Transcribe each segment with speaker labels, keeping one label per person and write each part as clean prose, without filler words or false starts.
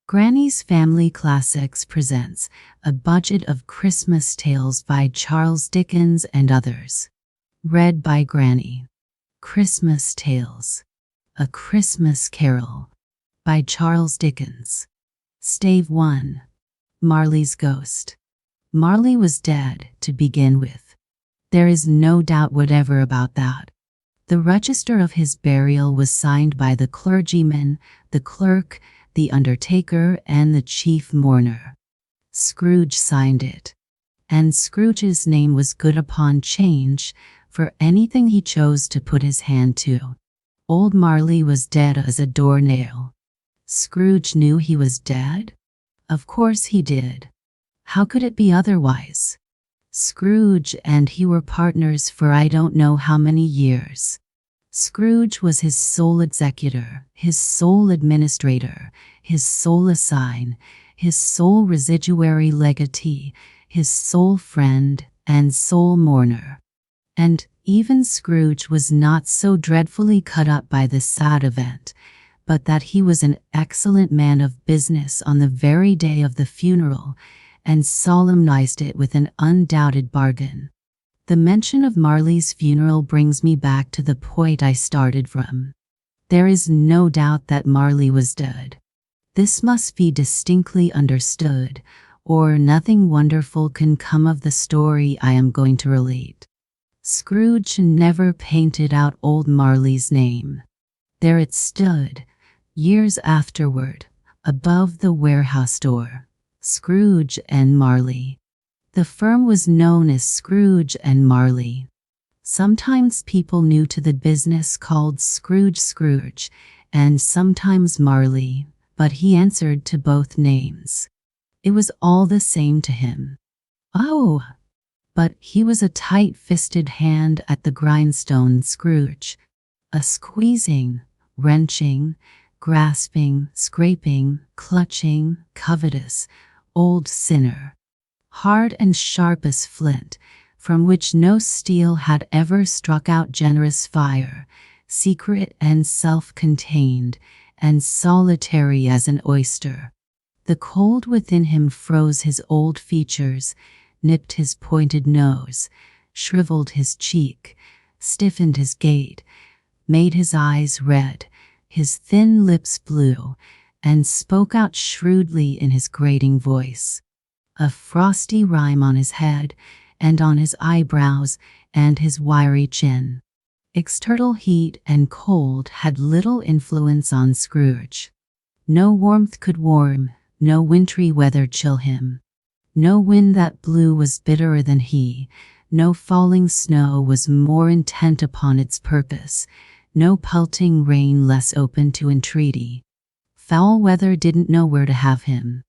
Speaker 1: Granny's Family Classics presents A Budget of Christmas Tales by Charles Dickens and Others. Read by Granny. Christmas Tales. A Christmas Carol by Charles Dickens. Stave 1. Marley's Ghost. Marley was dead, to begin with. There is no doubt whatever about that. The register of his burial was signed by the clergyman, the clerk, the undertaker, and the chief mourner. Scrooge signed it. And Scrooge's name was good upon change for anything he chose to put his hand to. Old Marley was dead as a doornail. Scrooge knew he was dead? Of course he did. How could it be otherwise? Scrooge and he were partners for I don't know how many years. Scrooge was his sole executor, his sole administrator, his sole assign, his sole residuary legatee, his sole friend and sole mourner. And even Scrooge was not so dreadfully cut up by this sad event, but that he was an excellent man of business on the very day of the funeral, and solemnized it with an undoubted bargain. The mention of Marley's funeral brings me back to the point I started from. There is no doubt that Marley was dead. This must be distinctly understood, or nothing wonderful can come of the story I am going to relate. Scrooge never painted out old Marley's name. There it stood, years afterward, above the warehouse door. Scrooge and Marley. The firm was known as Scrooge and Marley. Sometimes people new to the business called Scrooge, and sometimes Marley, but he answered to both names. It was all the same to him. Oh! But he was a tight-fisted hand at the grindstone, Scrooge. A squeezing, wrenching, grasping, scraping, clutching, covetous, old sinner. Hard and sharp as flint, from which no steel had ever struck out generous fire, secret and self-contained, and solitary as an oyster. The cold within him froze his old features, nipped his pointed nose, shriveled his cheek, stiffened his gait, made his eyes red, his thin lips blue, and spoke out shrewdly in his grating voice. A frosty rime on his head, and on his eyebrows, and his wiry chin. External heat and cold had little influence on Scrooge. No warmth could warm, no wintry weather chill him. No wind that blew was bitterer than he, no falling snow was more intent upon its purpose, no pelting rain less open to entreaty. Foul weather didn't know where to have him.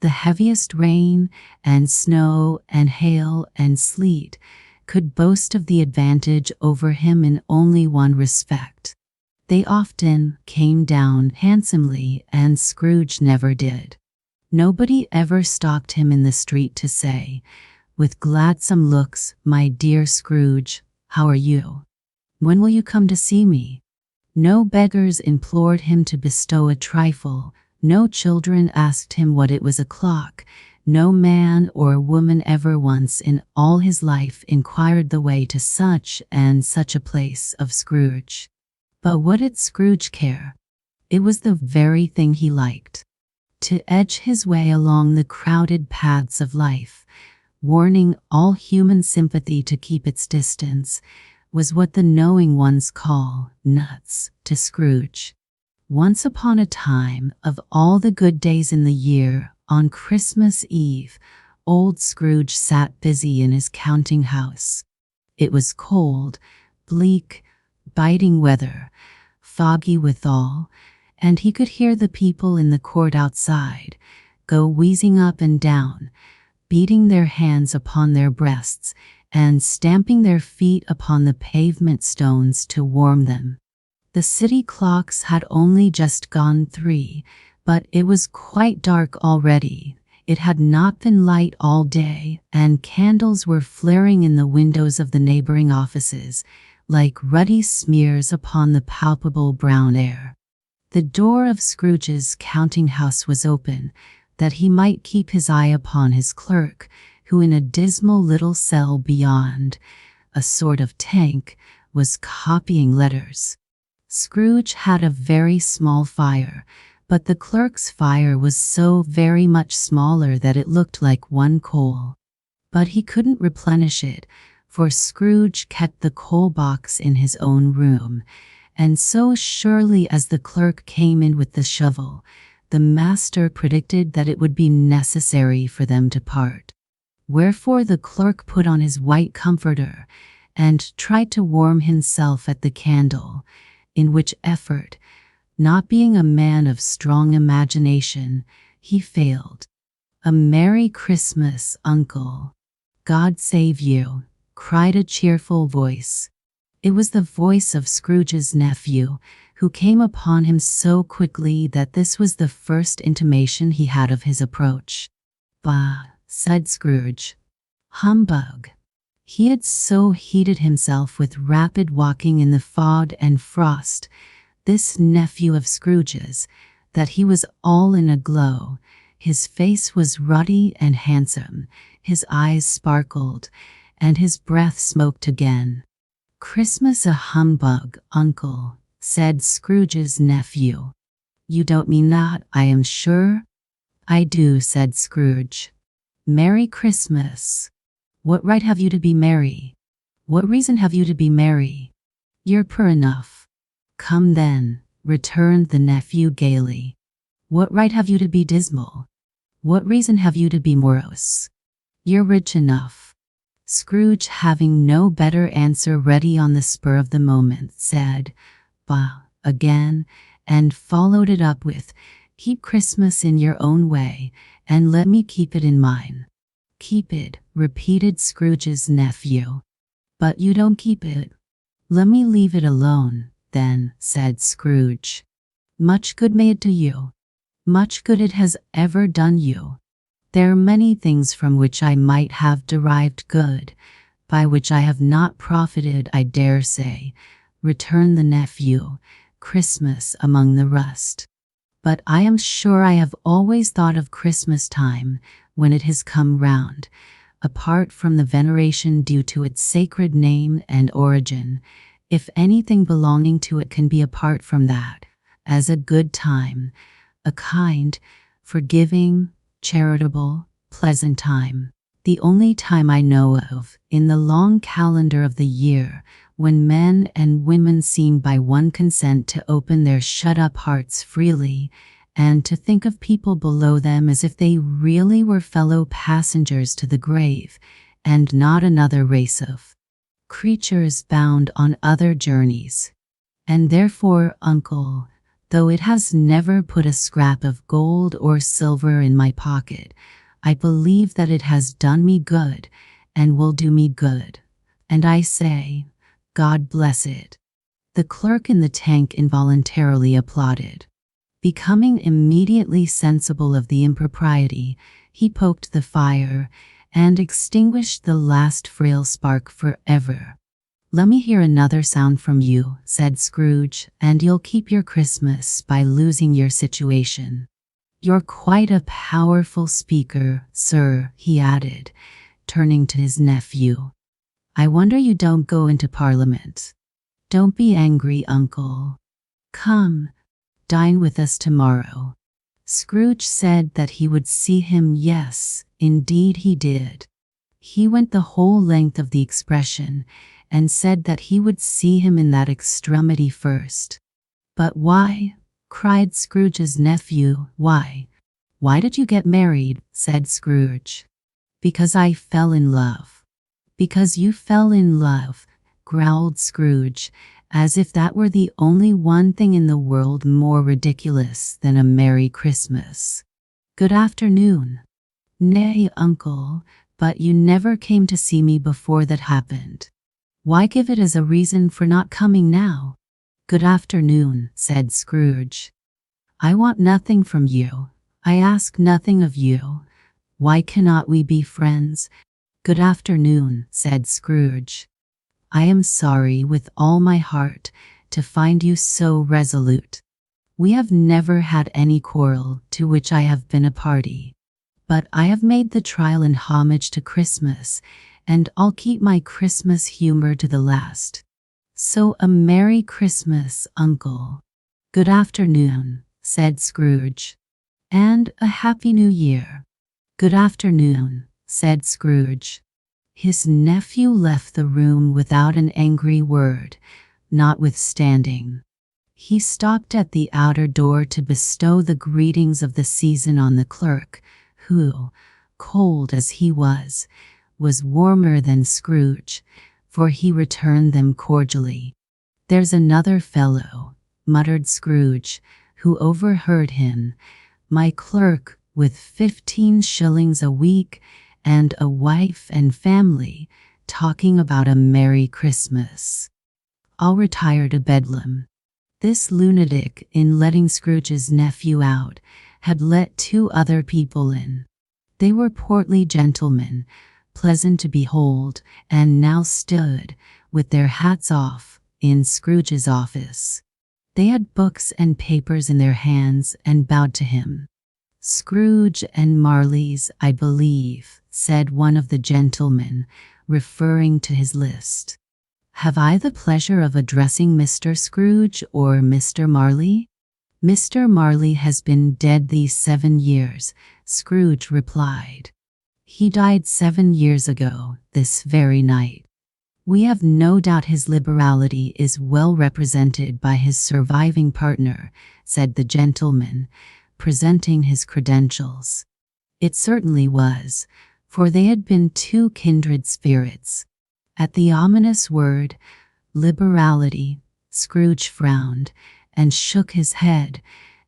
Speaker 1: The heaviest rain and snow and hail and sleet could boast of the advantage over him in only one respect. They often came down handsomely, and Scrooge never did. Nobody ever stopped him in the street to say, with gladsome looks, "My dear Scrooge, how are you? When will you come to see me?" No beggars implored him to bestow a trifle. No children asked him what it was o'clock. No man or woman ever once in all his life inquired the way to such and such a place of Scrooge. But what did Scrooge care? It was the very thing he liked. To edge his way along the crowded paths of life, warning all human sympathy to keep its distance, was what the knowing ones call nuts to Scrooge. Once upon a time, of all the good days in the year, on Christmas Eve, old Scrooge sat busy in his counting house. It was cold, bleak, biting weather, foggy withal, and he could hear the people in the court outside go wheezing up and down, beating their hands upon their breasts, and stamping their feet upon the pavement stones to warm them. The city clocks had only just gone 3, but it was quite dark already. It had not been light all day, and candles were flaring in the windows of the neighboring offices, like ruddy smears upon the palpable brown air. The door of Scrooge's counting-house was open, that he might keep his eye upon his clerk, who in a dismal little cell beyond, a sort of tank, was copying letters. Scrooge had a very small fire, but the clerk's fire was so very much smaller that it looked like one coal. But he couldn't replenish it, for Scrooge kept the coal box in his own room, and so surely as the clerk came in with the shovel, the master predicted that it would be necessary for them to part. Wherefore the clerk put on his white comforter, and tried to warm himself at the candle, in which effort, not being a man of strong imagination, he failed. "A Merry Christmas, Uncle." "God save you," cried a cheerful voice. It was the voice of Scrooge's nephew, who came upon him so quickly that this was the first intimation he had of his approach. "Bah," said Scrooge. "Humbug." He had so heated himself with rapid walking in the fog and frost, this nephew of Scrooge's, that he was all in a glow. His face was ruddy and handsome, his eyes sparkled, and his breath smoked again. "Christmas a humbug, Uncle," said Scrooge's nephew. "You don't mean that, I am sure?" "I do," said Scrooge. "Merry Christmas." "What right have you to be merry? What reason have you to be merry? You're poor enough." "Come then," returned the nephew gaily. "What right have you to be dismal? What reason have you to be morose? You're rich enough." Scrooge, having no better answer ready on the spur of the moment, said, "Bah," again, and followed it up with, "Keep Christmas in your own way, and let me keep it in mine." "Keep it," repeated Scrooge's nephew. "But you don't keep it." "Let me leave it alone, then," said Scrooge. "Much good may it do you. Much good it has ever done you. There are many things from which I might have derived good, by which I have not profited, I dare say," returned the nephew, "Christmas among the rest. But I am sure I have always thought of Christmas time, when it has come round, apart from the veneration due to its sacred name and origin, if anything belonging to it can be apart from that, as a good time, a kind, forgiving, charitable, pleasant time. The only time I know of, in the long calendar of the year, when men and women seem by one consent to open their shut-up hearts freely, and to think of people below them as if they really were fellow passengers to the grave, and not another race of creatures bound on other journeys. And therefore, Uncle, though it has never put a scrap of gold or silver in my pocket, I believe that it has done me good, and will do me good. And I say, God bless it." The clerk in the tank involuntarily applauded. Becoming immediately sensible of the impropriety, he poked the fire, and extinguished the last frail spark forever. "Let me hear another sound from you," said Scrooge, "and you'll keep your Christmas by losing your situation. You're quite a powerful speaker, sir," he added, turning to his nephew. "I wonder you don't go into Parliament. Don't be angry, Uncle. Come, dine with us tomorrow." Scrooge said that he would see him. Yes, indeed he did. He went the whole length of the expression, and said that he would see him in that extremity first. "But why?" cried Scrooge's nephew. "Why? Why did you get married?" said Scrooge. "Because I fell in love." "Because you fell in love," growled Scrooge, as if that were the only one thing in the world more ridiculous than a Merry Christmas. "Good afternoon." "Nay, Uncle, but you never came to see me before that happened. Why give it as a reason for not coming now?" "Good afternoon," said Scrooge. "I want nothing from you. I ask nothing of you. Why cannot we be friends?" "Good afternoon," said Scrooge. "I am sorry with all my heart to find you so resolute. We have never had any quarrel to which I have been a party. But I have made the trial in homage to Christmas, and I'll keep my Christmas humor to the last. So a Merry Christmas, Uncle. Good afternoon, said Scrooge. And a Happy New Year. Good afternoon, said Scrooge. His nephew left the room without an angry word, notwithstanding. He stopped at the outer door to bestow the greetings of the season on the clerk, who, cold as he was warmer than Scrooge, for he returned them cordially. There's another fellow, muttered Scrooge, who overheard him, my clerk, with 15 shillings a week and a wife and family, talking about a Merry Christmas. I'll retire to Bedlam. This lunatic, in letting Scrooge's nephew out, had let 2 other people in. They were portly gentlemen, pleasant to behold, and now stood, with their hats off, in Scrooge's office. They had books and papers in their hands and bowed to him. Scrooge and Marley's, I believe, said one of the gentlemen, referring to his list. Have I the pleasure of addressing Mr. Scrooge or Mr. Marley? Mr. Marley has been dead these 7 years, Scrooge replied. He died 7 years ago, this very night. We have no doubt his liberality is well represented by his surviving partner, said the gentleman, presenting his credentials. It certainly was, for they had been 2 kindred spirits. At the ominous word, liberality, Scrooge frowned and shook his head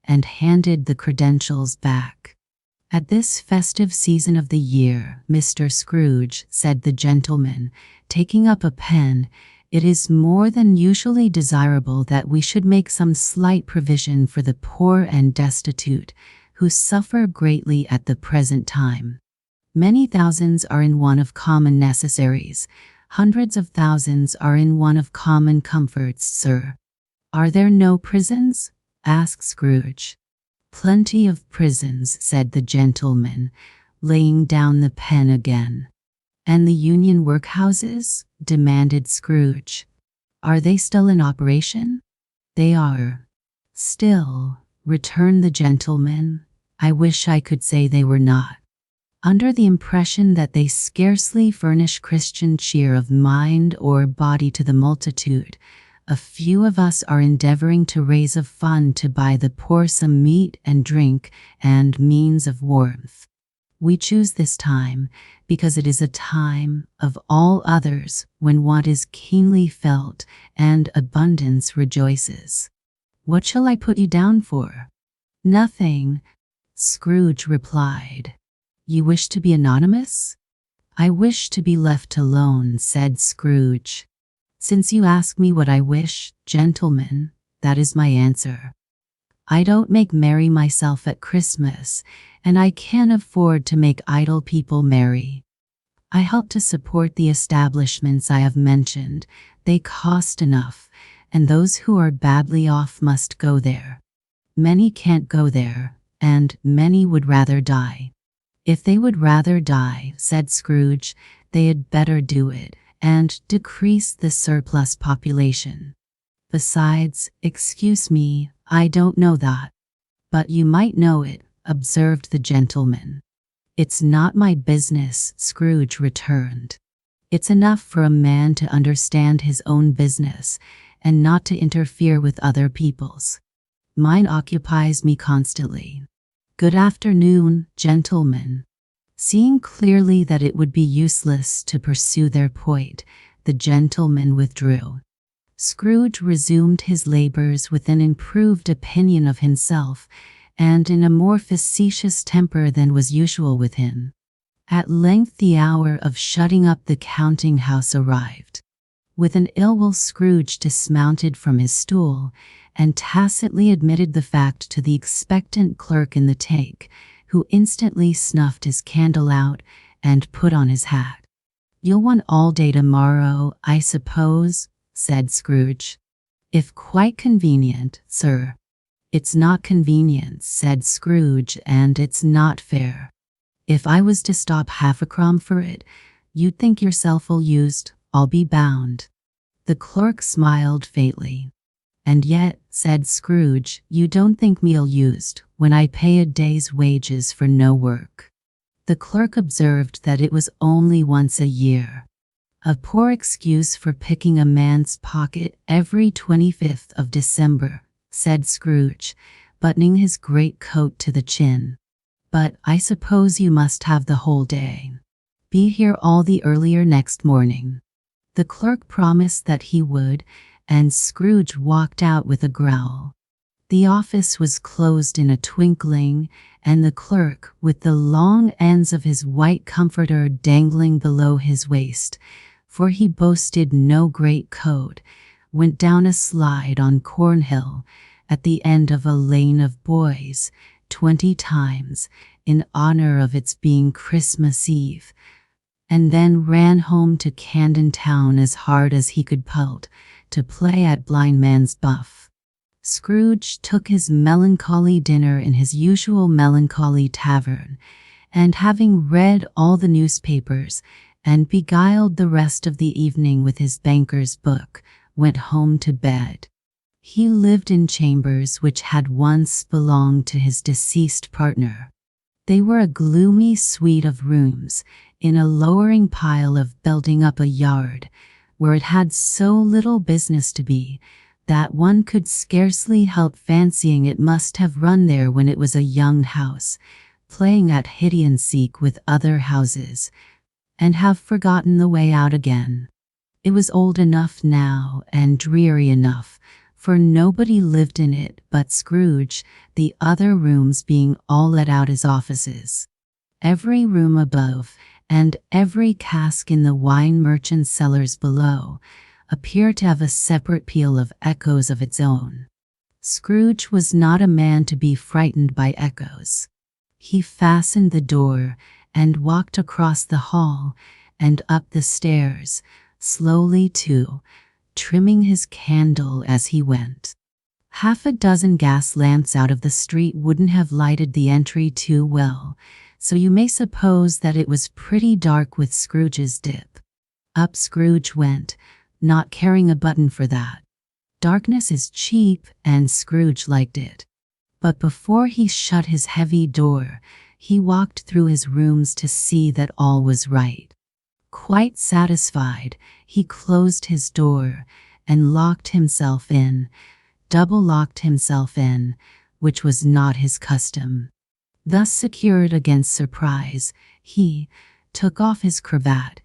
Speaker 1: and handed the credentials back. At this festive season of the year, Mr. Scrooge, said the gentleman, taking up a pen, it is more than usually desirable that we should make some slight provision for the poor and destitute, who suffer greatly at the present time. Many thousands are in want of common necessaries. Hundreds of thousands are in want of common comforts, sir. Are there no prisons? Asked Scrooge. Plenty of prisons, said the gentleman, laying down the pen again. And the union workhouses? Demanded Scrooge. Are they still in operation? They are. Still, returned the gentleman, I wish I could say they were not. Under the impression that they scarcely furnish Christian cheer of mind or body to the multitude, a few of us are endeavoring to raise a fund to buy the poor some meat and drink and means of warmth. We choose this time because it is a time of all others when want is keenly felt and abundance rejoices. What shall I put you down for? Nothing, Scrooge replied. You wish to be anonymous? I wish to be left alone, said Scrooge. Since you ask me what I wish, gentlemen, that is my answer. I don't make merry myself at Christmas, and I can't afford to make idle people merry. I help to support the establishments I have mentioned. They cost enough, and those who are badly off must go there. Many can't go there, and many would rather die. If they would rather die, said Scrooge, they had better do it, and decrease the surplus population. Besides, excuse me, I don't know that. But you might know it, observed the gentleman. It's not my business, Scrooge returned. It's enough for a man to understand his own business, and not to interfere with other people's. Mine occupies me constantly. Good afternoon, gentlemen. Seeing clearly that it would be useless to pursue their point, the gentleman withdrew. Scrooge resumed his labors with an improved opinion of himself, and in a more facetious temper than was usual with him. At length the hour of shutting up the counting-house arrived. With an ill will, Scrooge dismounted from his stool, and tacitly admitted the fact to the expectant clerk in the take, who instantly snuffed his candle out and put on his hat. You'll want all day tomorrow, I suppose, said Scrooge. If quite convenient, sir. "It's not convenient," said Scrooge, "and it's not fair. If I was to stop half a crumb for it, you'd think yourself ill-used, I'll be bound." The clerk smiled faintly. "And yet," said Scrooge, "you don't think me ill-used when I pay a day's wages for no work." The clerk observed that it was only once a year. "A poor excuse for picking a man's pocket every 25th of December," said Scrooge, buttoning his greatcoat to the chin. "But I suppose you must have the whole day. Be here all the earlier next morning." The clerk promised that he would, and Scrooge walked out with a growl. The office was closed in a twinkling, and the clerk, with the long ends of his white comforter dangling below his waist, for he boasted no great coat, went down a slide on Cornhill, at the end of a lane of boys, 20 times, in honor of its being Christmas Eve, and then ran home to Camden Town as hard as he could pelt, to play at blindman's buff. Scrooge took his melancholy dinner in his usual melancholy tavern, and having read all the newspapers, and beguiled the rest of the evening with his banker's book, went home to bed. He lived in chambers which had once belonged to his deceased partner. They were a gloomy suite of rooms, in a lowering pile of building up a yard, where it had so little business to be, that one could scarcely help fancying it must have run there when it was a young house, playing at hide-and-seek with other houses, and have forgotten the way out again. It was old enough now, and dreary enough, for nobody lived in it but Scrooge, the other rooms being all let out as offices. Every room above, and every cask in the wine merchant's cellars below, appeared to have a separate peal of echoes of its own. Scrooge was not a man to be frightened by echoes. He fastened the door, and walked across the hall, and up the stairs, slowly too, trimming his candle as he went. Half a dozen gas lamps out of the street wouldn't have lighted the entry too well, so you may suppose that it was pretty dark with Scrooge's dip. Up Scrooge went, not caring a button for that. Darkness is cheap, and Scrooge liked it. But before he shut his heavy door, he walked through his rooms to see that all was right. Quite satisfied, he closed his door, and locked himself in, double-locked himself in, which was not his custom. Thus secured against surprise, he took off his cravat,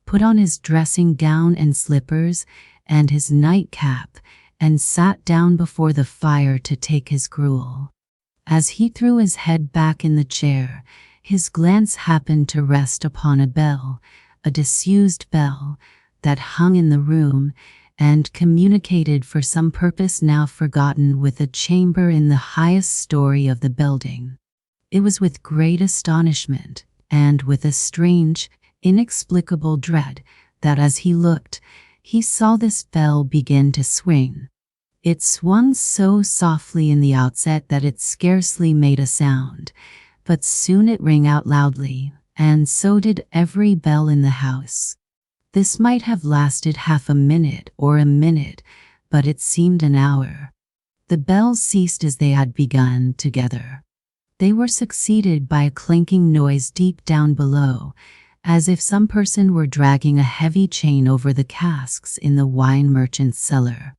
Speaker 1: put on his dressing gown and slippers, and his nightcap, and sat down before the fire to take his gruel. As he threw his head back in the chair, his glance happened to rest upon a bell, a disused bell, that hung in the room, and communicated for some purpose now forgotten with a chamber in the highest story of the building. It was with great astonishment, and with a strange, inexplicable dread, that as he looked, he saw this bell begin to swing. It swung so softly in the outset that it scarcely made a sound, but soon it rang out loudly, and so did every bell in the house. This might have lasted half a minute or a minute, but it seemed an hour. The bells ceased as they had begun together. They were succeeded by a clinking noise deep down below, as if some person were dragging a heavy chain over the casks in the wine merchant's cellar.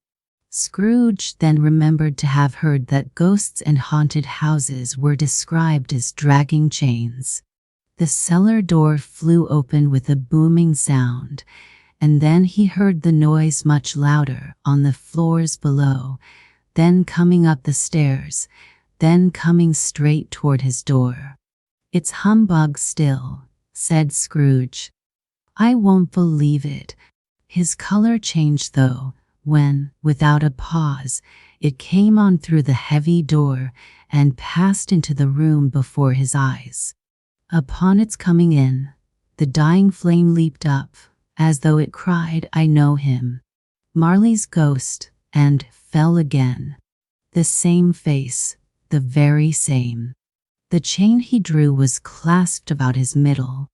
Speaker 1: Scrooge then remembered to have heard that ghosts and haunted houses were described as dragging chains. The cellar door flew open with a booming sound, and then he heard the noise much louder on the floors below, then coming up the stairs, then coming straight toward his door. "It's humbug still," said Scrooge. "I won't believe it." His color changed though, when, without a pause, it came on through the heavy door, and passed into the room before his eyes. Upon its coming in, the dying flame leaped up, as though it cried, "I know him, Marley's ghost," and fell again. The same face, the very same. The chain he drew was clasped about his middle.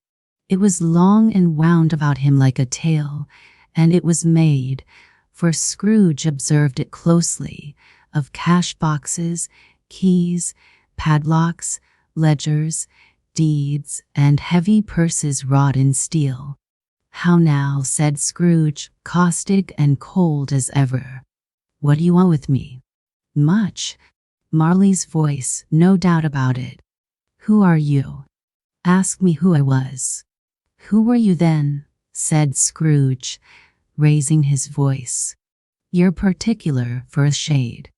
Speaker 1: It was long and wound about him like a tail, and it was made, for Scrooge observed it closely, of cash boxes, keys, padlocks, ledgers, deeds, and heavy purses wrought in steel. "How now," said Scrooge, caustic and cold as ever. "What do you want with me?" "Much." Marley's voice, no doubt about it. "Who are you?" "Ask me who I was." "Who were you then?" said Scrooge, raising his voice. "You're particular for a shade."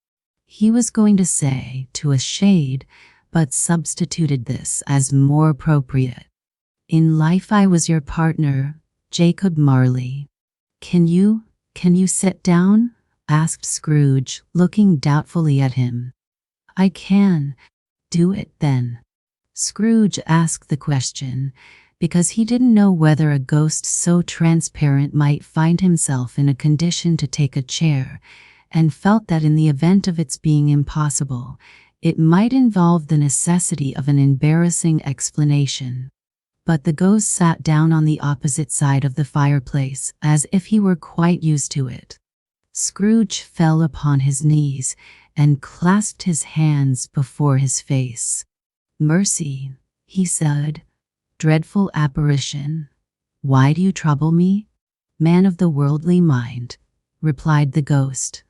Speaker 1: He was going to say to a shade, but substituted this as more appropriate. "In life I was your partner, Jacob Marley." Can you sit down?" asked Scrooge, looking doubtfully at him. "I can." "Do it, then." Scrooge asked the question because he didn't know whether a ghost so transparent might find himself in a condition to take a chair, and felt that in the event of its being impossible, it might involve the necessity of an embarrassing explanation. But the ghost sat down on the opposite side of the fireplace, as if he were quite used to it. Scrooge fell upon his knees and clasped his hands before his face. "Mercy," he said. "Dreadful apparition, why do you trouble me?" "Man of the worldly mind," replied the ghost,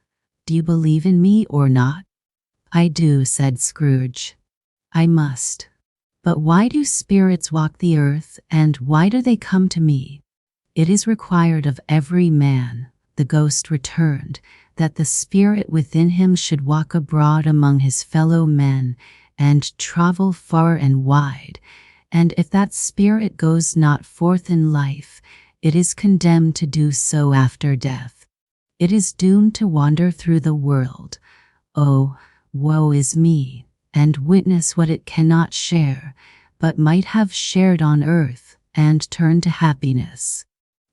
Speaker 1: "do you believe in me or not?" "I do," said Scrooge. "I must. But why do spirits walk the earth, and why do they come to me?" "It is required of every man," the ghost returned, "that the spirit within him should walk abroad among his fellow men, and travel far and wide, and if that spirit goes not forth in life, it is condemned to do so after death. It is doomed to wander through the world, oh, woe is me, and witness what it cannot share, but might have shared on earth, and turn to happiness."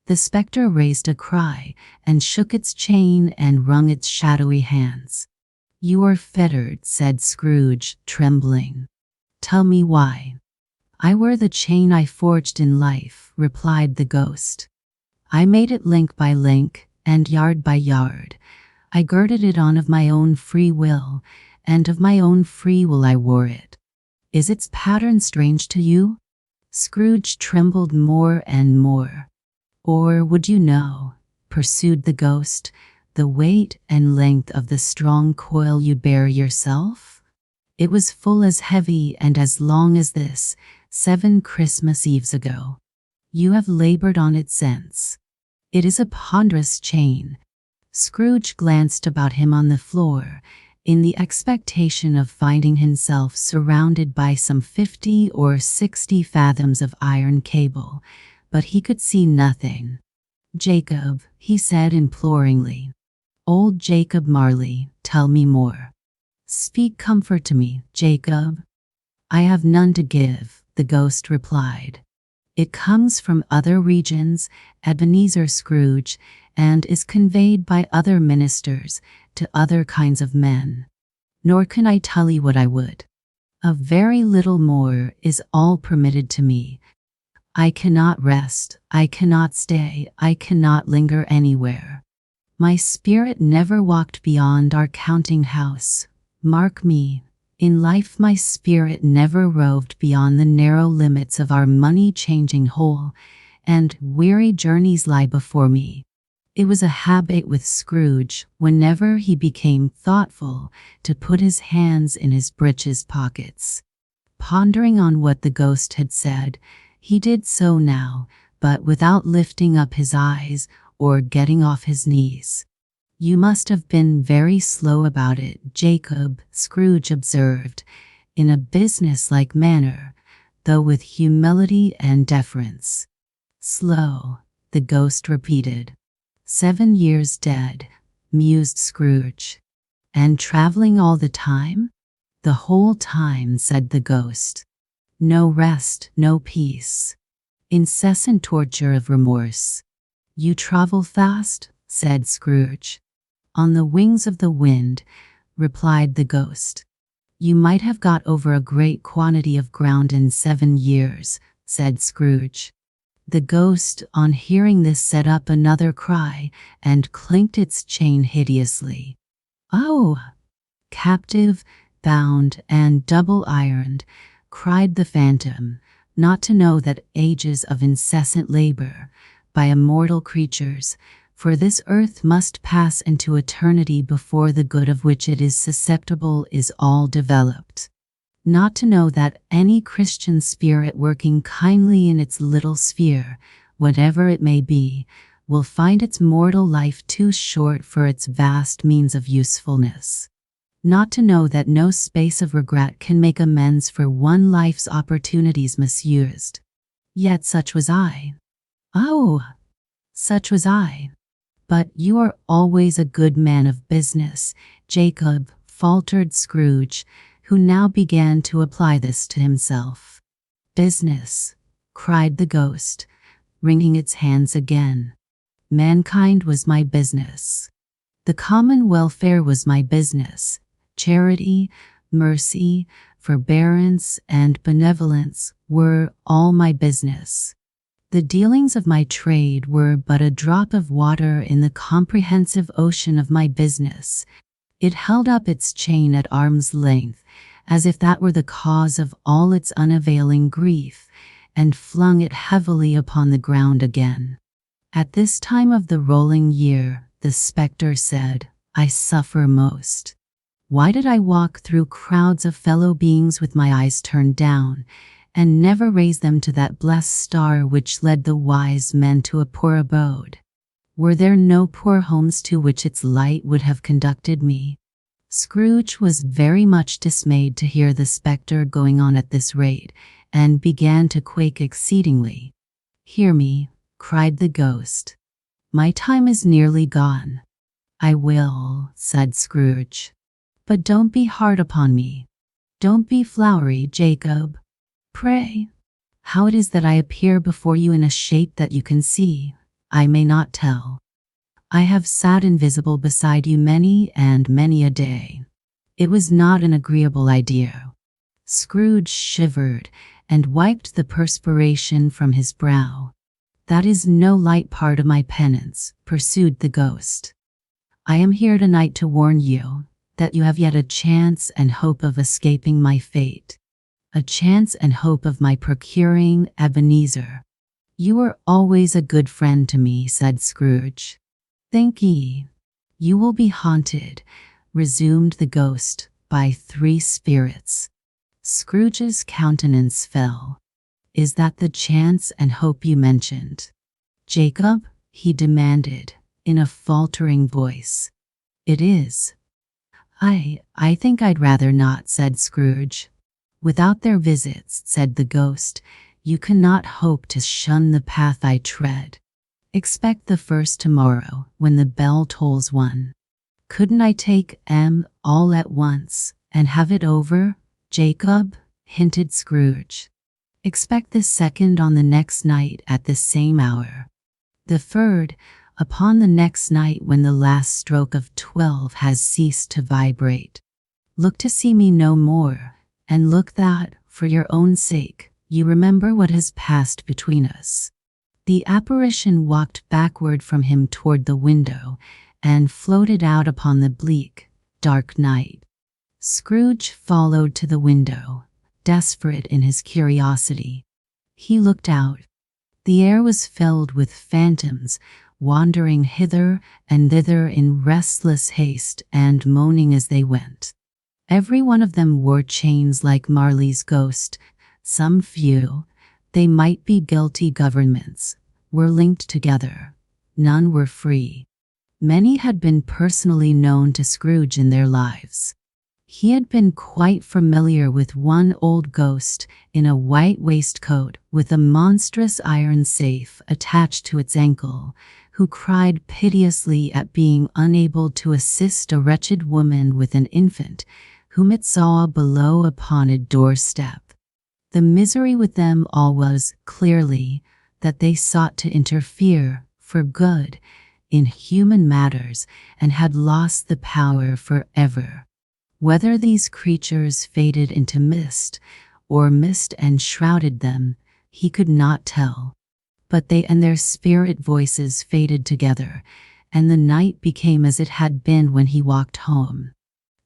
Speaker 1: The spectre raised a cry, and shook its chain and wrung its shadowy hands. "You are fettered," said Scrooge, trembling. "Tell me why." "I wear the chain I forged in life," replied the ghost. "I made it link by link, and yard by yard. I girded it on of my own free will, and of my own free will I wore it. Is its pattern strange to you?" Scrooge trembled more and more. "Or would you know," pursued the ghost, "the weight and length of the strong coil you bear yourself? It was full as heavy and as long as this, 7 Christmas Eves ago. You have labored on it since. It is a ponderous chain." Scrooge glanced about him on the floor, in the expectation of finding himself surrounded by some 50 or 60 fathoms of iron cable, but he could see nothing. "Jacob," he said imploringly. "Old Jacob Marley, tell me more. Speak comfort to me, Jacob." "I have none to give," the ghost replied. "It comes from other regions, Ebenezer Scrooge, and is conveyed by other ministers to other kinds of men. Nor can I tell you what I would. A very little more is all permitted to me. I cannot rest, I cannot stay, I cannot linger anywhere. My spirit never walked beyond our counting house. Mark me, in life my spirit never roved beyond the narrow limits of our money-changing hole, and weary journeys lie before me." It was a habit with Scrooge, whenever he became thoughtful, to put his hands in his breeches pockets. Pondering on what the ghost had said, he did so now, but without lifting up his eyes or getting off his knees. "You must have been very slow about it, Jacob," Scrooge observed, in a business-like manner, though with humility and deference. "Slow," the ghost repeated. 7 years dead," mused Scrooge. "And traveling all the time?" "The whole time," said the ghost. "No rest, no peace. Incessant torture of remorse." "You travel fast?" said Scrooge. "On the wings of the wind, replied the ghost. You might have got over a great quantity of ground in 7 years, said Scrooge. The ghost, on hearing this, set up another cry and clinked its chain hideously. Oh! Captive, bound, and double-ironed, cried the phantom, not to know that ages of incessant labor by immortal creatures, for this earth must pass into eternity before the good of which it is susceptible is all developed. Not to know that any Christian spirit working kindly in its little sphere, whatever it may be, will find its mortal life too short for its vast means of usefulness. Not to know that no space of regret can make amends for one life's opportunities misused. Yet such was I. Oh, such was I. But you are always a good man of business, Jacob, faltered Scrooge, who now began to apply this to himself. Business, cried the ghost, wringing its hands again. Mankind was my business. The common welfare was my business. Charity, mercy, forbearance, and benevolence were all my business. The dealings of my trade were but a drop of water in the comprehensive ocean of my business. It held up its chain at arm's length, as if that were the cause of all its unavailing grief, and flung it heavily upon the ground again. At this time of the rolling year, the spectre said, I suffer most. Why did I walk through crowds of fellow beings with my eyes turned down, and never raise them to that blessed star which led the wise men to a poor abode? Were there no poor homes to which its light would have conducted me? Scrooge was very much dismayed to hear the spectre going on at this rate, and began to quake exceedingly. Hear me, cried the ghost. My time is nearly gone. I will, said Scrooge. But don't be hard upon me. Don't be flowery, Jacob. Pray, how it is that I appear before you in a shape that you can see, I may not tell. I have sat invisible beside you many and many a day. It was not an agreeable idea. Scrooge shivered and wiped the perspiration from his brow. That is no light part of my penance, pursued the ghost. I am here tonight to warn you that you have yet a chance and hope of escaping my fate. A chance and hope of my procuring Ebenezer. You were always a good friend to me, said Scrooge. Think ye, you will be haunted, resumed the ghost, by 3 spirits. Scrooge's countenance fell. Is that the chance and hope you mentioned, Jacob? He demanded, in a faltering voice. It is. I think I'd rather not, said Scrooge. Without their visits, said the ghost, you cannot hope to shun the path I tread. Expect the first tomorrow, when the bell tolls 1. Couldn't I take all at once, and have it over, Jacob? Hinted Scrooge. Expect the second on the next night at the same hour. The third, upon the next night when the last stroke of 12 has ceased to vibrate. Look to see me no more, and look that, for your own sake, you remember what has passed between us. The apparition walked backward from him toward the window, and floated out upon the bleak, dark night. Scrooge followed to the window, desperate in his curiosity. He looked out. The air was filled with phantoms, wandering hither and thither in restless haste and moaning as they went. Every one of them wore chains like Marley's ghost. Some few, they might be guilty governments, were linked together. None were free. Many had been personally known to Scrooge in their lives. He had been quite familiar with one old ghost in a white waistcoat with a monstrous iron safe attached to its ankle, who cried piteously at being unable to assist a wretched woman with an infant, whom it saw below upon a doorstep. The misery with them all was, clearly, that they sought to interfere, for good, in human matters, and had lost the power forever. Whether these creatures faded into mist, or mist enshrouded them, he could not tell. But they and their spirit voices faded together, and the night became as it had been when he walked home.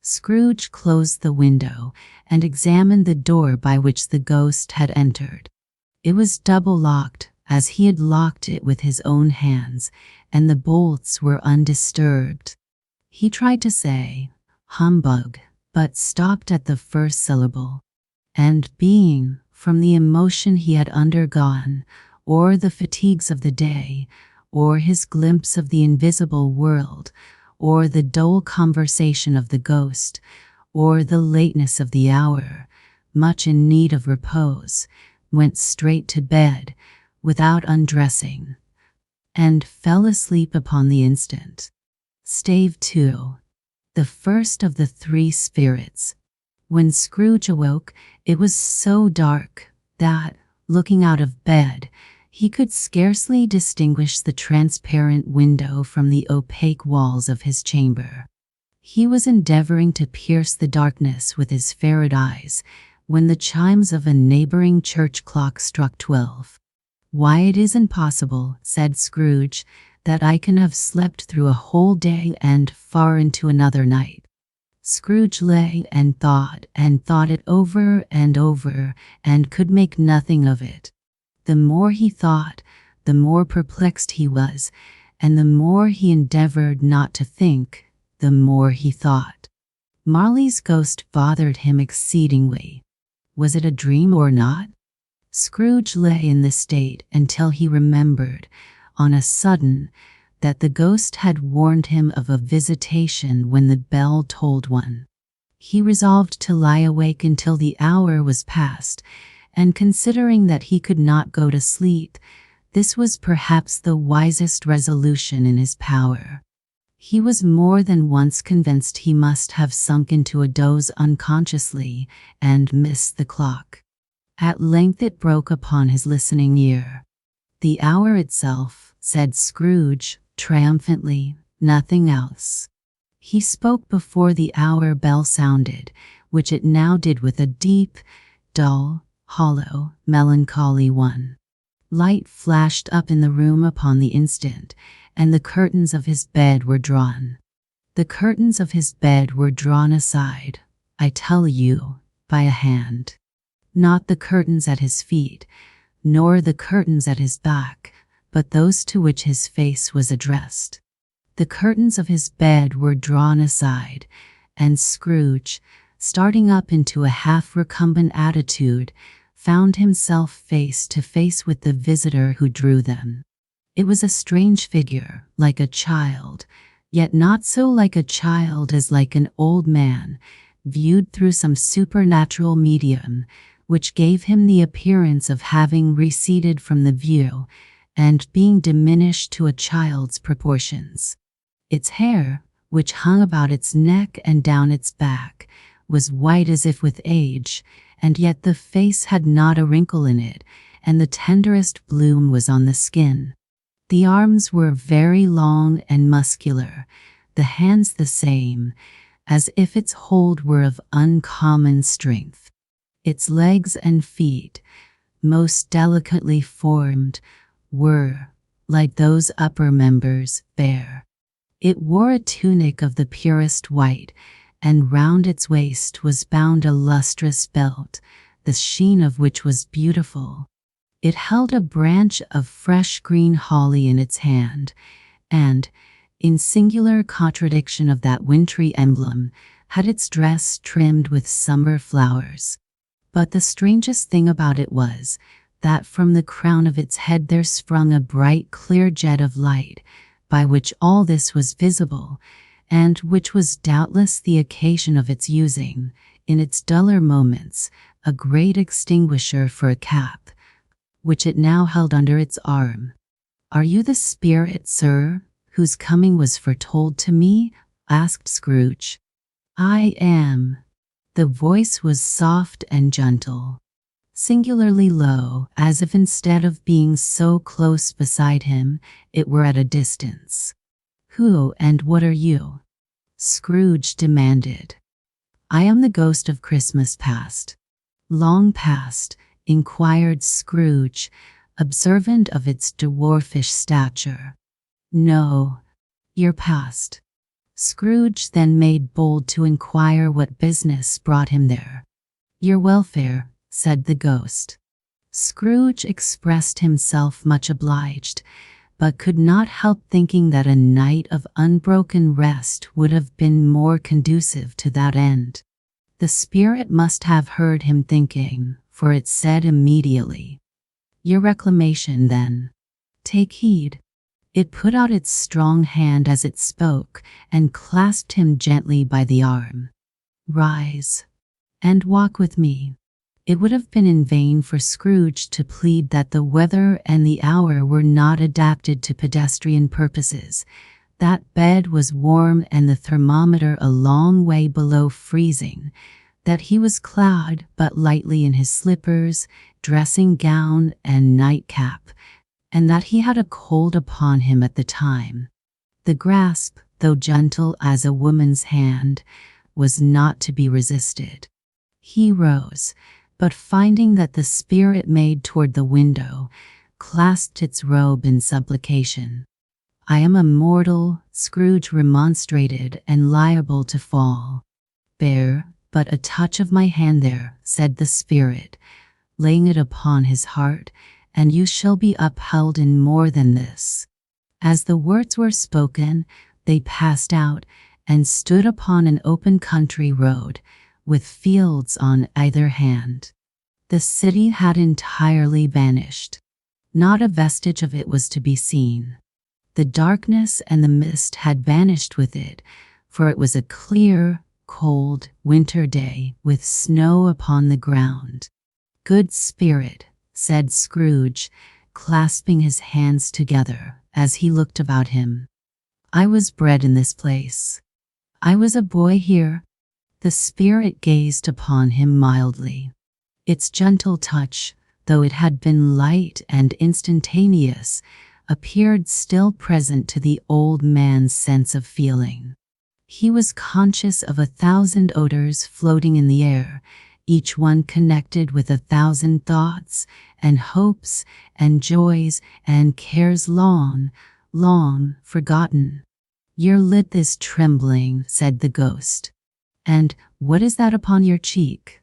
Speaker 1: Scrooge closed the window and examined the door by which the ghost had entered. It was double-locked, as he had locked it with his own hands, and the bolts were undisturbed. He tried to say, "Humbug," but stopped at the first syllable. And being, from the emotion he had undergone, or the fatigues of the day, or his glimpse of the invisible world, or the dull conversation of the ghost, or the lateness of the hour, much in need of repose, went straight to bed, without undressing, and fell asleep upon the instant. Stave 2. The first of the three spirits. When Scrooge awoke, it was so dark that, looking out of bed, he could scarcely distinguish the transparent window from the opaque walls of his chamber. He was endeavoring to pierce the darkness with his ferret eyes, when the chimes of a neighboring church clock struck 12. "Why, it isn't possible," said Scrooge, "that I can have slept through a whole day and far into another night." Scrooge lay and thought it over and over, and could make nothing of it. The more he thought, the more perplexed he was, and the more he endeavored not to think, the more he thought. Marley's ghost bothered him exceedingly. Was it a dream or not? Scrooge lay in this state until he remembered, on a sudden, that the ghost had warned him of a visitation when the bell tolled 1. He resolved to lie awake until the hour was past, and considering that he could not go to sleep, this was perhaps the wisest resolution in his power. He was more than once convinced he must have sunk into a doze unconsciously and missed the clock. At length it broke upon his listening ear. "The hour itself," said Scrooge, triumphantly, "nothing else." He spoke before the hour bell sounded, which it now did with a deep, dull, hollow, melancholy one. Light flashed up in the room upon the instant, and the curtains of his bed were drawn. The curtains of his bed were drawn aside, I tell you, by a hand. Not the curtains at his feet, nor the curtains at his back, but those to which his face was addressed. The curtains of his bed were drawn aside, and Scrooge, starting up into a half-recumbent attitude, found himself face to face with the visitor who drew them. It was a strange figure, like a child, yet not so like a child as like an old man, viewed through some supernatural medium, which gave him the appearance of having receded from the view, and being diminished to a child's proportions. Its hair, which hung about its neck and down its back, was white as if with age, and yet the face had not a wrinkle in it, and the tenderest bloom was on the skin. The arms were very long and muscular, the hands the same, as if its hold were of uncommon strength. Its legs and feet, most delicately formed, were, like those upper members, bare. It wore a tunic of the purest white, and round its waist was bound a lustrous belt, the sheen of which was beautiful. It held a branch of fresh green holly in its hand, and, in singular contradiction of that wintry emblem, had its dress trimmed with summer flowers. But the strangest thing about it was, that from the crown of its head there sprung a bright clear jet of light, by which all this was visible, and which was doubtless the occasion of its using, in its duller moments, a great extinguisher for a cap, which it now held under its arm. "Are you the spirit, sir, whose coming was foretold to me?" asked Scrooge. "I am." The voice was soft and gentle, singularly low, as if instead of being so close beside him, it were at a distance. "Who and what are you?" Scrooge demanded. I am the ghost of Christmas past. Long past, inquired Scrooge, observant of its dwarfish stature. No, your past. Scrooge then made bold to inquire what business brought him there. Your welfare, said the ghost. Scrooge expressed himself much obliged, but could not help thinking that a night of unbroken rest would have been more conducive to that end. The spirit must have heard him thinking, for it said immediately, Your reclamation, then. Take heed. It put out its strong hand as it spoke, and clasped him gently by the arm. Rise, and walk with me. It would have been in vain for Scrooge to plead that the weather and the hour were not adapted to pedestrian purposes. That bed was warm and the thermometer a long way below freezing, that he was clad but lightly in his slippers, dressing gown, and nightcap, and that he had a cold upon him at the time. The grasp, though gentle as a woman's hand, was not to be resisted. He rose, but finding that the spirit made toward the window, clasped its robe in supplication. I am a mortal, Scrooge remonstrated, and liable to fall. Bear but a touch of my hand there, said the spirit, laying it upon his heart, and you shall be upheld in more than this. As the words were spoken, they passed out, and stood upon an open country road, with fields on either hand. The city had entirely vanished. Not a vestige of it was to be seen. The darkness and the mist had vanished with it, for it was a clear, cold winter day with snow upon the ground. Good spirit, said Scrooge, clasping his hands together as he looked about him. I was bred in this place. I was a boy here. The spirit gazed upon him mildly. Its gentle touch, though it had been light and instantaneous, appeared still present to the old man's sense of feeling. He was conscious of 1,000 odors floating in the air, each one connected with 1,000 thoughts and hopes and joys and cares long, long forgotten. Your lid is trembling, said the ghost. And what is that upon your cheek?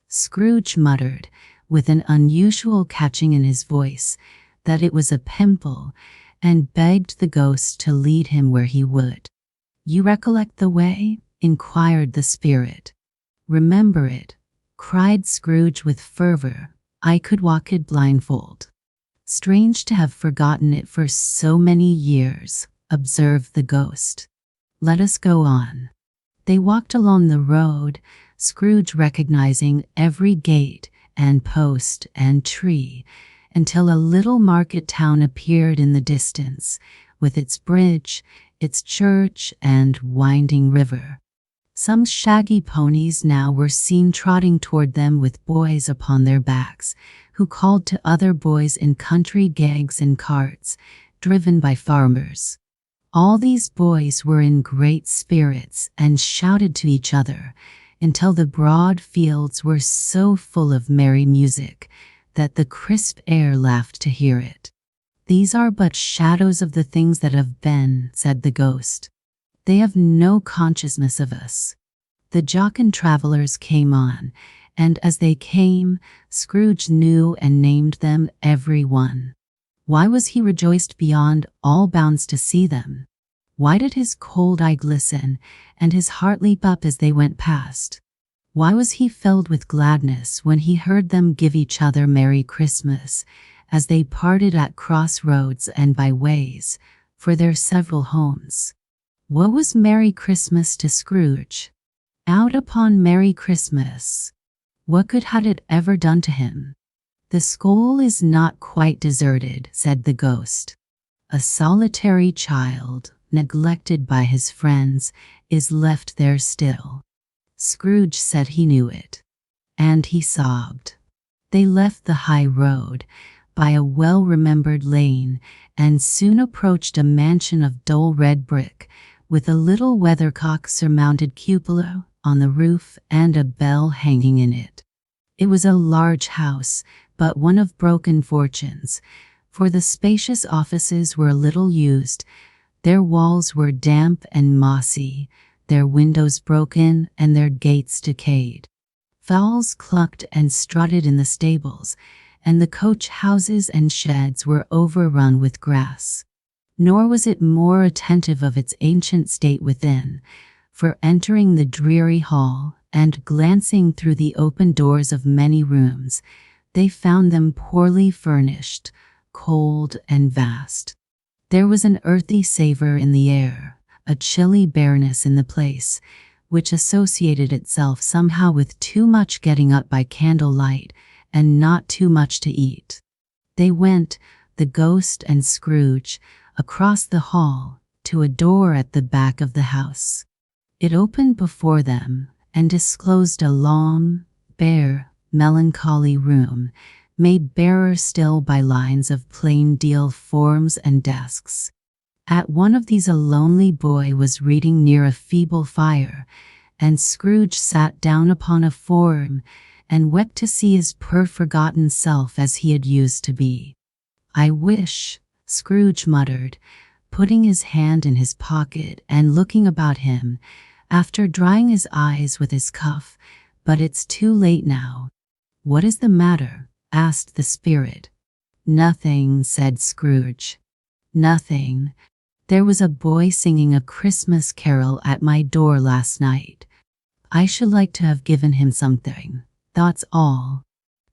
Speaker 1: Scrooge muttered, with an unusual catching in his voice, that it was a pimple, and begged the ghost to lead him where he would. You recollect the way? Inquired the spirit. Remember it, cried Scrooge with fervor. I could walk it blindfold. Strange to have forgotten it for so many years, observed the ghost. Let us go on. They walked along the road, Scrooge recognizing every gate and post and tree, until a little market town appeared in the distance, with its bridge, its church, and winding river. Some shaggy ponies now were seen trotting toward them with boys upon their backs, who called to other boys in country gigs and carts, driven by farmers. All these boys were in great spirits and shouted to each other, until the broad fields were so full of merry music that the crisp air laughed to hear it. These are but shadows of the things that have been, said the ghost. They have no consciousness of us. The jocund travelers came on, and as they came, Scrooge knew and named them every one. Why was he rejoiced beyond all bounds to see them? Why did his cold eye glisten, and his heart leap up as they went past? Why was he filled with gladness when he heard them give each other Merry Christmas, as they parted at crossroads and by ways, for their several homes? What was Merry Christmas to Scrooge? Out upon Merry Christmas. What good had it ever done to him? The school is not quite deserted, said the ghost. A solitary child, neglected by his friends, is left there still. Scrooge said he knew it. And he sobbed. They left the high road, by a well-remembered lane, and soon approached a mansion of dull red brick, with a little weathercock-surmounted cupola on the roof and a bell hanging in it. It was a large house, but one of broken fortunes, for the spacious offices were little used. Their walls were damp and mossy, their windows broken and their gates decayed. Fowls clucked and strutted in the stables, and the coach houses and sheds were overrun with grass. Nor was it more attentive of its ancient state within, for entering the dreary hall and glancing through the open doors of many rooms, they found them poorly furnished, cold and vast. There was an earthy savor in the air, a chilly bareness in the place, which associated itself somehow with too much getting up by candlelight and not too much to eat. They went, the ghost and Scrooge, across the hall to a door at the back of the house. It opened before them and disclosed a long, bare, melancholy room, made barer still by lines of plain deal forms and desks. At one of these a lonely boy was reading near a feeble fire, and Scrooge sat down upon a form and wept to see his poor forgotten self as he had used to be. "I wish," Scrooge muttered, putting his hand in his pocket and looking about him, after drying his eyes with his cuff, "but it's too late now." "What is the matter?" asked the spirit. "Nothing," said Scrooge. "Nothing. There was a boy singing a Christmas carol at my door last night. I should like to have given him something. That's all."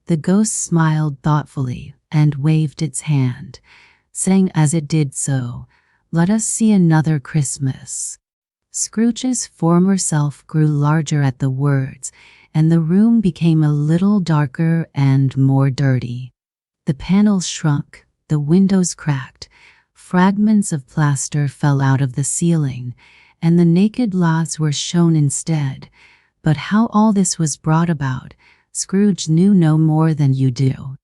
Speaker 1: The ghost smiled thoughtfully and waved its hand, saying as it did so, "Let us see another Christmas." Scrooge's former self grew larger at the words, and the room became a little darker and more dirty. The panels shrunk, the windows cracked, fragments of plaster fell out of the ceiling, and the naked laths were shown instead. But how all this was brought about, Scrooge knew no more than you do.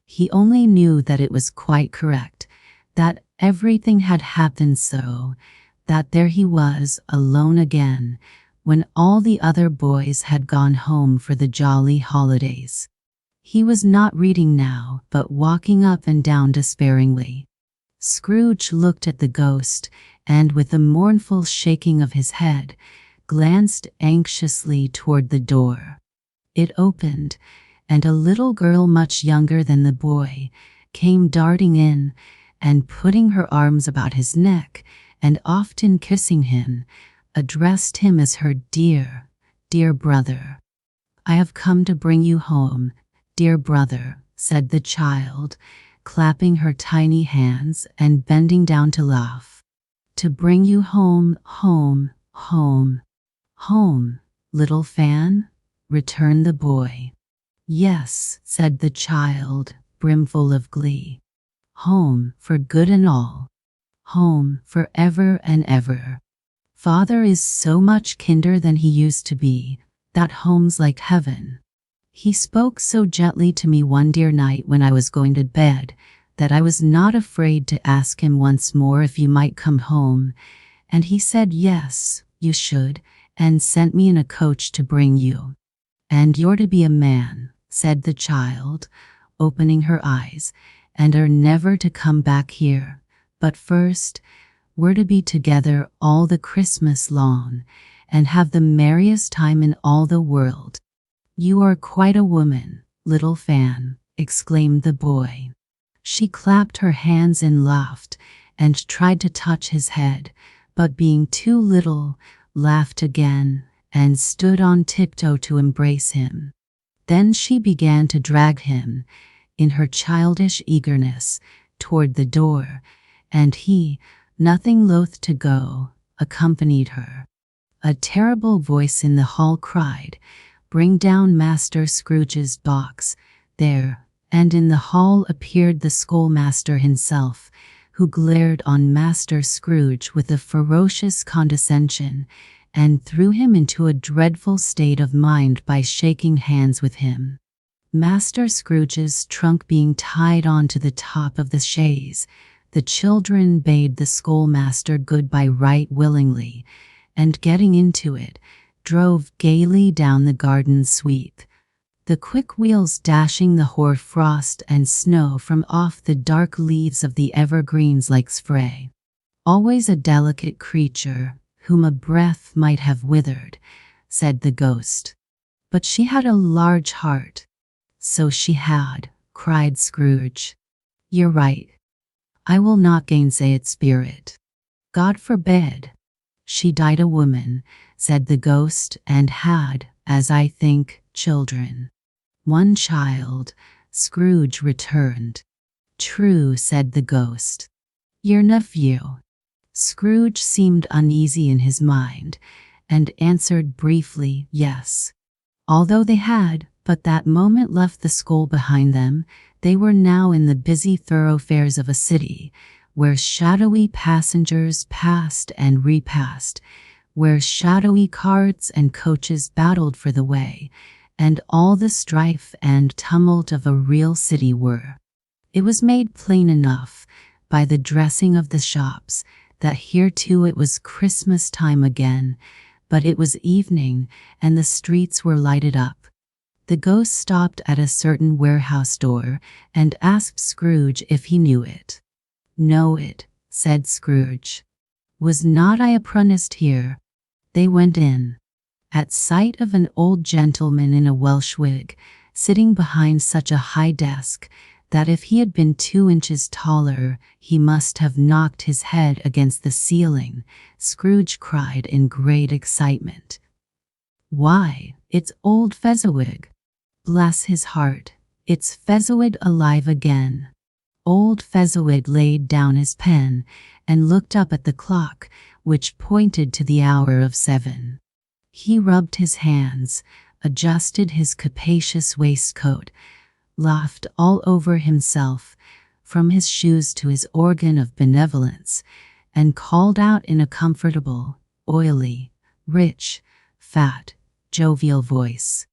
Speaker 1: He only knew that it was quite correct, that everything had happened so, that there he was, alone again, when all the other boys had gone home for the jolly holidays. He was not reading now, but walking up and down despairingly. Scrooge looked at the ghost, and with a mournful shaking of his head, glanced anxiously toward the door. It opened, and a little girl much younger than the boy came darting in, and putting her arms about his neck, and often kissing him, addressed him as her dear, dear brother. "I have come to bring you home, dear brother," said the child, clapping her tiny hands and bending down to laugh. "To bring you home, home, home." "Home, little Fan?" returned the boy. "Yes," said the child, brimful of glee. "Home for good and all. Home for ever and ever. Father is so much kinder than he used to be, that home's like heaven. He spoke so gently to me one dear night when I was going to bed, that I was not afraid to ask him once more if you might come home, and he said yes, you should, and sent me in a coach to bring you. And you're to be a man," said the child, opening her eyes, "and are never to come back here. But first, we're to be together all the Christmas long, and have the merriest time in all the world." "You are quite a woman, little Fan," exclaimed the boy. She clapped her hands and laughed, and tried to touch his head, but being too little, laughed again, and stood on tiptoe to embrace him. Then she began to drag him, in her childish eagerness, toward the door, and he, nothing loath to go, accompanied her. A terrible voice in the hall cried, "Bring down Master Scrooge's box." There, and in the hall appeared the schoolmaster himself, who glared on Master Scrooge with a ferocious condescension, and threw him into a dreadful state of mind by shaking hands with him. Master Scrooge's trunk being tied on to the top of the chaise, the children bade the schoolmaster good-bye right willingly, and getting into it, drove gaily down the garden sweep, the quick wheels dashing the hoar frost and snow from off the dark leaves of the evergreens like spray. Always a delicate creature, whom a breath might have withered, said the ghost. But she had a large heart. So she had, cried Scrooge. You're right. I will not gainsay it, spirit. God forbid. She died a woman, said the ghost, and had, as I think, children. One child, Scrooge returned. True, said the ghost. Your nephew. Scrooge seemed uneasy in his mind, and answered briefly, yes. Although they had but that moment left the school behind them, they were now in the busy thoroughfares of a city, where shadowy passengers passed and repassed, where shadowy carts and coaches battled for the way, and all the strife and tumult of a real city were. It was made plain enough, by the dressing of the shops, that here too it was Christmas time again, but it was evening, and the streets were lighted up. The ghost stopped at a certain warehouse door, and asked Scrooge if he knew it. Know it, said Scrooge. Was not I apprenticed here? They went in. At sight of an old gentleman in a Welsh wig, sitting behind such a high desk, that if he had been 2 inches taller, he must have knocked his head against the ceiling, Scrooge cried in great excitement. Why, it's old Fezziwig. Bless his heart, it's Fezziwig alive again. Old Fezziwig laid down his pen and looked up at the clock, which pointed to the hour of 7. He rubbed his hands, adjusted his capacious waistcoat, laughed all over himself, from his shoes to his organ of benevolence, and called out in a comfortable, oily, rich, fat, jovial voice,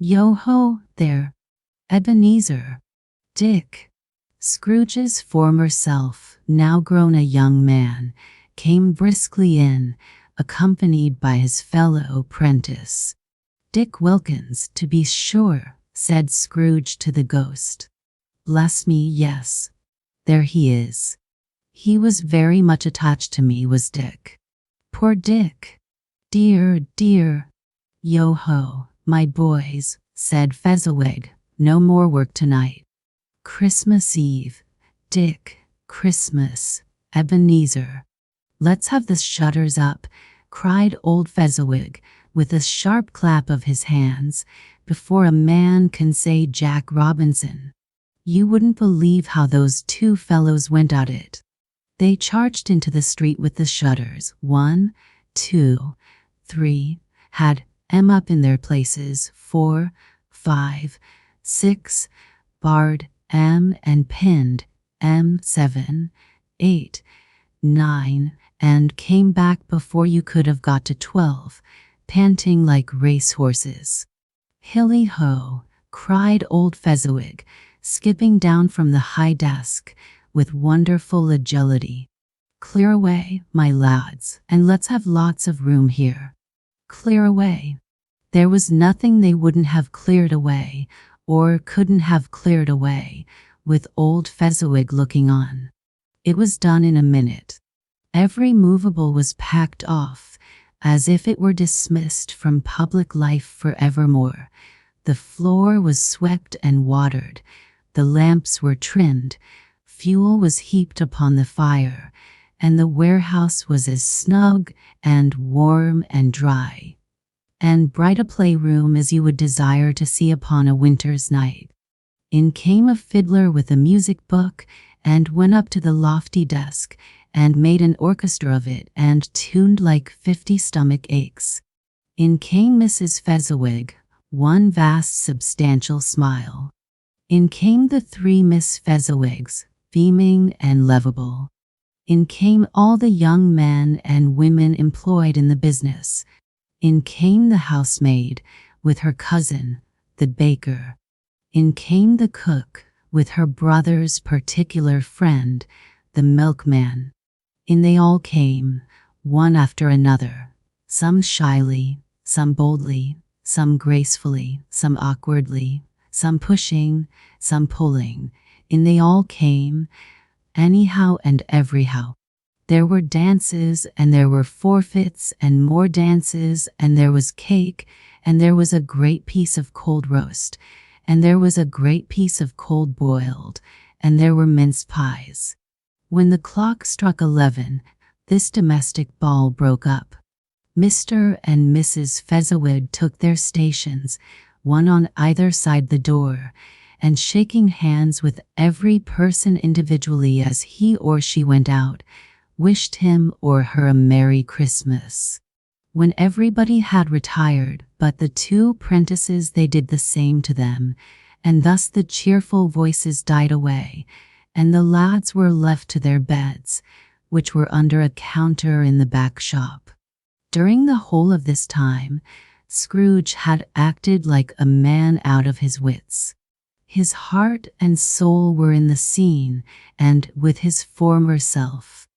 Speaker 1: Yo-ho, there, Ebenezer, Dick. Scrooge's former self, now grown a young man, came briskly in, accompanied by his fellow apprentice. Dick Wilkins, to be sure, said Scrooge to the ghost. Bless me, yes. There he is. He was very much attached to me, was Dick. Poor Dick. Dear, dear. Yo-ho, my boys, said Fezziwig, no more work tonight. Christmas Eve, Dick, Christmas, Ebenezer. Let's have the shutters up, cried old Fezziwig, with a sharp clap of his hands, before a man can say Jack Robinson. You wouldn't believe how those 2 fellows went at it. They charged into the street with the shutters, 1, 2, 3, had M up in their places, 4, 5, 6, barred M and pinned M 7, 8, 9, and came back before you could have got to 12, panting like racehorses. Hilly-ho, cried old Fezziwig, skipping down from the high desk with wonderful agility. Clear away, my lads, and let's have lots of room here. Clear away. There was nothing they wouldn't have cleared away, or couldn't have cleared away, with old Fezziwig looking on. It was done in a minute. Every movable was packed off, as if it were dismissed from public life forevermore. The floor was swept and watered, the lamps were trimmed, fuel was heaped upon the fire, and the warehouse was as snug and warm and dry, and bright a playroom as you would desire to see upon a winter's night. In came a fiddler with a music book, and went up to the lofty desk, and made an orchestra of it, and tuned like 50 stomach aches. In came Mrs. Fezziwig, one vast substantial smile. In came the 3 Miss Fezziwigs, beaming and lovable. In came all the young men and women employed in the business. In came the housemaid, with her cousin, the baker. In came the cook, with her brother's particular friend, the milkman. In they all came, one after another, some shyly, some boldly, some gracefully, some awkwardly, some pushing, some pulling, and they all came, anyhow and everyhow. There were dances, and there were forfeits, and more dances, and there was cake, and there was a great piece of cold roast, and there was a great piece of cold boiled, and there were mince pies. When the clock struck 11, this domestic ball broke up. Mr. and Mrs. Fezziwig took their stations, one on either side the door, and shaking hands with every person individually as he or she went out, wished him or her a Merry Christmas. When everybody had retired but the two apprentices, they did the same to them, and thus the cheerful voices died away, and the lads were left to their beds, which were under a counter in the back shop. During the whole of this time, Scrooge had acted like a man out of his wits. His heart and soul were in the scene, and with his former self.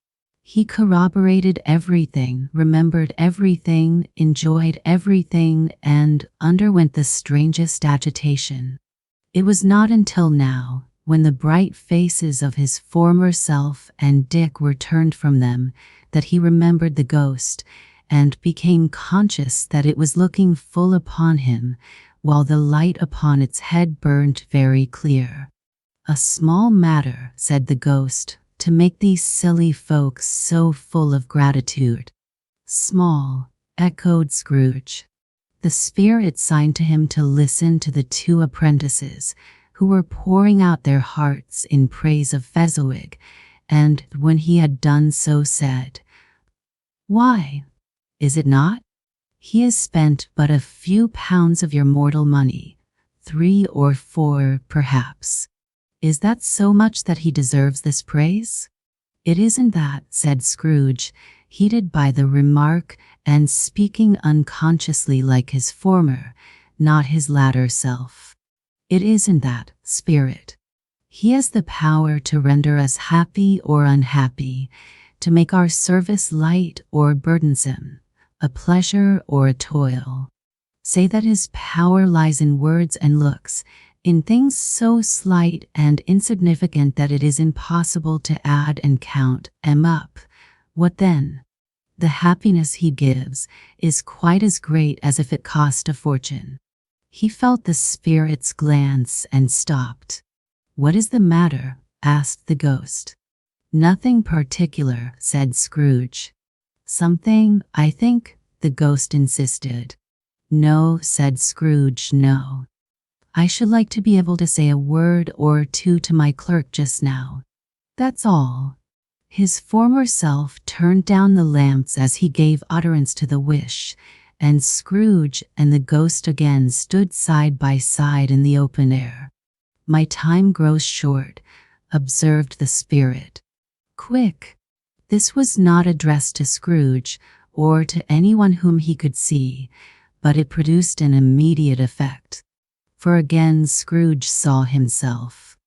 Speaker 1: He corroborated everything, remembered everything, enjoyed everything, and underwent the strangest agitation. It was not until now, when the bright faces of his former self and Dick were turned from them, that he remembered the ghost, and became conscious that it was looking full upon him, while the light upon its head burned very clear. "A small matter," said the ghost, "to make these silly folks so full of gratitude." "Small," echoed Scrooge. The spirit signed to him to listen to the two apprentices, who were pouring out their hearts in praise of Fezziwig, and when he had done so said, "Why, is it not? He has spent but a few pounds of your mortal money, 3 or 4 perhaps. Is that so much that he deserves this praise?" "It isn't that," said Scrooge, heated by the remark, and speaking unconsciously like his former, not his latter self. "It isn't that, spirit. He has the power to render us happy or unhappy, to make our service light or burdensome, a pleasure or a toil. Say that his power lies in words and looks, in things so slight and insignificant that it is impossible to add and count them up. What then? The happiness he gives is quite as great as if it cost a fortune." He felt the spirit's glance and stopped. "What is the matter?" asked the ghost. "Nothing particular," said Scrooge. "Something, I think," the ghost insisted. "No," said Scrooge, "no. I should like to be able to say a word or two to my clerk just now. That's all." His former self turned down the lamps as he gave utterance to the wish, and Scrooge and the ghost again stood side by side in the open air. "My time grows short," observed the spirit. "Quick!" This was not addressed to Scrooge, or to anyone whom he could see, but it produced an immediate effect. For again Scrooge saw himself.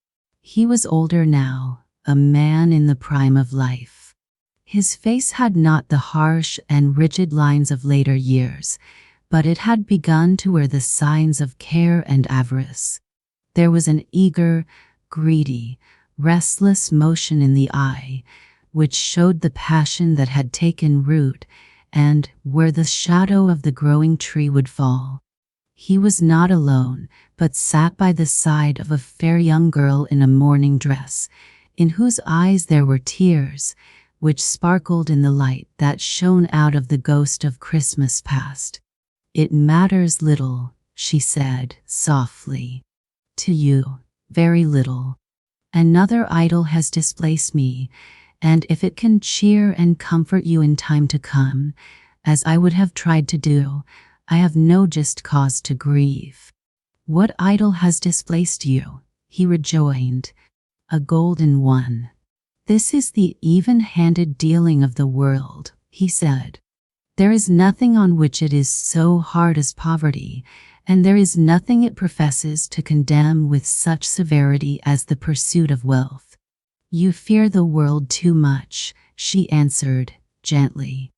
Speaker 1: He was older now, a man in the prime of life. His face had not the harsh and rigid lines of later years, but it had begun to wear the signs of care and avarice. There was an eager, greedy, restless motion in the eye, which showed the passion that had taken root, and where the shadow of the growing tree would fall. He was not alone, but sat by the side of a fair young girl in a mourning dress, in whose eyes there were tears, which sparkled in the light that shone out of the ghost of Christmas past. "It matters little," she said softly. "To you, very little. Another idol has displaced me, and if it can cheer and comfort you in time to come, as I would have tried to do, I have no just cause to grieve." "What idol has displaced you?" he rejoined. "A golden one." "This is the even-handed dealing of the world," he said. "There is nothing on which it is so hard as poverty, and there is nothing it professes to condemn with such severity as the pursuit of wealth." "You fear the world too much," she answered, gently.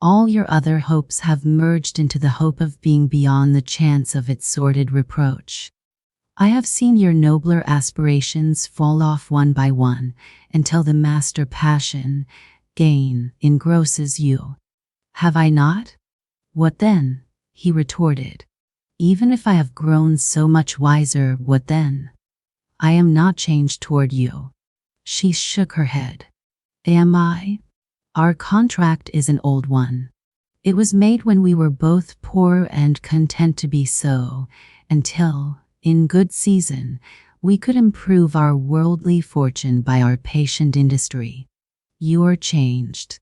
Speaker 1: All your other hopes have merged into the hope of being beyond the chance of its sordid reproach. I have seen your nobler aspirations fall off one by one until the master passion, gain, engrosses you. Have I not? What then? He retorted. Even if I have grown so much wiser, what then? I am not changed toward you. She shook her head. Am I? Our contract is an old one. It was made when we were both poor and content to be so, until, in good season, we could improve our worldly fortune by our patient industry. You are changed.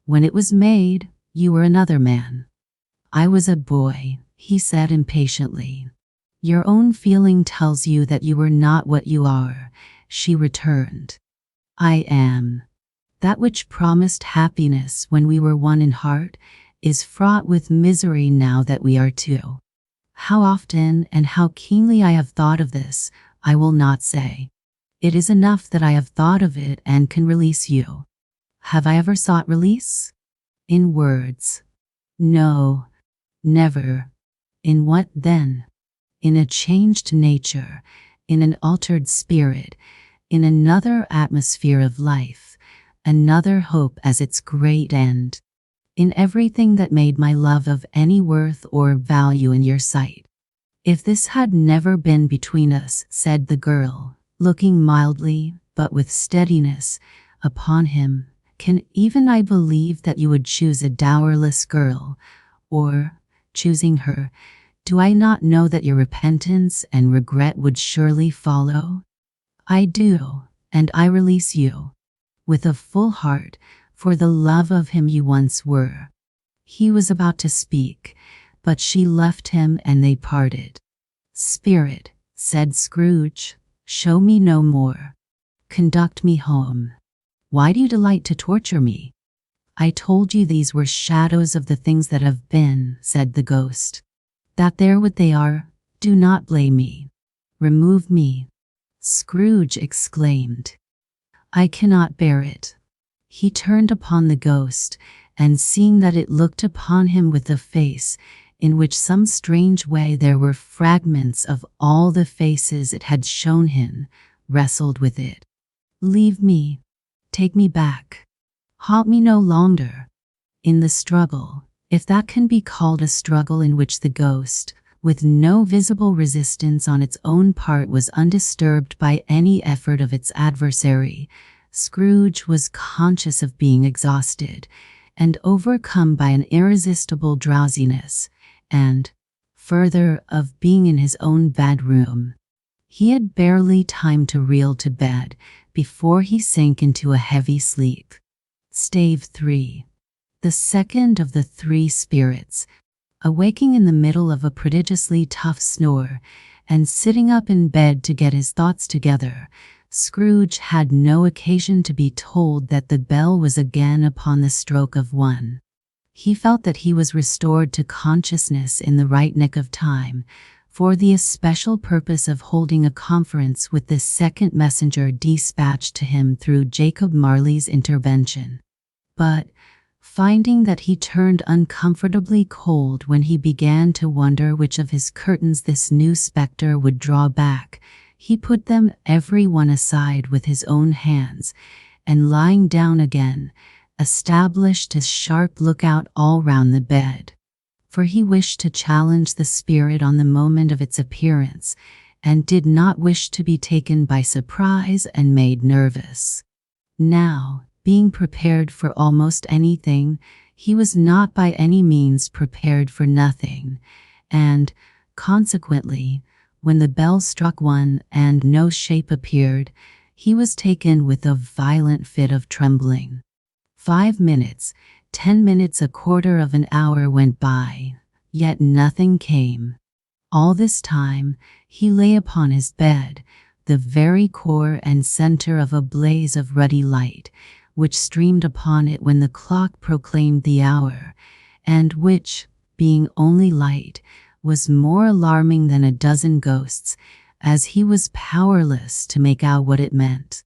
Speaker 1: When it was made, you were another man. I was a boy, he said impatiently. Your own feeling tells you that you were not what you are, she returned. I am. That which promised happiness when we were one in heart is fraught with misery now that we are two. How often and how keenly I have thought of this, I will not say. It is enough that I have thought of it and can release you. Have I ever sought release? In words. No, never. In what then? In a changed nature, in an altered spirit, in another atmosphere of life, another hope as its great end, in everything that made my love of any worth or value in your sight. If this had never been between us, said the girl, looking mildly, but with steadiness, upon him, can even I believe that you would choose a dowerless girl, or, choosing her, do I not know that your repentance and regret would surely follow? I do, and I release you, with a full heart, for the love of him you once were. He was about to speak, but she left him and they parted. Spirit, said Scrooge, show me no more. Conduct me home. Why do you delight to torture me? I told you these were shadows of the things that have been, said the ghost. That they're what they are, do not blame me. Remove me. Scrooge exclaimed. I cannot bear it. He turned upon the ghost, and seeing that it looked upon him with a face, in which some strange way there were fragments of all the faces it had shown him, wrestled with it. Leave me. Take me back. Haunt me no longer. In the struggle, if that can be called a struggle in which the ghost, with no visible resistance on its own part, was undisturbed by any effort of its adversary, Scrooge was conscious of being exhausted and overcome by an irresistible drowsiness, and, further, of being in his own bedroom. He had barely time to reel to bed before he sank into a heavy sleep. Stave 3. The second of the three spirits, awaking in the middle of a prodigiously tough snore, and sitting up in bed to get his thoughts together, Scrooge had no occasion to be told that the bell was again upon the stroke of 1. He felt that he was restored to consciousness in the right nick of time, for the especial purpose of holding a conference with the second messenger dispatched to him through Jacob Marley's intervention. But, finding that he turned uncomfortably cold when he began to wonder which of his curtains this new spectre would draw back, he put them every one aside with his own hands, and lying down again, established a sharp lookout all round the bed. For he wished to challenge the spirit on the moment of its appearance, and did not wish to be taken by surprise and made nervous. Now, being prepared for almost anything, he was not by any means prepared for nothing, and, consequently, when the bell struck 1 and no shape appeared, he was taken with a violent fit of trembling. 5 minutes, 10 minutes, a quarter of an hour went by, yet nothing came. All this time, he lay upon his bed, the very core and center of a blaze of ruddy light, which streamed upon it when the clock proclaimed the hour, and which, being only light, was more alarming than a dozen ghosts, as he was powerless to make out what it meant.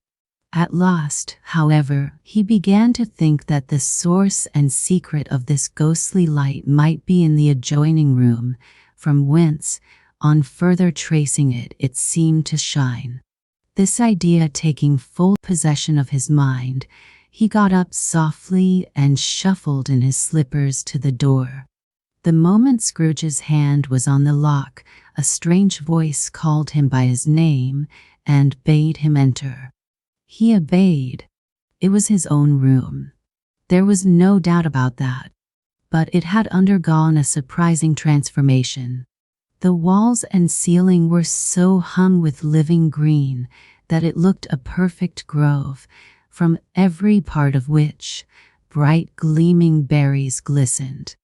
Speaker 1: At last, however, he began to think that the source and secret of this ghostly light might be in the adjoining room, from whence, on further tracing it, it seemed to shine. This idea taking full possession of his mind, he got up softly and shuffled in his slippers to the door. The moment Scrooge's hand was on the lock, a strange voice called him by his name and bade him enter. He obeyed. It was his own room. There was no doubt about that. But it had undergone a surprising transformation. The walls and ceiling were so hung with living green that it looked a perfect grove, from every part of which bright gleaming berries glistened.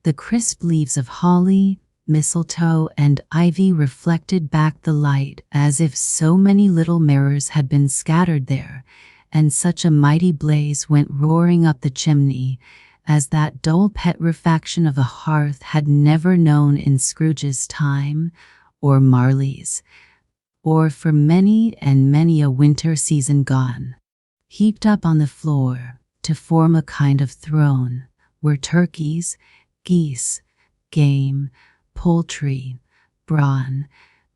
Speaker 1: The crisp leaves of holly, mistletoe, and ivy reflected back the light as if so many little mirrors had been scattered there, and such a mighty blaze went roaring up the chimney as that dull petrifaction of a hearth had never known in Scrooge's time, or Marley's, or for many and many a winter season gone. Heaped up on the floor, to form a kind of throne, were turkeys, geese, game, poultry, brawn,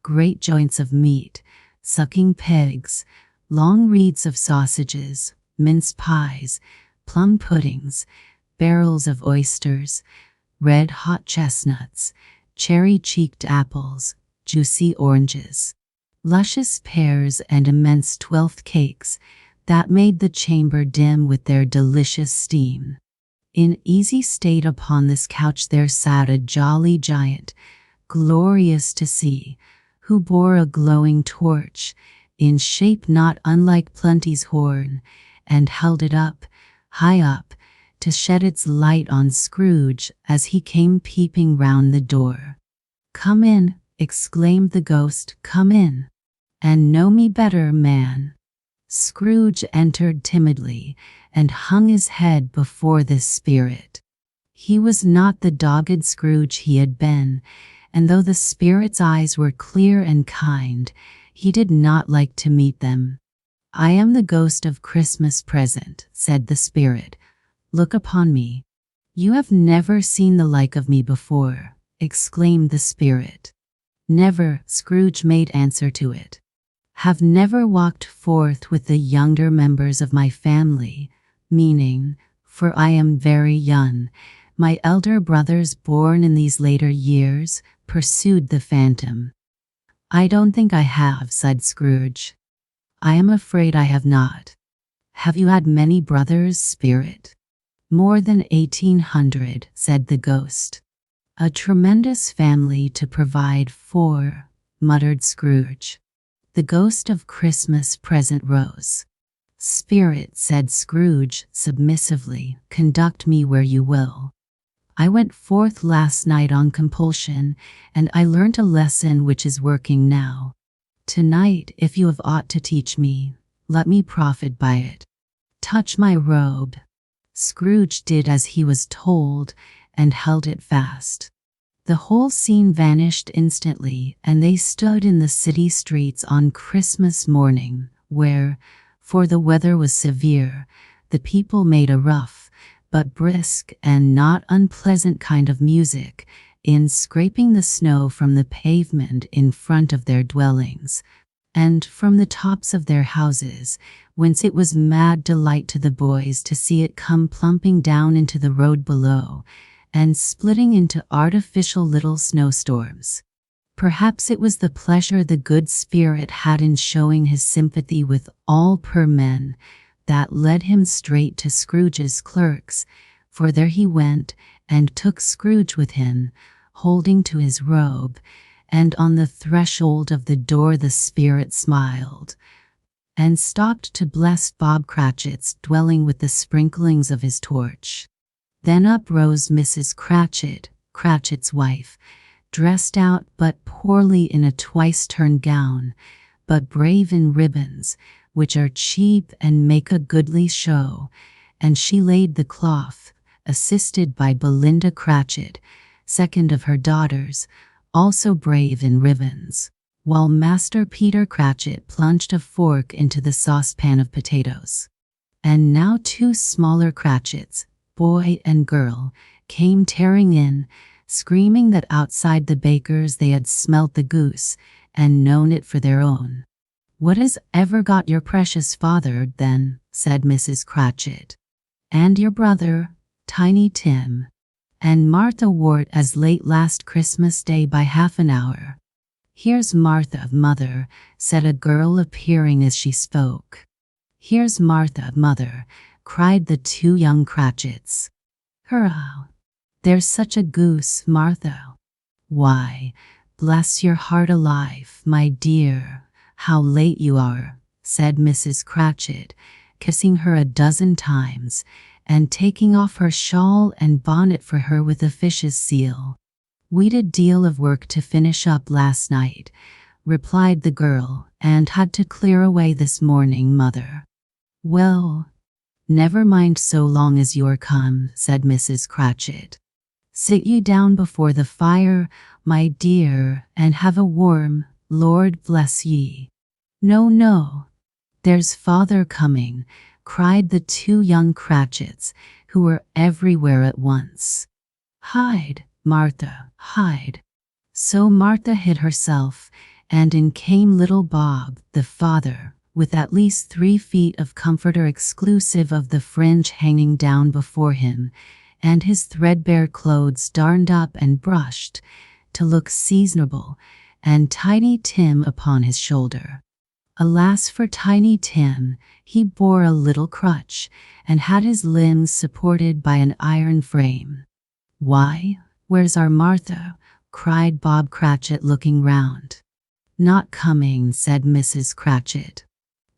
Speaker 1: great joints of meat, sucking pigs, long wreaths of sausages, mince pies, plum puddings, barrels of oysters, red-hot chestnuts, cherry-cheeked apples, juicy oranges, luscious pears, and immense twelfth cakes that made the chamber dim with their delicious steam. In easy state upon this couch there sat a jolly giant, glorious to see, who bore a glowing torch, in shape not unlike Plenty's horn, and held it up, high up, to shed its light on Scrooge as he came peeping round the door. "Come in," exclaimed the ghost, "come in, and know me better, man." Scrooge entered timidly, and hung his head before this spirit. He was not the dogged Scrooge he had been, and though the spirit's eyes were clear and kind, he did not like to meet them. "I am the ghost of Christmas Present," said the spirit. "Look upon me." "You have never seen the like of me before," exclaimed the spirit. "Never," Scrooge made answer to it. "Have never walked forth with the younger members of my family, meaning, for I am very young, my elder brothers born in these later years," pursued the phantom. "I don't think I have," said Scrooge. "I am afraid I have not." "Have you had many brothers, spirit?" "More than 1,800, said the ghost. "A tremendous family to provide for," muttered Scrooge. The ghost of Christmas Present rose. "Spirit," said Scrooge submissively, "conduct me where you will. I went forth last night on compulsion, and I learnt a lesson which is working now. Tonight, if you have aught to teach me, let me profit by it. Touch my robe." Scrooge did as he was told, and held it fast. The whole scene vanished instantly, and they stood in the city streets on Christmas morning, where, for the weather was severe, the people made a rough, but brisk and not unpleasant kind of music, in scraping the snow from the pavement in front of their dwellings, and from the tops of their houses, whence it was mad delight to the boys to see it come plumping down into the road below, and splitting into artificial little snowstorms. Perhaps it was the pleasure the good spirit had in showing his sympathy with all poor men that led him straight to Scrooge's clerks, for there he went and took Scrooge with him, holding to his robe, and on the threshold of the door the spirit smiled, and stopped to bless Bob Cratchit's dwelling with the sprinklings of his torch. Then up rose Mrs. Cratchit, Cratchit's wife, dressed out but poorly in a twice-turned gown, but brave in ribbons, which are cheap and make a goodly show, and she laid the cloth, assisted by Belinda Cratchit, second of her daughters, also brave in ribbons, while Master Peter Cratchit plunged a fork into the saucepan of potatoes. And now 2 smaller Cratchits, boy and girl, came tearing in, screaming that outside the baker's they had smelt the goose and known it for their own. "What has ever got your precious father, then?" said Mrs. Cratchit. "And your brother, Tiny Tim, and Martha Wart as late last Christmas Day by half an hour." "Here's Martha, mother," said a girl appearing as she spoke. "Here's Martha, mother," cried the 2 young Cratchits. "Hurrah! There's such a goose, Martha." "Why, bless your heart alive, my dear, how late you are," said Mrs. Cratchit, kissing her a dozen times, and taking off her shawl and bonnet for her with a fish's seal. "We'd a deal of work to finish up last night," replied the girl, "and had to clear away this morning, mother." "Well, never mind so long as you're come," said Mrs. Cratchit. "Sit you down before the fire, my dear, and have a warm, Lord bless ye." "No, no, there's father coming," cried the 2 young Cratchits, who were everywhere at once. "Hide, Martha, hide." So Martha hid herself, and in came little Bob, the father, with at least 3 feet of comforter exclusive of the fringe hanging down before him, and his threadbare clothes darned up and brushed, to look seasonable, and Tiny Tim upon his shoulder. Alas for Tiny Tim, he bore a little crutch, and had his limbs supported by an iron frame. "Why, where's our Martha?" cried Bob Cratchit, looking round. "Not coming," said Mrs. Cratchit.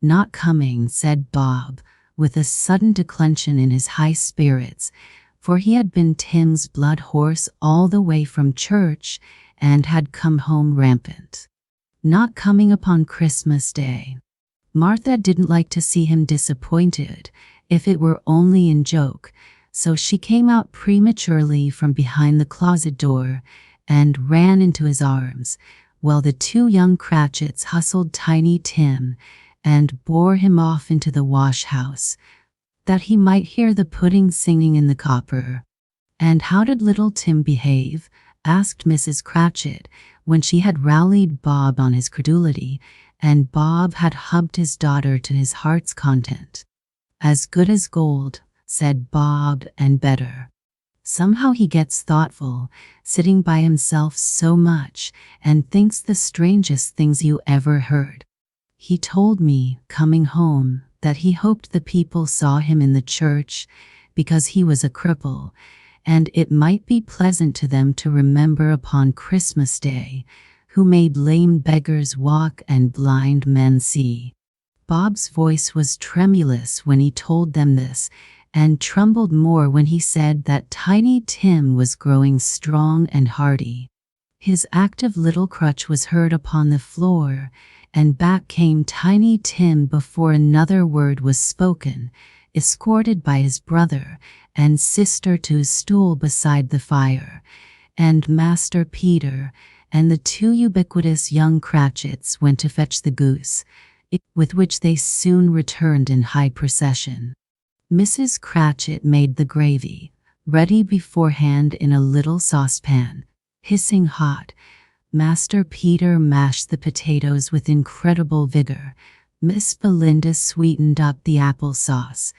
Speaker 1: "Not coming," said Bob, with a sudden declension in his high spirits, for he had been Tim's blood horse all the way from church, and had come home rampant. "Not coming upon Christmas Day." Martha didn't like to see him disappointed, if it were only in joke, so she came out prematurely from behind the closet door, and ran into his arms, while the 2 young Cratchits hustled Tiny Tim, and bore him off into the wash-house, that he might hear the pudding singing in the copper. "And how did little Tim behave?" asked Mrs. Cratchit, when she had rallied Bob on his credulity, and Bob had hugged his daughter to his heart's content. "As good as gold," said Bob, "and better. Somehow he gets thoughtful, sitting by himself so much, and thinks the strangest things you ever heard. He told me, coming home, that he hoped the people saw him in the church, because he was a cripple, and it might be pleasant to them to remember upon Christmas Day, who made lame beggars walk and blind men see." Bob's voice was tremulous when he told them this, and trembled more when he said that Tiny Tim was growing strong and hearty. His active little crutch was heard upon the floor, and back came Tiny Tim before another word was spoken, escorted by his brother and sister to his stool beside the fire, and Master Peter and the 2 ubiquitous young Cratchits went to fetch the goose, with which they soon returned in high procession. Mrs. Cratchit made the gravy, ready beforehand in a little saucepan, hissing hot. Master Peter mashed the potatoes with incredible vigor. Miss Belinda sweetened up the apple sauce.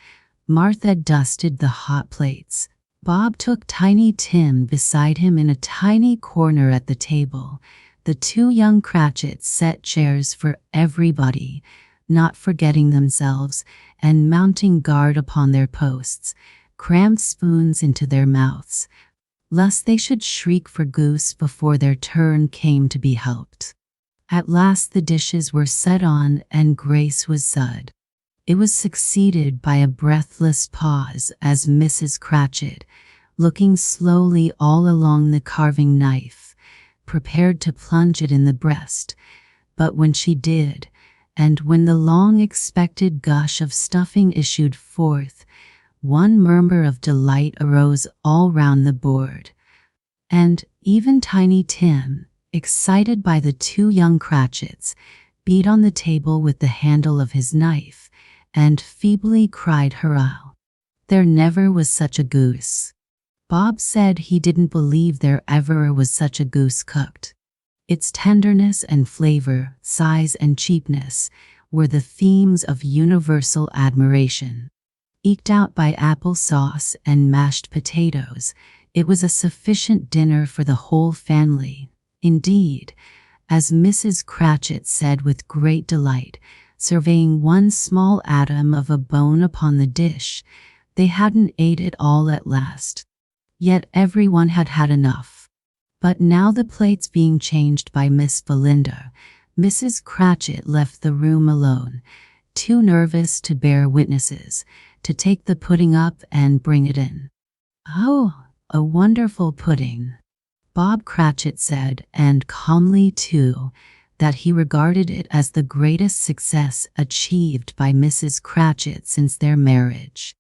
Speaker 1: Martha dusted the hot plates. Bob took Tiny Tim beside him in a tiny corner at the table. The 2 young Cratchits set chairs for everybody, not forgetting themselves, and mounting guard upon their posts, crammed spoons into their mouths, lest they should shriek for goose before their turn came to be helped. At last the dishes were set on, and grace was said. It was succeeded by a breathless pause as Mrs. Cratchit, looking slowly all along the carving knife, prepared to plunge it in the breast, but when she did, and when the long-expected gush of stuffing issued forth, one murmur of delight arose all round the board, and even Tiny Tim, excited by the two young Cratchits, beat on the table with the handle of his knife, and feebly cried hurrah. There never was such a goose. Bob said he didn't believe there ever was such a goose cooked. Its tenderness and flavor, size and cheapness, were the themes of universal admiration. Eked out by apple sauce and mashed potatoes, it was a sufficient dinner for the whole family. Indeed, as Mrs. Cratchit said with great delight, surveying one small atom of a bone upon the dish, they hadn't ate it all at last. Yet everyone had had enough. But now, the plates being changed by Miss Belinda, Mrs. Cratchit left the room alone, too nervous to bear witnesses, to take the pudding up and bring it in. "Oh, a wonderful pudding," Bob Cratchit said, and calmly too, that he regarded it as the greatest success achieved by Mrs. Cratchit since their marriage.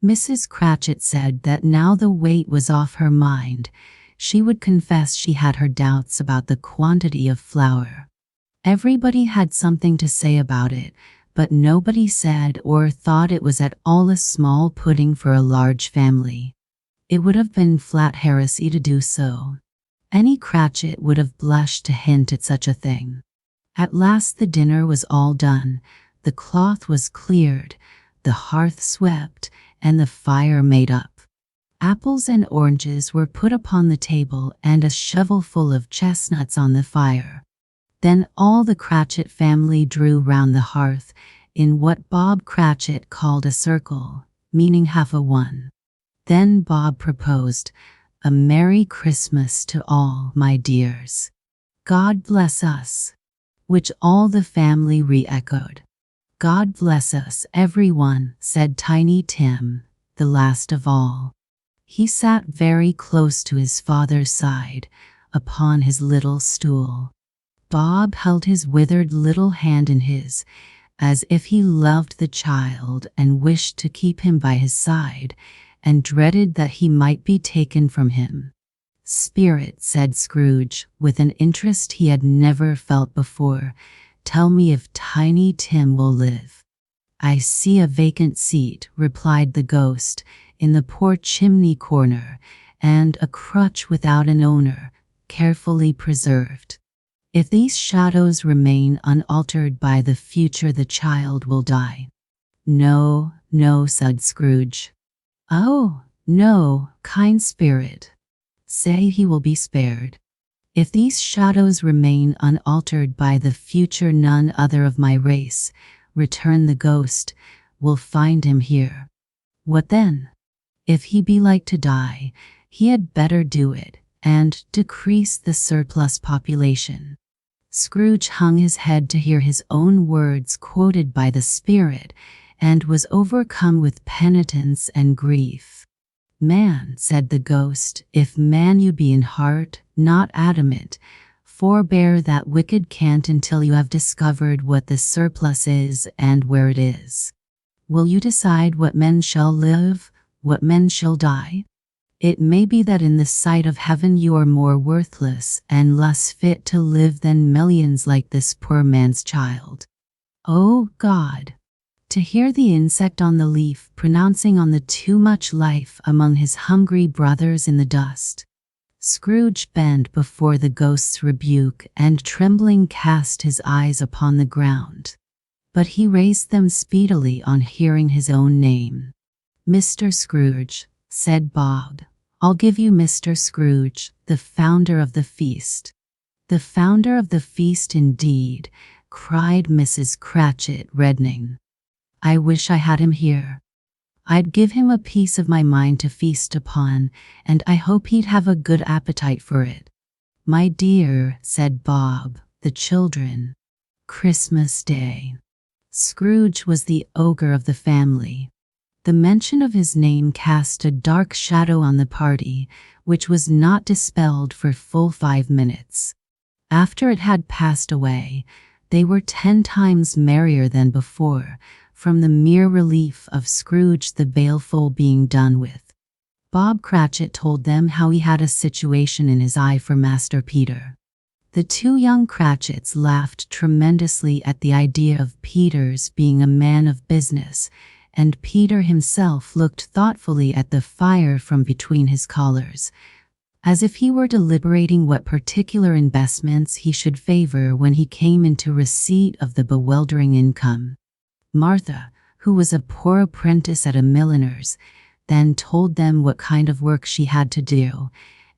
Speaker 1: Mrs. Cratchit said that now the weight was off her mind, she would confess she had her doubts about the quantity of flour. Everybody had something to say about it, but nobody said or thought it was at all a small pudding for a large family. It would have been flat heresy to do so. Any Cratchit would have blushed to hint at such a thing. At last the dinner was all done, the cloth was cleared, the hearth swept, and the fire made up. Apples and oranges were put upon the table and a shovelful of chestnuts on the fire. Then all the Cratchit family drew round the hearth in what Bob Cratchit called a circle, meaning half a one. Then Bob proposed, "A Merry Christmas to all, my dears. God bless us," which all the family re-echoed. "God bless us, everyone," said Tiny Tim, the last of all. He sat very close to his father's side, upon his little stool. Bob held his withered little hand in his, as if he loved the child and wished to keep him by his side, and dreaded that he might be taken from him. "Spirit," said Scrooge, with an interest he had never felt before, "tell me if Tiny Tim will live." "I see a vacant seat," replied the ghost, "in the poor chimney corner, and a crutch without an owner, carefully preserved. If these shadows remain unaltered by the future, the child will die." "No, no," said Scrooge. "Oh, no, kind spirit. Say he will be spared. If these shadows remain unaltered by the future, none other of my race," returned the ghost, "will find him here." "What then? If he be like to die, he had better do it, and decrease the surplus population." Scrooge hung his head to hear his own words quoted by the spirit, and was overcome with penitence and grief. "Man," said the ghost, "if man you be in heart, not adamant, forbear that wicked cant until you have discovered what the surplus is and where it is. Will you decide what men shall live, what men shall die? It may be that in the sight of heaven you are more worthless and less fit to live than millions like this poor man's child." Oh God! To hear the insect on the leaf pronouncing on the too much life among his hungry brothers in the dust. Scrooge bent before the ghost's rebuke and trembling cast his eyes upon the ground. But he raised them speedily on hearing his own name. "Mr. Scrooge," said Bob. "I'll give you Mr. Scrooge, the founder of the feast." "The founder of the feast indeed," cried Mrs. Cratchit, reddening. "I wish I had him here. I'd give him a piece of my mind to feast upon, and I hope he'd have a good appetite for it." "My dear," said Bob, "the children. Christmas Day." Scrooge was the ogre of the family. The mention of his name cast a dark shadow on the party, which was not dispelled for full 5 minutes. After it had passed away, they were 10 times merrier than before, from the mere relief of Scrooge the baleful being done with. Bob Cratchit told them how he had a situation in his eye for Master Peter. The two young Cratchits laughed tremendously at the idea of Peter's being a man of business, and Peter himself looked thoughtfully at the fire from between his collars, as if he were deliberating what particular investments he should favor when he came into receipt of the bewildering income. Martha, who was a poor apprentice at a milliner's, then told them what kind of work she had to do,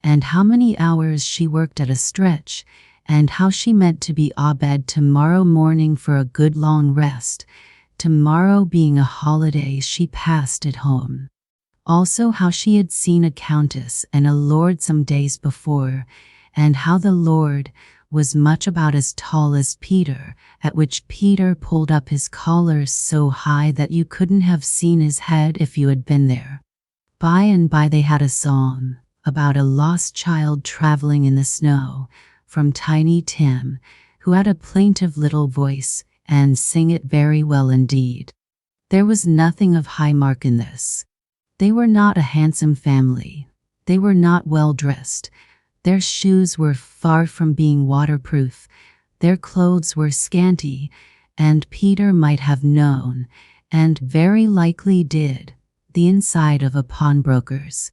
Speaker 1: and how many hours she worked at a stretch, and how she meant to be abed tomorrow morning for a good long rest, tomorrow being a holiday she passed at home. Also how she had seen a countess and a lord some days before, and how the lord was much about as tall as Peter, at which Peter pulled up his collar so high that you couldn't have seen his head if you had been there. By and by they had a song about a lost child traveling in the snow, from Tiny Tim, who had a plaintive little voice and sang it very well indeed. There was nothing of high mark in this. They were not a handsome family. They were not well dressed. Their shoes were far from being waterproof. Their clothes were scanty, and Peter might have known, and very likely did, the inside of a pawnbroker's.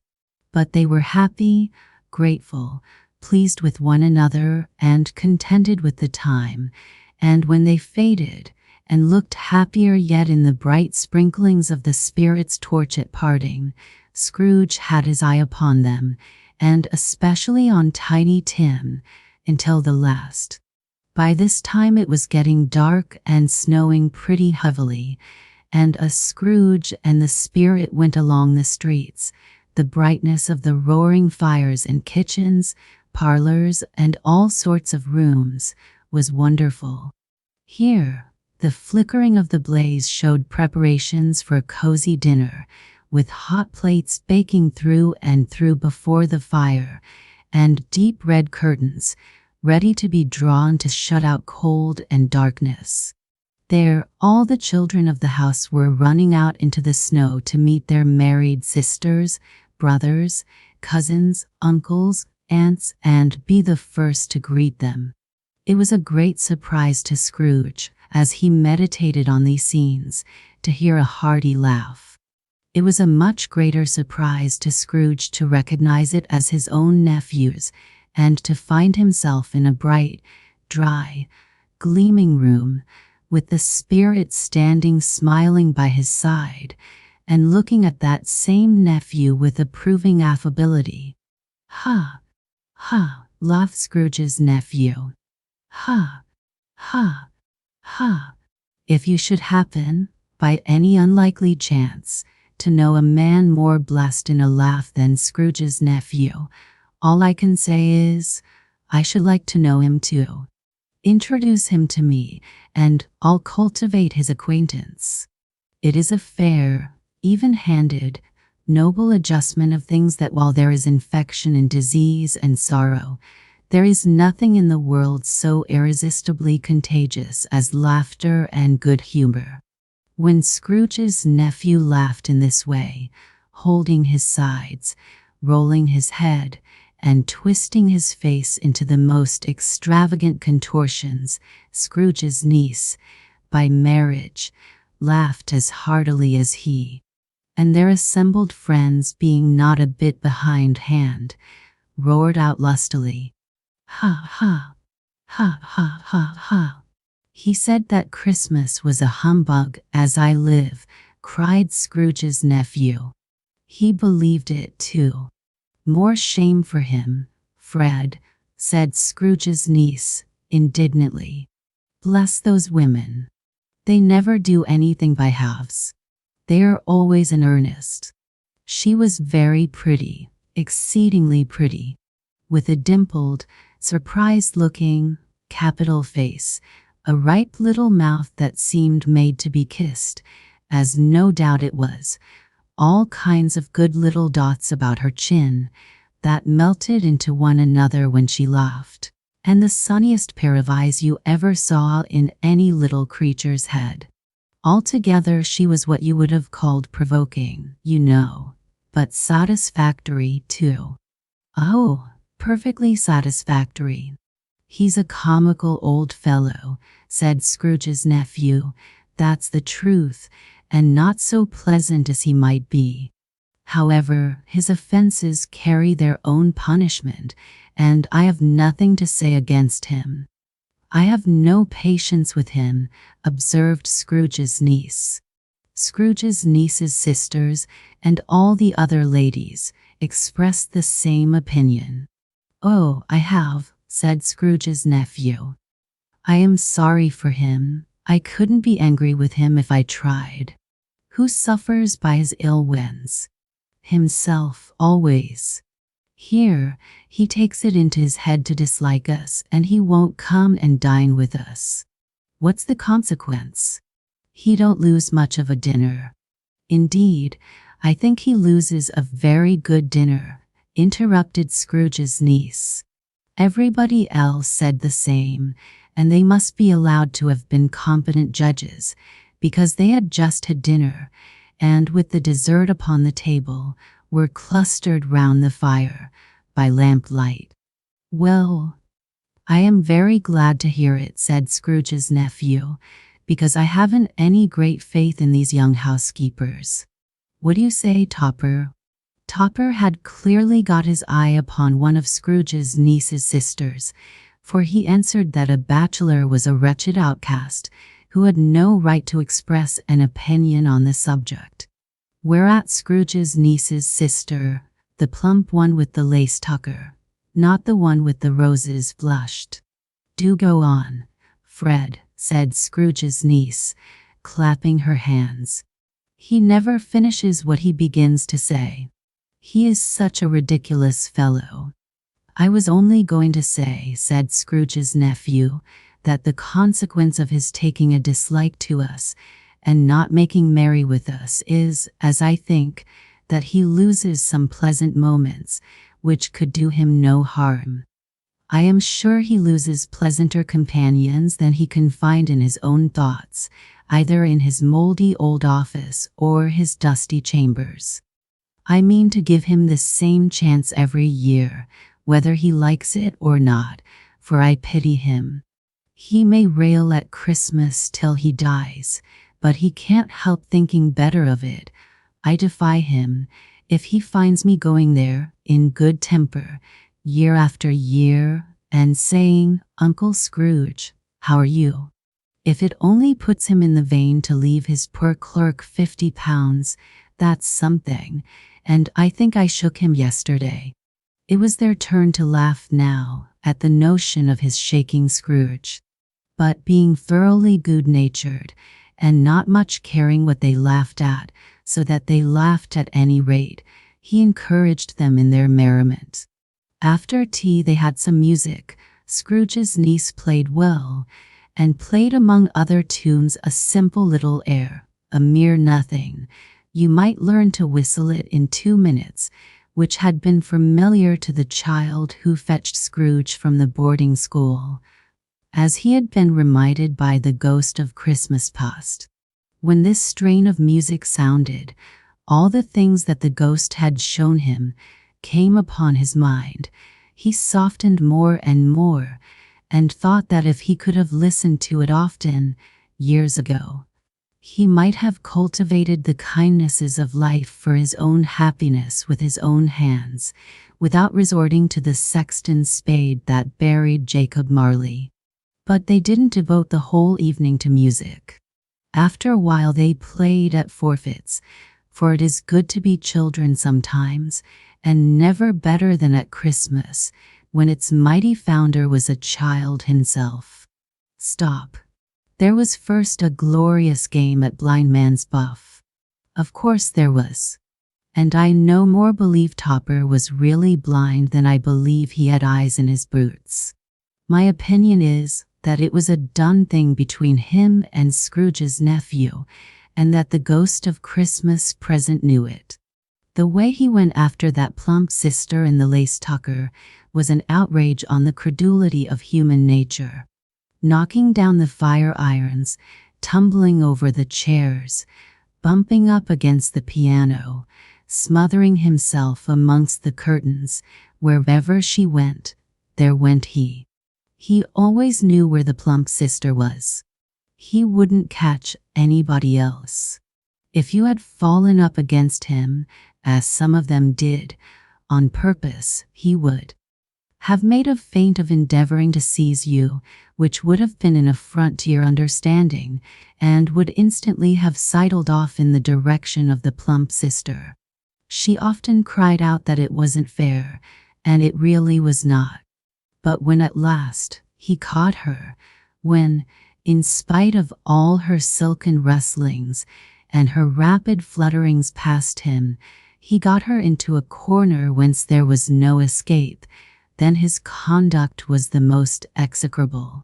Speaker 1: But they were happy, grateful, pleased with one another, and contented with the time, and when they faded, and looked happier yet in the bright sprinklings of the spirit's torch at parting, Scrooge had his eye upon them, and especially on Tiny Tim, until the last. By this time it was getting dark and snowing pretty heavily, and as Scrooge and the spirit went along the streets, the brightness of the roaring fires in kitchens, parlors, and all sorts of rooms was wonderful. Here, the flickering of the blaze showed preparations for a cozy dinner, with hot plates baking through and through before the fire, and deep red curtains, ready to be drawn to shut out cold and darkness. There, all the children of the house were running out into the snow to meet their married sisters, brothers, cousins, uncles, aunts, and be the first to greet them. It was a great surprise to Scrooge, as he meditated on these scenes, to hear a hearty laugh. It was a much greater surprise to Scrooge to recognize it as his own nephew's, and to find himself in a bright, dry, gleaming room, with the spirit standing smiling by his side, and looking at that same nephew with approving affability. "Ha! Ha!" laughed Scrooge's nephew. "Ha! Ha! Ha! If you should happen, by any unlikely chance, to know a man more blessed in a laugh than Scrooge's nephew, all I can say is, I should like to know him too. Introduce him to me, and I'll cultivate his acquaintance. It is a fair, even-handed, noble adjustment of things that while there is infection and disease and sorrow, there is nothing in the world so irresistibly contagious as laughter and good humor." When Scrooge's nephew laughed in this way, holding his sides, rolling his head, and twisting his face into the most extravagant contortions, Scrooge's niece, by marriage, laughed as heartily as he, and their assembled friends, being not a bit behindhand, roared out lustily, "Ha! Ha! Ha! Ha! Ha! Ha! He said that Christmas was a humbug, as I live," cried Scrooge's nephew. "He believed it too." "More shame for him, Fred," said Scrooge's niece, indignantly. "Bless those women. They never do anything by halves. They are always in earnest." She was very pretty, exceedingly pretty, with a dimpled, surprised-looking, capital face, a ripe little mouth that seemed made to be kissed, as no doubt it was, all kinds of good little dots about her chin, that melted into one another when she laughed, and the sunniest pair of eyes you ever saw in any little creature's head. Altogether she was what you would have called provoking, you know, but satisfactory too. Oh, perfectly satisfactory. "He's a comical old fellow," said Scrooge's nephew. "That's the truth, and not so pleasant as he might be. However, his offenses carry their own punishment, and I have nothing to say against him." "I have no patience with him," observed Scrooge's niece. Scrooge's niece's sisters and all the other ladies expressed the same opinion. "Oh, I have," said Scrooge's nephew. "I am sorry for him. I couldn't be angry with him if I tried. Who suffers by his ill winds? Himself, always. Here, he takes it into his head to dislike us, and he won't come and dine with us. What's the consequence? He don't lose much of a dinner." "Indeed, I think he loses a very good dinner," interrupted Scrooge's niece. Everybody else said the same, and they must be allowed to have been competent judges, because they had just had dinner, and with the dessert upon the table, were clustered round the fire by lamplight. "Well, I am very glad to hear it," said Scrooge's nephew, "because I haven't any great faith in these young housekeepers. What do you say, Topper?" Topper had clearly got his eye upon one of Scrooge's niece's sisters, for he answered that a Bacheller was a wretched outcast who had no right to express an opinion on the subject. Whereat Scrooge's niece's sister, the plump one with the lace tucker, not the one with the roses, blushed. "Do go on, Fred," said Scrooge's niece, clapping her hands. "He never finishes what he begins to say. He is such a ridiculous fellow." "I was only going to say," said Scrooge's nephew, "that the consequence of his taking a dislike to us and not making merry with us is, as I think, that he loses some pleasant moments which could do him no harm. I am sure he loses pleasanter companions than he can find in his own thoughts, either in his mouldy old office or his dusty chambers. I mean to give him the same chance every year, whether he likes it or not, for I pity him. He may rail at Christmas till he dies, but he can't help thinking better of it. I defy him, if he finds me going there, in good temper, year after year, and saying, 'Uncle Scrooge, how are you?' If it only puts him in the vein to leave his poor clerk £50, that's something, and I think I shook him yesterday." It was their turn to laugh now, at the notion of his shaking Scrooge. But being thoroughly good-natured, and not much caring what they laughed at, so that they laughed at any rate, he encouraged them in their merriment. After tea they had some music. Scrooge's niece played well, and played among other tunes a simple little air, a mere nothing. You might learn to whistle it in 2 minutes, which had been familiar to the child who fetched Scrooge from the boarding school, as he had been reminded by the ghost of Christmas past. When this strain of music sounded, all the things that the ghost had shown him came upon his mind. He softened more and more, and thought that if he could have listened to it often, years ago, he might have cultivated the kindnesses of life for his own happiness with his own hands, without resorting to the sexton's spade that buried Jacob Marley. But they didn't devote the whole evening to music. After a while they played at forfeits, for it is good to be children sometimes, and never better than at Christmas, when its mighty founder was a child himself. Stop. There was first a glorious game at Blind Man's Buff. Of course there was. And I no more believe Topper was really blind than I believe he had eyes in his boots. My opinion is that it was a done thing between him and Scrooge's nephew, and that the ghost of Christmas present knew it. The way he went after that plump sister in the lace tucker was an outrage on the credulity of human nature. Knocking down the fire irons, tumbling over the chairs, bumping up against the piano, smothering himself amongst the curtains, wherever she went, there went he. He always knew where the plump sister was. He wouldn't catch anybody else. If you had fallen up against him, as some of them did, on purpose, he would have made a feint of endeavoring to seize you, which would have been an affront to your understanding, and would instantly have sidled off in the direction of the plump sister. She often cried out that it wasn't fair, and it really was not. But when at last he caught her, when, in spite of all her silken rustlings and her rapid flutterings past him, he got her into a corner whence there was no escape, then his conduct was the most execrable.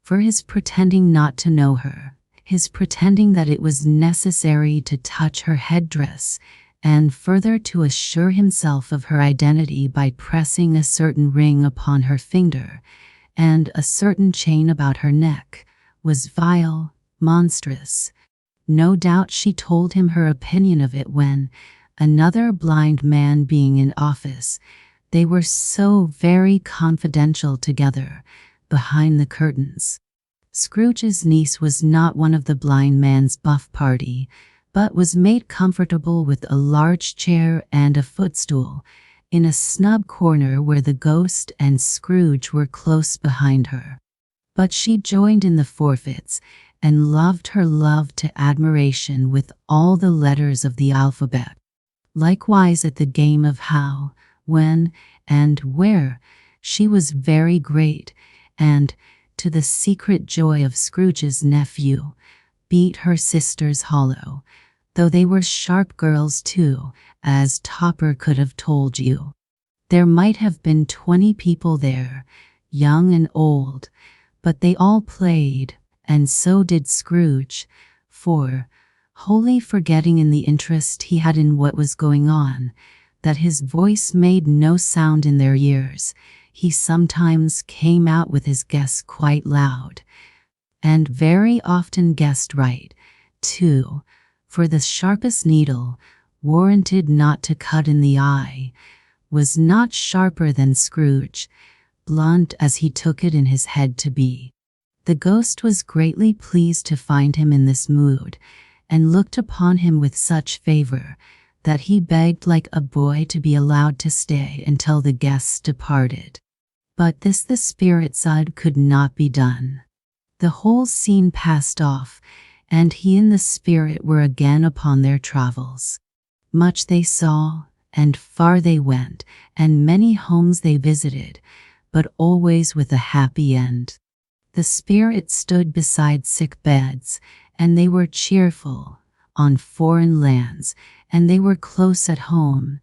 Speaker 1: For his pretending not to know her, his pretending that it was necessary to touch her headdress, and further to assure himself of her identity by pressing a certain ring upon her finger, and a certain chain about her neck, was vile, monstrous. No doubt she told him her opinion of it when, another blind man being in office, they were so very confidential together, behind the curtains. Scrooge's niece was not one of the blind man's buff party, but was made comfortable with a large chair and a footstool, in a snug corner where the ghost and Scrooge were close behind her. But she joined in the forfeits, and loved her love to admiration with all the letters of the alphabet. Likewise at the game of how, when, and where, she was very great, and, to the secret joy of Scrooge's nephew, beat her sisters hollow, though they were sharp girls too, as Topper could have told you. There might have been 20 people there, young and old, but they all played, and so did Scrooge, for, wholly forgetting in the interest he had in what was going on, that his voice made no sound in their ears, he sometimes came out with his guess quite loud, and very often guessed right, too, for the sharpest needle, warranted not to cut in the eye, was not sharper than Scrooge, blunt as he took it in his head to be. The ghost was greatly pleased to find him in this mood, and looked upon him with such favor, that he begged like a boy to be allowed to stay until the guests departed. But this the spirit said could not be done. The whole scene passed off, and he and the spirit were again upon their travels. Much they saw, and far they went, and many homes they visited, but always with a happy end. The spirit stood beside sick beds, and they were cheerful, on foreign lands, and they were close at home,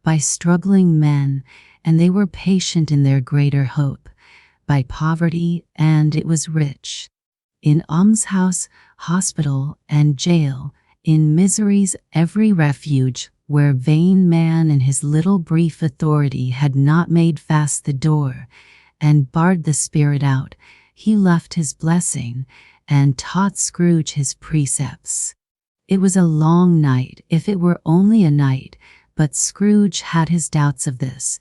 Speaker 1: by struggling men, and they were patient in their greater hope, by poverty, and it was rich. In almshouse, hospital, and jail, in misery's every refuge, where vain man in his little brief authority had not made fast the door, and barred the spirit out, he left his blessing, and taught Scrooge his precepts. It was a long night, if it were only a night, but Scrooge had his doubts of this,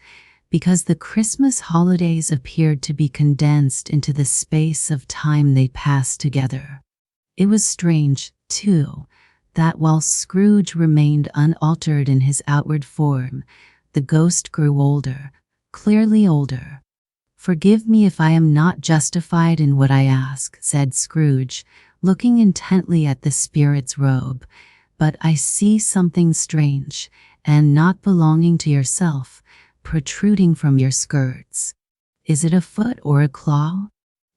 Speaker 1: because the Christmas holidays appeared to be condensed into the space of time they passed together. It was strange, too, that while Scrooge remained unaltered in his outward form, the ghost grew older, clearly older. "Forgive me if I am not justified in what I ask," said Scrooge, looking intently at the spirit's robe, "but I see something strange, and not belonging to yourself, protruding from your skirts. Is it a foot or a claw?"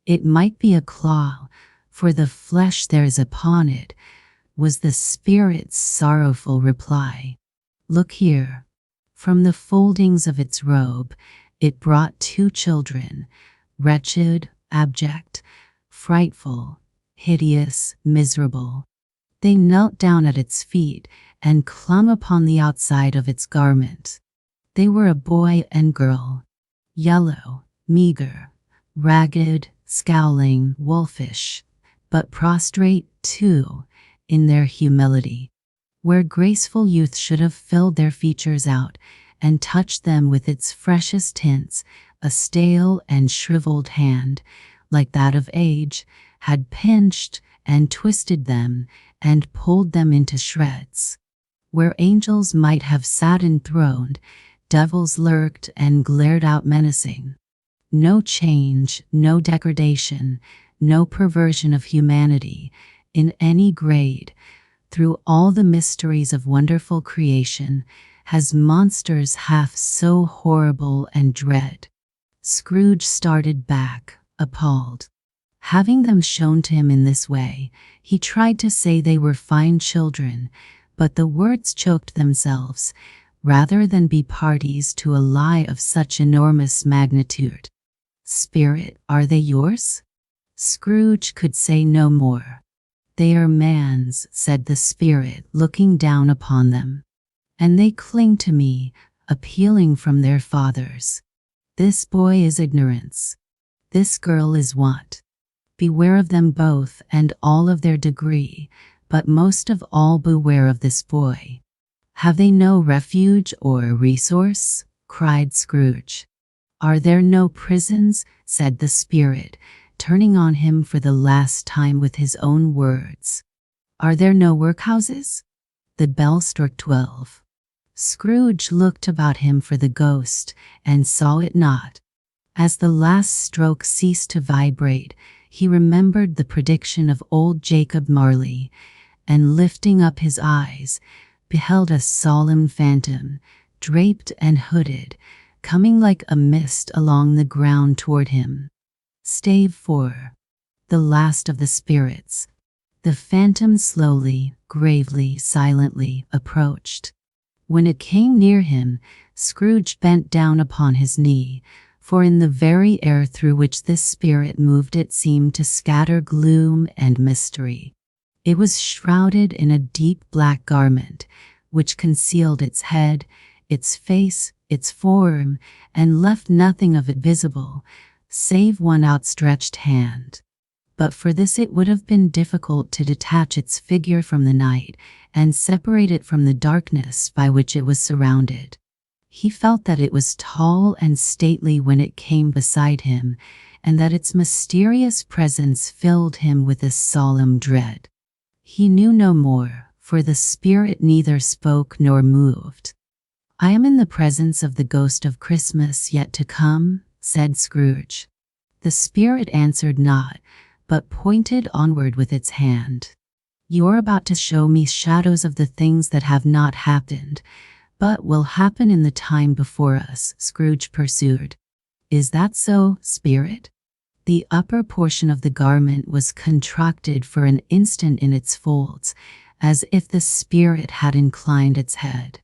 Speaker 1: "It might be a claw, for the flesh there is upon it," was the spirit's sorrowful reply. "Look here." From the foldings of its robe, it brought 2 children, wretched, abject, frightful, hideous, miserable. They knelt down at its feet and clung upon the outside of its garment. They were a boy and girl, yellow, meager, ragged, scowling, wolfish, but prostrate, too, in their humility. Where graceful youth should have filled their features out and touched them with its freshest tints, A stale and shriveled hand, like that of age, had pinched and twisted them and pulled them into shreds. Where angels might have sat enthroned, devils lurked and glared out menacing. No change, no degradation, no perversion of humanity, in any grade, through all the mysteries of wonderful creation, has monsters half so horrible and dread. Scrooge started back, appalled. Having them shown to him in this way, he tried to say they were fine children, but the words choked themselves, rather than be parties to a lie of such enormous magnitude. "Spirit, are they yours?" Scrooge could say no more. "They are man's," said the spirit, looking down upon them. "And they cling to me, appealing from their fathers. This boy is ignorance. This girl is want. Beware of them both and all of their degree, but most of all beware of this boy. Have they no refuge or resource?" cried Scrooge. "Are there no prisons?" said the spirit, turning on him for the last time with his own words. "Are there no workhouses?" The bell struck 12. Scrooge looked about him for the ghost, and saw it not. As the last stroke ceased to vibrate, he remembered the prediction of old Jacob Marley, and lifting up his eyes, beheld a solemn phantom, draped and hooded, coming like a mist along the ground toward him. Stave 4. The last of the spirits. The phantom slowly, gravely, silently approached. When it came near him, Scrooge bent down upon his knee, for in the very air through which this spirit moved it seemed to scatter gloom and mystery. It was shrouded in a deep black garment, which concealed its head, its face, its form, and left nothing of it visible, save one outstretched hand. But for this it would have been difficult to detach its figure from the night and separate it from the darkness by which it was surrounded. He felt that it was tall and stately when it came beside him, and that its mysterious presence filled him with a solemn dread. He knew no more, for the spirit neither spoke nor moved. "I am in the presence of the ghost of Christmas yet to come," said Scrooge. The spirit answered not, but pointed onward with its hand. "You're about to show me shadows of the things that have not happened, but will happen in the time before us," Scrooge pursued. "Is that so, spirit?" The upper portion of the garment was contracted for an instant in its folds, as if the spirit had inclined its head.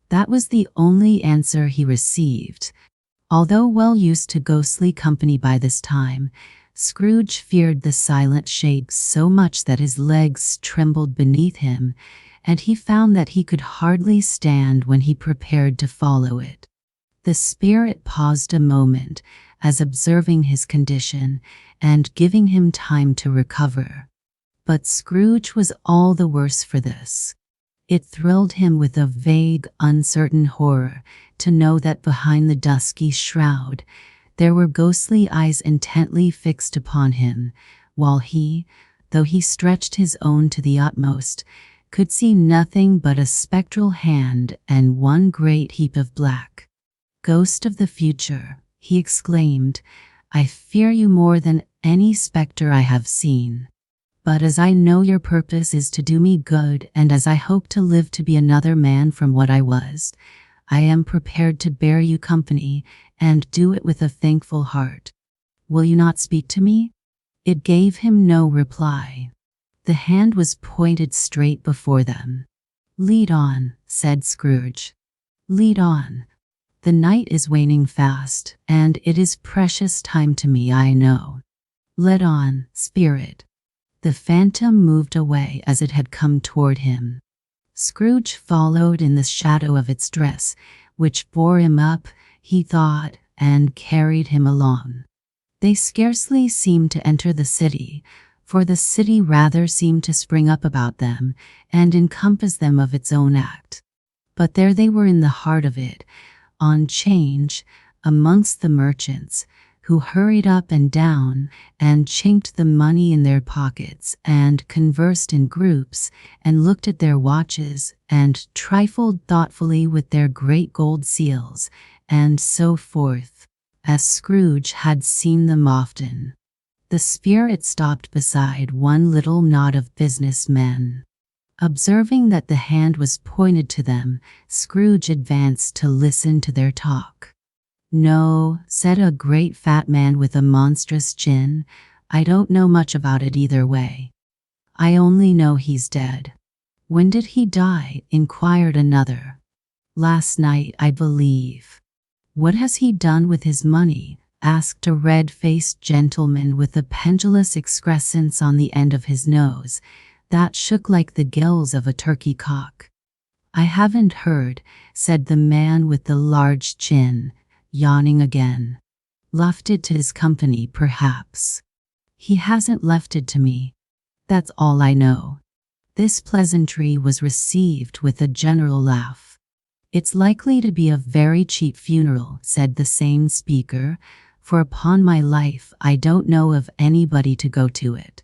Speaker 1: That was the only answer he received. Although well used to ghostly company by this time, Scrooge feared the silent shape so much that his legs trembled beneath him, and he found that he could hardly stand when he prepared to follow it. The spirit paused a moment, as observing his condition, and giving him time to recover. But Scrooge was all the worse for this. It thrilled him with a vague, uncertain horror to know that behind the dusky shroud there were ghostly eyes intently fixed upon him, while he, though he stretched his own to the utmost, could see nothing but a spectral hand and one great heap of black. "Ghost of the future," he exclaimed, "I fear you more than any spectre I have seen. But as I know your purpose is to do me good, and as I hope to live to be another man from what I was, I am prepared to bear you company, and do it with a thankful heart. Will you not speak to me?" It gave him no reply. The hand was pointed straight before them. "Lead on," said Scrooge. "Lead on. The night is waning fast, and it is precious time to me, I know. Lead on, spirit." The phantom moved away as it had come toward him. Scrooge followed in the shadow of its dress, which bore him up, he thought, and carried him along. They scarcely seemed to enter the city, for the city rather seemed to spring up about them and encompass them of its own act. But there they were in the heart of it, on 'Change, amongst the merchants, who hurried up and down and chinked the money in their pockets and conversed in groups and looked at their watches and trifled thoughtfully with their great gold seals, and so forth, as Scrooge had seen them often. The spirit stopped beside one little knot of business men. Observing that the hand was pointed to them, Scrooge advanced to listen to their talk. "No," said a great fat man with a monstrous chin, "I don't know much about it either way. I only know he's dead." "When did he die?" inquired another. "Last night, I believe." "What has he done with his money?" asked a red-faced gentleman with a pendulous excrescence on the end of his nose that shook like the gills of a turkey cock. "I haven't heard," said the man with the large chin, yawning again. "Left it to his company, perhaps." "He hasn't left it to me. That's all I know." This pleasantry was received with a general laugh. "It's likely to be a very cheap funeral," said the same speaker, "for upon my life I don't know of anybody to go to it.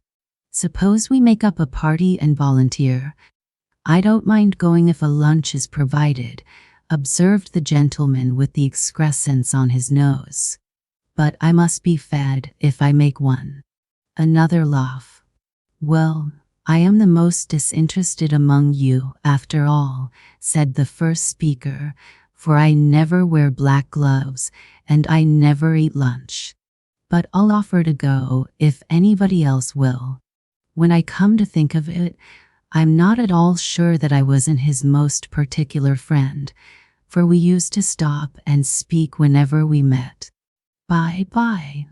Speaker 1: Suppose we make up a party and volunteer?" "I don't mind going if a lunch is provided," observed the gentleman with the excrescence on his nose. "But I must be fed if I make one." Another laugh. "Well, I am the most disinterested among you, after all," said the first speaker, "for I never wear black gloves, and I never eat lunch. But I'll offer to go if anybody else will. When I come to think of it, I'm not at all sure that I wasn't his most particular friend, for we used to stop and speak whenever we met. Bye-bye."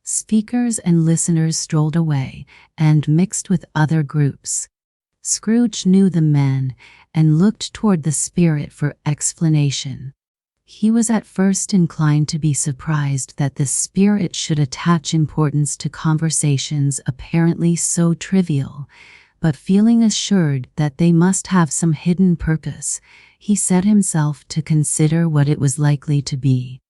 Speaker 1: Speakers and listeners strolled away and mixed with other groups. Scrooge knew the men and looked toward the spirit for explanation. He was at first inclined to be surprised that the spirit should attach importance to conversations apparently so trivial, but feeling assured that they must have some hidden purpose, he set himself to consider what it was likely to be.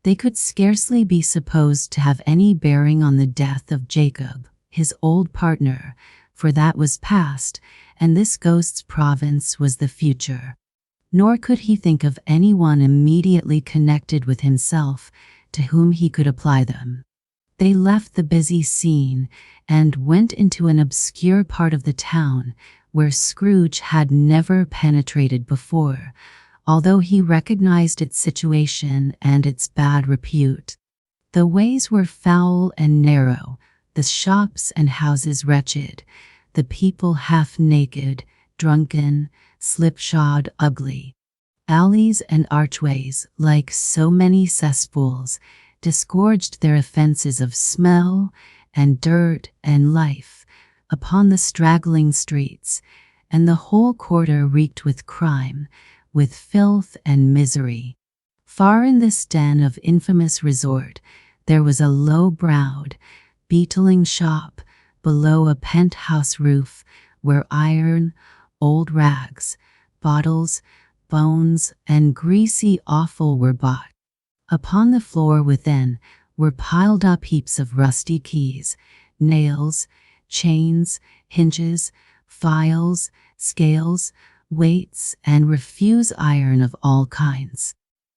Speaker 1: They could scarcely be supposed to have any bearing on the death of Jacob, his old partner, for that was past, and this ghost's province was the future. Nor could he think of anyone immediately connected with himself to whom he could apply them. They left the busy scene and went into an obscure part of the town where Scrooge had never penetrated before, although he recognized its situation and its bad repute. The ways were foul and narrow, the shops and houses wretched, the people half naked, drunken, slipshod, ugly. Alleys and archways, like so many cesspools, disgorged their offenses of smell and dirt and life upon the straggling streets, and the whole quarter reeked with crime, with filth and misery. Far in this den of infamous resort, there was a low-browed, beetling shop below a penthouse roof where iron, old rags, bottles, bones, and greasy offal were bought. Upon the floor within were piled up heaps of rusty keys, nails, chains, hinges, files, scales, weights, and refuse iron of all kinds.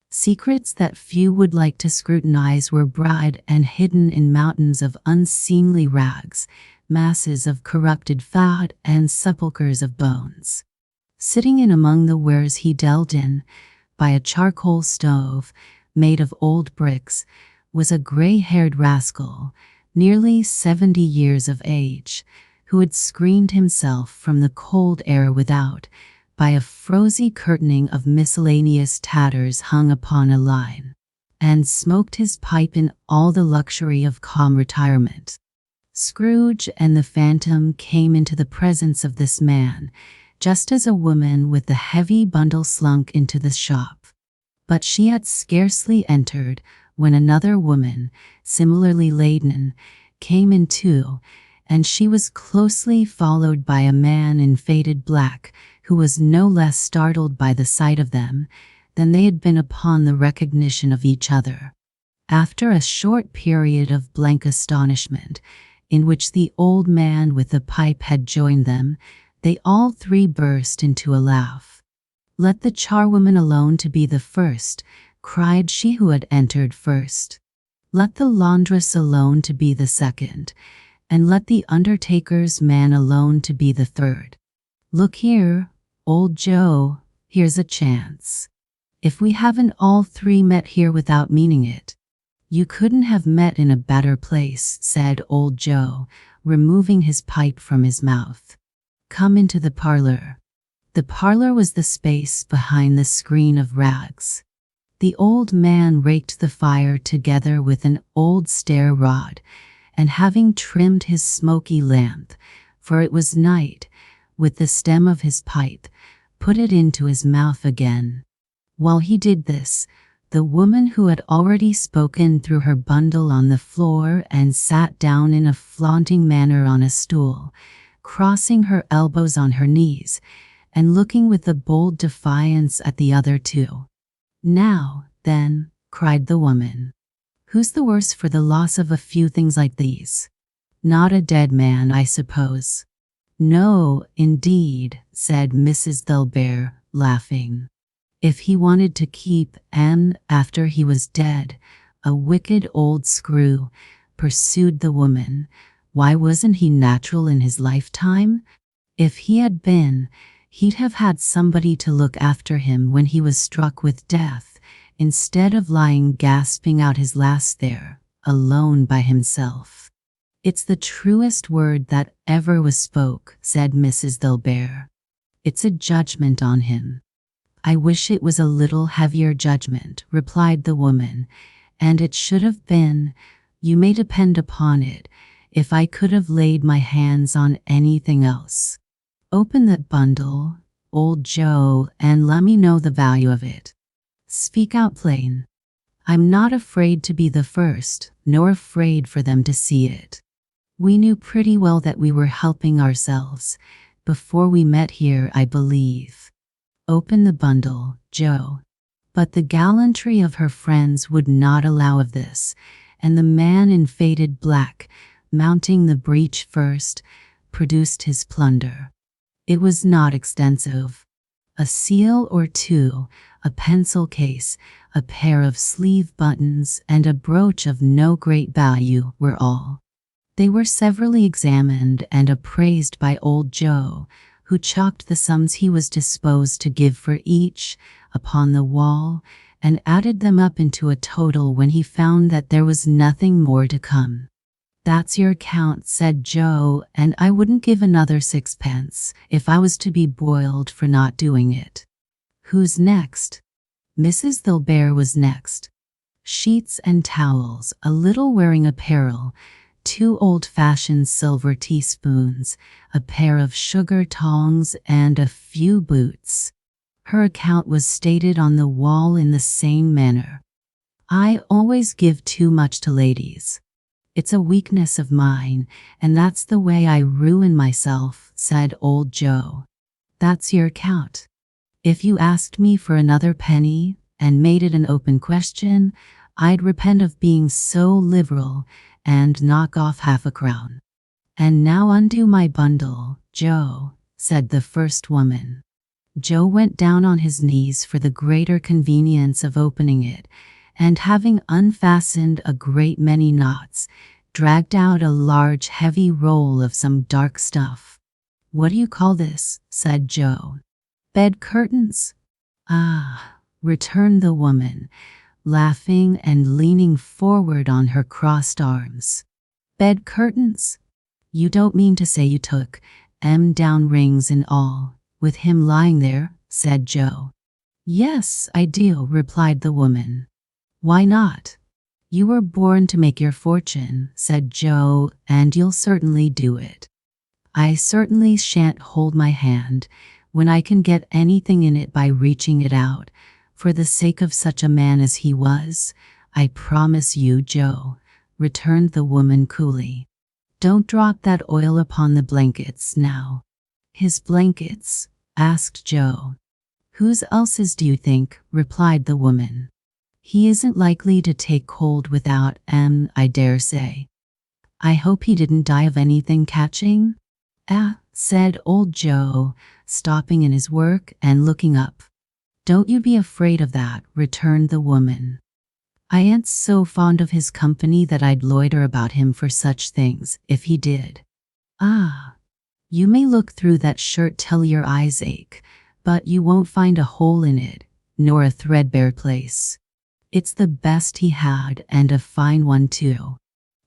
Speaker 1: Secrets that few would like to scrutinize were buried and hidden in mountains of unseemly rags, masses of corrupted fat, and sepulchres of bones. Sitting in among the wares he dealt in, by a charcoal stove made of old bricks, was a gray-haired rascal, nearly 70 years of age, who had screened himself from the cold air without by a frosy curtaining of miscellaneous tatters hung upon a line, and smoked his pipe in all the luxury of calm retirement. Scrooge and the phantom came into the presence of this man, just as a woman with the heavy bundle slunk into the shop. But she had scarcely entered when another woman, similarly laden, came in too, and she was closely followed by a man in faded black, who was no less startled by the sight of them than they had been upon the recognition of each other. After a short period of blank astonishment, in which the old man with the pipe had joined them, they all three burst into a laugh. "Let the charwoman alone to be the first," cried she who had entered first. "Let the laundress alone to be the second, and let the undertaker's man alone to be the third. Look here, old Joe, here's a chance. If we haven't all three met here without meaning it." "You couldn't have met in a better place," said old Joe, removing his pipe from his mouth. "Come into the parlor." The parlor was the space behind the screen of rags. The old man raked the fire together with an old stair rod, and having trimmed his smoky lamp, for it was night, with the stem of his pipe, put it into his mouth again. While he did this, the woman who had already spoken threw her bundle on the floor and sat down in a flaunting manner on a stool, crossing her elbows on her knees, and looking with a bold defiance at the other two. "Now, then," cried the woman, "who's the worse for the loss of a few things like these? Not a dead man, I suppose?" "No, indeed," said Mrs. Thilbert, laughing. "If he wanted to keep M after he was dead, a wicked old screw," pursued the woman, "why wasn't he natural in his lifetime? If he had been, he'd have had somebody to look after him when he was struck with death, instead of lying gasping out his last there, alone by himself." "It's the truest word that ever was spoke," said Mrs. Thilbert. "It's a judgment on him." "I wish it was a little heavier judgment," replied the woman, "and it should have been, you may depend upon it, if I could have laid my hands on anything else. Open that bundle, old Joe, and let me know the value of it. Speak out plain. I'm not afraid to be the first, nor afraid for them to see it. We knew pretty well that we were helping ourselves, before we met here, I believe. Open the bundle, Joe." But the gallantry of her friends would not allow of this, and the man in faded black, mounting the breach first, produced his plunder. It was not extensive. A seal or two, a pencil case, a pair of sleeve buttons, and a brooch of no great value were all. They were severally examined and appraised by old Joe, who chalked the sums he was disposed to give for each upon the wall, and added them up into a total when he found that there was nothing more to come. "That's your account," said Joe, "and I wouldn't give another 6pence if I was to be boiled for not doing it." "Who's next?" Mrs. Thilbert was next. Sheets and towels, a little wearing apparel, 2 old-fashioned silver teaspoons, a pair of sugar tongs, and a few boots. Her account was stated on the wall in the same manner. "I always give too much to ladies. It's a weakness of mine, and that's the way I ruin myself," said old Joe. "That's your account. If you asked me for another penny, and made it an open question, I'd repent of being so liberal, and knock off half a crown." "And now undo my bundle, Joe," said the first woman. Joe went down on his knees for the greater convenience of opening it, and having unfastened a great many knots, dragged out a large heavy roll of some dark stuff. "What do you call this?" said Joe. "Bed curtains." "Ah," returned the woman, laughing and leaning forward on her crossed arms. "Bed curtains? You don't mean to say you took M down, rings and all, with him lying there?" said Joe. "Yes, I do," replied the woman. "Why not? You were born to make your fortune," said Joe, "and you'll certainly do it." "I certainly shan't hold my hand when I can get anything in it by reaching it out, for the sake of such a man as he was, I promise you, Joe," returned the woman coolly. "Don't drop that oil upon the blankets now." "His blankets?" asked Joe. "Whose else's do you think?" replied the woman. He isn't likely to take cold without I dare say. I hope he didn't die of anything catching? Said old Joe, stopping in his work and looking up. Don't you be afraid of that, returned the woman. I ain't so fond of his company that I'd loiter about him for such things, if he did. You may look through that shirt till your eyes ache, but you won't find a hole in it, nor a threadbare place. It's the best he had, and a fine one too.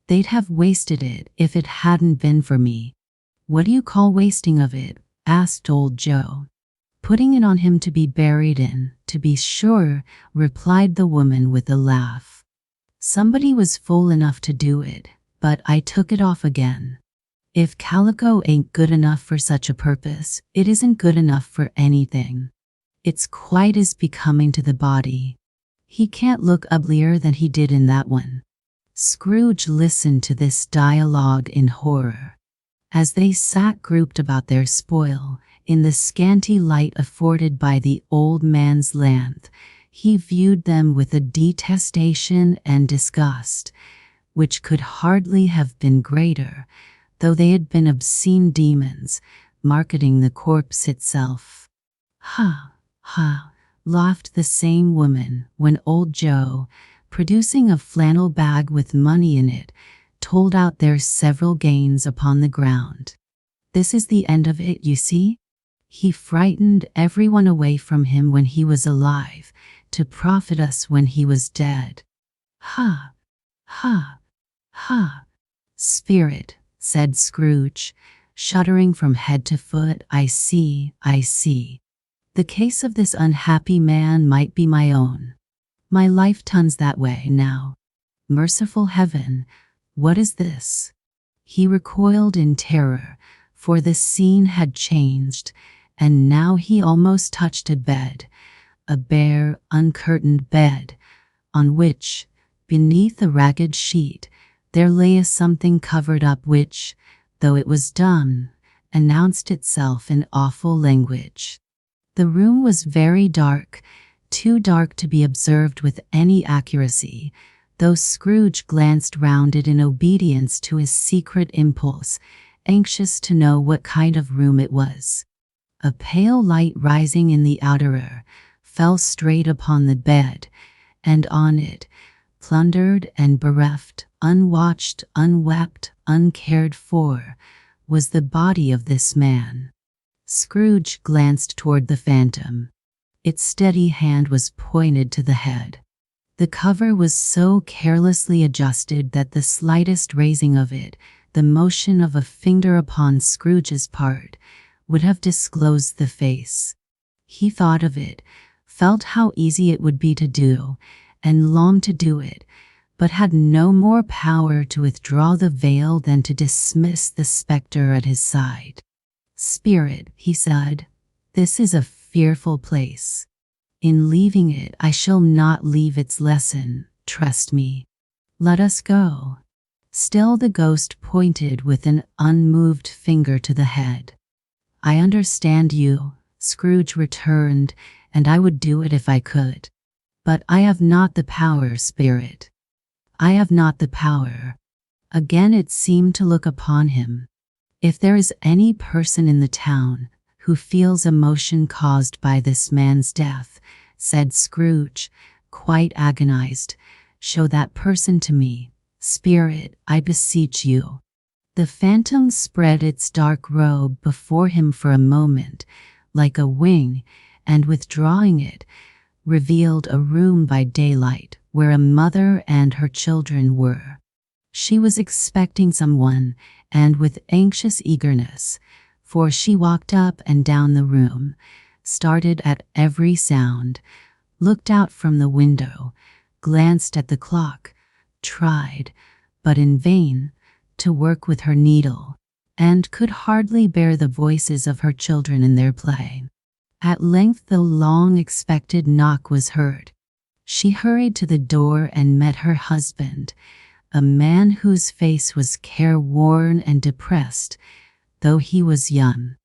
Speaker 1: They'd have wasted it if it hadn't been for me. What do you call wasting of it? Asked old Joe. Putting it on him to be buried in, to be sure, replied the woman with a laugh. Somebody was fool enough to do it, but I took it off again. If calico ain't good enough for such a purpose, it isn't good enough for anything. It's quite as becoming to the body. He can't look uglier than he did in that one. Scrooge listened to this dialogue in horror. As they sat grouped about their spoil, in the scanty light afforded by the old man's lamp, he viewed them with a detestation and disgust, which could hardly have been greater, though they had been obscene demons, marketing the corpse itself. Ha, ha, laughed the same woman, when old Joe, producing a flannel bag with money in it, told out their several gains upon the ground. This is the end of it, you see. He frightened everyone away from him when he was alive, to profit us when he was dead. Ha, ha, ha. Spirit, said Scrooge, shuddering from head to foot. I see, I see. The case of this unhappy man might be my own. My life turns that way now. Merciful heaven, what is this? He recoiled in terror, for the scene had changed, and now he almost touched a bed, a bare, uncurtained bed, on which, beneath a ragged sheet, there lay a something covered up which, though it was dumb, announced itself in awful language. The room was very dark, too dark to be observed with any accuracy, though Scrooge glanced round it in obedience to his secret impulse, anxious to know what kind of room it was. A pale light rising in the outer fell straight upon the bed, and on it, plundered and bereft, unwatched, unwept, uncared for, was the body of this man. Scrooge glanced toward the phantom. Its steady hand was pointed to the head. The cover was so carelessly adjusted that the slightest raising of it, the motion of a finger upon Scrooge's part, would have disclosed the face. He thought of it, felt how easy it would be to do, and longed to do it, but had no more power to withdraw the veil than to dismiss the spectre at his side. Spirit, he said, this is a fearful place. In leaving it, I shall not leave its lesson, trust me. Let us go. Still the ghost pointed with an unmoved finger to the head. I understand you, Scrooge returned, and I would do it if I could. But I have not the power, Spirit. I have not the power. Again it seemed to look upon him. If there is any person in the town who feels emotion caused by this man's death, said Scrooge, quite agonized, show that person to me, Spirit, I beseech you. The phantom spread its dark robe before him for a moment, like a wing, and withdrawing it, revealed a room by daylight where a mother and her children were. She was expecting someone, and with anxious eagerness, for she walked up and down the room, started at every sound, looked out from the window, glanced at the clock, tried, but in vain, to work with her needle, and could hardly bear the voices of her children in their play. At length the long-expected knock was heard. She hurried to the door and met her husband, a man whose face was careworn and depressed, though he was young.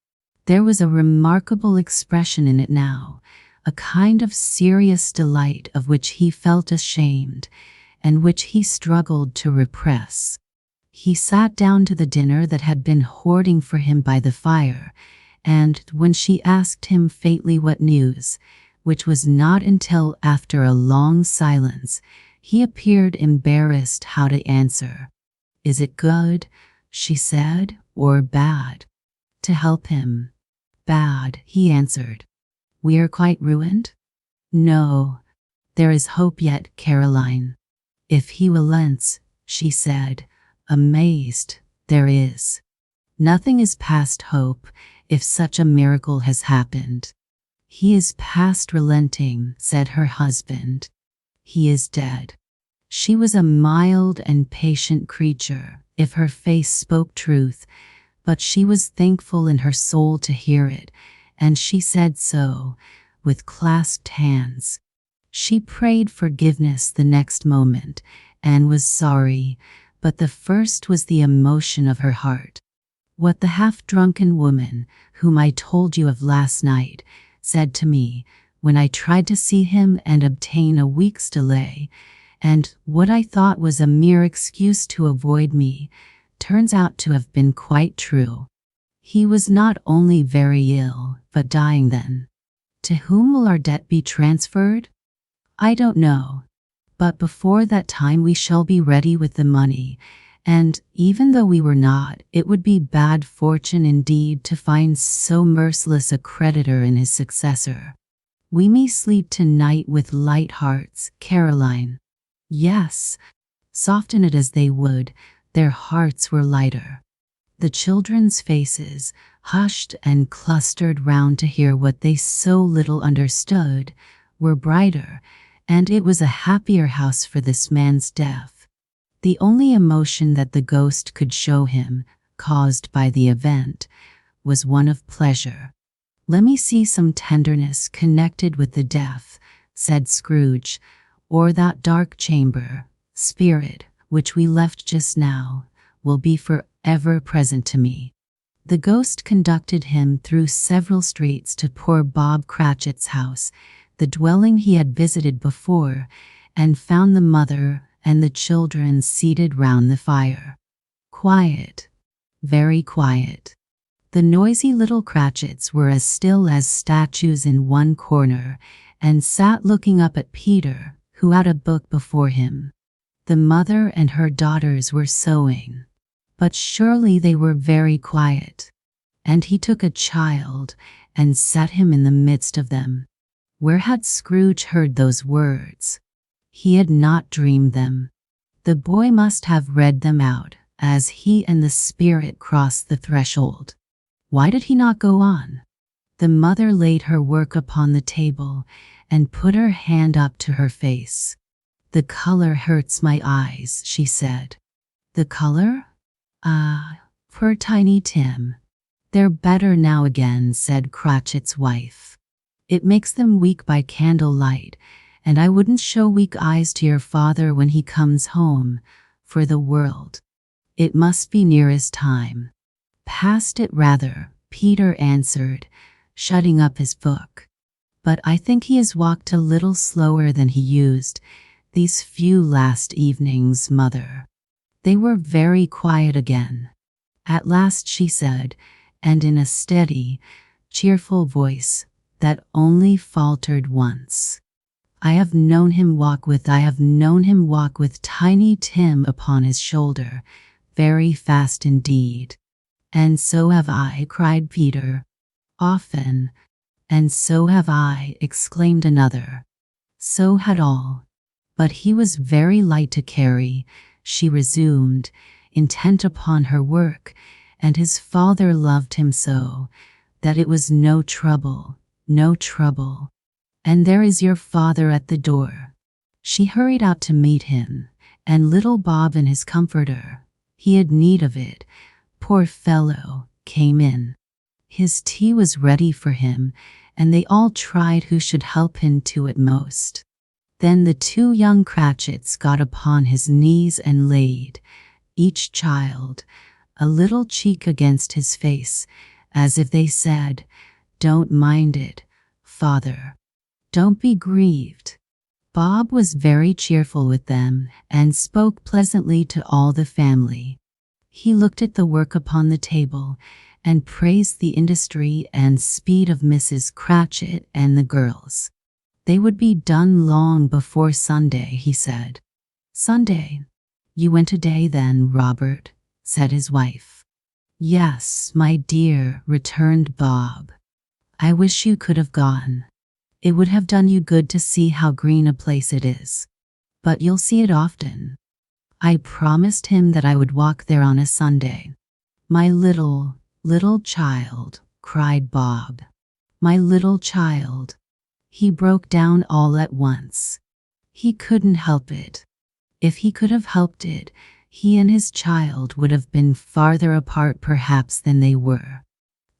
Speaker 1: There was a remarkable expression in it now, a kind of serious delight of which he felt ashamed and which he struggled to repress. He sat down to the dinner that had been hoarding for him by the fire, and when she asked him faintly what news, which was not until after a long silence, he appeared embarrassed how to answer. "Is it good," she said, "or bad?" To help him. "Bad," he answered. "We are quite ruined?" "No, there is hope yet, Caroline." "If he relents," she said, amazed, "there is. Nothing is past hope, if such a miracle has happened." "He is past relenting," said her husband. "He is dead." She was a mild and patient creature, if her face spoke truth, but she was thankful in her soul to hear it, and she said so, with clasped hands. She prayed forgiveness the next moment, and was sorry, but the first was the emotion of her heart. "What the half-drunken woman, whom I told you of last night, said to me, when I tried to see him and obtain a week's delay, and what I thought was a mere excuse to avoid me, turns out to have been quite true. He was not only very ill, but dying then. To whom will our debt be transferred? I don't know. But before that time we shall be ready with the money, and even though we were not, it would be bad fortune indeed to find so merciless a creditor in his successor. We may sleep tonight with light hearts, Caroline." Yes, soften it as they would, their hearts were lighter. The children's faces, hushed and clustered round to hear what they so little understood, were brighter, and it was a happier house for this man's death. The only emotion that the ghost could show him, caused by the event, was one of pleasure. "Let me see some tenderness connected with the death," said Scrooge, "or that dark chamber, spirit, which we left just now, will be forever present to me." The ghost conducted him through several streets to poor Bob Cratchit's house, the dwelling he had visited before, and found the mother and the children seated round the fire. Quiet, very quiet. The noisy little Cratchits were as still as statues in one corner, and sat looking up at Peter, who had a book before him. The mother and her daughters were sewing, but surely they were very quiet. And he took a child and set him in the midst of them. Where had Scrooge heard those words? He had not dreamed them. The boy must have read them out as he and the spirit crossed the threshold. Why did he not go on? The mother laid her work upon the table and put her hand up to her face. "The color hurts my eyes," she said. "The color? Ah, poor Tiny Tim." "They're better now again," said Cratchit's wife. "It makes them weak by candlelight, and I wouldn't show weak eyes to your father when he comes home, for the world. It must be nearest time." "Past it rather," Peter answered, shutting up his book. "But I think he has walked a little slower than he used these few last evenings, mother." They were very quiet again. At last she said, and in a steady, cheerful voice that only faltered once, I have known him walk with Tiny Tim upon his shoulder, very fast indeed." "And so have I," cried Peter. "Often." "And so have I," exclaimed another. So had all. "But he was very light to carry," she resumed, intent upon her work, "and his father loved him so, that it was no trouble, no trouble. And there is your father at the door." She hurried out to meet him, and little Bob and his comforter, he had need of it, poor fellow, came in. His tea was ready for him, and they all tried who should help him to it most. Then the two young Cratchits got upon his knees and laid, each child, a little cheek against his face, as if they said, "Don't mind it, father." Don't be grieved. Bob was very cheerful with them and spoke pleasantly to all the family. He looked at the work upon the table and praised the industry and speed of Mrs. Cratchit and the girls. They would be done long before Sunday, he said. Sunday? You went today then, Robert, said his wife. Yes, my dear, returned Bob. I wish you could have gone. It would have done you good to see how green a place it is. But you'll see it often. I promised him that I would walk there on a Sunday. My little child, cried Bob. My little child. He broke down all at once. He couldn't help it. If he could have helped it, he and his child would have been farther apart perhaps than they were.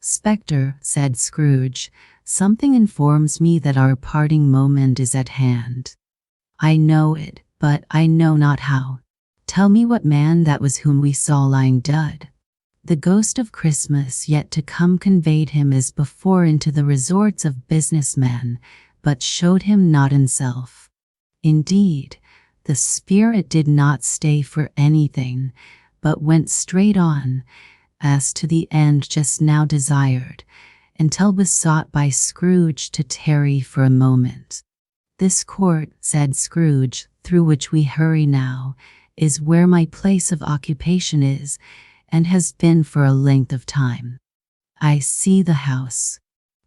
Speaker 1: Spectre, said Scrooge, something informs me that our parting moment is at hand. I know it, but I know not how. Tell me what man that was whom we saw lying dead. The ghost of Christmas yet to come conveyed him as before into the resorts of business men, but showed him not himself. Indeed, the spirit did not stay for anything, but went straight on, as to the end just now desired, until besought by Scrooge to tarry for a moment. This court, said Scrooge, through which we hurry now, is where my place of occupation is, and has been for a length of time. I see the house.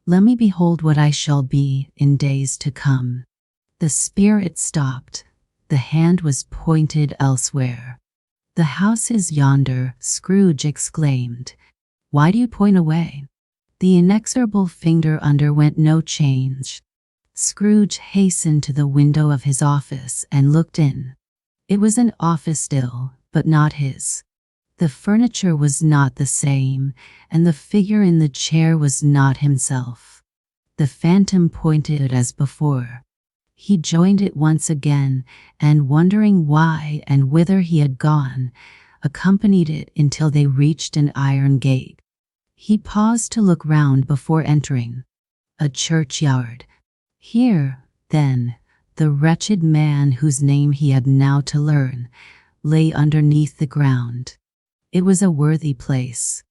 Speaker 1: Let me behold what I shall be in days to come. The spirit stopped. The hand was pointed elsewhere. The house is yonder, Scrooge exclaimed. Why do you point away? The inexorable finger underwent no change. Scrooge hastened to the window of his office and looked in. It was an office still, but not his. The furniture was not the same, and the figure in the chair was not himself. The phantom pointed as before. He joined it once again, and wondering why and whither he had gone, accompanied it until they reached an iron gate. He paused to look round before entering. A churchyard. Here, then, the wretched man whose name he had now to learn, lay underneath the ground. It was a worthy place,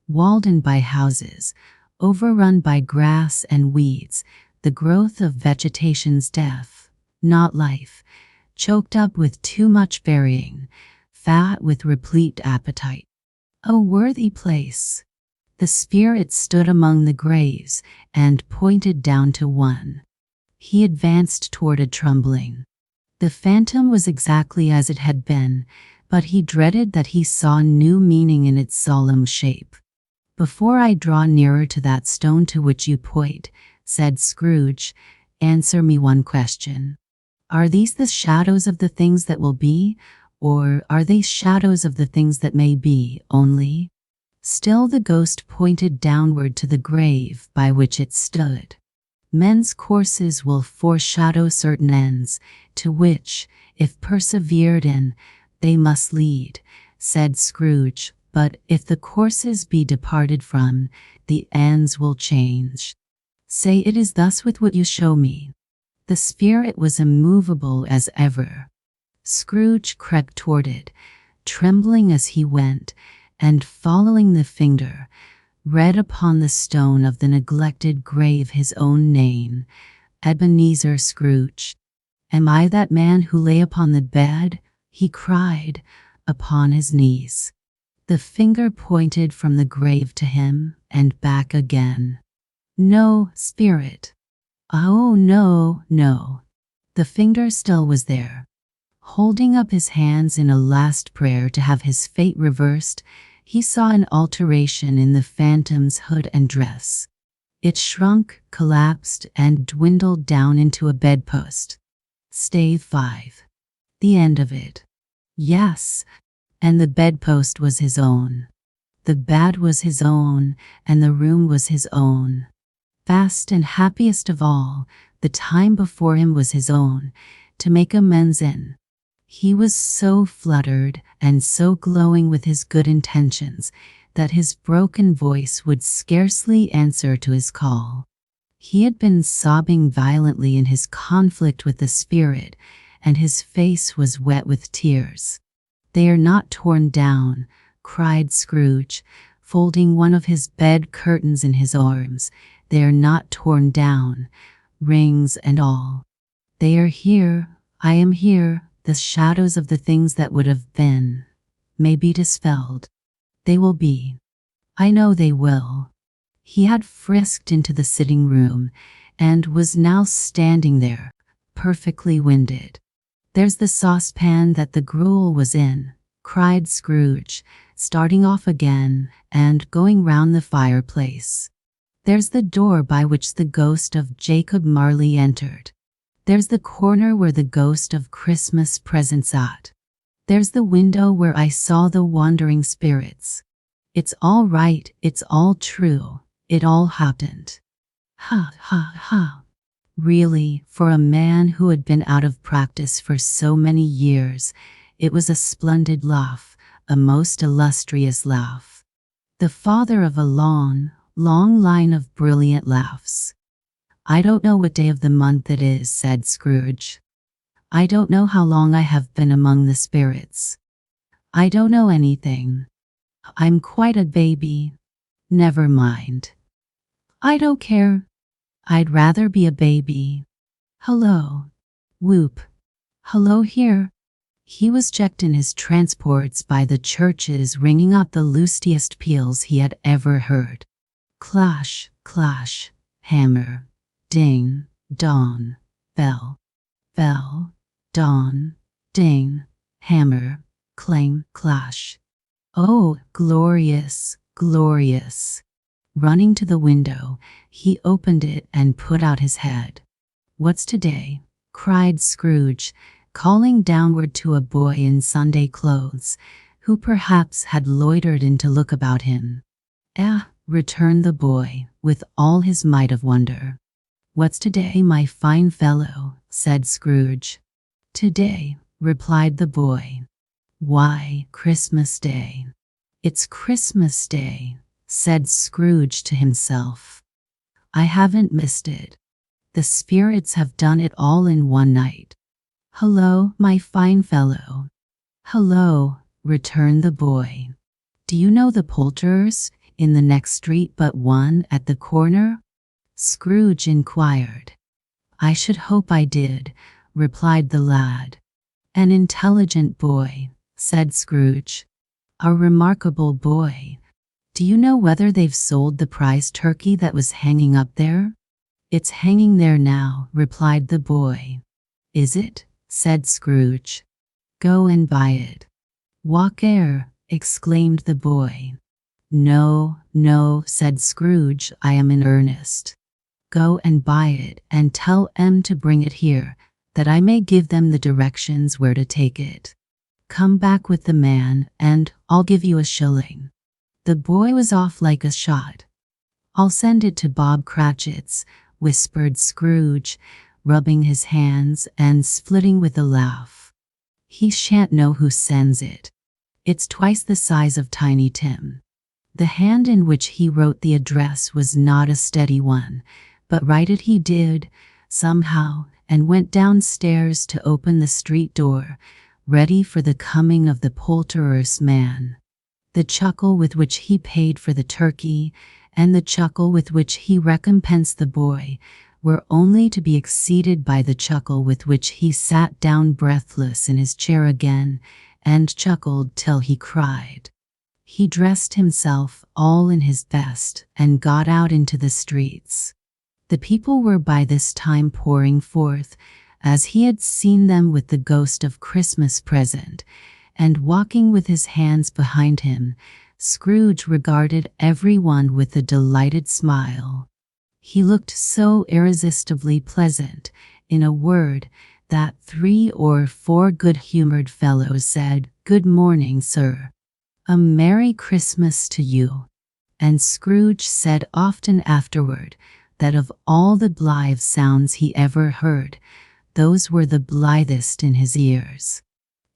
Speaker 1: walled in by houses, overrun by grass and weeds, the growth of vegetation's death, not life, choked up with too much burying, fat with replete appetite. A worthy place. The spirit stood among the graves and pointed down to one. He advanced toward it trembling. The phantom was exactly as it had been, but he dreaded that he saw new meaning in its solemn shape. Before I draw nearer to that stone to which you point, said Scrooge, answer me one question. Are these the shadows of the things that will be, or are they shadows of the things that may be only? Still the ghost pointed downward to the grave by which it stood. Men's courses will foreshadow certain ends, to which, if persevered in, they must lead, said Scrooge, but if the courses be departed from, the ends will change. Say it is thus with what you show me. The spirit was immovable as ever. Scrooge crept toward it, trembling as he went, and following the finger, read upon the stone of the neglected grave his own name, Ebenezer Scrooge. Am I that man who lay upon the bed? He cried, upon his knees. The finger pointed from the grave to him and back again. No, spirit. Oh, no, no. The finger still was there. Holding up his hands in a last prayer to have his fate reversed, he saw an alteration in the phantom's hood and dress. It shrunk, collapsed, and dwindled down into a bedpost. Stave 5. The end of it. Yes, and the bedpost was his own. The bed was his own, and the room was his own. Fast and happiest of all, the time before him was his own, to make amends in. He was so fluttered and so glowing with his good intentions that his broken voice would scarcely answer to his call. He had been sobbing violently in his conflict with the spirit, and his face was wet with tears. "They are not torn down," cried Scrooge, folding one of his bed curtains in his arms. "They are not torn down, rings and all. They are here. I am here. The shadows of the things that would have been may be dispelled. They will be. I know they will." He had frisked into the sitting room and was now standing there, perfectly winded. "There's the saucepan that the gruel was in," cried Scrooge, starting off again and going round the fireplace. "There's the door by which the ghost of Jacob Marley entered. There's the corner where the ghost of Christmas presents at. There's the window where I saw the wandering spirits. It's all right, it's all true, it all happened." Ha ha ha. Really, for a man who had been out of practice for so many years, it was a splendid laugh, a most illustrious laugh. The father of a long, long line of brilliant laughs. "I don't know what day of the month it is," said Scrooge. "I don't know how long I have been among the spirits. I don't know anything. I'm quite a baby. Never mind. I don't care. I'd rather be a baby. Hello. Whoop. Hello here." He was checked in his transports by the churches ringing out the lustiest peals he had ever heard. Clash, clash, hammer, ding, dong, bell, bell, dong, ding, hammer, clang, clash. Oh, glorious, glorious. Running to the window, he opened it and put out his head. "What's today?" cried Scrooge, calling downward to a boy in Sunday clothes, who perhaps had loitered in to look about him. Returned the boy, with all his might of wonder. "What's today, my fine fellow?" said Scrooge. "Today," replied the boy. "Why, Christmas Day." "It's Christmas Day," said Scrooge to himself. "I haven't missed it. The spirits have done it all in one night. Hello, my fine fellow." "Hello," returned the boy. "Do you know the Poulterers in the next street but one at the corner?" Scrooge inquired. "I should hope I did," replied the lad. "An intelligent boy," said Scrooge. "A remarkable boy. Do you know whether they've sold the prize turkey that was hanging up there?" "It's hanging there now," replied the boy. "Is it?" said Scrooge. "Go and buy it." "Walk air," exclaimed the boy. "No, no," said Scrooge, "I am in earnest. Go and buy it, and tell M to bring it here, that I may give them the directions where to take it. Come back with the man, and I'll give you a shilling." The boy was off like a shot. "I'll send it to Bob Cratchit's," whispered Scrooge, rubbing his hands and splitting with a laugh. "He shan't know who sends it. It's twice the size of Tiny Tim." The hand in which he wrote the address was not a steady one, but write it he did, somehow, and went downstairs to open the street door, ready for the coming of the Poulterer's man. The chuckle with which he paid for the turkey, and the chuckle with which he recompensed the boy, were only to be exceeded by the chuckle with which he sat down breathless in his chair again, and chuckled till he cried. He dressed himself all in his best and got out into the streets. The people were by this time pouring forth, as he had seen them with the ghost of Christmas present, and walking with his hands behind him, Scrooge regarded every one with a delighted smile. He looked so irresistibly pleasant, in a word, that 3 or 4 good-humored fellows said, "Good morning, sir. A Merry Christmas to you." And Scrooge said often afterward that of all the blithe sounds he ever heard, those were the blithest in his ears.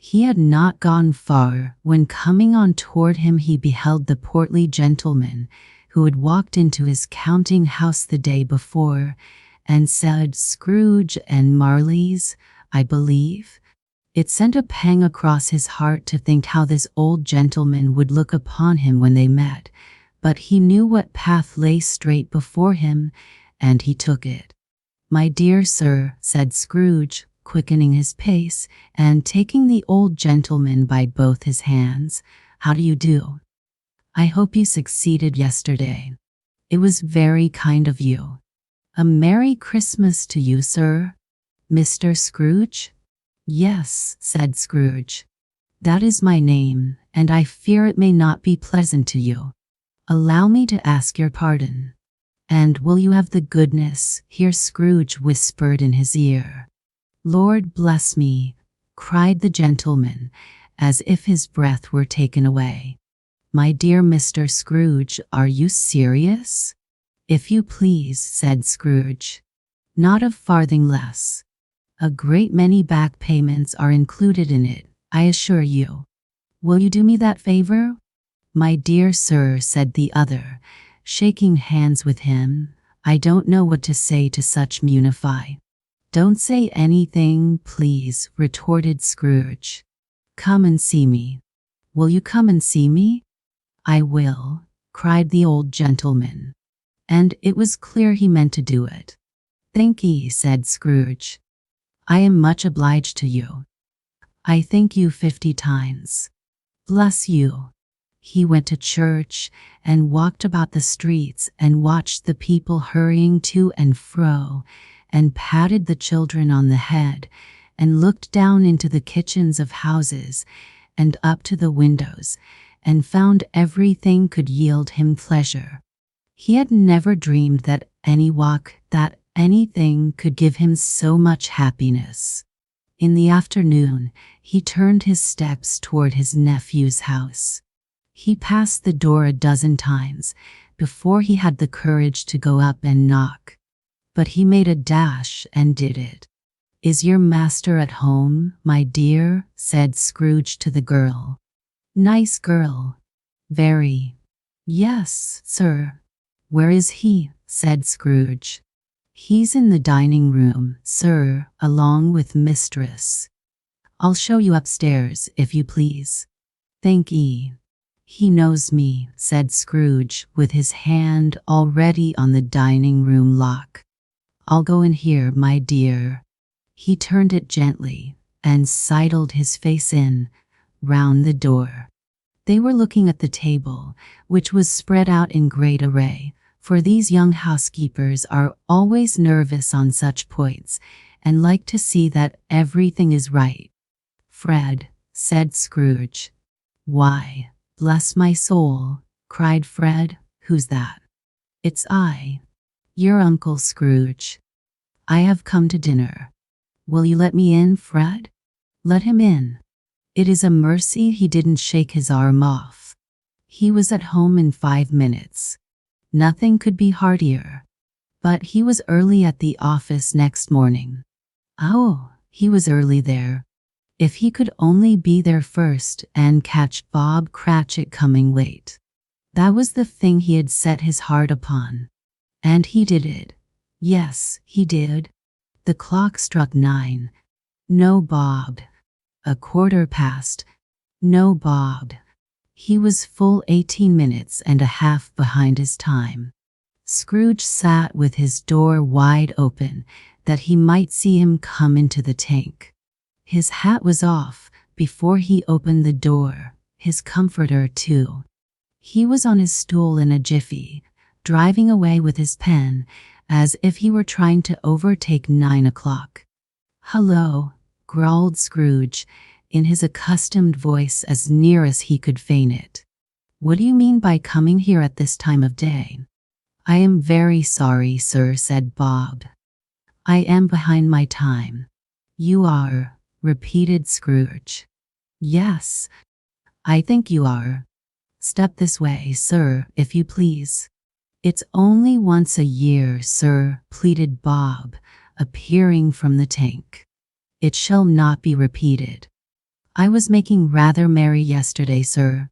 Speaker 1: He had not gone far when coming on toward him he beheld the portly gentleman who had walked into his counting house the day before and said, "Scrooge and Marley's, I believe." It sent a pang across his heart to think how this old gentleman would look upon him when they met, but he knew what path lay straight before him, and he took it. "My dear sir," said Scrooge, quickening his pace and taking the old gentleman by both his hands, "how do you do? I hope you succeeded yesterday. It was very kind of you. A Merry Christmas to you, sir." "Mr. Scrooge?" "Yes," said Scrooge. "That is my name, and I fear it may not be pleasant to you. Allow me to ask your pardon. And will you have the goodness," here Scrooge whispered in his ear. "Lord bless me," cried the gentleman, as if his breath were taken away. "My dear Mr. Scrooge, are you serious?" "If you please," said Scrooge. "Not a farthing less. A great many back payments are included in it, I assure you. Will you do me that favor?" "My dear sir," said the other, shaking hands with him, "I don't know what to say to such munify." "Don't say anything, please," retorted Scrooge. "Come and see me." "Will you come and see me?" "I will," cried the old gentleman. And it was clear he meant to do it. "Thank ye," said Scrooge. "I am much obliged to you. I thank you 50 times. Bless you." He went to church and walked about the streets and watched the people hurrying to and fro, and patted the children on the head, and looked down into the kitchens of houses and up to the windows, and found everything could yield him pleasure. He had never dreamed that any walk, that anything could give him so much happiness. In the afternoon, he turned his steps toward his nephew's house. He passed the door a dozen times before he had the courage to go up and knock. But he made a dash and did it. "Is your master at home, my dear?" said Scrooge to the girl. "Nice girl." "Very." "Yes, sir." "Where is he?" said Scrooge. "He's in the dining room, sir, along with mistress." "I'll show you upstairs, if you please." "Thank ye." "He knows me," said Scrooge, with his hand already on the dining room lock. "I'll go in here, my dear." He turned it gently and sidled his face in, round the door. They were looking at the table, which was spread out in great array, for these young housekeepers are always nervous on such points, and like to see that everything is right. "Fred," said Scrooge. "Why, bless my soul," cried Fred, "who's that?" "It's I, your Uncle Scrooge. I have come to dinner. Will you let me in, Fred?" "Let him in. It is a mercy he didn't shake his arm off. He was at home in 5 minutes. Nothing could be heartier. But he was early at the office next morning." Oh, he was early there. If he could only be there first and catch Bob Cratchit coming late. That was the thing he had set his heart upon. And he did it. Yes, he did. The clock struck 9. No Bob. 1/4 past. No Bob. He was full 18 minutes and a half behind his time. Scrooge sat with his door wide open, that he might see him come into the tank. His hat was off before he opened the door, his comforter too. He was on his stool in a jiffy, driving away with his pen, as if he were trying to overtake 9 o'clock. "Hello," growled Scrooge, in his accustomed voice as near as he could feign it. "What do you mean by coming here at this time of day?" "I am very sorry, sir," said Bob. "I am behind my time." "You are," repeated Scrooge. "Yes, I think you are. Step this way, sir, if you please." "It's only once a year, sir," pleaded Bob, appearing from the tank. "It shall not be repeated. I was making rather merry yesterday, sir.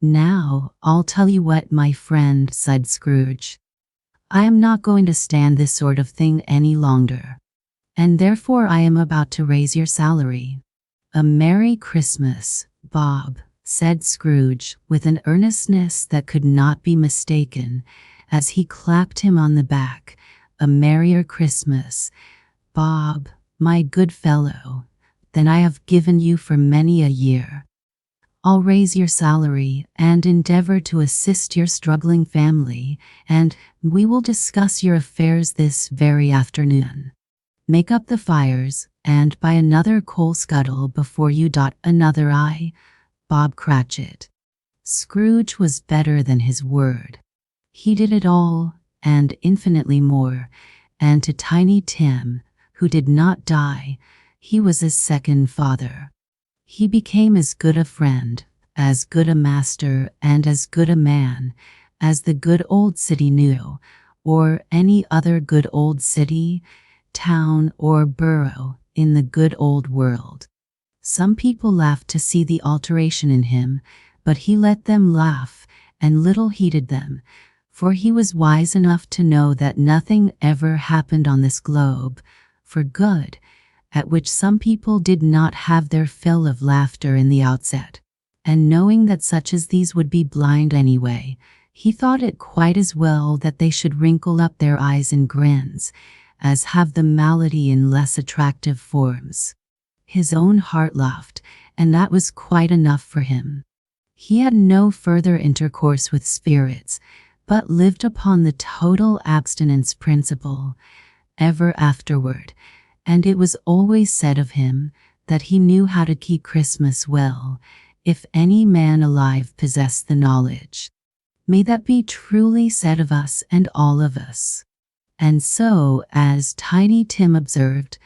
Speaker 1: "Now, I'll tell you what, my friend," sighed Scrooge. "I am not going to stand this sort of thing any longer, and therefore I am about to raise your salary." "A Merry Christmas, Bob," said Scrooge, with an earnestness that could not be mistaken, as he clapped him on the back. "A merrier Christmas, Bob, my good fellow, than I have given you for many a year. I'll raise your salary and endeavor to assist your struggling family, and we will discuss your affairs this very afternoon. Make up the fires, and buy another coal scuttle before you dot another I, Bob Cratchit." Scrooge was better than his word. He did it all, and infinitely more, and to Tiny Tim, who did not die, he was a second father. He became as good a friend, as good a master, and as good a man as the good old city knew, or any other good old city, town, or borough in the good old world. Some people laughed to see the alteration in him, but he let them laugh, and little heeded them, for he was wise enough to know that nothing ever happened on this globe for good, at which some people did not have their fill of laughter in the outset. And knowing that such as these would be blind anyway, he thought it quite as well that they should wrinkle up their eyes in grins, as have the malady in less attractive forms. His own heart laughed, and that was quite enough for him. He had no further intercourse with spirits, but lived upon the total abstinence principle ever afterward, and it was always said of him that he knew how to keep Christmas well, if any man alive possessed the knowledge. May that be truly said of us and all of us. And so, as Tiny Tim observed,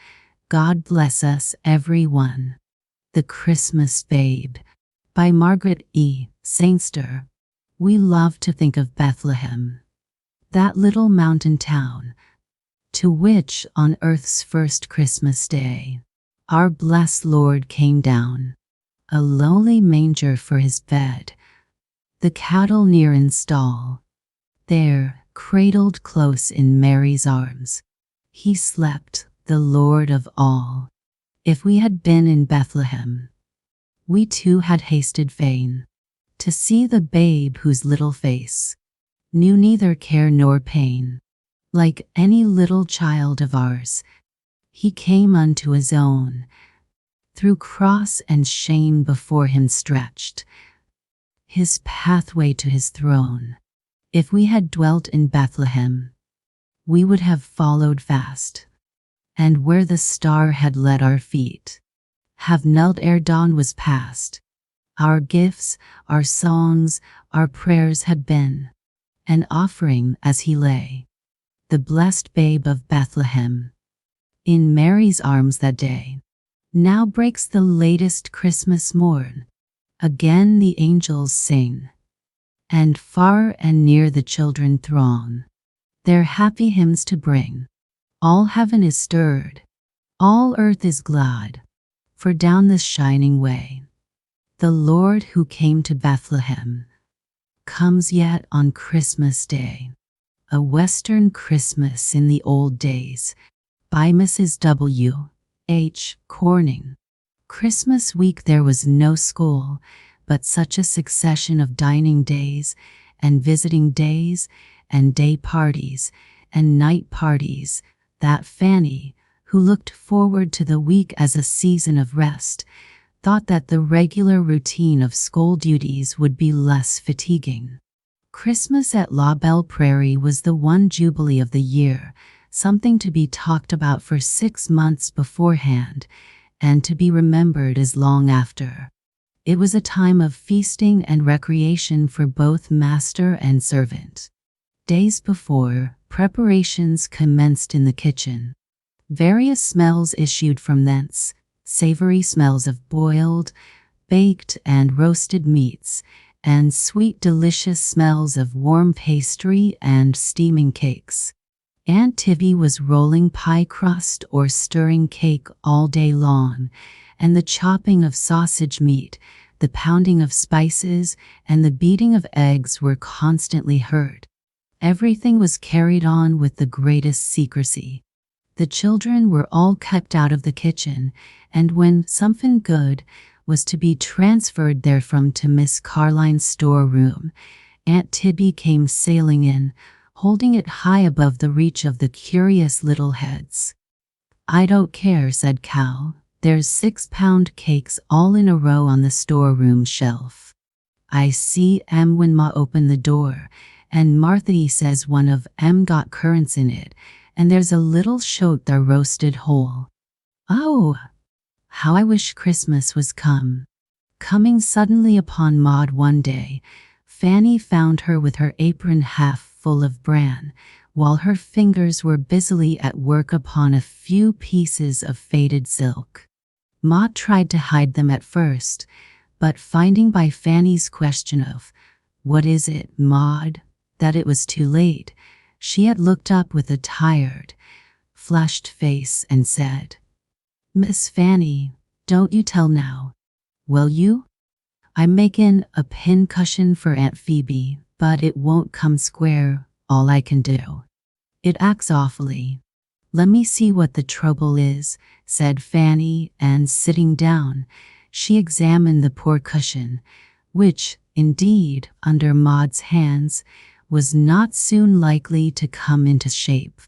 Speaker 1: God bless us, everyone. The Christmas Babe, by Margaret E. Sangster. We love to think of Bethlehem, that little mountain town, to which, on earth's first Christmas day, our blessed Lord came down, a lowly manger for his bed, the cattle near in stall. There, cradled close in Mary's arms, he slept, the Lord of all. If we had been in Bethlehem, we too had hasted fain to see the babe whose little face knew neither care nor pain. Like any little child of ours, he came unto his own, through cross and shame before him stretched his pathway to his throne. If we had dwelt in Bethlehem, we would have followed fast, and where the star had led our feet, have knelt ere dawn was past. Our gifts, our songs, our prayers had been an offering as he lay, the blessed babe of Bethlehem, in Mary's arms that day. Now breaks the latest Christmas morn, again the angels sing, and far and near the children throng, their happy hymns to bring. All heaven is stirred, all earth is glad, for down this shining way, the Lord who came to Bethlehem comes yet on Christmas Day. A Western Christmas in the Old Days, by Mrs. W. H. Corning. Christmas week there was no school, but such a succession of dining days, and visiting days, and day parties, and night parties, that Fanny, who looked forward to the week as a season of rest, thought that the regular routine of school duties would be less fatiguing. Christmas at La Belle Prairie was the one jubilee of the year, something to be talked about for 6 months beforehand, and to be remembered as long after. It was a time of feasting and recreation for both master and servant. Days before, preparations commenced in the kitchen. Various smells issued from thence, savory smells of boiled, baked, and roasted meats, and sweet delicious smells of warm pastry and steaming cakes. Aunt Tivy was rolling pie crust or stirring cake all day long, and the chopping of sausage meat, The pounding of spices and the beating of eggs were constantly heard. Everything was carried on with the greatest secrecy. The children were all kept out of the kitchen, and when something good was to be transferred therefrom to Miss Carline's storeroom, Aunt Tibby came sailing in, holding it high above the reach of the curious little heads. "I don't care," said Cal. "There's 6-pound cakes all in a row on the storeroom shelf. I see 'em when Ma opened the door, and Marthy says one of 'em got currants in it, and there's a little shote there roasted whole. Oh, how I wish Christmas was come." Coming suddenly upon Maud one day, Fanny found her with her apron half full of bran, while her fingers were busily at work upon a few pieces of faded silk. Maud tried to hide them at first, but finding by Fanny's question of, "What is it, Maud?" that it was too late, she had looked up with a tired, flushed face and said, "Miss Fanny, don't you tell now, will you? I'm makin' a pin-cushion for Aunt Phoebe, but it won't come square, all I can do. It acts awfully." "Let me see what the trouble is," said Fanny, and sitting down, she examined the poor cushion, which, indeed, under Maud's hands, was not soon likely to come into shape.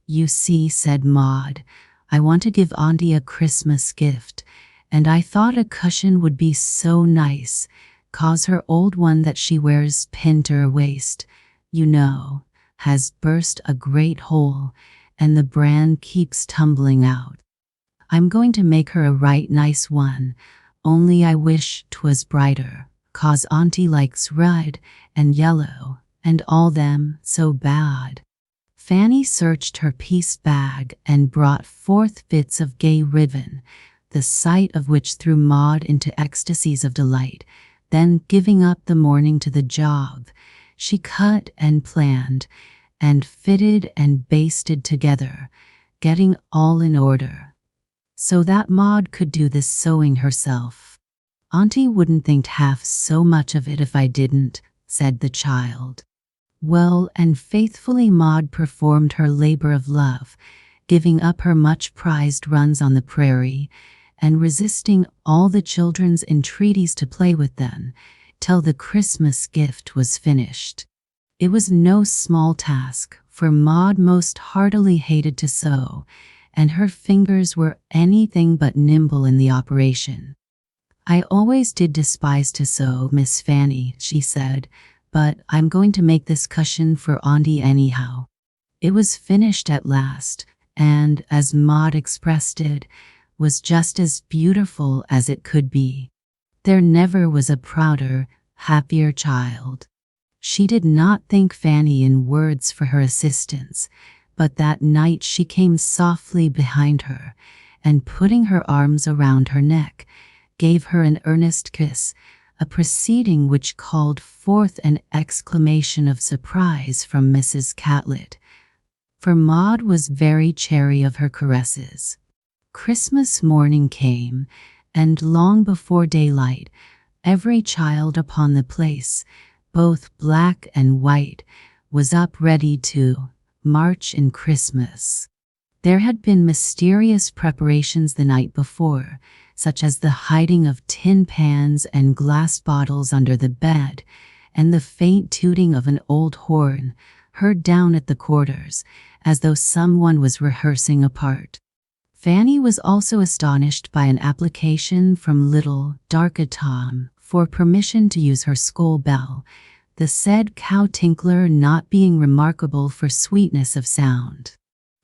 Speaker 1: "You see," said Maud, "I want to give Auntie a Christmas gift, and I thought a cushion would be so nice, 'cause her old one that she wears pinned to her waist, you know, has burst a great hole, and the bran keeps tumbling out. I'm going to make her a right nice one, only I wish 'twas brighter, 'cause Auntie likes red and yellow and all them so bad." Fanny searched her piece bag and brought forth bits of gay ribbon, the sight of which threw Maud into ecstasies of delight. Then, giving up the morning to the job, she cut and planned, and fitted and basted together, getting all in order, so that Maud could do this sewing herself. "Auntie wouldn't think half so much of it if I didn't," said the child. Well and faithfully Maud performed her labor of love, giving up her much-prized runs on the prairie, and resisting all the children's entreaties to play with them, till the Christmas gift was finished. It was no small task, for Maud most heartily hated to sew, and her fingers were anything but nimble in the operation. "I always did despise to sew, Miss Fanny," she said, "but I'm going to make this cushion for Auntie anyhow." It was finished at last, and, as Maud expressed it, was just as beautiful as it could be. There never was a prouder, happier child. She did not thank Fanny in words for her assistance, but that night she came softly behind her, and putting her arms around her neck, gave her an earnest kiss, a proceeding which called forth an exclamation of surprise from Mrs. Catlett, for Maud was very chary of her caresses. Christmas morning came, and long before daylight, every child upon the place, both black and white, was up ready to march in Christmas. There had been mysterious preparations the night before, such as the hiding of tin pans and glass bottles under the bed, and the faint tooting of an old horn, heard down at the quarters, as though someone was rehearsing a part. Fanny was also astonished by an application from little, dark Tom for permission to use her school bell, the said cow tinkler not being remarkable for sweetness of sound.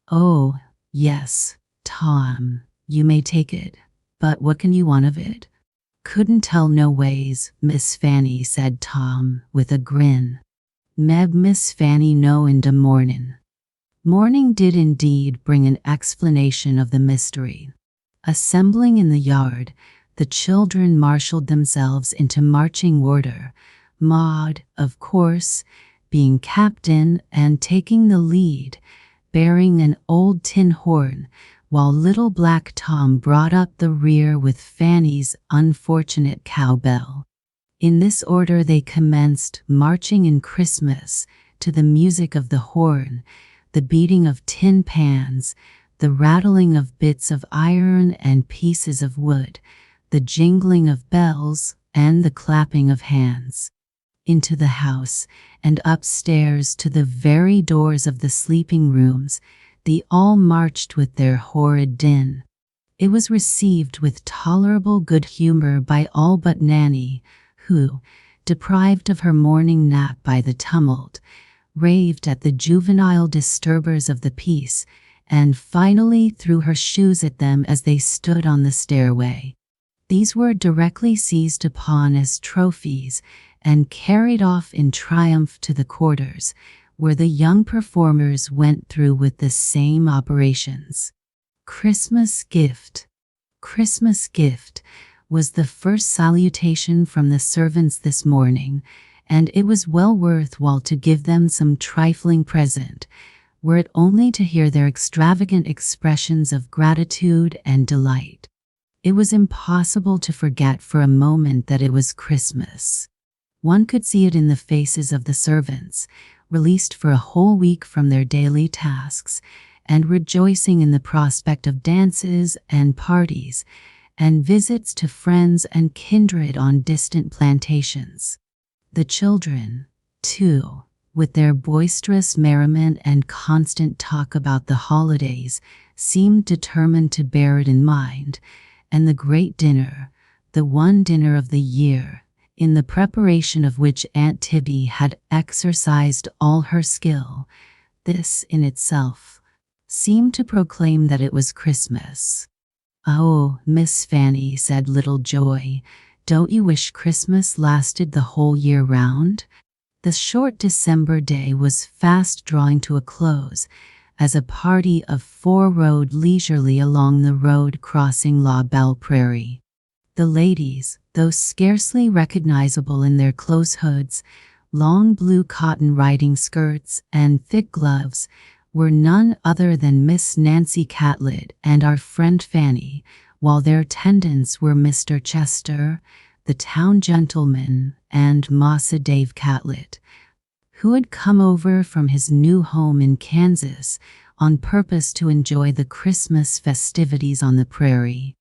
Speaker 1: "Oh, yes, Tom, you may take it, but what can you want of it?" "Couldn't tell no ways, Miss Fanny," said Tom, with a grin. "Meb Miss Fanny know in de mornin'." Morning did indeed bring an explanation of the mystery. Assembling in the yard, the children marshaled themselves into marching order, Maud, of course, being captain and taking the lead, bearing an old tin horn, while little black Tom brought up the rear with Fanny's unfortunate cowbell. In this order they commenced, marching in Christmas, to the music of the horn, the beating of tin pans, the rattling of bits of iron and pieces of wood, the jingling of bells, and the clapping of hands. Into the house, and upstairs to the very doors of the sleeping rooms, they all marched with their horrid din. It was received with tolerable good humor by all but Nanny, who, deprived of her morning nap by the tumult, raved at the juvenile disturbers of the peace, and finally threw her shoes at them as they stood on the stairway. These were directly seized upon as trophies and carried off in triumph to the quarters, where the young performers went through with the same operations. Christmas gift. Christmas gift was the first salutation from the servants this morning, and it was well worth while to give them some trifling present, were it only to hear their extravagant expressions of gratitude and delight. It was impossible to forget for a moment that it was Christmas. One could see it in the faces of the servants, released for a whole week from their daily tasks, and rejoicing in the prospect of dances and parties, and visits to friends and kindred on distant plantations. The children, too, with their boisterous merriment and constant talk about the holidays, seemed determined to bear it in mind, and the great dinner, the one dinner of the year, in the preparation of which Aunt Tibby had exercised all her skill, this in itself seemed to proclaim that it was Christmas. "Oh, Miss Fanny," said little Joy, "don't you wish Christmas lasted the whole year round?" The short December day was fast drawing to a close, as a party of four rode leisurely along the road crossing La Belle Prairie. The ladies, though scarcely recognizable in their close hoods, long blue cotton riding skirts, and thick gloves, were none other than Miss Nancy Catlett and our friend Fanny, while their attendants were Mr. Chester, the town gentleman, and Massa Dave Catlett, who had come over from his new home in Kansas on purpose to enjoy the Christmas festivities on the prairie.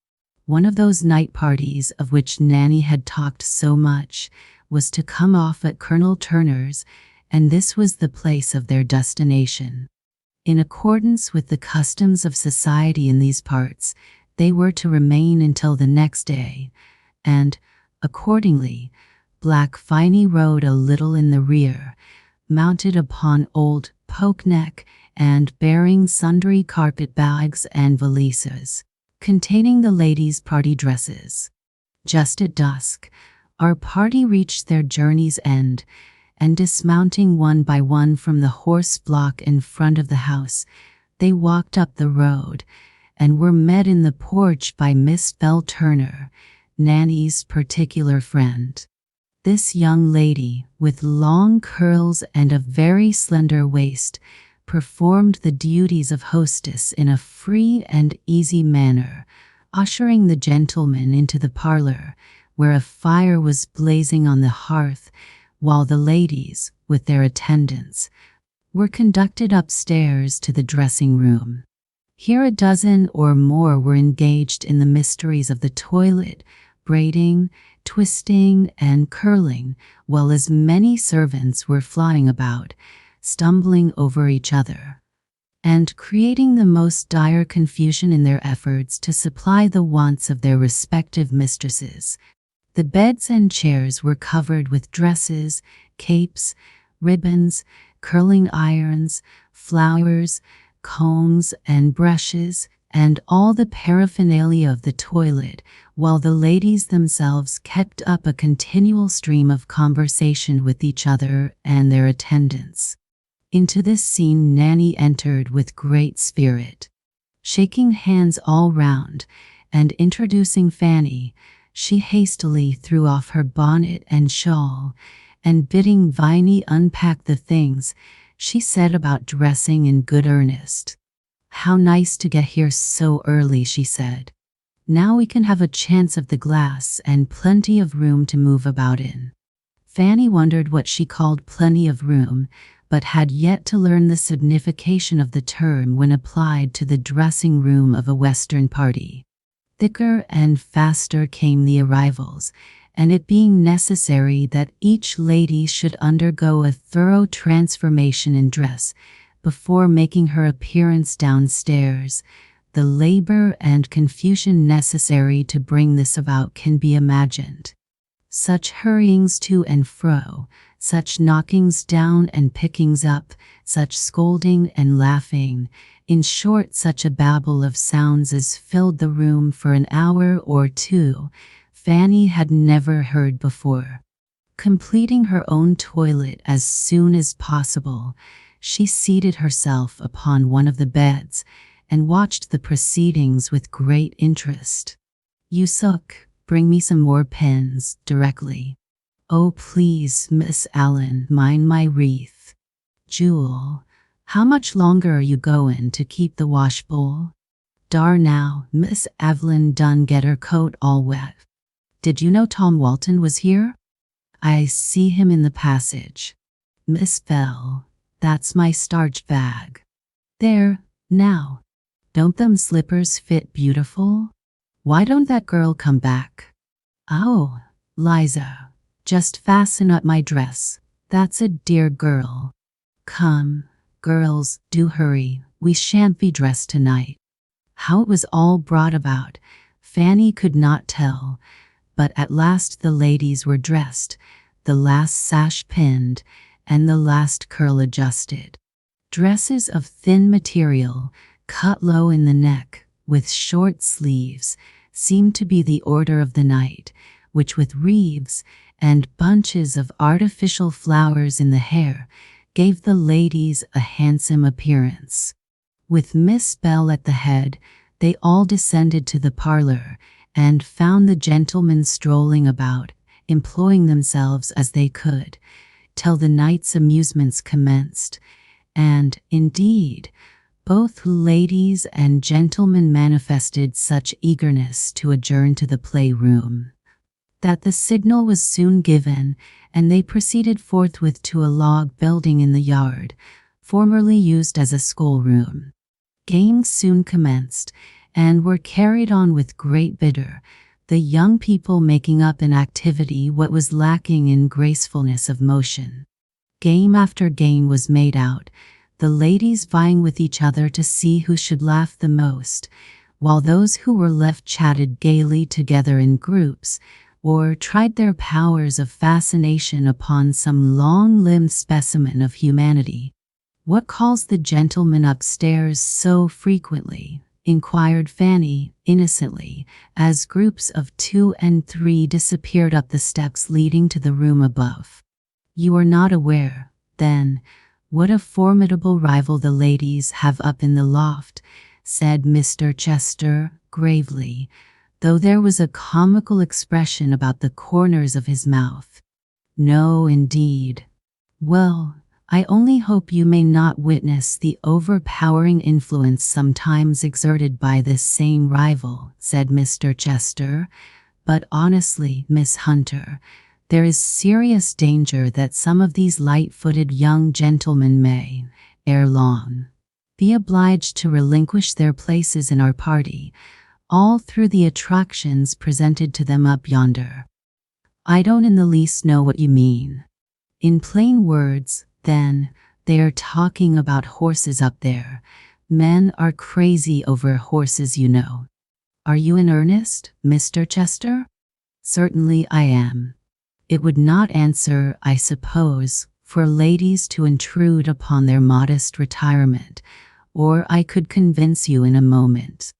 Speaker 1: One of those night parties of which Nanny had talked so much was to come off at Colonel Turner's, and this was the place of their destination. In accordance with the customs of society in these parts, they were to remain until the next day, and, accordingly, Black Finey rode a little in the rear, mounted upon old Pokeneck and bearing sundry carpet bags and valises, containing the ladies' party dresses. Just at dusk, our party reached their journey's end, and dismounting one by one from the horse block in front of the house, they walked up the road, and were met in the porch by Miss Belle Turner, Nanny's particular friend. This young lady, with long curls and a very slender waist, performed the duties of hostess in a free and easy manner, ushering the gentlemen into the parlor, where a fire was blazing on the hearth, while the ladies, with their attendants, were conducted upstairs to the dressing-room. Here a dozen or more were engaged in the mysteries of the toilet, braiding, twisting, and curling, while as many servants were flying about, stumbling over each other, and creating the most dire confusion in their efforts to supply the wants of their respective mistresses. The beds and chairs were covered with dresses, capes, ribbons, curling irons, flowers, combs, and brushes, and all the paraphernalia of the toilet, while the ladies themselves kept up a continual stream of conversation with each other and their attendants. Into this scene Nanny entered with great spirit. Shaking hands all round, and introducing Fanny, she hastily threw off her bonnet and shawl, and bidding Viney unpack the things, she set about dressing in good earnest. "How nice to get here so early," she said. "Now we can have a chance of the glass and plenty of room to move about in." Fanny wondered what she called plenty of room, but had yet to learn the signification of the term when applied to the dressing room of a Western party. Thicker and faster came the arrivals, and it being necessary that each lady should undergo a thorough transformation in dress before making her appearance downstairs, the labor and confusion necessary to bring this about can be imagined. Such hurryings to and fro, such knockings down and pickings up, such scolding and laughing, in short such a babel of sounds as filled the room for an hour or two, Fanny had never heard before. Completing her own toilet as soon as possible, she seated herself upon one of the beds and watched the proceedings with great interest. "Yusook, bring me some more pens directly." "Oh, please, Miss Allen, mind my wreath." "Jewel, how much longer are you goin' to keep the washbowl?" "Dar now, Miss Evelyn done get her coat all wet." "Did you know Tom Walton was here?" "I see him in the passage." "Miss Bell, that's my starch bag." "There, now. Don't them slippers fit beautiful? Why don't that girl come back?" "Oh, Liza, just fasten up my dress. That's a dear girl. Come, girls, do hurry. We shan't be dressed tonight." How it was all brought about, Fanny could not tell, but at last the ladies were dressed, the last sash pinned, and the last curl adjusted. Dresses of thin material, cut low in the neck, with short sleeves, seemed to be the order of the night, which with wreaths and bunches of artificial flowers in the hair gave the ladies a handsome appearance. With Miss Bell at the head, they all descended to the parlor and found the gentlemen strolling about, employing themselves as they could, till the night's amusements commenced, and, indeed, both ladies and gentlemen manifested such eagerness to adjourn to the playroom that the signal was soon given, and they proceeded forthwith to a log building in the yard, formerly used as a schoolroom. Games soon commenced, and were carried on with great vigor, the young people making up in activity what was lacking in gracefulness of motion. Game after game was made out, the ladies vying with each other to see who should laugh the most, while those who were left chatted gaily together in groups, or tried their powers of fascination upon some long-limbed specimen of humanity. "What calls the gentleman upstairs so frequently?" inquired Fanny, innocently, as groups of 2 and 3 disappeared up the steps leading to the room above. "You are not aware, then, what a formidable rival the ladies have up in the loft," said Mr. Chester, gravely, though there was a comical expression about the corners of his mouth. "No, indeed." "Well, I only hope you may not witness the overpowering influence sometimes exerted by this same rival," said Mr. Chester, "but honestly, Miss Hunter, there is serious danger that some of these light-footed young gentlemen may, ere long, be obliged to relinquish their places in our party, all through the attractions presented to them up yonder." "I don't in the least know what you mean." "In plain words, then, they are talking about horses up there. Men are crazy over horses, you know." "Are you in earnest, Mr. Chester?" "Certainly I am. It would not answer, I suppose, for ladies to intrude upon their modest retirement, or I could convince you in a moment."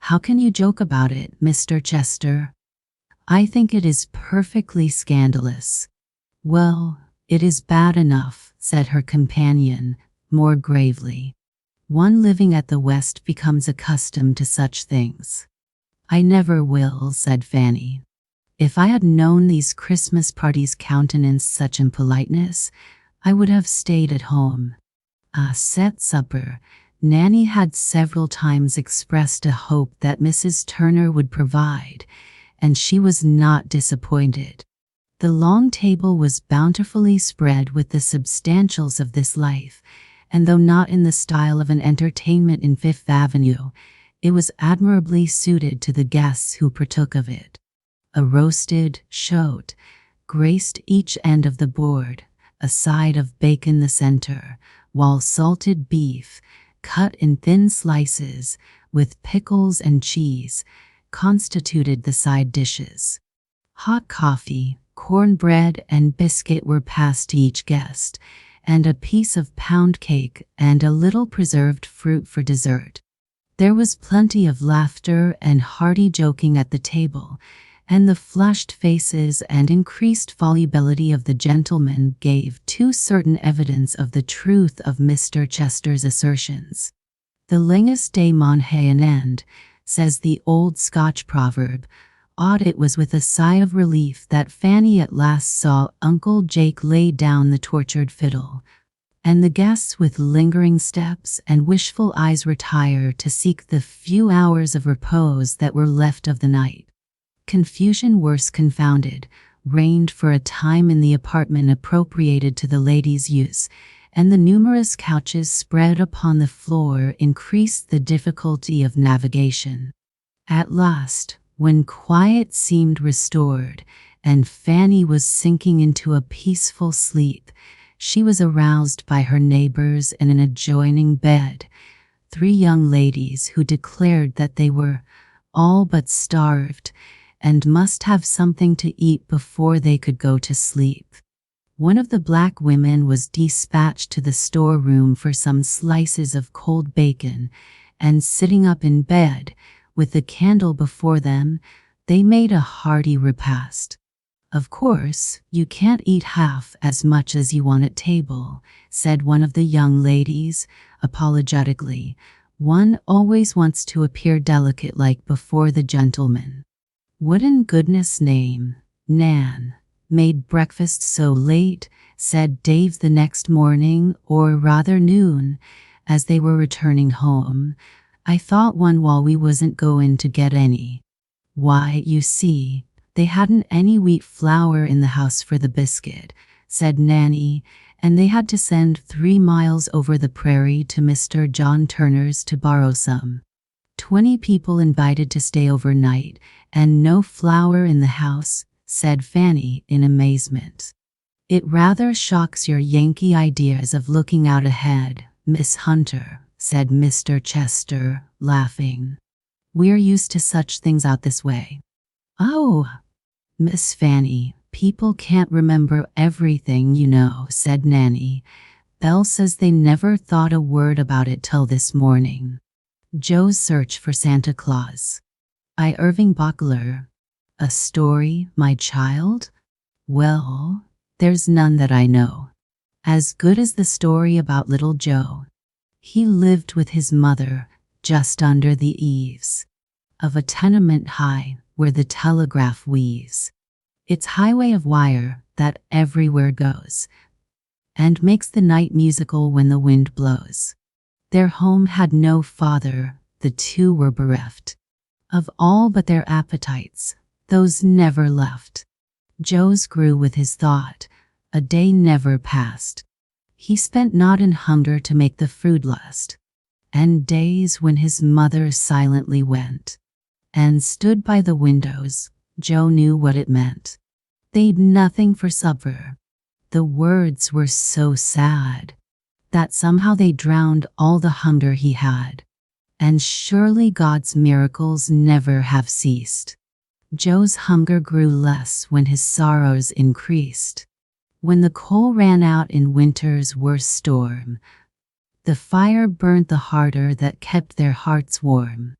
Speaker 1: "How can you joke about it, Mr. Chester?" "I think it is perfectly scandalous." "Well, it is bad enough," said her companion, more gravely. "One living at the West becomes accustomed to such things." "I never will," said Fanny. "If I had known these Christmas parties countenanced such impoliteness, I would have stayed at home." "A set supper, Nanny had several times expressed a hope that Mrs. Turner would provide, and she was not disappointed. The long table was bountifully spread with the substantials of this life, and though not in the style of an entertainment in Fifth Avenue, it was admirably suited to the guests who partook of it. A roasted shote graced each end of the board, a side of bacon the center, while salted beef, cut in thin slices, with pickles and cheese, constituted the side dishes. Hot coffee, cornbread, and biscuit were passed to each guest, and a piece of pound cake and a little preserved fruit for dessert. There was plenty of laughter and hearty joking at the table, and the flushed faces and increased volubility of the gentlemen gave too certain evidence of the truth of Mr. Chester's assertions. The longest day maun't hae an end, says the old Scotch proverb. Odd it was with a sigh of relief that Fanny at last saw Uncle Jake lay down the tortured fiddle, and the guests with lingering steps and wishful eyes retire to seek the few hours of repose that were left of the night. Confusion worse confounded reigned for a time in the apartment appropriated to the ladies' use, and the numerous couches spread upon the floor increased the difficulty of navigation. At last, when quiet seemed restored, and Fanny was sinking into a peaceful sleep, she was aroused by her neighbors in an adjoining bed, 3 young ladies who declared that they were all but starved, and must have something to eat before they could go to sleep. One of the black women was dispatched to the storeroom for some slices of cold bacon, and sitting up in bed, with the candle before them, they made a hearty repast. "Of course, you can't eat half as much as you want at table," said one of the young ladies, apologetically. "One always wants to appear delicate-like before the gentlemen." "What in goodness' name, Nan, made breakfast so late?" said Dave the next morning, or rather noon, as they were returning home. "I thought one while we wasn't going to get any." "Why, you see, they hadn't any wheat flour in the house for the biscuit," said Nanny, "and they had to send 3 miles over the prairie to Mr. John Turner's to borrow some. 20 people invited to stay overnight, and no flour in the house," said Fanny in amazement. "It rather shocks your Yankee ideas of looking out ahead, Miss Hunter," said Mr. Chester, laughing. "We're used to such things out this way." "Oh, Miss Fanny, people can't remember everything, you know," said Nanny. "Belle says they never thought a word about it till this morning." Joe's Search for Santa Claus. By Irving Bacheller. A story, my child? Well, there's none that I know as good as the story about little Joe. He lived with his mother just under the eaves of a tenement high where the telegraph weaves its highway of wire that everywhere goes, and makes the night musical when the wind blows. Their home had no father, the 2 were bereft of all but their appetites, those never left. Joe's grew with his thought, a day never passed he spent not in hunger to make the food lust, and days when his mother silently went and stood by the windows. Joe knew what it meant. They'd nothing for supper. The words were so sad that somehow they drowned all the hunger he had. And surely God's miracles never have ceased. Joe's hunger grew less when his sorrows increased. When the coal ran out in winter's worst storm, the fire burnt the harder that kept their hearts warm.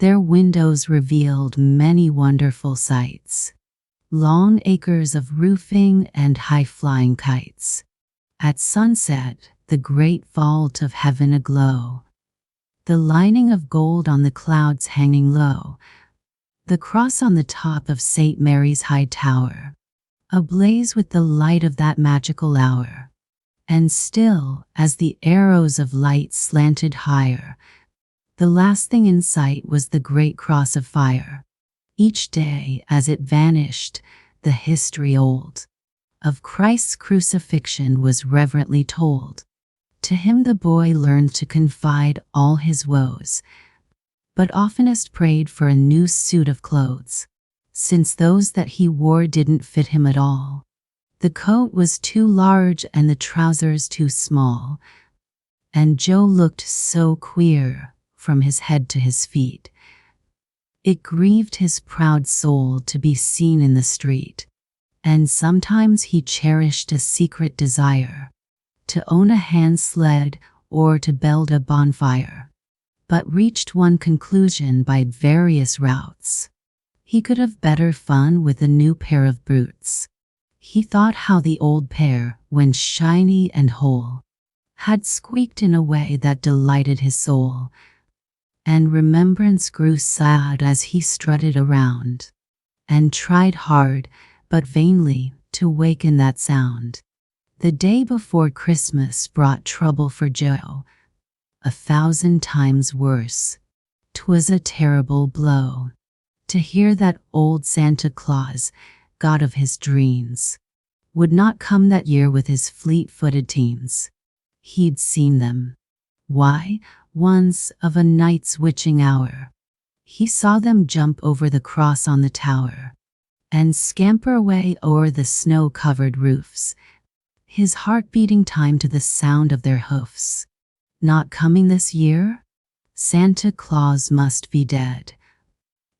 Speaker 1: Their windows revealed many wonderful sights, long acres of roofing and high-flying kites. At sunset, the great vault of heaven aglow, the lining of gold on the clouds hanging low, the cross on the top of St. Mary's high tower, ablaze with the light of that magical hour. And still, as the arrows of light slanted higher, the last thing in sight was the great cross of fire. Each day, as it vanished, the history old of Christ's crucifixion was reverently told. To him the boy learned to confide all his woes, but oftenest prayed for a new suit of clothes, since those that he wore didn't fit him at all. The coat was too large and the trousers too small, and Joe looked so queer from his head to his feet. It grieved his proud soul to be seen in the street, and sometimes he cherished a secret desire to own a hand sled or to build a bonfire, but reached one conclusion by various routes. He could have better fun with a new pair of boots. He thought how the old pair, when shiny and whole, had squeaked in a way that delighted his soul, and remembrance grew sad as he strutted around, and tried hard, but vainly, to waken that sound. The day before Christmas brought trouble for Joe, 1,000 times worse. 'Twas a terrible blow to hear that old Santa Claus, god of his dreams, would not come that year with his fleet-footed teens. He'd seen them. Why, once, of a night's witching hour, he saw them jump over the cross on the tower, and scamper away o'er the snow-covered roofs, his heart beating time to the sound of their hoofs. Not coming this year? Santa Claus must be dead,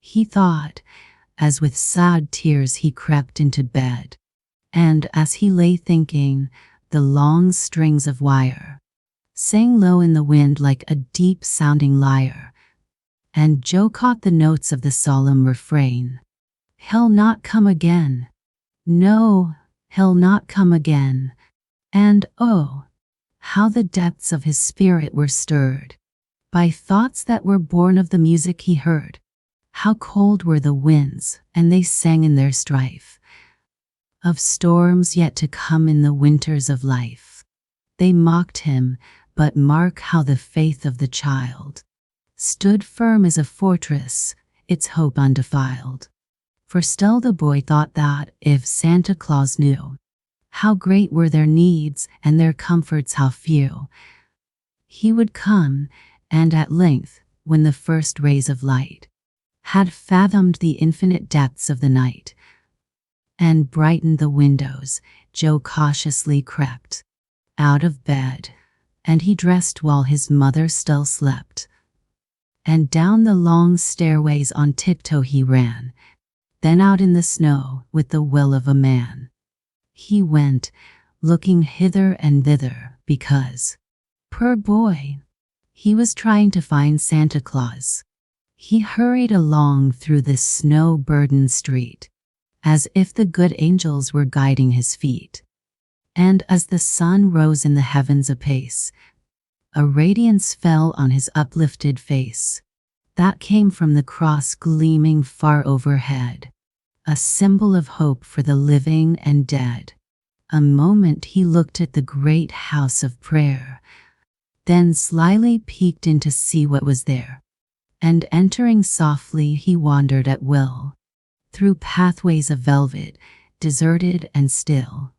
Speaker 1: he thought, as with sad tears he crept into bed. And as he lay thinking, the long strings of wire sang low in the wind like a deep-sounding lyre, and Joe caught the notes of the solemn refrain. He'll not come again. No, he'll not come again. And oh, how the depths of his spirit were stirred by thoughts that were born of the music he heard. How cold were the winds, and they sang in their strife of storms yet to come in the winters of life. They mocked him, but mark how the faith of the child stood firm as a fortress, its hope undefiled. For still the boy thought that, if Santa Claus knew how great were their needs and their comforts how few, he would come, and at length, when the first rays of light had fathomed the infinite depths of the night and brightened the windows, Joe cautiously crept out of bed, and he dressed while his mother still slept. And down the long stairways on tiptoe he ran, then out in the snow with the will of a man. He went, looking hither and thither, because, poor boy, he was trying to find Santa Claus. He hurried along through the snow-burdened street, as if the good angels were guiding his feet. And as the sun rose in the heavens apace, a radiance fell on his uplifted face, that came from the cross gleaming far overhead, a symbol of hope for the living and dead. A moment he looked at the great house of prayer, then slyly peeked in to see what was there, and entering softly he wandered at will, through pathways of velvet, deserted and still,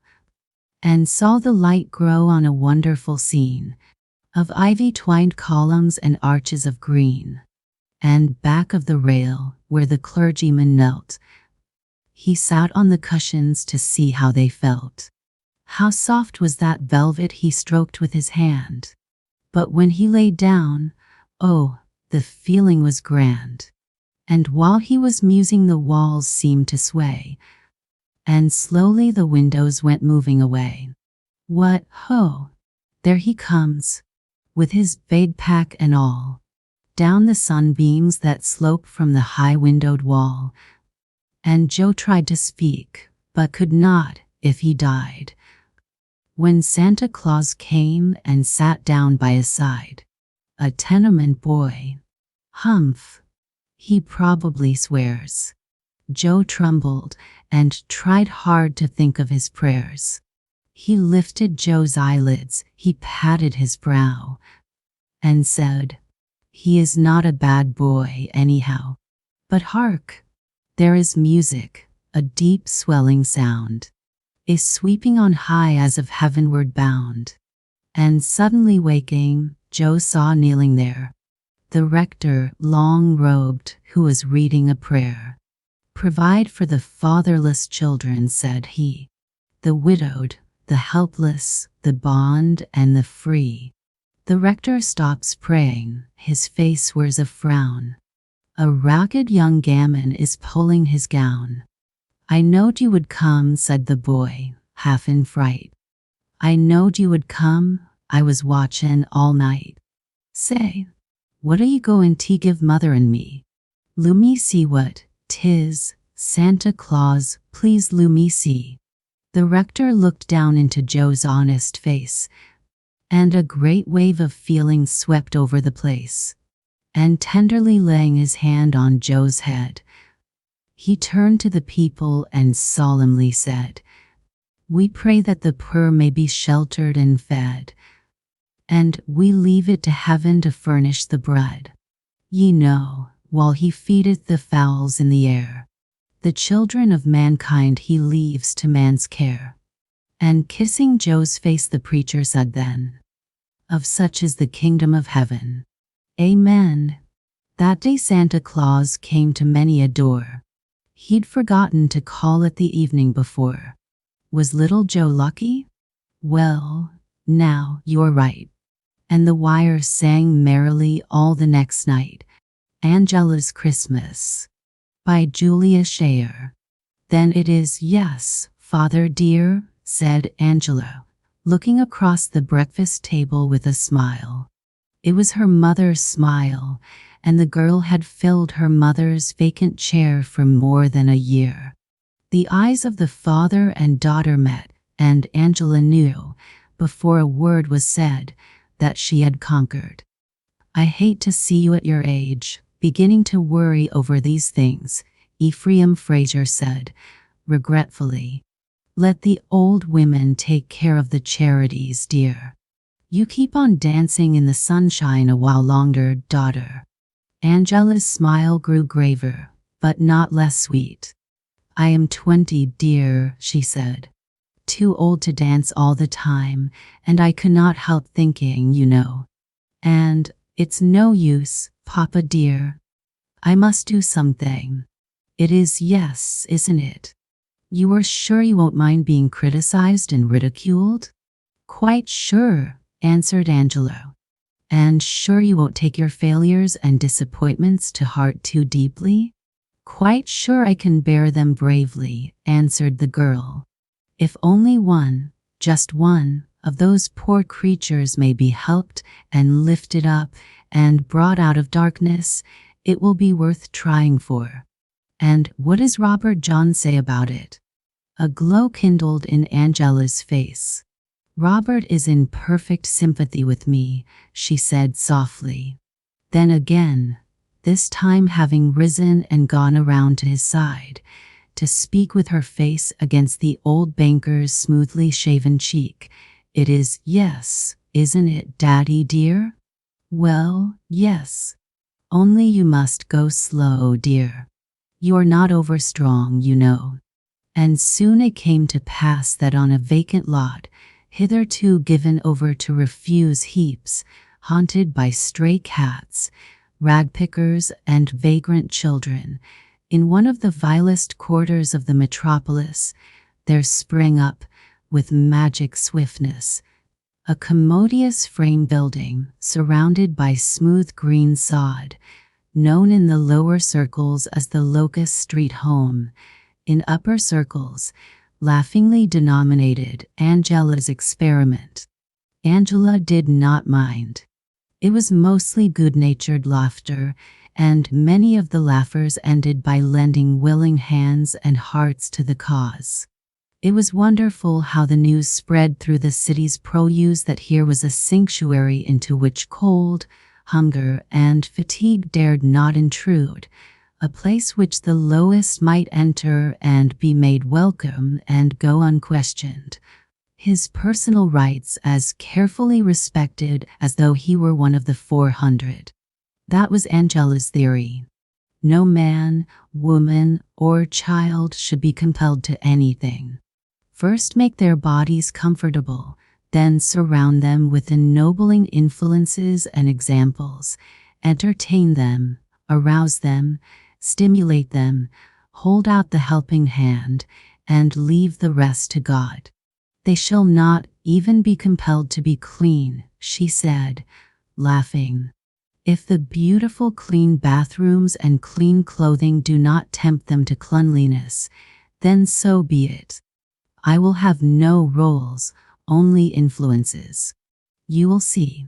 Speaker 1: and saw the light grow on a wonderful scene of ivy-twined columns and arches of green. And back of the rail, where the clergyman knelt, he sat on the cushions to see how they felt. How soft was that velvet he stroked with his hand. But when he lay down, oh, the feeling was grand. And while he was musing, the walls seemed to sway, and slowly the windows went moving away. What, ho! There he comes, with his bag pack and all, down the sunbeams that slope from the high-windowed wall. And Joe tried to speak, but could not, if he died. When Santa Claus came and sat down by his side, a tenement boy. Humph! He probably swears. Joe trembled and tried hard to think of his prayers. He lifted Joe's eyelids, he patted his brow, and said, "He is not a bad boy anyhow. But hark! There is music, a deep swelling sound, a sweeping on high as of heavenward bound." And suddenly waking, Joe saw kneeling there the rector, long-robed, who was reading a prayer. "Provide for the fatherless children," said he, "the widowed, the helpless, the bond and the free." The rector stops praying, his face wears a frown. A ragged young gamin is pulling his gown. "I knowed you would come," said the boy, half in fright. "I knowed you would come, I was watchin' all night. Say, what are you goin' to give mother and me? Lemme see what 'tis, Santa Claus, please lemme see." The rector looked down into Joe's honest face, and a great wave of feeling swept over the place. And tenderly laying his hand on Joe's head, he turned to the people and solemnly said, "We pray that the poor may be sheltered and fed, and we leave it to heaven to furnish the bread. Ye know, while he feedeth the fowls in the air, the children of mankind he leaves to man's care." And kissing Joe's face, the preacher said then, "Of such is the kingdom of heaven. Amen." That day Santa Claus came to many a door. He'd forgotten to call it the evening before. Was little Joe lucky? Well, now you're right. And the wire sang merrily all the next night. Angela's Christmas by Julia Shayer. "Then it is, yes, father dear," said Angela, looking across the breakfast table with a smile. It was her mother's smile, and the girl had filled her mother's vacant chair for more than a year. The eyes of the father and daughter met, and Angela knew, before a word was said, that she had conquered. "I hate to see you at your age, beginning to worry over these things," Ephraim Fraser said, regretfully. "Let the old women take care of the charities, dear. You keep on dancing in the sunshine a while longer, daughter." Angela's smile grew graver, but not less sweet. "I am 20, dear," she said. "Too old to dance all the time, and I could not help thinking, you know. And it's no use, Papa dear. I must do something. It is, yes, isn't it? You are sure you won't mind being criticized and ridiculed?" "Quite sure," answered Angela. "And sure you won't take your failures and disappointments to heart too deeply?" "Quite sure I can bear them bravely," answered the girl. "If only one, just one, of those poor creatures may be helped and lifted up and brought out of darkness, it will be worth trying for. And what does Robert John say about it?" A glow kindled in Angela's face. "Robert is in perfect sympathy with me," she said softly. Then again, this time having risen and gone around to his side, to speak with her face against the old banker's smoothly shaven cheek, "It is, yes, isn't it, Daddy dear?" "Well, yes. Only you must go slow, dear. You're not overstrong, you know." And soon it came to pass that on a vacant lot, hitherto given over to refuse heaps, haunted by stray cats, ragpickers, and vagrant children, in one of the vilest quarters of the metropolis, there sprang up, with magic swiftness, a commodious frame building surrounded by smooth green sod, known in the lower circles as the Locust Street Home, in upper circles, laughingly denominated Angela's Experiment. Angela did not mind. It was mostly good-natured laughter, and many of the laughers ended by lending willing hands and hearts to the cause. It was wonderful how the news spread through the city's produce that here was a sanctuary into which cold, hunger, and fatigue dared not intrude, a place which the lowest might enter and be made welcome and go unquestioned. his personal rights as carefully respected as though he were one of the 400. That was Angela's theory. No man, woman, or child should be compelled to anything. First make their bodies comfortable, then surround them with ennobling influences and examples. Entertain them, arouse them, stimulate them, hold out the helping hand, and leave the rest to God. They shall not even be compelled to be clean, she said, laughing. If the beautiful clean bathrooms and clean clothing do not tempt them to cleanliness, then so be it. I will have no roles, only influences. You will see.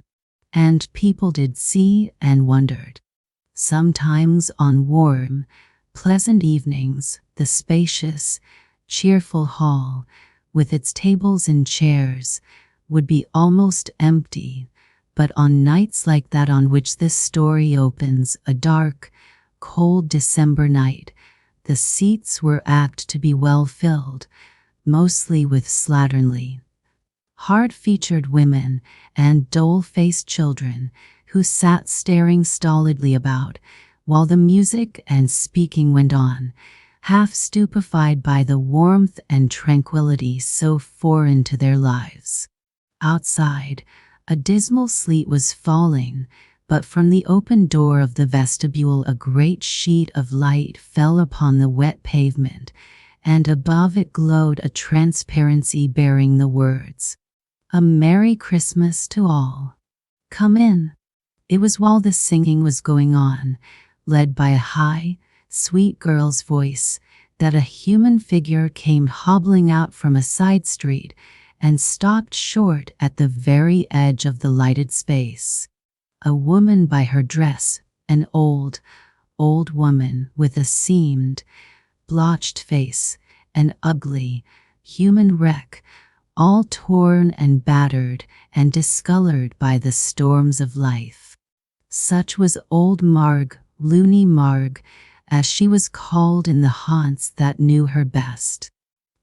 Speaker 1: And people did see and wondered. Sometimes on warm, pleasant evenings, the spacious, cheerful hall, with its tables and chairs, would be almost empty, but on nights like that on which this story opens, a dark, cold December night, the seats were apt to be well filled, mostly with slatternly, hard-featured women and dull-faced children who sat staring stolidly about while the music and speaking went on, half stupefied by the warmth and tranquility so foreign to their lives. Outside, a dismal sleet was falling, but from the open door of the vestibule a great sheet of light fell upon the wet pavement, and above it glowed a transparency bearing the words, "A Merry Christmas to all. Come in." It was while the singing was going on, led by a high, sweet girl's voice, that a human figure came hobbling out from a side street and stopped short at the very edge of the lighted space. A woman by her dress, an old woman with a seamed, blotched face, an ugly, human wreck, all torn and battered and discolored by the storms of life. Such was old Marg, Loony Marg, as she was called in the haunts that knew her best.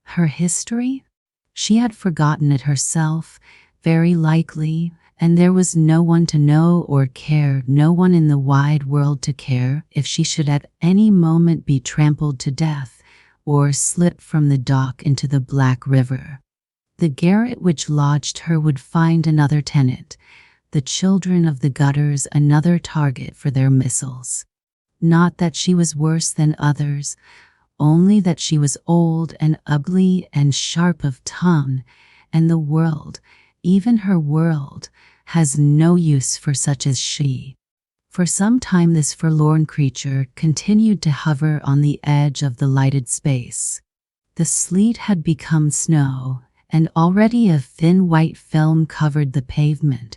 Speaker 1: Her history? She had forgotten it herself, very likely, and there was no one to know or care, no one in the wide world to care if she should at any moment be trampled to death or slip from the dock into the Black River. The garret which lodged her would find another tenant, the children of the gutters another target for their missiles. Not that she was worse than others, only that she was old and ugly and sharp of tongue, and the world, even her world, has no use for such as she. For some time this forlorn creature continued to hover on the edge of the lighted space. The sleet had become snow, and already a thin white film covered the pavement,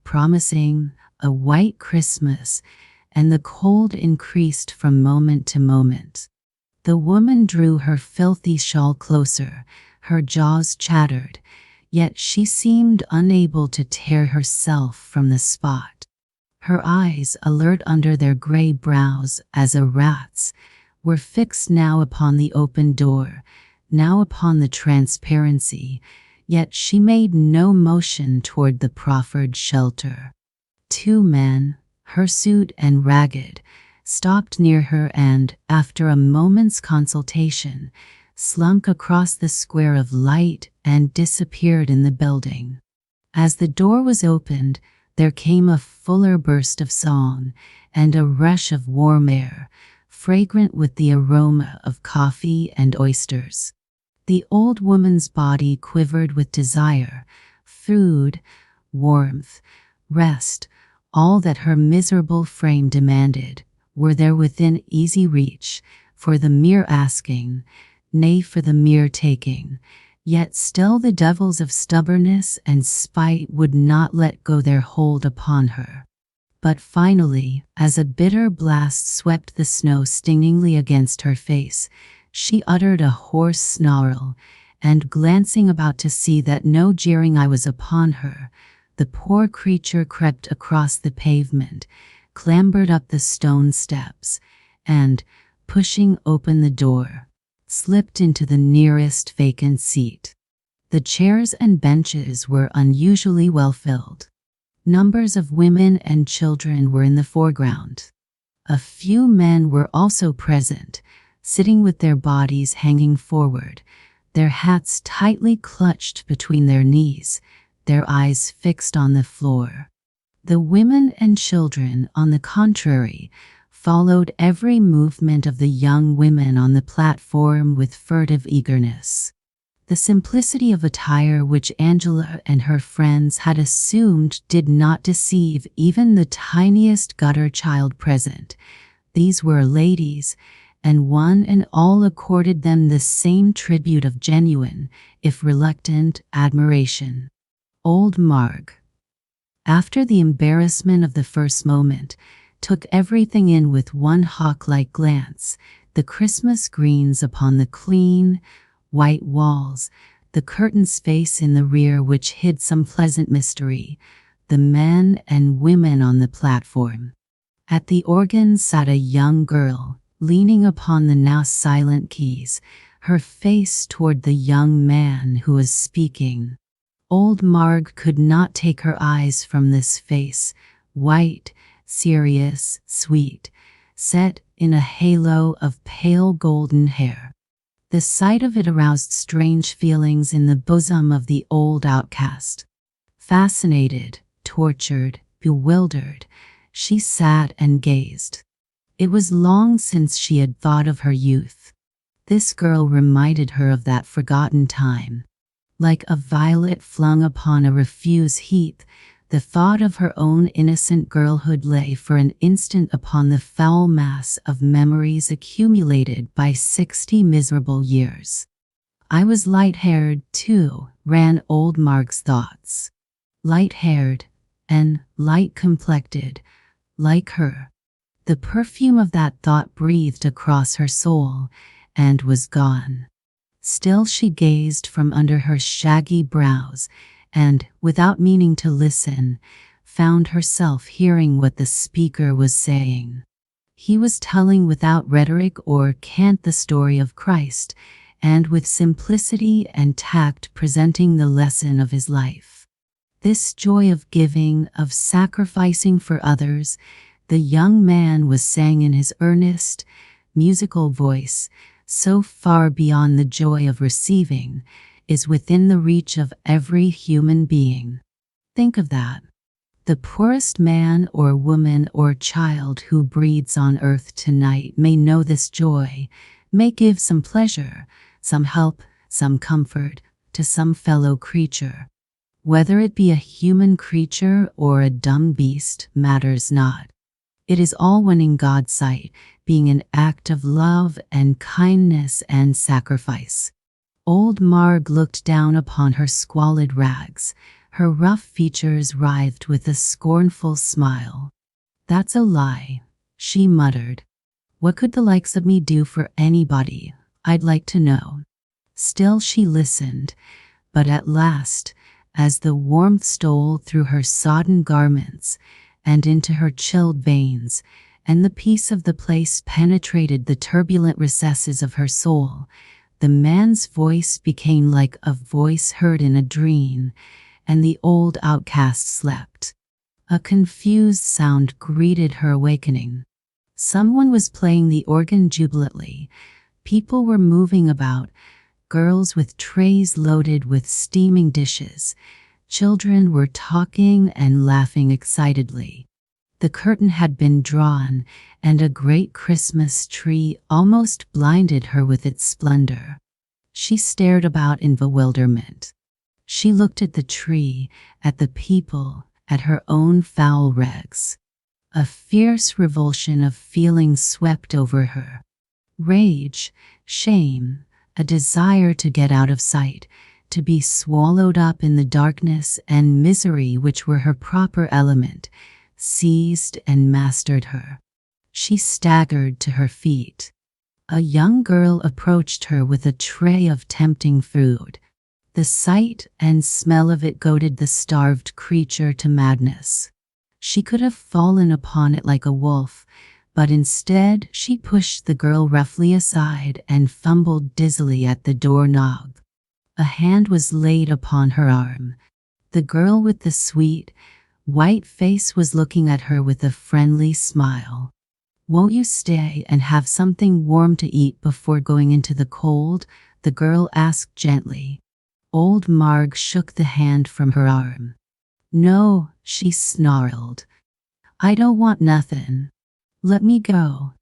Speaker 1: promising a white Christmas, and the cold increased from moment to moment. The woman drew her filthy shawl closer, her jaws chattered, yet she seemed unable to tear herself from the spot. Her eyes, alert under their gray brows as a rat's, were fixed now upon the open door, now upon the transparency, yet she made no motion toward the proffered shelter. Two men, hirsute and ragged, stopped near her and, after a moment's consultation, slunk across the square of light and disappeared in the building. As the door was opened, there came a fuller burst of song and a rush of warm air, fragrant with the aroma of coffee and oysters. The old woman's body quivered with desire, food, warmth, rest, all that her miserable frame demanded, were there within easy reach, for the mere asking, nay, for the mere taking. Yet still the devils of stubbornness and spite would not let go their hold upon her. But finally, as a bitter blast swept the snow stingingly against her face, she uttered a hoarse snarl, and glancing about to see that no jeering eye was upon her, the poor creature crept across the pavement, clambered up the stone steps, and, pushing open the door, slipped into the nearest vacant seat. The chairs and benches were unusually well filled. Numbers of women and children were in the foreground. A few men were also present, sitting with their bodies hanging forward, their hats tightly clutched between their knees, their eyes fixed on the floor. The women and children, on the contrary, followed every movement of the young women on the platform with furtive eagerness. The simplicity of attire which Angela and her friends had assumed did not deceive even the tiniest gutter child present. These were ladies, and one and all accorded them the same tribute of genuine, if reluctant, admiration. Old Marg, after the embarrassment of the first moment, took everything in with one hawk-like glance, the Christmas greens upon the clean, white walls, the curtain space in the rear which hid some pleasant mystery, the men and women on the platform. At the organ sat a young girl, leaning upon the now silent keys, her face toward the young man who was speaking. Old Marg could not take her eyes from this face, white, serious, sweet, set in a halo of pale golden hair. The sight of it aroused strange feelings in the bosom of the old outcast. Fascinated, tortured, bewildered, she sat and gazed. It was long since she had thought of her youth. This girl reminded her of that forgotten time. Like a violet flung upon a refuse heath, the thought of her own innocent girlhood lay for an instant upon the foul mass of memories accumulated by 60 miserable years. I was light-haired, too, ran old Marg's thoughts. Light-haired and light-complected, like her. The perfume of that thought breathed across her soul and was gone. Still she gazed from under her shaggy brows and, without meaning to listen, found herself hearing what the speaker was saying. He was telling without rhetoric or cant the story of Christ, and with simplicity and tact presenting the lesson of his life. This joy of giving, of sacrificing for others, the young man was saying in his earnest, musical voice, so far beyond the joy of receiving, is within the reach of every human being. Think of that. The poorest man or woman or child who breathes on earth tonight may know this joy, may give some pleasure, some help, some comfort to some fellow creature. Whether it be a human creature or a dumb beast matters not. It is all one in God's sight, being an act of love and kindness and sacrifice. Old Marg looked down upon her squalid rags, her rough features writhed with a scornful smile. "That's a lie," she muttered. "What could the likes of me do for anybody, I'd like to know?" Still she listened, but at last, as the warmth stole through her sodden garments and into her chilled veins, and the peace of the place penetrated the turbulent recesses of her soul, the man's voice became like a voice heard in a dream, and the old outcast slept. A confused sound greeted her awakening. Someone was playing the organ jubilantly. People were moving about, girls with trays loaded with steaming dishes. Children were talking and laughing excitedly. The curtain had been drawn, and a great Christmas tree almost blinded her with its splendor. She stared about in bewilderment. She looked at the tree, at the people, at her own foul rags. A fierce revulsion of feelings swept over her. Rage, shame, a desire to get out of sight, to be swallowed up in the darkness and misery which were her proper element, seized and mastered her. She staggered to her feet. A young girl approached her with a tray of tempting food. The sight and smell of it goaded the starved creature to madness. She could have fallen upon it like a wolf, but instead she pushed the girl roughly aside and fumbled dizzily at the doorknob. A hand was laid upon her arm. The girl with the sweet, white face was looking at her with a friendly smile. "Won't you stay and have something warm to eat before going into the cold?" the girl asked gently. Old Marg shook the hand from her arm. "No," she snarled. "I don't want nothing. Let me go."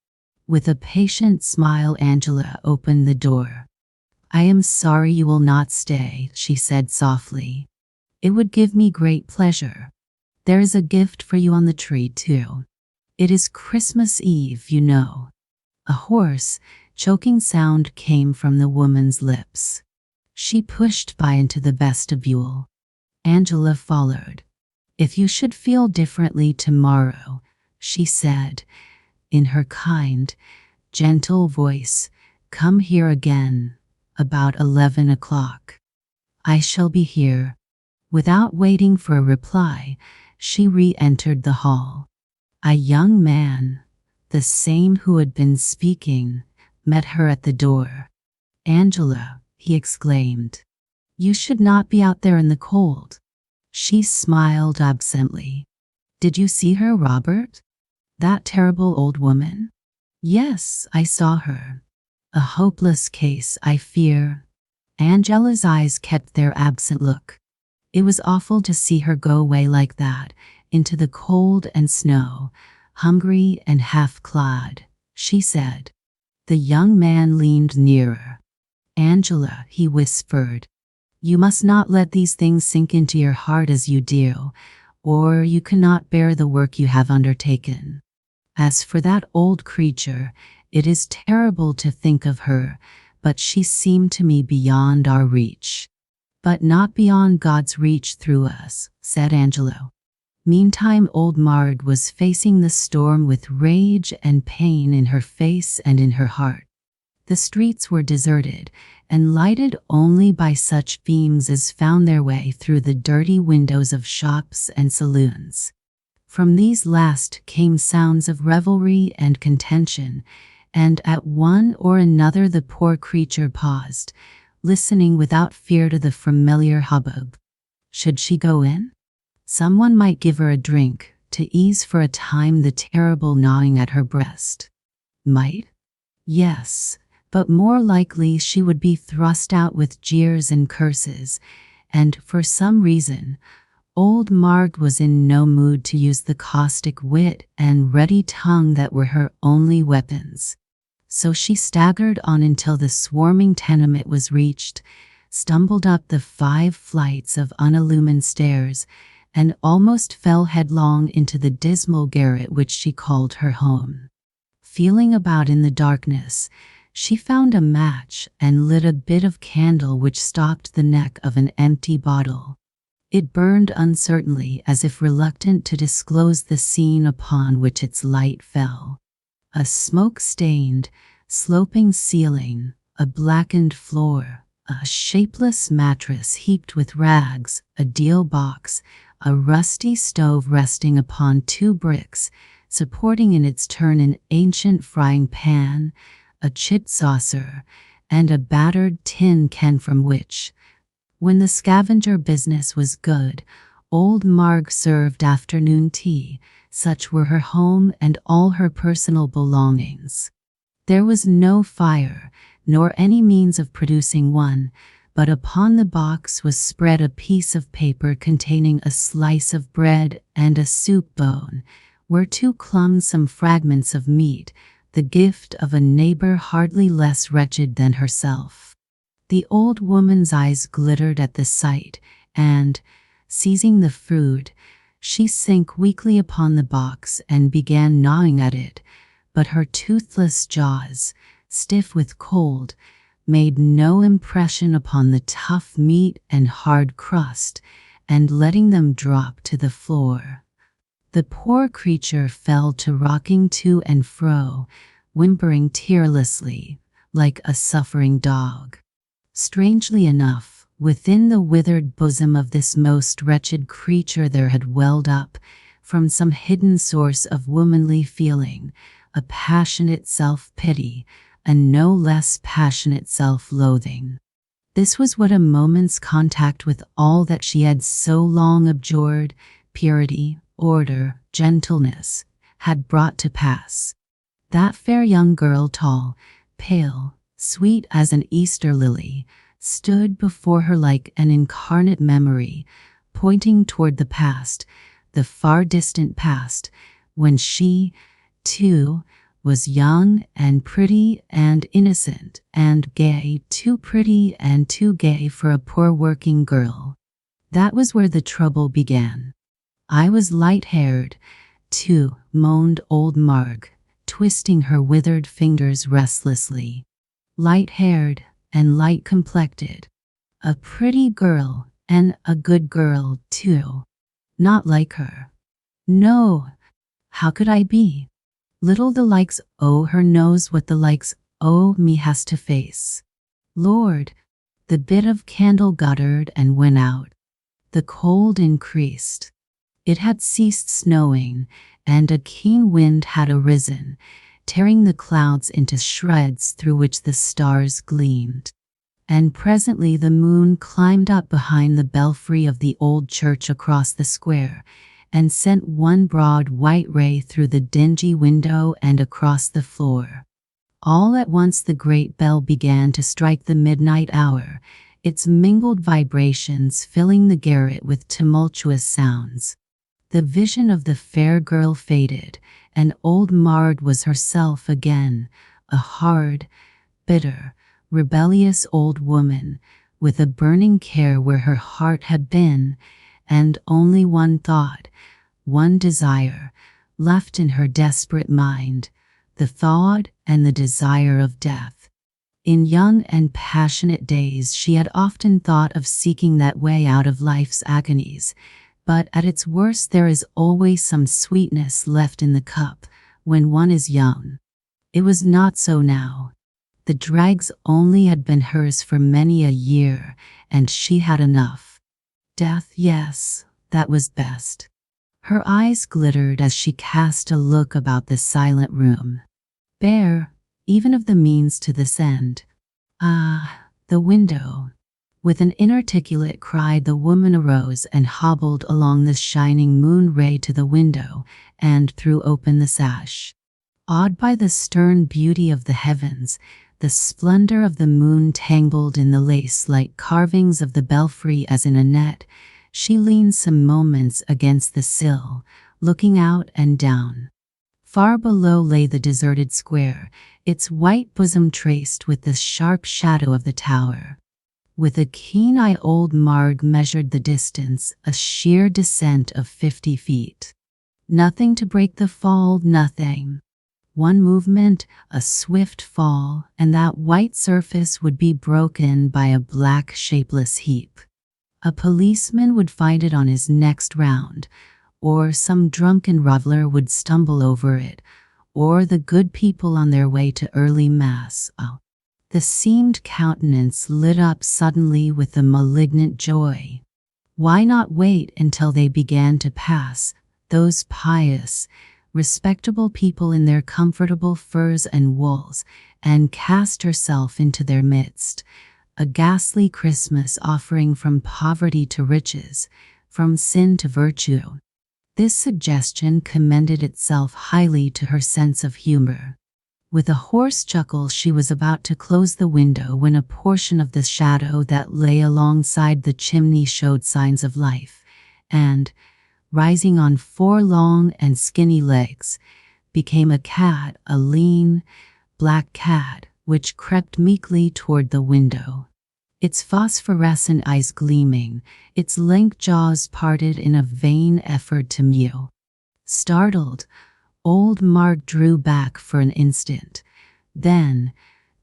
Speaker 1: With a patient smile, Angela opened the door. "I am sorry you will not stay," she said softly. "It would give me great pleasure. There is a gift for you on the tree, too. It is Christmas Eve, you know." A hoarse, choking sound came from the woman's lips. She pushed by into the vestibule. Angela followed. "If you should feel differently tomorrow," she said, in her kind, gentle voice, "come here again, about 11 o'clock. I shall be here." Without waiting for a reply, she re-entered the hall. A young man, the same who had been speaking, met her at the door. "Angela," he exclaimed, "you should not be out there in the cold." She smiled absently. "Did you see her, Robert? That terrible old woman?" "Yes, I saw her. A hopeless case, I fear." Angela's eyes kept their absent look. "It was awful to see her go away like that, into the cold and snow, hungry and half-clad," she said. The young man leaned nearer. "Angela," he whispered, "you must not let these things sink into your heart as you do, or you cannot bear the work you have undertaken. As for that old creature, it is terrible to think of her, but she seemed to me beyond our reach." "But not beyond God's reach through us," said Angelo. Meantime, old Marg was facing the storm with rage and pain in her face and in her heart. The streets were deserted and lighted only by such beams as found their way through the dirty windows of shops and saloons. From these last came sounds of revelry and contention, and at one or another the poor creature paused, listening without fear to the familiar hubbub. Should she go in? Someone might give her a drink to ease for a time the terrible gnawing at her breast. Might? Yes, but more likely she would be thrust out with jeers and curses, and for some reason, old Marg was in no mood to use the caustic wit and ready tongue that were her only weapons. So she staggered on until the swarming tenement was reached, stumbled up the 5 flights of unillumined stairs, and almost fell headlong into the dismal garret which she called her home. Feeling about in the darkness, she found a match and lit a bit of candle which stopped the neck of an empty bottle. It burned uncertainly, as if reluctant to disclose the scene upon which its light fell. A smoke-stained, sloping ceiling, a blackened floor, a shapeless mattress heaped with rags, a deal box, a rusty stove resting upon 2 bricks, supporting in its turn an ancient frying pan, a chit saucer, and a battered tin can from which, when the scavenger business was good, old Marg served afternoon tea. Such were her home and all her personal belongings. There was no fire, nor any means of producing one, but upon the box was spread a piece of paper containing a slice of bread and a soup bone, whereto clung some fragments of meat, the gift of a neighbor hardly less wretched than herself. The old woman's eyes glittered at the sight, and, seizing the food, she sank weakly upon the box and began gnawing at it, but her toothless jaws, stiff with cold, made no impression upon the tough meat and hard crust, and letting them drop to the floor, the poor creature fell to rocking to and fro, whimpering tearlessly, like a suffering dog. Strangely enough, within the withered bosom of this most wretched creature there had welled up, from some hidden source of womanly feeling, a passionate self-pity, and no less passionate self-loathing. This was what a moment's contact with all that she had so long abjured, purity, order, gentleness, had brought to pass. That fair young girl, tall, pale, sweet as an Easter lily, stood before her like an incarnate memory, pointing toward the past, the far distant past, when she, too, was young and pretty and innocent and gay, too pretty and too gay for a poor working girl. That was where the trouble began. I was light-haired, too, moaned old Marg, twisting her withered fingers restlessly. Light-haired and light-complected. A pretty girl, and a good girl, too. Not like her. No, how could I be? Little the likes o' her knows what the likes o' me has to face. Lord, the bit of candle guttered and went out. The cold increased. It had ceased snowing, and a keen wind had arisen, tearing the clouds into shreds through which the stars gleamed. And presently the moon climbed up behind the belfry of the old church across the square, and sent one broad white ray through the dingy window and across the floor. All at once the great bell began to strike the midnight hour, its mingled vibrations filling the garret with tumultuous sounds. The vision of the fair girl faded, and old Marg was herself again, a hard, bitter, rebellious old woman, with a burning care where her heart had been, and only one thought, one desire, left in her desperate mind, the thought and the desire of death. In young and passionate days she had often thought of seeking that way out of life's agonies, but at its worst there is always some sweetness left in the cup when one is young. It was not so now. The dregs only had been hers for many a year, and she had enough. Death, yes, that was best. Her eyes glittered as she cast a look about the silent room. Bare, even of the means to this end. Ah, the window. With an inarticulate cry the woman arose and hobbled along the shining moon ray to the window, and threw open the sash. Awed by the stern beauty of the heavens, the splendor of the moon tangled in the lace-like carvings of the belfry as in a net, she leaned some moments against the sill, looking out and down. Far below lay the deserted square, its white bosom traced with the sharp shadow of the tower. With a keen eye old Marg measured the distance, a sheer descent of 50 feet. Nothing to break the fall, nothing. One movement, a swift fall, and that white surface would be broken by a black shapeless heap. A policeman would find it on his next round, or some drunken reveler would stumble over it, or the good people on their way to early mass. Oh. The seamed countenance lit up suddenly with a malignant joy. Why not wait until they began to pass, those pious, respectable people in their comfortable furs and wools, and cast herself into their midst, a ghastly Christmas offering from poverty to riches, from sin to virtue? This suggestion commended itself highly to her sense of humor. With a hoarse chuckle she was about to close the window when a portion of the shadow that lay alongside the chimney showed signs of life, and, rising on 4 long and skinny legs, became a cat, a lean, black cat, which crept meekly toward the window. Its phosphorescent eyes gleaming, its lank jaws parted in a vain effort to mew. Startled, old Marg drew back for an instant. Then,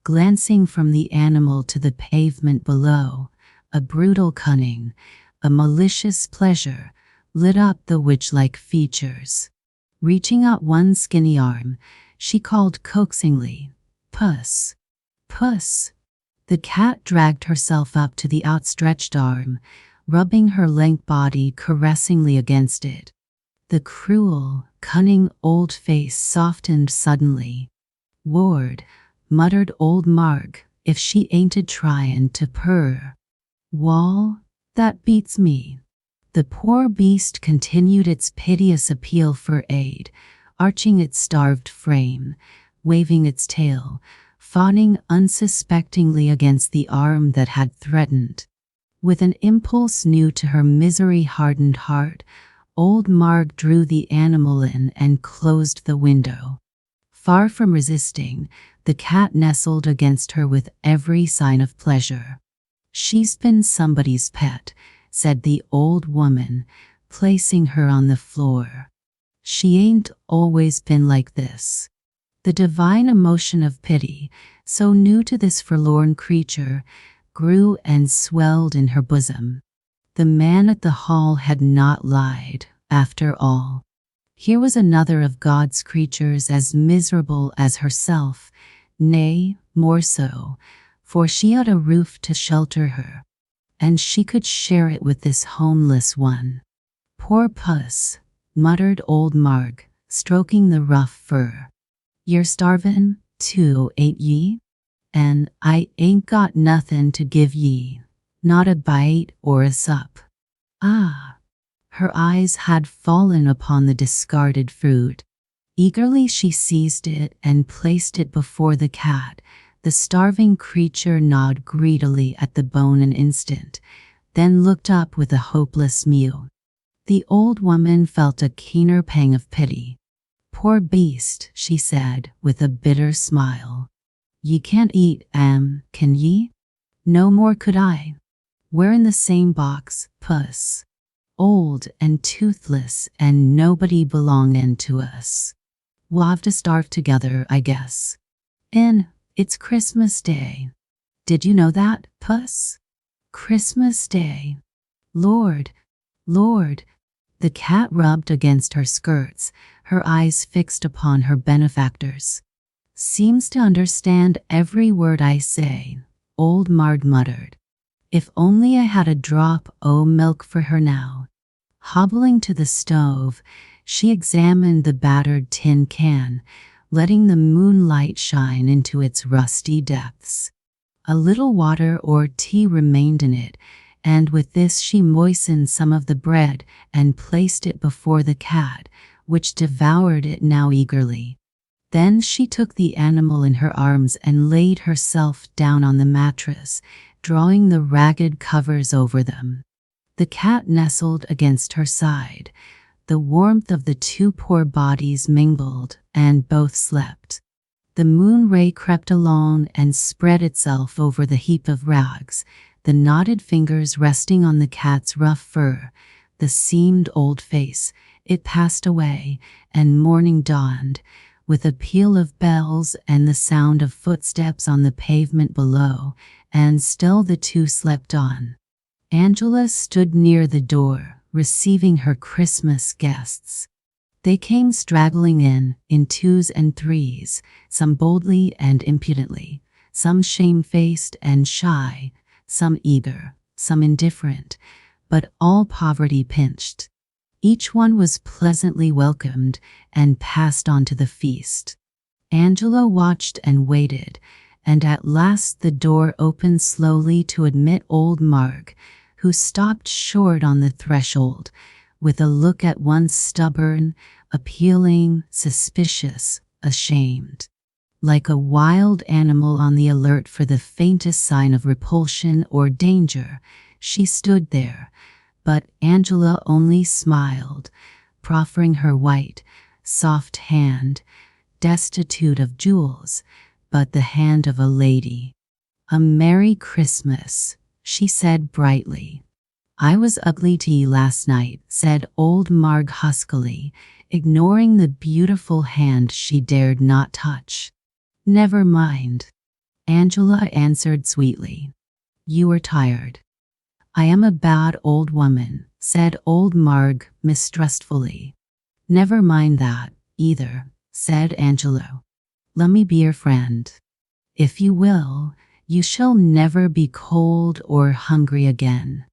Speaker 1: glancing from the animal to the pavement below, a brutal cunning, a malicious pleasure, lit up the witch-like features. Reaching out one skinny arm, she called coaxingly, "Puss! Puss!" The cat dragged herself up to the outstretched arm, rubbing her lank body caressingly against it. The cruel, cunning old face softened suddenly. "Ward," muttered old Marg, if she ain't a tryin' to purr. Wall, that beats me. The poor beast continued its piteous appeal for aid, arching its starved frame, waving its tail, fawning unsuspectingly against the arm that had threatened. With an impulse new to her misery-hardened heart, old Marg drew the animal in and closed the window. Far from resisting, the cat nestled against her with every sign of pleasure. "She's been somebody's pet," said the old woman, placing her on the floor. "She ain't always been like this." The divine emotion of pity, so new to this forlorn creature, grew and swelled in her bosom. The man at the hall had not lied, after all. Here was another of God's creatures as miserable as herself, nay, more so, for she had a roof to shelter her, and she could share it with this homeless one. "Poor puss," muttered old Marg, stroking the rough fur. "You're starvin', too, ain't ye? And I ain't got nothin' to give ye, not a bite or a sup." Ah! Her eyes had fallen upon the discarded fruit. Eagerly she seized it and placed it before the cat. The starving creature gnawed greedily at the bone an instant, then looked up with a hopeless mew. The old woman felt a keener pang of pity. "Poor beast," she said, with a bitter smile. "Ye can't eat, can ye? No more could I. We're in the same box, puss. Old and toothless and nobody belongin' to us. We'll have to starve together, I guess. It's Christmas Day. Did you know that, puss? Christmas Day. Lord, Lord." The cat rubbed against her skirts, her eyes fixed upon her benefactors. "Seems to understand every word I say," old Marg muttered. "If only I had a drop o' milk for her now." Hobbling to the stove, she examined the battered tin can, letting the moonlight shine into its rusty depths. A little water or tea remained in it, and with this she moistened some of the bread and placed it before the cat, which devoured it now eagerly. Then she took the animal in her arms and laid herself down on the mattress, drawing the ragged covers over them. The cat nestled against her side. The warmth of the two poor bodies mingled, and both slept. The moon ray crept along and spread itself over the heap of rags, the knotted fingers resting on the cat's rough fur, the seamed old face. It passed away, and morning dawned, with a peal of bells and the sound of footsteps on the pavement below, and still the two slept on. Angela stood near the door, receiving her Christmas guests. They came straggling in twos and threes, some boldly and impudently, some shamefaced and shy, some eager, some indifferent, but all poverty-pinched. Each one was pleasantly welcomed and passed on to the feast. Angela watched and waited, and at last the door opened slowly to admit old Marg, who stopped short on the threshold, with a look at once stubborn, appealing, suspicious, ashamed. Like a wild animal on the alert for the faintest sign of repulsion or danger, she stood there, but Angela only smiled, proffering her white, soft hand, destitute of jewels, but the hand of a lady. "A Merry Christmas," she said brightly. "I was ugly to ye last night," said old Marg huskily, ignoring the beautiful hand she dared not touch. "Never mind," Angela answered sweetly. "You were tired." "I am a bad old woman," said old Marg mistrustfully. "Never mind that, either," said Angela. "Let me be your friend. If you will, you shall never be cold or hungry again."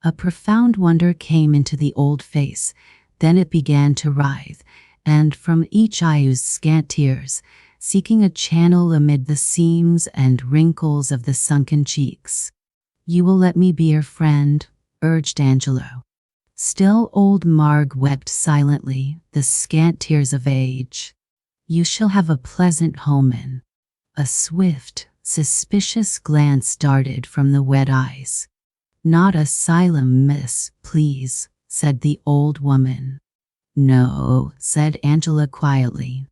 Speaker 1: A profound wonder came into the old face, then it began to writhe, and from each eye oozed scant tears, seeking a channel amid the seams and wrinkles of the sunken cheeks. "You will let me be your friend," urged Angelo. Still old Marg wept silently, the scant tears of age. "You shall have a pleasant home in." A swift, suspicious glance darted from the wet eyes. "Not asylum, miss, please," said the old woman. "No," said Angela quietly.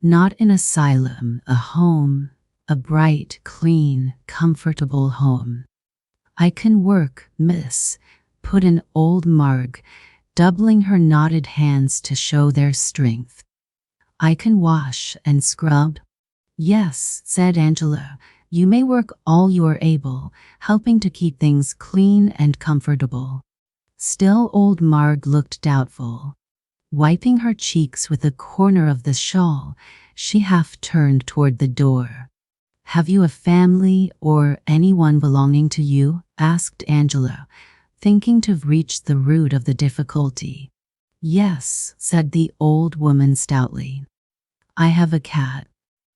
Speaker 1: "Not an asylum, a home, a bright, clean, comfortable home." "I can work, miss," put in old Marg, doubling her knotted hands to show their strength. "I can wash and scrub." "Yes," said Angela, "you may work all you are able, helping to keep things clean and comfortable." Still old Marg looked doubtful. Wiping her cheeks with a corner of the shawl, she half turned toward the door. "Have you a family or anyone belonging to you?" asked Angela, thinking to reach the root of the difficulty. "Yes," said the old woman stoutly. "I have a cat.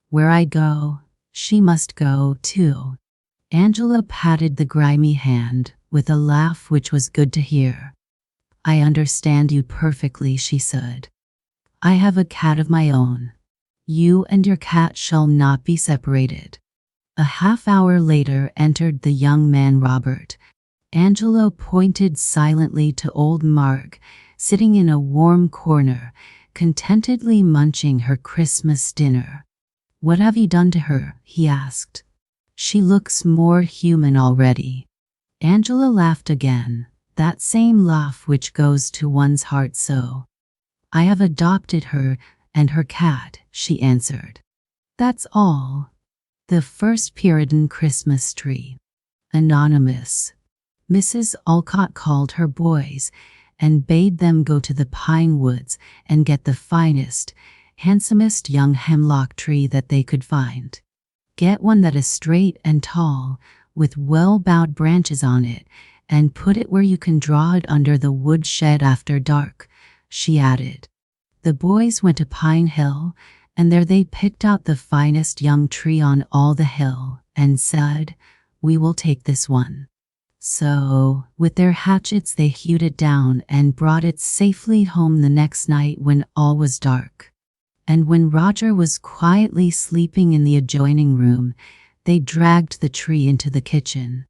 Speaker 1: Where I go, she must go too." Angela patted the grimy hand with a laugh which was good to hear. "I understand you perfectly," she said. "I have a cat of my own. You and your cat shall not be separated." A half-hour later entered the young man Robert. Angelo pointed silently to old Marg, sitting in a warm corner, contentedly munching her Christmas dinner. "What have you done to her?" he asked. "She looks more human already." Angela laughed again, that same laugh which goes to one's heart so. "I have adopted her and her cat," she answered. "That's all." The first Puritan Christmas tree. Anonymous. Mrs. Alcott called her boys and bade them go to the pine woods and get the finest, handsomest young hemlock tree that they could find. "Get one that is straight and tall, with well-bowed branches on it, and put it where you can draw it under the woodshed after dark," she added. The boys went to Pine Hill, and there they picked out the finest young tree on all the hill, and said, "We will take this one." So, with their hatchets they hewed it down and brought it safely home the next night when all was dark. And when Roger was quietly sleeping in the adjoining room, they dragged the tree into the kitchen.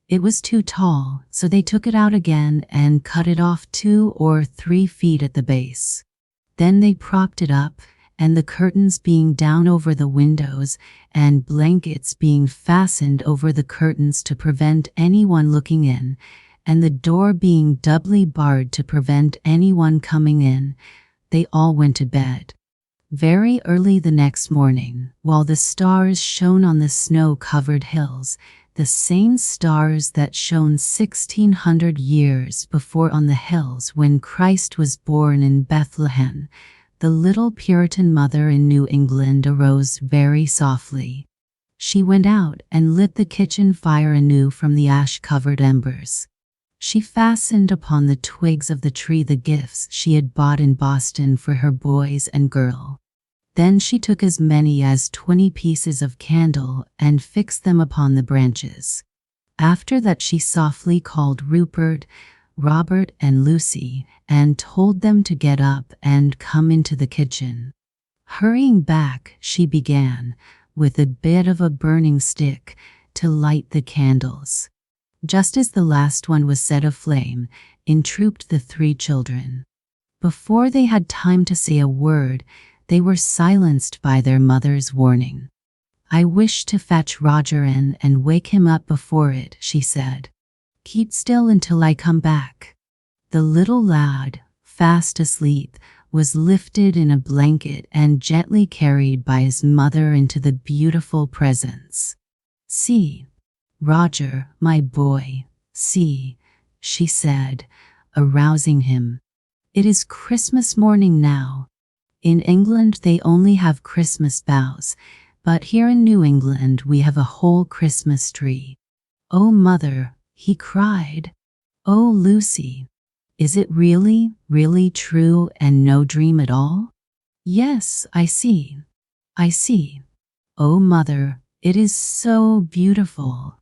Speaker 1: It was too tall, so they took it out again and cut it off 2 or 3 feet at the base. Then they propped it up, and the curtains being down over the windows and blankets being fastened over the curtains to prevent anyone looking in, and the door being doubly barred to prevent anyone coming in, they all went to bed. Very early the next morning, while the stars shone on the snow-covered hills, the same stars that shone 1600 years before on the hills when Christ was born in Bethlehem, the little Puritan mother in New England arose very softly. She went out and lit the kitchen fire anew from the ash-covered embers. She fastened upon the twigs of the tree the gifts she had bought in Boston for her boys and girl. Then she took as many as 20 pieces of candle and fixed them upon the branches. After that she softly called Rupert, Robert, and Lucy, and told them to get up and come into the kitchen. Hurrying back, she began, with a bit of a burning stick, to light the candles. Just as the last one was set aflame, in trooped the 3 children. Before they had time to say a word, they were silenced by their mother's warning. "I wish to fetch Roger in and wake him up before it," she said. "Keep still until I come back." The little lad, fast asleep, was lifted in a blanket and gently carried by his mother into the beautiful presence. "See, Roger, my boy, see," she said, arousing him. "It is Christmas morning now. In England they only have Christmas boughs, but here in New England we have a whole Christmas tree." "Oh, mother," he cried. "Oh, Lucy, is it really, really true and no dream at all?" "Yes, I see. I see. Oh, mother, it is so beautiful.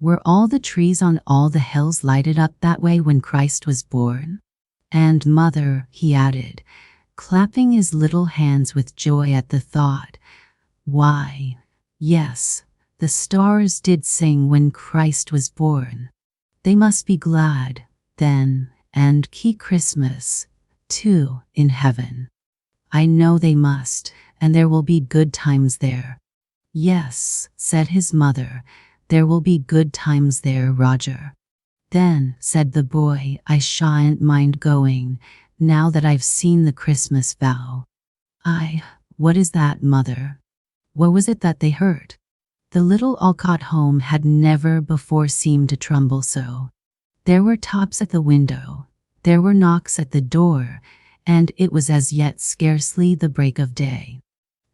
Speaker 1: Were all the trees on all the hills lighted up that way when Christ was born? And mother, he added, clapping his little hands with joy at the thought, why, yes, the stars did sing when Christ was born. They must be glad, then, and keep Christmas, too, in heaven. I know they must, and there will be good times there. Yes, said his mother, there will be good times there, Roger. Then, said the boy, I shan't mind going, now that I've seen the Christmas vow. What is that, mother? What was it that they heard? The little Alcott home had never before seemed to tremble so. There were taps at the window, there were knocks at the door, and it was as yet scarcely the break of day.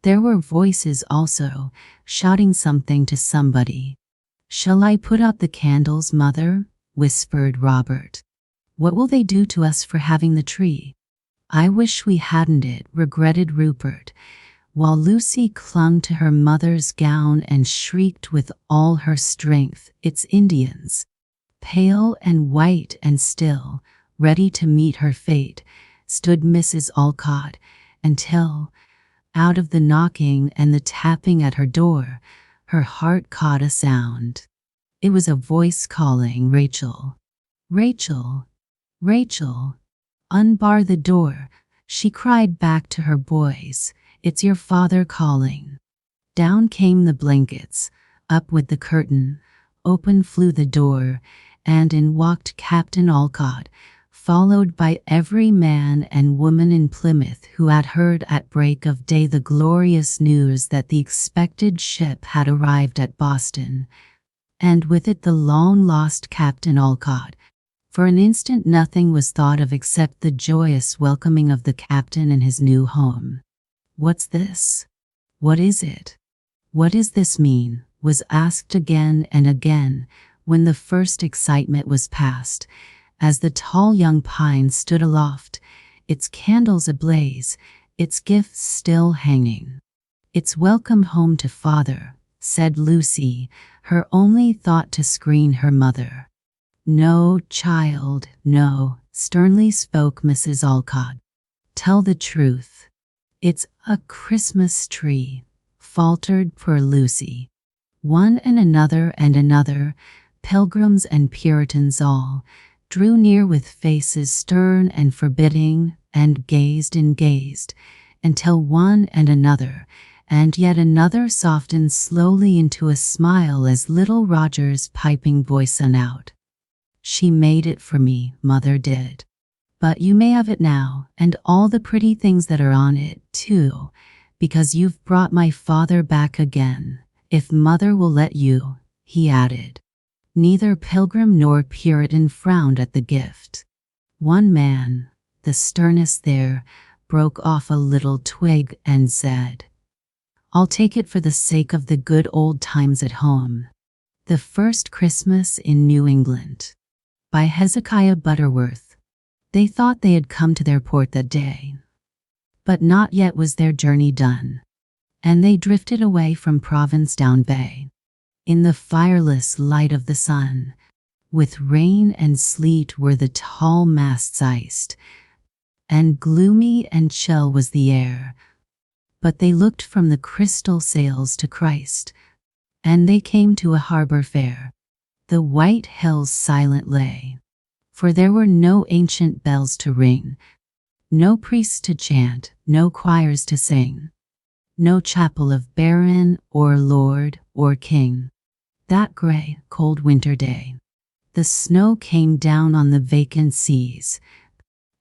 Speaker 1: There were voices also, shouting something to somebody. Shall I put out the candles, mother? Whispered Robert. What will they do to us for having the tree? I wish we hadn't it, regretted Rupert, while Lucy clung to her mother's gown and shrieked with all her strength, it's Indians. Pale and white and still, ready to meet her fate, stood Mrs. Alcott, until, out of the knocking and the tapping at her door, her heart caught a sound. It was a voice calling Rachel. Rachel, Rachel, unbar the door, she cried back to her boys. It's your father calling. Down came the blankets, up with the curtain, open flew the door, and in walked Captain Alcott, followed by every man and woman in Plymouth who had heard at break of day the glorious news that the expected ship had arrived at Boston, and with it the long-lost Captain Alcott. For an instant nothing was thought of except the joyous welcoming of the captain in his new home. What's this? What is it? What does this mean? Was asked again and again when the first excitement was past, as the tall young pine stood aloft, its candles ablaze, its gifts still hanging. It's welcome home to father, said Lucy, her only thought to screen her mother. No, child, no, sternly spoke Mrs. Alcott. Tell the truth. It's a Christmas tree, faltered poor Lucy. One and another, pilgrims and Puritans all, drew near with faces stern and forbidding, and gazed, until one and another, and yet another softened slowly into a smile as little Roger's piping voice sung out. She made it for me, mother did. But you may have it now, and all the pretty things that are on it, too, because you've brought my father back again, if mother will let you, he added. Neither pilgrim nor Puritan frowned at the gift. One man, the sternest there, broke off a little twig and said, I'll take it for the sake of the good old times at home. The First Christmas in New England. By Hezekiah Butterworth. They thought they had come to their port that day. But not yet was their journey done, and they drifted away from Province down bay, in the fireless light of the sun. With rain and sleet were the tall masts iced, and gloomy and chill was the air. But they looked from the crystal sails to Christ, and they came to a harbor fair. The white hills silent lay, for there were no ancient bells to ring, no priests to chant, no choirs to sing, no chapel of baron or lord or king. That gray, cold winter day, the snow came down on the vacant seas,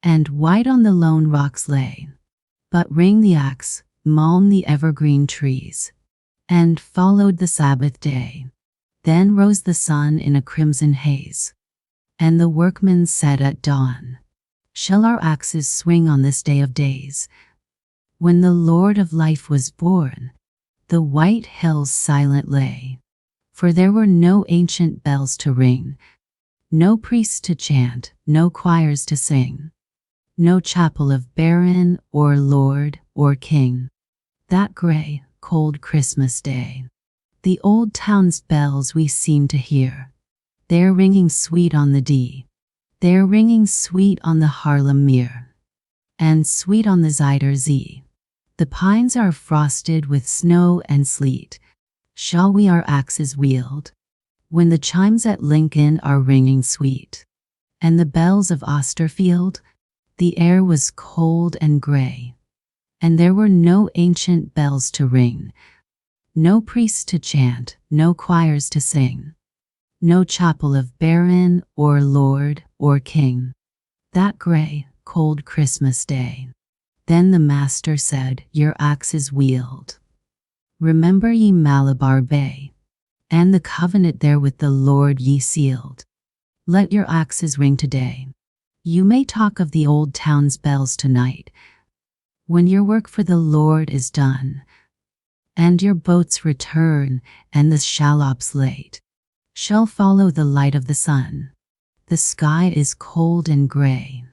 Speaker 1: and white on the lone rocks lay. But rang the axe, mown the evergreen trees, and followed the Sabbath day. Then rose the sun in a crimson haze, and the workmen said at dawn, Shall our axes swing on this day of days? When the Lord of life was born, the white hills silent lay, for there were no ancient bells to ring, no priests to chant, no choirs to sing, no chapel of baron or lord or king. That gray, cold Christmas day. The old town's bells we seem to hear. They're ringing sweet on the D. They're ringing sweet on the Harlem Meer. And sweet on the Zuider Zee. The pines are frosted with snow and sleet. Shall we our axes wield? When the chimes at Lincoln are ringing sweet. And the bells of Austerfield? The air was cold and gray. And there were no ancient bells to ring. No priests to chant, no choirs to sing. No chapel of baron or lord or king. That gray, cold Christmas day. Then the master said, your axes wield. Remember ye Malabar Bay, and the covenant there with the Lord ye sealed. Let your axes ring today. You may talk of the old town's bells tonight, when your work for the Lord is done, and your boats return, and the shallops late shall follow the light of the sun. The sky is cold and gray,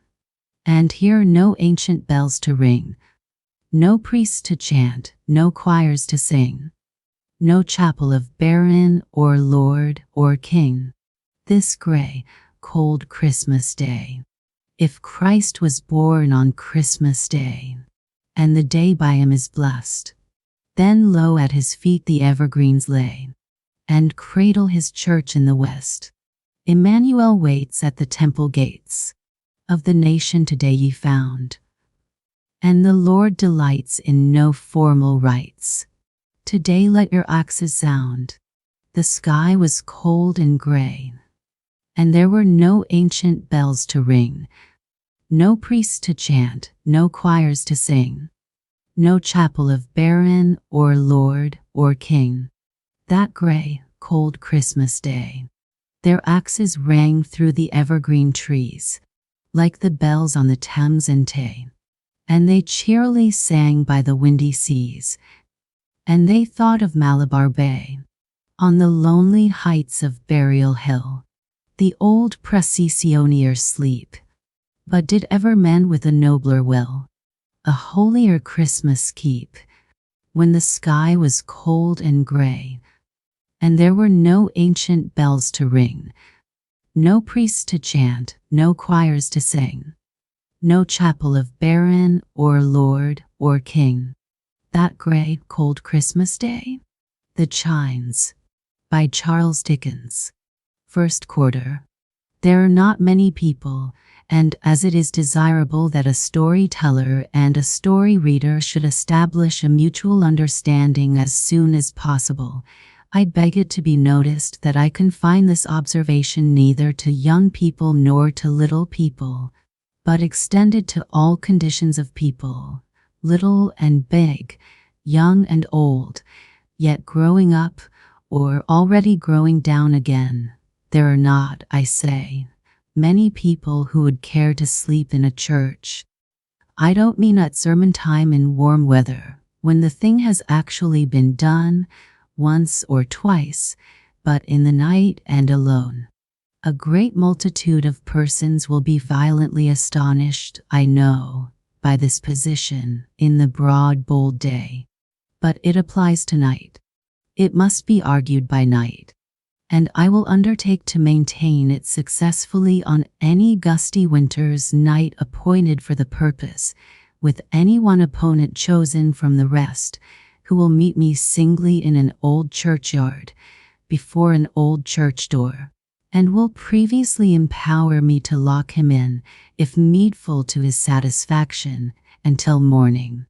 Speaker 1: and here no ancient bells to ring, no priests to chant, no choirs to sing, no chapel of baron or lord or king. This gray, cold Christmas day. If Christ was born on Christmas day, and the day by him is blessed, then low at his feet the evergreens lay, and cradle his church in the west. Emmanuel waits at the temple gates of the nation today ye found, and the Lord delights in no formal rites. Today let your axes sound. The sky was cold and gray, and there were no ancient bells to ring, no priests to chant, no choirs to sing, no chapel of baron or lord or king. That gray, cold Christmas day. Their axes rang through the evergreen trees, like the bells on the Thames and Tay, and they cheerily sang by the windy seas, and they thought of Malabar Bay, on the lonely heights of Burial Hill. The old precisioniers sleep, but did ever men with a nobler will a holier Christmas keep, when the sky was cold and gray, and there were no ancient bells to ring, no priests to chant, no choirs to sing, no chapel of baron or lord or king. That gray, cold Christmas day? The Chimes, by Charles Dickens. First quarter. There are not many people, and as it is desirable that a storyteller and a story reader should establish a mutual understanding as soon as possible, I beg it to be noticed that I confine this observation neither to young people nor to little people, but extended to all conditions of people, little and big, young and old, yet growing up, or already growing down again. There are not, I say, many people who would care to sleep in a church. I don't mean at sermon time in warm weather, when the thing has actually been done, once or twice, but in the night and alone. A great multitude of persons will be violently astonished, I know, by this position in the broad, bold day. But it applies to night. It must be argued by night, and I will undertake to maintain it successfully on any gusty winter's night appointed for the purpose, with any one opponent chosen from the rest, who will meet me singly in an old churchyard, before an old church door, and will previously empower me to lock him in, if needful to his satisfaction, until morning.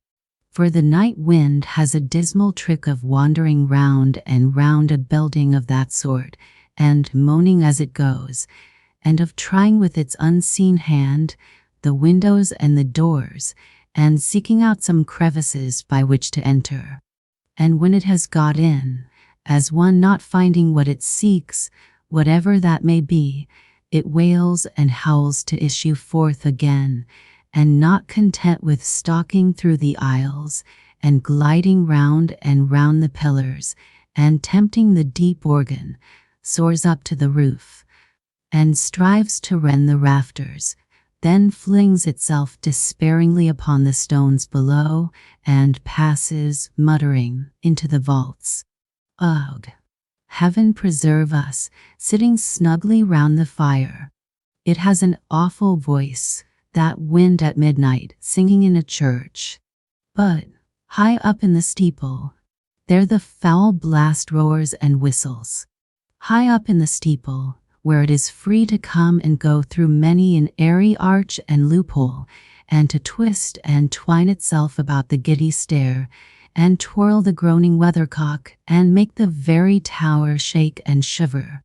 Speaker 1: For the night wind has a dismal trick of wandering round and round a building of that sort, and moaning as it goes, and of trying with its unseen hand the windows and the doors, and seeking out some crevices by which to enter. And when it has got in, as one not finding what it seeks, whatever that may be, it wails and howls to issue forth again, and not content with stalking through the aisles, and gliding round and round the pillars, and tempting the deep organ, soars up to the roof, and strives to rend the rafters, then flings itself despairingly upon the stones below and passes, muttering, into the vaults. Ugh! Heaven preserve us, sitting snugly round the fire. It has an awful voice, that wind at midnight singing in a church. But, high up in the steeple, there the foul blast roars and whistles. High up in the steeple, where it is free to come and go through many an airy arch and loophole, and to twist and twine itself about the giddy stair, and twirl the groaning weathercock, and make the very tower shake and shiver.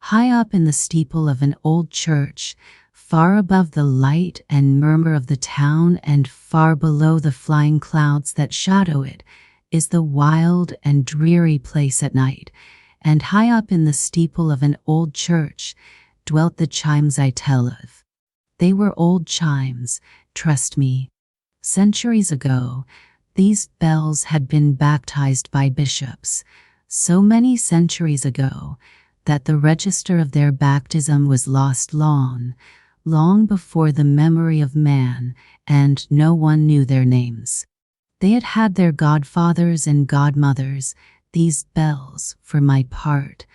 Speaker 1: High up in the steeple of an old church, far above the light and murmur of the town and far below the flying clouds that shadow it, is the wild and dreary place at night, and high up in the steeple of an old church dwelt the chimes I tell of. They were old chimes, trust me. Centuries ago, these bells had been baptized by bishops, so many centuries ago that the register of their baptism was lost long before the memory of man, and no one knew their names. They had had their godfathers and godmothers, these bells. For my part,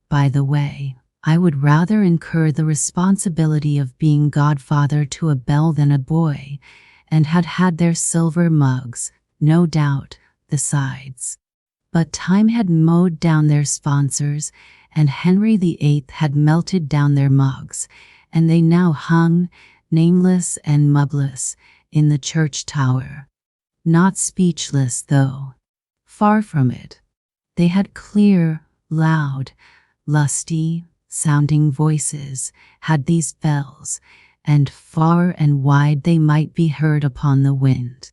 Speaker 1: by the way, I would rather incur the responsibility of being godfather to a bell than a boy, and had had their silver mugs, no doubt, besides. But time had mowed down their sponsors, and Henry VIII had melted down their mugs, and they now hung, nameless and mubless, in the church tower. Not speechless, though. Far from it. They had clear, loud, lusty, sounding voices, had these bells, and far and wide they might be heard upon the wind.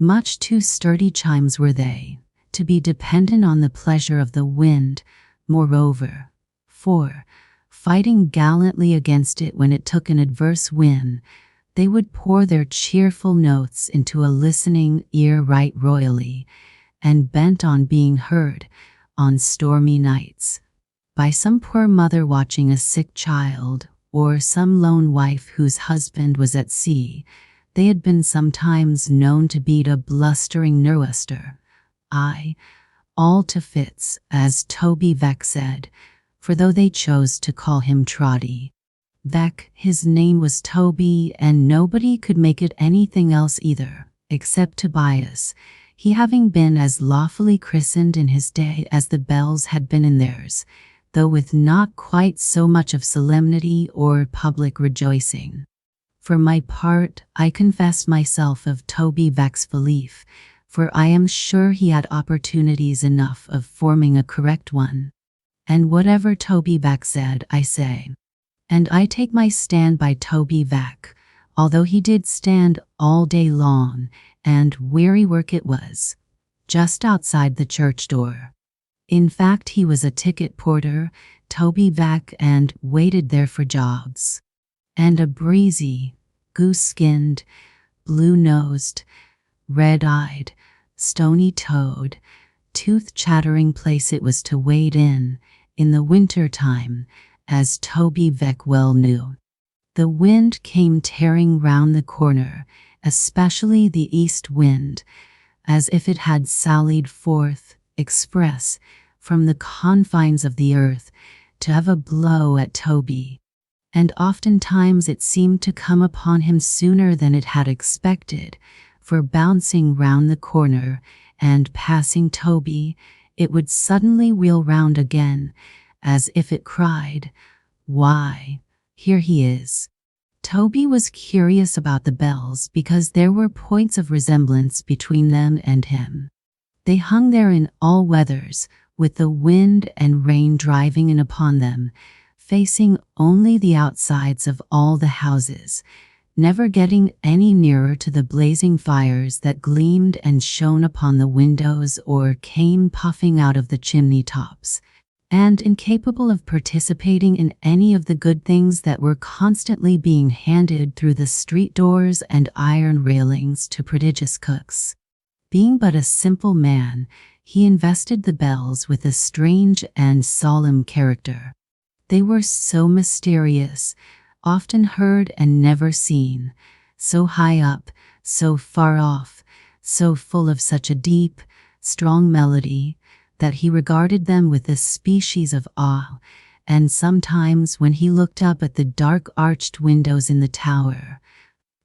Speaker 1: Much too sturdy chimes were they, to be dependent on the pleasure of the wind, moreover, for, fighting gallantly against it when it took an adverse wind, they would pour their cheerful notes into a listening ear right royally, and bent on being heard, on stormy nights, by some poor mother watching a sick child, or some lone wife whose husband was at sea. They had been sometimes known to beat a blustering nor'wester. Aye, all to fits, as Toby Veck said, for though they chose to call him Troddy Veck, his name was Toby, and nobody could make it anything else either, except Tobias, he having been as lawfully christened in his day as the bells had been in theirs, though with not quite so much of solemnity or public rejoicing. For my part, I confess myself of Toby Veck's belief, for I am sure he had opportunities enough of forming a correct one. And whatever Toby Veck said, I say. And I take my stand by Toby Veck, although he did stand all day long, and weary work it was, just outside the church door. In fact, he was a ticket porter, Toby Veck, and waited there for jobs. And a breezy, goose-skinned, blue-nosed, red-eyed, stony-toed, tooth-chattering place it was to wait in the winter time, as Toby Veck well knew. The wind came tearing round the corner, especially the east wind, as if it had sallied forth, express, from the confines of the earth, to have a blow at Toby. And oftentimes it seemed to come upon him sooner than it had expected, for bouncing round the corner, and passing Toby, it would suddenly wheel round again, as if it cried, "Why, here he is." Toby was curious about the bells because there were points of resemblance between them and him. They hung there in all weathers, with the wind and rain driving in upon them, facing only the outsides of all the houses, never getting any nearer to the blazing fires that gleamed and shone upon the windows or came puffing out of the chimney tops, and incapable of participating in any of the good things that were constantly being handed through the street doors and iron railings to prodigious cooks. Being but a simple man, he invested the bells with a strange and solemn character. They were so mysterious, often heard and never seen, so high up, so far off, so full of such a deep, strong melody, that he regarded them with a species of awe, and sometimes when he looked up at the dark arched windows in the tower,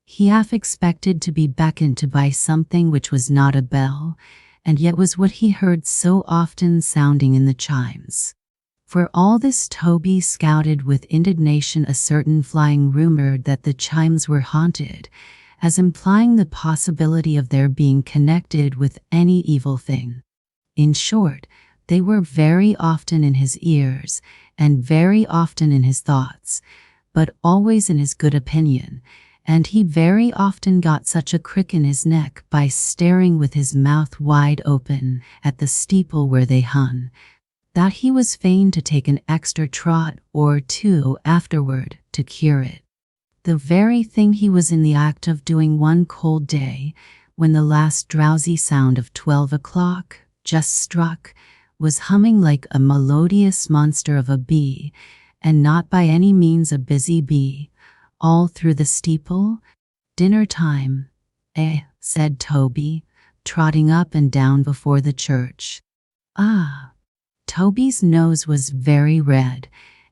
Speaker 1: he half expected to be beckoned to by something which was not a bell, and yet was what he heard so often sounding in the chimes. For all this Toby scouted with indignation a certain flying rumor that the chimes were haunted, as implying the possibility of their being connected with any evil thing. In short, they were very often in his ears, and very often in his thoughts, but always in his good opinion, and he very often got such a crick in his neck by staring with his mouth wide open at the steeple where they hung, that he was fain to take an extra trot or two afterward to cure it. The very thing he was in the act of doing one cold day, when the last drowsy sound of 12 o'clock just struck, was humming like a melodious monster of a bee, and not by any means a busy bee, all through the steeple. "Dinner time, eh?" said Toby, trotting up and down before the church. "Ah." Toby's nose was very red,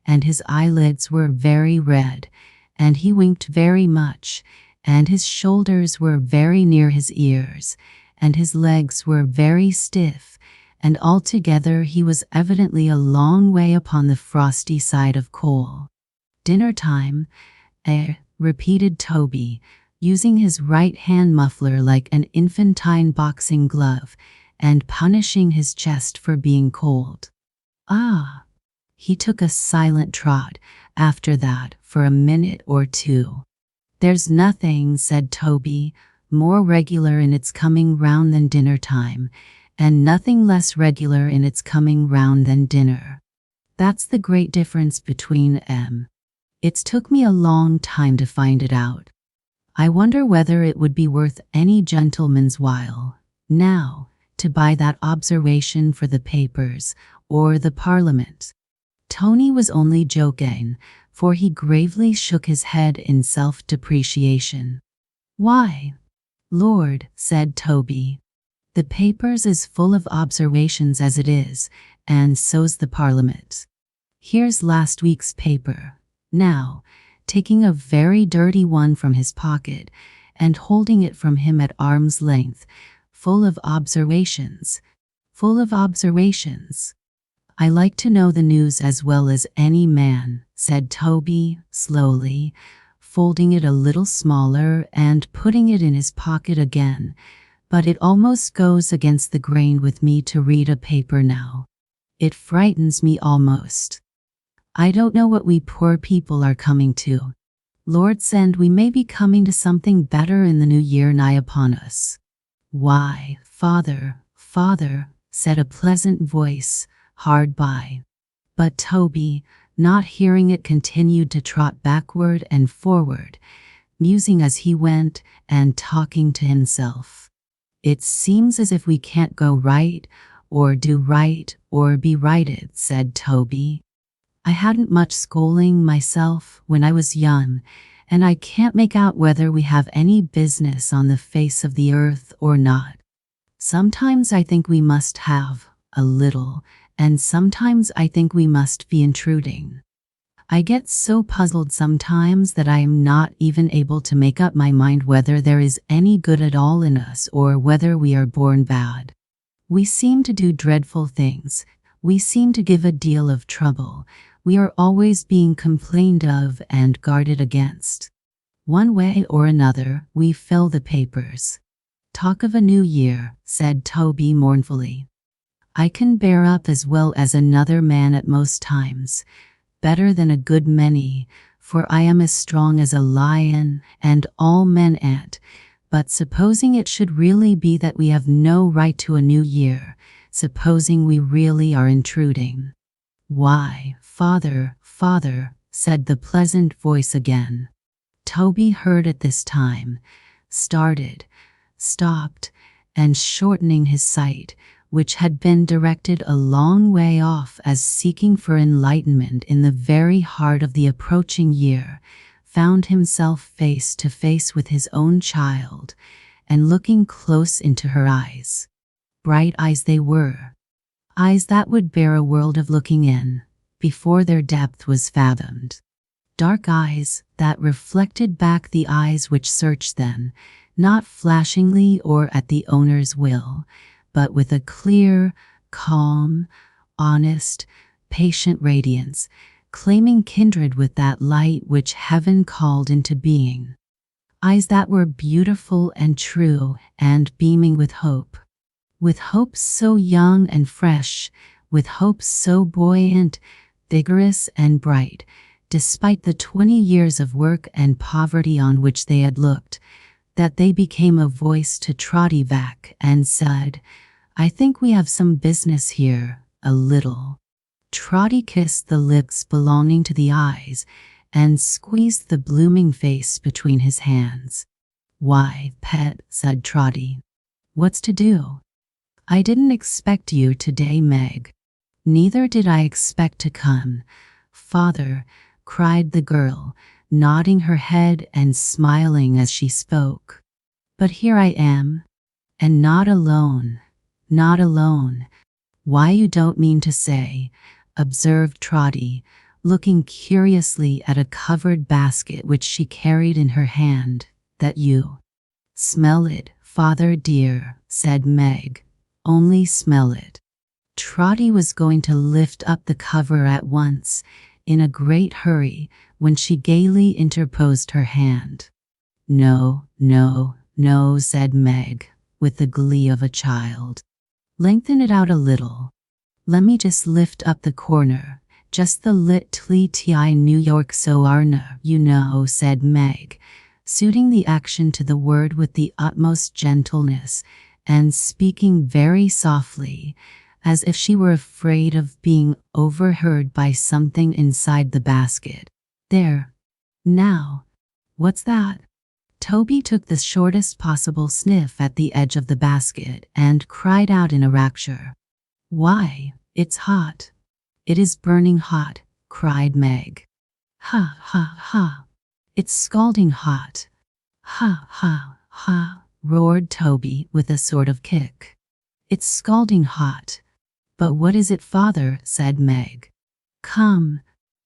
Speaker 1: and his eyelids were very red, and he winked very much, and his shoulders were very near his ears, and his legs were very stiff, and altogether he was evidently a long way upon the frosty side of coal. "Dinner time, eh?" repeated Toby, using his right hand muffler like an infantine boxing glove, and punishing his chest for being cold. "Ah." He took a silent trot after that for a minute or two. "There's nothing," said Toby, "more regular in its coming round than dinner time, and nothing less regular in its coming round than dinner. That's the great difference between 'em. It's took me a long time to find it out. I wonder whether it would be worth any gentleman's while, now, to buy that observation for the papers, or the Parliament." Tony was only joking, for he gravely shook his head in self-depreciation. "Why, Lord," said Toby, "the papers is full of observations as it is, and so's the Parliament. Here's last week's paper." Now, taking a very dirty one from his pocket, and holding it from him at arm's length, full of observations. Full of observations. "I like to know the news as well as any man," said Toby, slowly, folding it a little smaller and putting it in his pocket again, "but it almost goes against the grain with me to read a paper now. It frightens me almost. I don't know what we poor people are coming to. Lord send we may be coming to something better in the new year nigh upon us." "Why, father, father," said a pleasant voice hard by. But Toby, not hearing it, continued to trot backward and forward, musing as he went and talking to himself. "It seems as if we can't go right, or do right, or be righted," said Toby. "I hadn't much schooling myself when I was young, and I can't make out whether we have any business on the face of the earth or not. Sometimes I think we must have, a little, and sometimes I think we must be intruding. I get so puzzled sometimes that I am not even able to make up my mind whether there is any good at all in us or whether we are born bad. We seem to do dreadful things. We seem to give a deal of trouble. We are always being complained of and guarded against. One way or another, we fill the papers. Talk of a new year," said Toby mournfully. "I can bear up as well as another man at most times, better than a good many, for I am as strong as a lion, and all men a'n't. But supposing it should really be that we have no right to a new year, supposing we really are intruding." "Why, father, father," said the pleasant voice again. Toby heard it this time, started, stopped, and shortening his sight, which had been directed a long way off as seeking for enlightenment in the very heart of the approaching year, found himself face to face with his own child and looking close into her eyes. Bright eyes they were, eyes that would bear a world of looking in before their depth was fathomed. Dark eyes that reflected back the eyes which searched them, not flashingly or at the owner's will, but with a clear, calm, honest, patient radiance, claiming kindred with that light which heaven called into being. Eyes that were beautiful and true and beaming with hope so young and fresh, with hope so buoyant, vigorous and bright, despite the 20 years of work and poverty on which they had looked, that they became a voice to Trotty back and said, "I think we have some business here, a little." Trotty kissed the lips belonging to the eyes and squeezed the blooming face between his hands. "Why, pet," said Trotty, "what's to do?" "I didn't expect you today, Meg." "Neither did I expect to come, father," cried the girl, nodding her head and smiling as she spoke. "But here I am, and not alone, not alone." "Why, you don't mean to say," observed Trotty, looking curiously at a covered basket which she carried in her hand, "that you—" "Smell it, father dear," said Meg. "Only smell it." Trotty was going to lift up the cover at once, in a great hurry, when she gaily interposed her hand. "No, no, no," said Meg, with the glee of a child. "Lengthen it out a little. Let me just lift up the corner, just the little New York so arna, you know," said Meg, suiting the action to the word with the utmost gentleness, and speaking very softly, as if she were afraid of being overheard by something inside the basket. "There. Now, what's that?" Toby took the shortest possible sniff at the edge of the basket and cried out in a rapture. "Why, it's hot. It is burning hot," cried Meg. "Ha, ha, ha. It's scalding hot. Ha, ha, ha," roared Toby with a sort of kick. "It's scalding hot. But what is it, father?" said Meg. "Come,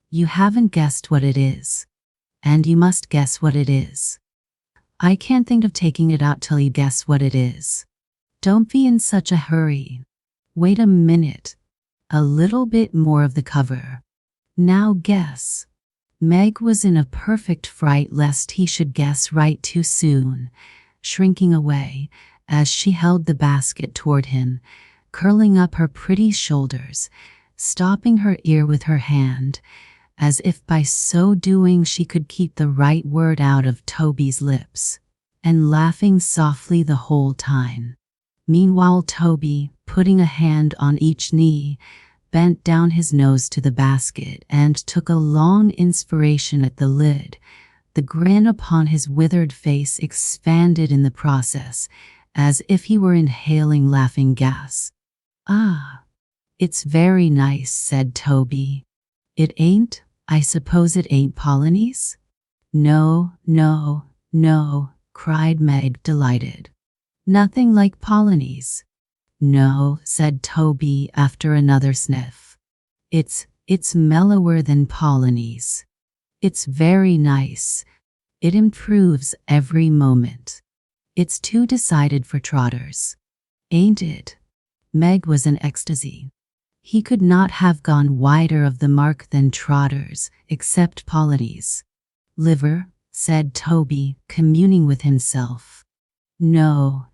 Speaker 1: you haven't guessed what it is. And you must guess what it is. I can't think of taking it out till you guess what it is. Don't be in such a hurry. Wait a minute. A little bit more of the cover. Now guess." Meg was in a perfect fright lest he should guess right too soon, shrinking away as she held the basket toward him, curling up her pretty shoulders, stopping her ear with her hand, as if by so doing she could keep the right word out of Toby's lips, and laughing softly the whole time. Meanwhile Toby, putting a hand on each knee, bent down his nose to the basket and took a long inspiration at the lid. The grin upon his withered face expanded in the process, as if he were inhaling laughing gas. "Ah, it's very nice," said Toby. "It ain't? I suppose it ain't Polonies?" "No, no, no," cried Meg, delighted. "Nothing like Polonies." "No," said Toby after another sniff. It's mellower than Polonies. It's very nice. It improves every moment. It's too decided for trotters. Ain't it?" Meg was in ecstasy. He could not have gone wider of the mark than trotters, except Polonies. "Liver?" said Toby, communing with himself. "No.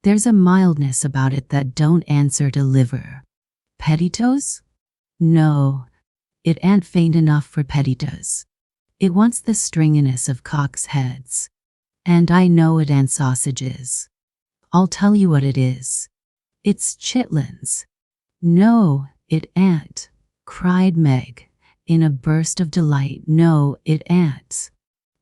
Speaker 1: There's a mildness about it that don't answer to liver." "Pettitos?" "No. It ain't faint enough for pettitos. It wants the stringiness of cocks' heads. And I know it ain't sausages. I'll tell you what it is. It's chitlins." "No, it ain't," cried Meg, in a burst of delight. "No, it ain't."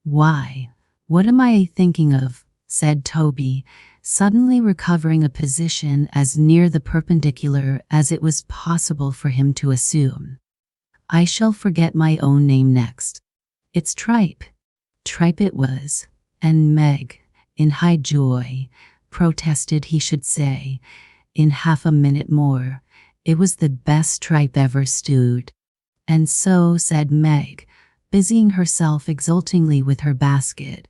Speaker 1: "Why, what am I thinking of?" said Toby, suddenly recovering a position as near the perpendicular as it was possible for him to assume. "I shall forget my own name next. It's tripe." Tripe it was, and Meg, in high joy, protested he should say, in half a minute more, it was the best tripe ever stewed. And so, said Meg, busying herself exultingly with her basket,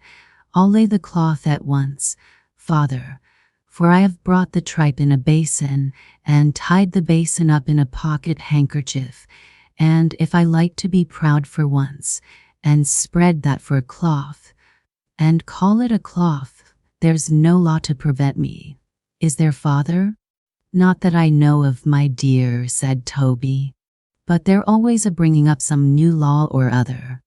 Speaker 1: I'll lay the cloth at once, father, for I have brought the tripe in a basin, and tied the basin up in a pocket handkerchief, and if I like to be proud for once, and spread that for a cloth, and call it a cloth, there's no law to prevent me. Is there, father? Not that I know of, my dear, said Toby, but they're always a-bringing up some new law or other.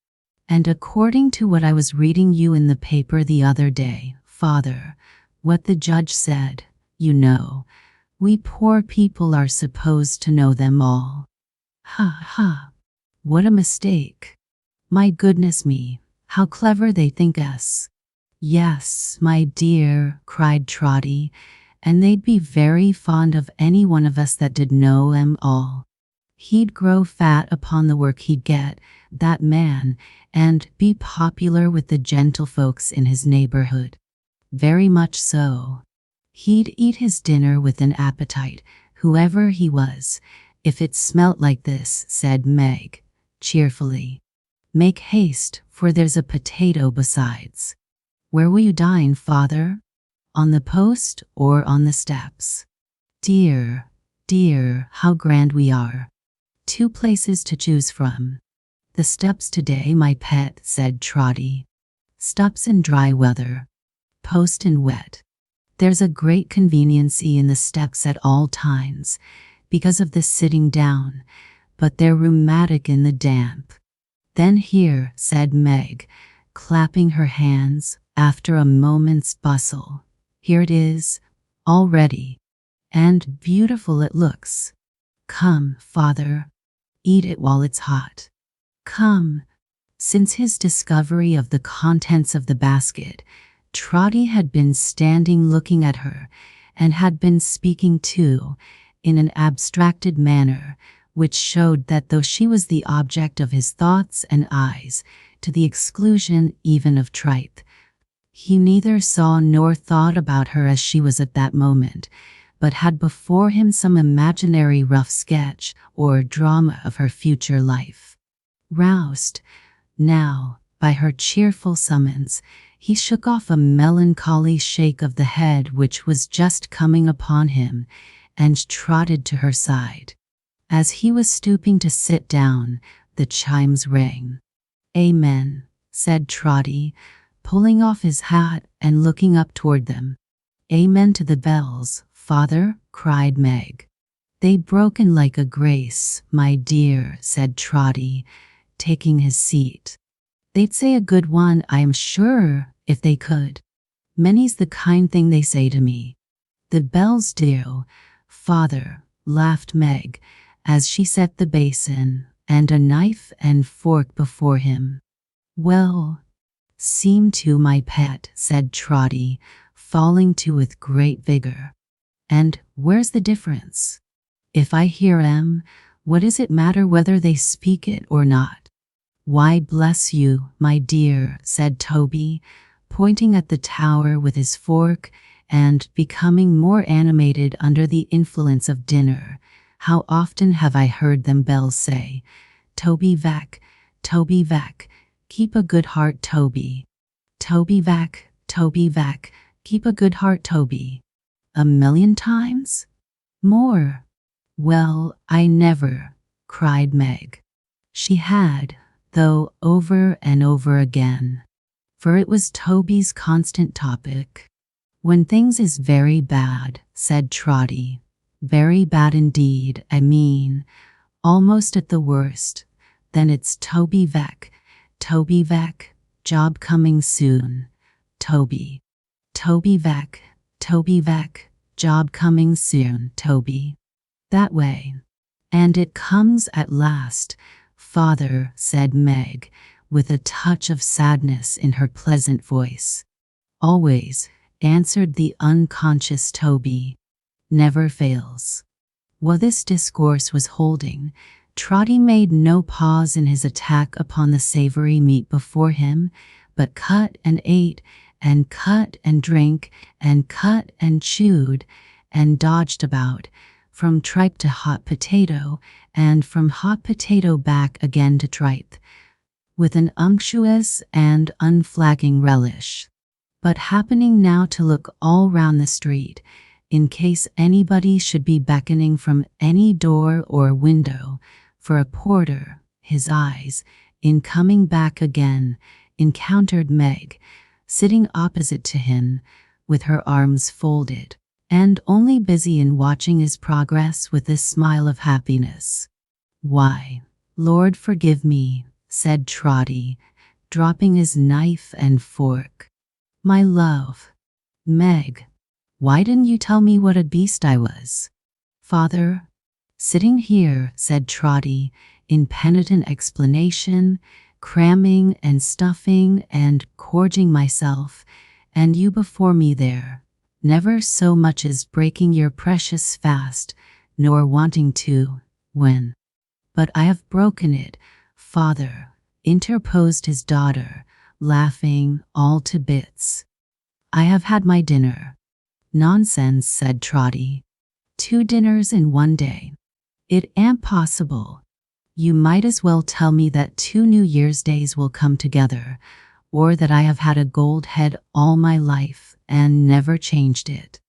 Speaker 1: And according to what I was reading you in the paper the other day, father, what the judge said, you know, we poor people are supposed to know them all. Ha ha, what a mistake. My goodness me, how clever they think us. Yes, my dear, cried Trotty, and they'd be very fond of any one of us that did know 'em all. He'd grow fat upon the work he'd get, that man, and be popular with the gentlefolks in his neighborhood. Very much so. He'd eat his dinner with an appetite, whoever he was, if it smelt like this, said Meg, cheerfully. Make haste, for there's a potato besides. Where will you dine, father? On the post or on the steps? Dear, dear, how grand we are. 2 places to choose from. The steps today, my pet, said Trotty. Steps in dry weather, post in wet. There's a great conveniency in the steps at all times, because of the sitting down, but they're rheumatic in the damp. Then here, said Meg, clapping her hands, after a moment's bustle. Here it is, all ready, and beautiful it looks. Come, father, eat it while it's hot. Come. Since his discovery of the contents of the basket, Trotty had been standing looking at her, and had been speaking too, in an abstracted manner, which showed that though she was the object of his thoughts and eyes, to the exclusion even of Tripe, he neither saw nor thought about her as she was at that moment, but had before him some imaginary rough sketch or drama of her future life. Roused, now, by her cheerful summons, he shook off a melancholy shake of the head which was just coming upon him, and trotted to her side. As he was stooping to sit down, the chimes rang. Amen, said Trotty, pulling off his hat and looking up toward them. Amen to the bells, father, cried Meg. They broken like a grace, my dear, said Trotty, taking his seat. They'd say a good one, I am sure, if they could. Many's the kind thing they say to me. The bells do, father, laughed Meg, as she set the basin and a knife and fork before him. Well, seem to, my pet, said Trotty, falling to with great vigor. And where's the difference? If I hear 'em, what does it matter whether they speak it or not? Why, bless you, my dear, said Toby, pointing at the tower with his fork, and becoming more animated under the influence of dinner. How often have I heard them bells say, Toby Vac, keep a good heart, Toby. Toby Vac, keep a good heart, Toby. 1,000,000 times? More. Well, I never, cried Meg. She had, though, over and over again, for it was Toby's constant topic. When things is very bad, said Trotty, very bad indeed, I mean, almost at the worst, then it's Toby Vac, job coming soon, Toby. Toby Vac, job coming soon, Toby. That way. And it comes at last, father, said Meg, with a touch of sadness in her pleasant voice. Always, answered the unconscious Toby. Never fails. While this discourse was holding, Trotty made no pause in his attack upon the savory meat before him, but cut and ate, and cut and drank, and cut and chewed, and dodged about, from tripe to hot potato, and from hot potato back again to tripe, with an unctuous and unflagging relish. But happening now to look all round the street, in case anybody should be beckoning from any door or window for a porter, his eyes, in coming back again, encountered Meg, sitting opposite to him, with her arms folded, and only busy in watching his progress with a smile of happiness. "Why, Lord forgive me," said Trotty, dropping his knife and fork. "My love, Meg, why didn't you tell me what a beast I was?" "Father, sitting here," said Trotty, in penitent explanation, "cramming and stuffing and gorging myself, and you before me there, never so much as breaking your precious fast, nor wanting to, when—" "But I have broken it, father," interposed his daughter, laughing all to bits. "I have had my dinner." "Nonsense," said Trotty. "2 dinners in one day. It ain't possible. You might as well tell me that 2 New Year's days will come together, or that I have had a gold head all my life and never changed it."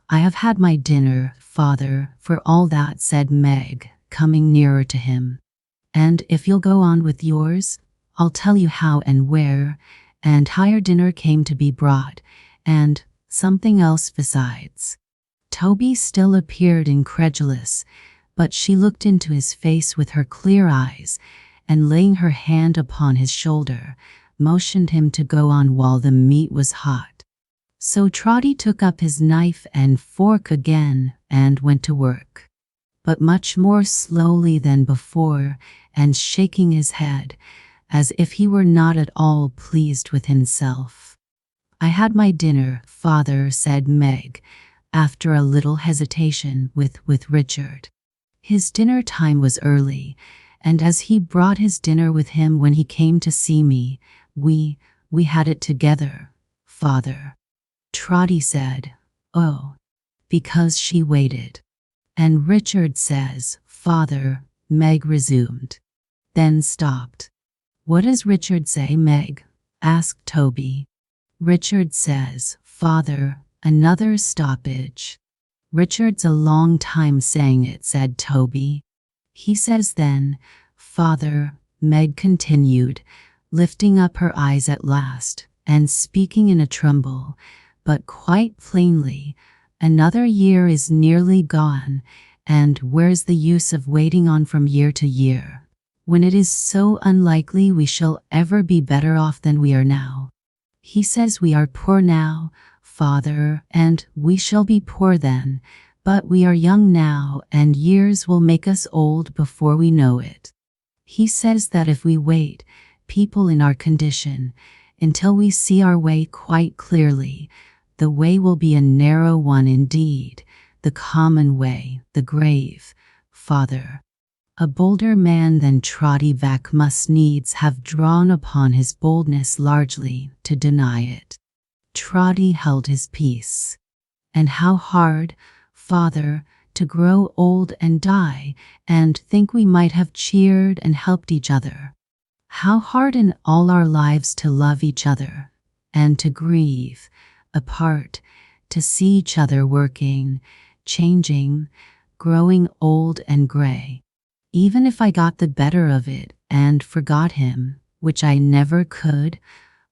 Speaker 1: "I have had my dinner, father, for all that," said Meg, coming nearer to him. "And if you'll go on with yours, I'll tell you how and where, and how your dinner came to be brought, and something else besides." Toby still appeared incredulous, but she looked into his face with her clear eyes, and laying her hand upon his shoulder, motioned him to go on while the meat was hot. So Trotty took up his knife and fork again and went to work, but much more slowly than before, and shaking his head, as if he were not at all pleased with himself. "I had my dinner, father," said Meg, after a little hesitation, with Richard. His dinner time was early, and as he brought his dinner with him when he came to see me, we had it together, father." Trotty said, "Oh," because she waited. "And Richard says, father," Meg resumed, then stopped. "What does Richard say, Meg?" asked Toby. "Richard says, father," another stoppage. "Richard's a long time saying it," said Toby. "He says then, father," Meg continued, lifting up her eyes at last, and speaking in a tremble, but quite plainly, "another year is nearly gone, and where's the use of waiting on from year to year, when it is so unlikely we shall ever be better off than we are now? He says we are poor now, father, and we shall be poor then, but we are young now, and years will make us old before we know it. He says that if we wait, people in our condition, until we see our way quite clearly, the way will be a narrow one indeed, the common way, the grave, father." A bolder man than Trotty Vac must needs have drawn upon his boldness largely to deny it. Trotty held his peace. "And how hard, father, to grow old and die, and think we might have cheered and helped each other. How hard in all our lives to love each other, and to grieve, apart, to see each other working, changing, growing old and gray. Even if I got the better of it and forgot him, which I never could,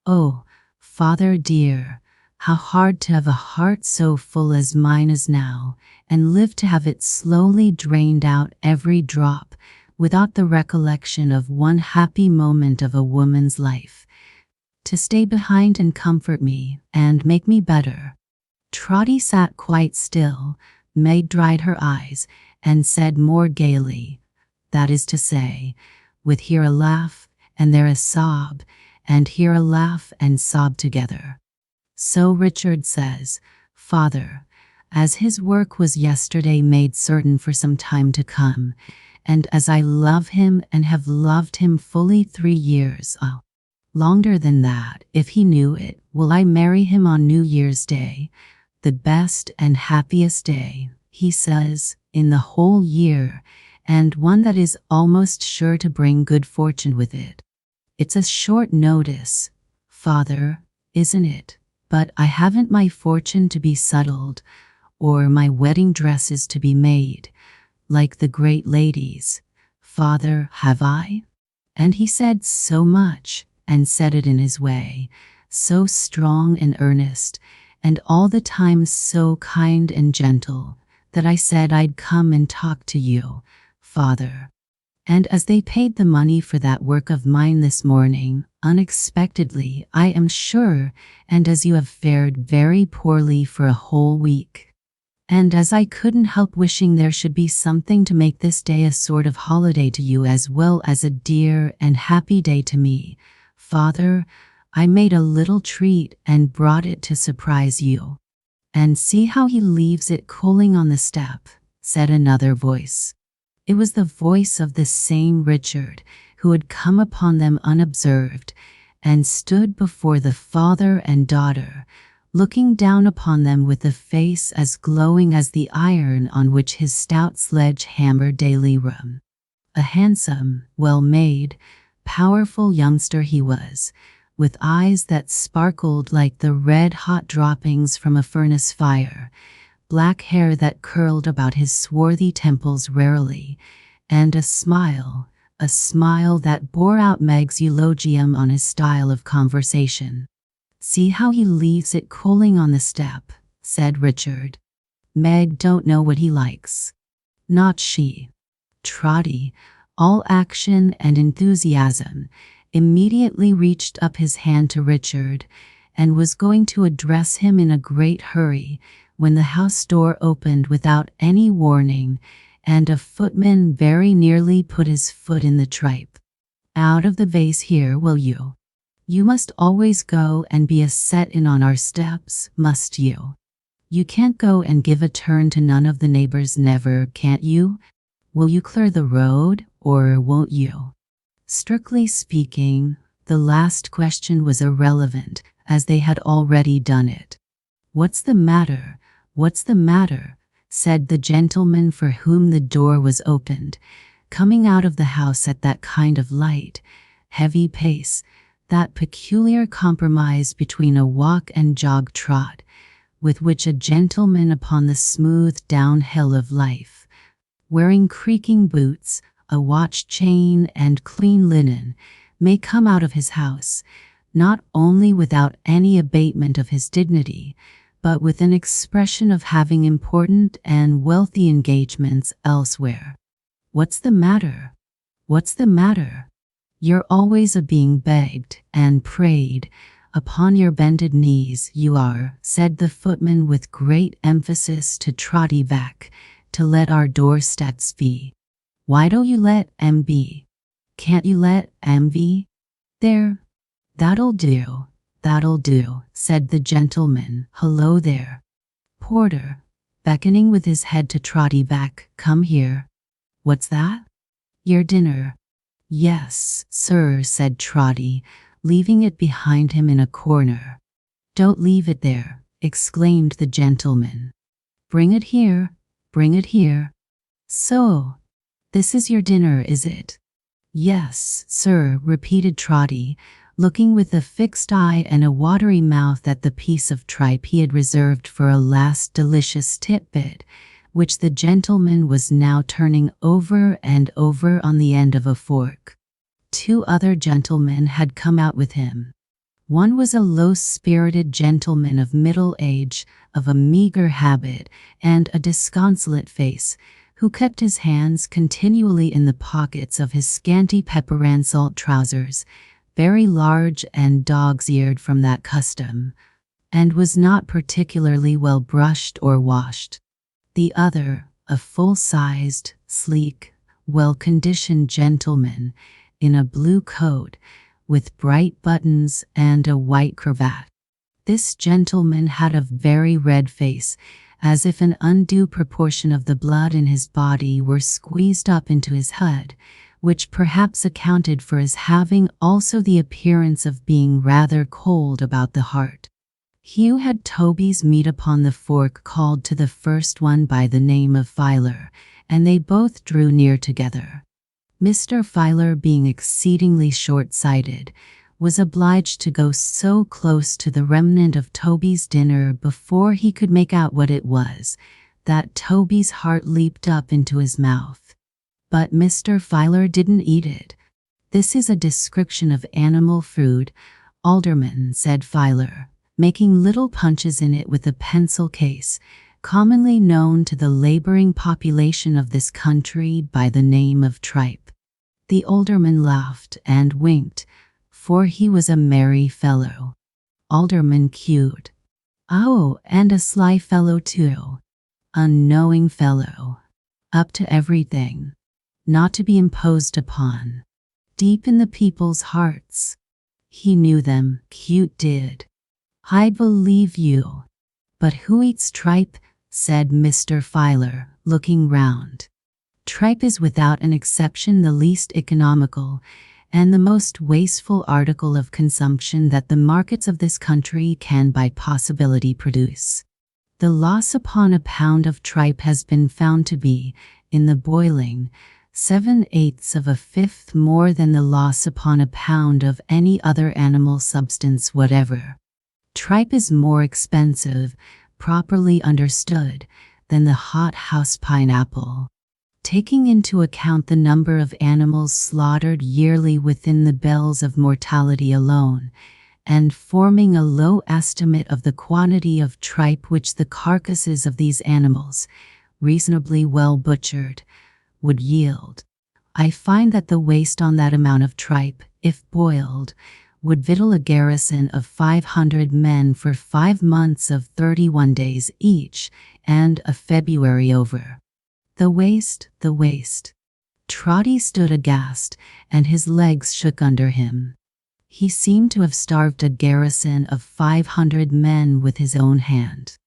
Speaker 1: oh, father dear, how hard to have a heart so full as mine is now, and live to have it slowly drained out every drop, without the recollection of one happy moment of a woman's life, to stay behind and comfort me and make me better." Trotty sat quite still. Meg dried her eyes and said more gaily, that is to say, with here a laugh and there a sob, and here a laugh and sob together, "So Richard says, father, as his work was yesterday made certain for some time to come, and as I love him and have loved him fully 3 years, Longer than that, if he knew it. Will I marry him on New Year's Day, the best and happiest day, he says, in the whole year, and one that is almost sure to bring good fortune with it. It's a short notice, Father, isn't it? But I haven't my fortune to be settled, or my wedding dresses to be made, like the great ladies. Father, have I? And he said so much, and said it in his way, so strong and earnest, and all the time so kind and gentle, that I said I'd come and talk to you, Father. And as they paid the money for that work of mine this morning, unexpectedly, I am sure, and as you have fared very poorly for a whole week, and as I couldn't help wishing there should be something to make this day a sort of holiday to you as well as a dear and happy day to me, Father, I made a little treat and brought it to surprise you. And see how he leaves it cooling on the step, said another voice. It was the voice of the same Richard, who had come upon them unobserved, and stood before the father and daughter, looking down upon them with a face as glowing as the iron on which his stout sledge hammered daily rum. A handsome, well-made, powerful youngster he was, with eyes that sparkled like the red-hot droppings from a furnace fire, black hair that curled about his swarthy temples rarely, and a smile that bore out Meg's eulogium on his style of conversation. See how he leaves it cooling on the step, said Richard. Meg don't know what he likes. Not she. Trotty, all action and enthusiasm, immediately reached up his hand to Richard, and was going to address him in a great hurry, when the house door opened without any warning, and a footman very nearly put his foot in the tripe. Out of the vase here, will you? You must always go and be a set-in on our steps, must you? You can't go and give a turn to none of the neighbors never, can't you? Will you clear the road, or won't you? Strictly speaking, the last question was irrelevant, as they had already done it. What's the matter? What's the matter? Said the gentleman for whom the door was opened, coming out of the house at that kind of light, heavy pace, that peculiar compromise between a walk and jog trot, with which a gentleman upon the smooth downhill of life, wearing creaking boots, a watch chain, and clean linen, may come out of his house, not only without any abatement of his dignity, but with an expression of having important and wealthy engagements elsewhere. What's the matter? What's the matter? You're always a-being begged and prayed, upon your bended knees you are, said the footman with great emphasis to Trotty back, to let our doorsteps be. Why don't you let 'em be? Can't you let 'em be? There, that'll do, said the gentleman. Hello there. Porter, beckoning with his head to Trotty back, come here. What's that? Your dinner. Yes, sir, said Trotty, leaving it behind him in a corner. Don't leave it there, exclaimed the gentleman. Bring it here, bring it here. So, this is your dinner, is it? Yes, sir, repeated Trotty, looking with a fixed eye and a watery mouth at the piece of tripe he had reserved for a last delicious titbit, which the gentleman was now turning over and over on the end of a fork. Two other gentlemen had come out with him. One was a low-spirited gentleman of middle age, of a meager habit, and a disconsolate face, who kept his hands continually in the pockets of his scanty pepper-and-salt trousers, very large and dog's-eared from that custom, and was not particularly well brushed or washed. The other, a full-sized, sleek, well-conditioned gentleman, in a blue coat, with bright buttons and a white cravat. This gentleman had a very red face, as if an undue proportion of the blood in his body were squeezed up into his head, which perhaps accounted for his having also the appearance of being rather cold about the heart. Hugh had Toby's meat upon the fork, called to the first one by the name of Filer, and they both drew near together. Mr. Filer, being exceedingly short-sighted, was obliged to go so close to the remnant of Toby's dinner before he could make out what it was, that Toby's heart leaped up into his mouth. But Mr. Filer didn't eat it. "This is a description of animal food, Alderman," said Filer, making little punches in it with a pencil case, commonly known to the laboring population of this country by the name of tripe. The Alderman laughed and winked, for he was a merry fellow. Alderman cewed. "Oh, and a sly fellow too. A knowing fellow. Up to everything. Not to be imposed upon. Deep in the people's hearts. He knew them, Cute did. I believe you. But who eats tripe?" said Mr. Filer, looking round. "Tripe is without an exception the least economical and the most wasteful article of consumption that the markets of this country can by possibility produce. The loss upon a pound of tripe has been found to be, in the boiling, 7/8 of a fifth more than the loss upon a pound of any other animal substance whatever. Tripe is more expensive, properly understood, than the hothouse pineapple. Taking into account the number of animals slaughtered yearly within the bells of mortality alone, and forming a low estimate of the quantity of tripe which the carcasses of these animals, reasonably well butchered, would yield, I find that the waste on that amount of tripe, if boiled, would victual a garrison of 500 men for 5 months of 31 days each, and a February over. The waste, the waste." Trotty stood aghast, and his legs shook under him. He seemed to have starved a garrison of 500 men with his own hand.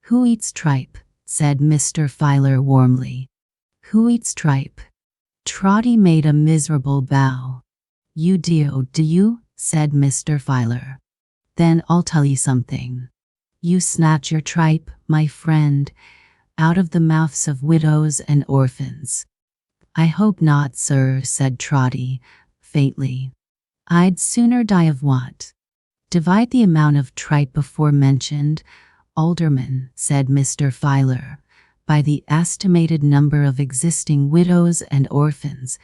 Speaker 1: "Who eats tripe?" said Mr. Filer warmly. "Who eats tripe?" Trotty made a miserable bow. "You do you?" said Mr. Filer. "Then I'll tell you something. You snatch your tripe, my friend, out of the mouths of widows and orphans." "I hope not, sir," said Trotty, faintly. "I'd sooner die of want." "Divide the amount of tripe before mentioned, Alderman," said Mr. Filer, "by the estimated number of existing widows and orphans,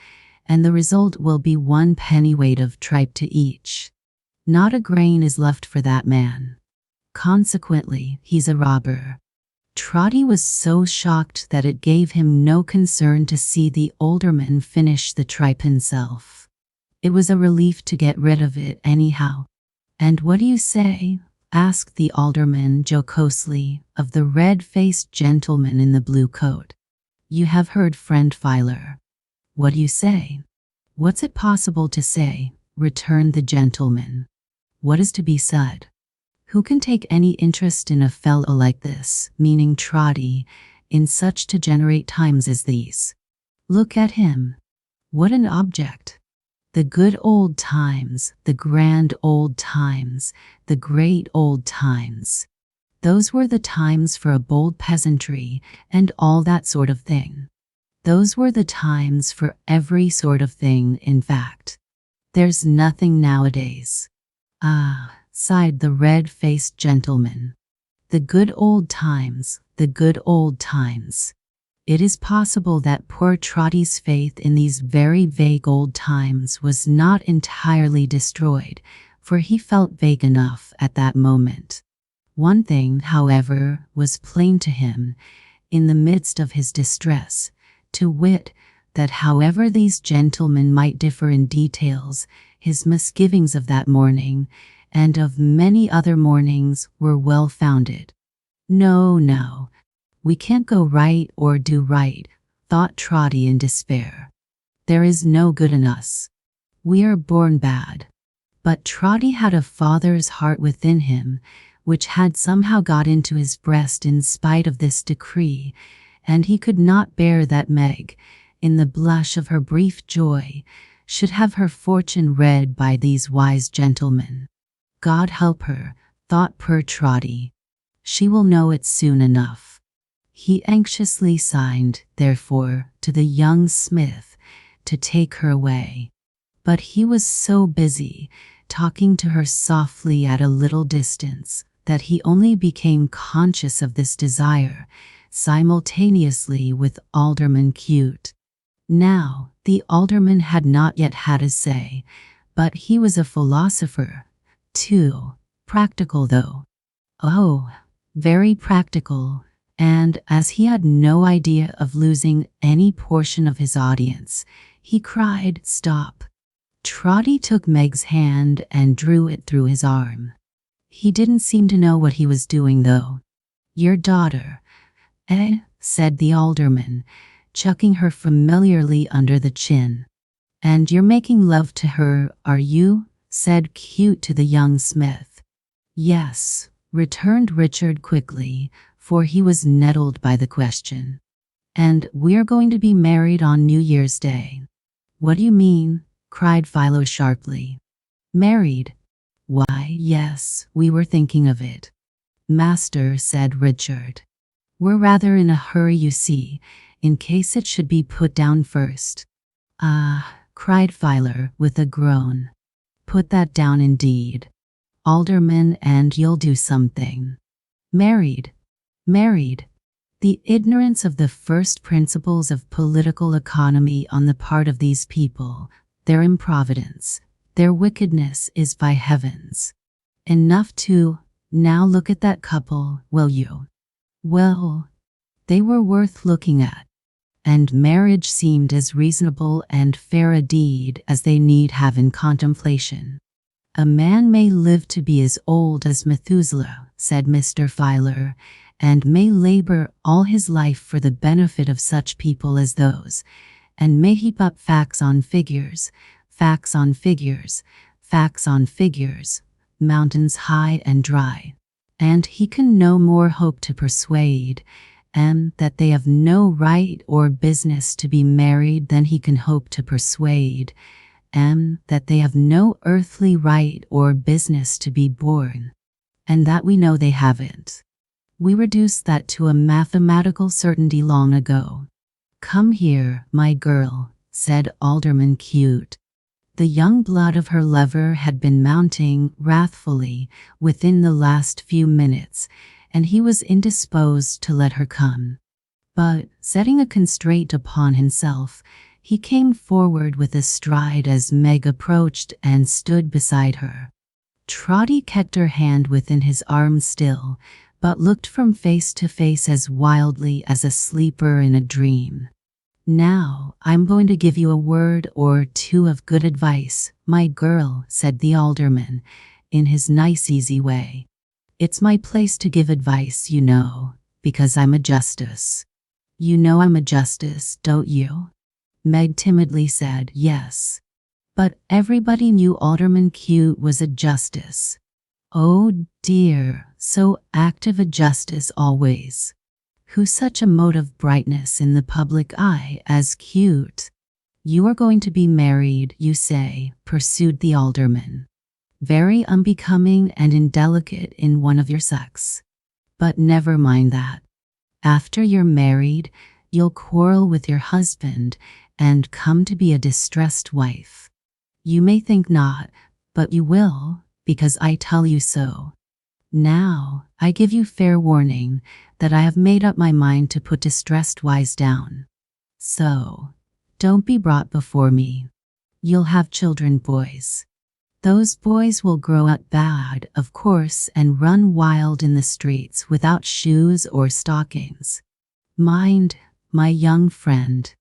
Speaker 1: and the result will be 1 pennyweight of tripe to each. Not a grain is left for that man. Consequently, he's a robber." Trotty was so shocked that it gave him no concern to see the Alderman finish the tripe himself. It was a relief to get rid of it anyhow. "And what do you say?" asked the Alderman jocosely of the red-faced gentleman in the blue coat. "You have heard, friend Filer. What do you say?" "What's it possible to say?" returned the gentleman. "What is to be said? Who can take any interest in a fellow like this," meaning Trotty, "in such degenerate times as these? Look at him. What an object! The good old times, the grand old times, the great old times. Those were the times for a bold peasantry and all that sort of thing. Those were the times for every sort of thing, in fact. There's nothing nowadays." "Ah," sighed the red-faced gentleman. "The good old times, the good old times." It is possible that poor Trotty's faith in these very vague old times was not entirely destroyed, for he felt vague enough at that moment. One thing, however, was plain to him, in the midst of his distress, to wit, that however these gentlemen might differ in details, his misgivings of that morning, and of many other mornings, were well founded. No, we can't go right or do right," thought Trotty in despair. "There is no good in us. We are born bad." But Trotty had a father's heart within him, which had somehow got into his breast in spite of this decree, and he could not bear that Meg, in the blush of her brief joy, should have her fortune read by these wise gentlemen. God help her, thought poor Trotty. She will know it soon enough. He anxiously signed, therefore, to the young smith to take her away. But he was so busy, talking to her softly at a little distance, that he only became conscious of this desire simultaneously with Alderman Cute. Now, the alderman had not yet had a say, but he was a philosopher, too, practical though. Oh, very practical, and as he had no idea of losing any portion of his audience, he cried, "Stop." Trotty took Meg's hand and drew it through his arm. He didn't seem to know what he was doing, though. "Your daughter, eh?" said the alderman, chucking her familiarly under the chin. "And you're making love to her, are you?" said Cute to the young smith. "Yes," returned Richard quickly, for he was nettled by the question. "And we're going to be married on New Year's Day." "What do you mean?" cried Philo sharply. "Married? Why, yes, we were thinking of it, master," said Richard. "We're rather in a hurry, you see, in case it should be put down first." "Ah," cried Philo with a groan. "Put that down indeed, alderman, and you'll do something. Married, married." The ignorance of the first principles of political economy on the part of these people, their improvidence, their wickedness is by heavens enough to— Now look at that couple, will you? Well, they were worth looking at, and marriage seemed as reasonable and fair a deed as they need have in contemplation. "A man may live to be as old as Methuselah," said Mr. Filer, "and may labor all his life for the benefit of such people as those, and may heap up facts on figures, facts on figures, facts on figures, mountains high and dry, and he can no more hope to persuade that they have no right or business to be married than he can hope to persuade that they have no earthly right or business to be born, and that we know they haven't. We reduced that to a mathematical certainty long ago." "Come here, my girl," said Alderman Cute. The young blood of her lover had been mounting wrathfully within the last few minutes, and he was indisposed to let her come. But, setting a constraint upon himself, he came forward with a stride as Meg approached and stood beside her. Trotty kept her hand within his arm still, but looked from face to face as wildly as a sleeper in a dream. "Now, I'm going to give you a word or two of good advice, my girl," said the alderman, in his nice easy way. "It's my place to give advice, you know, because I'm a justice." "You know I'm a justice, don't you?" Meg timidly said yes. But everybody knew Alderman Cute was a justice. Oh dear, so active a justice always. Who such a mote of brightness in the public eye as Cute? "You are going to be married, you say," pursued the alderman. "Very unbecoming and indelicate in one of your sex. But never mind that. After you're married, you'll quarrel with your husband and come to be a distressed wife. You may think not, but you will, because I tell you so. Now, I give you fair warning that I have made up my mind to put distressed wives down. So, don't be brought before me. You'll have children, boys. Those boys will grow up bad, of course, and run wild in the streets without shoes or stockings. Mind, my young friend,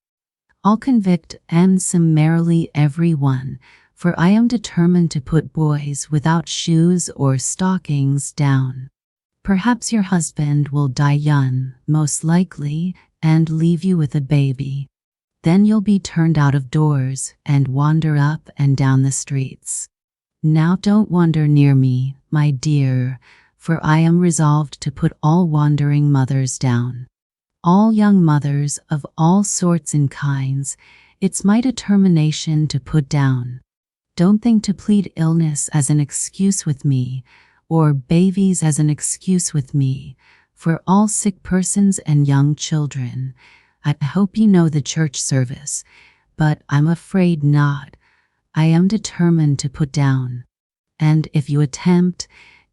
Speaker 1: I'll convict summarily every one, for I am determined to put boys without shoes or stockings down. Perhaps your husband will die young, most likely, and leave you with a baby. Then you'll be turned out of doors and wander up and down the streets. Now don't wander near me, my dear, for I am resolved to put all wandering mothers down. all young mothers of all sorts and kinds, it's my determination to put down. Don't think to plead illness as an excuse with me, or babies as an excuse with me, for all sick persons and young children. I hope you know the church service, but I'm afraid not. I am determined to put down. And if you attempt,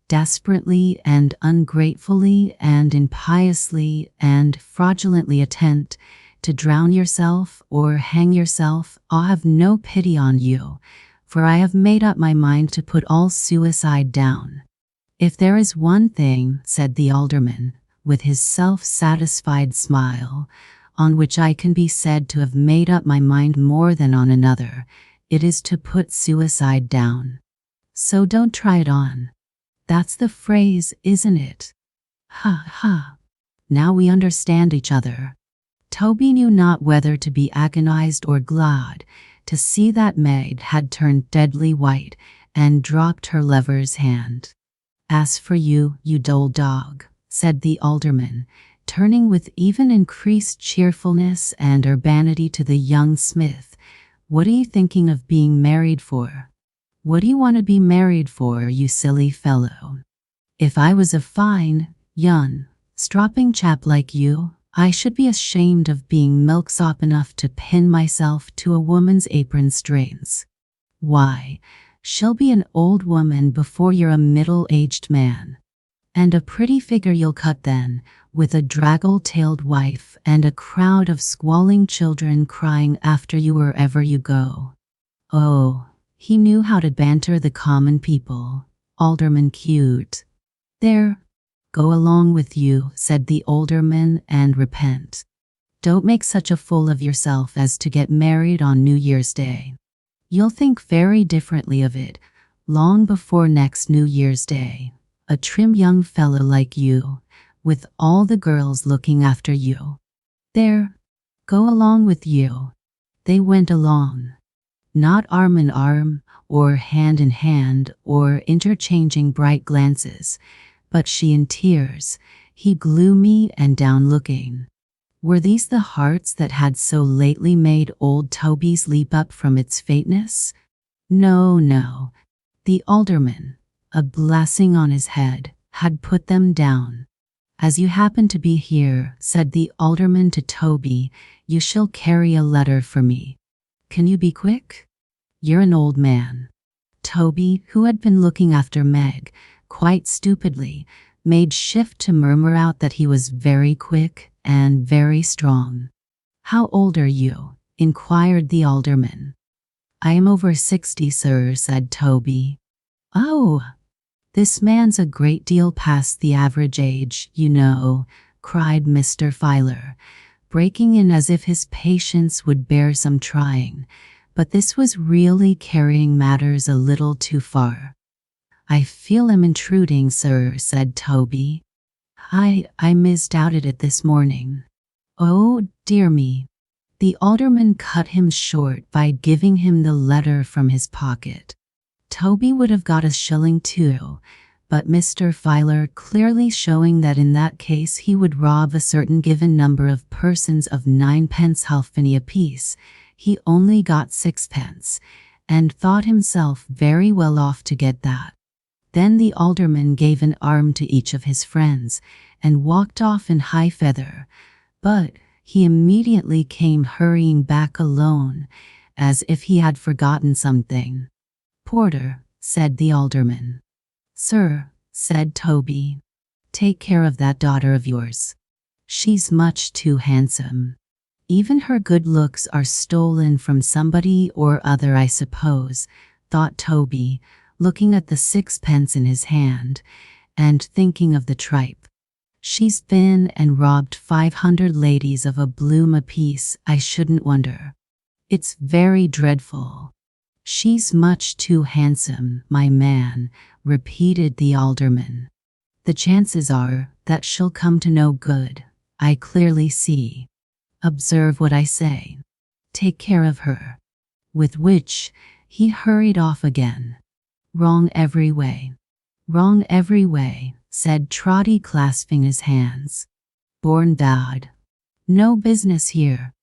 Speaker 1: desperately and ungratefully and impiously and fraudulently attempt to drown yourself or hang yourself, I'll have no pity on you, for I have made up my mind to put all suicide down. If there is one thing, said the alderman, with his self-satisfied smile, on which I can be said to have made up my mind more than on another, it is to put suicide down. So don't try it on. That's the phrase, isn't it? Ha ha. Now we understand each other. Toby knew not whether to be agonized or glad to see that Meg had turned deadly white and dropped her lover's hand. As for you, you dull dog, said the alderman, turning with even increased cheerfulness and urbanity to the young smith, what are you thinking of being married for? What do you want to be married for, you silly fellow? If I was a fine, young, stropping chap like you, I should be ashamed of being milksop enough to pin myself to a woman's apron strings. Why, she'll be an old woman before you're a middle-aged man. And a pretty figure you'll cut then, with a draggle-tailed wife and a crowd of squalling children crying after you wherever you go. Oh, he knew how to banter the common people. Alderman cute. There, go along with you, said the alderman, and repent. Don't make such a fool of yourself as to get married on New Year's Day. You'll think very differently of it long before next New Year's Day. A trim young fellow like you, with all the girls looking after you. There, go along with you. They went along. Not arm in arm, or hand in hand, or interchanging bright glances, but she in tears, he gloomy and down-looking. Were these the hearts that had so lately made old Toby's leap up from its faintness? No, no. The alderman, a blessing on his head, had put them down. As you happen to be here, said the alderman to Toby, you shall carry a letter for me. Can you be quick? You're an old man. Toby, who had been looking after Meg, quite stupidly, made shift to murmur out that he was very quick and very strong. How old are you? Inquired the alderman. I am over 60, sir, said Toby. Oh, this man's a great deal past the average age, you know, cried Mr. Filer, breaking in as if his patience would bear some trying, but this was really carrying matters a little too far. I feel I'm intruding, sir, said Toby. I misdoubted it this morning. Oh, dear me. The alderman cut him short by giving him the letter from his pocket. Toby would have got a shilling too, but Mr. Filer, clearly showing that in that case he would rob a certain given number of persons of 9 halfpenny apiece, he only got 6, and thought himself very well off to get that. Then the alderman gave an arm to each of his friends, and walked off in high feather, but he immediately came hurrying back alone, as if he had forgotten something. Porter, said the alderman. Sir, said Toby, take care of that daughter of yours. She's much too handsome. Even her good looks are stolen from somebody or other, I suppose, thought Toby, looking at the 6 in his hand, and thinking of the tripe. She's been and robbed 500 ladies of a bloom apiece, I shouldn't wonder. It's very dreadful. She's much too handsome, my man, repeated the alderman. The chances are that she'll come to no good, I clearly see. Observe what I say. Take care of her. With which, he hurried off again. Wrong every way. Wrong every way, said Trotty, clasping his hands. Born bad. No business here.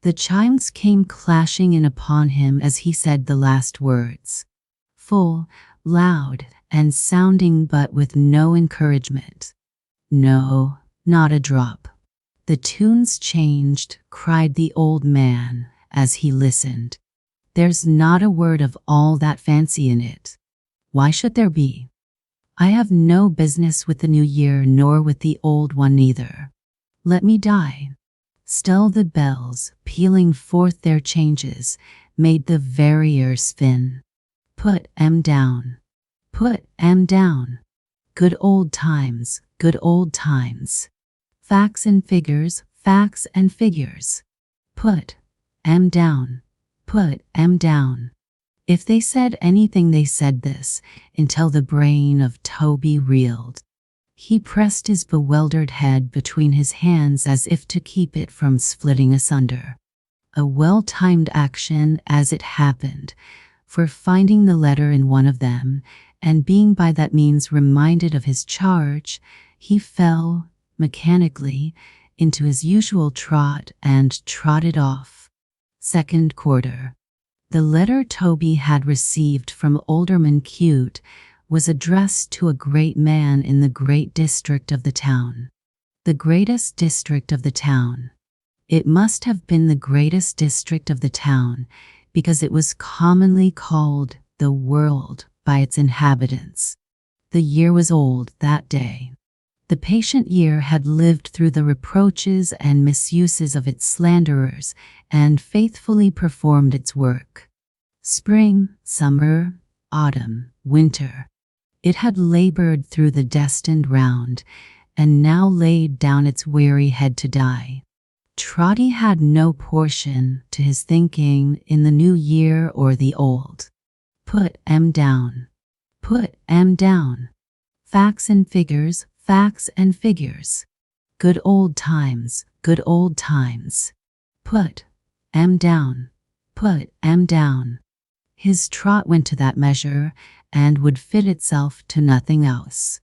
Speaker 1: The chimes came clashing in upon him as he said the last words. Full, loud, and sounding, but with no encouragement. No, not a drop. The tune's changed, cried the old man as he listened. There's not a word of all that fancy in it. Why should there be? I have no business with the new year nor with the old one either. Let me die. Still the bells, pealing forth their changes, made the very air spin. Put 'em down. Put 'em down. Good old times, good old times. Facts and figures, facts and figures. Put 'em down. Put 'em down. If they said anything, they said this, until the brain of Toby reeled. He pressed his bewildered head between his hands as if to keep it from splitting asunder. A well-timed action as it happened, for finding the letter in one of them, and being by that means reminded of his charge, he fell, mechanically, into his usual trot and trotted off. Second quarter. The letter Toby had received from Alderman Cute was addressed to a great man in the great district of the town. The greatest district of the town. It must have been the greatest district of the town, because it was commonly called the world by its inhabitants. The year was old that day. The patient year had lived through the reproaches and misuses of its slanderers, and faithfully performed its work. Spring, summer, autumn, winter. It had labored through the destined round, and now laid down its weary head to die. Trotty had no portion to his thinking in the new year or the old. Put 'em down. Put 'em down. Facts and figures, facts and figures. Good old times, good old times. Put 'em down. Put 'em down. His trot went to that measure, and would fit itself to nothing else.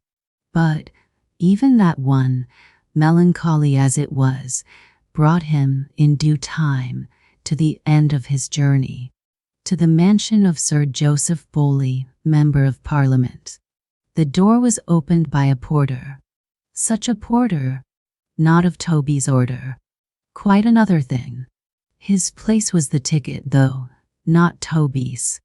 Speaker 1: But even that one, melancholy as it was, brought him, in due time, to the end of his journey, to the mansion of Sir Joseph Bowley, Member of Parliament. The door was opened by a porter. Such a porter, not of Toby's order. Quite another thing. His place was the ticket, though, not Toby's.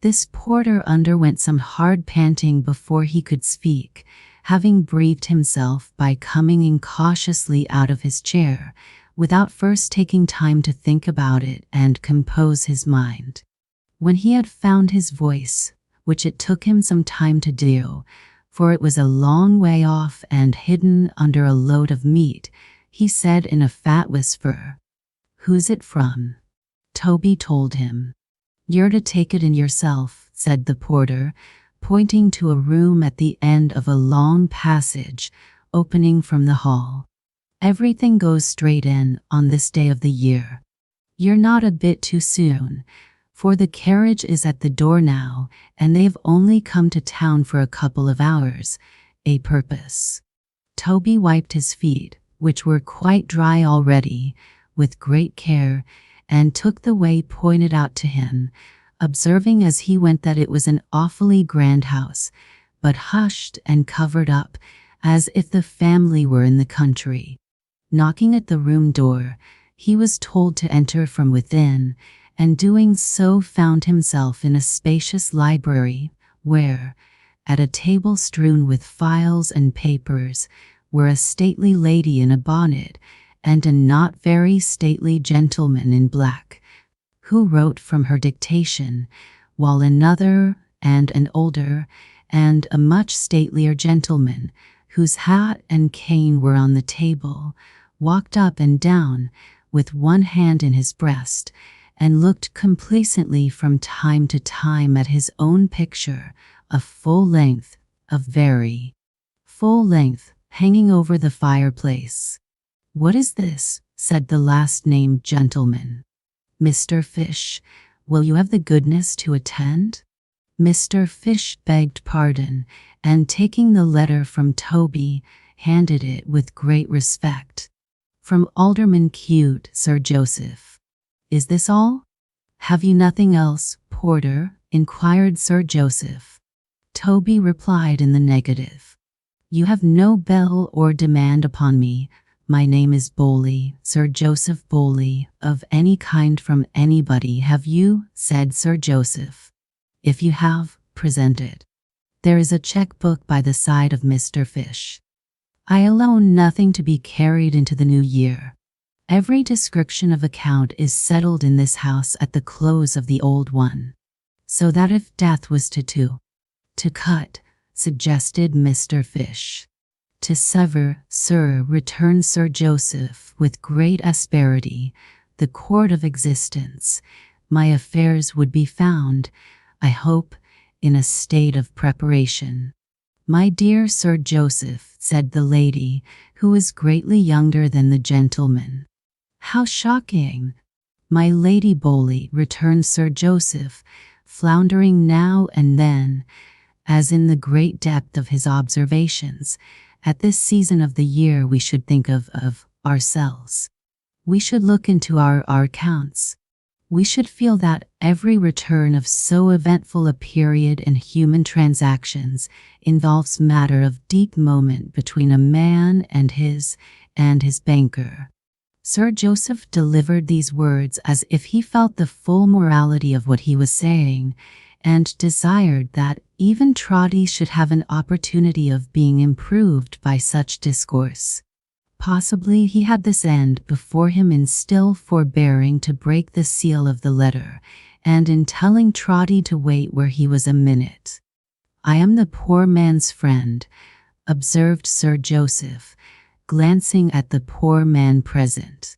Speaker 1: This porter underwent some hard panting before he could speak, having breathed himself by coming incautiously out of his chair, without first taking time to think about it and compose his mind. When he had found his voice, which it took him some time to do, for it was a long way off and hidden under a load of meat, he said in a fat whisper, "Who's it from?" Toby told him. "You're to take it in yourself," said the porter, pointing to a room at the end of a long passage opening from the hall. "Everything goes straight in on this day of the year. You're not a bit too soon, for the carriage is at the door now, and they've only come to town for a couple of hours, a purpose." Toby wiped his feet, which were quite dry already, with great care, and took the way pointed out to him, observing as he went that it was an awfully grand house, but hushed and covered up, as if the family were in the country. Knocking at the room door, he was told to enter from within, and doing so found himself in a spacious library, where, at a table strewn with files and papers, were a stately lady in a bonnet, and a not very stately gentleman in black, who wrote from her dictation, while another, and an older, and a much statelier gentleman, whose hat and cane were on the table, walked up and down, with one hand in his breast, and looked complacently from time to time at his own picture, of full length, of very full length, hanging over the fireplace. "What is this?" said the last-named gentleman. "Mr. Fish, will you have the goodness to attend?" Mr. Fish begged pardon, and taking the letter from Toby, handed it with great respect. From Alderman Cute, Sir Joseph. Is this all? Have you nothing else, Porter? Inquired Sir Joseph. Toby replied in the negative. You have no bell or demand upon me. My name is Bowley, Sir Joseph Bowley, of any kind from anybody. Have you? Said Sir Joseph. If you have, present it. There is a checkbook by the side of Mr. Fish. I alone nothing to be carried into the new year. Every description of account is settled in this house at the close of the old one. So that if death was to cut, suggested Mr. Fish. To sever, sir, returned Sir Joseph with great asperity, the cord of existence, my affairs would be found, I hope, in a state of preparation. My dear Sir Joseph, said the lady, who was greatly younger than the gentleman. How shocking! My Lady Bowley, returned Sir Joseph, floundering now and then, as in the great depth of his observations. At this season of the year we should think of ourselves. We should look into our accounts. We should feel that every return of so eventful a period in human transactions involves matter of deep moment between a man and his banker. Sir Joseph delivered these words as if he felt the full morality of what he was saying, and desired that even Trotty should have an opportunity of being improved by such discourse. Possibly he had this end before him in still forbearing to break the seal of the letter, and in telling Trotty to wait where he was a minute. I am the poor man's friend, observed Sir Joseph, glancing at the poor man present.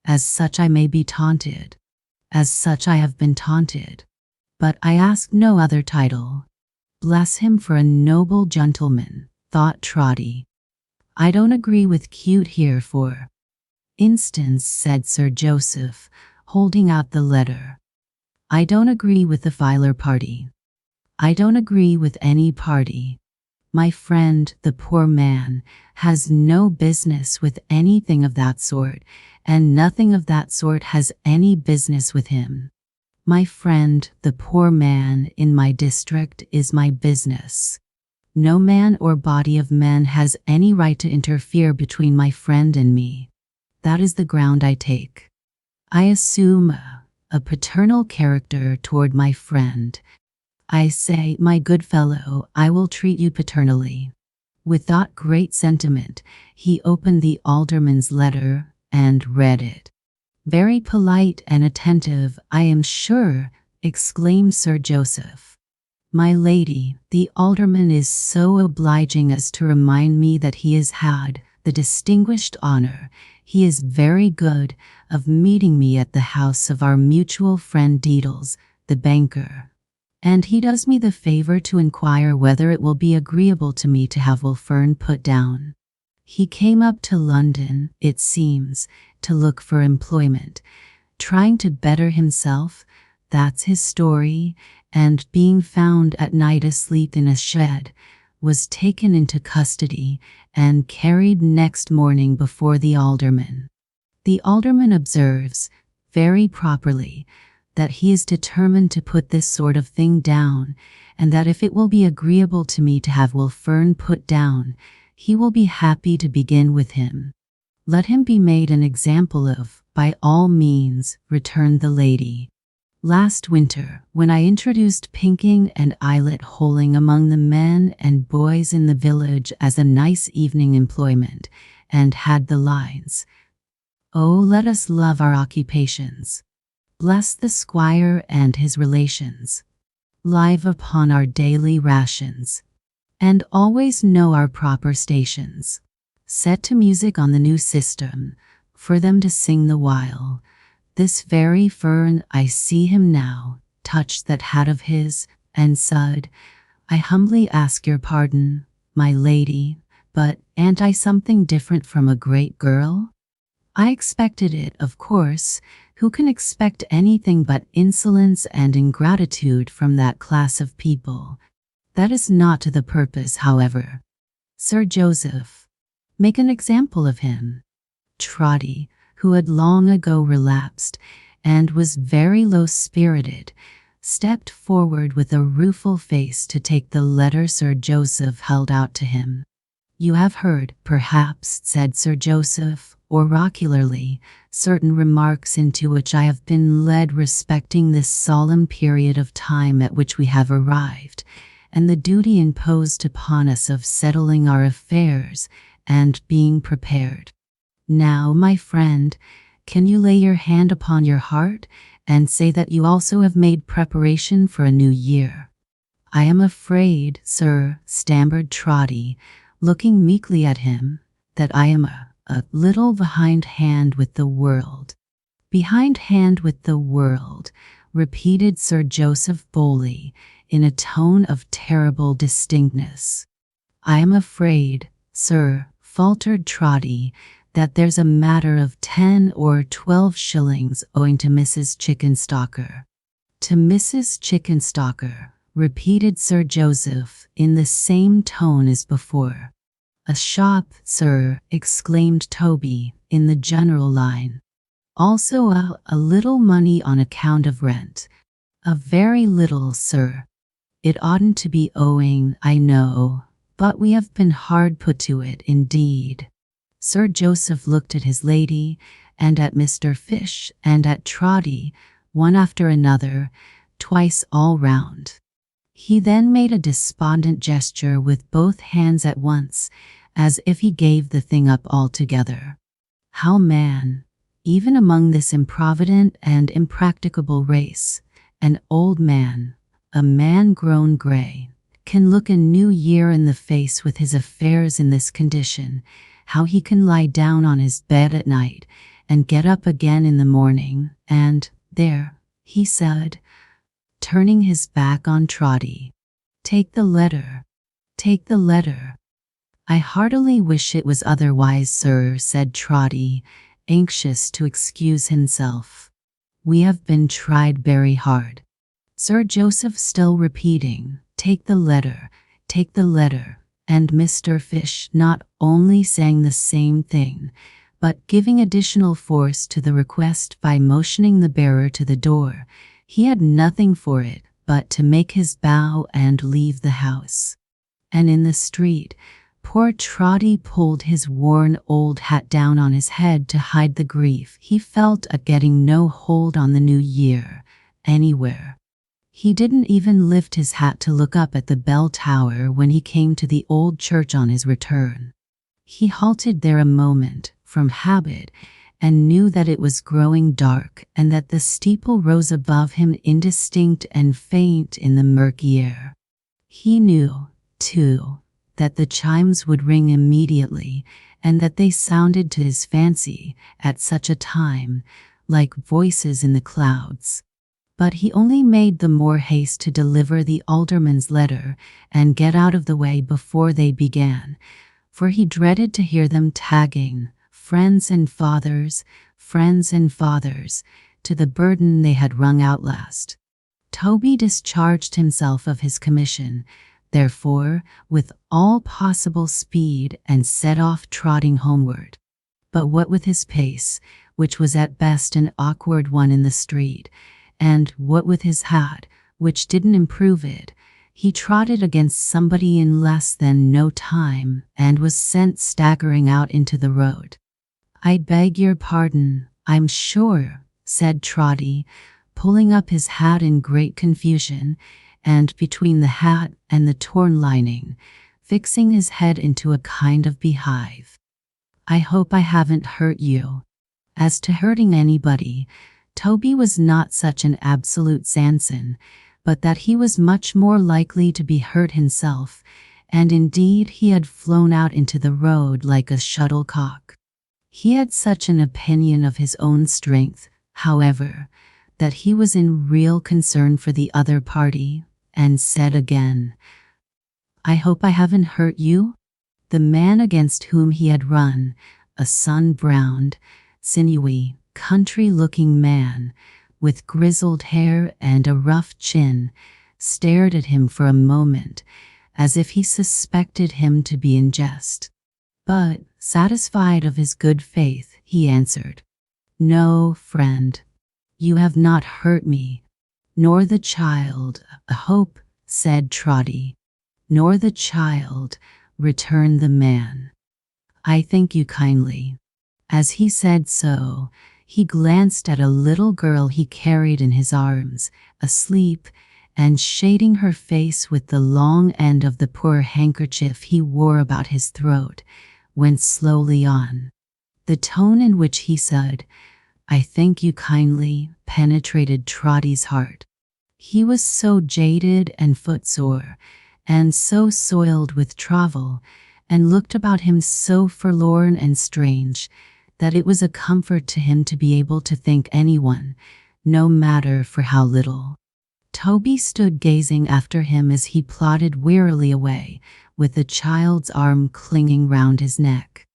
Speaker 1: As such I may be taunted. As such I have been taunted. But I ask no other title. Bless him for a noble gentleman, thought Trotty. I don't agree with Cute here for instance, said Sir Joseph, holding out the letter. I don't agree with the Filer party. I don't agree with any party. My friend, the poor man, has no business with anything of that sort, and nothing of that sort has any business with him. My friend, the poor man, in my district is my business. No man or body of men has any right to interfere between my friend and me. That is the ground I take. I assume a paternal character toward my friend. I say, my good fellow, I will treat you paternally. With that great sentiment, he opened the alderman's letter and read it. Very polite and attentive, I am sure, exclaimed Sir Joseph. My lady, the alderman is so obliging as to remind me that he has had the distinguished honor, he is very good, of meeting me at the house of our mutual friend Deedles, the banker. And he does me the favor to inquire whether it will be agreeable to me to have Wolfern put down. He came up to London, it seems, to look for employment, trying to better himself, that's his story, and being found at night asleep in a shed, was taken into custody and carried next morning before the alderman. The alderman observes, very properly, that he is determined to put this sort of thing down, and that if it will be agreeable to me to have Wolfern put down, he will be happy to begin with him. Let him be made an example of, by all means, returned the lady. Last winter, when I introduced pinking and eyelet holing among the men and boys in the village as a nice evening employment, and had the lines, "Oh, let us love our occupations. Bless the squire and his relations. Live upon our daily rations. And always know our proper stations. Set to music on the new system, for them to sing the while. This very fern, I see him now, touched that hat of his, and said, I humbly ask your pardon, my lady, but ain't I something different from a great girl? I expected it, of course. Who can expect anything but insolence and ingratitude from that class of people? That is not to the purpose, however. Sir Joseph, make an example of him. Trotty, who had long ago relapsed and was very low-spirited, stepped forward with a rueful face to take the letter Sir Joseph held out to him. "You have heard, perhaps," said Sir Joseph, oracularly, "certain remarks into which I have been led respecting this solemn period of time at which we have arrived, and the duty imposed upon us of settling our affairs and being prepared. Now, my friend, can you lay your hand upon your heart and say that you also have made preparation for a new year?" "I am afraid, sir," stammered Trotty, looking meekly at him, "that I am a little behindhand with the world." "Behindhand with the world," repeated Sir Joseph Bowley in a tone of terrible distinctness. "I am afraid, sir," faltered Trotty, "that there's a matter of 10 or 12 shillings owing to Mrs. Chickenstalker." "To Mrs. Chickenstalker," repeated Sir Joseph in the same tone as before. "A shop, sir," exclaimed Toby, "in the general line. Also a little money on account of rent." "A very little, sir. It oughtn't to be owing, I know, but we have been hard put to it indeed." Sir Joseph looked at his lady, and at Mr. Fish, and at Trotty, one after another, twice all round. He then made a despondent gesture with both hands at once, as if he gave the thing up altogether. How man, even among this improvident and impracticable race, an old man, a man grown grey, can look a new year in the face with his affairs in this condition, how he can lie down on his bed at night and get up again in the morning, and, "There," he said, turning his back on Trotty, "take the letter, take the letter." "I heartily wish it was otherwise, sir," said Trotty, anxious to excuse himself. "We have been tried very hard." Sir Joseph still repeating, "Take the letter, take the letter," and Mr. Fish not only saying the same thing, but giving additional force to the request by motioning the bearer to the door, he had nothing for it but to make his bow and leave the house. And in the street, poor Trotty pulled his worn old hat down on his head to hide the grief he felt at getting no hold on the new year, anywhere. He didn't even lift his hat to look up at the bell tower when he came to the old church on his return. He halted there a moment, from habit, and knew that it was growing dark and that the steeple rose above him indistinct and faint in the murky air. He knew, too, that the chimes would ring immediately, and that they sounded to his fancy, at such a time, like voices in the clouds. But he only made the more haste to deliver the alderman's letter and get out of the way before they began, for he dreaded to hear them tagging, friends and fathers, to the burden they had wrung out last. Toby discharged himself of his commission, therefore, with all possible speed, and set off trotting homeward. But what with his pace, which was at best an awkward one in the street, and what with his hat, which didn't improve it, he trotted against somebody in less than no time, and was sent staggering out into the road. "I beg your pardon, I'm sure," said Trotty, pulling up his hat in great confusion, and between the hat and the torn lining, fixing his head into a kind of beehive. "I hope I haven't hurt you." As to hurting anybody, Toby was not such an absolute Samson, but that he was much more likely to be hurt himself, and indeed he had flown out into the road like a shuttlecock. He had such an opinion of his own strength, however, that he was in real concern for the other party, and said again, "I hope I haven't hurt you?" The man against whom he had run, a sun-browned, sinewy, country-looking man, with grizzled hair and a rough chin, stared at him for a moment, as if he suspected him to be in jest. But, satisfied of his good faith, he answered. No, friend, you have not hurt me, nor the child, a hope, said Trotty. Nor the child, returned the man. I thank you kindly. As he said so, he glanced at a little girl he carried in his arms, asleep, and shading her face with the long end of the poor handkerchief he wore about his throat, went slowly on. The tone in which he said, I thank you kindly, penetrated Trotty's heart. He was so jaded and footsore, and so soiled with travel, and looked about him so forlorn and strange, that it was a comfort to him to be able to thank anyone, no matter for how little. Toby stood gazing after him as he plodded wearily away, with the child's arm clinging round his neck.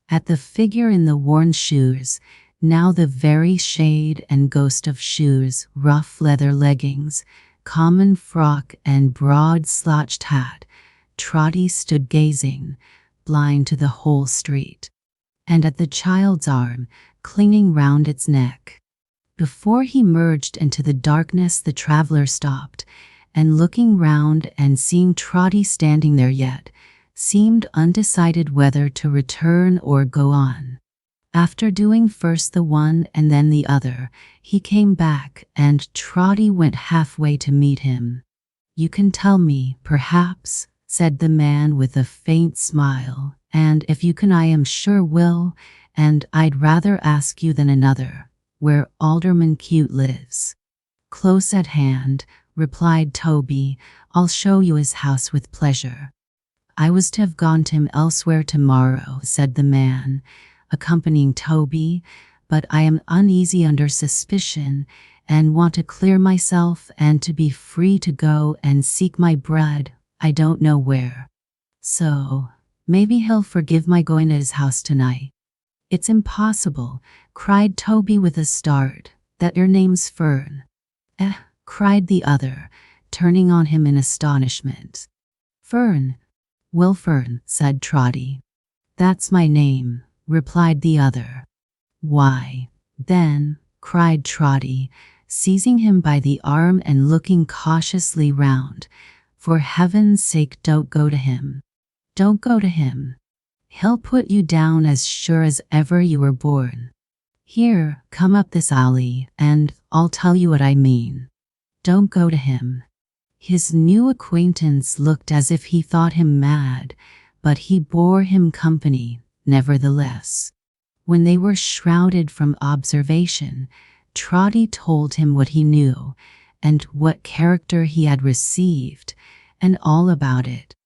Speaker 1: At the figure in the worn shoes, now the very shade and ghost of shoes, rough leather leggings, common frock and broad slouched hat, Trotty stood gazing, blind to the whole street. And at the child's arm, clinging round its neck. Before he merged into the darkness, the traveler stopped, and looking round and seeing Trotty standing there yet, seemed undecided whether to return or go on. After doing first the one and then the other, he came back, and Trotty went halfway to meet him. You can tell me, perhaps, said the man with a faint smile, and if you can I am sure will, and I'd rather ask you than another, where Alderman Cute lives. Close at hand, replied Toby, I'll show you his house with pleasure. I was to have gone to him elsewhere tomorrow, said the man, accompanying Toby, but I am uneasy under suspicion, and want to clear myself and to be free to go and seek my bread, I don't know where. So, maybe he'll forgive my going to his house tonight. It's impossible, cried Toby with a start, that your name's Fern. Cried the other, turning on him in astonishment. Fern? Will Fern, said Trotty. That's my name, replied the other. Why, then, cried Trotty, seizing him by the arm and looking cautiously round, for heaven's sake don't go to him. Don't go to him. He'll put you down as sure as ever you were born. Here, come up this alley, and I'll tell you what I mean. Don't go to him. His new acquaintance looked as if he thought him mad, but he bore him company, nevertheless. When they were shrouded from observation, Trotty told him what he knew, and what character he had received, and all about it.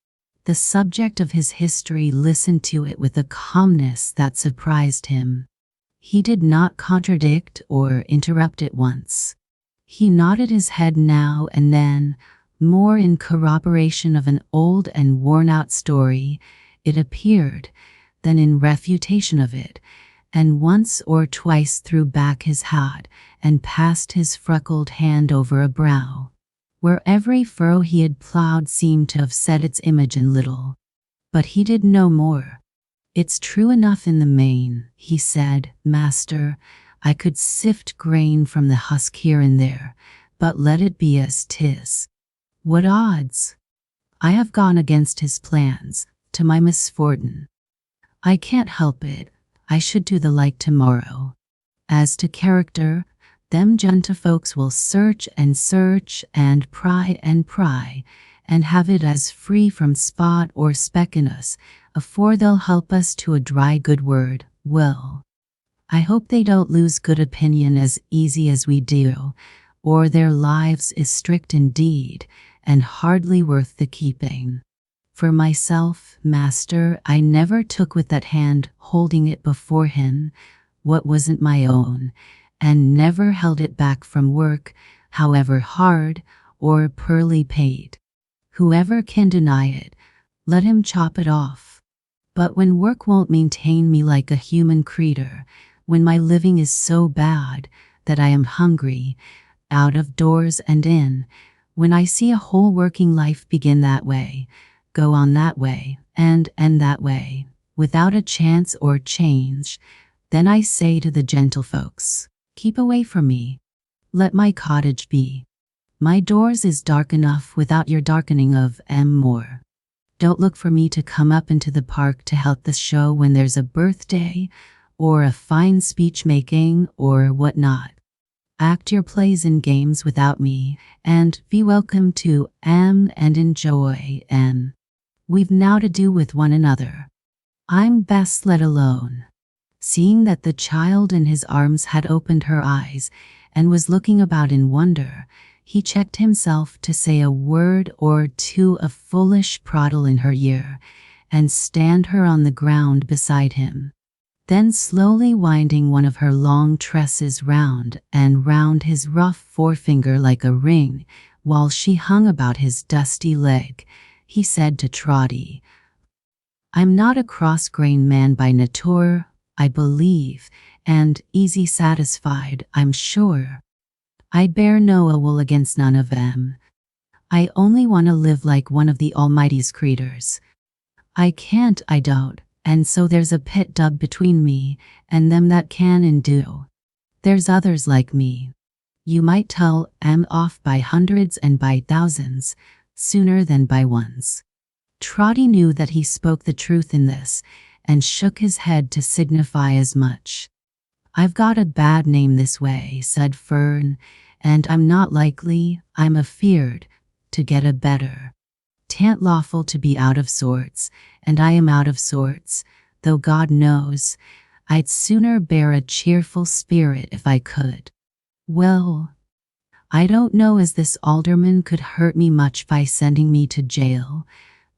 Speaker 1: The subject of his history listened to it with a calmness that surprised him. He did not contradict or interrupt it once. He nodded his head now and then, more in corroboration of an old and worn-out story, it appeared, than in refutation of it, and once or twice threw back his hat and passed his freckled hand over a brow, where every furrow he had plowed seemed to have set its image in little. But he did no more. It's true enough in the main, he said, master, I could sift grain from the husk here and there, but let it be as 'tis. What odds? I have gone against his plans, to my misfortune. I can't help it, I should do the like tomorrow. As to character, them gentlefolks will search and pry, and have it as free from spot or speck in us, afore they'll help us to a dry good word, will. I hope they don't lose good opinion as easy as we do, or their lives is strict indeed, and hardly worth the keeping. For myself, master, I never took with that hand holding it before him what wasn't my own, and never held it back from work, however hard or poorly paid. Whoever can deny it, let him chop it off. But when work won't maintain me like a human creature, when my living is so bad that I am hungry, out of doors and in, when I see a whole working life begin that way, go on that way, and end that way, without a chance or change, Then I say to the gentlefolks, keep away from me. Let my cottage be. My doors is dark enough without your darkening of more. Don't look for me to come up into the park to help the show when there's a birthday or a fine speech making or whatnot. Act your plays and games without me, and be welcome to and enjoy we've now to do with one another. I'm best let alone. Seeing that the child in his arms had opened her eyes and was looking about in wonder, he checked himself to say a word or two of foolish prattle in her ear, and stand her on the ground beside him. Then slowly winding one of her long tresses round and round his rough forefinger like a ring, while she hung about his dusty leg, he said to Trotty, I'm not a cross-grained man by nature, I believe, and easy satisfied, I'm sure. I bear no ill against none of them. I only want to live like one of the Almighty's creatures. I can't, I don't, and so there's a pit dub between me and them that can and do. There's others like me. You might tell off by hundreds and by thousands, sooner than by ones. Trotty knew that he spoke the truth in this, and shook his head to signify as much. I've got a bad name this way, said Fern, and I'm not likely, I'm afeard, to get a better. 'Tan't lawful to be out of sorts, and I am out of sorts, though God knows, I'd sooner bear a cheerful spirit if I could. Well, I don't know as this alderman could hurt me much by sending me to jail,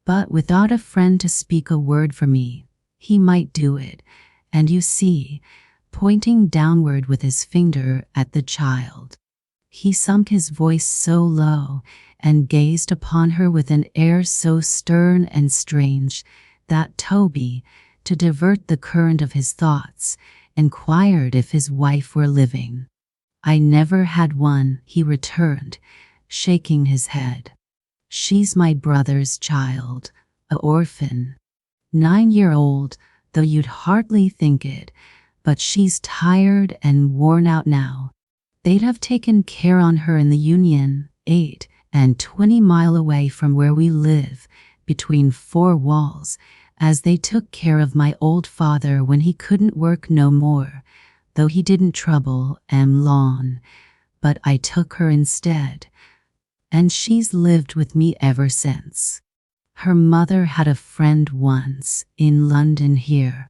Speaker 1: but without a friend to speak a word for me, he might do it, and you see, pointing downward with his finger at the child, he sunk his voice so low and gazed upon her with an air so stern and strange that Toby, to divert the current of his thoughts, inquired if his wife were living. I never had one, he returned, shaking his head. She's my brother's child, a orphan. 9-year-old, though you'd hardly think it, but she's tired and worn out now. They'd have taken care on her in the Union, 8 and 20 miles away from where we live, between 4 walls, as they took care of my old father when he couldn't work no more, though he didn't trouble long, but I took her instead, and she's lived with me ever since. Her mother had a friend once, in London here.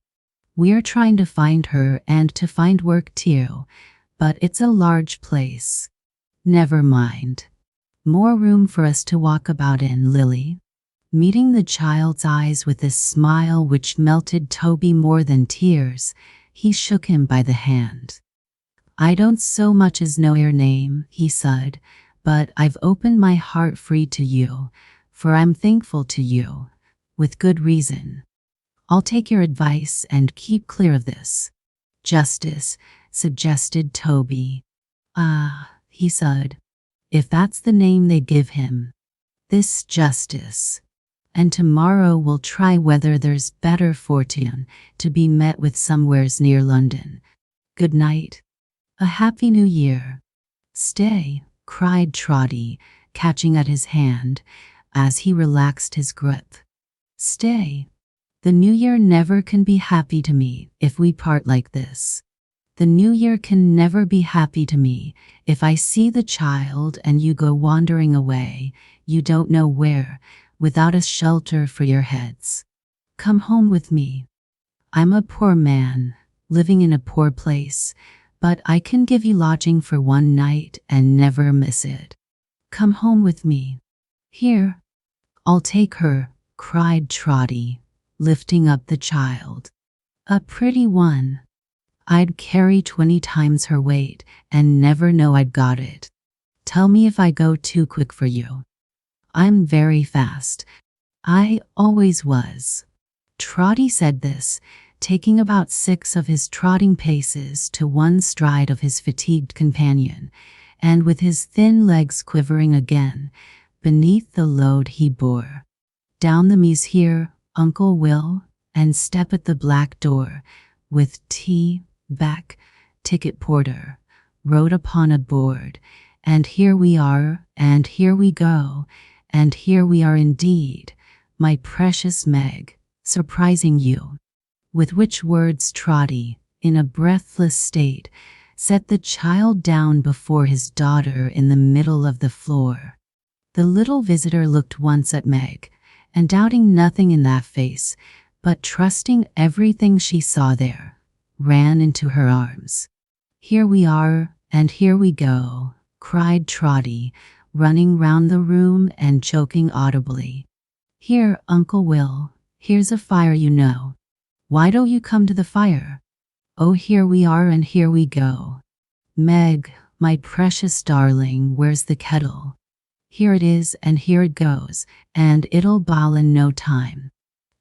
Speaker 1: We're trying to find her and to find work too, but it's a large place. Never mind. More room for us to walk about in, Lily. Meeting the child's eyes with a smile which melted Toby more than tears, he shook him by the hand. I don't so much as know your name, he said, but I've opened my heart free to you, for I'm thankful to you, with good reason. I'll take your advice and keep clear of this. Justice, suggested Toby. Ah, he said, if that's the name they give him. This Justice. And tomorrow we'll try whether there's better fortune to be met with somewheres near London. Good night. A happy new year. Stay, cried Trotty, catching at his hand, as he relaxed his grip. Stay. The new year never can be happy to me if we part like this. The new year can never be happy to me if I see the child and you go wandering away, you don't know where, without a shelter for your heads. Come home with me. I'm a poor man, living in a poor place, but I can give you lodging for 1 night and never miss it. Come home with me. Here. I'll take her, cried Trotty, lifting up the child. A pretty one. I'd carry 20 times her weight and never know I'd got it. Tell me if I go too quick for you. I'm very fast. I always was. Trotty said this, taking about 6 of his trotting paces to one stride of his fatigued companion, and with his thin legs quivering again beneath the load he bore. Down the mews here, Uncle Will, and step at the black door, with tea, Back, ticket porter, wrote upon a board, and here we are, and here we go, and here we are indeed, my precious Meg, surprising you. With which words Trotty, in a breathless state, set the child down before his daughter in the middle of the floor. The little visitor looked once at Meg, and doubting nothing in that face, but trusting everything she saw there, ran into her arms. Here we are, and here we go, cried Trotty, running round the room and choking audibly. Here, Uncle Will, here's a fire, you know. Why don't you come to the fire? Oh, here we are, and here we go. Meg, my precious darling, where's the kettle? Here it is, and here it goes, and it'll boil in no time.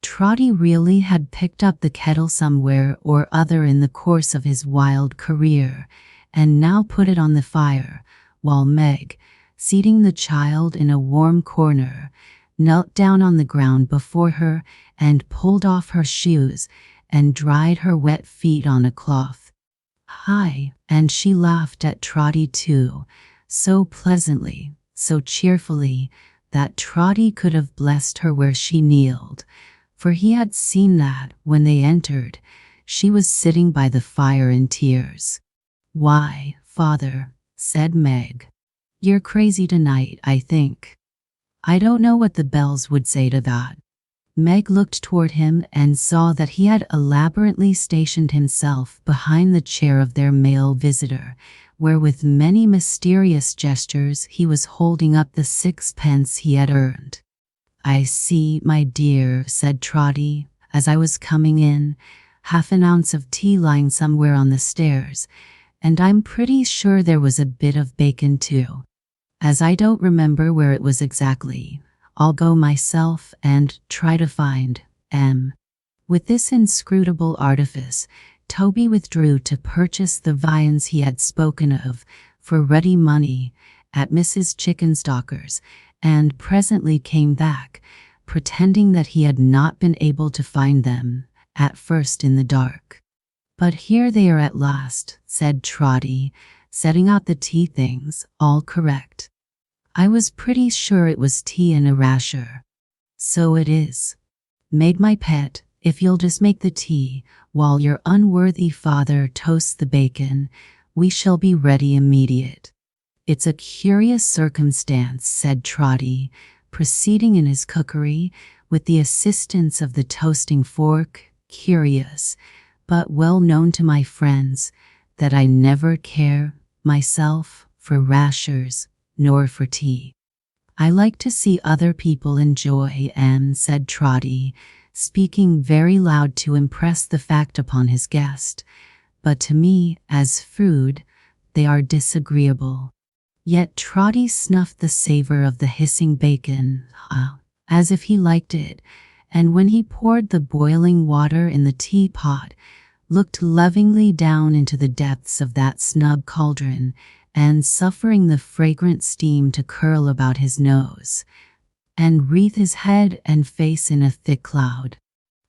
Speaker 1: Trotty really had picked up the kettle somewhere or other in the course of his wild career, and now put it on the fire, while Meg, seating the child in a warm corner, knelt down on the ground before her and pulled off her shoes and dried her wet feet on a cloth. Hi, and she laughed at Trotty too, so pleasantly, so cheerfully, that Trotty could have blessed her where she kneeled, for he had seen that, when they entered, she was sitting by the fire in tears. Why, father, said Meg, you're crazy tonight, I think. I don't know what the bells would say to that. Meg looked toward him and saw that he had elaborately stationed himself behind the chair of their male visitor, where with many mysterious gestures he was holding up the 6 pence he had earned. I see, my dear, said Trotty, as I was coming in, half an ounce of tea lying somewhere on the stairs, and I'm pretty sure there was a bit of bacon too. As I don't remember where it was exactly, I'll go myself and try to find M. With this inscrutable artifice, Toby withdrew to purchase the viands he had spoken of for ready money at Mrs. Chickenstalker's, and presently came back, pretending that he had not been able to find them, at first in the dark. But here they are at last, said Trotty, setting out the tea things, all correct. I was pretty sure it was tea and a rasher. So it is. Meg, my pet, if you'll just make the tea, while your unworthy father toasts the bacon, we shall be ready immediate. It's a curious circumstance, said Trotty, proceeding in his cookery, with the assistance of the toasting fork, curious, but well known to my friends, that I never care, myself, for rashers, nor for tea. I like to see other people enjoy them, said Trotty, speaking very loud to impress the fact upon his guest, but to me, as food, they are disagreeable. Yet Trotty snuffed the savor of the hissing bacon, as if he liked it, and when he poured the boiling water in the teapot, looked lovingly down into the depths of that snug cauldron, and suffering the fragrant steam to curl about his nose, and wreathe his head and face in a thick cloud.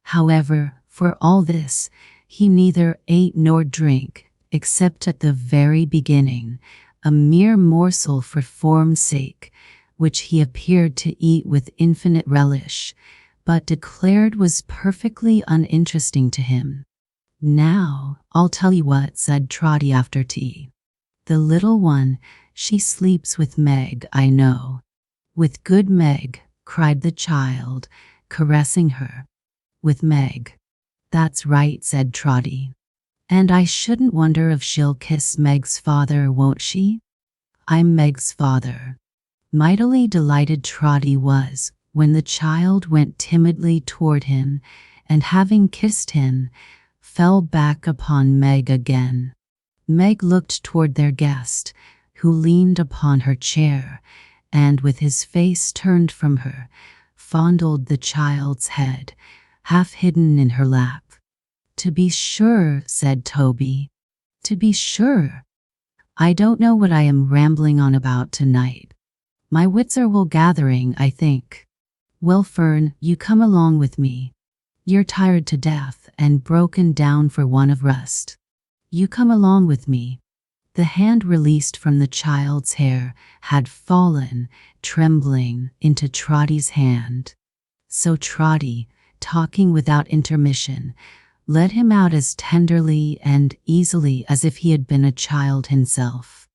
Speaker 1: However, for all this, he neither ate nor drank, except at the very beginning, a mere morsel for form's sake, which he appeared to eat with infinite relish, but declared was perfectly uninteresting to him. Now, I'll tell you what, said Trotty after tea. The little one, she sleeps with Meg, I know. With good Meg, cried the child, caressing her. With Meg. That's right, said Trotty. And I shouldn't wonder if she'll kiss Meg's father, won't she? I'm Meg's father. Mightily delighted Trotty was, when the child went timidly toward him, and having kissed him, fell back upon Meg again. Meg looked toward their guest, who leaned upon her chair, and with his face turned from her, fondled the child's head, half hidden in her lap. To be sure, said Toby. To be sure. I don't know what I am rambling on about tonight. My wits are wool gathering, I think. Well, Fern, you come along with me. You're tired to death and broken down for want of rest. You come along with me." The hand released from the child's hair had fallen, trembling, into Trotty's hand. So Trotty, talking without intermission, led him out as tenderly and easily as if he had been a child himself.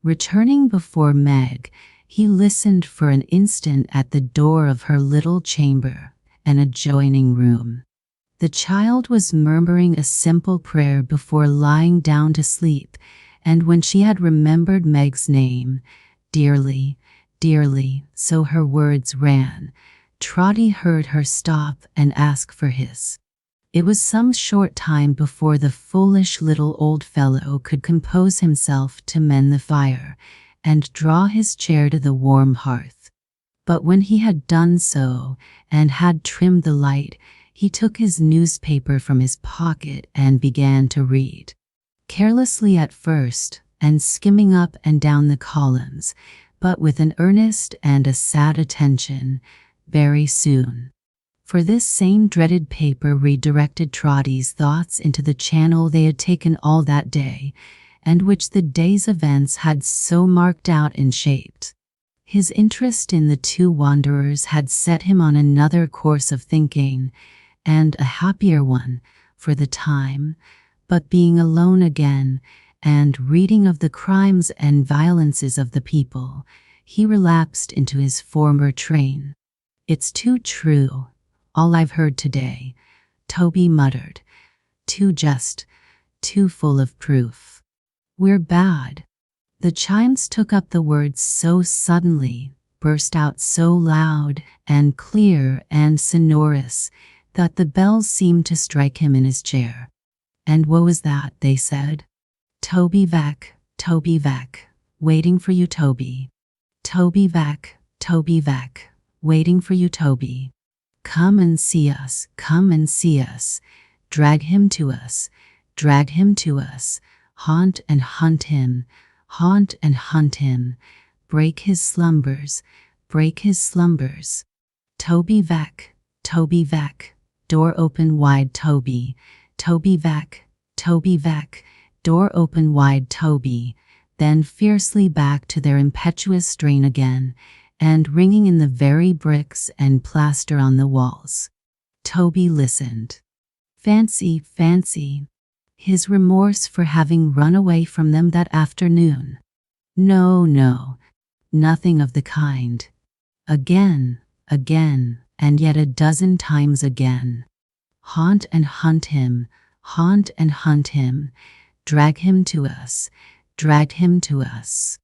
Speaker 1: Returning before Meg, he listened for an instant at the door of her little chamber, an adjoining room. The child was murmuring a simple prayer before lying down to sleep, and when she had remembered Meg's name, dearly, dearly, so her words ran, Trotty heard her stop and ask for his. It was some short time before the foolish little old fellow could compose himself to mend the fire and draw his chair to the warm hearth. But when he had done so and had trimmed the light, he took his newspaper from his pocket and began to read. Carelessly at first, and skimming up and down the columns, but with an earnest and a sad attention, very soon. For this same dreaded paper redirected Trotty's thoughts into the channel they had taken all that day, and which the day's events had so marked out and shaped. His interest in the two wanderers had set him on another course of thinking, and a happier one, for the time, but being alone again, and reading of the crimes and violences of the people, he relapsed into his former train. "It's too true, all I've heard today," Toby muttered. "Too just, too full of proof. We're bad." The chimes took up the words so suddenly, burst out so loud and clear and sonorous, that the bells seemed to strike him in his chair. "And what was that?" they said. Toby Vac, waiting for you, Toby. Toby Vac, waiting for you, Toby. Come and see us, come and see us. Drag him to us, drag him to us. Haunt and hunt him, haunt and hunt him. Break his slumbers, break his slumbers. Toby Vac, door open wide, Toby. Toby Vac, door open wide, Toby. Then fiercely back to their impetuous strain again, and ringing in the very bricks and plaster on the walls. Toby listened. Fancy, his remorse for having run away from them that afternoon. No, nothing of the kind. Again, and yet a dozen times again. Haunt and hunt him, haunt and hunt him. Drag him to us, drag him to us.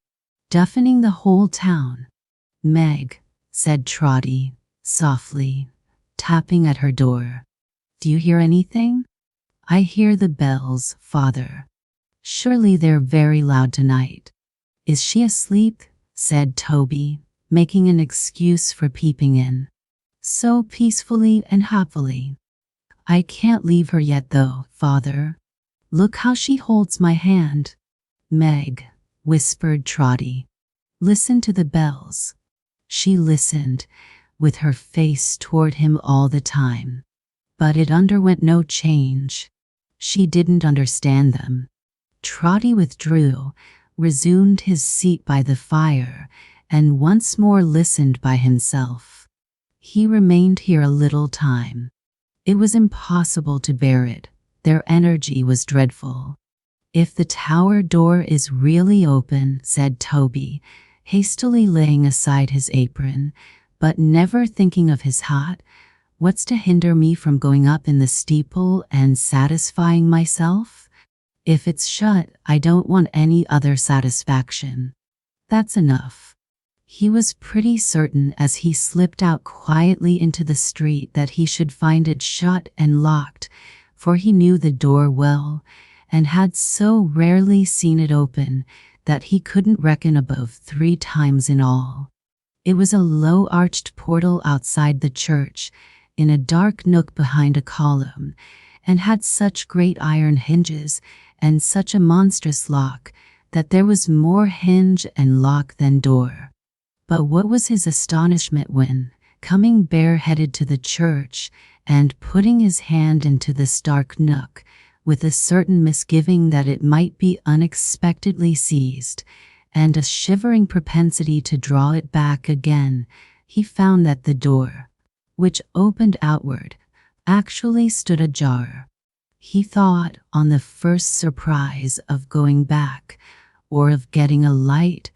Speaker 1: Deafening the whole town. "Meg," said Trotty, softly, tapping at her door. "Do you hear anything?" "I hear the bells, Father. Surely they're very loud tonight." "Is she asleep?" said Toby, making an excuse for peeping in. "So peacefully and happily." "I can't leave her yet though, Father. Look how she holds my hand." "Meg," whispered Trotty, "listen to the bells." She listened, with her face toward him all the time. But it underwent no change. She didn't understand them. Trotty withdrew, resumed his seat by the fire, and once more listened by himself. He remained here a little time. It was impossible to bear it. Their energy was dreadful. "If the tower door is really open," said Toby, hastily laying aside his apron, but never thinking of his hat, "what's to hinder me from going up in the steeple and satisfying myself? If it's shut, I don't want any other satisfaction. That's enough." He was pretty certain as he slipped out quietly into the street that he should find it shut and locked, for he knew the door well, and had so rarely seen it open that he couldn't reckon above 3 times in all. It was a low-arched portal outside the church, in a dark nook behind a column, and had such great iron hinges and such a monstrous lock that there was more hinge and lock than door. But what was his astonishment when, coming bareheaded to the church, and putting his hand into this dark nook, with a certain misgiving that it might be unexpectedly seized, and a shivering propensity to draw it back again, he found that the door, which opened outward, actually stood ajar. He thought, on the first surprise, of going back, or of getting a light,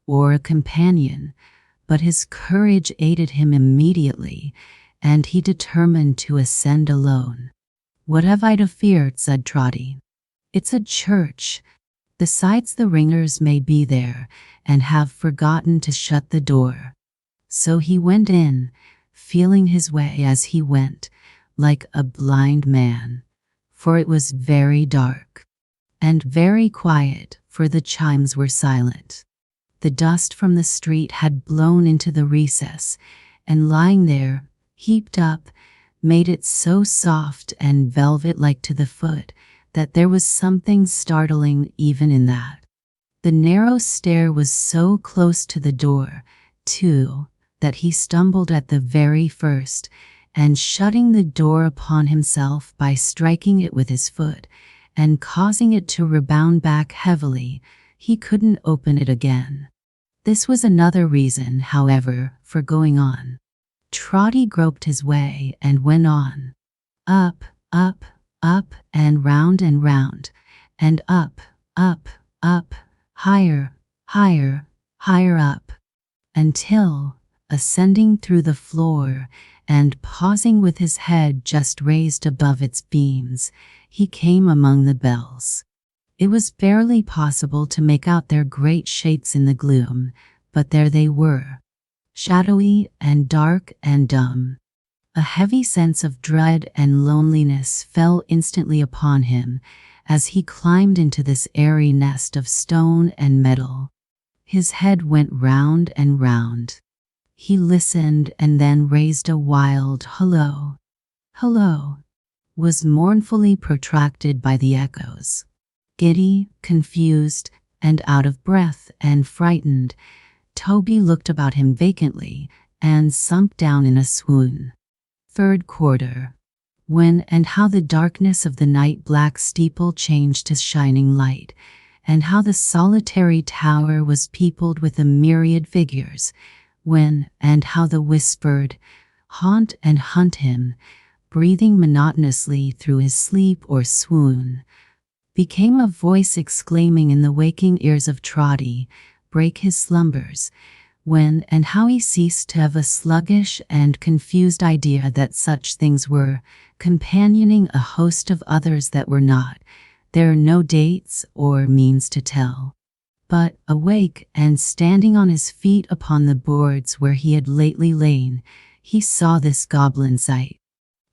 Speaker 1: or a companion, but his courage aided him immediately, and he determined to ascend alone. "What have I to fear?" said Trotty. "It's a church. Besides, the ringers may be there, and have forgotten to shut the door." So he went in, feeling his way as he went, like a blind man, for it was very dark, and very quiet, for the chimes were silent. The dust from the street had blown into the recess, and lying there, heaped up, made it so soft and velvet-like to the foot that there was something startling even in that. The narrow stair was so close to the door, too, that he stumbled at the very first, and shutting the door upon himself by striking it with his foot, and causing it to rebound back heavily, he couldn't open it again. This was another reason, however, for going on. Trotty groped his way and went on. Up, up, up, and round, and up, higher, higher up, until, ascending through the floor, and pausing with his head just raised above its beams, he came among the bells. It was barely possible to make out their great shapes in the gloom, but there they were, shadowy and dark and dumb. A heavy sense of dread and loneliness fell instantly upon him as he climbed into this airy nest of stone and metal. His head went round and round. He listened and then raised a wild "Hello, hello," was mournfully protracted by the echoes. Giddy, confused, and out of breath and frightened, Toby looked about him vacantly and sunk down in a swoon. Third quarter. When and how the darkness of the night-black steeple changed to shining light, and how the solitary tower was peopled with a myriad figures, when and how the whispered, "Haunt and hunt him," breathing monotonously through his sleep or swoon, became a voice exclaiming in the waking ears of Trotty, "Break his slumbers," when and how he ceased to have a sluggish and confused idea that such things were, companioning a host of others that were not, there are no dates or means to tell. But, awake and standing on his feet upon the boards where he had lately lain, he saw this goblin sight.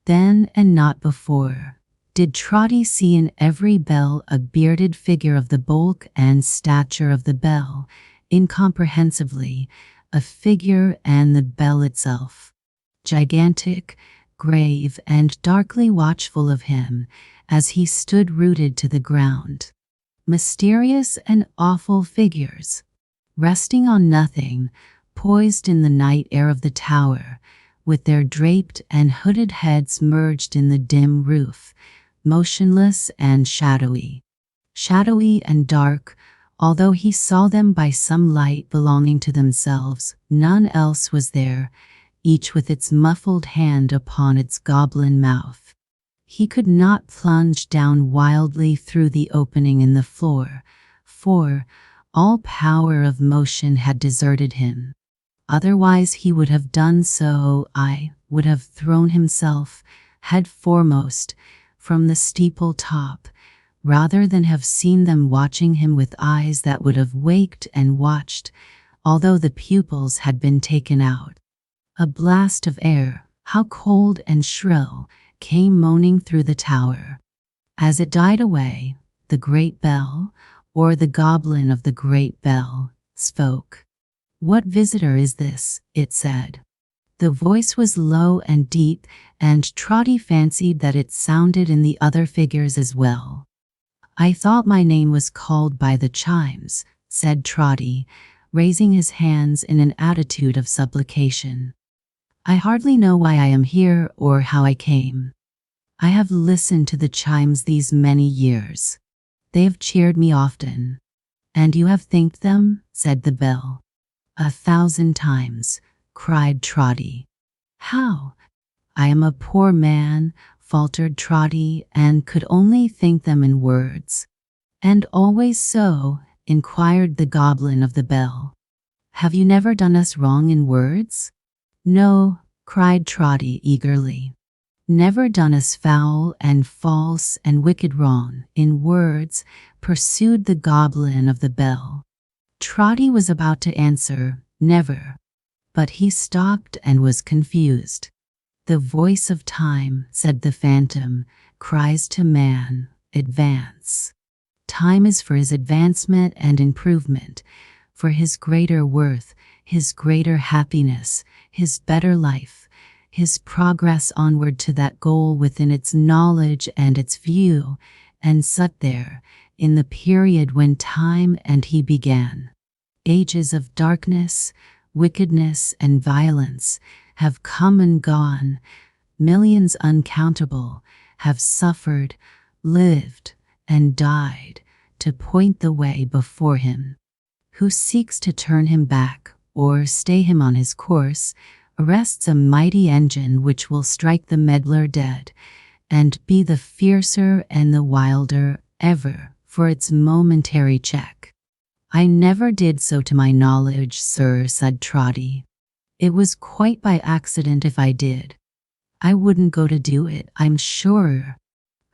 Speaker 1: Then, and not before, did Trotty see in every bell a bearded figure of the bulk and stature of the bell, incomprehensibly, a figure and the bell itself, gigantic, grave, and darkly watchful of him, as he stood rooted to the ground. Mysterious and awful figures, resting on nothing, poised in the night air of the tower, with their draped and hooded heads merged in the dim roof, motionless and shadowy. Shadowy and dark, although he saw them by some light belonging to themselves, none else was there, each with its muffled hand upon its goblin mouth. He could not plunge down wildly through the opening in the floor, for all power of motion had deserted him. Otherwise he would have done so, would have thrown himself, head foremost, from the steeple top, rather than have seen them watching him with eyes that would have waked and watched, although the pupils had been taken out. A blast of air, how cold and shrill, came moaning through the tower. As it died away, the great bell, or the goblin of the great bell, spoke. "What visitor is this?" it said. The voice was low and deep, and Trotty fancied that it sounded in the other figures as well. "I thought my name was called by the chimes," said Trotty, raising his hands in an attitude of supplication. "I hardly know why I am here or how I came. I have listened to the chimes these many years. They have cheered me often. And you have thanked them, said the bell. 1,000 times, cried Trotty. How? I am a poor man, faltered Trotty, and could only thank them in words. And always so, inquired the goblin of the bell. Have you never done us wrong in words? No, cried Trotty eagerly. Never done us foul and false and wicked wrong in words, pursued the goblin of the bell. Trotty was about to answer, never. But he stopped and was confused. The voice of time, said the phantom, cries to man, advance. Time is for his advancement and improvement, for his greater worth, his greater happiness, his better life, his progress onward to that goal within its knowledge and its view, and set there, in the period when time and he began. Ages of darkness, wickedness, and violence have come and gone. Millions uncountable have suffered, lived, and died to point the way before him. Who seeks to turn him back or stay him on his course arrests a mighty engine which will strike the meddler dead and be the fiercer and the wilder ever for its momentary check. I never did so to my knowledge, sir, said Trotty. It was quite by accident if I did. I wouldn't go to do it, I'm sure.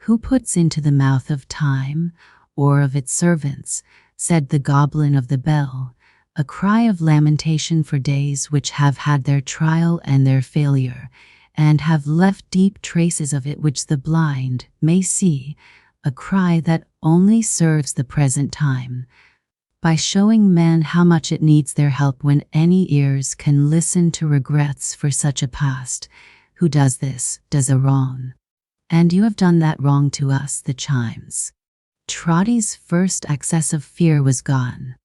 Speaker 1: Who puts into the mouth of time, or of its servants, said the goblin of the bell, a cry of lamentation for days which have had their trial and their failure, and have left deep traces of it which the blind may see, a cry that only serves the present time, by showing men how much it needs their help when any ears can listen to regrets for such a past. Who does this, does a wrong. And you have done that wrong to us, the chimes. Trotty's first access of fear was gone,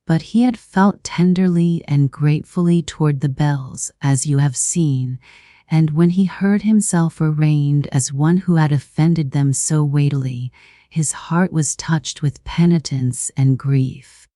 Speaker 1: but he had felt tenderly and gratefully toward the bells, as you have seen, and when he heard himself arraigned as one who had offended them so weightily, his heart was touched with penitence and grief.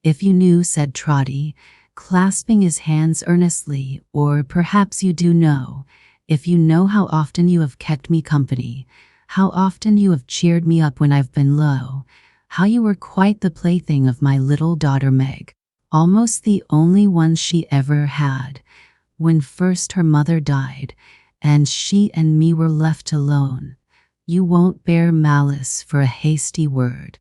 Speaker 1: If you knew, said Trotty, clasping his hands earnestly, or perhaps you do know, if you know how often you have kept me company, how often you have cheered me up when I've been low, how you were quite the plaything of my little daughter Meg, almost the only one she ever had, when first her mother died, and she and me were left alone, you won't bear malice for a hasty word.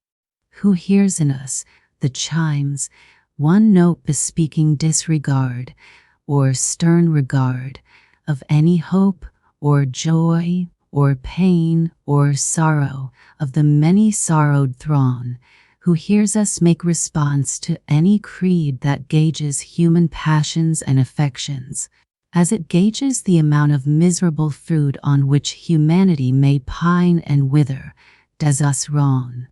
Speaker 1: Who hears in us, the chimes, one note bespeaking disregard, or stern regard, of any hope, or joy, or pain, or sorrow, of the many sorrowed throng, who hears us make response to any creed that gauges human passions and affections, as it gauges the amount of miserable food on which humanity may pine and wither, does us wrong.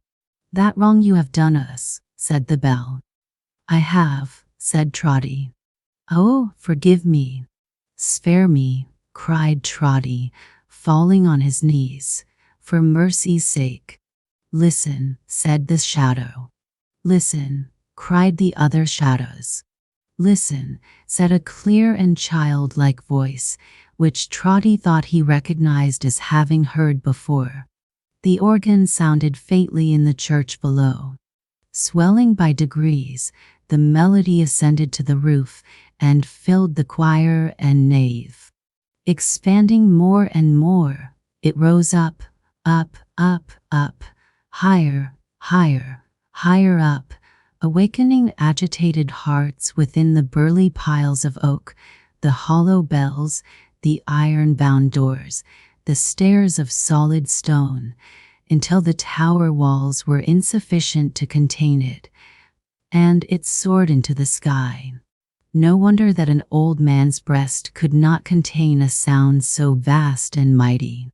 Speaker 1: That wrong you have done us, said the bell. I have, said Trotty. Oh, forgive me. Spare me, cried Trotty, falling on his knees, for mercy's sake. Listen, said the shadow. Listen, cried the other shadows. Listen, said a clear and childlike voice, which Trotty thought he recognized as having heard before. The organ sounded faintly in the church below. Swelling by degrees, the melody ascended to the roof and filled the choir and nave. Expanding more and more, it rose up, up, up, up, higher, higher, higher up, awakening agitated hearts within the burly piles of oak, the hollow bells, the iron-bound doors, the stairs of solid stone, until the tower walls were insufficient to contain it, and it soared into the sky. No wonder that an old man's breast could not contain a sound so vast and mighty.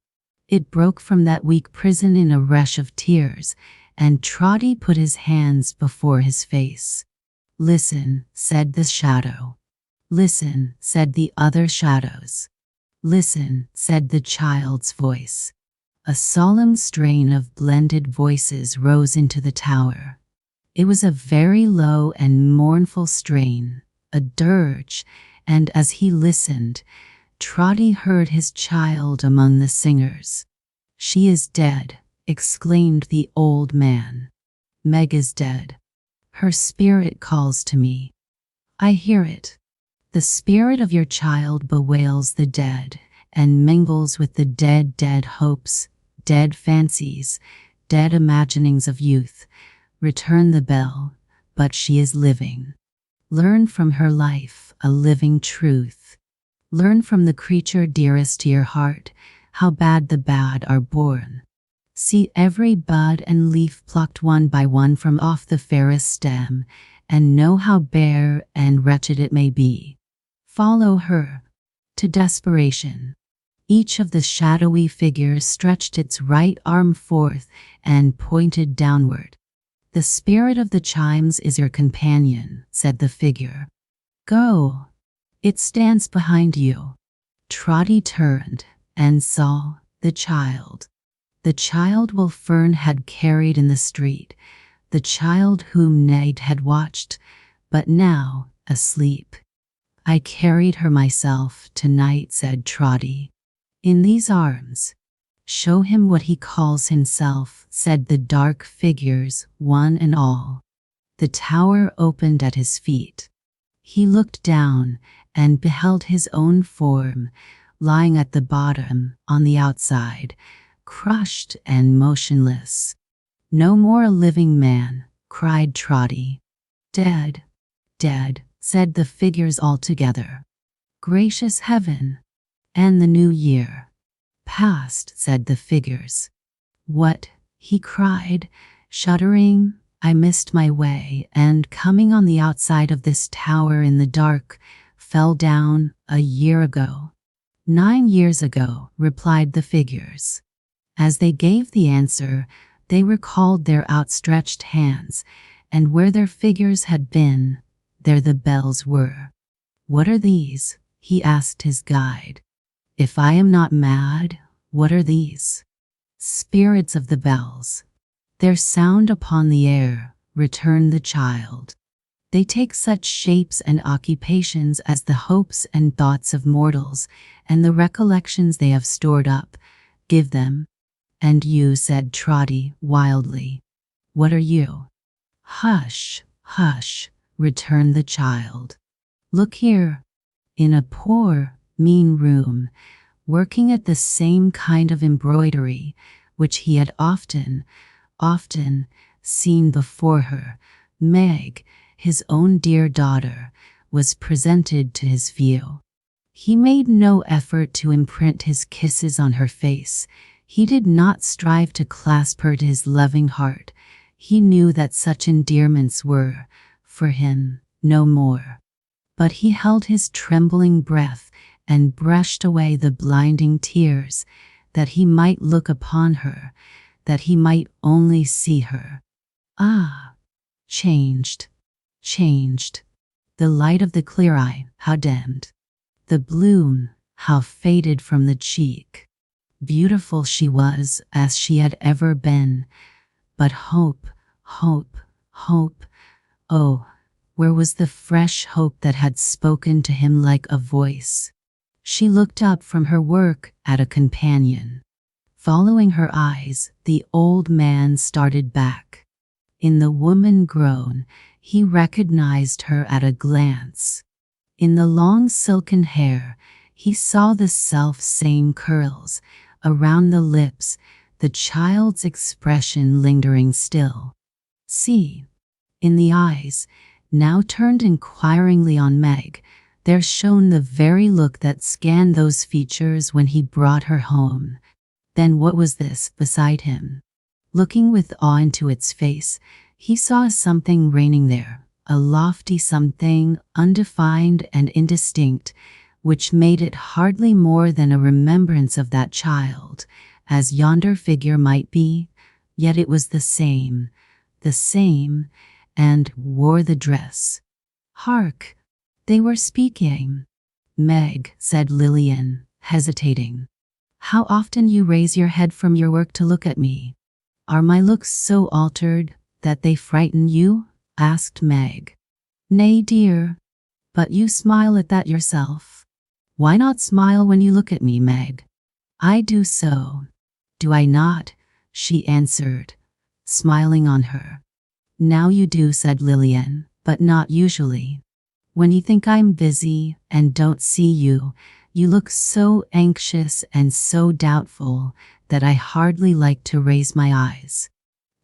Speaker 1: It broke from that weak prison in a rush of tears, and Trotty put his hands before his face. Listen, said the shadow. Listen, said the other shadows. Listen, said the child's voice. A solemn strain of blended voices rose into the tower. It was a very low and mournful strain, a dirge, and as he listened, Trotty heard his child among the singers. "She is dead," exclaimed the old man. "Meg is dead. Her spirit calls to me. I hear it. The spirit of your child bewails the dead, and mingles with the dead hopes, dead fancies, dead imaginings of youth. Return the bell, but she is living. Learn from her life a living truth. Learn from the creature dearest to your heart, how bad the bad are born. See every bud and leaf plucked one by one from off the fairest stem, and know how bare and wretched it may be. Follow her to desperation." Each of the shadowy figures stretched its right arm forth and pointed downward. "The spirit of the chimes is your companion," said the figure. "Go. It stands behind you." Trotty turned and saw the child. The child Will Fern had carried in the street, the child whom Ned had watched, but now asleep. "I carried her myself tonight," said Trotty. "In these arms." "Show him what he calls himself," said the dark figures, one and all. The tower opened at his feet. He looked down and beheld his own form, lying at the bottom, on the outside, crushed and motionless. "No more a living man," cried Trotty. "Dead, dead," said the figures all together. "Gracious heaven! And the new year." "Past," said the figures. "What?" he cried, shuddering. "I missed my way, and coming on the outside of this tower in the dark, fell down a year ago." "9 years ago," replied the figures. As they gave the answer, they recalled their outstretched hands, and where their figures had been, there the bells were. "What are these?" he asked his guide. "If I am not mad, what are these?" "Spirits of the bells. Their sound upon the air," returned the child. "They take such shapes and occupations as the hopes and thoughts of mortals, and the recollections they have stored up, give them." "And you," said Trotty wildly. "What are you?" "Hush, hush," returned the child. "Look here." In a poor, mean room, working at the same kind of embroidery which he had often seen before her, Meg, his own dear daughter, was presented to his view. He made no effort to imprint his kisses on her face. He did not strive to clasp her to his loving heart. He knew that such endearments were, for him, no more. But he held his trembling breath and brushed away the blinding tears, that he might look upon her, that he might only see her. Ah! Changed, changed. The light of the clear eye, how dimmed. The bloom, how faded from the cheek. Beautiful she was as she had ever been, but hope, hope, hope. Oh, where was the fresh hope that had spoken to him like a voice? She looked up from her work at a companion. Following her eyes, the old man started back. In the woman grown, he recognized her at a glance. In the long silken hair, he saw the self-same curls. Around the lips, the child's expression lingering still. See, in the eyes, now turned inquiringly on Meg, there shone the very look that scanned those features when he brought her home. Then what was this beside him? Looking with awe into its face, he saw something reigning there, a lofty something, undefined and indistinct, which made it hardly more than a remembrance of that child, as yonder figure might be, yet it was the same, and wore the dress. Hark! They were speaking. "Meg," said Lillian, hesitating. How often you raise your head from your work to look at me. Are my looks so altered that they frighten you? Asked Meg. Nay, dear, but you smile at that yourself. Why not smile when you look at me, Meg? I do so. Do I not? She answered, smiling on her. Now you do, said Lillian, but not usually. When you think I'm busy and don't see you, you look so anxious and so doubtful that I hardly like to raise my eyes.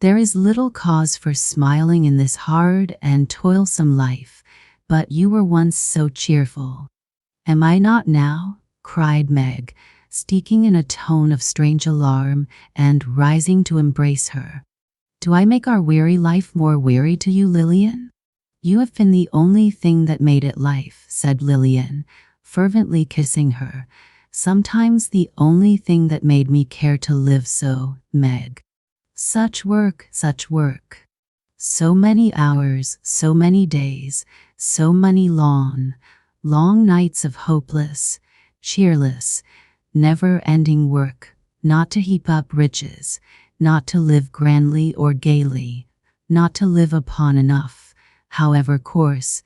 Speaker 1: There is little cause for smiling in this hard and toilsome life, but you were once so cheerful. Am I not now? Cried Meg, speaking in a tone of strange alarm and rising to embrace her. Do I make our weary life more weary to you, Lillian? You have been the only thing that made it life, said Lillian, fervently kissing her. Sometimes the only thing that made me care to live so, Meg. Such work, such work. So many hours, so many days, so many long nights of hopeless, cheerless, never-ending work, not to heap up riches, not to live grandly or gaily, not to live upon enough, however coarse,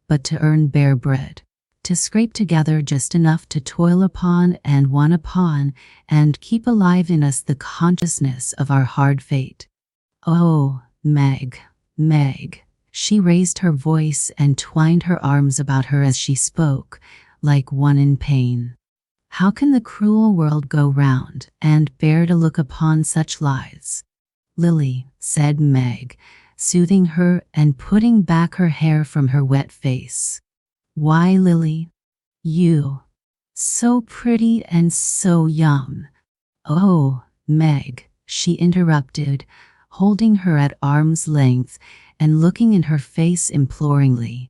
Speaker 1: but to earn bare bread, to scrape together just enough to toil upon and one upon, and keep alive in us the consciousness of our hard fate. Oh, Meg, Meg. She raised her voice and twined her arms about her as she spoke, like one in pain. How can the cruel world go round and bear to look upon such lies? Lily, said Meg, soothing her and putting back her hair from her wet face. Why, Lily? You. So pretty and so young. Oh, Meg, she interrupted, holding her at arm's length and looking in her face imploringly.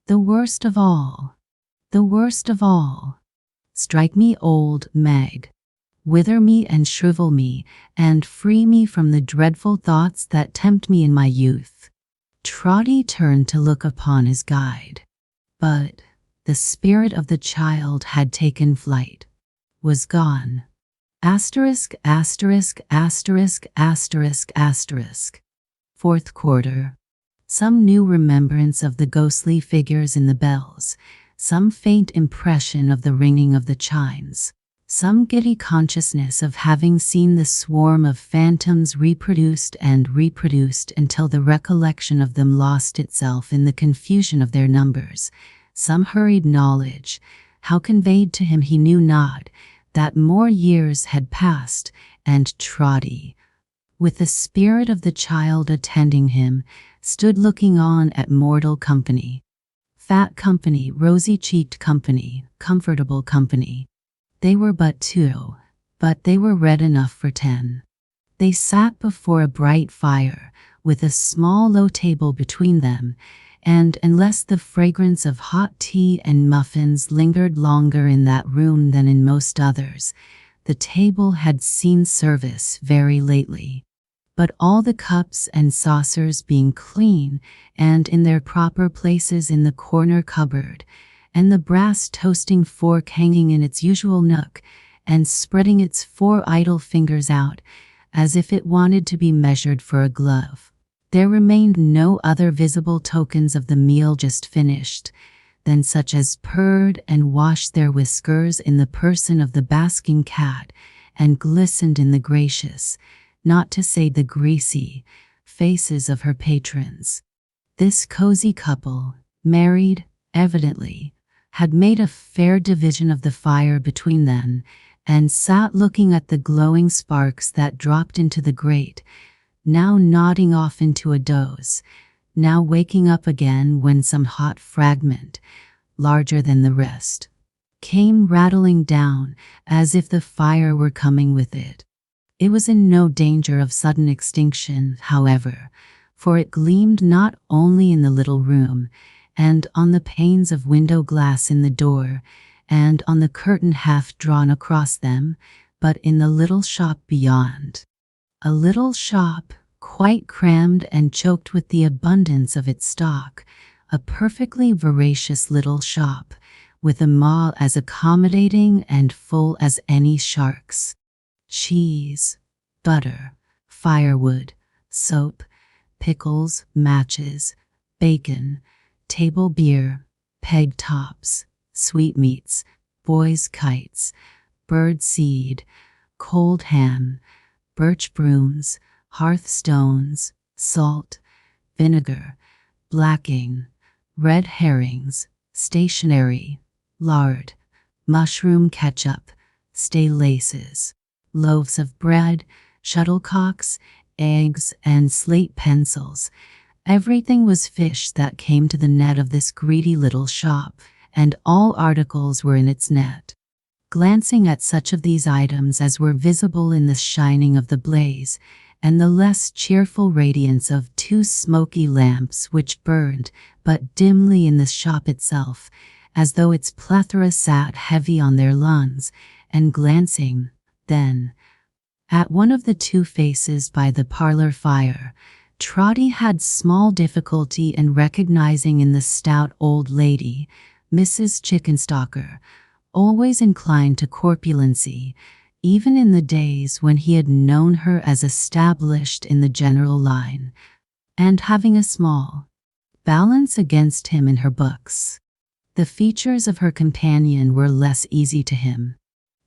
Speaker 1: The worst of all. The worst of all. Strike me old, Meg. Wither me and shrivel me, and free me from the dreadful thoughts that tempt me in my youth. Trotty turned to look upon his guide. But the spirit of the child had taken flight, was gone. Asterisk, asterisk, asterisk, asterisk, asterisk. Fourth quarter. Some new remembrance of the ghostly figures in the bells, some faint impression of the ringing of the chimes, some giddy consciousness of having seen the swarm of phantoms reproduced and reproduced until the recollection of them lost itself in the confusion of their numbers, some hurried knowledge, how conveyed to him he knew not, that more years had passed, and Trotty, with the spirit of the child attending him, stood looking on at mortal company. Fat company, rosy-cheeked company, comfortable company. They were but two, but they were red enough for 10. They sat before a bright fire, with a small low table between them, and unless the fragrance of hot tea and muffins lingered longer in that room than in most others, the table had seen service very lately. But all the cups and saucers being clean and in their proper places in the corner cupboard, and the brass toasting fork hanging in its usual nook and spreading its 4 idle fingers out as if it wanted to be measured for a glove, there remained no other visible tokens of the meal just finished than such as purred and washed their whiskers in the person of the basking cat and glistened in the gracious, not to say the greasy, faces of her patrons. This cozy couple, married, evidently, had made a fair division of the fire between them, and sat looking at the glowing sparks that dropped into the grate, now nodding off into a doze, now waking up again when some hot fragment, larger than the rest, came rattling down as if the fire were coming with it. It was in no danger of sudden extinction, however, for it gleamed not only in the little room, and on the panes of window glass in the door, and on the curtain half drawn across them, but in the little shop beyond. A little shop, quite crammed and choked with the abundance of its stock, a perfectly voracious little shop, with a maw as accommodating and full as any shark's. Cheese, butter, firewood, soap, pickles, matches, bacon, table beer, peg tops, sweetmeats, boys' kites, bird seed, cold ham, birch brooms, hearthstones, salt, vinegar, blacking, red herrings, stationery, lard, mushroom ketchup, stay laces, loaves of bread, shuttlecocks, eggs, and slate pencils. Everything was fish that came to the net of this greedy little shop, and all articles were in its net. Glancing at such of these items as were visible in the shining of the blaze, and the less cheerful radiance of two smoky lamps which burned but dimly in the shop itself, as though its plethora sat heavy on their lawns, and glancing, then, at one of the two faces by the parlor fire, Trotty had small difficulty in recognizing in the stout old lady, Mrs. Chickenstalker, always inclined to corpulency, even in the days when he had known her as established in the general line, and having a small balance against him in her books. The features of her companion were less easy to him.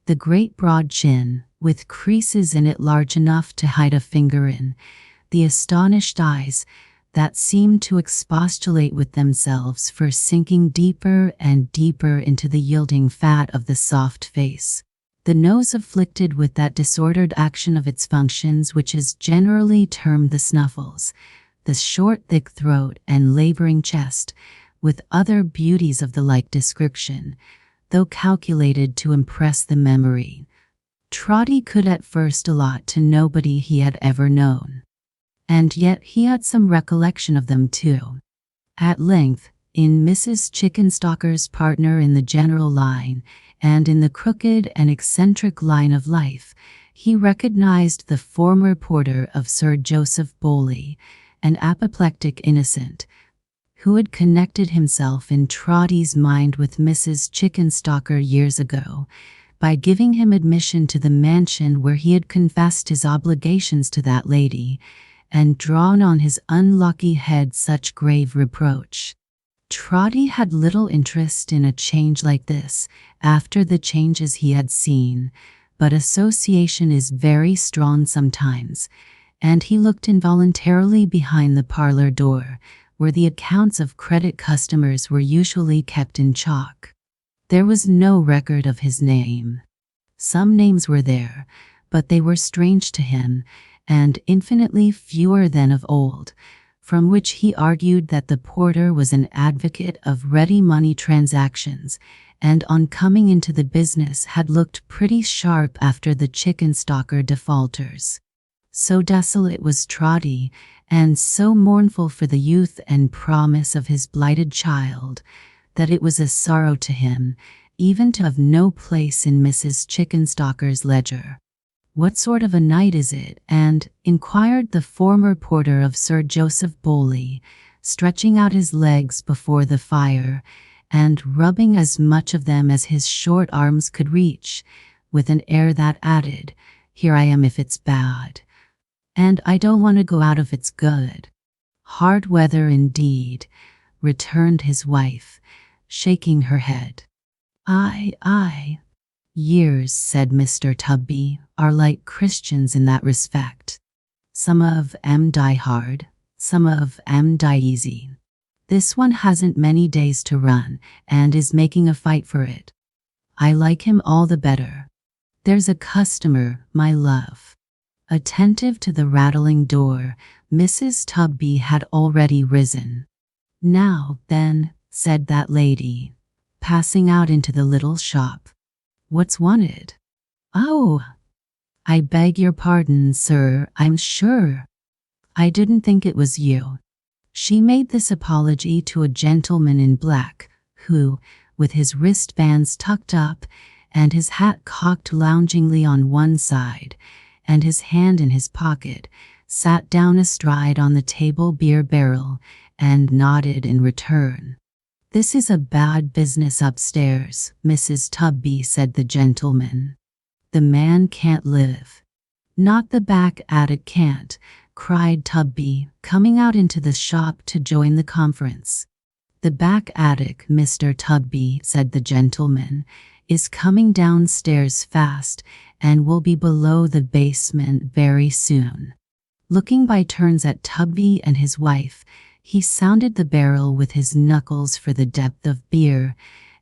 Speaker 1: The great broad chin, with creases in it large enough to hide a finger in, the astonished eyes that seemed to expostulate with themselves for sinking deeper and deeper into the yielding fat of the soft face, the nose afflicted with that disordered action of its functions which is generally termed the snuffles, the short thick throat and laboring chest, with other beauties of the like description, though calculated to impress the memory, Trotty could at first allot to nobody he had ever known. And yet he had some recollection of them too. At length, in Mrs. Chickenstalker's partner in the general line, and in the crooked and eccentric line of life, he recognized the former porter of Sir Joseph Bowley, an apoplectic innocent, who had connected himself in Trotty's mind with Mrs. Chickenstalker years ago, by giving him admission to the mansion where he had confessed his obligations to that lady, and drawn on his unlucky head such grave reproach. Trotty had little interest in a change like this, after the changes he had seen, but association is very strong sometimes, and he looked involuntarily behind the parlor door, where the accounts of credit customers were usually kept in chalk. There was no record of his name. Some names were there, but they were strange to him, and infinitely fewer than of old, from which he argued that the porter was an advocate of ready money transactions, and on coming into the business had looked pretty sharp after the Chickenstalker defaulters. So desolate was Trotty, and so mournful for the youth and promise of his blighted child, that it was a sorrow to him, even to have no place in Mrs. Chickenstalker's ledger. "What sort of a night is it?" inquired the former porter of Sir Joseph Bowley, stretching out his legs before the fire, and rubbing as much of them as his short arms could reach, with an air that added, "Here I am if it's bad, and I don't want to go out if it's good." "Hard weather indeed," returned his wife, shaking her head. Aye. "Years," said Mr. Tubby, "are like Christians in that respect. Some of 'em die hard, some of 'em die easy. This one hasn't many days to run, and is making a fight for it. I like him all the better. There's a customer, my love." Attentive to the rattling door, Mrs. Tubby had already risen. "Now, then," said that lady, passing out into the little shop. "What's wanted?" "Oh, I beg your pardon, sir, I'm sure. I didn't think it was you." She made this apology to a gentleman in black, who, with his wristbands tucked up, and his hat cocked loungingly on one side, and his hand in his pocket, sat down astride on the table beer barrel, and nodded in return. "This is a bad business upstairs, Mrs. Tubby," said the gentleman. "The man can't live." "Not the back attic can't," cried Tubby, coming out into the shop to join the conference. "The back attic, Mr. Tubby," said the gentleman, "is coming downstairs fast and will be below the basement very soon." Looking by turns at Tubby and his wife, he sounded the barrel with his knuckles for the depth of beer,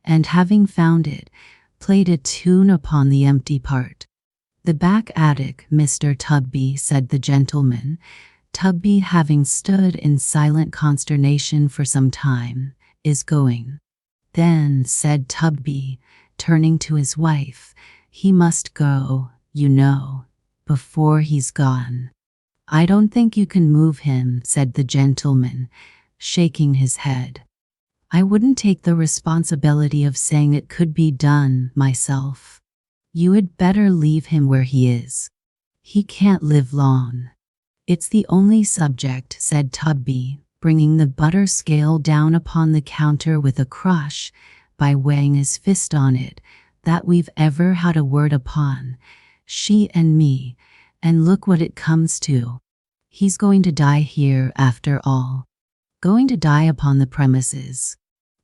Speaker 1: and having found it, played a tune upon the empty part. "The back attic, Mr. Tubby," said the gentleman, Tubby, having stood in silent consternation for some time, "is going." "Then," said Tubby, turning to his wife, "he must go, you know, before he's gone." "I don't think you can move him," said the gentleman, shaking his head. "I wouldn't take the responsibility of saying it could be done myself. You had better leave him where he is. He can't live long." "It's the only subject," said Tubby, bringing the butter scale down upon the counter with a crush, by weighing his fist on it, "that we've ever had a word upon, she and me, and look what it comes to. He's going to die here after all. Going to die upon the premises.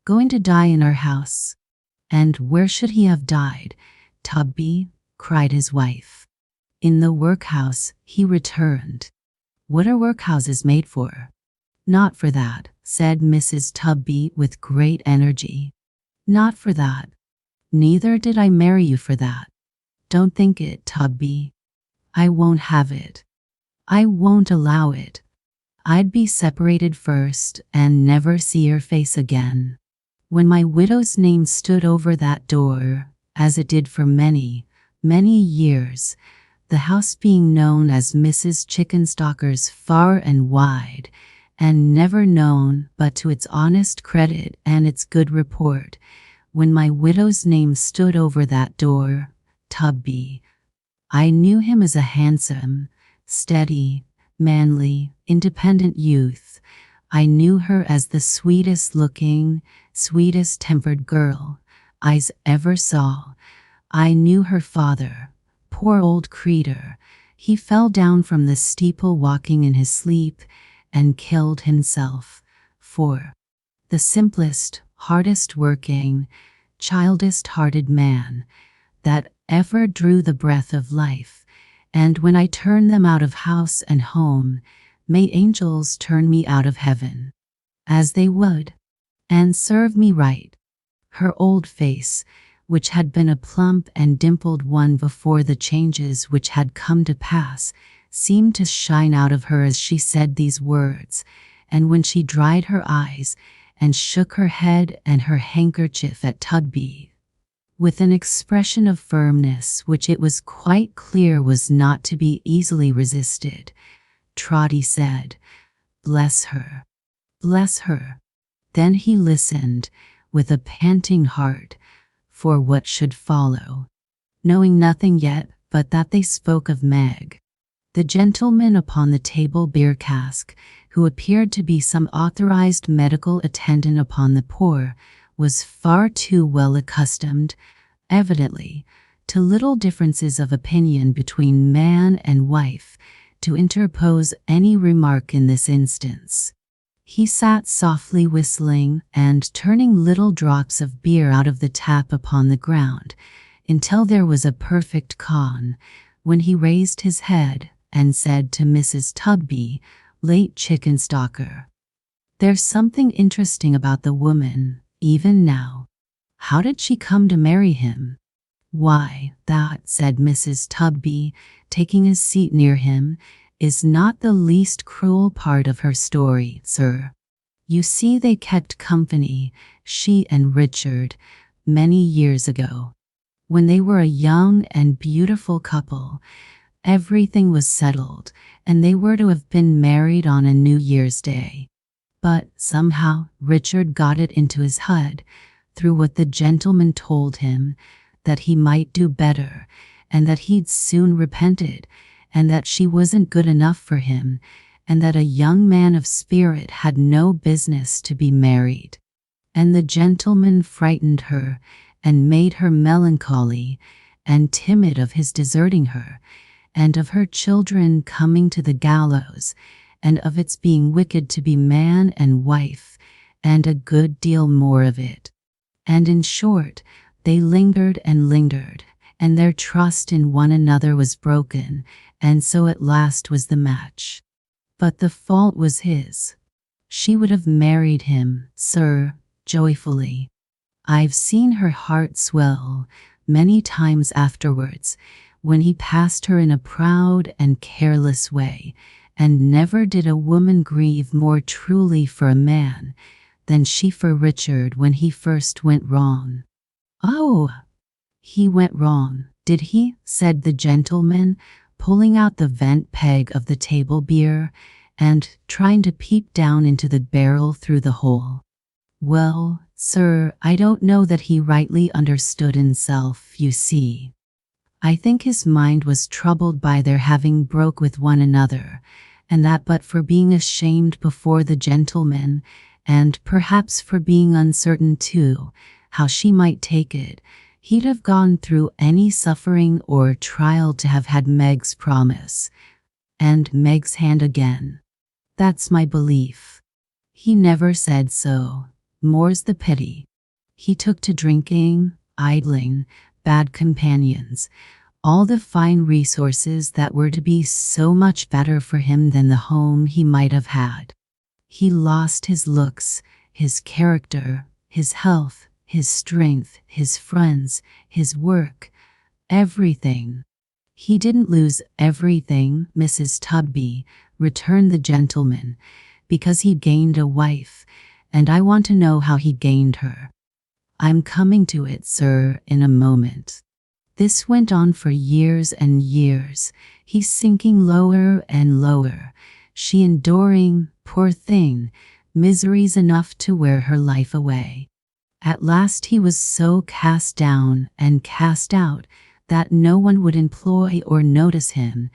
Speaker 1: Going to die in our house." "And where should he have died, Tubby?" cried his wife. "In the workhouse," he returned. "What are workhouses made for?" "Not for that," said Mrs. Tubby with great energy. "Not for that. Neither did I marry you for that. Don't think it, Tubby. I won't have it. I won't allow it. I'd be separated first and never see your face again. When my widow's name stood over that door, as it did for many, many years, the house being known as Mrs. Chickenstalker's far and wide, and never known but to its honest credit and its good report, when my widow's name stood over that door, Tubby, I knew him as a handsome, steady, manly, independent youth. I knew her as the sweetest looking, sweetest tempered girl eyes ever saw. I knew her father, poor old creetur. He fell down from the steeple walking in his sleep and killed himself. For the simplest, hardest working, childest-hearted man that ever drew the breath of life, and when I turned them out of house and home, may angels turn me out of heaven, as they would, and serve me right. Her old face, which had been a plump and dimpled one before the changes which had come to pass, seemed to shine out of her as she said these words, and when she dried her eyes and shook her head and her handkerchief at Tubby, with an expression of firmness which it was quite clear was not to be easily resisted, Trotty said, "Bless her, bless her." Then he listened, with a panting heart, for what should follow, knowing nothing yet but that they spoke of Meg. The gentleman upon the table beer cask, who appeared to be some authorized medical attendant upon the poor, was far too well accustomed, evidently, to little differences of opinion between man and wife, to interpose any remark in this instance. He sat softly whistling and turning little drops of beer out of the tap upon the ground, until there was a perfect calm, when he raised his head and said to Mrs. Tubby, late Chickenstalker, "There's something interesting about the woman, even now. How did she come to marry him?" "Why, that," said Mrs. Tubby, taking a seat near him, "is not the least cruel part of her story, sir. You see, they kept company, she and Richard, many years ago. When they were a young and beautiful couple, everything was settled, and they were to have been married on a New Year's Day. But somehow Richard got it into his head, through what the gentleman told him, that he might do better, and that he'd soon repented, and that she wasn't good enough for him, and that a young man of spirit had no business to be married. and the gentleman frightened her and made her melancholy and timid of his deserting her, and of her children coming to the gallows, and of its being wicked to be man and wife, and a good deal more of it. And in short, they lingered and lingered, and their trust in one another was broken, and so at last was the match. But the fault was his. She would have married him, sir, joyfully. I've seen her heart swell many times afterwards, when he passed her in a proud and careless way, and never did a woman grieve more truly for a man than she for Richard when he first went wrong. Oh, he went wrong, did he? Said the gentleman, pulling out the vent peg of the table beer and trying to peep down into the barrel through the hole. Well, sir, I don't know that he rightly understood himself, you see. I think his mind was troubled by their having broke with one another, and that but for being ashamed before the gentleman, and perhaps for being uncertain too, how she might take it, he'd have gone through any suffering or trial to have had Meg's promise, and Meg's hand again. That's my belief. He never said so. More's the pity. He took to drinking, idling, bad companions, all the fine resources that were to be so much better for him than the home he might have had. He lost his looks, his character, his health, his strength, his friends, his work, everything. He didn't lose everything, Mrs. Tubby, returned the gentleman, because he gained a wife, and I want to know how he gained her. I'm coming to it, sir, in a moment. This went on for years and years, he sinking lower and lower, she enduring, poor thing, miseries enough to wear her life away. At last he was so cast down and cast out that no one would employ or notice him,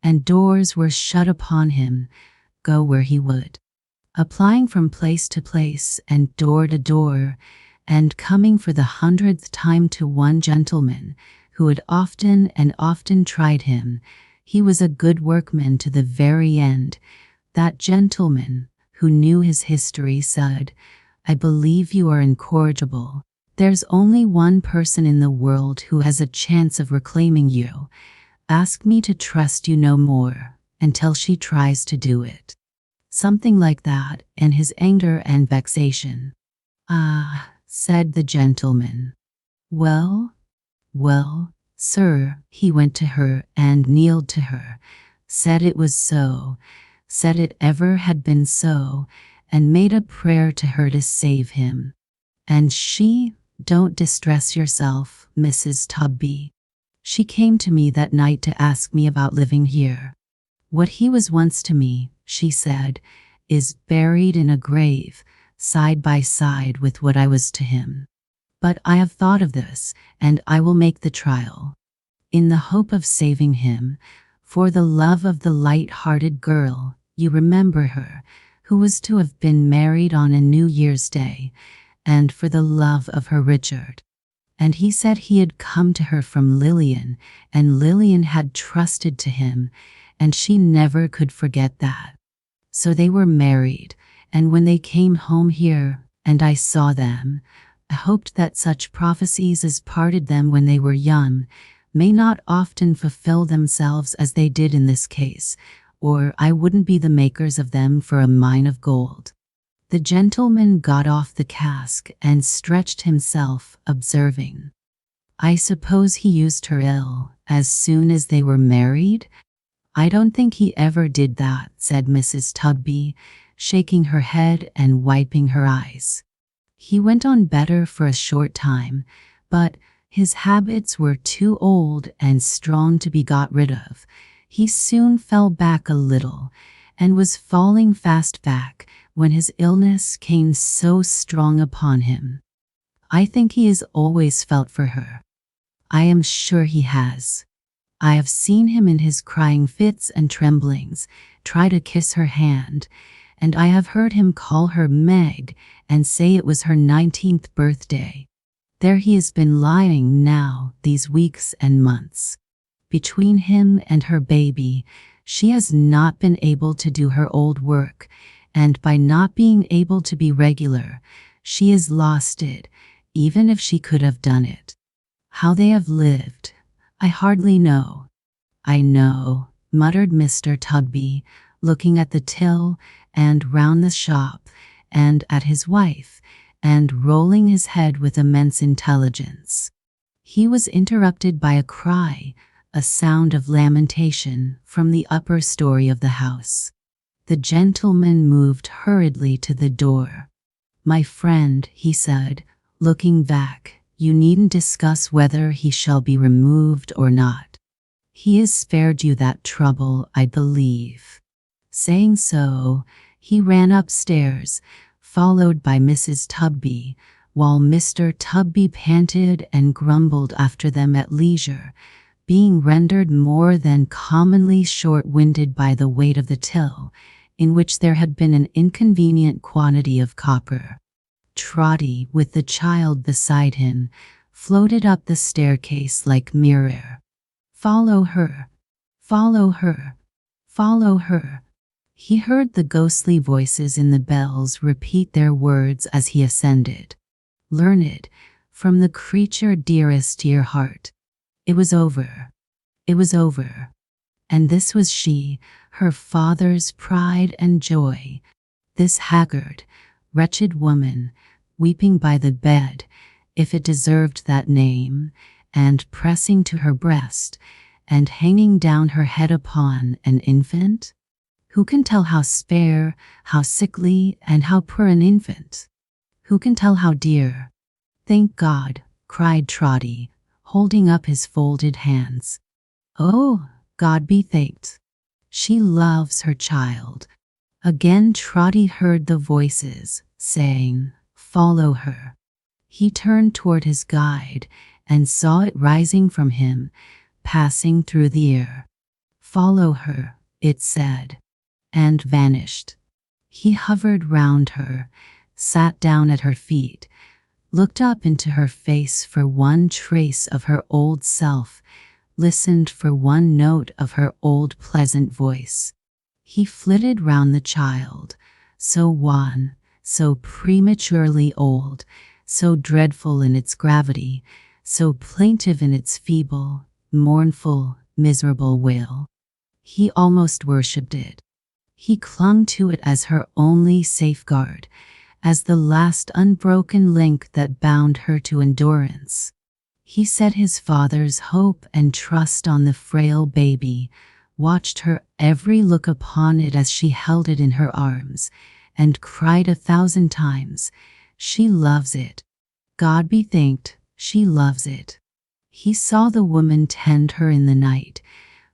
Speaker 1: and doors were shut upon him, go where he would. Applying from place to place and door to door, and coming for the 100th time to one gentleman who had often and often tried him, he was a good workman to the very end. That gentleman, who knew his history, said, I believe you are incorrigible. There's only one person in the world who has a chance of reclaiming you. Ask me to trust you no more, until she tries to do it. Something like that, in his anger and vexation. Ah, said the gentleman. Well, sir, he went to her and kneeled to her, said it was so, said it ever had been so, and made a prayer to her to save him. And she, don't distress yourself, Mrs. Tubby. She came to me that night to ask me about living here. What he was once to me, she said, is buried in a grave, side by side with what I was to him. But I have thought of this, and I will make the trial. In the hope of saving him, for the love of the light-hearted girl, you remember her, who was to have been married on a New Year's Day, and for the love of her Richard. And he said he had come to her from Lillian, and Lillian had trusted to him, and she never could forget that. So they were married, and when they came home here, and I saw them, I hoped that such prophecies as parted them when they were young may not often fulfill themselves as they did in this case, or I wouldn't be the makers of them for a mine of gold. The gentleman got off the cask and stretched himself, observing, I suppose he used her ill as soon as they were married? I don't think he ever did that, said Mrs. Tubby, shaking her head and wiping her eyes. He went on better for a short time, but his habits were too old and strong to be got rid of. He soon fell back a little, and was falling fast back when his illness came so strong upon him. I think he has always felt for her. I am sure he has. I have seen him in his crying fits and tremblings try to kiss her hand, and I have heard him call her Meg and say it was her 19th birthday. There he has been lying now these weeks and months. Between him and her baby, she has not been able to do her old work, and by not being able to be regular, she has lost it, even if she could have done it. How they have lived, I hardly know. I know, muttered Mr. Tugby, looking at the till and round the shop and at his wife, and rolling his head with immense intelligence. He was interrupted by a cry, a sound of lamentation, from the upper story of the house. The gentleman moved hurriedly to the door. "My friend," he said, looking back, "you needn't discuss whether he shall be removed or not. He has spared you that trouble, I believe." Saying so, he ran upstairs, followed by Mrs. Tugby, while Mr. Tugby panted and grumbled after them at leisure, being rendered more than commonly short-winded by the weight of the till, in which there had been an inconvenient quantity of copper. Trotty, with the child beside him, floated up the staircase like mirror. "Follow her! Follow her! Follow her!" He heard the ghostly voices in the bells repeat their words as he ascended. "Learn it from the creature dearest to your heart." It was over. It was over. And this was she, her father's pride and joy, this haggard, wretched woman, weeping by the bed, if it deserved that name, and pressing to her breast, and hanging down her head upon an infant? Who can tell how spare, how sickly, and how poor an infant? Who can tell how dear? "Thank God," cried Trotty, holding up his folded hands. "Oh, God be thanked. She loves her child." Again Trotty heard the voices, saying, "Follow her." He turned toward his guide, and saw it rising from him, passing through the air. "Follow her," it said, and vanished. He hovered round her, sat down at her feet, looked up into her face for one trace of her old self, listened for one note of her old pleasant voice. He flitted round the child, so wan, so prematurely old, so dreadful in its gravity, so plaintive in its feeble, mournful, miserable wail. He almost worshipped it. He clung to it as her only safeguard, as the last unbroken link that bound her to endurance. He set his father's hope and trust on the frail baby, watched her every look upon it as she held it in her arms, and cried 1,000 times, "She loves it. God be thanked, she loves it." He saw the woman tend her in the night,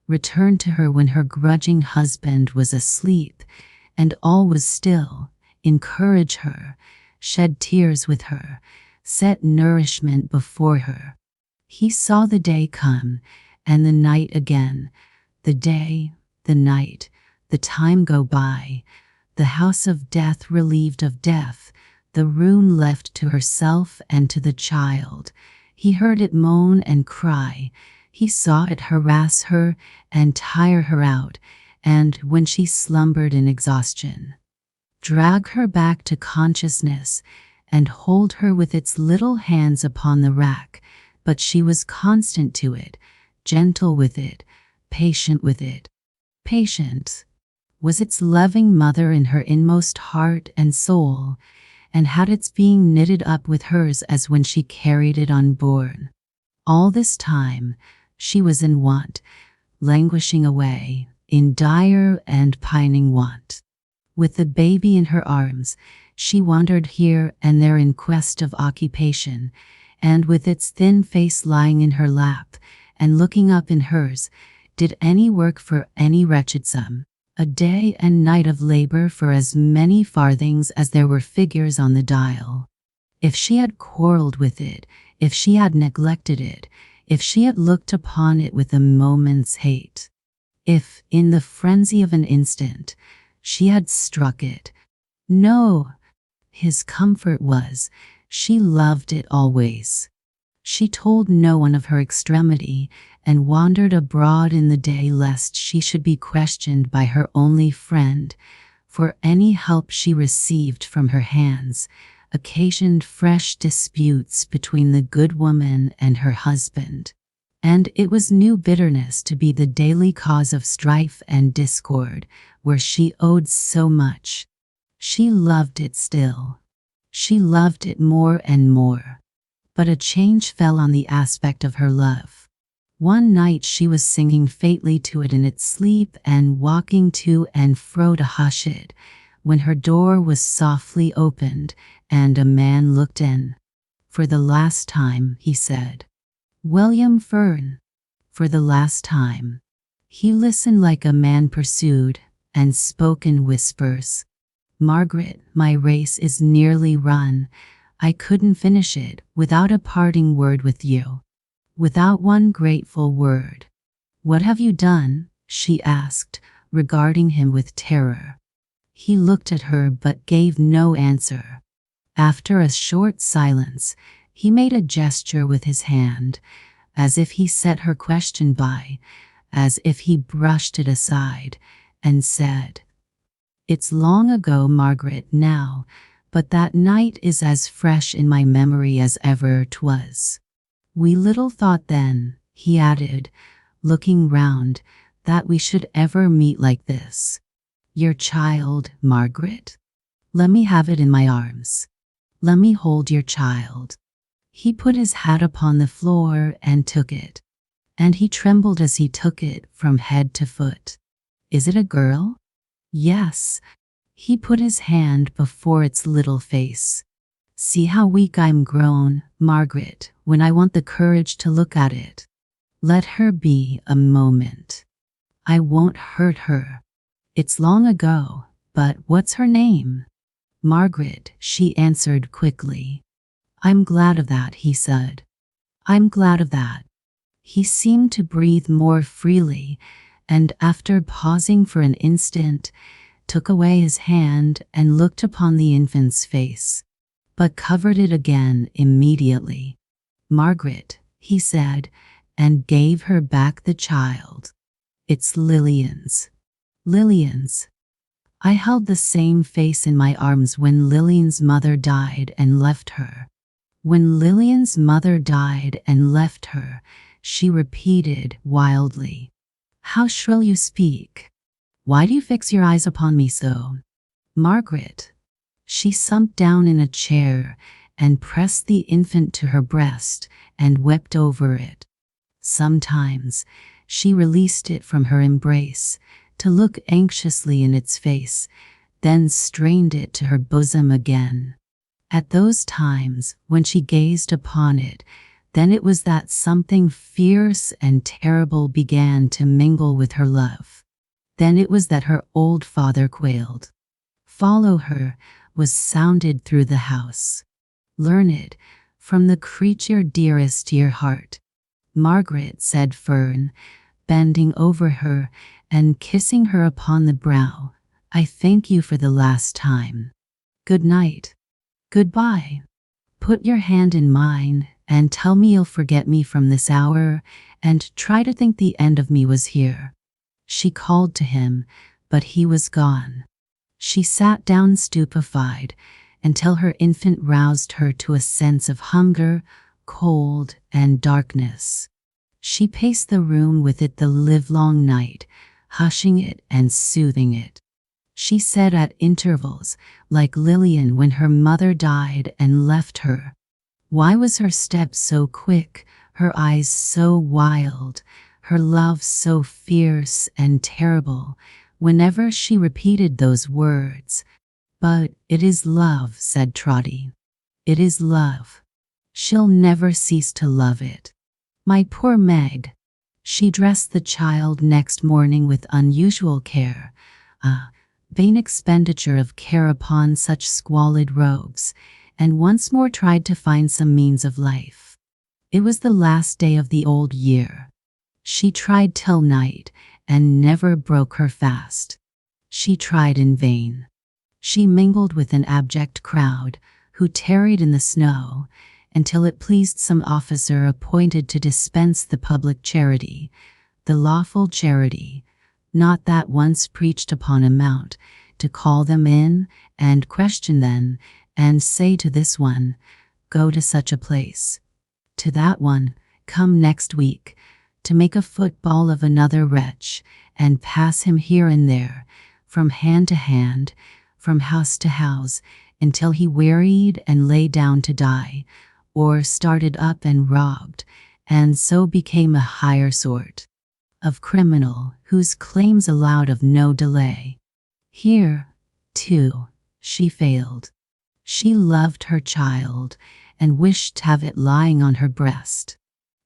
Speaker 1: return to her when her grudging husband was asleep, and all was still, encourage her, shed tears with her, set nourishment before her. He saw the day come, and the night again, the day, the night, the time go by, the house of death relieved of death, the room left to herself and to the child. He heard it moan and cry. He saw it harass her and tire her out, and, when she slumbered in exhaustion, drag her back to consciousness and hold her with its little hands upon the rack. But she was constant to it, gentle with it, patient with it. Patient was its loving mother in her inmost heart and soul, and had its being knitted up with hers as when she carried it unborn. All this time she was in want, languishing away, in dire and pining want. With the baby in her arms, she wandered here and there in quest of occupation, and with its thin face lying in her lap, and looking up in hers, did any work for any wretched sum, a day and night of labor for as many farthings as there were figures on the dial. If she had quarreled with it, if she had neglected it, if she had looked upon it with a moment's hate, if, in the frenzy of an instant, She had struck it. No, his comfort was, she loved it always. She told no one of her extremity, and wandered abroad in the day lest she should be questioned by her only friend, for any help she received from her hands occasioned fresh disputes between the good woman and her husband, and it was new bitterness to be the daily cause of strife and discord where she owed so much. She loved it still. She loved it more and more. But a change fell on the aspect of her love. One night she was singing faintly to it in its sleep and walking to and fro to hush it, when her door was softly opened and a man looked in. "For the last time," he said. "William Fern." For the last time. He listened like a man pursued, and spoke in whispers. "Margaret, my race is nearly run. I couldn't finish it without a parting word with you. Without one grateful word." "What have you done?" she asked, regarding him with terror. He looked at her but gave no answer. After a short silence, he made a gesture with his hand, as if he set her question by, as if he brushed it aside, and said, "It's long ago, Margaret, now, but that night is as fresh in my memory as ever 'twas. We little thought then," he added, looking round, "that we should ever meet like this. Your child, Margaret? Let me have it in my arms. Let me hold your child." He put his hat upon the floor and took it, and he trembled as he took it from head to foot. "Is it a girl?" "Yes." He put his hand before its little face. "See how weak I'm grown, Margaret, when I want the courage to look at it. Let her be a moment. I won't hurt her. It's long ago, but what's her name?" "Margaret," she answered quickly. "I'm glad of that," he said. "I'm glad of that." He seemed to breathe more freely, and after pausing for an instant, took away his hand and looked upon the infant's face, but covered it again immediately. "Margaret," he said, and gave her back the child. "It's Lillian's." "Lillian's." I held the same face in my arms when Lillian's mother died and left her. "When Lillian's mother died and left her," she repeated wildly. "How shrill you speak. Why do you fix your eyes upon me so? Margaret." She sunk down in a chair and pressed the infant to her breast and wept over it. Sometimes she released it from her embrace to look anxiously in its face, then strained it to her bosom again. At those times when she gazed upon it, then it was that something fierce and terrible began to mingle with her love. Then it was that her old father quailed. "Follow her," was sounded through the house. "Learn it from the creature dearest to your heart." "Margaret," said Fern, bending over her and kissing her upon the brow, "I thank you for the last time. Good night. Goodbye. Put your hand in mine and tell me you'll forget me from this hour and try to think the end of me was here." She called to him, but he was gone. She sat down stupefied until her infant roused her to a sense of hunger, cold, and darkness. She paced the room with it the livelong night, hushing it and soothing it. She said at intervals, like Lillian when her mother died and left her, "Why was her step so quick, her eyes so wild, her love so fierce and terrible?" whenever she repeated those words. "But it is love," said Trotty. "It is love. She'll never cease to love it. My poor Meg." She dressed the child next morning with unusual care, a vain expenditure of care upon such squalid robes, and once more tried to find some means of life. It was the last day of the old year. She tried till night, and never broke her fast. She tried in vain. She mingled with an abject crowd who tarried in the snow until it pleased some officer appointed to dispense the public charity, the lawful charity, not that once preached upon a mount, to call them in and question them, and say to this one, "Go to such a place," to that one, "Come next week," to make a football of another wretch, and pass him here and there, from hand to hand, from house to house, until he wearied and lay down to die, or started up and robbed, and so became a higher sort of criminal whose claims allowed of no delay. Here, too, she failed. She loved her child and wished to have it lying on her breast,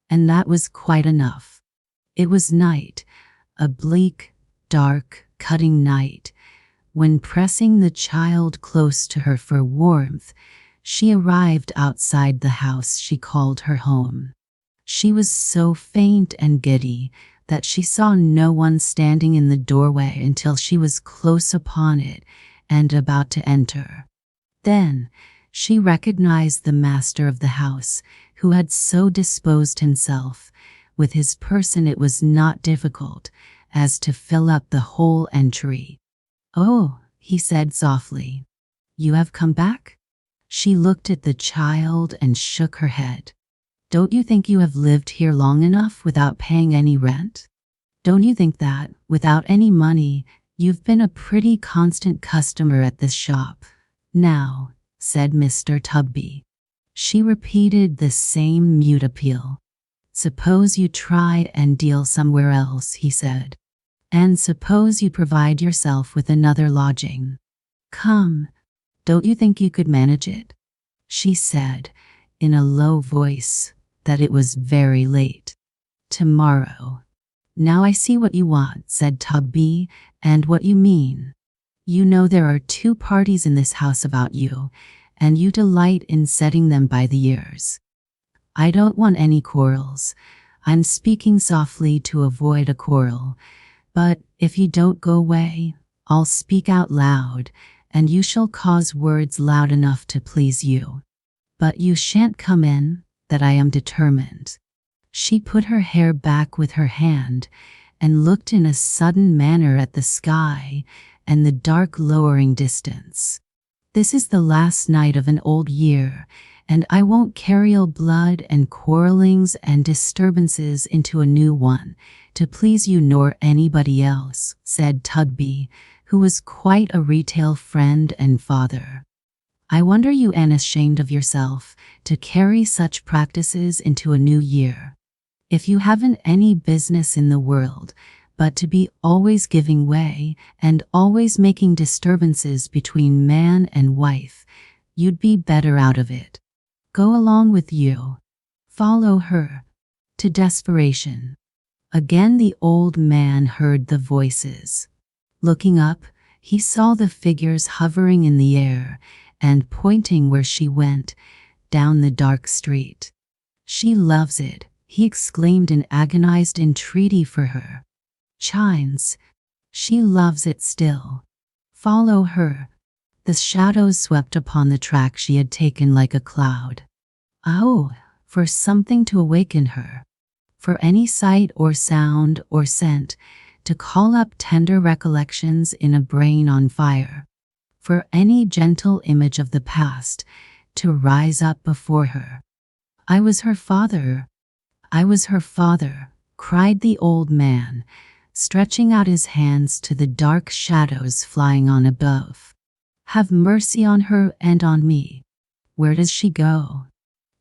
Speaker 1: and that was quite enough. It was night, a bleak, dark, cutting night, when, pressing the child close to her for warmth, she arrived outside the house she called her home. She was so faint and giddy that she saw no one standing in the doorway until she was close upon it and about to enter. Then she recognized the master of the house, who had so disposed himself with his person it was not difficult as to fill up the whole entry. "Oh," he said softly, "you have come back?" She looked at the child and shook her head. "Don't you think you have lived here long enough without paying any rent? Don't you think that, without any money, you've been a pretty constant customer at this shop?" "Now," said Mr. Tugby. She repeated the same mute appeal. "Suppose you try and deal somewhere else," he said. "And suppose you provide yourself with another lodging. Come, don't you think you could manage it?" She said, in a low voice, that it was very late. "Tomorrow." "Now I see what you want," said Tugby, "and what you mean. You know there are two parties in this house about you, and you delight in setting them by the ears. I don't want any quarrels. I'm speaking softly to avoid a quarrel. But if you don't go away, I'll speak out loud, and you shall cause words loud enough to please you. But you shan't come in, that I am determined." She put her hair back with her hand, and looked in a sudden manner at the sky and the dark lowering distance. "This is the last night of an old year, and I won't carry ill blood and quarrelings and disturbances into a new one, to please you nor anybody else," said Tugby, who was quite a retail friend and father. "I wonder you ain't ashamed of yourself to carry such practices into a new year. If you haven't any business in the world but to be always giving way and always making disturbances between man and wife, you'd be better out of it. Go along with you. Follow her to desperation." Again the old man heard the voices. Looking up, he saw the figures hovering in the air and pointing where she went, down the dark street. "She loves it," he exclaimed in agonized entreaty for her. "Chimes, she loves it still. Follow her." The shadows swept upon the track she had taken like a cloud. Oh, for something to awaken her, for any sight or sound or scent to call up tender recollections in a brain on fire, for any gentle image of the past to rise up before her. "I was her father. I was her father," cried the old man, stretching out his hands to the dark shadows flying on above. "Have mercy on her and on me. Where does she go?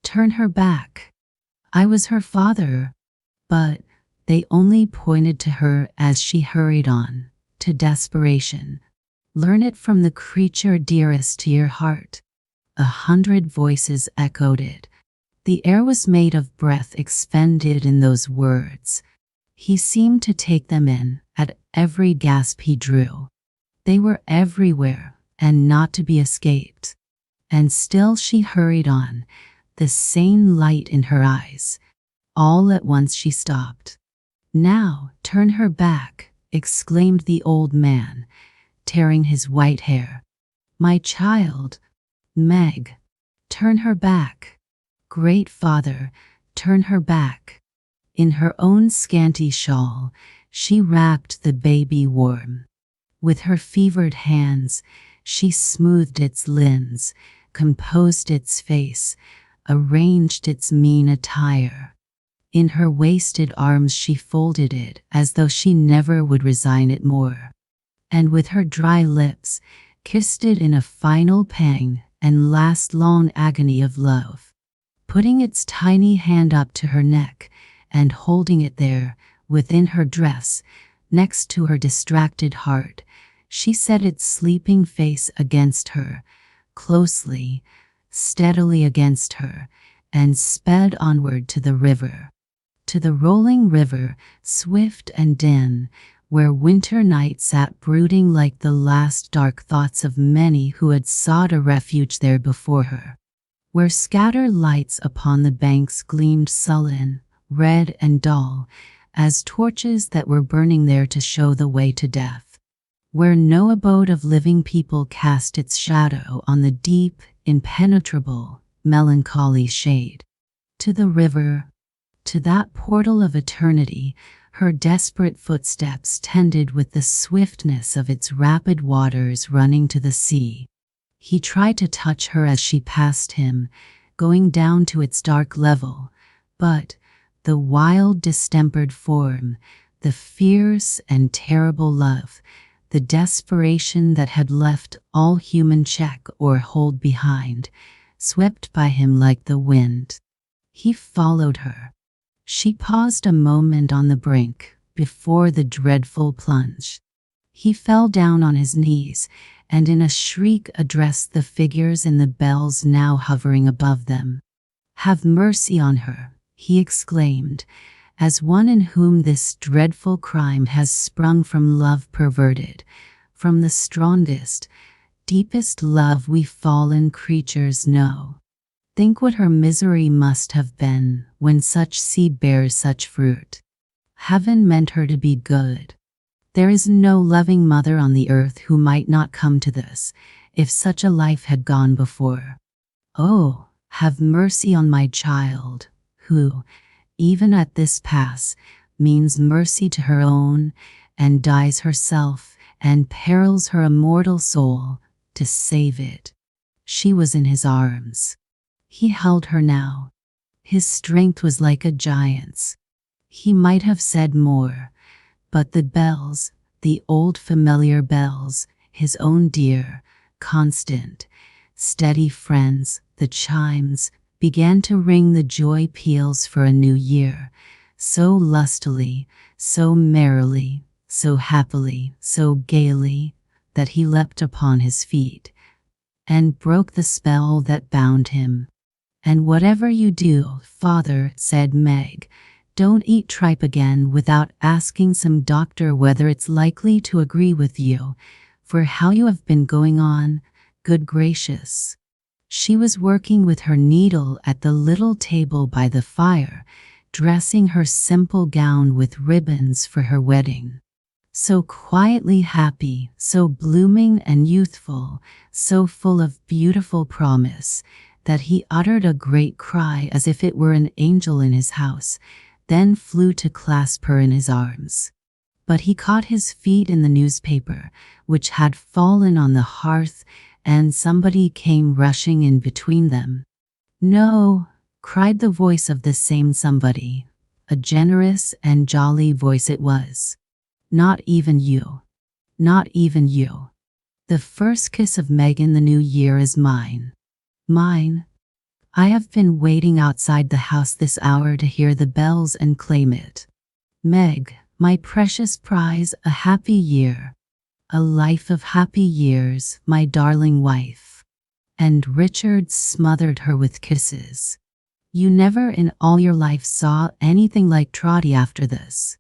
Speaker 1: Turn her back. I was her father." But they only pointed to her as she hurried on, to desperation. "Learn it from the creature dearest to your heart." 100 voices echoed it. The air was made of breath expended in those words. He seemed to take them in at every gasp he drew. They were everywhere and not to be escaped. And still she hurried on, the sane light in her eyes. All at once she stopped. "Now, turn her back," exclaimed the old man, tearing his white hair. "My child, Meg, turn her back. Great father, turn her back." In her own scanty shawl, she wrapped the baby warm. With her fevered hands, she smoothed its limbs, composed its face, arranged its mean attire. In her wasted arms she folded it as though she never would resign it more, and with her dry lips kissed it in a final pang and last long agony of love. Putting its tiny hand up to her neck and holding it there within her dress, next to her distracted heart, she set its sleeping face against her, closely, steadily against her, and sped onward to the river. To the rolling river, swift and dim, where winter night sat brooding like the last dark thoughts of many who had sought a refuge there before her. Where scattered lights upon the banks gleamed sullen, red and dull, as torches that were burning there to show the way to death. Where no abode of living people cast its shadow on the deep, impenetrable, melancholy shade. To the river, to that portal of eternity, her desperate footsteps tended with the swiftness of its rapid waters running to the sea. He tried to touch her as she passed him, going down to its dark level, but the wild, distempered form, the fierce and terrible love, the desperation that had left all human check or hold behind, swept by him like the wind. He followed her. She paused a moment on the brink before the dreadful plunge. He fell down on his knees and in a shriek addressed the figures in the bells now hovering above them. "Have mercy on her," he exclaimed, "as one in whom this dreadful crime has sprung from love perverted, from the strongest, deepest love we fallen creatures know. Think what her misery must have been when such seed bears such fruit. Heaven meant her to be good. There is no loving mother on the earth who might not come to this, if such a life had gone before. Oh, have mercy on my child, who, even at this pass, means mercy to her own, and dies herself, and perils her immortal soul, to save it." She was in his arms. He held her now. His strength was like a giant's. He might have said more, but the bells, the old familiar bells, his own dear, constant, steady friends, the chimes, began to ring the joy peals for a new year, so lustily, so merrily, so happily, so gaily, that he leapt upon his feet, and broke the spell that bound him. "And whatever you do, father," said Meg, "don't eat tripe again without asking some doctor whether it's likely to agree with you, for how you have been going on, good gracious." She was working with her needle at the little table by the fire, dressing her simple gown with ribbons for her wedding. So quietly happy, so blooming and youthful, so full of beautiful promise, that he uttered a great cry as if it were an angel in his house, then flew to clasp her in his arms. But he caught his feet in the newspaper, which had fallen on the hearth, and somebody came rushing in between them. "No," cried the voice of the same somebody. A generous and jolly voice it was. "Not even you. Not even you. The first kiss of Meg in the new year is mine. Mine. I have been waiting outside the house this hour to hear the bells and claim it. Meg, my precious prize, a happy year. A life of happy years, my darling wife." And Richard smothered her with kisses. "You never in all your life saw anything like Trotty after this.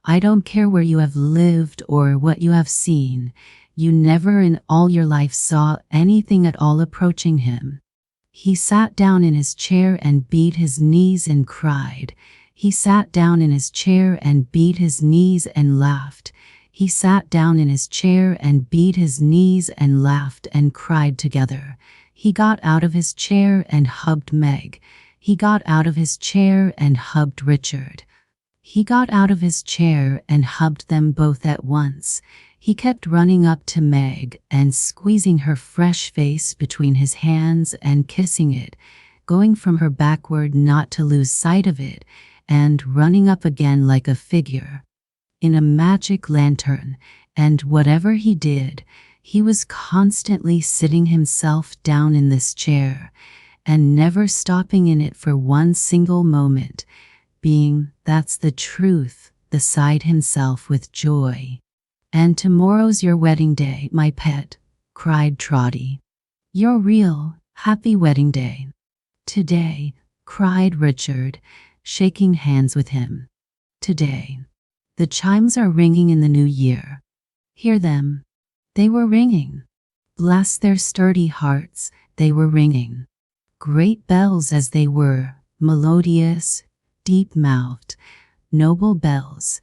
Speaker 1: I don't care where you have lived or what you have seen, you never in all your life saw anything at all approaching him." He sat down in his chair and beat his knees and cried. He sat down in his chair and beat his knees and laughed. He sat down in his chair and beat his knees and laughed and cried together. He got out of his chair and hugged Meg. He got out of his chair and hugged Richard. He got out of his chair and hugged them both at once. He kept running up to Meg and squeezing her fresh face between his hands and kissing it, going from her backward not to lose sight of it, and running up again like a figure in a magic lantern. And whatever he did, he was constantly sitting himself down in this chair and never stopping in it for one single moment, being, that's the truth, beside himself with joy. "And tomorrow's your wedding day, my pet," cried Trotty. "Your real, happy wedding day." "Today," cried Richard, shaking hands with him. "Today. The chimes are ringing in the new year. Hear them. They were ringing. Bless their sturdy hearts, they were ringing. Great bells as they were, melodious, deep-mouthed, noble bells,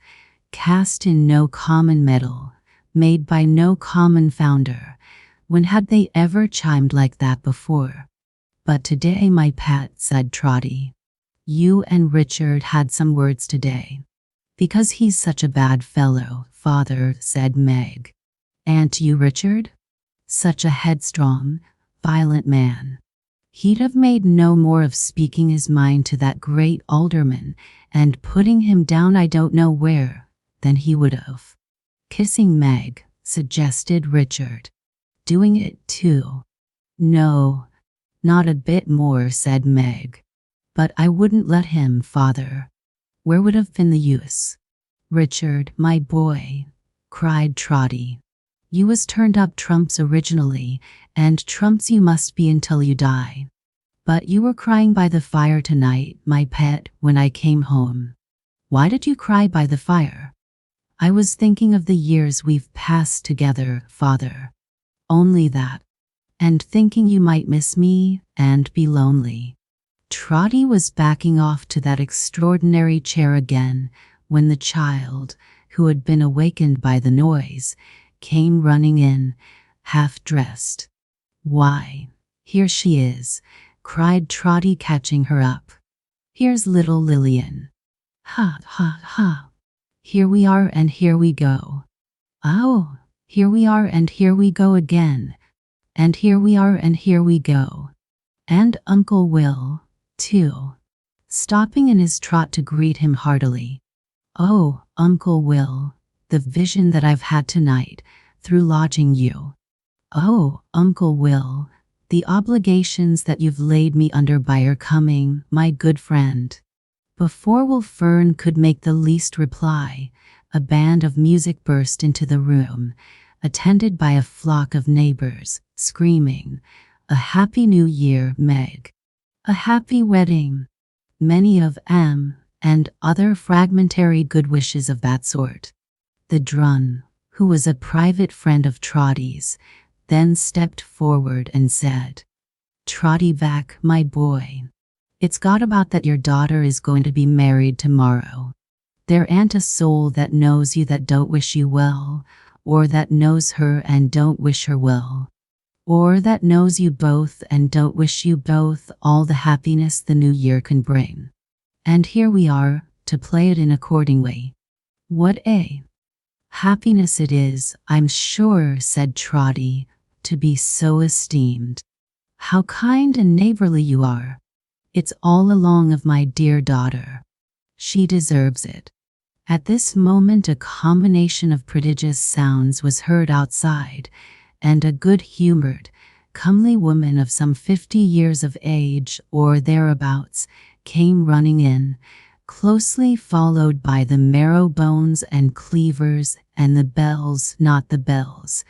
Speaker 1: cast in no common metal, made by no common founder. When had they ever chimed like that before? But today, my pet," said Trotty. "You and Richard had some words today." "Because he's such a bad fellow, father," said Meg. "And you, Richard?" "Such a headstrong, violent man. He'd have made no more of speaking his mind to that great alderman and putting him down I don't know where than he would have." "Kissing Meg," suggested Richard. "Doing it too." "No, not a bit more," said Meg. "But I wouldn't let him, father. Where would have been the use?" "Richard, my boy," cried Trotty. "You was turned up trumps originally, and trumps you must be until you die. But you were crying by the fire tonight, my pet, when I came home." "Why did you cry by the fire?" "I was thinking of the years we've passed together, father. Only that. And thinking you might miss me and be lonely." Trotty was backing off to that extraordinary chair again when the child, who had been awakened by the noise, came running in, half-dressed. "Why, here she is," cried Trotty, catching her up. "Here's little Lillian. Ha, ha, ha. Here we are and here we go. Oh, here we are and here we go again. And here we are and here we go. And Uncle Will, too," stopping in his trot to greet him heartily. "Oh, Uncle Will, the vision that I've had tonight through lodging you. Oh, Uncle Will, the obligations that you've laid me under by your coming, my good friend." Before Will Fern could make the least reply, a band of music burst into the room, attended by a flock of neighbors, screaming, "A Happy New Year, Meg! A happy wedding!" Many of and other fragmentary good wishes of that sort. The Drun, who was a private friend of Trotty's, then stepped forward and said, "Trotty back, my boy. It's got about that your daughter is going to be married tomorrow. There ain't a soul that knows you that don't wish you well, or that knows her and don't wish her well, or that knows you both and don't wish you both all the happiness the new year can bring. And here we are, to play it in accordingly. What a happiness it is, I'm sure," said Trotty, "to be so esteemed. How kind and neighborly you are. It's all along of my dear daughter. She deserves it." At this moment a combination of prodigious sounds was heard outside, and a good-humored, comely woman of some 50 years of age or thereabouts came running in, closely followed by the marrow bones and cleavers and the bells, not the bells,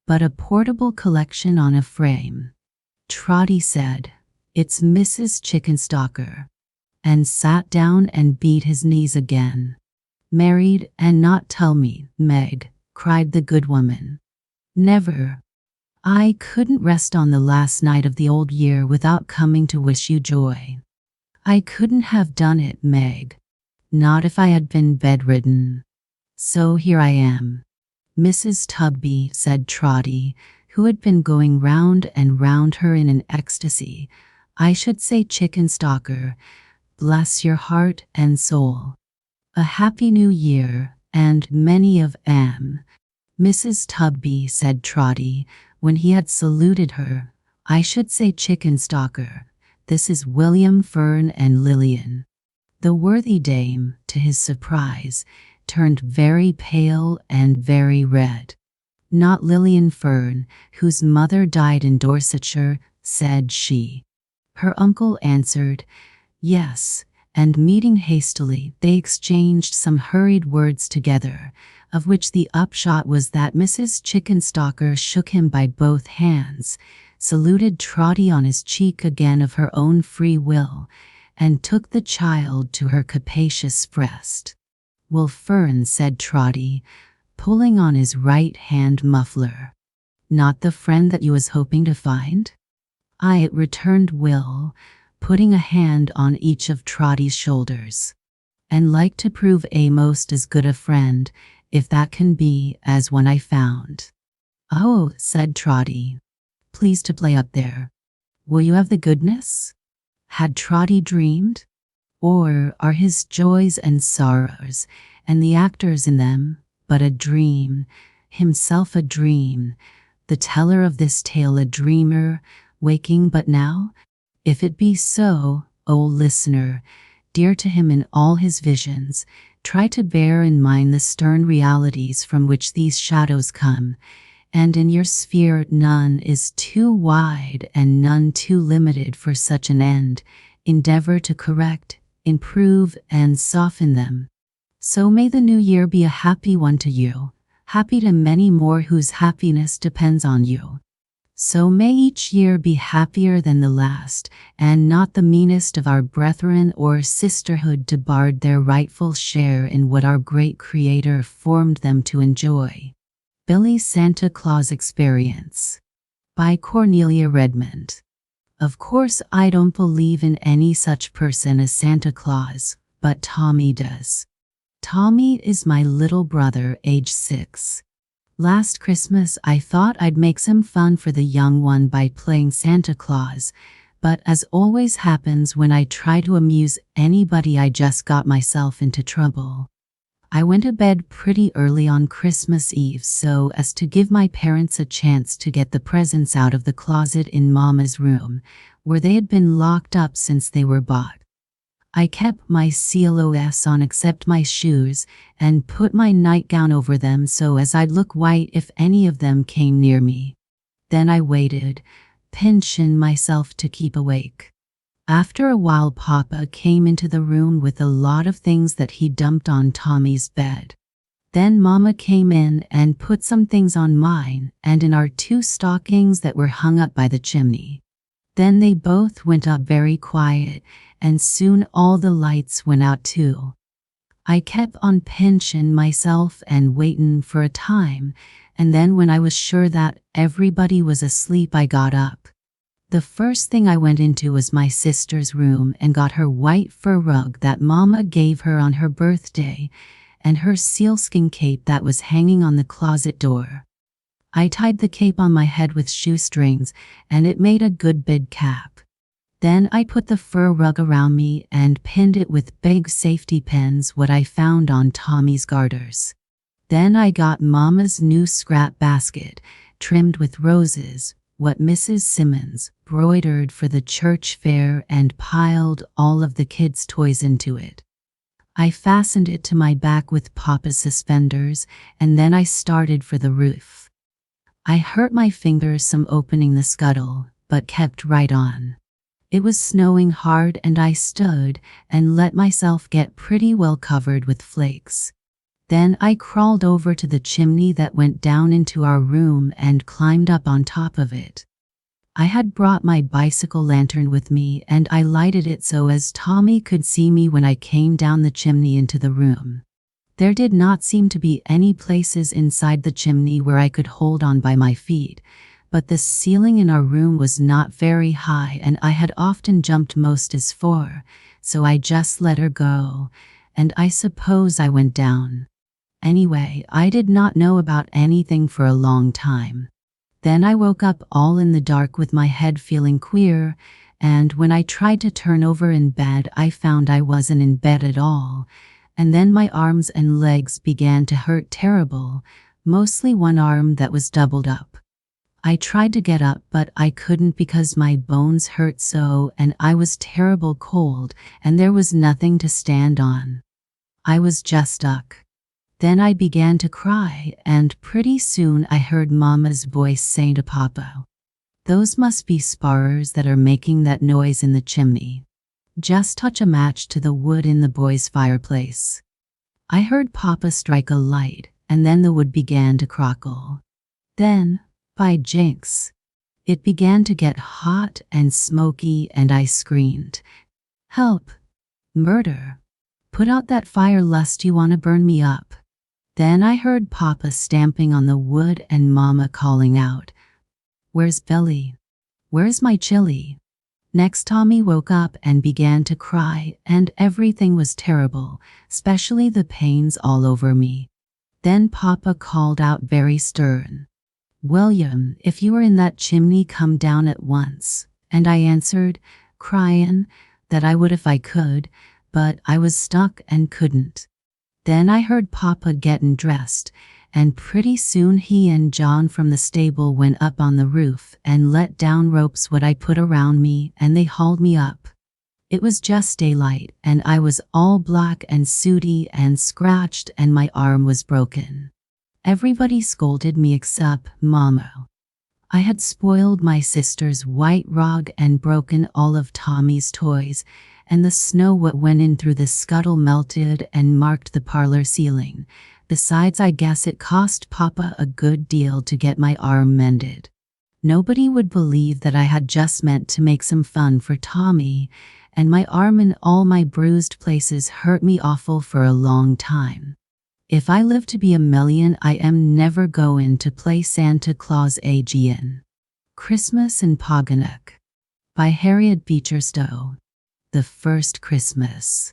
Speaker 1: but a portable collection on a frame. Trotty said, "It's Mrs. Chickenstalker," and sat down and beat his knees again. "Married and not tell me, Meg," cried the good woman. "Never. I couldn't rest on the last night of the old year without coming to wish you joy. I couldn't have done it, Meg. Not if I had been bedridden. So here I am." Mrs. Tugby, said Trotty, who had been going round and round her in an ecstasy. I should say Chickenstalker. Bless your heart and soul. A happy new year, and many of 'em. Mrs. Tugby, said Trotty, when he had saluted her. I should say Chickenstalker. This is William Fern and Lillian. The worthy dame, to his surprise, turned very pale and very red. Not Lillian Fern, whose mother died in Dorsetshire, said she. Her uncle answered, yes, and meeting hastily, they exchanged some hurried words together, of which the upshot was that Mrs. Chickenstalker shook him by both hands, saluted Trotty on his cheek again of her own free will, and took the child to her capacious breast. Will Fern, said Trotty, pulling on his right-hand muffler. Not the friend that you was hoping to find? Aye, returned Will, putting a hand on each of Trotty's shoulders. And like to prove a most as good a friend, if that can be, as one I found. Oh, said Trotty. Please to play up there. Will you have the goodness? Had Trotty dreamed? Or are his joys and sorrows, and the actors in them, but a dream, himself a dream, the teller of this tale a dreamer, waking but now? If it be so, O listener, dear to him in all his visions, try to bear in mind the stern realities from which these shadows come, and in your sphere none is too wide and none too limited for such an end. Endeavor to correct, improve, and soften them. So may the new year be a happy one to you, happy to many more whose happiness depends on you. So may each year be happier than the last, and not the meanest of our brethren or sisterhood debarred their rightful share in what our great Creator formed them to enjoy. Billy's Santa Claus Experience by Cornelia Redmond. Of course, I don't believe in any such person as Santa Claus, but Tommy does. Tommy is my little brother, age 6. Last Christmas, I thought I'd make some fun for the young one by playing Santa Claus, but as always happens when I try to amuse anybody, I just got myself into trouble. I went to bed pretty early on Christmas Eve so as to give my parents a chance to get the presents out of the closet in Mama's room, where they had been locked up since they were bought. I kept my CLOS on except my shoes, and put my nightgown over them so as I'd look white if any of them came near me. Then I waited, pinching myself to keep awake. After a while, Papa came into the room with a lot of things that he dumped on Tommy's bed. Then Mama came in and put some things on mine and in our 2 stockings that were hung up by the chimney. Then they both went up very quiet, and soon all the lights went out too. I kept on pinching myself and waiting for a time, and then when I was sure that everybody was asleep, I got up. The first thing I went into was my sister's room and got her white fur rug that Mama gave her on her birthday, and her sealskin cape that was hanging on the closet door. I tied the cape on my head with shoestrings, and it made a good big cap. Then I put the fur rug around me and pinned it with big safety pins what I found on Tommy's garters. Then I got Mama's new scrap basket, trimmed with roses, what Mrs. Simmons broidered for the church fair, and piled all of the kids' toys into it. I fastened it to my back with Papa's suspenders, and then I started for the roof. I hurt my fingers some opening the scuttle, but kept right on. It was snowing hard, and I stood and let myself get pretty well covered with flakes. Then I crawled over to the chimney that went down into our room and climbed up on top of it. I had brought my bicycle lantern with me, and I lighted it so as Tommy could see me when I came down the chimney into the room. There did not seem to be any places inside the chimney where I could hold on by my feet, but the ceiling in our room was not very high, and I had often jumped most as 4, so I just let her go, and I suppose I went down. Anyway, I did not know about anything for a long time. Then I woke up all in the dark with my head feeling queer, and when I tried to turn over in bed, I found I wasn't in bed at all. And then my arms and legs began to hurt terrible, mostly one arm that was doubled up. I tried to get up, but I couldn't because my bones hurt so, and I was terrible cold, and there was nothing to stand on. I was just stuck. Then I began to cry, and pretty soon I heard Mama's voice saying to Papa, "Those must be sparrers that are making that noise in the chimney. Just touch a match to the wood in the boys' fireplace." I heard Papa strike a light, and then the wood began to crackle. Then, by jinx, it began to get hot and smoky, and I screamed, "Help! Murder! Put out that fire lest you want to burn me up." Then I heard Papa stamping on the wood and Mama calling out, "Where's Billy? Where's my chili?" Next, Tommy woke up and began to cry, and everything was terrible, especially the pains all over me. Then Papa called out very stern, "William, if you are in that chimney, come down at once." And I answered, crying, that I would if I could, but I was stuck and couldn't. Then I heard Papa getting dressed, and pretty soon he and John from the stable went up on the roof and let down ropes what I put around me, and they hauled me up. It was just daylight, and I was all black and sooty and scratched, and my arm was broken. Everybody scolded me except Mama. I had spoiled my sister's white rug and broken all of Tommy's toys, and the snow what went in through the scuttle melted and marked the parlor ceiling. Besides, I guess it cost Papa a good deal to get my arm mended. Nobody would believe that I had just meant to make some fun for Tommy, and my arm and all my bruised places hurt me awful for a long time. If I live to be a million, I am never going to play Santa Claus again. Christmas in Poganook by Harriet Beecher Stowe. The first Christmas.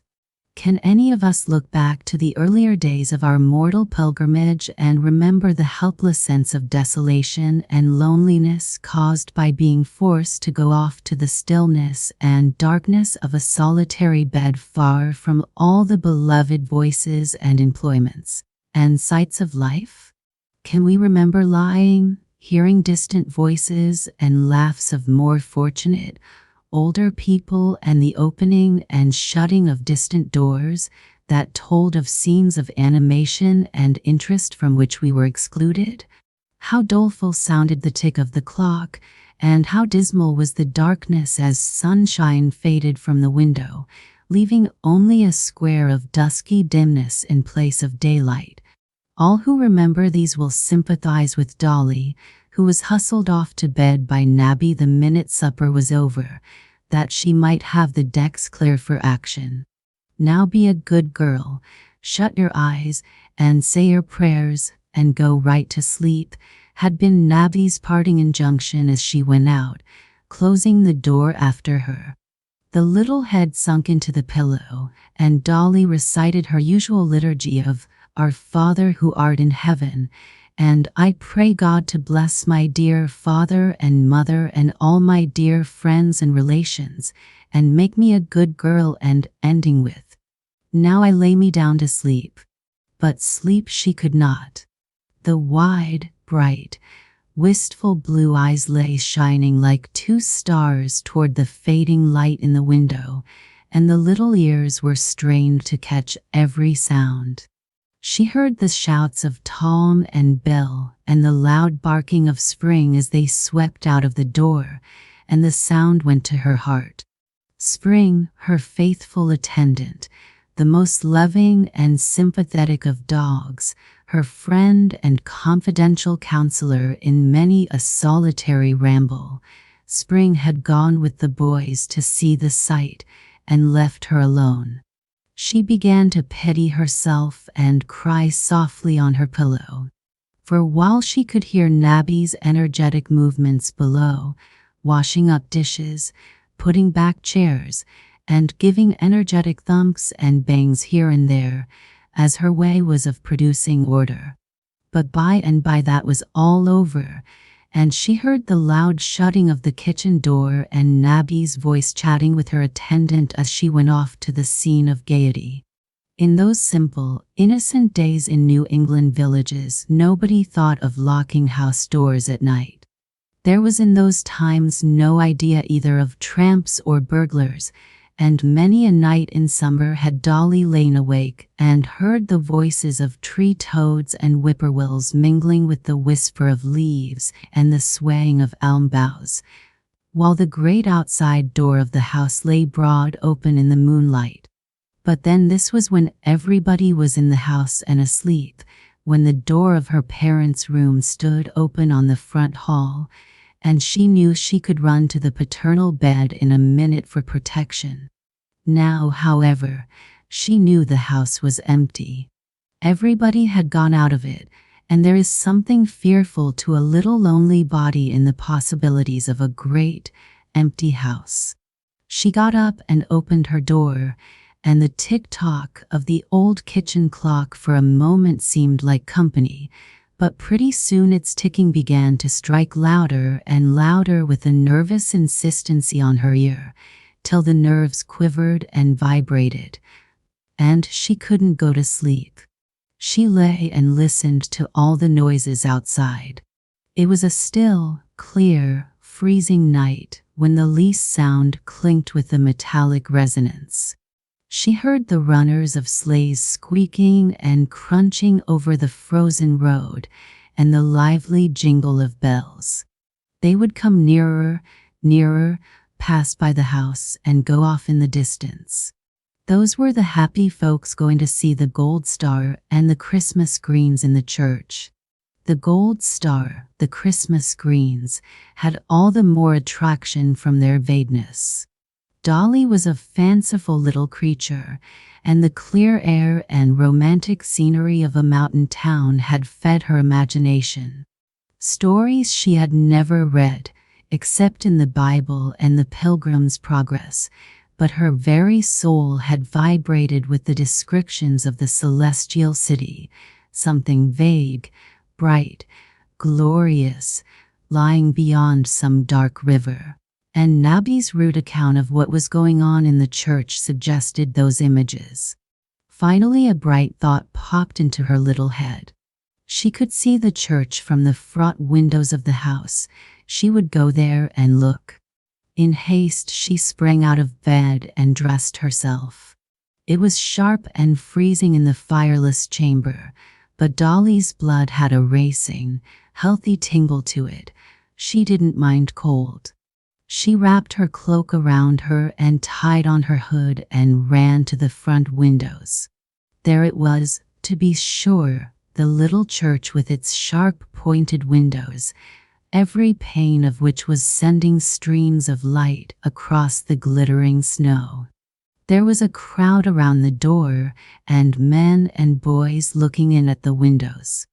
Speaker 1: Can any of us look back to the earlier days of our mortal pilgrimage and remember the helpless sense of desolation and loneliness caused by being forced to go off to the stillness and darkness of a solitary bed far from all the beloved voices and employments and sights of life? Can we remember lying, hearing distant voices and laughs of more fortunate, older people, and the opening and shutting of distant doors that told of scenes of animation and interest from which we were excluded? How doleful sounded the tick of the clock, and how dismal was the darkness as sunshine faded from the window, leaving only a square of dusky dimness in place of daylight. All who remember these will sympathize with Dolly, who was hustled off to bed by Nabby the minute supper was over, that she might have the decks clear for action. Now be a good girl, shut your eyes, and say your prayers, and go right to sleep, had been Nabby's parting injunction as she went out, closing the door after her. The little head sunk into the pillow, and Dolly recited her usual liturgy of "Our Father who art in heaven," and "I pray God to bless my dear father and mother and all my dear friends and relations, and make me a good girl," and ending with, "Now I lay me down to sleep." But sleep she could not. The wide, bright, wistful blue eyes lay shining like two stars toward the fading light in the window, and the little ears were strained to catch every sound. She heard the shouts of Tom and Bill and the loud barking of Spring as they swept out of the door, and the sound went to her heart. Spring, her faithful attendant, the most loving and sympathetic of dogs, her friend and confidential counselor in many a solitary ramble. Spring had gone with the boys to see the sight and left her alone. She began to pity herself and cry softly on her pillow. For while she could hear Nabby's energetic movements below, washing up dishes, putting back chairs, and giving energetic thumps and bangs here and there, as her way was of producing order. But by and by that was all over, and she heard the loud shutting of the kitchen door and Nabby's voice chatting with her attendant as she went off to the scene of gaiety. In those simple, innocent days in New England villages, nobody thought of locking house doors at night. There was in those times no idea either of tramps or burglars, and many a night in summer had Dolly lain awake and heard the voices of tree toads and whippoorwills mingling with the whisper of leaves and the swaying of elm boughs, while the great outside door of the house lay broad open in the moonlight. But then this was when everybody was in the house and asleep, when the door of her parents' room stood open on the front hall, and she knew she could run to the paternal bed in a minute for protection. Now, however, she knew the house was empty. Everybody had gone out of it, and there is something fearful to a little lonely body in the possibilities of a great, empty house. She got up and opened her door, and the tick-tock of the old kitchen clock for a moment seemed like company, but pretty soon its ticking began to strike louder and louder with a nervous insistency on her ear, till the nerves quivered and vibrated, and she couldn't go to sleep. She lay and listened to all the noises outside. It was a still, clear, freezing night when the least sound clinked with the metallic resonance. She heard the runners of sleighs squeaking and crunching over the frozen road, and the lively jingle of bells. They would come nearer, nearer, pass by the house, and go off in the distance. Those were the happy folks going to see the gold star and the Christmas greens in the church. The gold star, the Christmas greens, had all the more attraction from their vagueness. Dolly was a fanciful little creature, and the clear air and romantic scenery of a mountain town had fed her imagination. Stories she had never read, except in the Bible and the Pilgrim's Progress, but her very soul had vibrated with the descriptions of the celestial city, something vague, bright, glorious, lying beyond some dark river. And Nabby's rude account of what was going on in the church suggested those images. Finally, a bright thought popped into her little head. She could see the church from the front windows of the house. She would go there and look. In haste, she sprang out of bed and dressed herself. It was sharp and freezing in the fireless chamber, but Dolly's blood had a racing, healthy tingle to it. She didn't mind cold. She wrapped her cloak around her and tied on her hood and ran to the front windows. There it was, to be sure, the little church with its sharp-pointed windows, every pane of which was sending streams of light across the glittering snow. There was a crowd around the door, and men and boys looking in at the windows.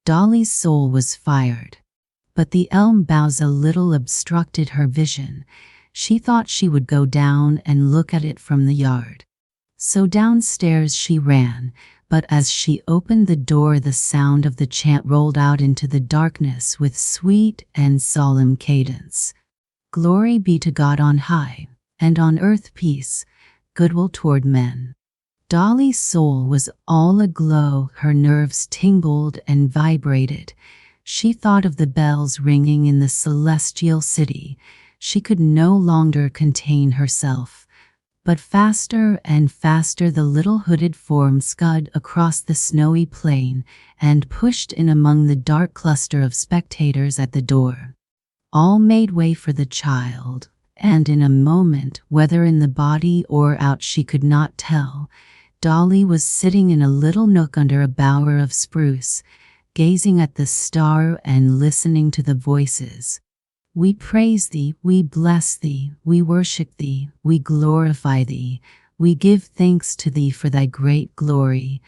Speaker 1: Dolly's soul was fired. But the elm boughs a little obstructed her vision. She thought she would go down and look at it from the yard. So downstairs she ran, but as she opened the door the sound of the chant rolled out into the darkness with sweet and solemn cadence. Glory be to God on high, and on earth peace, goodwill toward men. Dolly's soul was all aglow, her nerves tingled and vibrated. She thought of the bells ringing in the celestial city. She could no longer contain herself. But faster and faster the little hooded form scud across the snowy plain and pushed in among the dark cluster of spectators at the door. All made way for the child, and in a moment, whether in the body or out she could not tell, Dolly was sitting in a little nook under a bower of spruce, gazing at the star and listening to the voices. We praise thee, we bless thee, we worship thee, we glorify thee, we give thanks to thee for thy great glory,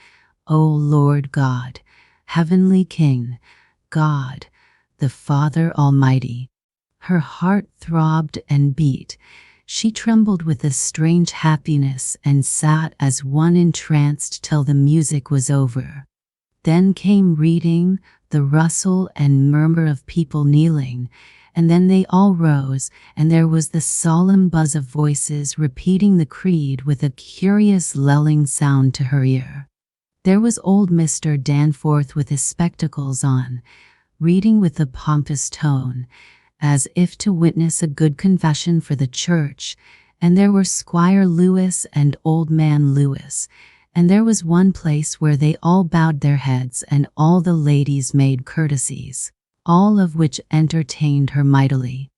Speaker 1: O Lord God, heavenly King, God, the Father Almighty. Her heart throbbed and beat. She trembled with a strange happiness and sat as one entranced till the music was over. Then came reading, the rustle and murmur of people kneeling, and then they all rose, and there was the solemn buzz of voices repeating the creed with a curious lulling sound to her ear. There was old Mr. Danforth with his spectacles on, reading with a pompous tone, as if to witness a good confession for the church, and there were Squire Lewis and Old Man Lewis, and there was one place where they all bowed their heads and all the ladies made courtesies, all of which entertained her mightily.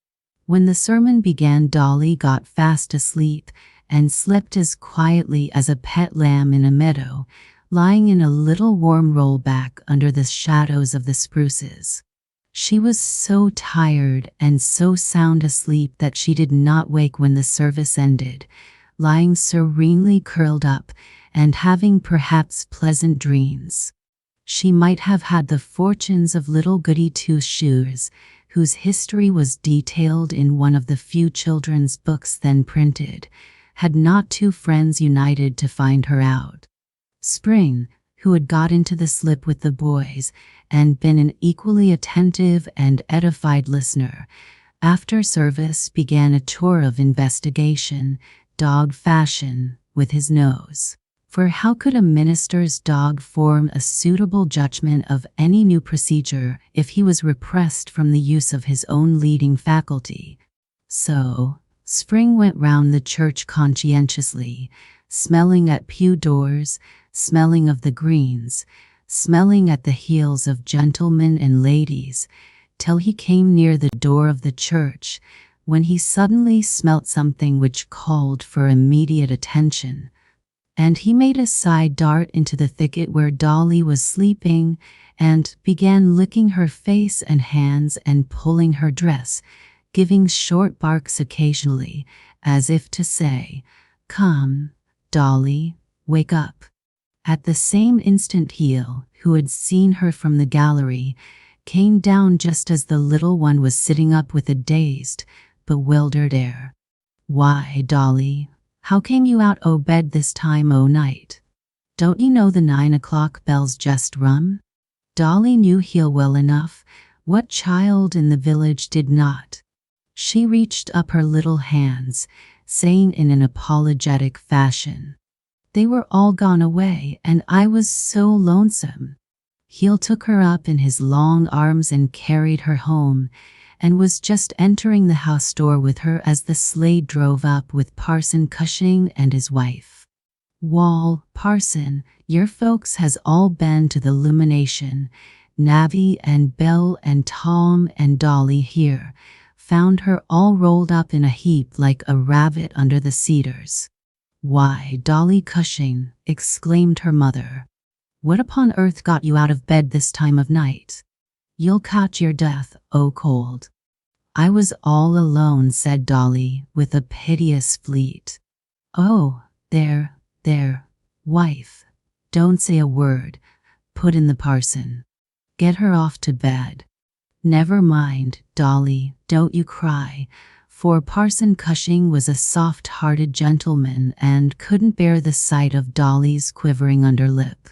Speaker 1: When the sermon began, Dolly got fast asleep and slept as quietly as a pet lamb in a meadow, lying in a little warm rollback under the shadows of the spruces. She was so tired and so sound asleep that she did not wake when the service ended, lying serenely curled up and having perhaps pleasant dreams. She might have had the fortunes of little Goody Two-Shoes, whose history was detailed in one of the few children's books then printed, had not two friends united to find her out. Spring, who had got into the slip with the boys and been an equally attentive and edified listener, after service began a tour of investigation, dog fashion, with his nose. For how could a minister's dog form a suitable judgment of any new procedure if he was repressed from the use of his own leading faculty? So, Spring went round the church conscientiously, smelling at pew doors, smelling of the greens, smelling at the heels of gentlemen and ladies, till he came near the door of the church, when he suddenly smelt something which called for immediate attention, and he made a side dart into the thicket where Dolly was sleeping, and began licking her face and hands and pulling her dress, giving short barks occasionally, as if to say, "Come, Dolly, wake up." At the same instant Heel, who had seen her from the gallery, came down just as the little one was sitting up with a dazed, bewildered air. "Why, Dolly, how came you out o' bed this time o' night? Don't you know the 9 o'clock bell's just rung?" Dolly knew Heel well enough. What child in the village did not? She reached up her little hands, saying in an apologetic fashion, "They were all gone away, and I was so lonesome." Heel took her up in his long arms and carried her home, and was just entering the house door with her as the sleigh drove up with Parson Cushing and his wife. "Wall, Parson, your folks has all been to the 'lumination. Navy and Belle and Tom and Dolly here found her all rolled up in a heap like a rabbit under the cedars." "Why, Dolly Cushing," exclaimed her mother, "what upon earth got you out of bed this time of night? You'll catch your death o' cold." "I was all alone," said Dolly, with a piteous fleet. "Oh, there, wife, don't say a word," put in the parson. "Get her off to bed." "Never mind, Dolly, don't you cry," for Parson Cushing was a soft-hearted gentleman and couldn't bear the sight of Dolly's quivering underlip.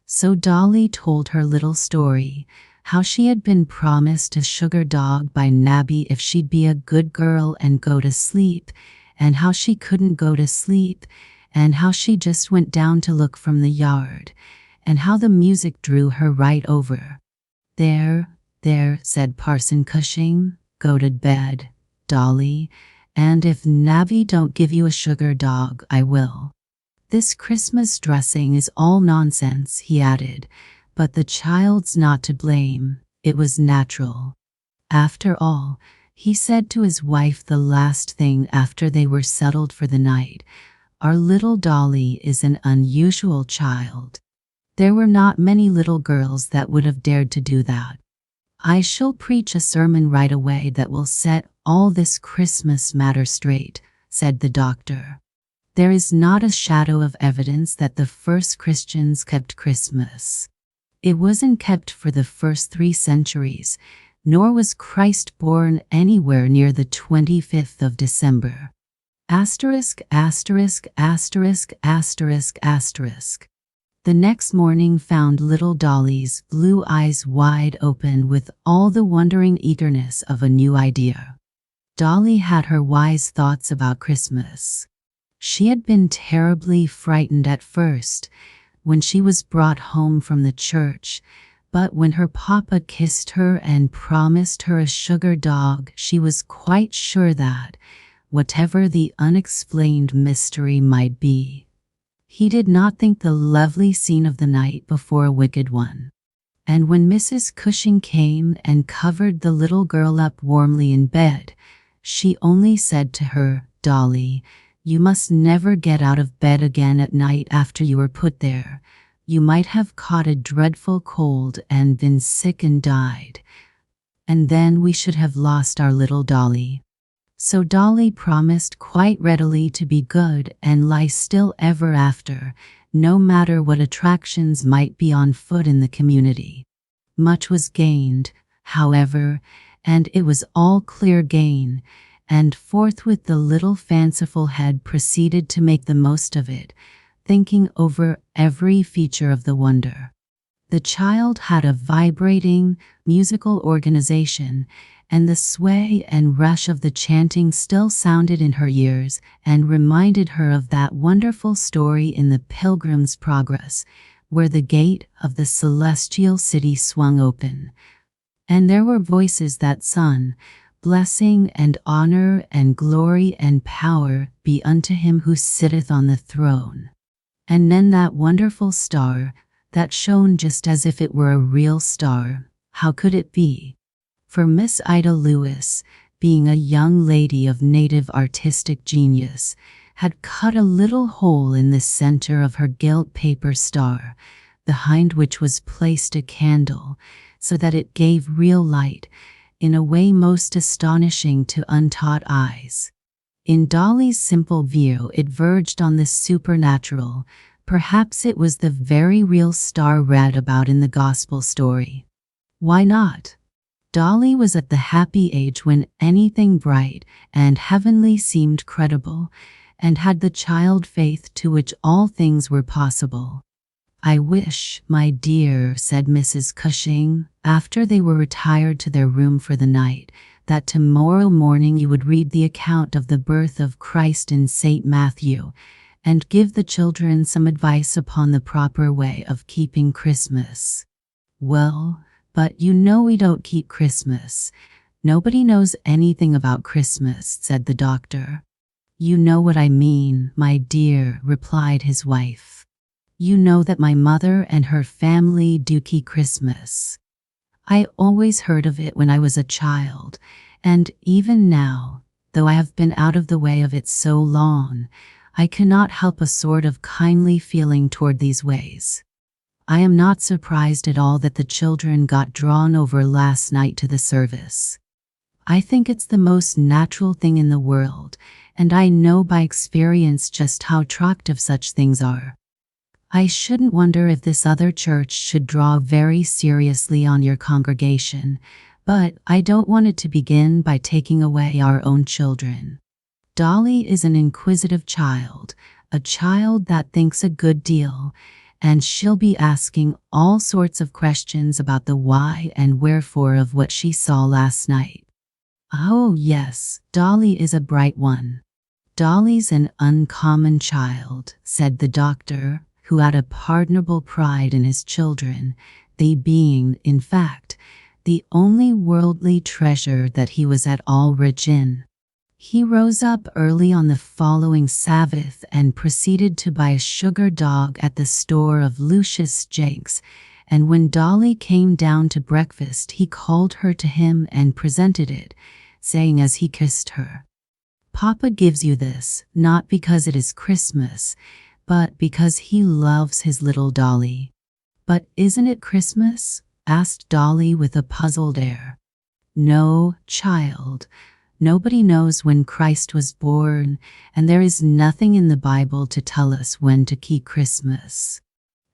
Speaker 1: So Dolly told her little story, how she had been promised a sugar dog by Nabby if she'd be a good girl and go to sleep, and how she couldn't go to sleep, and how she just went down to look from the yard, and how the music drew her right over. There, said Parson Cushing, "go to bed, Dolly, and if Nabby don't give you a sugar dog, I will. This Christmas dressing is all nonsense," he added, "but the child's not to blame. It was natural. After all," he said to his wife the last thing after they were settled for the night, "our little Dolly is an unusual child. There were not many little girls that would have dared to do that. I shall preach a sermon right away that will set all this Christmas matter straight," said the doctor. "There is not a shadow of evidence that the first Christians kept Christmas. It wasn't kept for the first 3 centuries, nor was Christ born anywhere near the 25th of December. Asterisk, asterisk, asterisk, asterisk, asterisk. The next morning found little Dolly's blue eyes wide open with all the wondering eagerness of a new idea. Dolly had her wise thoughts about Christmas. She had been terribly frightened at first when she was brought home from the church, but when her papa kissed her and promised her a sugar dog, she was quite sure that, whatever the unexplained mystery might be, he did not think the lovely scene of the night before a wicked one. And when Mrs. Cushing came and covered the little girl up warmly in bed, she only said to her, "Dolly, you must never get out of bed again at night after you were put there. You might have caught a dreadful cold and been sick and died. And then we should have lost our little Dolly." So Dolly promised quite readily to be good and lie still ever after, no matter what attractions might be on foot in the community. Much was gained, however, and it was all clear gain, and forthwith the little fanciful head proceeded to make the most of it, thinking over every feature of the wonder. The child had a vibrating, musical organization, and the sway and rush of the chanting still sounded in her ears and reminded her of that wonderful story in the Pilgrim's Progress, where the gate of the celestial city swung open, and there were voices that sung, "Blessing and honor and glory and power be unto him who sitteth on the throne." And then that wonderful star, that shone just as if it were a real star, how could it be? For Miss Ida Lewis, being a young lady of native artistic genius, had cut a little hole in the center of her gilt paper star, behind which was placed a candle, so that it gave real light, in a way most astonishing to untaught eyes. In Dolly's simple view it verged on the supernatural. Perhaps it was the very real star read about in the gospel story. Why not? Dolly was at the happy age when anything bright and heavenly seemed credible, and had the child faith to which all things were possible. "I wish, my dear," said Mrs. Cushing, after they were retired to their room for the night, "that tomorrow morning you would read the account of the birth of Christ in St. Matthew, and give the children some advice upon the proper way of keeping Christmas." "Well, but you know we don't keep Christmas. Nobody knows anything about Christmas," said the doctor. "You know what I mean, my dear," replied his wife. "You know that my mother and her family do keep Christmas. I always heard of it when I was a child, and even now, though I have been out of the way of it so long, I cannot help a sort of kindly feeling toward these ways. I am not surprised at all that the children got drawn over last night to the service. I think it's the most natural thing in the world, and I know by experience just how attractive such things are. I shouldn't wonder if this other church should draw very seriously on your congregation, but I don't want it to begin by taking away our own children. Dolly is an inquisitive child, a child that thinks a good deal, and she'll be asking all sorts of questions about the why and wherefore of what she saw last night." "Oh, yes, Dolly is a bright one. Dolly's an uncommon child," said the doctor, who had a pardonable pride in his children, they being, in fact, the only worldly treasure that he was at all rich in. He rose up early on the following Sabbath and proceeded to buy a sugar dog at the store of Lucius Jakes, and when Dolly came down to breakfast he called her to him and presented it, saying as he kissed her, "Papa gives you this, not because it is Christmas, but because he loves his little Dolly." "But isn't it Christmas?" asked Dolly with a puzzled air. "No, child. Nobody knows when Christ was born, and there is nothing in the Bible to tell us when to keep Christmas."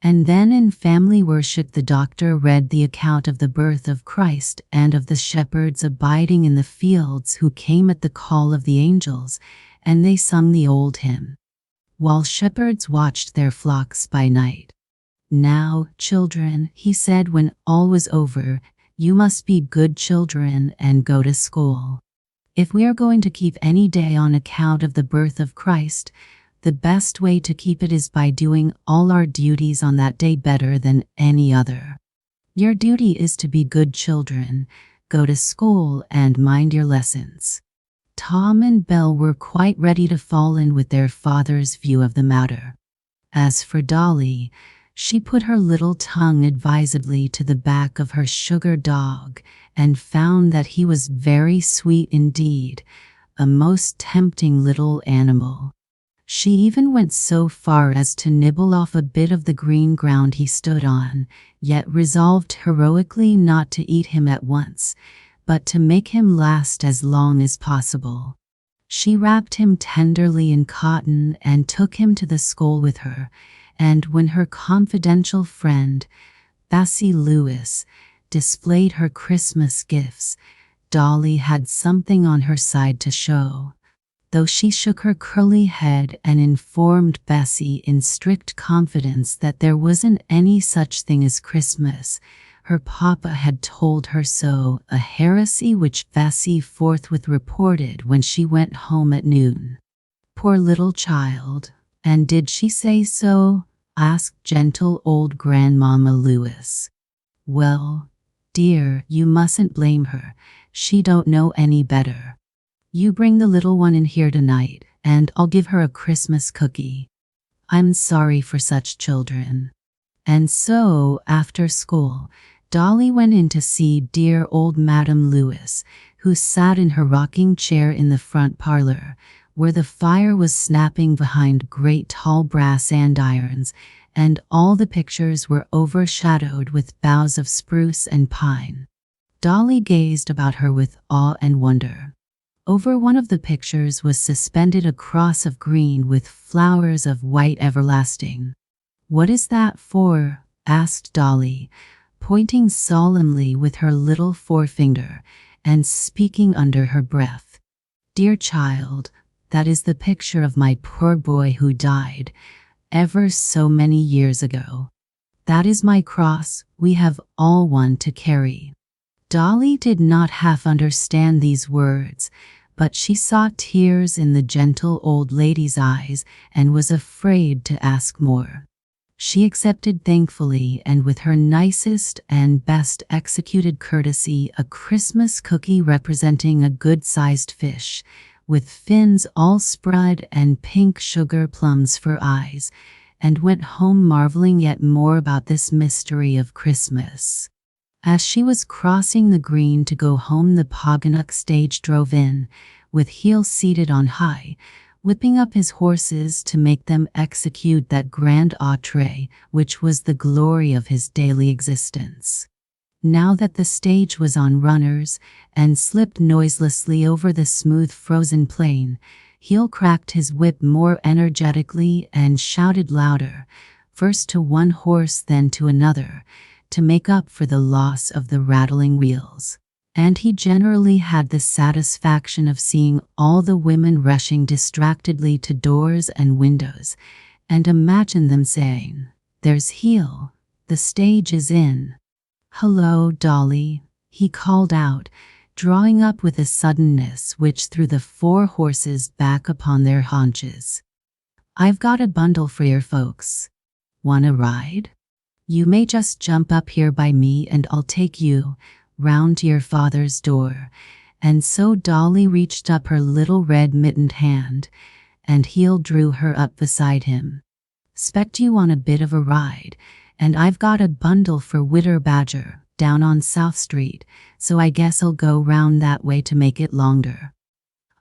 Speaker 1: And then in family worship the doctor read the account of the birth of Christ and of the shepherds abiding in the fields who came at the call of the angels, and they sung the old hymn, while shepherds watched their flocks by night. "Now, children," he said when all was over, "you must be good children and go to school. If we are going to keep any day on account of the birth of Christ, the best way to keep it is by doing all our duties on that day better than any other. Your duty is to be good children, go to school, and mind your lessons." Tom and Belle were quite ready to fall in with their father's view of the matter. As for Dolly, she put her little tongue advisedly to the back of her sugar dog and found that he was very sweet indeed, a most tempting little animal. She even went so far as to nibble off a bit of the green ground he stood on, yet resolved heroically not to eat him at once, but to make him last as long as possible. She wrapped him tenderly in cotton and took him to the school with her, and when her confidential friend, Bessie Lewis, displayed her Christmas gifts, Dolly had something on her side to show. Though she shook her curly head and informed Bessie in strict confidence that there wasn't any such thing as Christmas, her papa had told her so, a heresy which Bessie forthwith reported when she went home at noon. "Poor little child, and did she say so?" asked gentle old Grandmama Lewis. "Well, dear, you mustn't blame her. She don't know any better. You bring the little one in here tonight, and I'll give her a Christmas cookie. I'm sorry for such children." And so, after school, Dolly went in to see dear old Madame Lewis, who sat in her rocking chair in the front parlor, where the fire was snapping behind great tall brass andirons, and all the pictures were overshadowed with boughs of spruce and pine. Dolly gazed about her with awe and wonder. Over one of the pictures was suspended a cross of green with flowers of white everlasting. "What is that for?" asked Dolly, pointing solemnly with her little forefinger and speaking under her breath. "Dear child, that is the picture of my poor boy who died ever so many years ago. That is my cross. We have all one to carry." Dolly did not half understand these words, but she saw tears in the gentle old lady's eyes and was afraid to ask more. She accepted thankfully and with her nicest and best executed courtesy a Christmas cookie representing a good-sized fish, with fins all spread and pink sugar plums for eyes, and went home marveling yet more about this mystery of Christmas. As she was crossing the green to go home, the Poganuk stage drove in, with Heel seated on high, whipping up his horses to make them execute that grand outre which was the glory of his daily existence. Now that the stage was on runners and slipped noiselessly over the smooth frozen plain, Heel cracked his whip more energetically and shouted louder, first to one horse then to another, to make up for the loss of the rattling wheels. And he generally had the satisfaction of seeing all the women rushing distractedly to doors and windows, and imagine them saying, "There's Heel, the stage is in." "Hello, Dolly," he called out, drawing up with a suddenness which threw the four horses back upon their haunches. "I've got a bundle for your folks. Want a ride? You may just jump up here by me and I'll take you round to your father's door." And so Dolly reached up her little red-mittened hand, and Heel drew her up beside him. "'Spect you want a bit of a ride, and I've got a bundle for Widder Badger down on South Street, so I guess I'll go round that way to make it longer.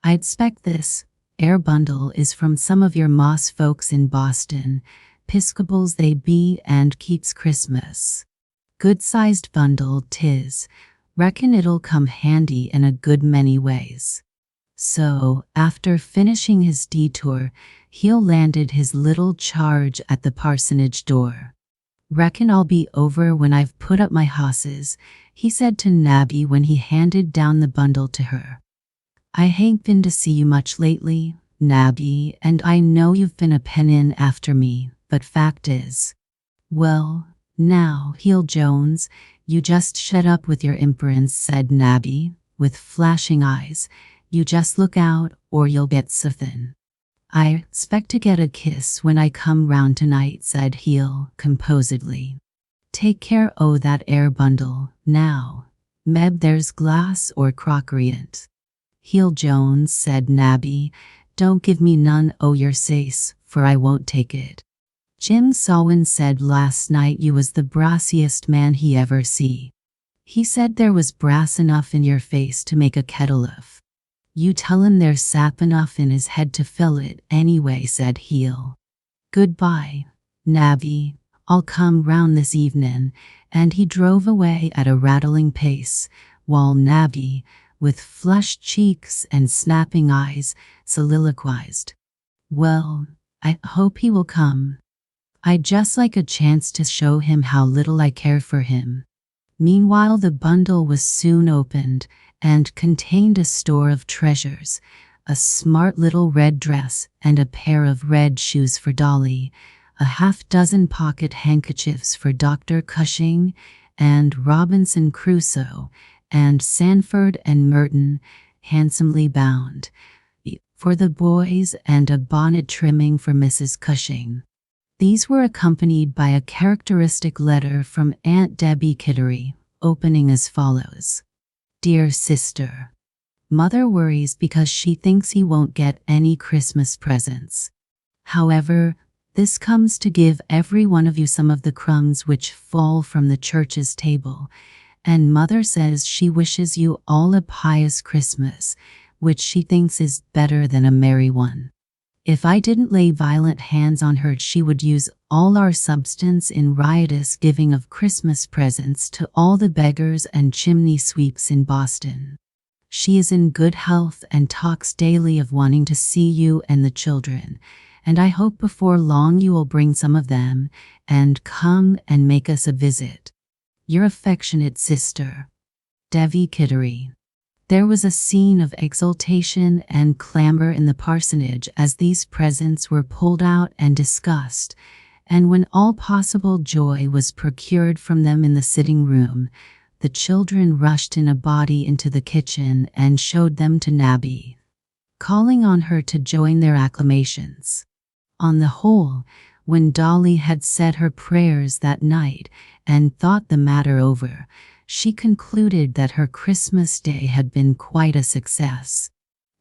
Speaker 1: I'd 'spect this air bundle is from some of your moss folks in Boston, 'Piscopals they be, and keeps Christmas. Good-sized bundle 'tis. Reckon it'll come handy in a good many ways." So, after finishing his detour, Heel landed his little charge at the parsonage door. Reckon I'll be over when I've put up my hosses, he said to Nabby when he handed down the bundle to her. I hain't been to see you much lately, Nabby, and I know you've been a pennin' after me, but fact is. Well, now, Heel Jones, you just shut up with your imperence, said Nabby, with flashing eyes. You just look out, or you'll get suthin'. I expect to get a kiss when I come round tonight, said Heel, composedly. Take care o' that air bundle, now. Meb there's glass or crockery in't. Heel Jones, said Nabby, don't give me none o' your sace, for I won't take it. Jim Sawin said last night you was the brassiest man he ever see. He said there was brass enough in your face to make a kettle of. You tell him there's sap enough in his head to fill it anyway, said Heel. Goodbye, Nabby, I'll come round this evenin', and he drove away at a rattling pace, while Nabby, with flushed cheeks and snapping eyes, soliloquized. Well, I hope he will come. I'd just like a chance to show him how little I care for him. Meanwhile, the bundle was soon opened, and contained a store of treasures, a smart little red dress and a pair of red shoes for Dolly, a half-dozen pocket handkerchiefs for Dr. Cushing, and Robinson Crusoe, and Sanford and Merton, handsomely bound, for the boys, and a bonnet trimming for Mrs. Cushing. These were accompanied by a characteristic letter from Aunt Debbie Kittery, opening as follows. Dear Sister, Mother worries because she thinks he won't get any Christmas presents. However, this comes to give every one of you some of the crumbs which fall from the church's table, and Mother says she wishes you all a pious Christmas, which she thinks is better than a merry one. If I didn't lay violent hands on her, she would use all our substance in riotous giving of Christmas presents to all the beggars and chimney sweeps in Boston. She is in good health and talks daily of wanting to see you and the children, and I hope before long you will bring some of them and come and make us a visit. Your affectionate sister, Debbie Kittery. There was a scene of exultation and clamor in the parsonage as these presents were pulled out and discussed, and when all possible joy was procured from them in the sitting room, the children rushed in a body into the kitchen and showed them to Nabby, calling on her to join their acclamations. On the whole, when Dolly had said her prayers that night and thought the matter over, she concluded that her Christmas Day had been quite a success.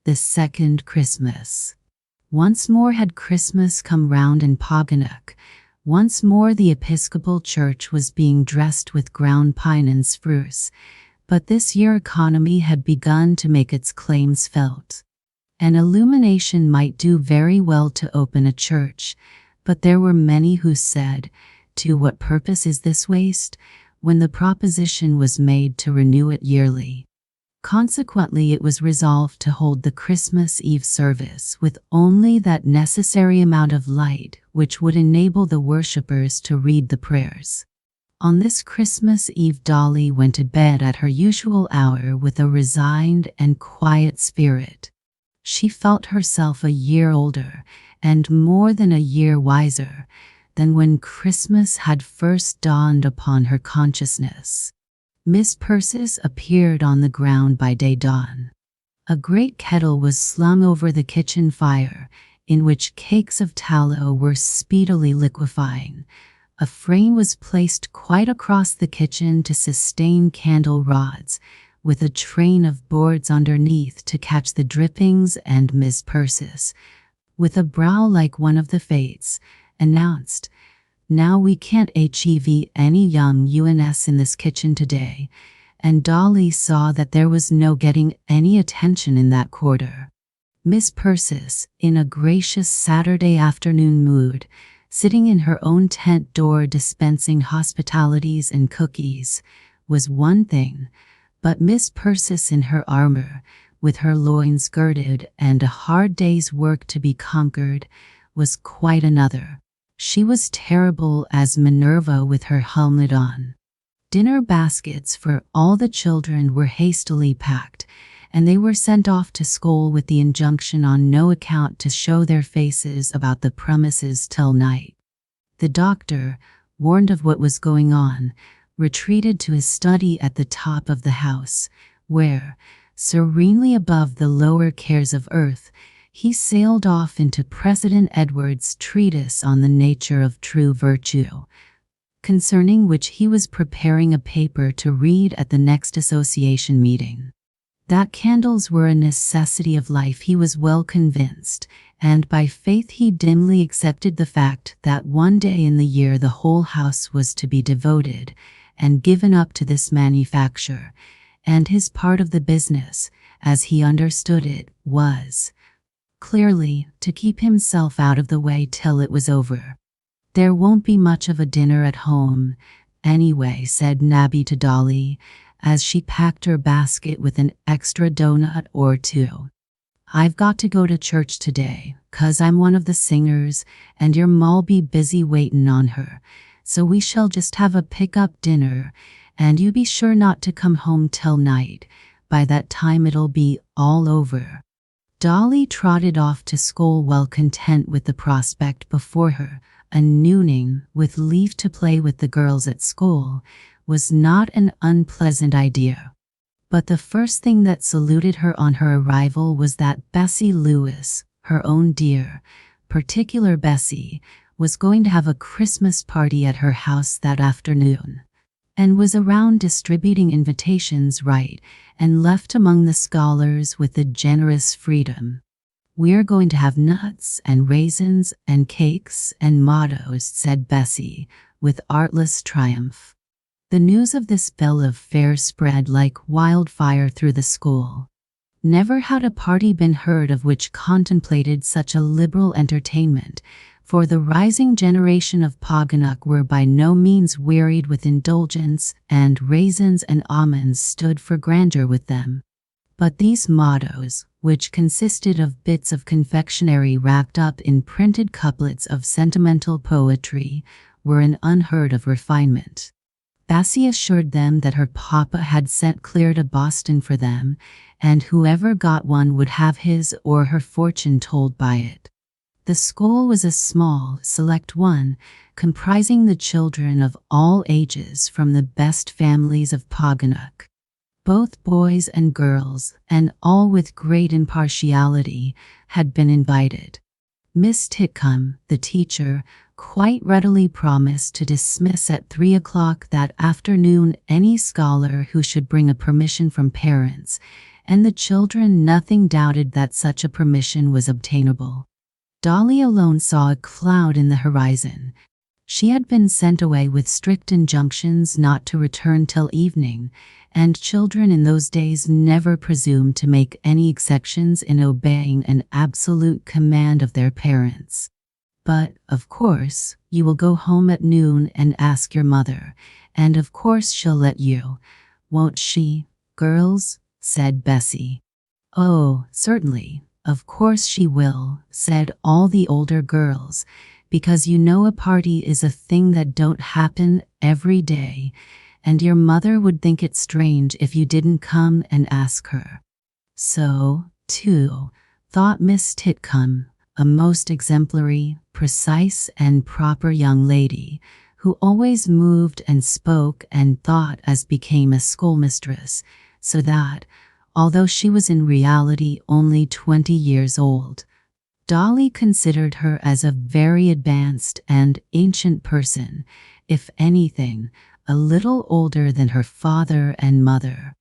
Speaker 1: The second Christmas. Once more had Christmas come round in Poganook. Once more the Episcopal Church was being dressed with ground pine and spruce, but this year economy had begun to make its claims felt. An illumination might do very well to open a church, but there were many who said, "To what purpose is this waste?" when the proposition was made to renew it yearly. Consequently, it was resolved to hold the Christmas Eve service with only that necessary amount of light which would enable the worshippers to read the prayers. On this Christmas Eve, Dolly went to bed at her usual hour with a resigned and quiet spirit. She felt herself a year older and more than a year wiser than when Christmas had first dawned upon her consciousness. Miss Persis appeared on the ground by day dawn. A great kettle was slung over the kitchen fire, in which cakes of tallow were speedily liquefying. A frame was placed quite across the kitchen to sustain candle rods, with a train of boards underneath to catch the drippings, and Miss Persis, with a brow like one of the Fates, announced, "Now we can't have any young UNS in this kitchen today," and Dolly saw that there was no getting any attention in that quarter. Miss Persis, in a gracious Saturday afternoon mood, sitting in her own tent door dispensing hospitalities and cookies, was one thing, but Miss Persis in her armor, with her loins girded and a hard day's work to be conquered, was quite another. She was terrible as Minerva with her helmet on. Dinner baskets for all the children were hastily packed, and they were sent off to school with the injunction on no account to show their faces about the premises till night. The doctor, warned of what was going on, retreated to his study at the top of the house, where, serenely above the lower cares of earth, he sailed off into President Edward's treatise on the nature of true virtue, concerning which he was preparing a paper to read at the next association meeting. That candles were a necessity of life he was well convinced, and by faith he dimly accepted the fact that one day in the year the whole house was to be devoted and given up to this manufacture, and his part of the business, as he understood it, was, clearly, to keep himself out of the way till it was over. "There won't be much of a dinner at home, anyway," said Nabby to Dolly, as she packed her basket with an extra donut or two. "I've got to go to church today, 'cause I'm one of the singers, and your ma'll be busy waitin' on her, so we shall just have a pick-up dinner, and you be sure not to come home till night. By that time it'll be all over." Dolly trotted off to school well content with the prospect before her. A nooning, with leave to play with the girls at school, was not an unpleasant idea. But the first thing that saluted her on her arrival was that Bessie Lewis, her own dear, particular Bessie, was going to have a Christmas party at her house that afternoon, and was around distributing invitations right and left among the scholars with a generous freedom. "We're going to have nuts and raisins and cakes and mottos," said Bessie, with artless triumph. The news of this bill of fare spread like wildfire through the school. Never had a party been heard of which contemplated such a liberal entertainment, for the rising generation of Poganuc were by no means wearied with indulgence, and raisins and almonds stood for grandeur with them. But these mottos, which consisted of bits of confectionery wrapped up in printed couplets of sentimental poetry, were an unheard of refinement. Bessie assured them that her papa had sent clear to Boston for them, and whoever got one would have his or her fortune told by it. The school was a small, select one, comprising the children of all ages from the best families of Poganuc. Both boys and girls, and all with great impartiality, had been invited. Miss Titcomb, the teacher, quite readily promised to dismiss at 3 o'clock that afternoon any scholar who should bring a permission from parents, and the children nothing doubted that such a permission was obtainable. Dolly alone saw a cloud in the horizon. She had been sent away with strict injunctions not to return till evening, and children in those days never presumed to make any exceptions in obeying an absolute command of their parents. "But, of course, you will go home at noon and ask your mother, and of course she'll let you, won't she, girls?" said Bessie. "Oh, certainly, of course she will," said all the older girls, "because you know a party is a thing that don't happen every day, and your mother would think it strange if you didn't come and ask her." So, too, thought Miss Titcomb, a most exemplary, precise, and proper young lady, who always moved and spoke and thought as became a schoolmistress, so that, although she was in reality only 20 years old, Dolly considered her as a very advanced and ancient person, if anything, a little older than her father and mother.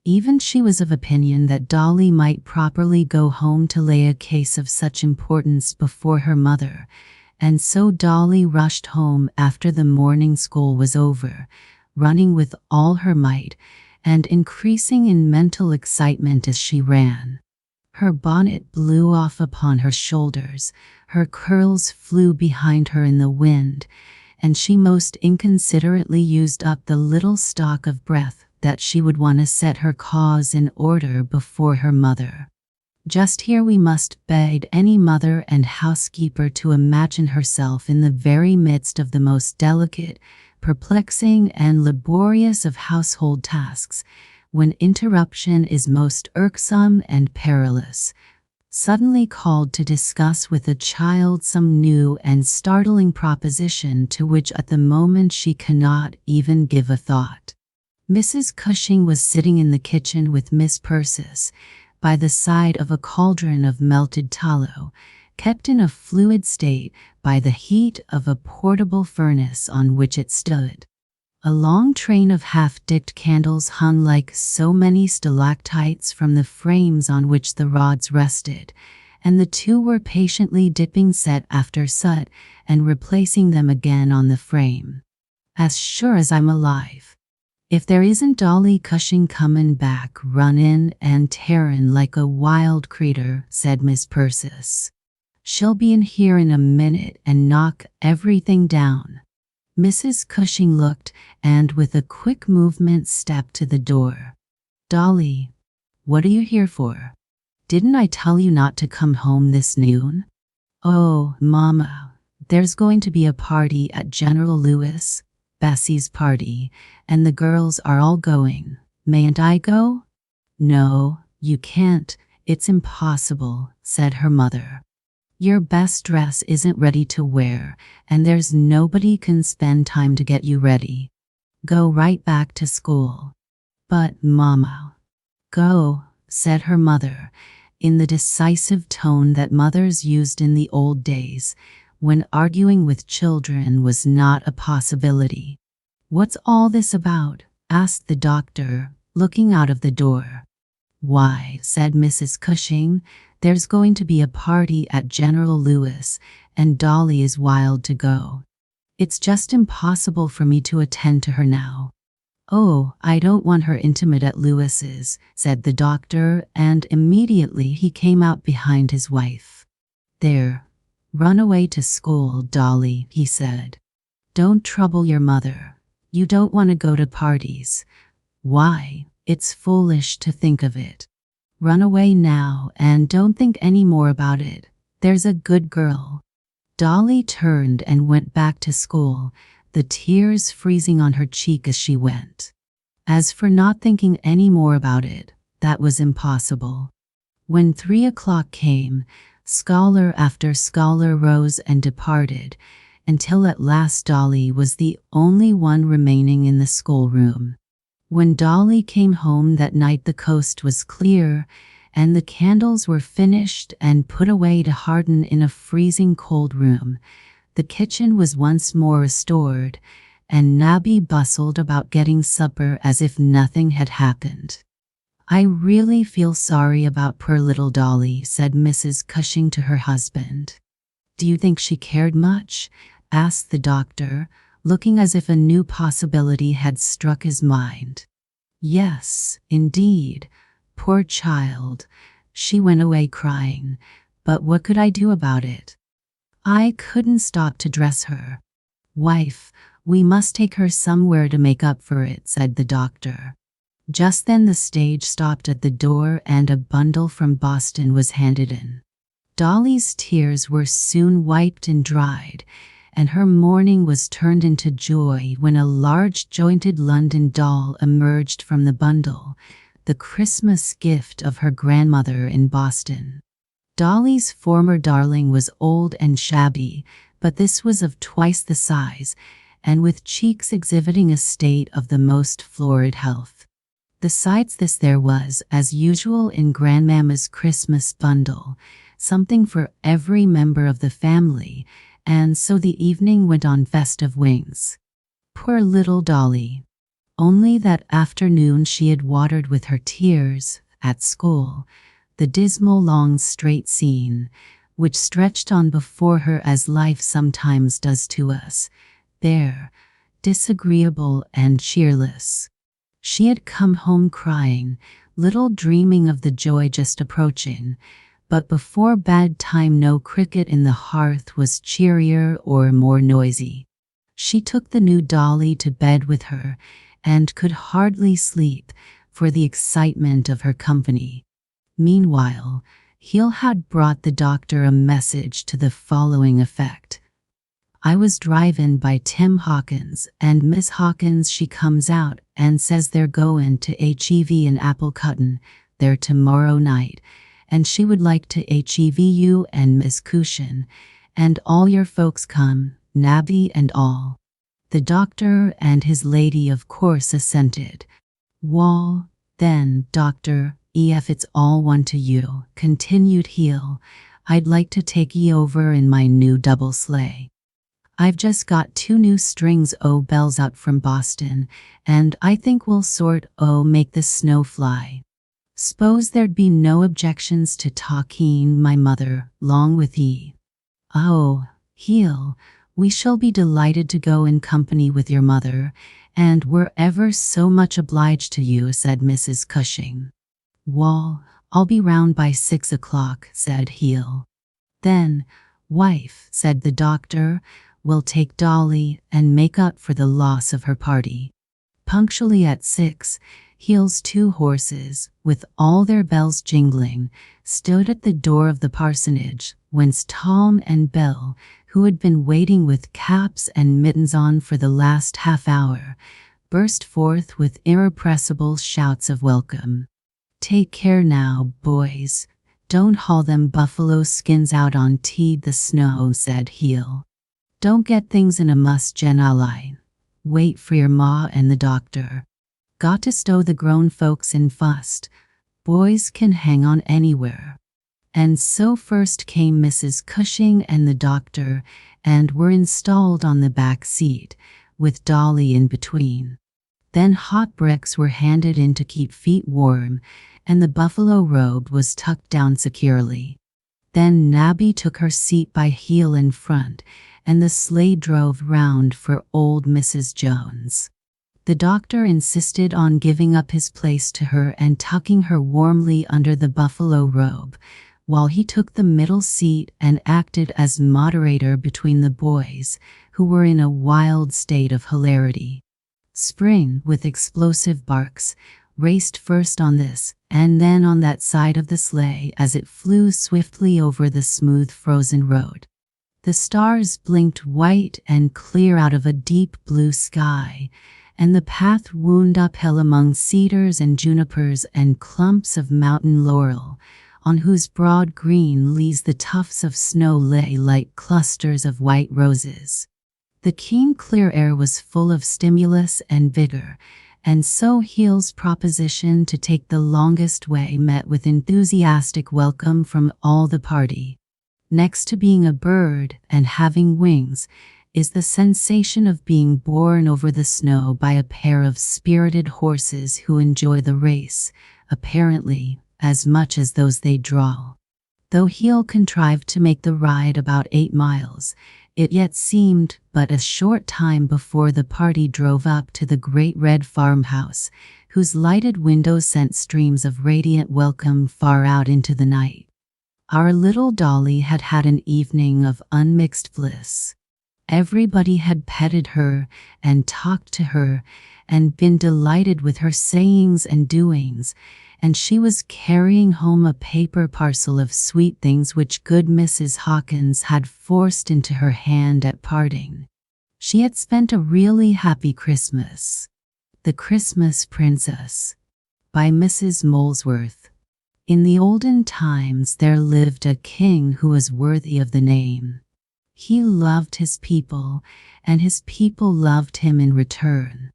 Speaker 1: Even she was of opinion that Dolly might properly go home to lay a case of such importance before her mother, and so Dolly rushed home after the morning school was over, running with all her might, and increasing in mental excitement as she ran. Her bonnet blew off upon her shoulders, her curls flew behind her in the wind, and she most inconsiderately used up the little stock of breath that she would want to set her cause in order before her mother. Just here we must beg any mother and housekeeper to imagine herself in the very midst of the most delicate, perplexing, and laborious of household tasks, when interruption is most irksome and perilous. Suddenly called to discuss with a child some new and startling proposition to which at the moment she cannot even give a thought. Mrs. Cushing was sitting in the kitchen with Miss Persis, by the side of a cauldron of melted tallow, kept in a fluid state by the heat of a portable furnace on which it stood. A long train of half-dipped candles hung like so many stalactites from the frames on which the rods rested, and the two were patiently dipping set after set and replacing them again on the frame. "As sure as I'm alive, if there isn't Dolly Cushing comin' back, runnin' and tearin' like a wild creetur," said Miss Persis. "She'll be in here in a minute and knock everything down." Mrs. Cushing looked, and with a quick movement stepped to the door. "Dolly, what are you here for? Didn't I tell you not to come home this noon?" "Oh, Mama, there's going to be a party at General Lewis, Bessie's party, and the girls are all going. Mayn't I go?" "No, you can't. It's impossible," said her mother. "Your best dress isn't ready to wear, and there's nobody can spend time to get you ready. Go right back to school." "But, Mama—" "Go," said her mother, in the decisive tone that mothers used in the old days, when arguing with children was not a possibility. "What's all this about?" asked the doctor, looking out of the door. "Why," said Mrs. Cushing, "there's going to be a party at General Lewis, and Dolly is wild to go. It's just impossible for me to attend to her now." "Oh, I don't want her intimate at Lewis's," said the doctor, and immediately he came out behind his wife. "There, run away to school, Dolly," he said. "Don't trouble your mother. You don't want to go to parties. Why, it's foolish to think of it. Run away now and don't think any more about it. There's a good girl." Dolly turned and went back to school, the tears freezing on her cheek as she went. As for not thinking any more about it, that was impossible. When 3 o'clock came, scholar after scholar rose and departed, until at last Dolly was the only one remaining in the schoolroom. When Dolly came home that night, the coast was clear, and the candles were finished and put away to harden in a freezing cold room. The kitchen was once more restored, and Nabby bustled about getting supper as if nothing had happened. "I really feel sorry about poor little Dolly," said Mrs. Cushing to her husband. "Do you think she cared much?" asked the doctor, looking as if a new possibility had struck his mind. "Yes, indeed. Poor child. She went away crying, but what could I do about it? I couldn't stop to dress her. Wife, we must take her somewhere to make up for it," said the doctor. Just then the stage stopped at the door and a bundle from Boston was handed in. Dolly's tears were soon wiped and dried, and her mourning was turned into joy when a large jointed London doll emerged from the bundle, the Christmas gift of her grandmother in Boston. Dolly's former darling was old and shabby, but this was of twice the size, and with cheeks exhibiting a state of the most florid health. Besides this, there was, as usual in Grandmamma's Christmas bundle, something for every member of the family, and so the evening went on festive wings. Poor little Dolly! Only that afternoon she had watered with her tears, at school, the dismal long straight scene, which stretched on before her as life sometimes does to us, bare, disagreeable, and cheerless. She had come home crying, little dreaming of the joy just approaching, but before bedtime no cricket in the hearth was cheerier or more noisy. She took the new Dolly to bed with her, and could hardly sleep for the excitement of her company. Meanwhile, Heel had brought the doctor a message to the following effect. I was drivin' by Tim Hawkins, and Miss Hawkins she comes out and says they're goin' to HEV in apple cuttin' there tomorrow night, and she would like to HEV you and Miss Cushion, and all your folks come, Nabby and all. The doctor and his lady of course assented. Wall, then, doctor, if it's all one to you, continued Heel, I'd like to take ye over in my new double sleigh. I've just got 2 new strings o' bells out from Boston, and I think we'll sort o' make the snow fly. S'pose there'd be no objections to talking my mother, 'long with ye. Oh, Heel, we shall be delighted to go in company with your mother, and we're ever so much obliged to you, said Mrs. Cushing. Wall, I'll be round by 6 o'clock, said Heel. Then, wife, said the doctor, we'll take Dolly and make up for the loss of her party. Punctually at 6, Heel's 2 horses, with all their bells jingling, stood at the door of the parsonage, whence Tom and Belle, who had been waiting with caps and mittens on for the last half-hour, burst forth with irrepressible shouts of welcome. Take care now, boys. Don't haul them buffalo skins out on the snow, said Heel. Don't get things in a muss, Jen Ally. Wait for your ma and the doctor. Got to stow the grown folks in fust. Boys can hang on anywhere. And so first came Mrs. Cushing and the doctor, and were installed on the back seat, with Dolly in between. Then hot bricks were handed in to keep feet warm, and the buffalo robe was tucked down securely. Then Nabby took her seat by Heel in front, and the sleigh drove round for old Mrs. Jones. The doctor insisted on giving up his place to her and tucking her warmly under the buffalo robe, while he took the middle seat and acted as moderator between the boys, who were in a wild state of hilarity. Spring, with explosive barks, raced first on this and then on that side of the sleigh as it flew swiftly over the smooth frozen road. The stars blinked white and clear out of a deep blue sky, and the path wound uphill among cedars and junipers and clumps of mountain laurel, on whose broad green leaves the tufts of snow lay like clusters of white roses. The keen clear air was full of stimulus and vigor, and so Heel's proposition to take the longest way met with enthusiastic welcome from all the party. Next to being a bird and having wings is the sensation of being borne over the snow by a pair of spirited horses who enjoy the race, apparently, as much as those they draw. Though Heel contrived to make the ride about 8 miles, it yet seemed but a short time before the party drove up to the great red farmhouse, whose lighted windows sent streams of radiant welcome far out into the night. Our little Dolly had had an evening of unmixed bliss. Everybody had petted her and talked to her and been delighted with her sayings and doings, and she was carrying home a paper parcel of sweet things which good Mrs. Hawkins had forced into her hand at parting. She had spent a really happy Christmas. The Christmas Princess, by Mrs. Molesworth. In the olden times there lived a king who was worthy of the name. He loved his people, and his people loved him in return.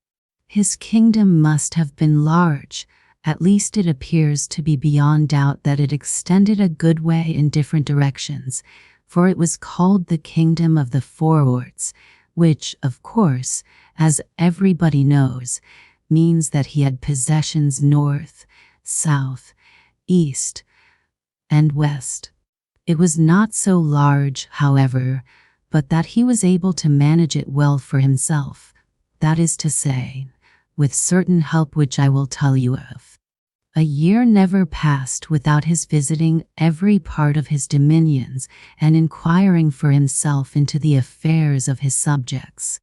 Speaker 1: His kingdom must have been large. At least it appears to be beyond doubt that it extended a good way in different directions, for it was called the Kingdom of the Four Orts, which, of course, as everybody knows, means that he had possessions north, south, east, and west. It was not so large, however, but that he was able to manage it well for himself, that is to say, with certain help which I will tell you of. A year never passed without his visiting every part of his dominions and inquiring for himself into the affairs of his subjects.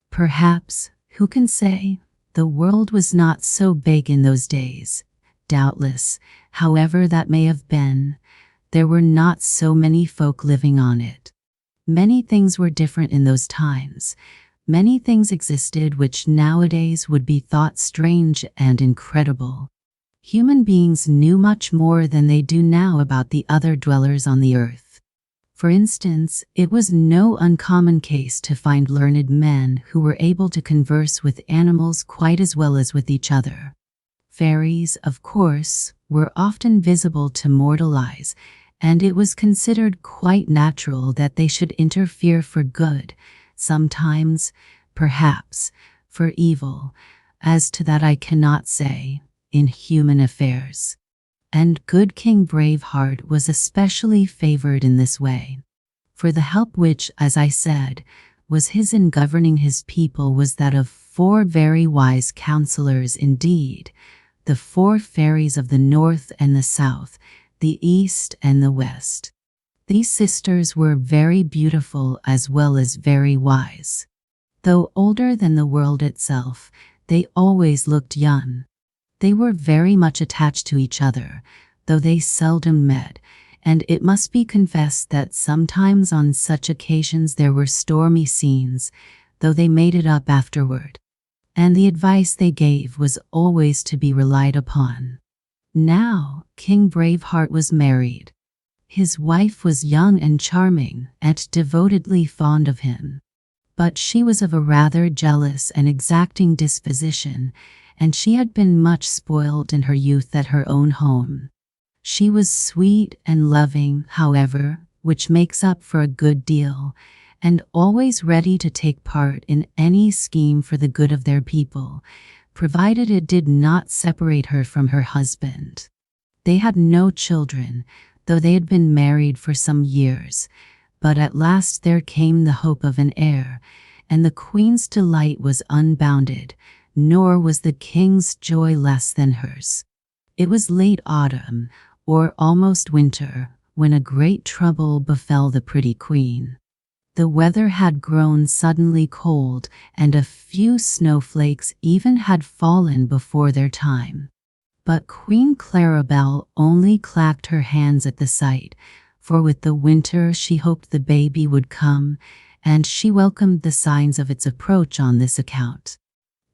Speaker 1: Perhaps, who can say, the world was not so big in those days. Doubtless, however that may have been, There were not so many folk living on it. Many things were different in those times. Many things existed which nowadays would be thought strange and incredible. Human beings knew much more than they do now about the other dwellers on the earth. For instance, it was no uncommon case to find learned men who were able to converse with animals quite as well as with each other. Fairies, of course, were often visible to mortal eyes, and it was considered quite natural that they should interfere for good, sometimes, perhaps, for evil. As to that I cannot say, in human affairs. And good King Braveheart was especially favored in this way. For the help which, as I said, was his in governing his people was that of 4 very wise counselors indeed, the 4 fairies of the north and the south, the east and the west. These sisters were very beautiful as well as very wise. Though older than the world itself, they always looked young. They were very much attached to each other, though they seldom met, and it must be confessed that sometimes on such occasions there were stormy scenes, though they made it up afterward. And the advice they gave was always to be relied upon. Now, King Braveheart was married. His wife was young and charming, and devotedly fond of him. But she was of a rather jealous and exacting disposition, and she had been much spoiled in her youth at her own home. She was sweet and loving, however, which makes up for a good deal, and always ready to take part in any scheme for the good of their people, provided it did not separate her from her husband. They had no children, though they had been married for some years, but at last there came the hope of an heir, and the Queen's delight was unbounded, nor was the King's joy less than hers. It was late autumn, or almost winter, when a great trouble befell the pretty Queen. The weather had grown suddenly cold, and a few snowflakes even had fallen before their time. But Queen Clarabelle only clapped her hands at the sight, for with the winter she hoped the baby would come, and she welcomed the signs of its approach on this account.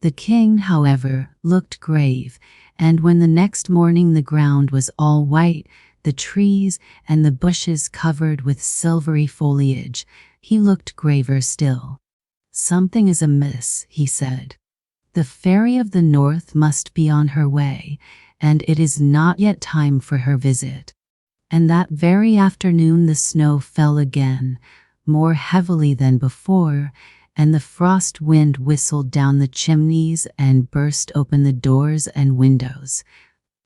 Speaker 1: The King, however, looked grave, and when the next morning the ground was all white, the trees and the bushes covered with silvery foliage, he looked graver still. "Something is amiss," he said. "The fairy of the north must be on her way, and it is not yet time for her visit." And that very afternoon the snow fell again, more heavily than before, and the frost wind whistled down the chimneys and burst open the doors and windows.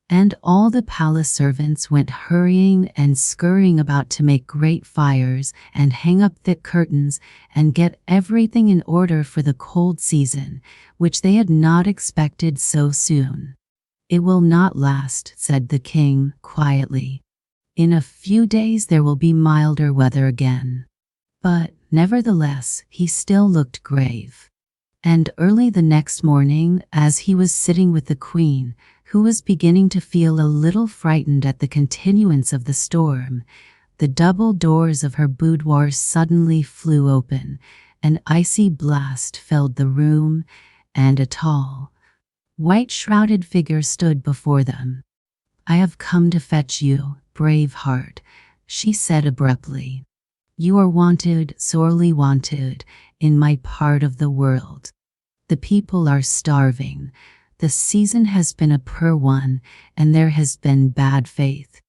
Speaker 1: And all the palace servants went hurrying and scurrying about to make great fires and hang up thick curtains and get everything in order for the cold season, which they had not expected so soon. "It will not last," said the King quietly. "In a few days there will be milder weather again." But, nevertheless, he still looked grave. And early the next morning, as he was sitting with the Queen, who was beginning to feel a little frightened at the continuance of the storm, the double doors of her boudoir suddenly flew open, an icy blast filled the room, and a tall, white-shrouded figure stood before them. "I have come to fetch you, Braveheart," she said abruptly. "You are wanted, sorely wanted, in my part of the world. The people are starving. The season has been a poor one, and there has been bad faith.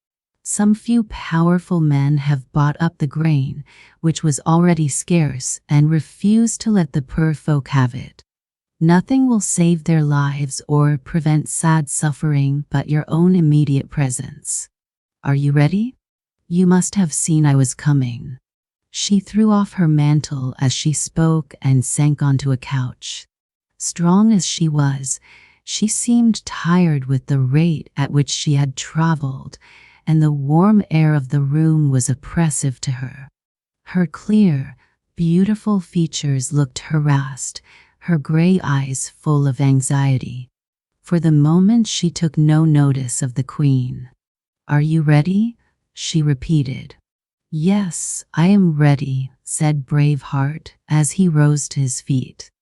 Speaker 1: Some few powerful men have bought up the grain, which was already scarce, and refused to let the poor folk have it. Nothing will save their lives or prevent sad suffering but your own immediate presence. Are you ready? You must have seen I was coming." She threw off her mantle as she spoke and sank onto a couch. Strong as she was, she seemed tired with the rate at which she had traveled, and the warm air of the room was oppressive to her. Her clear, beautiful features looked harassed, her gray eyes full of anxiety. For the moment she took no notice of the Queen. "Are you ready?" she repeated. "Yes, I am ready," said Braveheart as he rose to his feet.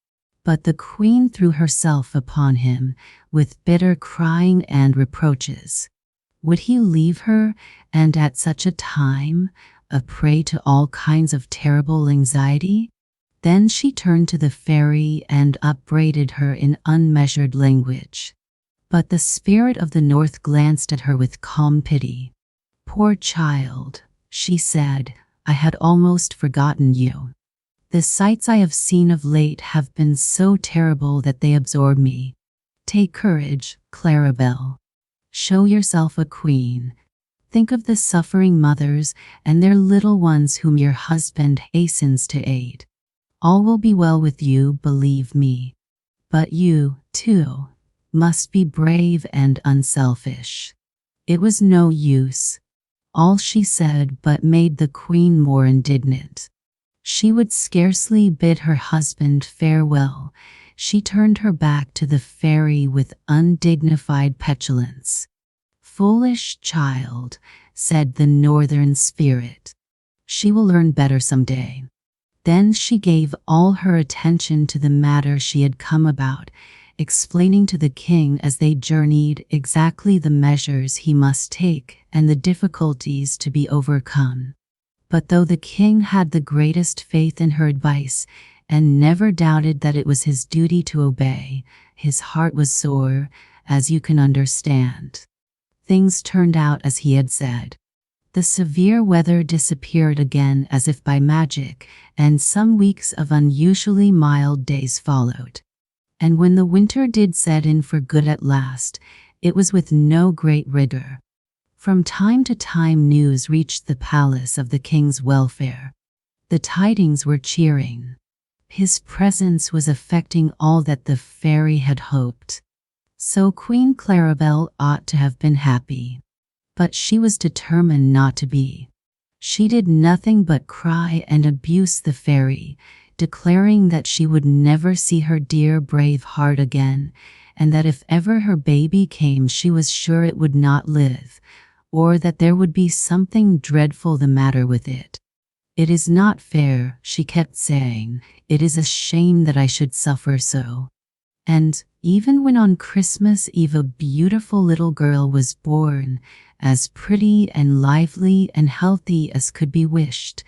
Speaker 1: But the queen threw herself upon him with bitter crying and reproaches. Would he leave her, and at such a time, a prey to all kinds of terrible anxiety? Then she turned to the fairy and upbraided her in unmeasured language. But the spirit of the north glanced at her with calm pity. "Poor child," she said, "I had almost forgotten you. The sights I have seen of late have been so terrible that they absorb me. Take courage, Clarabelle. Show yourself a queen. Think of the suffering mothers and their little ones whom your husband hastens to aid. All will be well with you, believe me. But you, too, must be brave and unselfish." It was no use. All she said but made the queen more indignant. She would scarcely bid her husband farewell. She turned her back to the fairy with undignified petulance. "Foolish child," said the northern spirit. "She will learn better some day." Then she gave all her attention to the matter she had come about, explaining to the king as they journeyed exactly the measures he must take and the difficulties to be overcome. But though the king had the greatest faith in her advice and never doubted that it was his duty to obey, his heart was sore, as you can understand. Things turned out as he had said. The severe weather disappeared again as if by magic, and some weeks of unusually mild days followed. And when the winter did set in for good at last, it was with no great rigor. From time to time news reached the palace of the king's welfare. The tidings were cheering. His presence was effecting all that the fairy had hoped. So Queen Clarabelle ought to have been happy. But she was determined not to be. She did nothing but cry and abuse the fairy, declaring that she would never see her dear Braveheart again, and that if ever her baby came she was sure it would not live, or that there would be something dreadful the matter with it. "It is not fair," she kept saying. "It is a shame that I should suffer so." And even when on Christmas Eve a beautiful little girl was born, as pretty and lively and healthy as could be wished,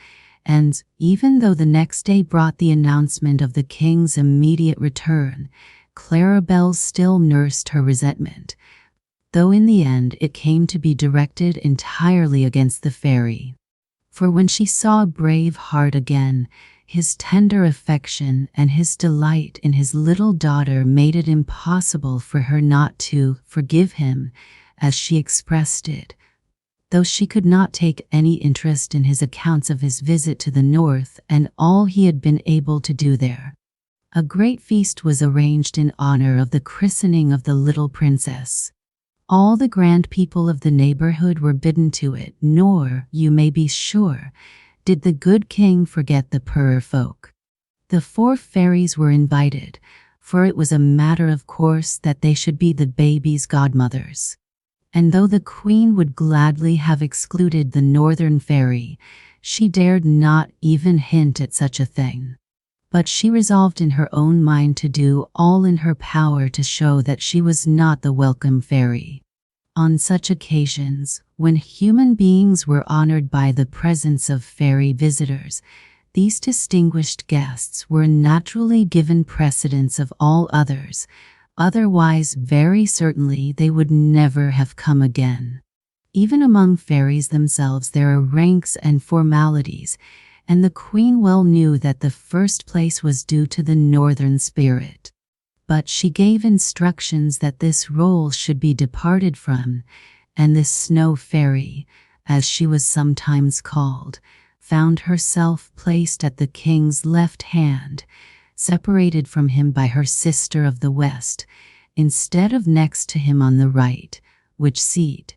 Speaker 1: and even though the next day brought the announcement of the king's immediate return, Clarabelle still nursed her resentment, though in the end it came to be directed entirely against the fairy. For when she saw Braveheart again, his tender affection and his delight in his little daughter made it impossible for her not to forgive him, as she expressed it, though she could not take any interest in his accounts of his visit to the north and all he had been able to do there. A great feast was arranged in honor of the christening of the little princess. All the grand people of the neighborhood were bidden to it, nor, you may be sure, did the good king forget the poorer folk. The 4 fairies were invited, for it was a matter of course that they should be the baby's godmothers. And though the queen would gladly have excluded the northern fairy, she dared not even hint at such a thing. But she resolved in her own mind to do all in her power to show that she was not the welcome fairy. On such occasions, when human beings were honored by the presence of fairy visitors, these distinguished guests were naturally given precedence of all others, otherwise very certainly they would never have come again. Even among fairies themselves there are ranks and formalities, and the queen well knew that the first place was due to the northern spirit. But she gave instructions that this role should be departed from, and this snow fairy, as she was sometimes called, found herself placed at the king's left hand, separated from him by her sister of the west, instead of next to him on the right, which seat,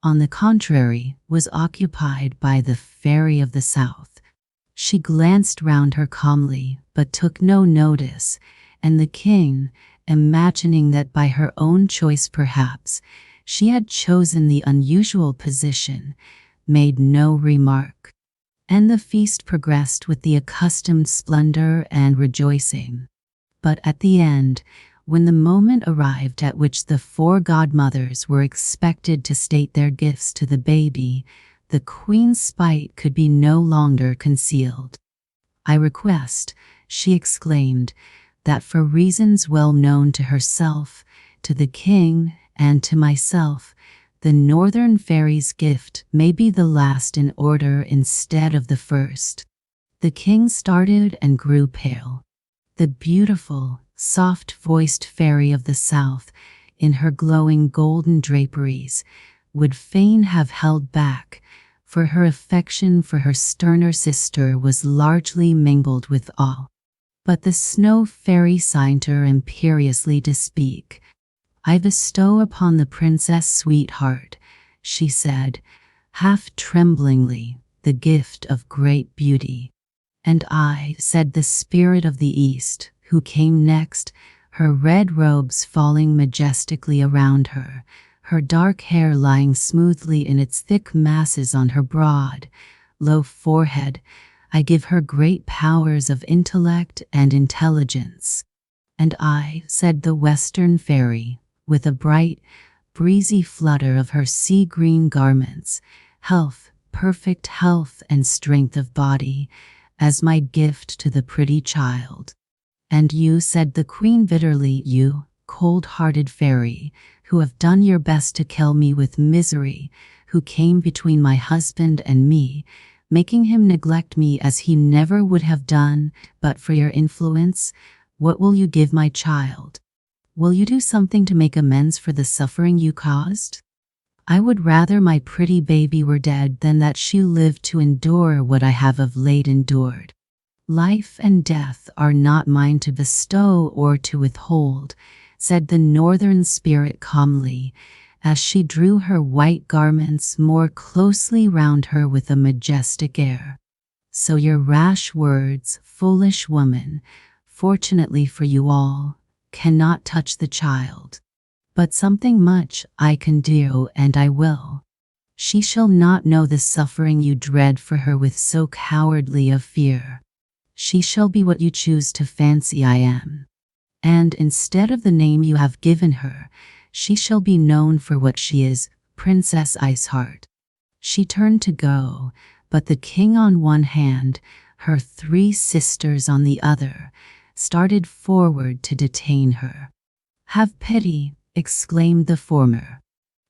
Speaker 1: on the contrary, was occupied by the fairy of the south. She glanced round her calmly, but took no notice, and the king, imagining that by her own choice perhaps she had chosen the unusual position, made no remark, and the feast progressed with the accustomed splendor and rejoicing. But at the end, when the moment arrived at which the four godmothers were expected to state their gifts to the baby, the queen's spite could be no longer concealed. "I request," she exclaimed, "that for reasons well known to herself, to the king, and to myself, the northern fairy's gift may be the last in order instead of the first." The king started and grew pale. The beautiful, soft-voiced fairy of the south, in her glowing golden draperies, would fain have held back, for her affection for her sterner sister was largely mingled with awe. But the snow fairy signed her imperiously to speak. "I bestow upon the princess sweetheart," she said, half tremblingly, "the gift of great beauty." "And I," said the spirit of the east, who came next, her red robes falling majestically around her, her dark hair lying smoothly in its thick masses on her broad, low forehead, "I give her great powers of intellect and intelligence." "And I," said the western fairy, with a bright, breezy flutter of her sea-green garments, "health, perfect health and strength of body, as my gift to the pretty child." "And you," said the queen bitterly, "you, cold-hearted fairy, who have done your best to kill me with misery, who came between my husband and me, making him neglect me as he never would have done but for your influence, what will you give my child? Will you do something to make amends for the suffering you caused? I would rather my pretty baby were dead than that she lived to endure what I have of late endured. Life and death are not mine to bestow or to withhold," said the northern spirit calmly, as she drew her white garments more closely round her with a majestic air. "So your rash words, foolish woman, fortunately for you all, cannot touch the child. But something much I can do, and I will. She shall not know the suffering you dread for her with so cowardly a fear. She shall be what you choose to fancy I am. And instead of the name you have given her, she shall be known for what she is, Princess Iceheart." She turned to go, but the king on one hand, her three sisters on the other, started forward to detain her. "Have pity," exclaimed the former.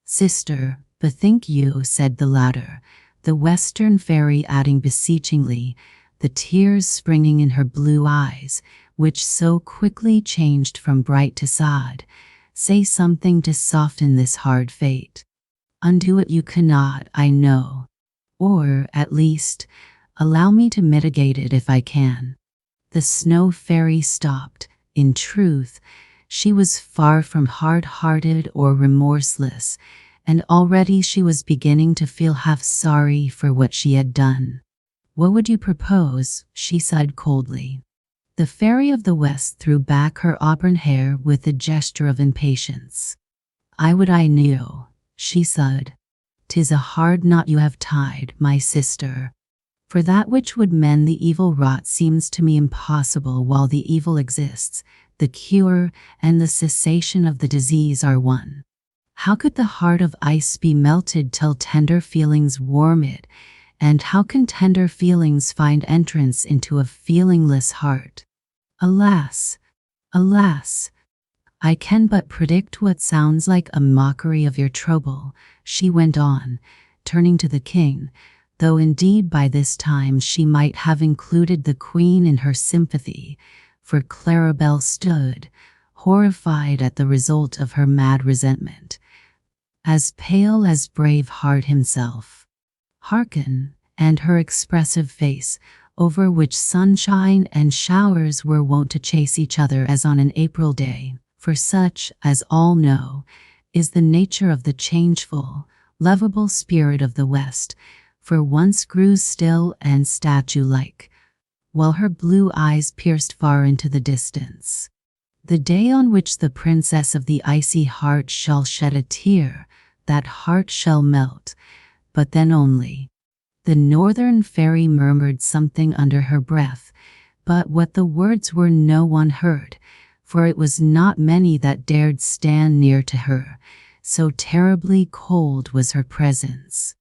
Speaker 1: "Sister, bethink you," said the latter, the western fairy adding beseechingly, the tears springing in her blue eyes, which so quickly changed from bright to sad. "Say something to soften this hard fate. Undo it you cannot, I know. Or, at least, allow me to mitigate it if I can." The snow fairy stopped. In truth, she was far from hard-hearted or remorseless, and already she was beginning to feel half sorry for what she had done. "What would you propose?" she said coldly. The fairy of the west threw back her auburn hair with a gesture of impatience. "I would I knew," she said. "'Tis a hard knot you have tied, my sister. For that which would mend the evil wrought seems to me impossible while the evil exists. The cure and the cessation of the disease are one. How could the heart of ice be melted till tender feelings warm it? And how can tender feelings find entrance into a feelingless heart? Alas, alas! I can but predict what sounds like a mockery of your trouble," she went on, turning to the king, though indeed by this time she might have included the queen in her sympathy, for Claribel stood, horrified at the result of her mad resentment, as pale as Braveheart himself. "Hearken," and her expressive face, over which sunshine and showers were wont to chase each other as on an April day, for such, as all know, is the nature of the changeful, lovable spirit of the West, for once grew still and statue-like, while her blue eyes pierced far into the distance. "The day on which the princess of the icy heart shall shed a tear, that heart shall melt. but then only. The northern fairy murmured something under her breath, but what the words were no one heard, for it was not many that dared stand near to her, so terribly cold was her presence.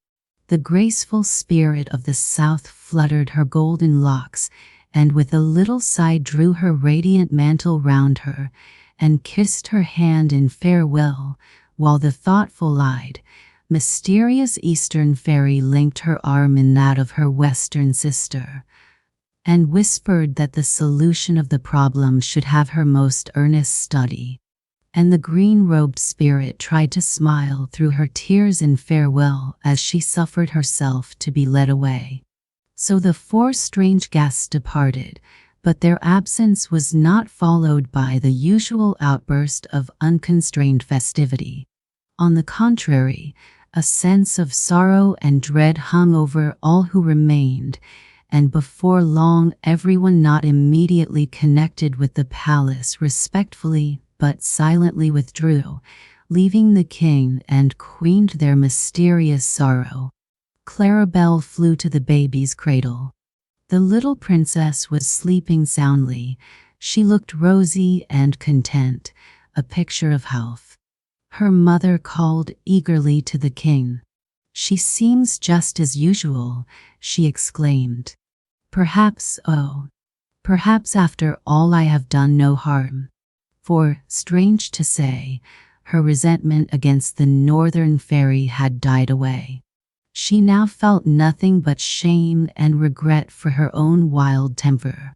Speaker 1: The graceful spirit of the south fluttered her golden locks, and with a little sigh drew her radiant mantle round her, and kissed her hand in farewell, while the thoughtful-eyed, mysterious eastern fairy linked her arm in that of her western sister, and whispered that the solution of the problem should have her most earnest study. And the green-robed spirit tried to smile through her tears in farewell as she suffered herself to be led away. So the four strange guests departed, but their absence was not followed by the usual outburst of unconstrained festivity. On the contrary, a sense of sorrow and dread hung over all who remained, and before long everyone not immediately connected with the palace respectfully but silently withdrew, leaving the king and queen to their mysterious sorrow. Clarabelle flew to the baby's cradle. The little princess was sleeping soundly. She looked rosy and content, a picture of health. Her mother called eagerly to the king. "She seems just as usual," she exclaimed. Perhaps after all I have done no harm." For, strange to say, her resentment against the northern fairy had died away. She now felt nothing but shame and regret for her own wild temper.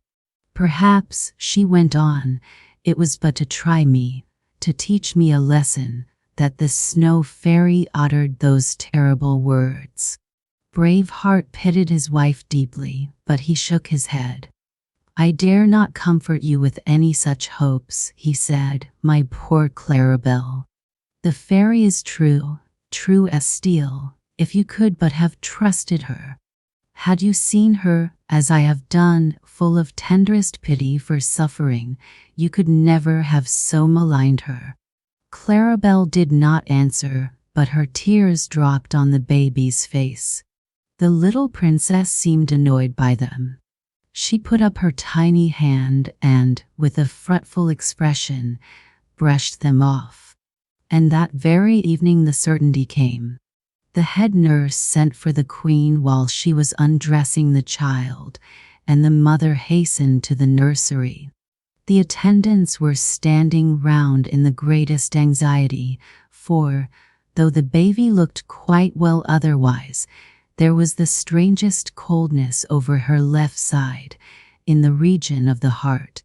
Speaker 1: "Perhaps," she went on, "it was but to try me, to teach me a lesson, that the snow fairy uttered those terrible words." Brave Heart pitied his wife deeply, but he shook his head. "I dare not comfort you with any such hopes," he said, "my poor Clarabelle. The fairy is true, true as steel, if you could but have trusted her. Had you seen her, as I have done, full of tenderest pity for suffering, you could never have so maligned her." Clarabelle did not answer, but her tears dropped on the baby's face. The little princess seemed annoyed by them. She put up her tiny hand and, with a fretful expression, brushed them off. And that very evening the certainty came. The head nurse sent for the queen while she was undressing the child, and the mother hastened to the nursery. The attendants were standing round in the greatest anxiety, for, though the baby looked quite well otherwise, there was the strangest coldness over her left side, in the region of the heart.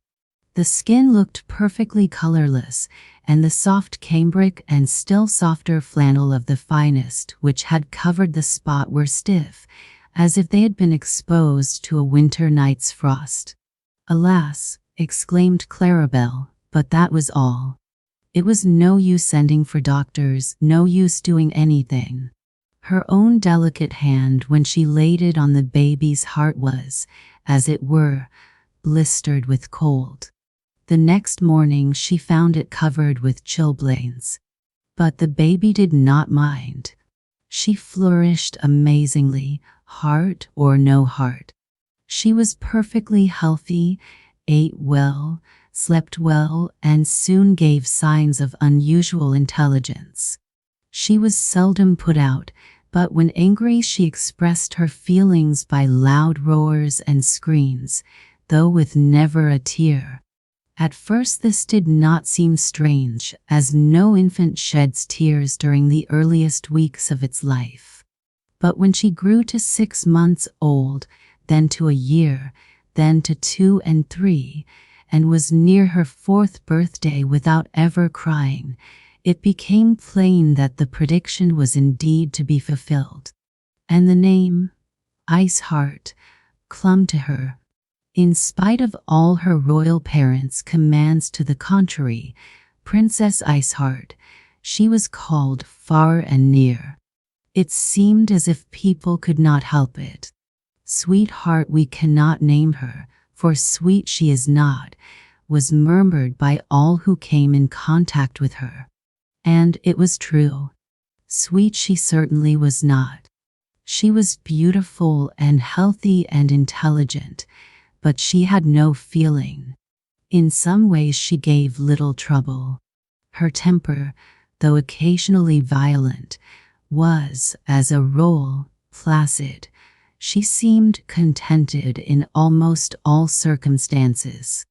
Speaker 1: The skin looked perfectly colorless, and the soft cambric and still softer flannel of the finest which had covered the spot were stiff, as if they had been exposed to a winter night's frost. "Alas!" exclaimed Clarabelle, but that was all. It was no use sending for doctors, no use doing anything. Her own delicate hand when she laid it on the baby's heart was, as it were, blistered with cold. The next morning she found it covered with chilblains. But the baby did not mind. She flourished amazingly, heart or no heart. She was perfectly healthy, ate well, slept well, and soon gave signs of unusual intelligence. She was seldom put out, but when angry she expressed her feelings by loud roars and screams, though with never a tear. At first this did not seem strange, as no infant sheds tears during the earliest weeks of its life. But when she grew to 6 months old, then to a year, then to 2 and 3, and was near her 4th birthday without ever crying, it became plain that the prediction was indeed to be fulfilled. And the name, Ice Heart, clung to her. In spite of all her royal parents' commands to the contrary, Princess Iceheart, she was called far and near. It seemed as if people could not help it. "Sweetheart we cannot name her, for sweet she is not," was murmured by all who came in contact with her. And it was true. Sweet she certainly was not. She was beautiful and healthy and intelligent, but she had no feeling. In some ways she gave little trouble. Her temper, though occasionally violent, was, as a rule, placid. She seemed contented in almost all circumstances.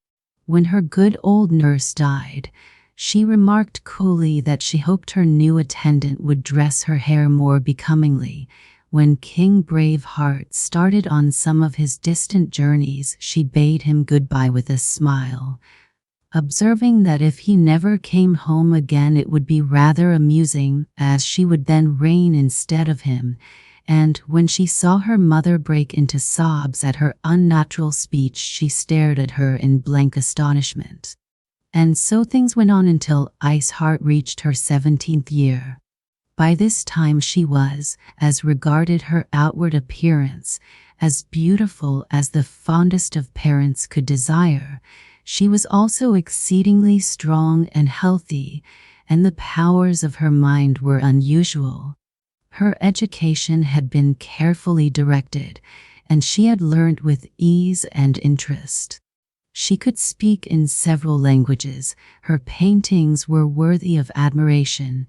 Speaker 1: When her good old nurse died, she remarked coolly that she hoped her new attendant would dress her hair more becomingly. When King Braveheart started on some of his distant journeys, she bade him goodbye with a smile, observing that if he never came home again it would be rather amusing, as she would then reign instead of him. And when she saw her mother break into sobs at her unnatural speech, she stared at her in blank astonishment. And so things went on until Iceheart reached her 17th year. By this time she was, as regarded her outward appearance, as beautiful as the fondest of parents could desire. She was also exceedingly strong and healthy, and the powers of her mind were unusual. Her education had been carefully directed, and she had learned with ease and interest. She could speak in several languages. Her paintings were worthy of admiration,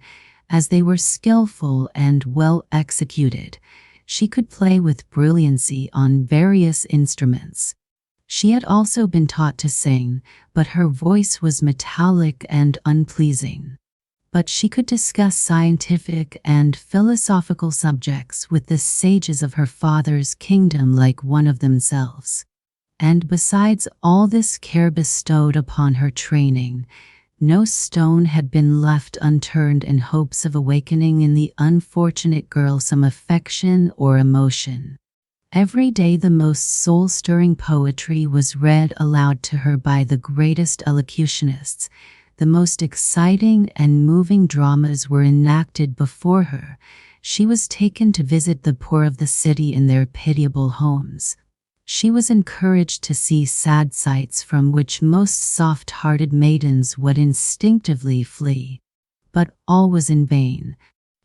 Speaker 1: as they were skillful and well executed. She could play with brilliancy on various instruments. She had also been taught to sing, but her voice was metallic and unpleasing. But she could discuss scientific and philosophical subjects with the sages of her father's kingdom like one of themselves. And besides all this care bestowed upon her training, no stone had been left unturned in hopes of awakening in the unfortunate girl some affection or emotion. Every day the most soul-stirring poetry was read aloud to her by the greatest elocutionists. The most exciting and moving dramas were enacted before her. She was taken to visit the poor of the city in their pitiable homes. She was encouraged to see sad sights from which most soft-hearted maidens would instinctively flee. But all was in vain.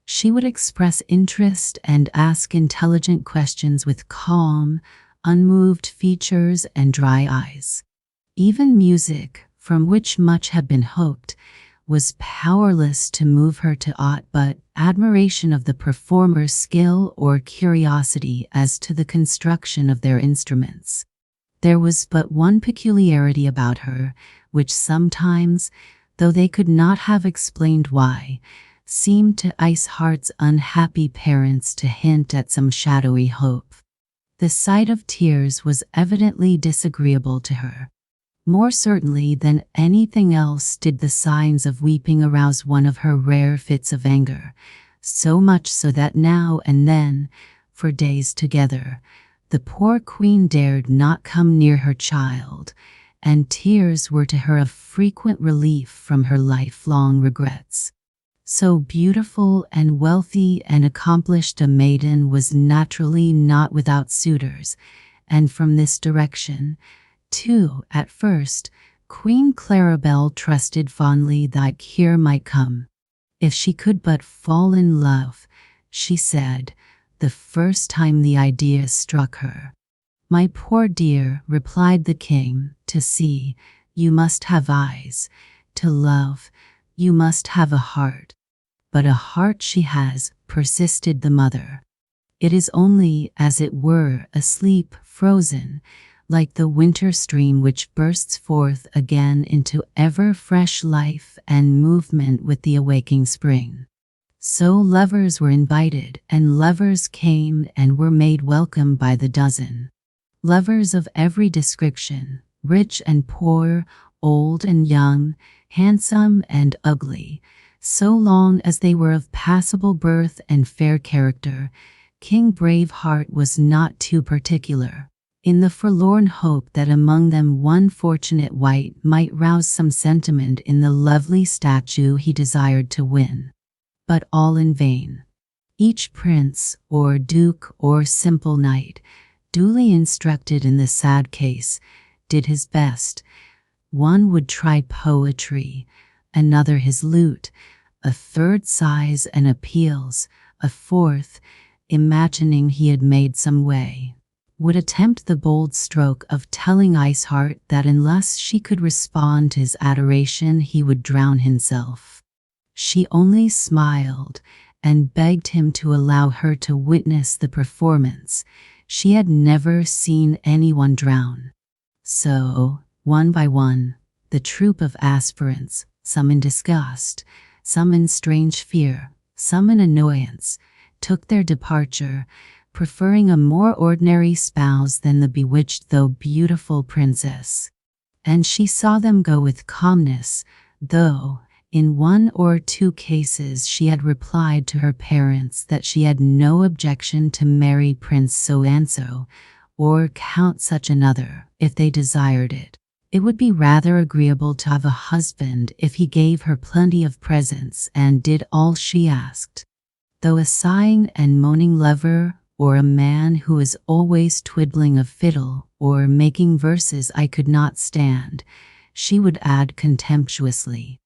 Speaker 1: She would express interest and ask intelligent questions with calm, unmoved features and dry eyes. Even music, from which much had been hoped, was powerless to move her to aught but admiration of the performer's skill or curiosity as to the construction of their instruments. There was but one peculiarity about her, which sometimes, though they could not have explained why, seemed to Iceheart's unhappy parents to hint at some shadowy hope. The sight of tears was evidently disagreeable to her. More certainly than anything else did the signs of weeping arouse one of her rare fits of anger, so much so that now and then, for days together, the poor queen dared not come near her child, and tears were to her a frequent relief from her lifelong regrets. So beautiful and wealthy and accomplished a maiden was naturally not without suitors, and from this direction, too, at first, Queen Clarabelle trusted fondly that cure might come. If she could but fall in love, she said, the first time the idea struck her. "My poor dear," replied the king, "to see, you must have eyes. To love, you must have a heart." "But a heart she has," persisted the mother. "It is only, as it were, asleep, frozen, like the winter stream which bursts forth again into ever-fresh life and movement with the awaking spring." So lovers were invited, and lovers came and were made welcome by the dozen. Lovers of every description, rich and poor, old and young, handsome and ugly, so long as they were of passable birth and fair character. King Braveheart was not too particular, in the forlorn hope that among them one fortunate wight might rouse some sentiment in the lovely statue he desired to win. But all in vain. Each prince, or duke, or simple knight, duly instructed in the sad case, did his best. One would try poetry, another his lute, a third sighs and appeals, a fourth, imagining he had made some way, would attempt the bold stroke of telling Iceheart that unless she could respond to his adoration, he would drown himself. She only smiled and begged him to allow her to witness the performance. She had never seen anyone drown. So, one by one, the troop of aspirants, some in disgust, some in strange fear, some in annoyance, took their departure, preferring a more ordinary spouse than the bewitched though beautiful princess. And she saw them go with calmness, though, in 1 or 2 cases she had replied to her parents that she had no objection to marry Prince so-and-so, or Count such another, if they desired it. It would be rather agreeable to have a husband if he gave her plenty of presents and did all she asked. Though a sighing and moaning lover, or a man who is always twiddling a fiddle or making verses I could not stand, she would add contemptuously.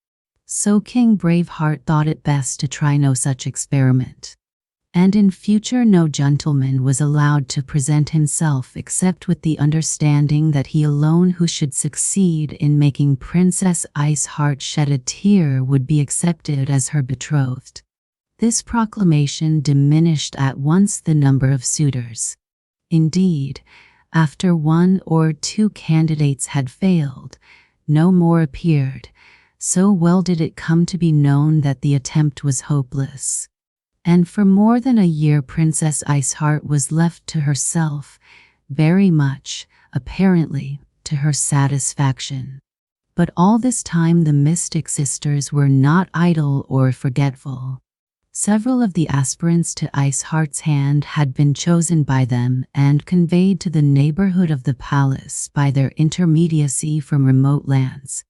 Speaker 1: So King Braveheart thought it best to try no such experiment. And in future no gentleman was allowed to present himself except with the understanding that he alone who should succeed in making Princess Iceheart shed a tear would be accepted as her betrothed. This proclamation diminished at once the number of suitors. Indeed, after 1 or 2 candidates had failed, no more appeared, so well did it come to be known that the attempt was hopeless. And for more than a year Princess Iceheart was left to herself, very much, apparently, to her satisfaction. But all this time the Mystic Sisters were not idle or forgetful. Several of the aspirants to Iceheart's hand had been chosen by them and conveyed to the neighborhood of the palace by their intermediacy from remote lands.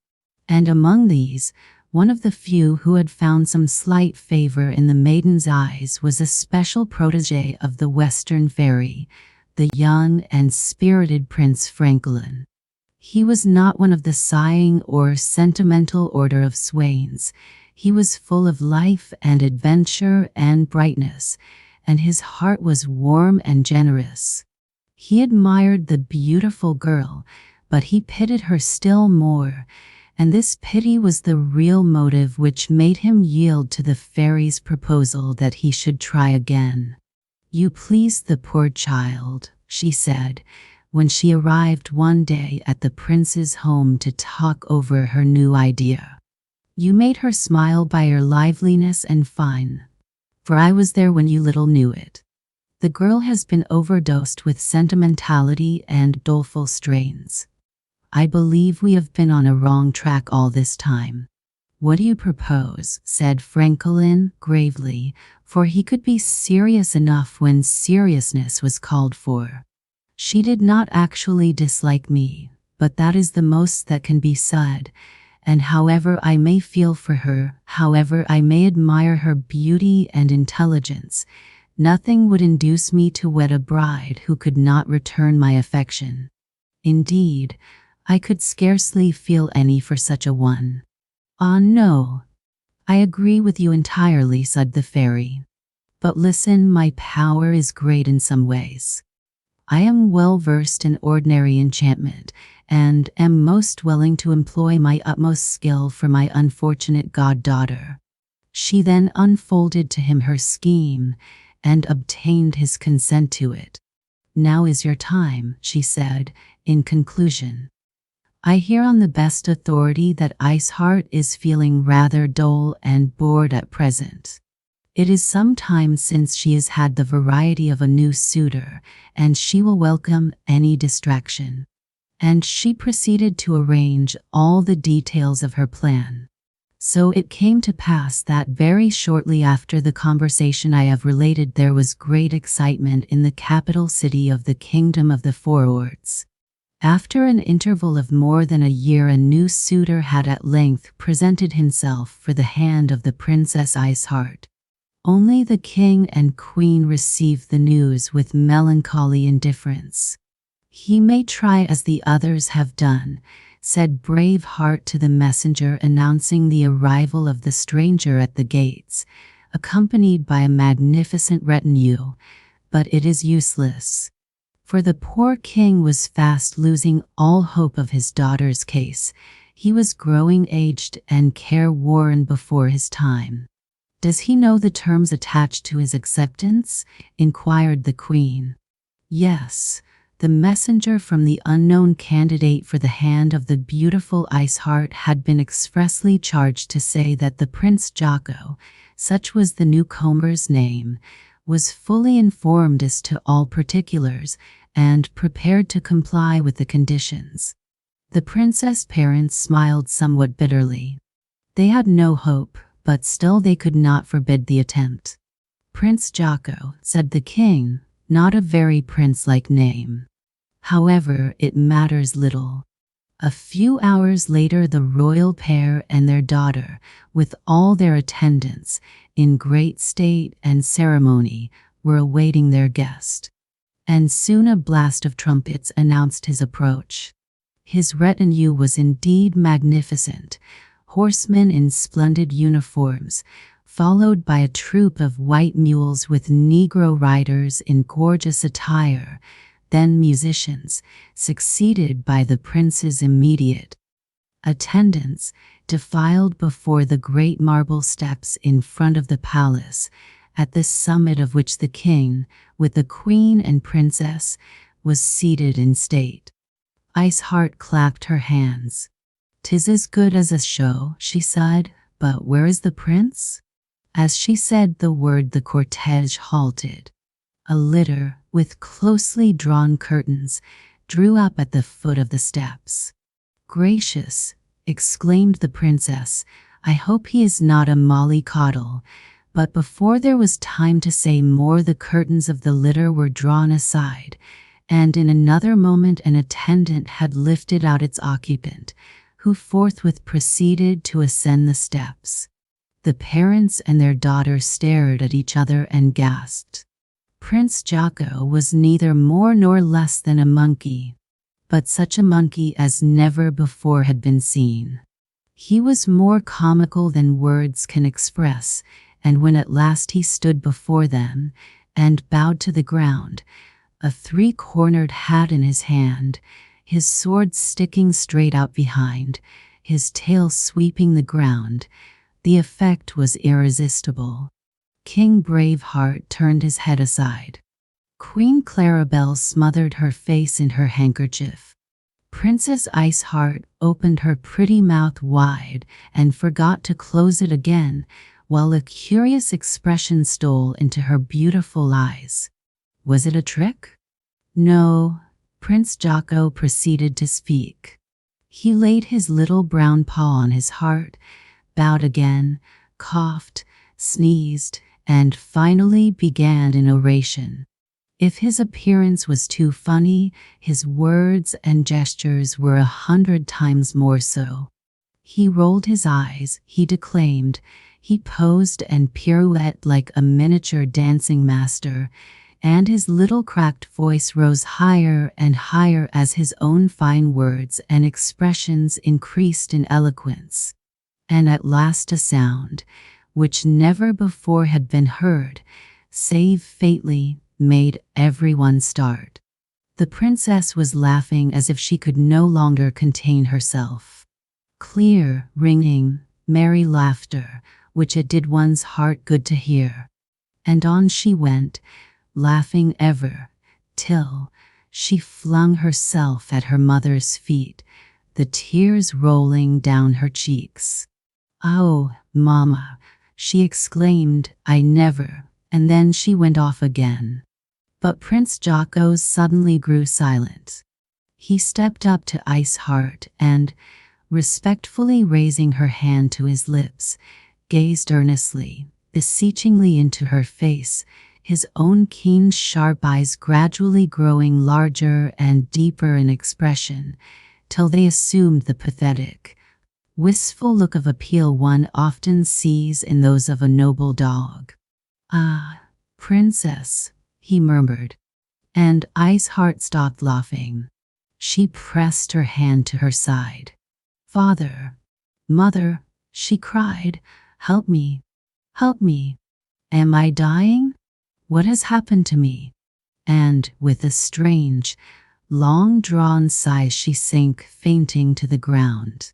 Speaker 1: And among these, one of the few who had found some slight favor in the maiden's eyes was a special protégé of the Western Fairy, the young and spirited Prince Francolin. He was not one of the sighing or sentimental order of swains. He was full of life and adventure and brightness, and his heart was warm and generous. He admired the beautiful girl, but he pitied her still more, and this pity was the real motive which made him yield to the fairy's proposal that he should try again. "You please the poor child," she said, when she arrived one day at the prince's home to talk over her new idea. "You made her smile by your liveliness and fun, for I was there when you little knew it. The girl has been overdosed with sentimentality and doleful strains. I believe we have been on a wrong track all this time." "What do you propose?" said Francolin gravely, for he could be serious enough when seriousness was called for. "She did not actually dislike me, but that is the most that can be said. And however I may feel for her, however I may admire her beauty and intelligence, nothing would induce me to wed a bride who could not return my affection. Indeed, I could scarcely feel any for such a one." "Ah, no, I agree with you entirely," said the fairy. "But listen, my power is great in some ways. I am well versed in ordinary enchantment, and am most willing to employ my utmost skill for my unfortunate goddaughter." She then unfolded to him her scheme, and obtained his consent to it. "Now is your time," she said, in conclusion. "I hear on the best authority that Iceheart is feeling rather dull and bored at present. It is some time since she has had the variety of a new suitor, and she will welcome any distraction." And she proceeded to arrange all the details of her plan. So it came to pass that very shortly after the conversation I have related there was great excitement in the capital city of the Kingdom of the Four Orts. After an interval of more than a year a new suitor had at length presented himself for the hand of the Princess Iceheart. Only the king and queen received the news with melancholy indifference. "He may try as the others have done," said Braveheart to the messenger announcing the arrival of the stranger at the gates, accompanied by a magnificent retinue, but it is useless. For the poor king was fast losing all hope of his daughter's case. He was growing aged and careworn before his time. "Does he know the terms attached to his acceptance?" inquired the queen. "Yes." The messenger from the unknown candidate for the hand of the beautiful Iceheart had been expressly charged to say that the Prince Jocko, such was the newcomer's name, was fully informed as to all particulars, and prepared to comply with the conditions. The princess' parents smiled somewhat bitterly. They had no hope, but still they could not forbid the attempt. "Prince Jocko," said the king, "not a very prince-like name. However, it matters little." A few hours later the royal pair and their daughter, with all their attendants, in great state and ceremony, were awaiting their guest. And soon a blast of trumpets announced his approach. His retinue was indeed magnificent, horsemen in splendid uniforms, followed by a troop of white mules with Negro riders in gorgeous attire, then musicians, succeeded by the prince's immediate attendants, defiled before the great marble steps in front of the palace, at the summit of which the king, with the queen and princess, was seated in state. Iceheart clapped her hands. "'Tis as good as a show," she said, "but where is the prince?" As she said the word the cortege halted. A litter, with closely drawn curtains, drew up at the foot of the steps. "Gracious!" exclaimed the princess, "I hope he is not a mollycoddle." But before there was time to say more, the curtains of the litter were drawn aside, and in another moment an attendant had lifted out its occupant, who forthwith proceeded to ascend the steps. The parents and their daughter stared at each other and gasped. Prince Jocko was neither more nor less than a monkey, but such a monkey as never before had been seen. He was more comical than words can express, and when at last he stood before them, and bowed to the ground, a three-cornered hat in his hand, his sword sticking straight out behind, his tail sweeping the ground, the effect was irresistible. King Braveheart turned his head aside. Queen Clarabelle smothered her face in her handkerchief. Princess Iceheart opened her pretty mouth wide and forgot to close it again, while a curious expression stole into her beautiful eyes. Was it a trick? No. Prince Jocko proceeded to speak. He laid his little brown paw on his heart, bowed again, coughed, sneezed, and finally began an oration. If his appearance was too funny, his words and gestures were 100 times more so. He rolled his eyes, he declaimed, he posed and pirouetted like a miniature dancing master, and his little cracked voice rose higher and higher as his own fine words and expressions increased in eloquence. And at last a sound, which never before had been heard, save faintly, made everyone start. The princess was laughing as if she could no longer contain herself. Clear, ringing, merry laughter, which it did one's heart good to hear. And on she went, laughing ever, till she flung herself at her mother's feet, the tears rolling down her cheeks. "Oh, mamma," she exclaimed, "I never," and then she went off again. But Prince Jocko suddenly grew silent. He stepped up to Iceheart and, respectfully raising her hand to his lips, gazed earnestly, beseechingly into her face, his own keen, sharp eyes gradually growing larger and deeper in expression, till they assumed the pathetic, wistful look of appeal one often sees in those of a noble dog. "Ah, princess," he murmured, and Iceheart stopped laughing. She pressed her hand to her side. "Father, mother," she cried, "help me, help me. Am I dying? What has happened to me?" and, with a strange, long-drawn sigh, she sank fainting to the ground.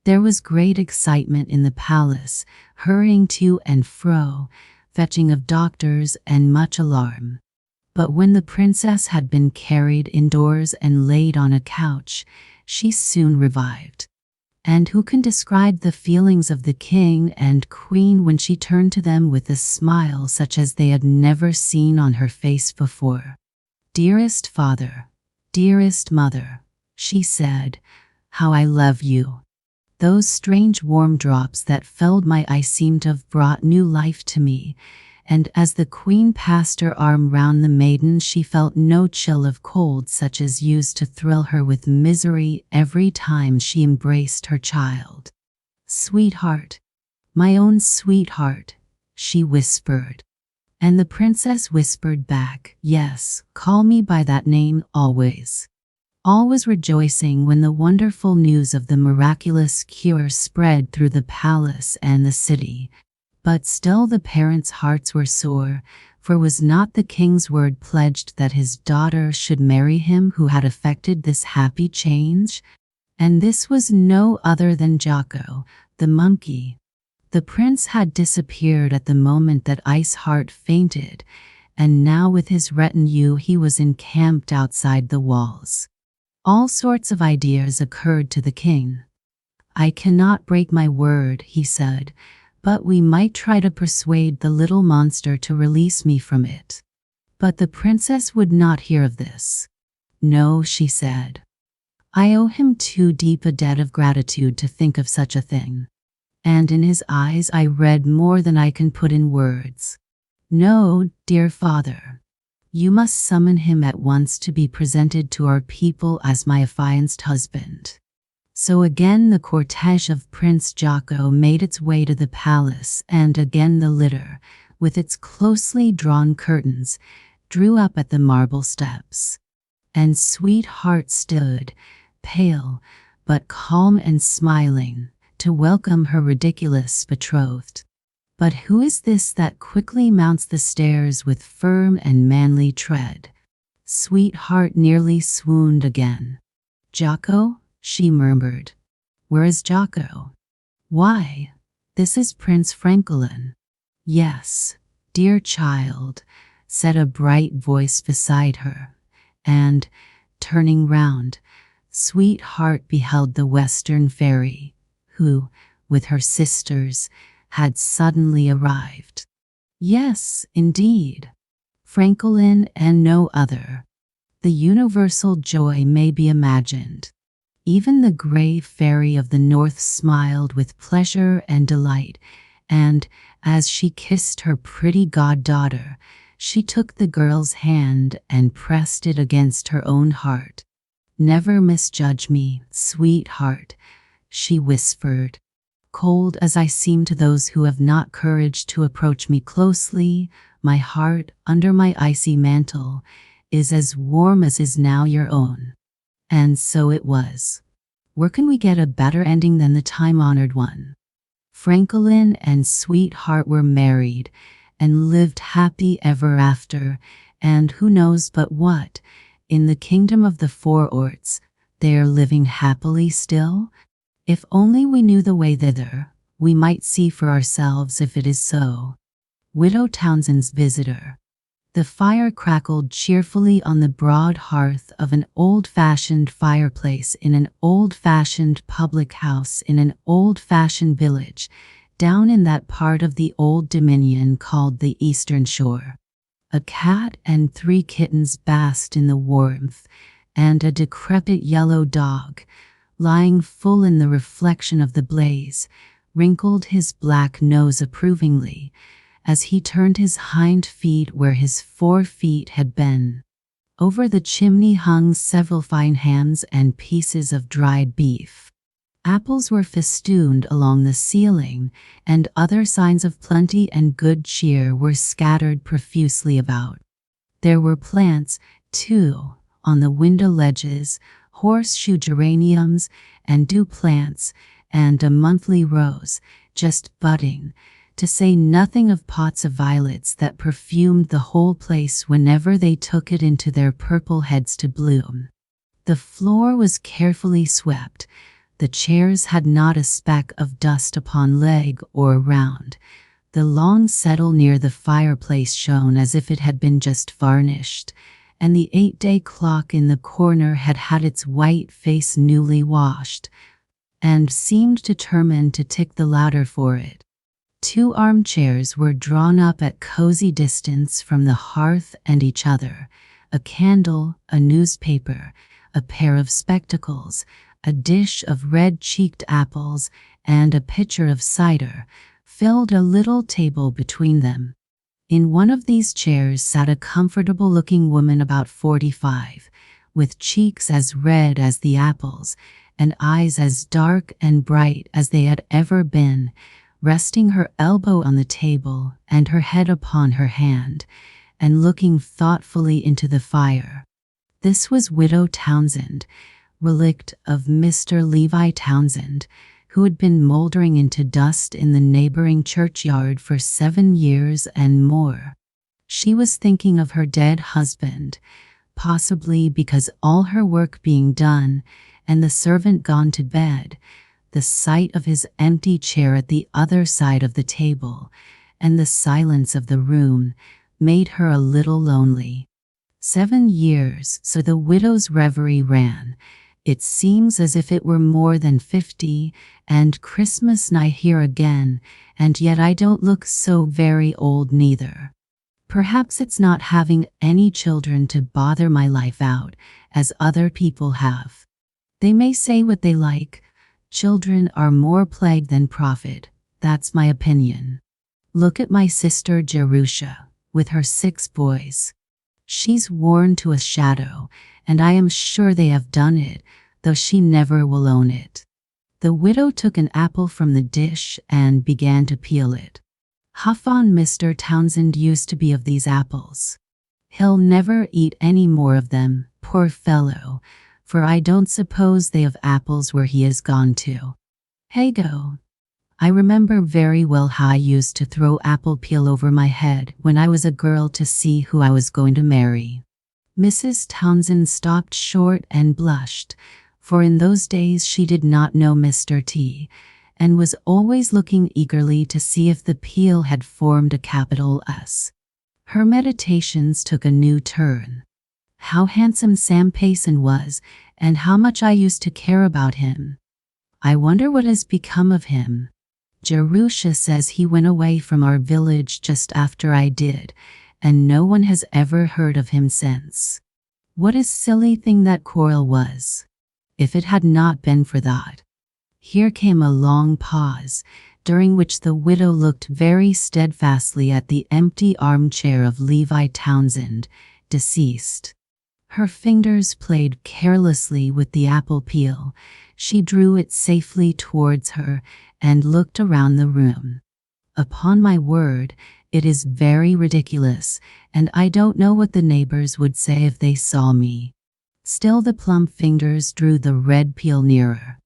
Speaker 1: There was great excitement in the palace, hurrying to and fro, fetching of doctors, and much alarm. But when the princess had been carried indoors and laid on a couch, she soon revived. And who can describe the feelings of the king and queen when she turned to them with a smile such as they had never seen on her face before? "Dearest father, dearest mother," she said, "how I love you." Those strange warm drops that filled my eyes seemed to have brought new life to me, and as the queen passed her arm round the maiden, she felt no chill of cold such as used to thrill her with misery every time she embraced her child. "Sweetheart, my own sweetheart," she whispered. And the princess whispered back, "Yes, call me by that name always." All was rejoicing when the wonderful news of the miraculous cure spread through the palace and the city. But still the parents' hearts were sore, for was not the king's word pledged that his daughter should marry him who had effected this happy change? And this was no other than Jocko, the monkey. The prince had disappeared at the moment that Ice Heart fainted, and now with his retinue he was encamped outside the walls. All sorts of ideas occurred to the king. "I cannot break my word," he said, "but we might try to persuade the little monster to release me from it." But the princess would not hear of this. "No," she said. "I owe him too deep a debt of gratitude to think of such a thing." And in his eyes I read more than I can put in words. "No, dear father. You must summon him at once to be presented to our people as my affianced husband." So again the cortege of Prince Jocko made its way to the palace, and again the litter, with its closely drawn curtains, drew up at the marble steps. And Sweetheart stood, pale, but calm and smiling, to welcome her ridiculous betrothed. But who is this that quickly mounts the stairs with firm and manly tread? Sweetheart nearly swooned again. "Jocko?" she murmured. "Where is Jocko?" "Why, this is Prince Francolin." "Yes, dear child," said a bright voice beside her, and, turning round, Sweetheart beheld the Western Fairy, who, with her sisters, had suddenly arrived. Yes, indeed, Francolin and no other. The universal joy may be imagined. Even the grey fairy of the north smiled with pleasure and delight, and, as she kissed her pretty goddaughter, she took the girl's hand and pressed it against her own heart. "Never misjudge me, sweetheart," she whispered. "Cold as I seem to those who have not courage to approach me closely, my heart, under my icy mantle, is as warm as is now your own." And so it was. Where can we get a better ending than the time-honored one? Francolin and Sweetheart were married, and lived happy ever after, and who knows but what, in the kingdom of the Four Orts, they are living happily still? If only we knew the way thither, we might see for ourselves if it is so. Widow Townsend's Visitor. The fire crackled cheerfully on the broad hearth of an old-fashioned fireplace in an old-fashioned public house in an old-fashioned village, down in that part of the Old Dominion called the Eastern Shore. A cat and 3 kittens basked in the warmth, and a decrepit yellow dog, lying full in the reflection of the blaze, wrinkled his black nose approvingly, as he turned his hind feet where his 4 feet had been. Over the chimney hung several fine hams and pieces of dried beef. Apples were festooned along the ceiling, and other signs of plenty and good cheer were scattered profusely about. There were plants, too, on the window ledges, horseshoe geraniums and dew plants, and a monthly rose, just budding, to say nothing of pots of violets that perfumed the whole place whenever they took it into their purple heads to bloom. The floor was carefully swept. The chairs had not a speck of dust upon leg or round. The long settle near the fireplace shone as if it had been just varnished, and the 8-day clock in the corner had had its white face newly washed, and seemed determined to tick the louder for it. 2 armchairs were drawn up at cozy distance from the hearth and each other. A candle, a newspaper, a pair of spectacles, a dish of red-cheeked apples, and a pitcher of cider filled a little table between them. In one of these chairs sat a comfortable-looking woman about 45, with cheeks as red as the apples, and eyes as dark and bright as they had ever been, resting her elbow on the table and her head upon her hand, and looking thoughtfully into the fire. This was Widow Townsend, relict of Mr. Levi Townsend, who had been mouldering into dust in the neighboring churchyard for 7 years and more. She was thinking of her dead husband, possibly because all her work being done and the servant gone to bed, the sight of his empty chair at the other side of the table and the silence of the room made her a little lonely. 7 years, so the widow's reverie ran. It seems as if it were more than 50, and Christmas nigh here again, and yet I don't look so very old neither. Perhaps it's not having any children to bother my life out, as other people have. They may say what they like. Children are more plague than profit. That's my opinion. Look at my sister Jerusha, with her 6 boys. She's worn to a shadow, and I am sure they have done it, though she never will own it. The widow took an apple from the dish and began to peel it. Huff on, Mr. Townsend used to be of these apples. He'll never eat any more of them, poor fellow, for I don't suppose they have apples where he has gone to. Hey go. I remember very well how I used to throw apple peel over my head when I was a girl to see who I was going to marry. Mrs. Townsend stopped short and blushed, for in those days she did not know Mr. T, and was always looking eagerly to see if the peel had formed a capital S. Her meditations took a new turn. How handsome Sam Payson was, and how much I used to care about him. I wonder what has become of him. Jerusha says he went away from our village just after I did, and no one has ever heard of him since. What a silly thing that quarrel was. If it had not been for that. Here came a long pause, during which the widow looked very steadfastly at the empty armchair of Levi Townsend, deceased. Her fingers played carelessly with the apple peel. She drew it safely towards her and looked around the room. Upon my word, it is very ridiculous, and I don't know what the neighbors would say if they saw me. Still the plump fingers drew the red peel nearer.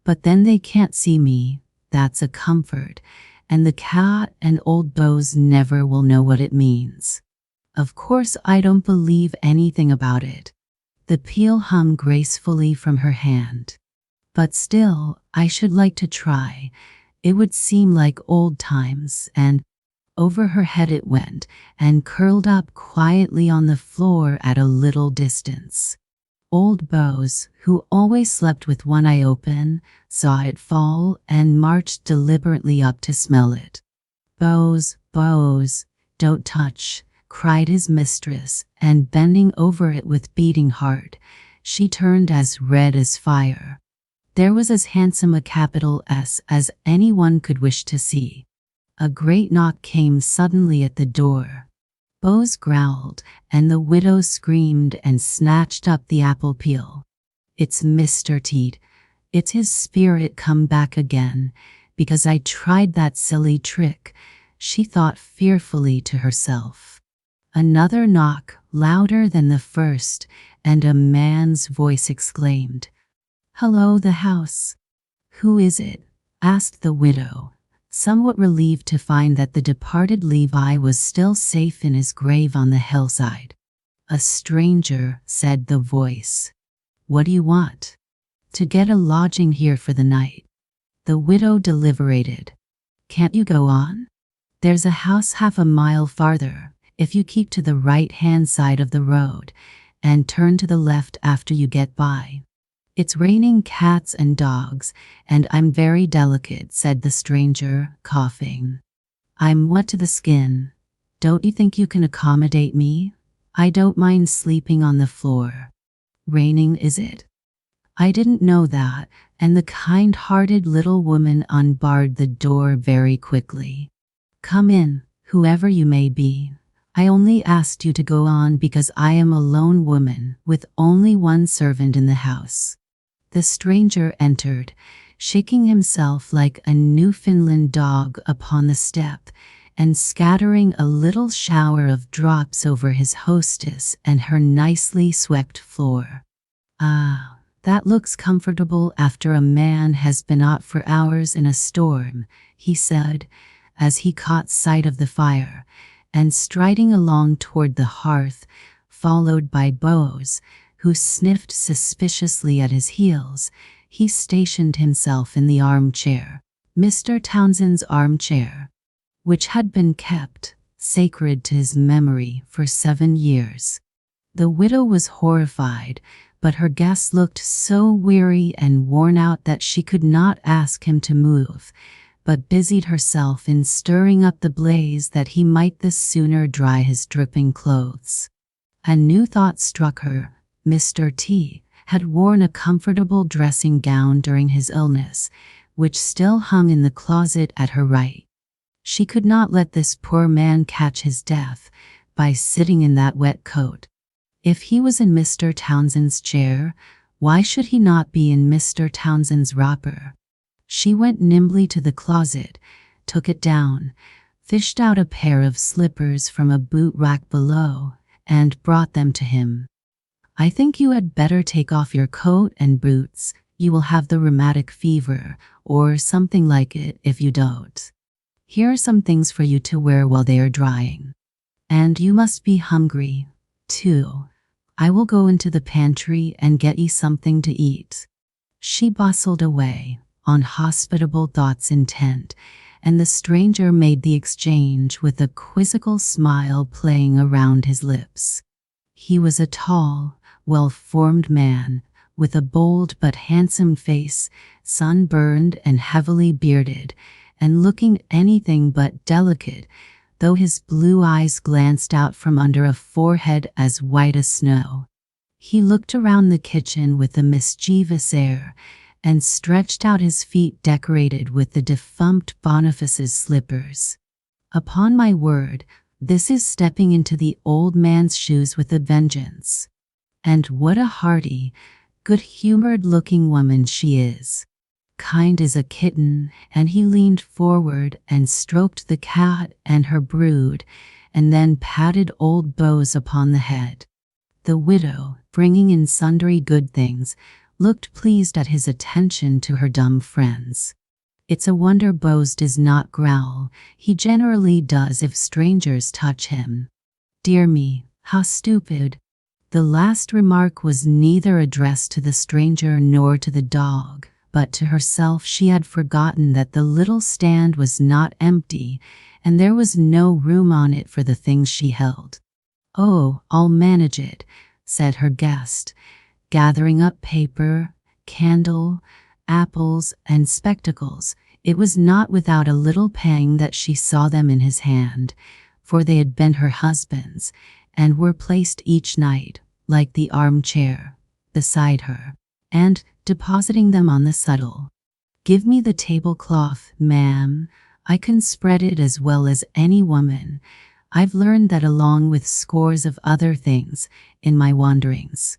Speaker 1: But then they can't see me, that's a comfort, and the cat and old Bose never will know what it means. Of course I don't believe anything about it. The peel hung gracefully from her hand. But still, I should like to try. It would seem like old times, and over her head it went, and curled up quietly on the floor at a little distance. Old Bose, who always slept with one eye open, saw it fall and marched deliberately up to smell it. "Bose, Bose, don't touch," cried his mistress, and bending over it with beating heart, she turned as red as fire. There was as handsome a capital S as anyone could wish to see. A great knock came suddenly at the door. Bose growled, and the widow screamed and snatched up the apple peel. "It's Mr. Teat. It's his spirit come back again, because I tried that silly trick," she thought fearfully to herself. Another knock, louder than the first, and a man's voice exclaimed, "Hello, the house." "Who is it?" asked the widow. somewhat relieved to find that the departed Levi was still safe in his grave on the hillside. "A stranger," said the voice. "What do you want?" "To get a lodging here for the night." The widow deliberated. "Can't you go on? There's a house half a mile farther, if you keep to the right-hand side of the road, and turn to the left after you get by." "It's raining cats and dogs, and I'm very delicate," said the stranger, coughing. "I'm wet to the skin. Don't you think you can accommodate me? I don't mind sleeping on the floor." "Raining, is it?" "I didn't know that," and the kind-hearted little woman unbarred the door very quickly. "Come in, whoever you may be. I only asked you to go on because I am a lone woman with only one servant in the house." The stranger entered, shaking himself like a Newfoundland dog upon the step, and scattering a little shower of drops over his hostess and her nicely swept floor. "Ah, that looks comfortable after a man has been out for hours in a storm," he said, as he caught sight of the fire, and striding along toward the hearth, followed by Bose, who sniffed suspiciously at his heels, he stationed himself in the armchair, Mr. Townsend's armchair, which had been kept sacred to his memory for 7 years. The widow was horrified, but her guest looked so weary and worn out that she could not ask him to move, but busied herself in stirring up the blaze that he might the sooner dry his dripping clothes. A new thought struck her. Mr. T had worn a comfortable dressing gown during his illness, which still hung in the closet at her right. She could not let this poor man catch his death by sitting in that wet coat. If he was in Mr. Townsend's chair, why should he not be in Mr. Townsend's wrapper? She went nimbly to the closet, took it down, fished out a pair of slippers from a boot rack below, and brought them to him. "I think you had better take off your coat and boots. You will have the rheumatic fever, or something like it, if you don't. Here are some things for you to wear while they are drying. And you must be hungry, too. I will go into the pantry and get you something to eat." She bustled away, on hospitable thoughts intent, and the stranger made the exchange with a quizzical smile playing around his lips. He was a tall, well-formed man, with a bold but handsome face, sunburned and heavily bearded, and looking anything but delicate, though his blue eyes glanced out from under a forehead as white as snow. He looked around the kitchen with a mischievous air, and stretched out his feet decorated with the defunct Boniface's slippers. "Upon my word, this is stepping into the old man's shoes with a vengeance. And what a hearty, good-humored-looking woman she is. Kind as a kitten," and he leaned forward and stroked the cat and her brood, and then patted old Bose upon the head. The widow, bringing in sundry good things, looked pleased at his attention to her dumb friends. "It's a wonder Bose does not growl. He generally does if strangers touch him. Dear me, how stupid." The last remark was neither addressed to the stranger nor to the dog, but to herself. She had forgotten that the little stand was not empty, and there was no room on it for the things she held. "Oh, I'll manage it," said her guest, gathering up paper, candle, apples, and spectacles. It was not without a little pang that she saw them in his hand, for they had been her husband's, and were placed each night, like the armchair, beside her, and depositing them on the settle. "Give me the tablecloth, ma'am. I can spread it as well as any woman. I've learned that along with scores of other things in my wanderings.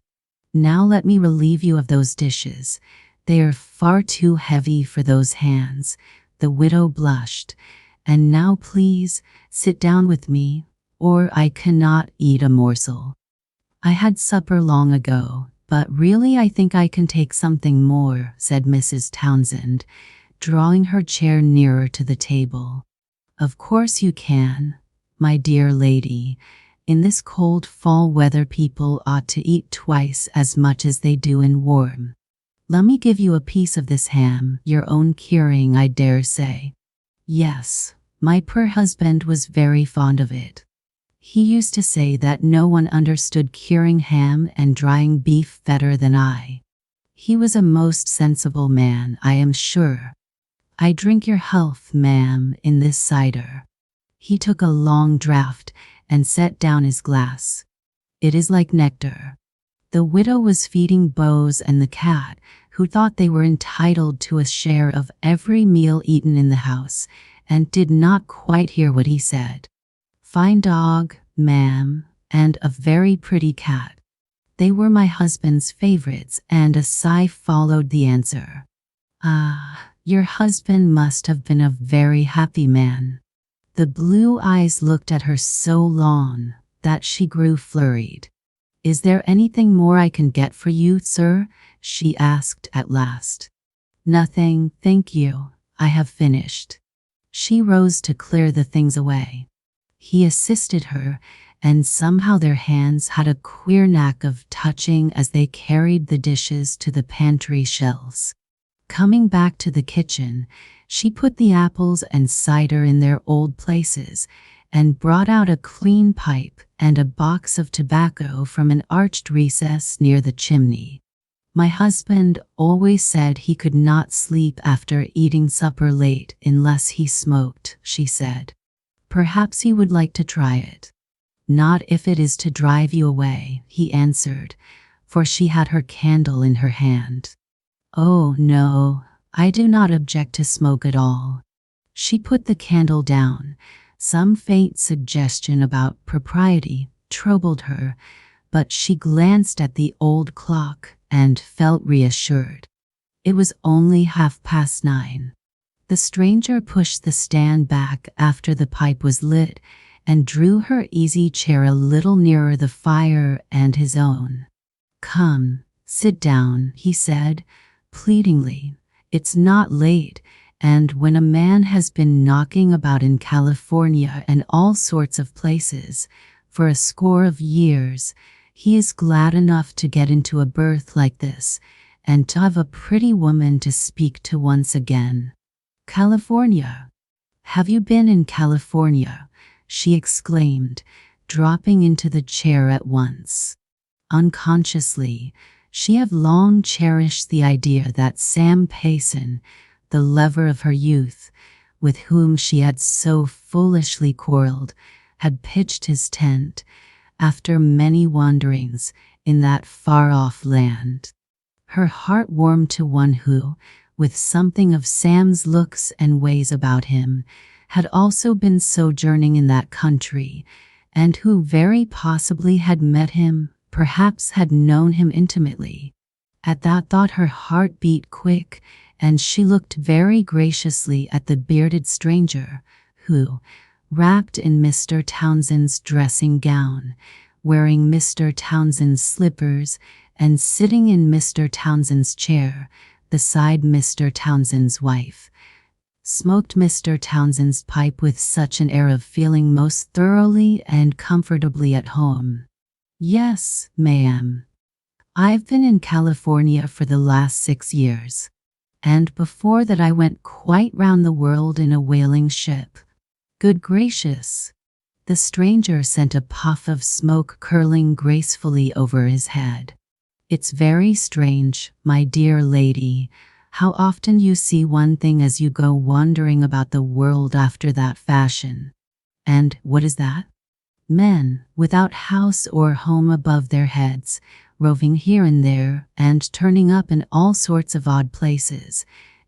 Speaker 1: Now let me relieve you of those dishes. They are far too heavy for those hands." The widow blushed. "And now please, sit down with me, or I cannot eat a morsel. I had supper long ago, but really I think I can take something more," said Mrs. Townsend, drawing her chair nearer to the table. "Of course you can, my dear lady. In this cold fall weather people ought to eat twice as much as they do in warm. Let me give you a piece of this ham, your own curing, I dare say." "Yes, my poor husband was very fond of it. He used to say that no one understood curing ham and drying beef better than I. He was a most sensible man, I am sure. I drink your health, ma'am, in this cider." He took a long draught and set down his glass. "It is like nectar." The widow was feeding Bose and the cat, who thought they were entitled to a share of every meal eaten in the house, and did not quite hear what he said. "Fine dog, ma'am, and a very pretty cat. They were my husband's favorites," and a sigh followed the answer. "Ah, your husband must have been a very happy man." The blue eyes looked at her so long that she grew flurried. "Is there anything more I can get for you, sir?" she asked at last. "Nothing, thank you. I have finished." She rose to clear the things away. He assisted her, and somehow their hands had a queer knack of touching as they carried the dishes to the pantry shelves. Coming back to the kitchen, she put the apples and cider in their old places, and brought out a clean pipe and a box of tobacco from an arched recess near the chimney. "My husband always said he could not sleep after eating supper late unless he smoked," she said. "Perhaps he would like to try it." "Not if it is to drive you away," he answered, for she had her candle in her hand. "Oh, no, I do not object to smoke at all." She put the candle down. Some faint suggestion about propriety troubled her, but she glanced at the old clock and felt reassured. It was only 9:30. The stranger pushed the stand back after the pipe was lit and drew her easy chair a little nearer the fire and his own. "Come, sit down," he said, pleadingly. "It's not late, and when a man has been knocking about in California and all sorts of places for a score of years, he is glad enough to get into a berth like this and to have a pretty woman to speak to once again." "California? Have you been in California?" she exclaimed, dropping into the chair at once. Unconsciously, she had long cherished the idea that Sam Payson, the lover of her youth, with whom she had so foolishly quarreled, had pitched his tent, after many wanderings, in that far-off land. Her heart warmed to one who, with something of Sam's looks and ways about him, had also been sojourning in that country, and who very possibly had met him, perhaps had known him intimately. At that thought her heart beat quick, and she looked very graciously at the bearded stranger, who, wrapped in Mr. Townsend's dressing gown, wearing Mr. Townsend's slippers, and sitting in Mr. Townsend's chair, beside Mr. Townsend's wife, smoked Mr. Townsend's pipe with such an air of feeling most thoroughly and comfortably at home. "Yes, ma'am. I've been in California for the last 6 years, and before that I went quite round the world in a whaling ship." "Good gracious!" The stranger sent a puff of smoke curling gracefully over his head. "It's very strange, my dear lady, how often you see one thing as you go wandering about the world after that fashion." "And what is that?" "Men, without house or home above their heads, roving here and there, and turning up in all sorts of odd places,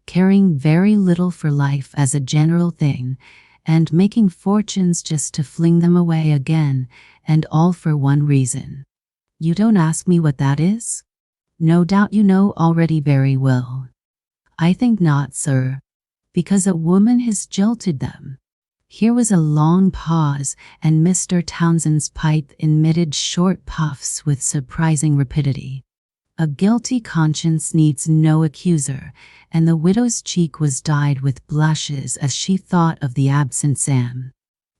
Speaker 1: caring very little for life as a general thing, and making fortunes just to fling them away again, and all for one reason. You don't ask me what that is? No doubt you know already very well." "I think not, sir, because a woman has jilted them." Here was a long pause, and Mr. Townsend's pipe emitted short puffs with surprising rapidity. A guilty conscience needs no accuser, and the widow's cheek was dyed with blushes as she thought of the absent Sam.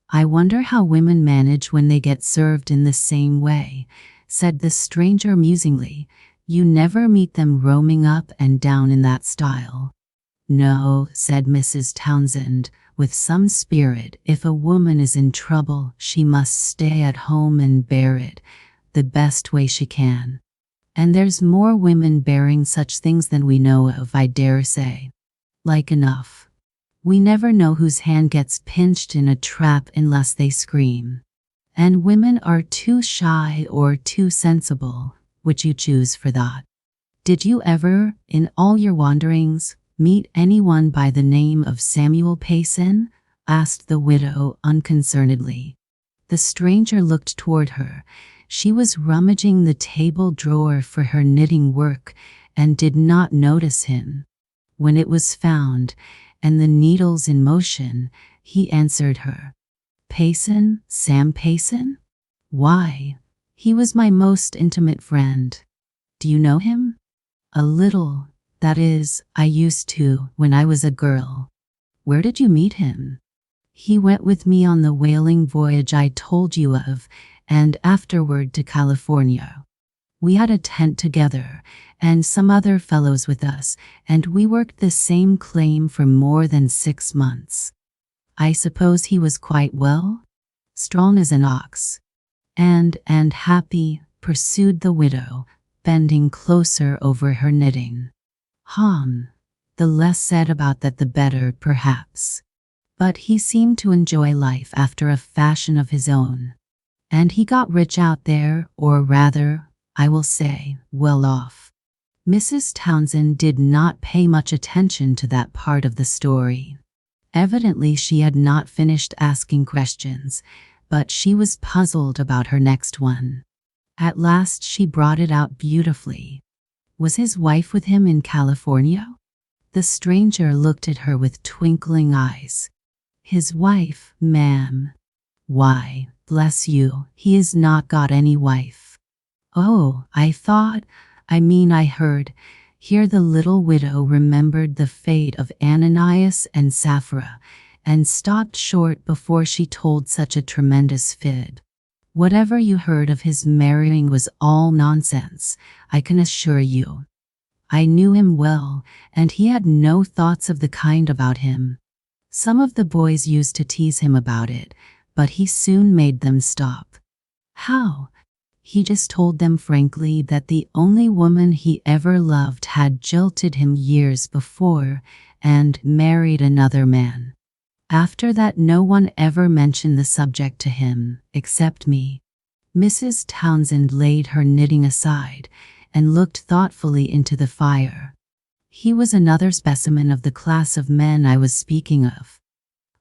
Speaker 1: I wonder how women manage when they get served in the same way, said the stranger musingly. You never meet them roaming up and down in that style. No, said Mrs. Townsend, with some spirit. If a woman is in trouble, she must stay at home and bear it the best way she can. And there's more women bearing such things than we know of, I dare say. Like enough. We never know whose hand gets pinched in a trap unless they scream. And women are too shy or too sensible, which you choose for that. Did you ever, in all your wanderings, meet anyone by the name of Samuel Payson? Asked the widow unconcernedly. The stranger looked toward her. She was rummaging the table drawer for her knitting work and did not notice him. When it was found, and the needles in motion, he answered her. Payson? Sam Payson? Why, he was my most intimate friend. Do you know him? A little, that is, I used to when I was a girl. Where did you meet him? He went with me on the whaling voyage I told you of, and afterward to California. We had a tent together, and some other fellows with us, and we worked the same claim for more than 6 months. I suppose he was quite well? Strong as an ox. And happy, pursued the widow, bending closer over her knitting. The less said about that the better, perhaps. But he seemed to enjoy life after a fashion of his own. And he got rich out there, or rather, I will say, well off. Mrs. Townsend did not pay much attention to that part of the story. Evidently she had not finished asking questions, but she was puzzled about her next one. At last she brought it out beautifully. Was his wife with him in California? The stranger looked at her with twinkling eyes. His wife, ma'am? Why, bless you, he has not got any wife. Oh, I heard. Here the little widow remembered the fate of Ananias and Sapphira, and stopped short before she told such a tremendous fib. Whatever you heard of his marrying was all nonsense, I can assure you. I knew him well, and he had no thoughts of the kind about him. Some of the boys used to tease him about it, but he soon made them stop. How? He just told them frankly that the only woman he ever loved had jilted him years before and married another man. After that no one ever mentioned the subject to him, except me. Mrs. Townsend laid her knitting aside and looked thoughtfully into the fire. He was another specimen of the class of men I was speaking of.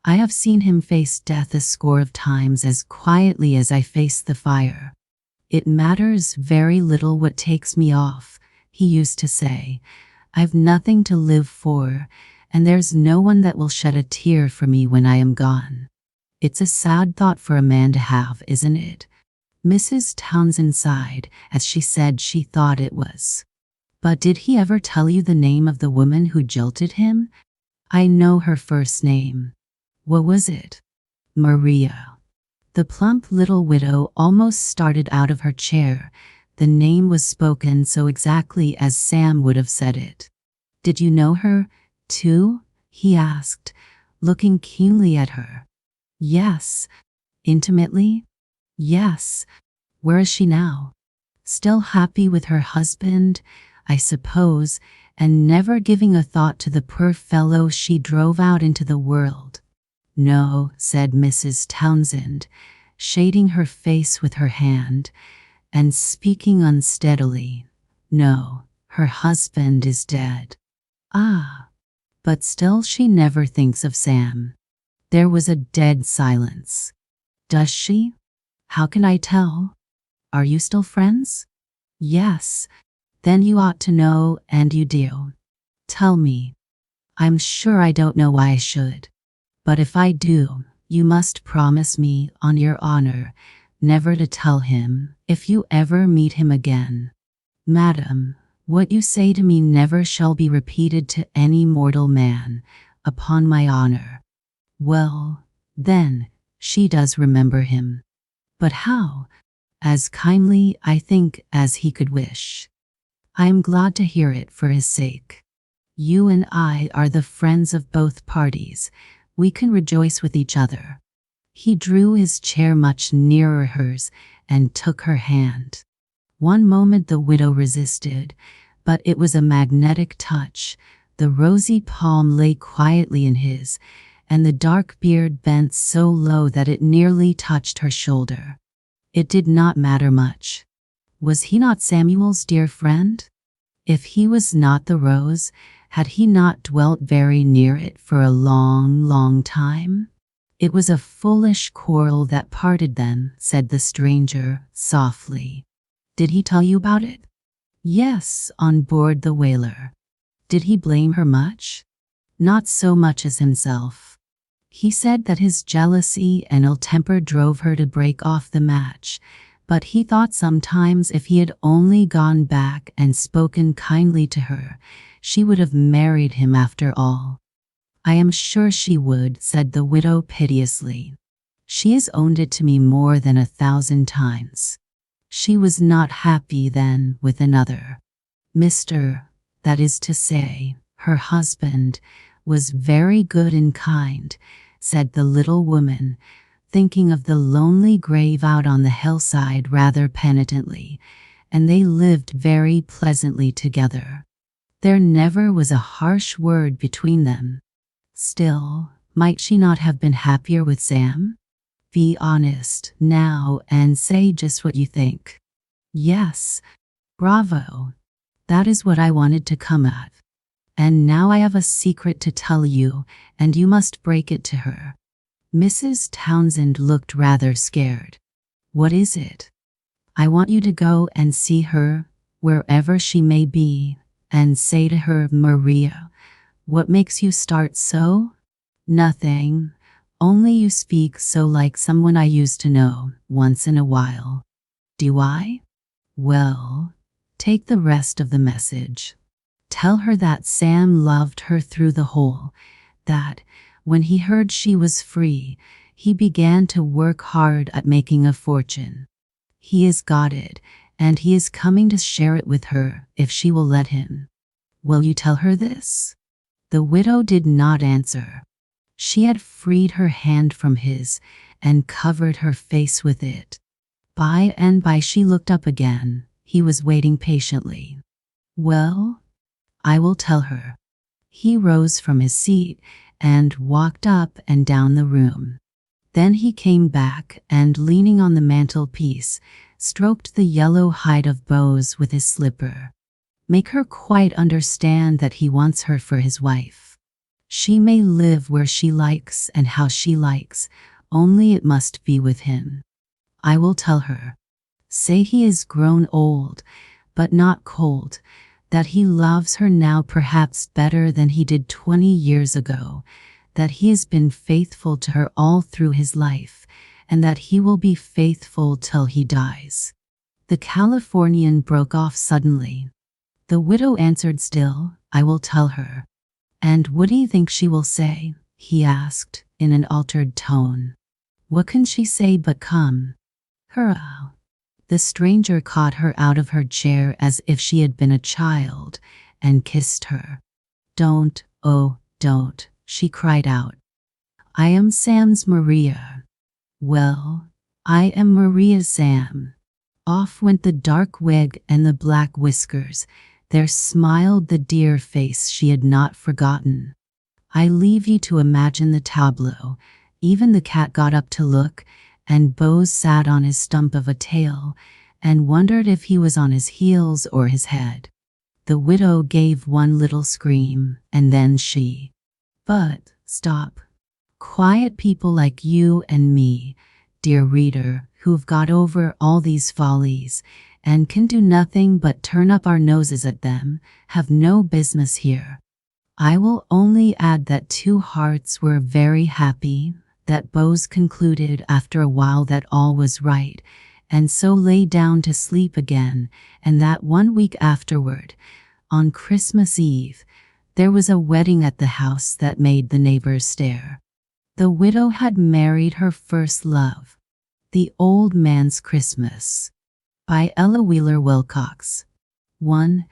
Speaker 1: I have seen him face death a score of times as quietly as I face the fire. It matters very little what takes me off, he used to say. I've nothing to live for, and there's no one that will shed a tear for me when I am gone. It's a sad thought for a man to have, isn't it? Mrs. Townsend sighed as she said she thought it was. But did he ever tell you the name of the woman who jilted him? I know her first name. What was it? Maria. The plump little widow almost started out of her chair. The name was spoken so exactly as Sam would have said it. Did you know her, too? He asked, looking keenly at her. Yes. Intimately? Yes. Where is she now? Still happy with her husband, I suppose, and never giving a thought to the poor fellow she drove out into the world. No, said Mrs. Townsend, shading her face with her hand, and speaking unsteadily. No, her husband is dead. Ah, but still she never thinks of Sam. There was a dead silence. Does she? How can I tell? Are you still friends? Yes. Then you ought to know, and you do. Tell me. I'm sure I don't know why I should. But if I do, you must promise me, on your honor, never to tell him, if you ever meet him again. Madam, What you say to me never shall be repeated to any mortal man, upon my honor. Well, then, she does remember him. But how? As kindly, I think, as he could wish. I am glad to hear it for his sake. You and I are the friends of both parties. We can rejoice with each other. He drew his chair much nearer hers and took her hand. One moment the widow resisted, but it was a magnetic touch. The rosy palm lay quietly in his, and the dark beard bent so low that it nearly touched her shoulder. It did not matter much. Was he not Samuel's dear friend? If he was not the rose, had he not dwelt very near it for a long, long time? It was a foolish quarrel that parted them, said the stranger, softly. Did he tell you about it? Yes, on board the whaler. Did he blame her much? Not so much as himself. He said that his jealousy and ill temper drove her to break off the match, but he thought sometimes if he had only gone back and spoken kindly to her, she would have married him after all. I am sure she would, said the widow piteously. She has owned it to me more than 1,000 times. She was not happy then with another. Mr., that is to say, her husband, was very good and kind, said the little woman, thinking of the lonely grave out on the hillside rather penitently, and they lived very pleasantly together. There never was a harsh word between them. Still, might she not have been happier with Sam? Be honest now and say just what you think. Yes, bravo. That is what I wanted to come at. And now I have a secret to tell you, and you must break it to her. Mrs. Townsend looked rather scared. What is it? I want you to go and see her, wherever she may be, and say to her, Maria, what makes you start so? Nothing, only you speak so like someone I used to know, once in a while. Do I? Well, take the rest of the message. Tell her that Sam loved her through the whole, that, when he heard she was free, he began to work hard at making a fortune. He has got it, and he is coming to share it with her, if she will let him. Will you tell her this? The widow did not answer. She had freed her hand from his, and covered her face with it. By and by she looked up again. He was waiting patiently. Well, I will tell her. He rose from his seat and walked up and down the room. Then he came back and, leaning on the mantelpiece, stroked the yellow hide of bows with his slipper. Make her quite understand that he wants her for his wife. She may live where she likes and how she likes, only it must be with him. I will tell her. Say he is grown old, but not cold, that he loves her now perhaps better than he did 20 years ago, that he has been faithful to her all through his life, and that he will be faithful till he dies. The Californian broke off suddenly. The widow answered still, I will tell her. And what do you think she will say? He asked, in an altered tone. What can she say but come? Hurrah! The stranger caught her out of her chair as if she had been a child, and kissed her. Don't, oh, don't, she cried out. I am Sam's Maria. Well, I am Maria's Sam. Off went the dark wig and the black whiskers. There smiled the dear face she had not forgotten. I leave you to imagine the tableau. Even the cat got up to look, and Bose sat on his stump of a tail, and wondered if he was on his heels or his head. The widow gave one little scream, and then she. But, stop. Quiet people like you and me, dear reader, who've got over all these follies, and can do nothing but turn up our noses at them, have no business here. I will only add that two hearts were very happy, that Bose concluded after a while that all was right, and so lay down to sleep again, and that 1 week afterward, On Christmas Eve, there was a wedding at the house that made the neighbors stare. The widow had married her first love. The Old Man's Christmas by Ella Wheeler Wilcox. 1.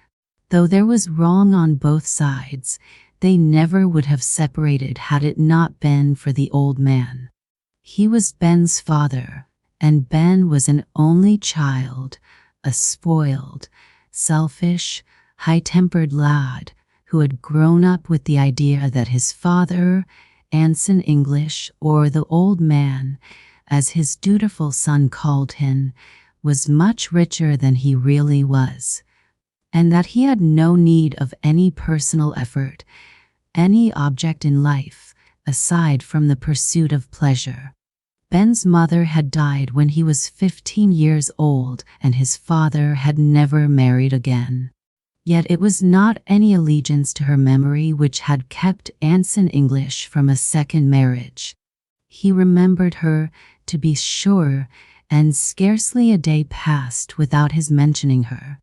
Speaker 1: Though there was wrong on both sides, they never would have separated had it not been for the old man. He was Ben's father, and Ben was an only child, a spoiled, selfish, high-tempered lad who had grown up with the idea that his father, Anson English, or the old man, as his dutiful son called him, was much richer than he really was, and that he had no need of any personal effort, any object in life, aside from the pursuit of pleasure. Ben's mother had died when he was 15 years old, and his father had never married again. Yet it was not any allegiance to her memory which had kept Anson English from a second marriage. He remembered her, to be sure, and scarcely a day passed without his mentioning her.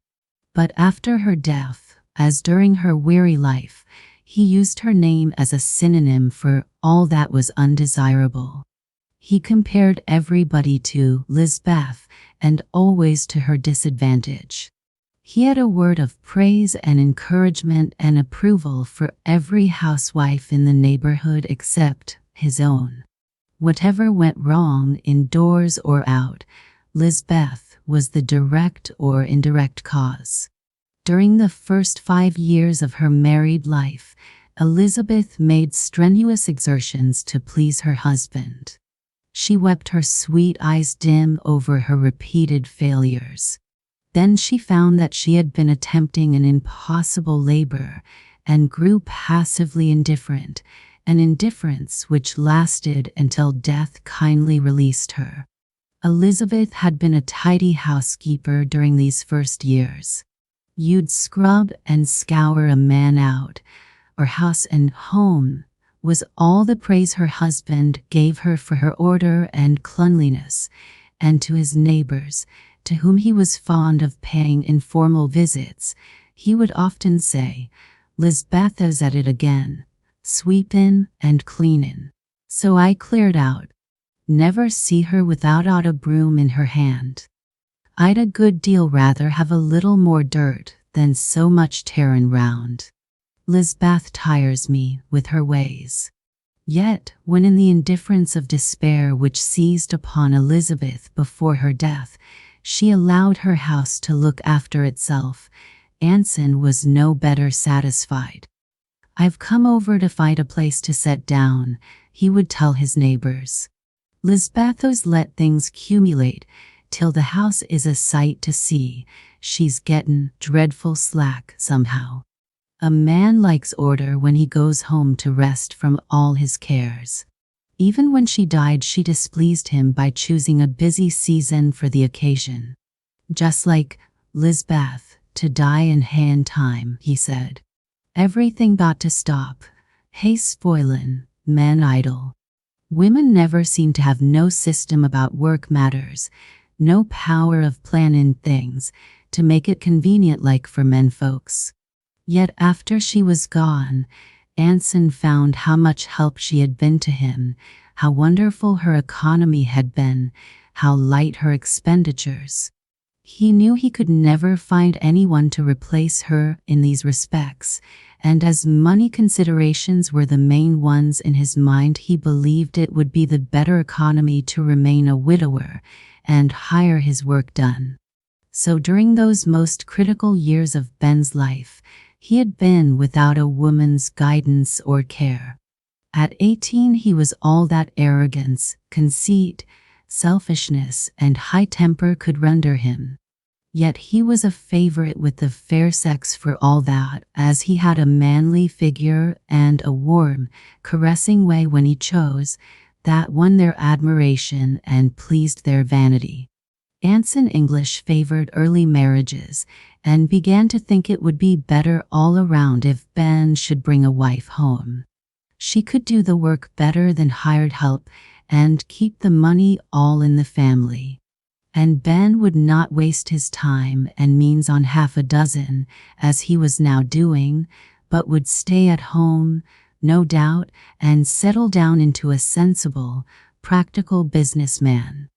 Speaker 1: But after her death, as during her weary life, he used her name as a synonym for all that was undesirable. He compared everybody to Lisbeth, and always to her disadvantage. He had a word of praise and encouragement and approval for every housewife in the neighborhood except his own. Whatever went wrong indoors or out, Lisbeth was the direct or indirect cause. During the first 5 years of her married life, Elizabeth made strenuous exertions to please her husband. She wept her sweet eyes dim over her repeated failures. Then she found that she had been attempting an impossible labor and grew passively indifferent, an indifference which lasted until death kindly released her. Elizabeth had been a tidy housekeeper during these first years. You'd scrub and scour a man out, or house and home, was all the praise her husband gave her for her order and cleanliness, and to his neighbors, to whom he was fond of paying informal visits, he would often say, "Lisbeth is at it again, sweepin' and cleanin'." So I cleared out. Never see her without a broom in her hand. I'd a good deal rather have a little more dirt than so much tearin' round. Lisbeth tires me with her ways. Yet, when in the indifference of despair which seized upon Elizabeth before her death, she allowed her house to look after itself, Anson was no better satisfied. "I've come over to find a place to set down," he would tell his neighbors. "Lisbeth's let things cumulate till the house is a sight to see. She's gettin' dreadful slack somehow. A man likes order when he goes home to rest from all his cares." Even when she died, she displeased him by choosing a busy season for the occasion. "Just like Lisbeth, to die in hand time," he said. "Everything got to stop. Hey spoilin', men idle." Women never seem to have no system about work matters, no power of plannin' things, to make it convenient like for men folks. Yet after she was gone, Anson found how much help she had been to him, how wonderful her economy had been, how light her expenditures. He knew he could never find anyone to replace her in these respects, and as money considerations were the main ones in his mind, he believed it would be the better economy to remain a widower and hire his work done. So during those most critical years of Ben's life, he had been without a woman's guidance or care. At 18, he was all that arrogance, conceit, selfishness, and high temper could render him. Yet he was a favorite with the fair sex for all that, as he had a manly figure and a warm, caressing way when he chose, that won their admiration and pleased their vanity. Anson English favored early marriages, and began to think it would be better all around if Ben should bring a wife home. She could do the work better than hired help, and keep the money all in the family. And Ben would not waste his time and means on half a dozen, as he was now doing, but would stay at home, no doubt, and settle down into a sensible, practical businessman.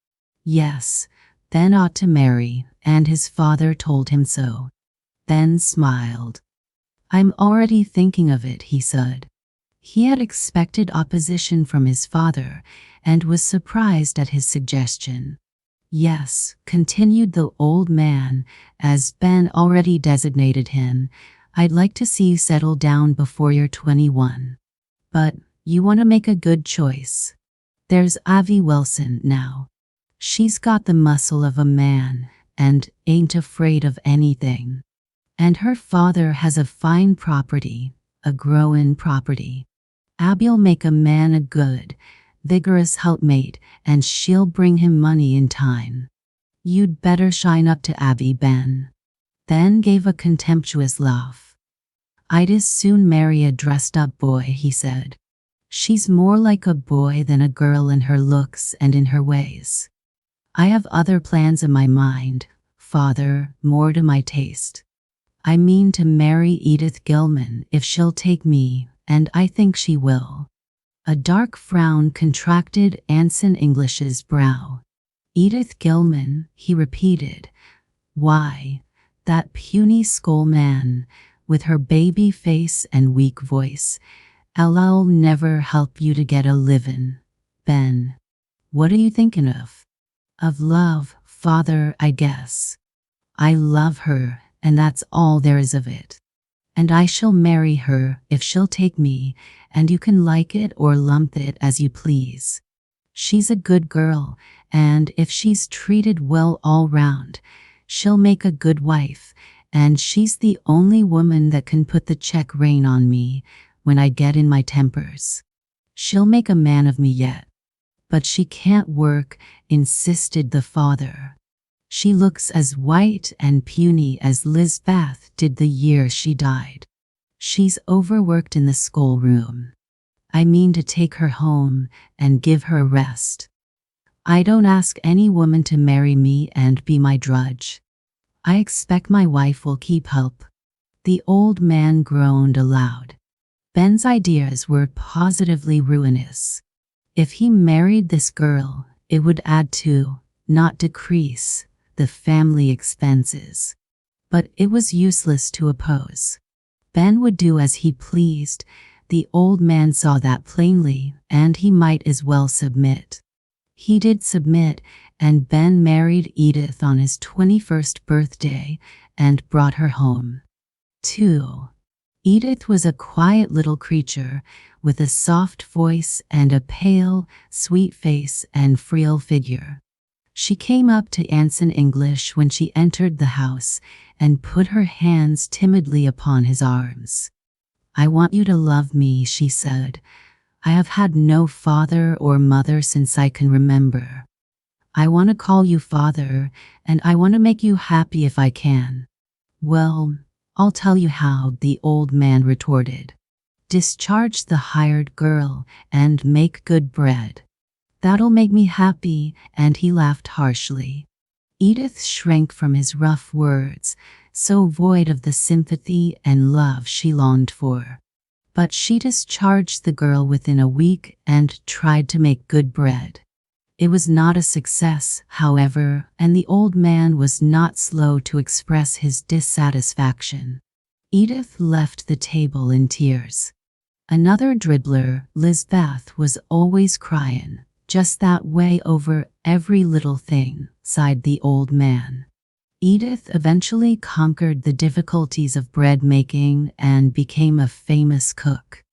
Speaker 1: Yes, Ben ought to marry, and his father told him so. Ben smiled. "I'm already thinking of it," he said. He had expected opposition from his father, and was surprised at his suggestion. "Yes," continued the old man, as Ben already designated him, "I'd like to see you settle down before you're 21. But you want to make a good choice. There's Avi Wilson now. She's got the muscle of a man, and ain't afraid of anything. And her father has a fine property, a growin' property. Abby'll make a man a good, vigorous helpmate, and she'll bring him money in time. You'd better shine up to Abby, Ben." Ben gave a contemptuous laugh. "I'd as soon marry a dressed-up boy," he said. "She's more like a boy than a girl in her looks and in her ways. I have other plans in my mind, father, more to my taste. I mean to marry Edith Gilman if she'll take me, and I think she will." A dark frown contracted Anson English's brow. "Edith Gilman," he repeated. "Why, that puny skull man, with her baby face and weak voice. I'll never help you to get a livin', Ben. What are you thinking of?" "Of love, father, I guess. I love her, and that's all there is of it. And I shall marry her if she'll take me, and you can like it or lump it as you please. She's a good girl, and if she's treated well all round, she'll make a good wife, and she's the only woman that can put the check rein on me when I get in my tempers. She'll make a man of me yet. But she can't work," insisted the father. "She looks as white and puny as Lizbeth did the year she died. She's overworked in the schoolroom. I mean to take her home and give her a rest. I don't ask any woman to marry me and be my drudge. I expect my wife will keep help." The old man groaned aloud. Ben's ideas were positively ruinous. If he married this girl, it would add to, not decrease, the family expenses. But it was useless to oppose. Ben would do as he pleased. The old man saw that plainly, and he might as well submit. He did submit, and Ben married Edith on his 21st birthday and brought her home. 2. Edith was a quiet little creature with a soft voice and a pale, sweet face and frail figure. She came up to Anson English when she entered the house and put her hands timidly upon his arms. "I want you to love me," she said. "I have had no father or mother since I can remember. I want to call you father, and I want to make you happy if I can." "Well, I'll tell you how," the old man retorted. "Discharge the hired girl and make good bread. That'll make me happy," and he laughed harshly. Edith shrank from his rough words, so void of the sympathy and love she longed for. But she discharged the girl within a week and tried to make good bread. It was not a success, however, and the old man was not slow to express his dissatisfaction. Edith left the table in tears. Another dribbler, Lizbeth, was always cryin', just that way over every little thing, sighed the old man. Edith eventually conquered the difficulties of bread making and became a famous cook.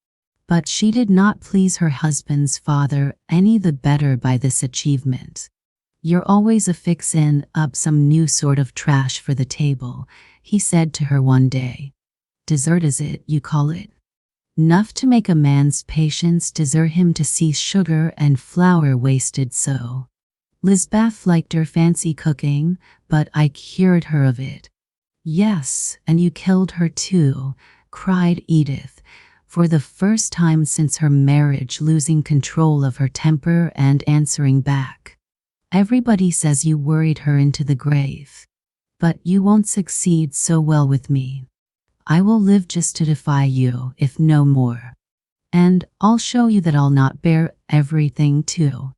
Speaker 1: But she did not please her husband's father any the better by this achievement. "You're always a fixin' up some new sort of trash for the table," he said to her one day. "Dessert is it, you call it? 'Nough to make a man's patience desert him to see sugar and flour wasted so." Lizbeth liked her fancy cooking, but I cured her of it. "Yes, and you killed her too," cried Edith, for the first time since her marriage losing control of her temper and answering back. Everybody says you worried her into the grave. But you won't succeed so well with me. I will live just to defy you, if no more. And I'll show you that I'll not bear everything too.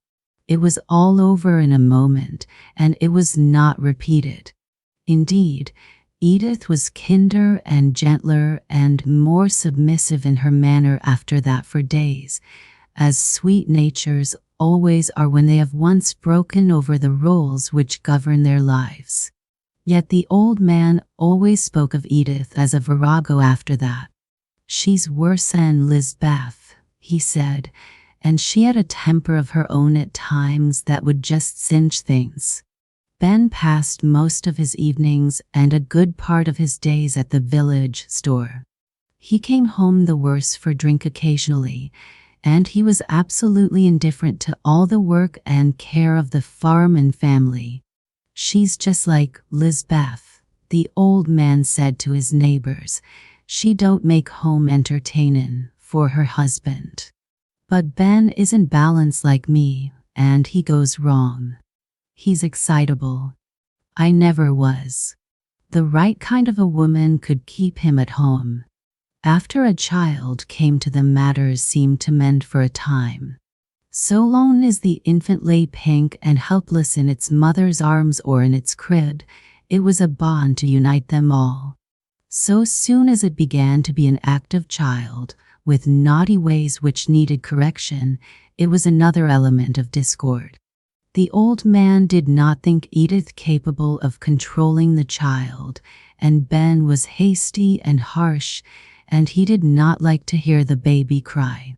Speaker 1: It was all over in a moment, and it was not repeated. Indeed, Edith was kinder and gentler and more submissive in her manner after that for days, as sweet natures always are when they have once broken over the rules which govern their lives. Yet the old man always spoke of Edith as a virago after that. She's worse than Lizbeth, he said, and she had a temper of her own at times that would just cinch things. Ben passed most of his evenings and a good part of his days at the village store. He came home the worse for drink occasionally, and he was absolutely indifferent to all the work and care of the farm and family. She's just like Lizbeth, the old man said to his neighbors. She don't make home entertainin' for her husband. But Ben isn't balanced like me, and he goes wrong. He's excitable. I never was. The right kind of a woman could keep him at home. After a child came to them, matters seemed to mend for a time. So long as the infant lay pink and helpless in its mother's arms or in its crib, it was a bond to unite them all. So soon as it began to be an active child, with naughty ways which needed correction, it was another element of discord. The old man did not think Edith capable of controlling the child, and Ben was hasty and harsh, and he did not like to hear the baby cry.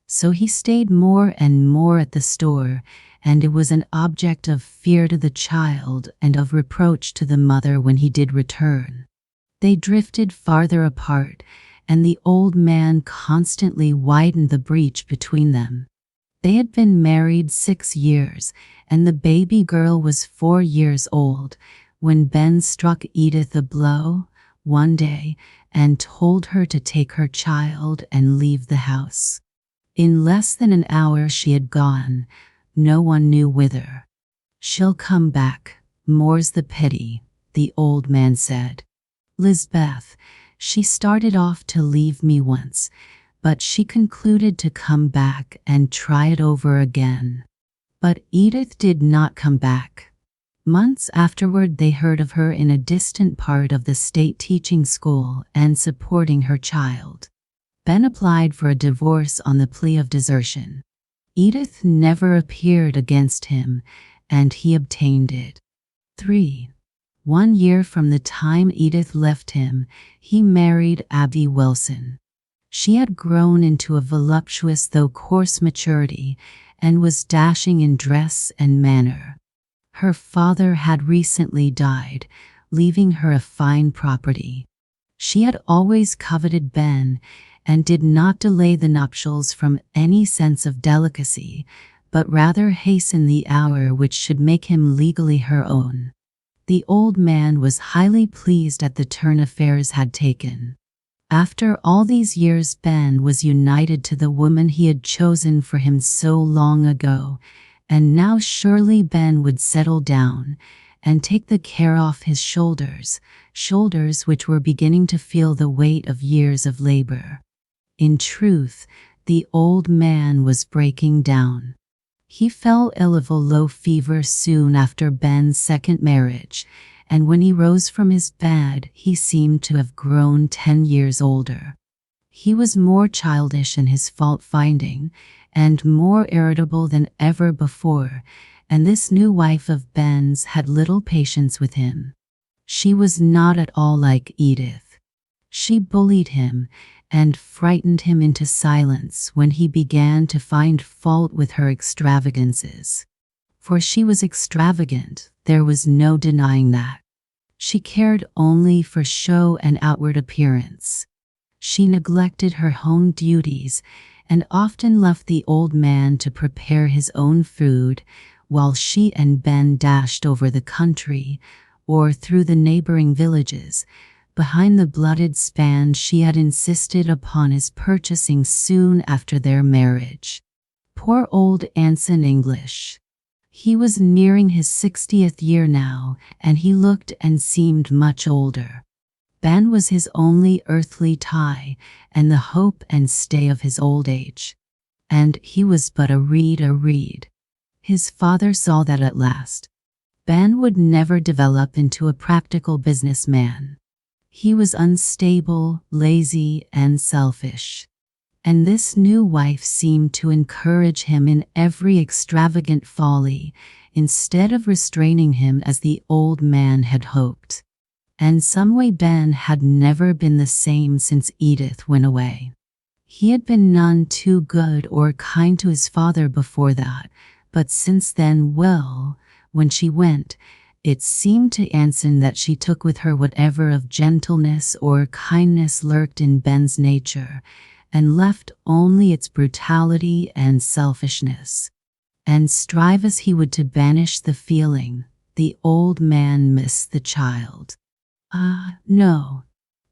Speaker 1: So he stayed more and more at the store, and it was an object of fear to the child and of reproach to the mother when he did return. They drifted farther apart, and the old man constantly widened the breach between them. They had been married 6 years, and the baby girl was 4 years old, when Ben struck Edith a blow one day and told her to take her child and leave the house. In less than an hour she had gone, no one knew whither. She'll come back, more's the pity, the old man said. Lizbeth, she started off to leave me once, but she concluded to come back and try it over again. But Edith did not come back. Months afterward they heard of her in a distant part of the state teaching school and supporting her child. Ben applied for a divorce on the plea of desertion. Edith never appeared against him, and he obtained it. 3. 1 year from the time Edith left him, he married Abby Wilson. She had grown into a voluptuous though coarse maturity, and was dashing in dress and manner. Her father had recently died, leaving her a fine property. She had always coveted Ben, and did not delay the nuptials from any sense of delicacy, but rather hasten the hour which should make him legally her own. The old man was highly pleased at the turn affairs had taken. After all these years Ben was united to the woman he had chosen for him so long ago, and now surely Ben would settle down and take the care off his shoulders which were beginning to feel the weight of years of labor. In truth, the old man was breaking down. He fell ill of a low fever soon after Ben's second marriage, and when he rose from his bed, he seemed to have grown 10 years older. He was more childish in his fault-finding, and more irritable than ever before, and this new wife of Ben's had little patience with him. She was not at all like Edith. She bullied him, and frightened him into silence when he began to find fault with her extravagances. For she was extravagant, there was no denying that. She cared only for show and outward appearance. She neglected her home duties, and often left the old man to prepare his own food, while she and Ben dashed over the country, or through the neighboring villages, behind the blooded span she had insisted upon his purchasing soon after their marriage. Poor old Anson English. He was nearing his 60th year now, and he looked and seemed much older. Ben was his only earthly tie, and the hope and stay of his old age. And he was but a reed. His father saw that at last. Ben would never develop into a practical businessman. He was unstable, lazy, and selfish. And this new wife seemed to encourage him in every extravagant folly, instead of restraining him as the old man had hoped. And someway Ben had never been the same since Edith went away. He had been none too good or kind to his father before that, but since then, well, when she went, it seemed to Anson that she took with her whatever of gentleness or kindness lurked in Ben's nature, and left only its brutality and selfishness. And strive as he would to banish the feeling, the old man missed the child. No.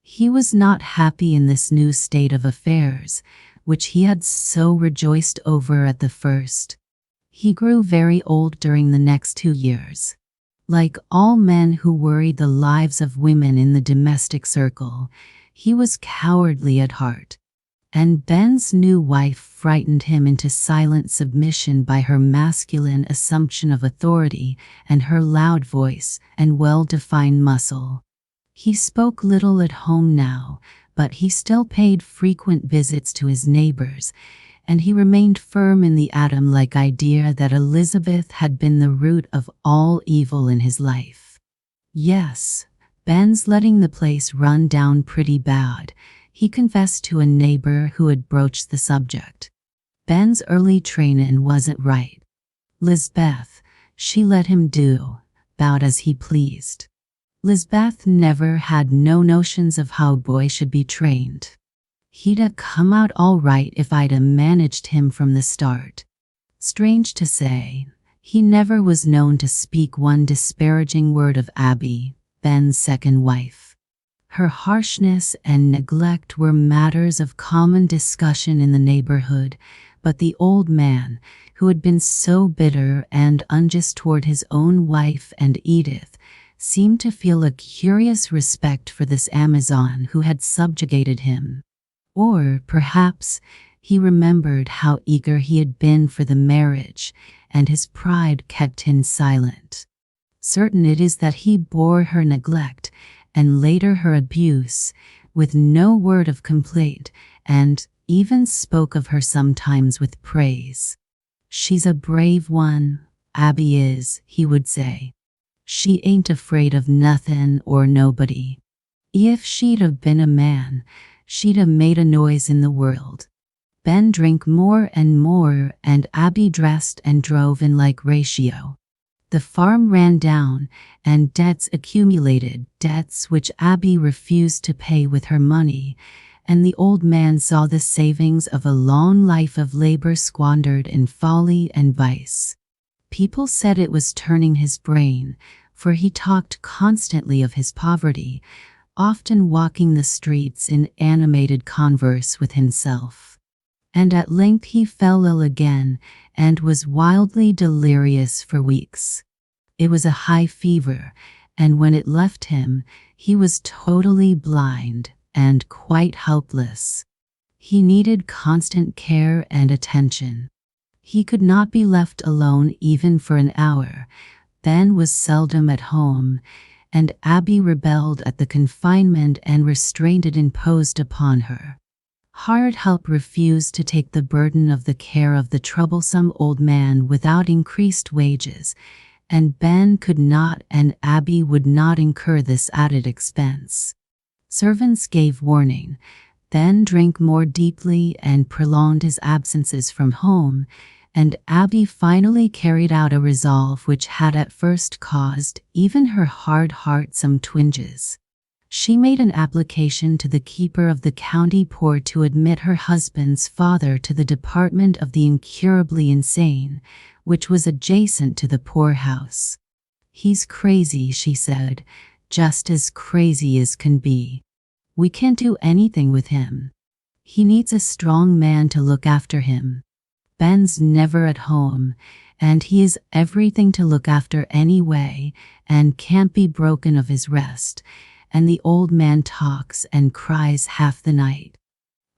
Speaker 1: He was not happy in this new state of affairs, which he had so rejoiced over at the first. He grew very old during the next 2 years. Like all men who worried the lives of women in the domestic circle, he was cowardly at heart. And Ben's new wife frightened him into silent submission by her masculine assumption of authority and her loud voice and well-defined muscle. He spoke little at home now, but he still paid frequent visits to his neighbors, and he remained firm in the Adam-like idea that Elizabeth had been the root of all evil in his life. Yes, Ben's letting the place run down pretty bad, he confessed to a neighbor who had broached the subject. Ben's early trainin' wasn't right. Lizbeth, she let him do 'bout as he pleased. Lizbeth never had no notions of how a boy should be trained. He'd a come out all right if I'd a managed him from the start. Strange to say, he never was known to speak one disparaging word of Abby, Ben's second wife. Her harshness and neglect were matters of common discussion in the neighborhood, but the old man, who had been so bitter and unjust toward his own wife and Edith, seemed to feel a curious respect for this Amazon who had subjugated him. Or, perhaps, he remembered how eager he had been for the marriage, and his pride kept him silent. Certain it is that he bore her neglect, and later her abuse, with no word of complaint, and even spoke of her sometimes with praise. "She's a brave one, Abby is," he would say. "She ain't afraid of nothin' or nobody. If she'd have been a man, she'd have made a noise in the world." Ben drank more and more, and Abby dressed and drove in like ratio. The farm ran down, and debts accumulated, debts which Abby refused to pay with her money, and the old man saw the savings of a long life of labor squandered in folly and vice. People said it was turning his brain, for he talked constantly of his poverty, often walking the streets in animated converse with himself. And at length he fell ill again, and was wildly delirious for weeks. It was a high fever, and when it left him, he was totally blind and quite helpless. He needed constant care and attention. He could not be left alone even for an hour. Ben was seldom at home, and Abby rebelled at the confinement and restraint it imposed upon her. Hired help refused to take the burden of the care of the troublesome old man without increased wages, and Ben could not and Abby would not incur this added expense. Servants gave warning, Ben drank more deeply and prolonged his absences from home, and Abby finally carried out a resolve which had at first caused even her hard heart some twinges. She made an application to the keeper of the county poor to admit her husband's father to the department of the incurably insane, which was adjacent to the poorhouse. "He's crazy," she said, "just as crazy as can be. We can't do anything with him. He needs a strong man to look after him." Ben's never at home, and he is everything to look after anyway, and can't be broken of his rest, and the old man talks and cries half the night.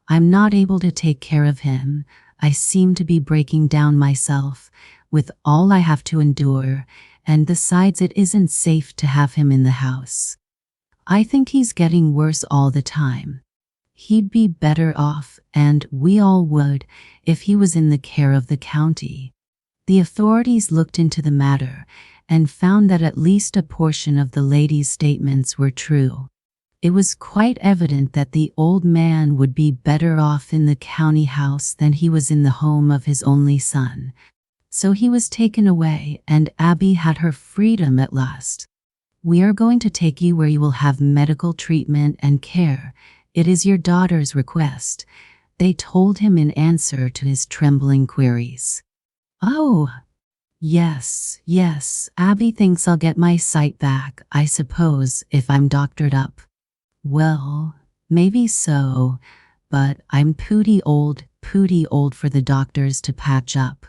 Speaker 1: I'm not able to take care of him. I seem to be breaking down myself, with all I have to endure, and besides it isn't safe to have him in the house. I think he's getting worse all the time. He'd be better off, and we all would, if he was in the care of the county. The authorities looked into the matter and found that at least a portion of the lady's statements were true. It was quite evident that the old man would be better off in the county house than he was in the home of his only son. So he was taken away, and Abby had her freedom at last. We are going to take you where you will have medical treatment and care. It is your daughter's request, they told him in answer to his trembling queries. Oh, yes, Abby thinks I'll get my sight back, I suppose, if I'm doctored up. Well, maybe so, but I'm pooty old for the doctors to patch up.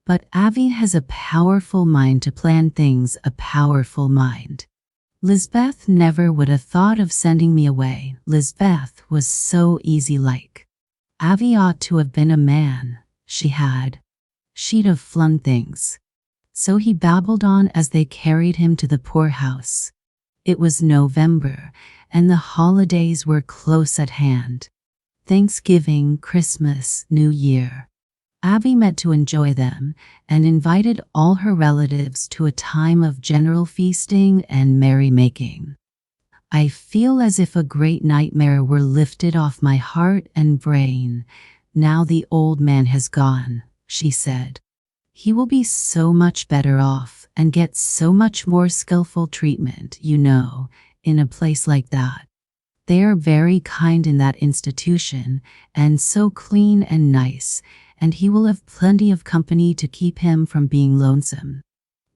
Speaker 1: But Abby has a powerful mind to plan things, a powerful mind. Lisbeth never would have thought of sending me away. Lisbeth was so easy-like. Abby ought to have been a man. She'd have flung things. So he babbled on as they carried him to the poorhouse. It was November, and the holidays were close at hand. Thanksgiving, Christmas, New Year. Abby meant to enjoy them and invited all her relatives to a time of general feasting and merrymaking. I feel as if a great nightmare were lifted off my heart and brain. Now the old man has gone, she said. He will be so much better off and get so much more skillful treatment, in a place like that. They are very kind in that institution, and so clean and nice, and he will have plenty of company to keep him from being lonesome.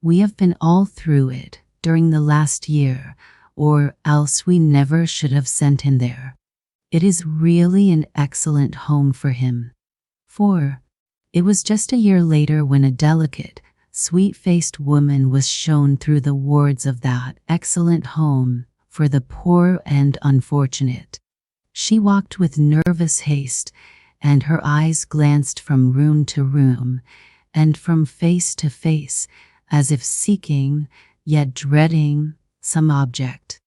Speaker 1: We have been all through it during the last year, or else we never should have sent him there. It is really an excellent home for him. For it was just a year later when a delicate, sweet-faced woman was shown through the wards of that excellent home for the poor and unfortunate. She walked with nervous haste, and her eyes glanced from room to room, and from face to face, as if seeking, yet dreading, some object.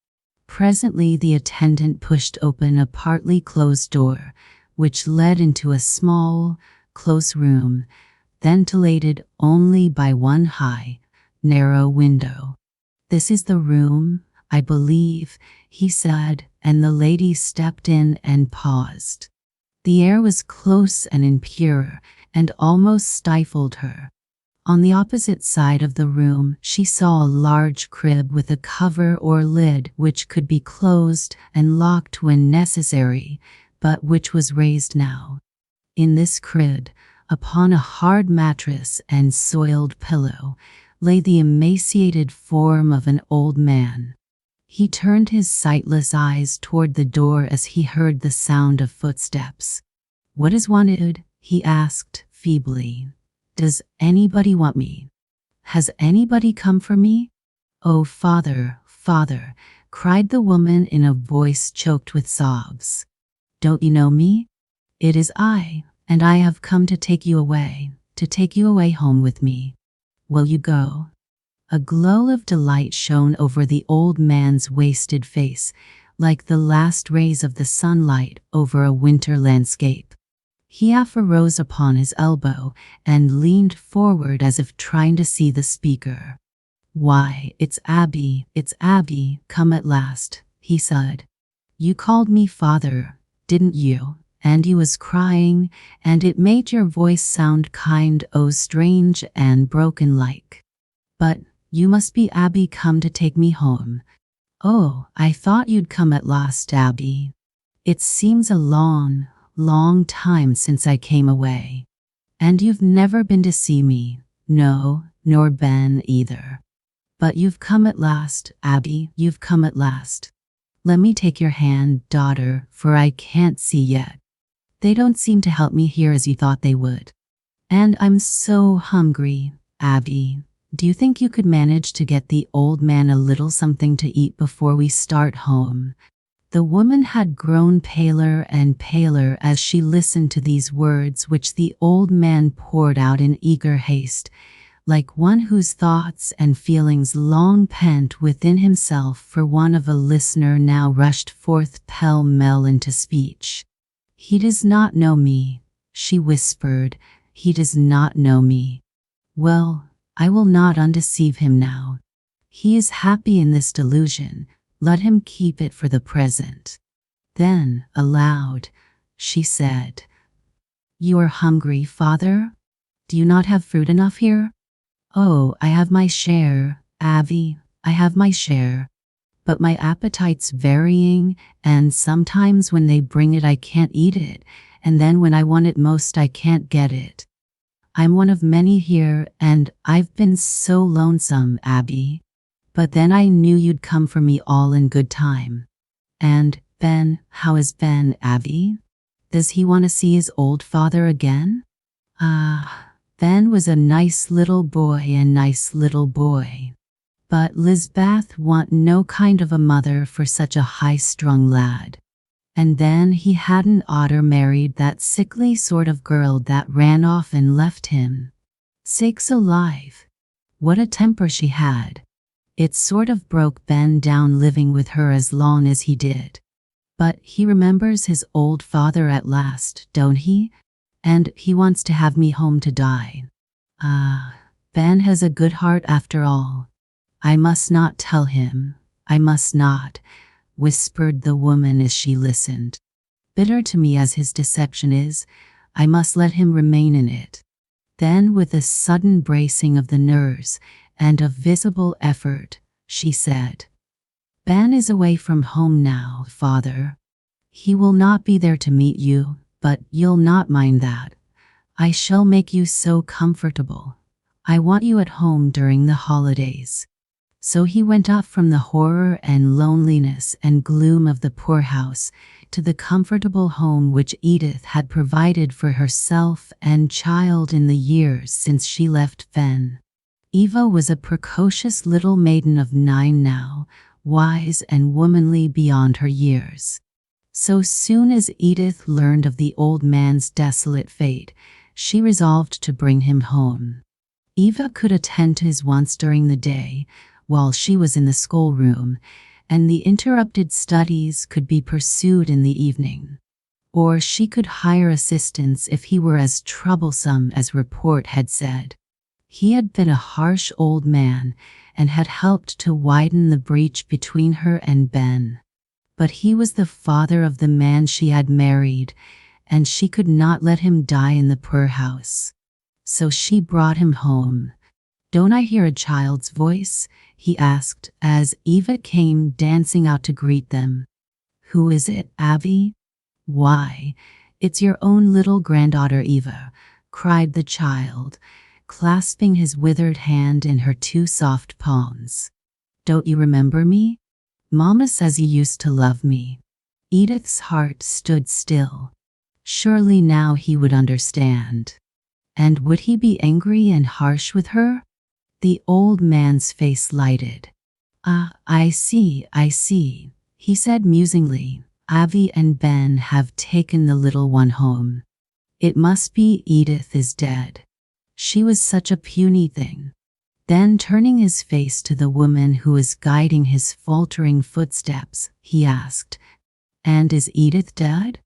Speaker 1: Presently the attendant pushed open a partly closed door, which led into a small, close room, ventilated only by one high, narrow window. "This is the room, I believe," he said, and the lady stepped in and paused. The air was close and impure, and almost stifled her. On the opposite side of the room she saw a large crib with a cover or lid which could be closed and locked when necessary, but which was raised now. In this crib, upon a hard mattress and soiled pillow, lay the emaciated form of an old man. He turned his sightless eyes toward the door as he heard the sound of footsteps. "What is wanted?" he asked feebly. "Does anybody want me? Has anybody come for me?" "Oh, Father, Father," cried the woman in a voice choked with sobs. "Don't you know me? It is I, and I have come to take you away home with me. Will you go?" A glow of delight shone over the old man's wasted face, like the last rays of the sunlight over a winter landscape. He half arose upon his elbow and leaned forward as if trying to see the speaker. "Why, it's Abby, come at last," he said. "You called me father, didn't you? And you was crying, and it made your voice sound strange and broken-like. But you must be Abby come to take me home. Oh, I thought you'd come at last, Abby. It seems a long, long time since I came away. And you've never been to see me, no, nor Ben either. But you've come at last, Abby, you've come at last. Let me take your hand, daughter, for I can't see yet. They don't seem to help me here as you thought they would." And I'm so hungry, Abby. Do you think you could manage to get the old man a little something to eat before we start home?" The woman had grown paler and paler as she listened to these words which the old man poured out in eager haste, like one whose thoughts and feelings long pent within himself for one of a listener now rushed forth pell-mell into speech. "He does not know me," she whispered. "He does not know me. Well, I will not undeceive him now. He is happy in this delusion. Let him keep it for the present." Then, aloud, she said, "You are hungry, father? Do you not have fruit enough here?" "Oh, I have my share, Abby, I have my share. But my appetite's varying, and sometimes when they bring it I can't eat it, and then when I want it most I can't get it. I'm one of many here, and I've been so lonesome, Abby. But then I knew you'd come for me all in good time. And Ben, how is Ben, Abby? Does he want to see his old father again?" Ben was a nice little boy. But Lizbeth want no kind of a mother for such a high-strung lad. And then he hadn't oughter married that sickly sort of girl that ran off and left him. Sakes alive, what a temper she had. It sort of broke Ben down living with her as long as he did. But he remembers his old father at last, don't he? And he wants to have me home to die. Ben has a good heart after all. I must not tell him, I must not, whispered the woman as she listened. Bitter to me as his deception is, I must let him remain in it. Then, with a sudden bracing of the nerves and a visible effort, she said, "Ben is away from home now, father. He will not be there to meet you, but you'll not mind that. I shall make you so comfortable. I want you at home during the holidays." So he went up from the horror and loneliness and gloom of the poorhouse to the comfortable home which Edith had provided for herself and child in the years since she left Fen. Eva was a precocious little maiden of 9 now, wise and womanly beyond her years. So soon as Edith learned of the old man's desolate fate, she resolved to bring him home. Eva could attend to his wants during the day, while she was in the schoolroom, and the interrupted studies could be pursued in the evening. Or she could hire assistance if he were as troublesome as report had said. He had been a harsh old man and had helped to widen the breach between her and Ben. But he was the father of the man she had married, and she could not let him die in the poorhouse. So she brought him home. "Don't I hear a child's voice?" he asked as Eva came dancing out to greet them. "Who is it, Abby?" "Why, it's your own little granddaughter Eva," cried the child, clasping his withered hand in her 2 soft palms. "Don't you remember me? Mama says you used to love me." Edith's heart stood still. Surely now he would understand. And would he be angry and harsh with her? The old man's face lighted. I see, he said musingly. "Abby and Ben have taken the little one home. It must be Edith is dead. She was such a puny thing." Then turning his face to the woman who was guiding his faltering footsteps, he asked, "And is Edith dead?"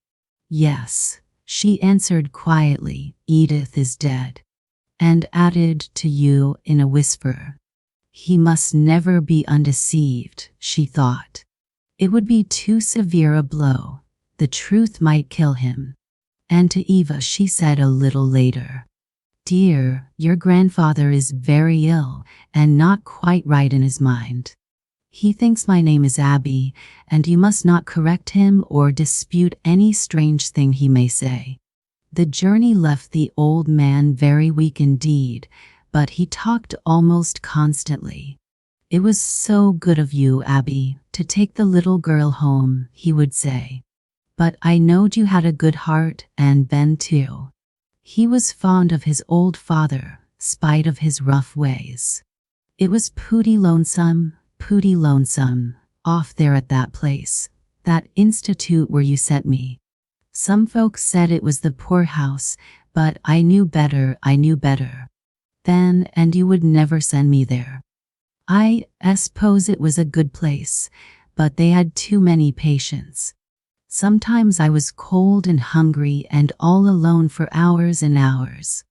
Speaker 1: "Yes," she answered quietly, "Edith is dead." And added to you in a whisper, "He must never be undeceived," she thought. It would be too severe a blow. The truth might kill him. And to Eva she said a little later, "Dear, your grandfather is very ill and not quite right in his mind. He thinks my name is Abby, and you must not correct him or dispute any strange thing he may say." The journey left the old man very weak indeed, but he talked almost constantly. "It was so good of you, Abby, to take the little girl home," he would say. "But I knowed you had a good heart, and Ben too." He was fond of his old father, spite of his rough ways. It was pooty lonesome, off there at that place, that institute where you sent me. Some folks said it was the poorhouse, but I knew better then, and you would never send me there. I suppose it was a good place, but they had too many patients. Sometimes I was cold and hungry and all alone for hours and hours.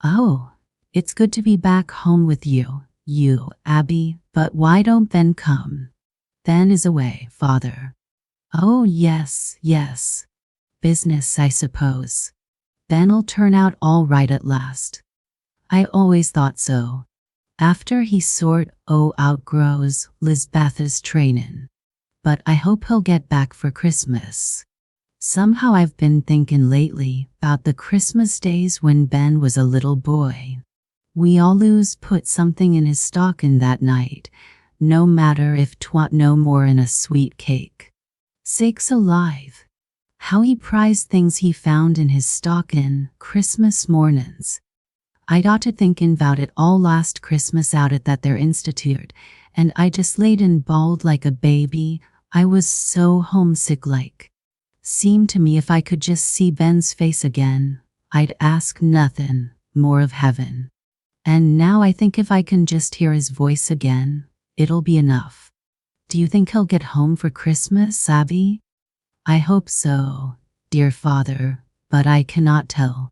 Speaker 1: Oh, it's good to be back home with you, Abby, but why don't Ben come? Ben is away, father. Oh, yes. Business, I suppose. Ben'll turn out all right at last. I always thought so. After he outgrows Lizbeth's trainin'. But I hope he'll get back for Christmas. Somehow I've been thinking lately about the Christmas days when Ben was a little boy. We always put something in his stocking that night, no matter if 'twat no more in a sweet cake. Sakes alive! How he prized things he found in his stocking Christmas mornin's. I got to thinking about it all last Christmas out at that there institute, and I just laid and bawled like a baby. I was so homesick like. Seemed to me if I could just see Ben's face again, I'd ask nothing more of heaven. And now I think if I can just hear his voice again, it'll be enough. Do you think he'll get home for Christmas, Abby? I hope so, dear father, but I cannot tell.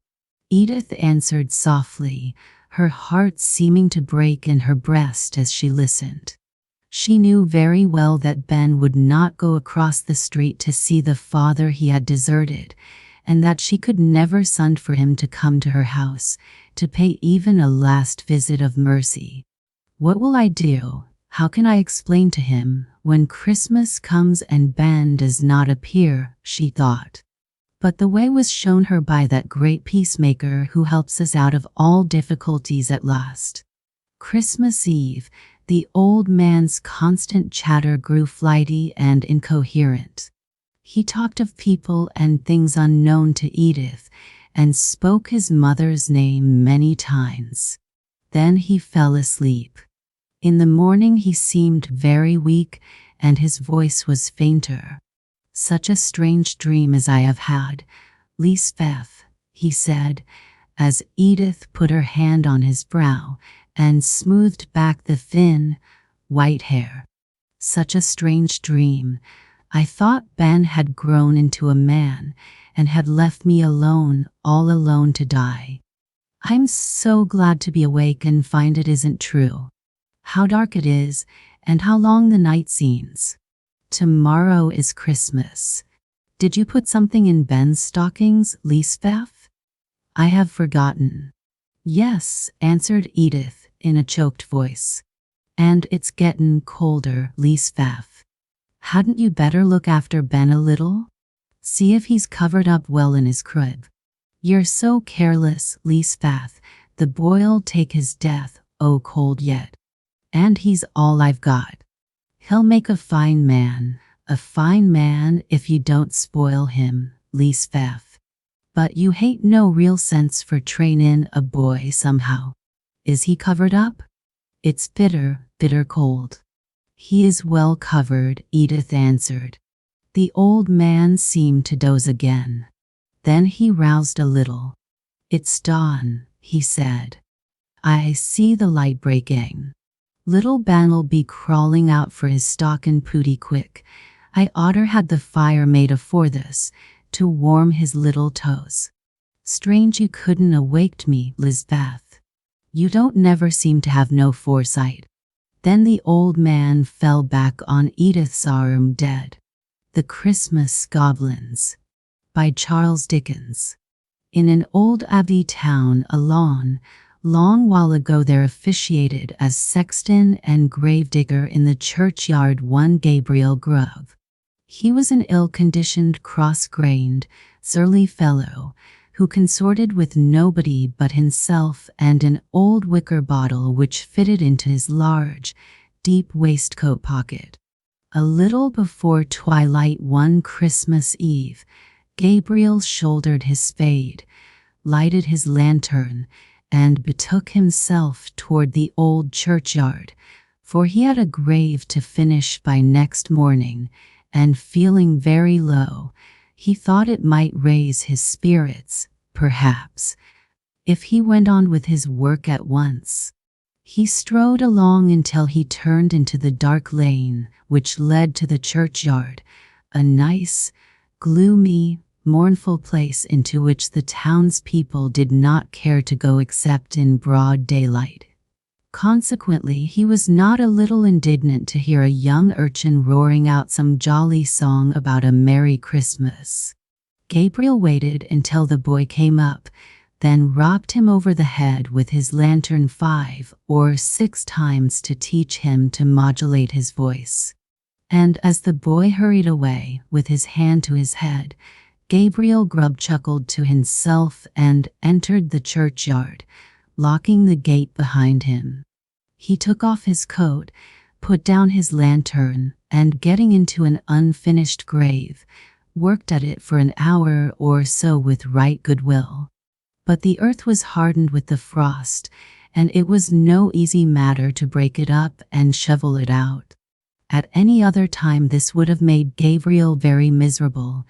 Speaker 1: Edith answered softly, her heart seeming to break in her breast as she listened. She knew very well that Ben would not go across the street to see the father he had deserted, and that she could never send for him to come to her house, to pay even a last visit of mercy. What will I do? How can I explain to him when Christmas comes and Ben does not appear, she thought. But the way was shown her by that great peacemaker who helps us out of all difficulties at last. Christmas Eve, the old man's constant chatter grew flighty and incoherent. He talked of people and things unknown to Edith, and spoke his mother's name many times. Then he fell asleep. In the morning he seemed very weak, and his voice was fainter. Such a strange dream as I have had, Lisbeth, he said, as Edith put her hand on his brow and smoothed back the thin, white hair. Such a strange dream. I thought Ben had grown into a man and had left me alone, all alone to die. I'm so glad to be awake and find it isn't true. How dark it is, and how long the night seems. Tomorrow is Christmas. Did you put something in Ben's stockings, Lisbeth? I have forgotten. Yes, answered Edith in a choked voice. And it's gettin' colder, Lisbeth. Hadn't you better look after Ben a little? See if he's covered up well in his crib. You're so careless, Lisbeth. The boy'll take his death, cold yet. And he's all I've got. He'll make a fine man if you don't spoil him, Lisbeth. But you hain't no real sense for trainin' a boy somehow. Is he covered up? It's bitter cold. He is well covered, Edith answered. The old man seemed to doze again. Then he roused a little. It's dawn, he said. I see the light breaking. Little Ben'll be crawling out for his stockin' pooty quick. I oughter had the fire made afore this, to warm his little toes. Strange you couldn't awaked me, Lisbeth. You don't never seem to have no foresight. Then the old man fell back on Edith's arm dead. The Christmas Goblins, by Charles Dickens. In an old abbey town, a long while ago there officiated as sexton and gravedigger in the churchyard one Gabriel Grove. He was an ill-conditioned, cross-grained, surly fellow, who consorted with nobody but himself and an old wicker bottle which fitted into his large, deep waistcoat pocket. A little before twilight one Christmas Eve, Gabriel shouldered his spade, lighted his lantern, and betook himself toward the old churchyard, for he had a grave to finish by next morning, and feeling very low, he thought it might raise his spirits, perhaps, if he went on with his work at once. He strode along until he turned into the dark lane which led to the churchyard, a nice, gloomy, mournful place into which the townspeople did not care to go except in broad daylight. Consequently, he was not a little indignant to hear a young urchin roaring out some jolly song about a Merry Christmas. Gabriel waited until the boy came up, then rapped him over the head with his lantern 5 or 6 times to teach him to modulate his voice. And as the boy hurried away with his hand to his head, Gabriel Grubb chuckled to himself and entered the churchyard, locking the gate behind him. He took off his coat, put down his lantern, and getting into an unfinished grave, worked at it for an hour or so with right good will. But the earth was hardened with the frost, and it was no easy matter to break it up and shovel it out. At any other time this would have made Gabriel very miserable,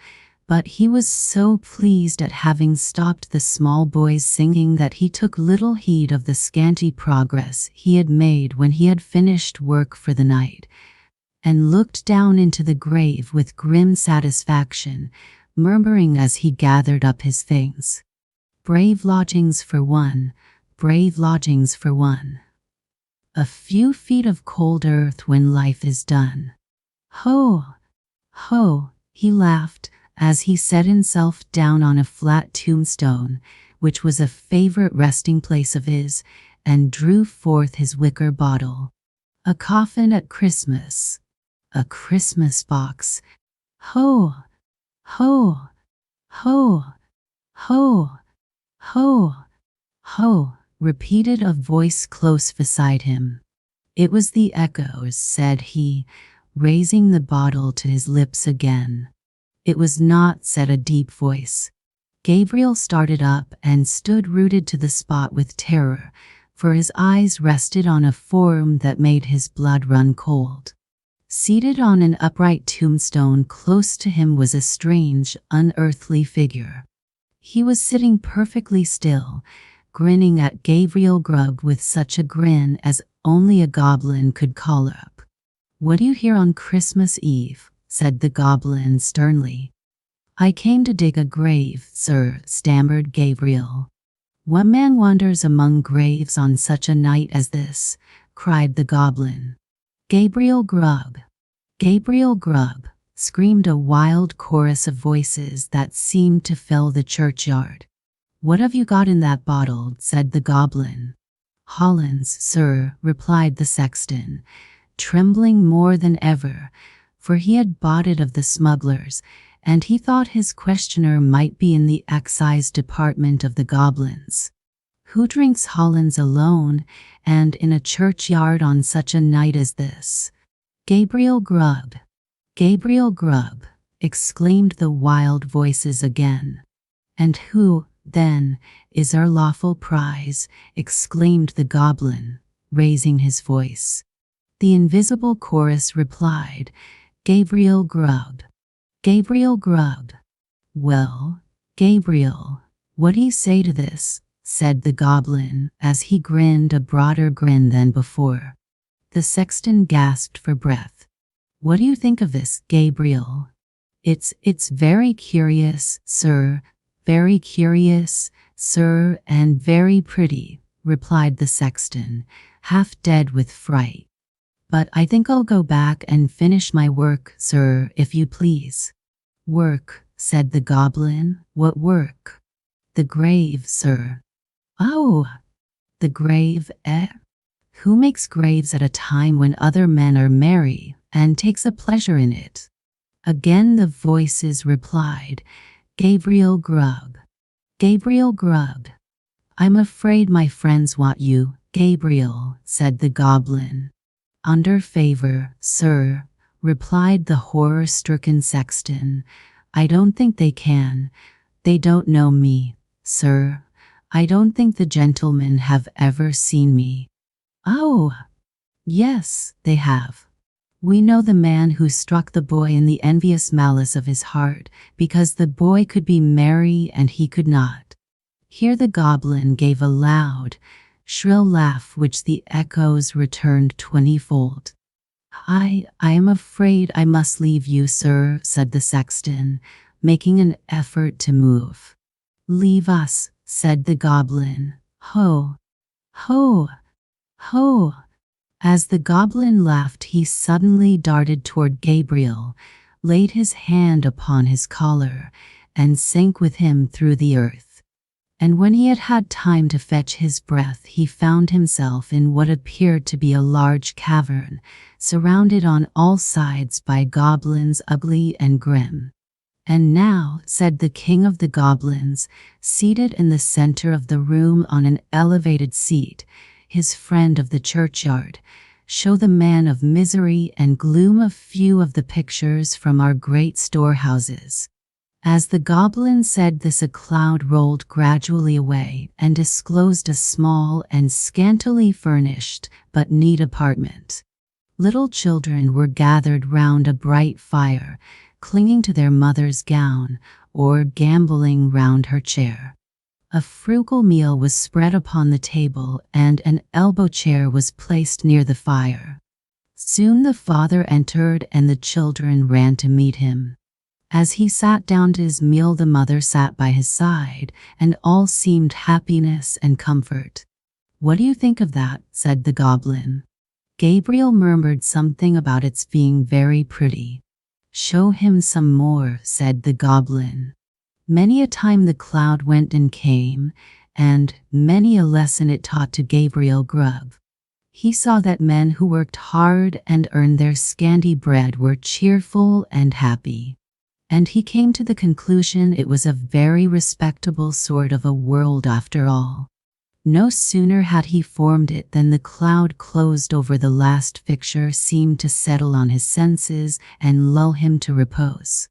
Speaker 1: but he was so pleased at having stopped the small boys singing that he took little heed of the scanty progress he had made when he had finished work for the night, and looked down into the grave with grim satisfaction, murmuring as he gathered up his things, "Brave lodgings for one, brave lodgings for one. A few feet of cold earth when life is done. Ho! Ho!" He laughed as he set himself down on a flat tombstone, which was a favorite resting place of his, and drew forth his wicker bottle. A coffin at Christmas. A Christmas box. Ho! Ho! Ho! Ho! Ho! Ho! Repeated a voice close beside him. It was the echoes, said he, raising the bottle to his lips again. It was not, said a deep voice. Gabriel started up and stood rooted to the spot with terror, for his eyes rested on a form that made his blood run cold. Seated on an upright tombstone close to him was a strange, unearthly figure. He was sitting perfectly still, grinning at Gabriel Grubb with such a grin as only a goblin could call up. "What do you here on Christmas Eve?" said the goblin sternly. "I came to dig a grave, sir," stammered Gabriel. "What man wanders among graves on such a night as this?" cried the goblin. "Gabriel Grubb! Gabriel Grubb!" screamed a wild chorus of voices that seemed to fill the churchyard. "What have you got in that bottle?" said the goblin. "Hollands, sir," replied the sexton, trembling more than ever, for he had bought it of the smugglers, and he thought his questioner might be in the excise department of the goblins. "Who drinks Hollands alone, and in a churchyard on such a night as this?" "Gabriel Grubb! Gabriel Grubb!" exclaimed the wild voices again. "And who, then, is our lawful prize?" exclaimed the goblin, raising his voice. The invisible chorus replied, "Gabriel Grubb! Gabriel Grubb!" "Well, Gabriel, what do you say to this?" said the goblin, as he grinned a broader grin than before. The sexton gasped for breath. "What do you think of this, Gabriel?" It's very curious, sir, very curious, sir, and very pretty," replied the sexton, half dead with fright. "But I think I'll go back and finish my work, sir, if you please." "Work," said the goblin. "What work?" "The grave, sir." "Oh, the grave, eh? Who makes graves at a time when other men are merry, and takes a pleasure in it?" Again the voices replied, "Gabriel Grubb! Gabriel Grubb!" "I'm afraid my friends want you, Gabriel," said the goblin. "Under favor, sir," replied the horror-stricken sexton. "I don't think they can. They don't know me, sir. I don't think the gentlemen have ever seen me." "Oh, yes, they have. We know the man who struck the boy in the envious malice of his heart, because the boy could be merry and he could not." Here the goblin gave a loud, shrill laugh which the echoes returned 20-fold. I am afraid I must leave you, sir," said the sexton, making an effort to move. "Leave us," said the goblin. "Ho, ho, ho." As the goblin laughed, he suddenly darted toward Gabriel, laid his hand upon his collar, and sank with him through the earth. And when he had had time to fetch his breath, he found himself in what appeared to be a large cavern, surrounded on all sides by goblins ugly and grim. "And now," said the king of the goblins, seated in the center of the room on an elevated seat, his friend of the churchyard, "show the man of misery and gloom a few of the pictures from our great storehouses." As the goblin said this, a cloud rolled gradually away and disclosed a small and scantily furnished but neat apartment. Little children were gathered round a bright fire, clinging to their mother's gown or gambolling round her chair. A frugal meal was spread upon the table, and an elbow chair was placed near the fire. Soon the father entered, and the children ran to meet him. As he sat down to his meal, the mother sat by his side, and all seemed happiness and comfort. "What do you think of that?" said the goblin. Gabriel murmured something about its being very pretty. "Show him some more," said the goblin. Many a time the cloud went and came, and many a lesson it taught to Gabriel Grubb. He saw that men who worked hard and earned their scanty bread were cheerful and happy. And he came to the conclusion it was a very respectable sort of a world after all. No sooner had he formed it than the cloud closed over the last picture seemed to settle on his senses and lull him to repose.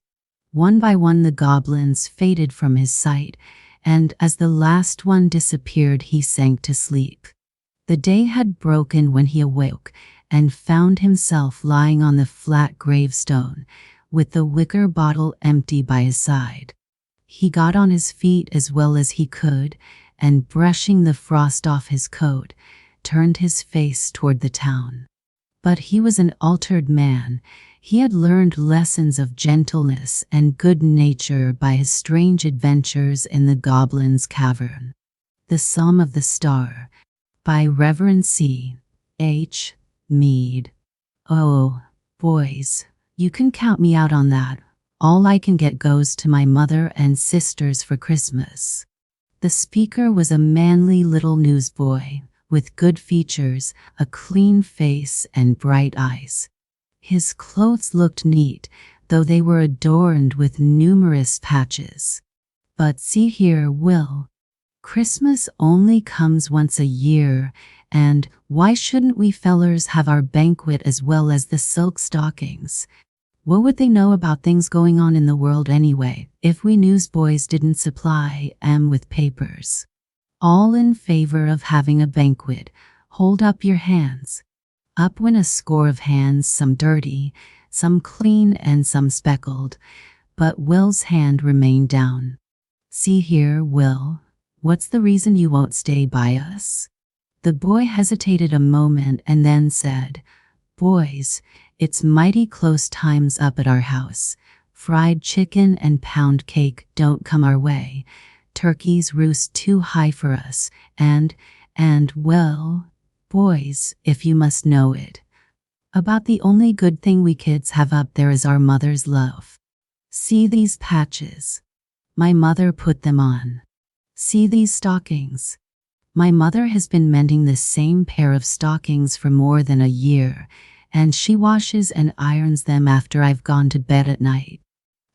Speaker 1: One by one the goblins faded from his sight, and as the last one disappeared, he sank to sleep. The day had broken when he awoke and found himself lying on the flat gravestone, with the wicker bottle empty by his side. He got on his feet as well as he could, and brushing the frost off his coat, turned his face toward the town. But he was an altered man. He had learned lessons of gentleness and good nature by his strange adventures in the Goblin's Cavern. The Psalm of the Star, by Reverend C. H. Mead. "Oh, boys, you can count me out on that. All I can get goes to my mother and sisters for Christmas." The speaker was a manly little newsboy, with good features, a clean face, and bright eyes. His clothes looked neat, though they were adorned with numerous patches. "But see here, Will, Christmas only comes once a year, and why shouldn't we fellers have our banquet as well as the silk stockings? What would they know about things going on in the world anyway, if we newsboys didn't supply 'em with papers? All in favor of having a banquet, hold up your hands." Up went a score of hands, some dirty, some clean, and some speckled, but Will's hand remained down. "See here, Will, what's the reason you won't stay by us?" The boy hesitated a moment and then said, "Boys, it's mighty close times up at our house. Fried chicken and pound cake don't come our way. Turkeys roost too high for us, and, well, boys, if you must know it, about the only good thing we kids have up there is our mother's love. See these patches. My mother put them on. See these stockings. My mother has been mending this same pair of stockings for more than a year, and she washes and irons them after I've gone to bed at night.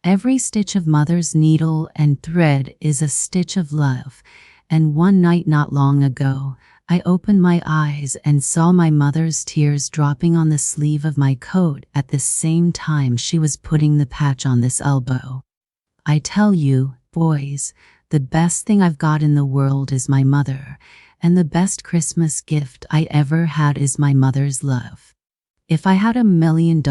Speaker 1: Every stitch of mother's needle and thread is a stitch of love, and one night not long ago, I opened my eyes and saw my mother's tears dropping on the sleeve of my coat at the same time she was putting the patch on this elbow. I tell you, boys, The best thing I've got in the world is my mother, and the best Christmas gift I ever had is my mother's love. If I had $1 million,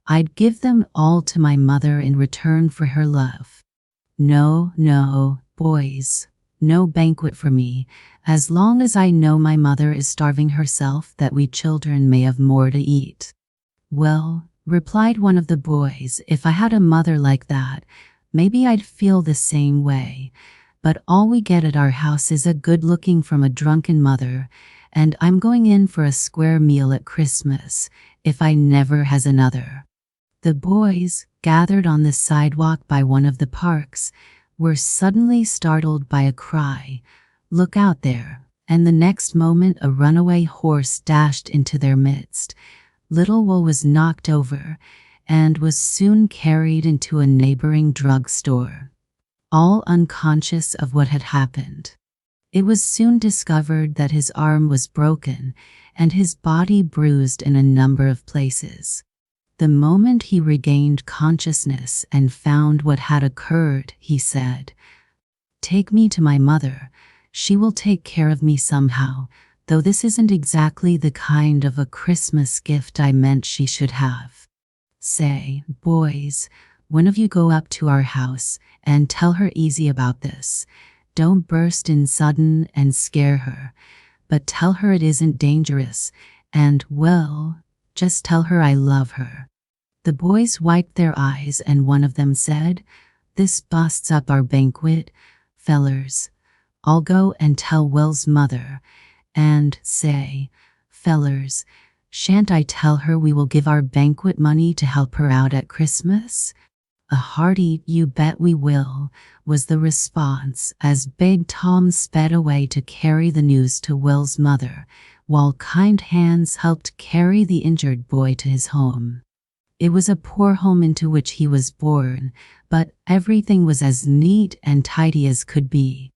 Speaker 1: I'd give them all to my mother in return for her love. No, no, boys, no banquet for me, as long as I know my mother is starving herself, that we children may have more to eat. Well, replied one of the boys, if I had a mother like that, maybe I'd feel the same way. But all we get at our house is a good-looking from a drunken mother, and I'm going in for a square meal at Christmas, if I never has another. The boys, gathered on the sidewalk by one of the parks, were suddenly startled by a cry, "Look out there!" And the next moment a runaway horse dashed into their midst. Little Will was knocked over, and was soon carried into a neighboring drugstore, all unconscious of what had happened. It was soon discovered that his arm was broken, and his body bruised in a number of places. The moment he regained consciousness and found what had occurred, he said, "Take me to my mother. She will take care of me somehow, though this isn't exactly the kind of a Christmas gift I meant she should have. Say, boys, one of you go up to our house and tell her easy about this. Don't burst in sudden and scare her, but tell her it isn't dangerous, and, well, just tell her I love her." The boys wiped their eyes and one of them said, "This busts up our banquet, fellers. I'll go and tell Will's mother, and say, fellers, shan't I tell her we will give our banquet money to help her out at Christmas?" A hearty "You bet we will" was the response as Big Tom sped away to carry the news to Will's mother, while kind hands helped carry the injured boy to his home. It was a poor home into which he was born, but everything was as neat and tidy as could be.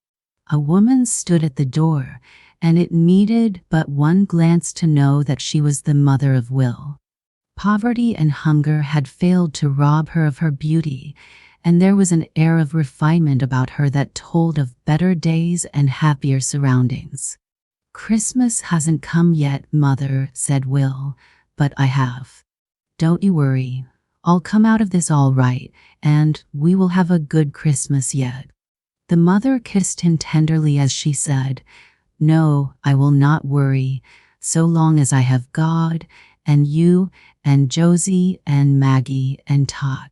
Speaker 1: A woman stood at the door, and it needed but one glance to know that she was the mother of Will. Poverty and hunger had failed to rob her of her beauty, and there was an air of refinement about her that told of better days and happier surroundings. "Christmas hasn't come yet, Mother," said Will, "but I have. Don't you worry. I'll come out of this all right, and we will have a good Christmas yet." The mother kissed him tenderly as she said, "No, I will not worry, so long as I have God, and you, and Josie, and Maggie, and Tot.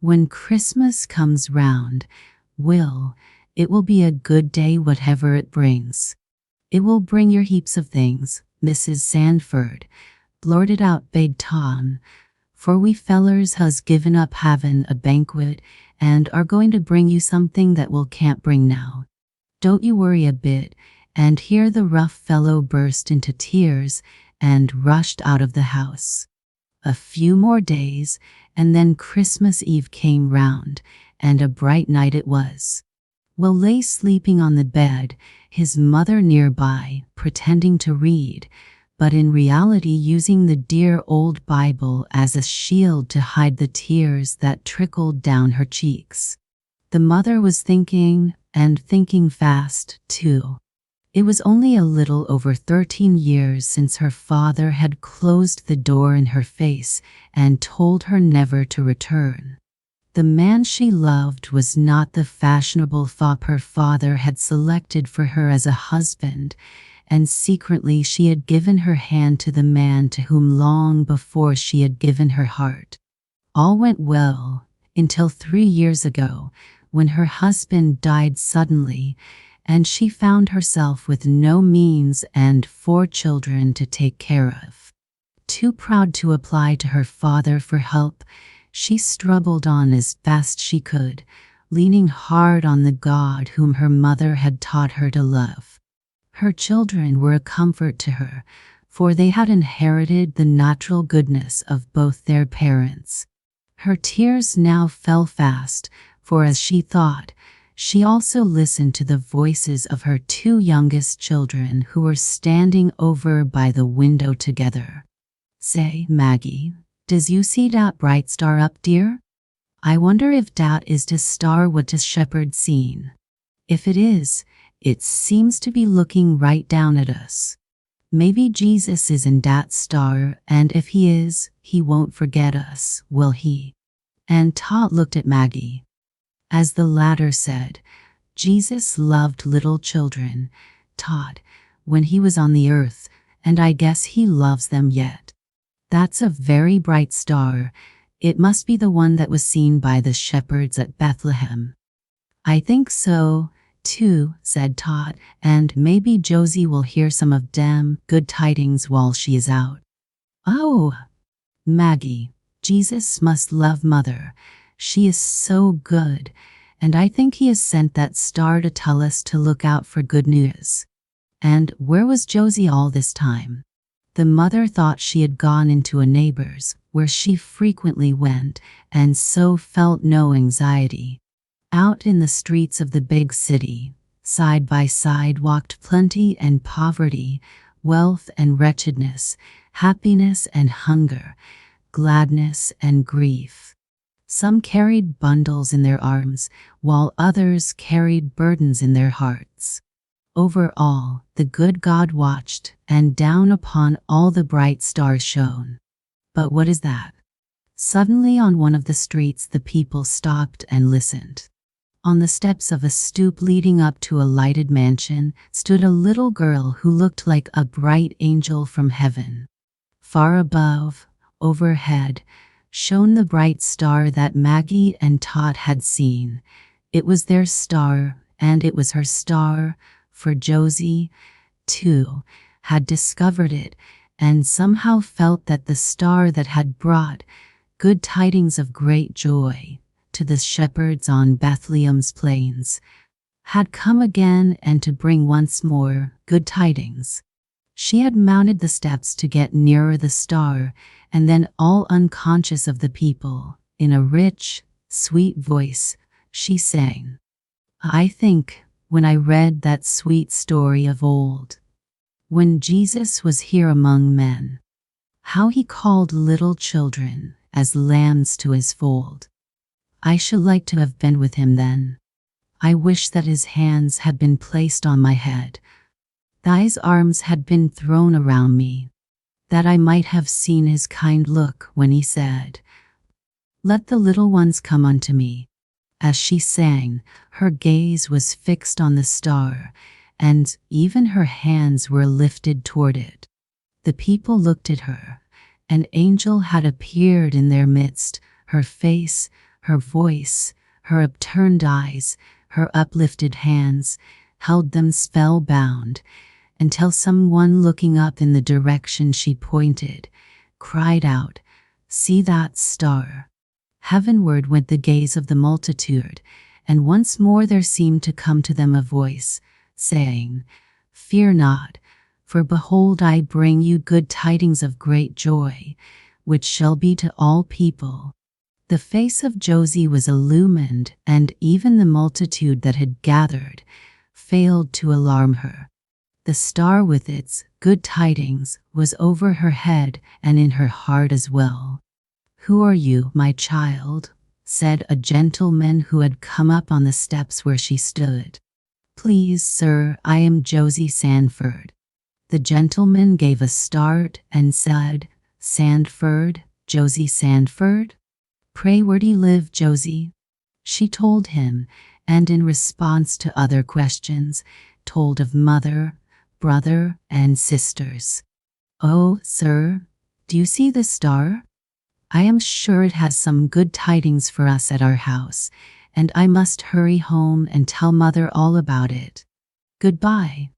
Speaker 1: When Christmas comes round, Will, it will be a good day whatever it brings." "It will bring your heaps of things, Mrs. Sandford," blurted out Big Tom, "for we fellers has given up havin' a banquet and are going to bring you something that we can't bring now. Don't you worry a bit." And here the rough fellow burst into tears and rushed out of the house. A few more days, and then Christmas Eve came round, and a bright night it was. Will lay sleeping on the bed, his mother nearby, pretending to read, but in reality using the dear old Bible as a shield to hide the tears that trickled down her cheeks. The mother was thinking, and thinking fast, too. It was only a little over 13 years since her father had closed the door in her face and told her never to return. The man she loved was not the fashionable fop her father had selected for her as a husband, and secretly she had given her hand to the man to whom long before she had given her heart. All went well, until 3 years ago, when her husband died suddenly, and she found herself with no means and 4 children to take care of. Too proud to apply to her father for help, she struggled on as best she could, leaning hard on the God whom her mother had taught her to love. Her children were a comfort to her, for they had inherited the natural goodness of both their parents. Her tears now fell fast, for as she thought, she also listened to the voices of her 2 youngest children who were standing over by the window together. "Say, Maggie, does you see dat bright star up, dear? I wonder if dat is de star what de shepherd seen." If it is, it seems to be looking right down at us. Maybe Jesus is in that star, and if he is, he won't forget us, will he?" And Tot looked at Maggie. As the latter said, "Jesus loved little children, Tot, when he was on the earth, and I guess he loves them yet. That's a very bright star. It must be the one that was seen by the shepherds at Bethlehem." "I think so, too," said Tot, "and maybe Josie will hear some of dem good tidings while she is out." "Oh, Maggie, Jesus must love Mother. She is so good, and I think he has sent that star to tell us to look out for good news." And where was Josie all this time? The mother thought she had gone into a neighbor's, where she frequently went, and so felt no anxiety. Out in the streets of the big city, side by side walked plenty and poverty, wealth and wretchedness, happiness and hunger, gladness and grief. Some carried bundles in their arms, while others carried burdens in their hearts. Over all, the good God watched, and down upon all the bright stars shone. But what is that? Suddenly on one of the streets the people stopped and listened. On the steps of a stoop leading up to a lighted mansion stood a little girl who looked like a bright angel from heaven. Far above, overhead, shone the bright star that Maggie and Tot had seen. It was their star, and it was her star, for Josie, too, had discovered it, and somehow felt that the star that had brought good tidings of great joy to the shepherds on Bethlehem's plains had come again, and to bring once more good tidings. She had mounted the steps to get nearer the star, and then, all unconscious of the people, in a rich, sweet voice, she sang, "I think, when I read that sweet story of old, when Jesus was here among men, how he called little children as lambs to his fold. I should like to have been with him then. I wish that his hands had been placed on my head, that his arms had been thrown around me, that I might have seen his kind look when he said, 'Let the little ones come unto me.'" As she sang, her gaze was fixed on the star, and even her hands were lifted toward it. The people looked at her. An angel had appeared in their midst. Her face, her voice, her upturned eyes, her uplifted hands held them spellbound, until someone looking up in the direction she pointed cried out, "See that star!" Heavenward went the gaze of the multitude, and once more there seemed to come to them a voice, saying, "Fear not, for behold, I bring you good tidings of great joy, which shall be to all people." The face of Josie was illumined, and even the multitude that had gathered failed to alarm her. The star with its good tidings was over her head and in her heart as well. "Who are you, my child?" said a gentleman who had come up on the steps where she stood. "Please, sir, I am Josie Sanford." The gentleman gave a start and said, "Sanford, Josie Sanford? Pray, where do you live, Josie?" She told him, and in response to other questions, told of mother, brother, and sisters. "Oh, sir, do you see the star? I am sure it has some good tidings for us at our house, and I must hurry home and tell mother all about it. Goodbye."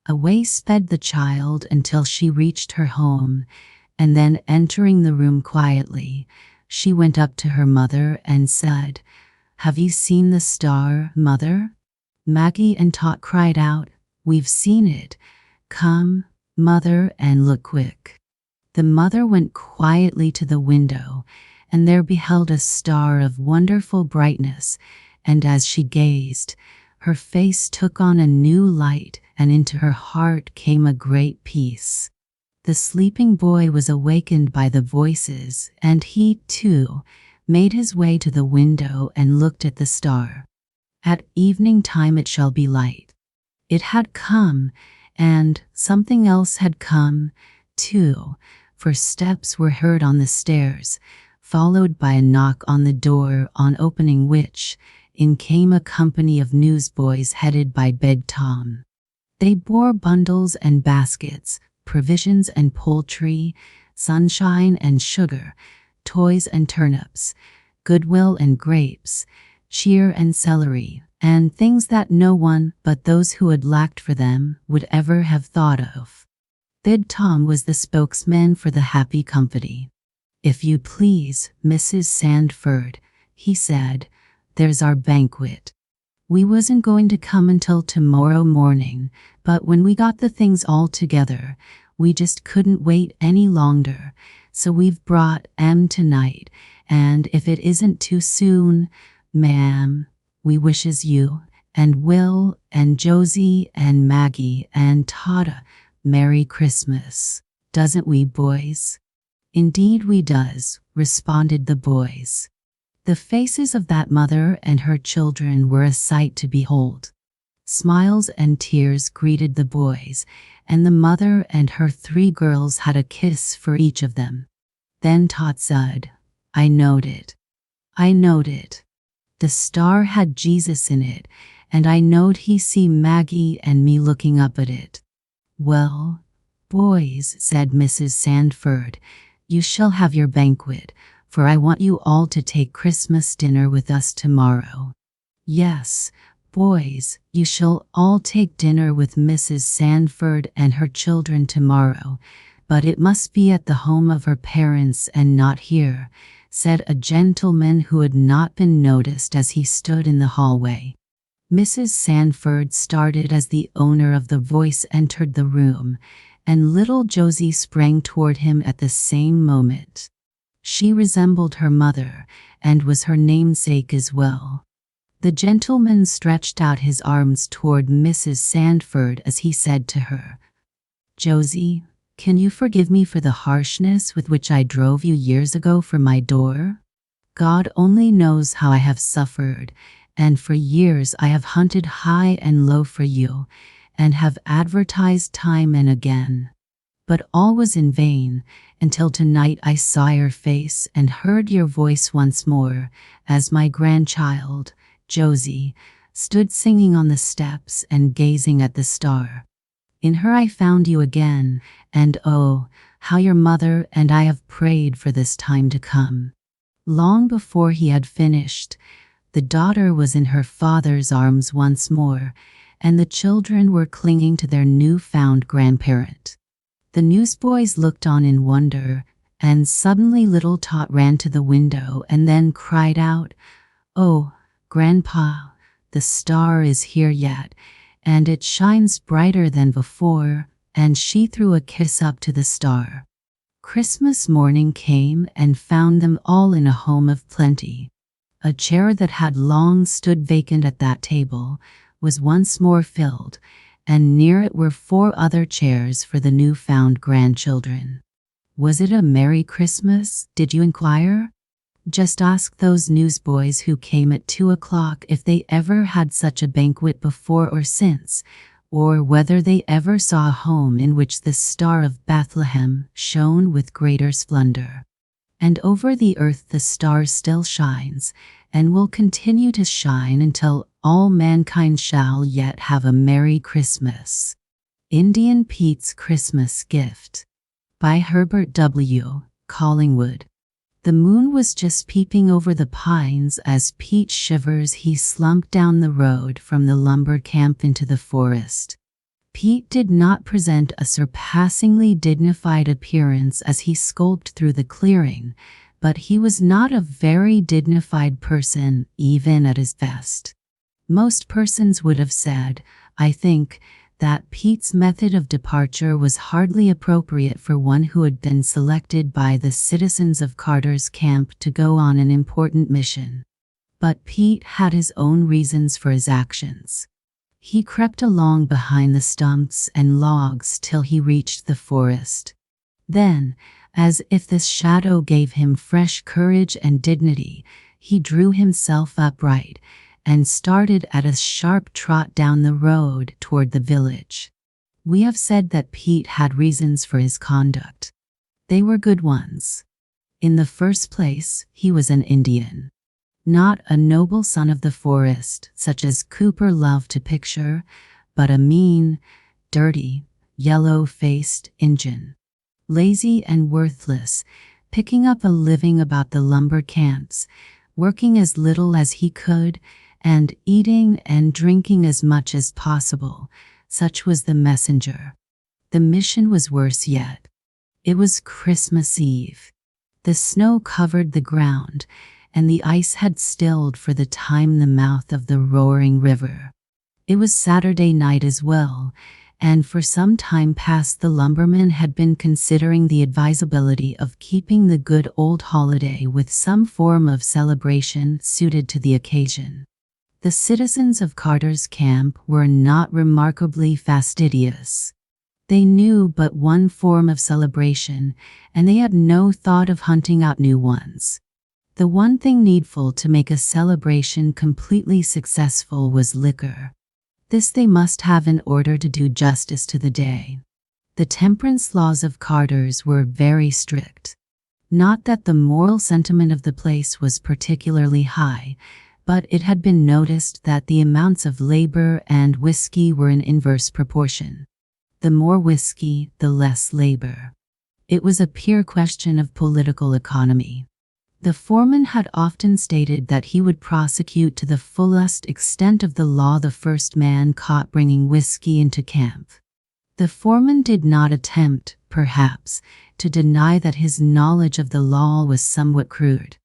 Speaker 1: Away sped the child until she reached her home, and then entering the room quietly, she went up to her mother and said, "Have you seen the star, mother?" Maggie and Tot cried out, "We've seen it. Come, mother, and look quick." The mother went quietly to the window, and there beheld a star of wonderful brightness, and as she gazed, her face took on a new light, and into her heart came a great peace. The sleeping boy was awakened by the voices, and he, too, made his way to the window and looked at the star. At evening time it shall be light. It had come, and something else had come, too, for steps were heard on the stairs, followed by a knock on the door, on opening which, in came a company of newsboys headed by Bedtime. They bore bundles and baskets, provisions and poultry, sunshine and sugar, toys and turnips, goodwill and grapes, cheer and celery, and things that no one but those who had lacked for them would ever have thought of. Bedtime was the spokesman for the happy company. "If you please, Mrs. Sandford," he said, "there's our banquet. We wasn't going to come until tomorrow morning, but when we got the things all together, we just couldn't wait any longer, so we've brought 'em tonight, and if it isn't too soon, ma'am, we wishes you, and Will, and Josie, and Maggie, and Tata, Merry Christmas, doesn't we, boys?" "Indeed we does," responded the boys. The faces of that mother and her children were a sight to behold. Smiles and tears greeted the boys, and the mother and her 3 girls had a kiss for each of them. Then Tot said, "I knowed it. I knowed it. The star had Jesus in it, and I knowed he see Maggie and me looking up at it." "Well, boys," said Mrs. Sandford, "you shall have your banquet, for I want you all to take Christmas dinner with us tomorrow." "Yes, boys, you shall all take dinner with Mrs. Sandford and her children tomorrow, but it must be at the home of her parents and not here," said a gentleman who had not been noticed as he stood in the hallway. Mrs. Sandford started as the owner of the voice entered the room, and little Josie sprang toward him at the same moment. She resembled her mother, and was her namesake as well. The gentleman stretched out his arms toward Mrs. Sandford as he said to her, "Josie, can you forgive me for the harshness with which I drove you years ago from my door? God only knows how I have suffered, and for years I have hunted high and low for you, and have advertised time and again. But all was in vain, until tonight I saw your face and heard your voice once more, as my grandchild, Josie, stood singing on the steps and gazing at the star. In her I found you again, and oh, how your mother and I have prayed for this time to come." Long before he had finished, the daughter was in her father's arms once more, and the children were clinging to their new-found grandparent. The newsboys looked on in wonder, and suddenly little Tot ran to the window and then cried out, "Oh, Grandpa, the star is here yet, and it shines brighter than before," and she threw a kiss up to the star. Christmas morning came and found them all in a home of plenty. A chair that had long stood vacant at that table was once more filled, and near it were 4 other chairs for the new-found grandchildren. "Was it a Merry Christmas, did you inquire? Just ask those newsboys who came at 2 o'clock if they ever had such a banquet before or since, or whether they ever saw a home in which the star of Bethlehem shone with greater splendor. And over the earth the star still shines, and will continue to shine until all mankind shall yet have a Merry Christmas." Indian Pete's Christmas Gift by Herbert W. Collingwood. The moon was just peeping over the pines as Pete shivers he slumped down the road from the lumber camp into the forest. Pete did not present a surpassingly dignified appearance as he skulked through the clearing, but he was not a very dignified person even at his best. Most persons would have said, I think, that Pete's method of departure was hardly appropriate for one who had been selected by the citizens of Carter's camp to go on an important mission. But Pete had his own reasons for his actions. He crept along behind the stumps and logs till he reached the forest. Then, as if this shadow gave him fresh courage and dignity, he drew himself upright, and started at a sharp trot down the road toward the village. We have said that Pete had reasons for his conduct. They were good ones. In the first place, he was an Indian. Not a noble son of the forest, such as Cooper loved to picture, but a mean, dirty, yellow-faced Injun. Lazy and worthless, picking up a living about the lumber camps, working as little as he could, and eating and drinking as much as possible. Such was the messenger. The mission was worse yet. It was Christmas Eve. The snow covered the ground, and the ice had stilled for the time the mouth of the roaring river. It was Saturday night as well, and for some time past the lumbermen had been considering the advisability of keeping the good old holiday with some form of celebration suited to the occasion. The citizens of Carter's Camp were not remarkably fastidious. They knew but one form of celebration, and they had no thought of hunting out new ones. The one thing needful to make a celebration completely successful was liquor. This they must have in order to do justice to the day. The temperance laws of Carter's were very strict. Not that the moral sentiment of the place was particularly high, but it had been noticed that the amounts of labor and whiskey were in inverse proportion. The more whiskey, the less labor. It was a pure question of political economy. The foreman had often stated that he would prosecute to the fullest extent of the law the first man caught bringing whiskey into camp. The foreman did not attempt, perhaps, to deny that his knowledge of the law was somewhat crude.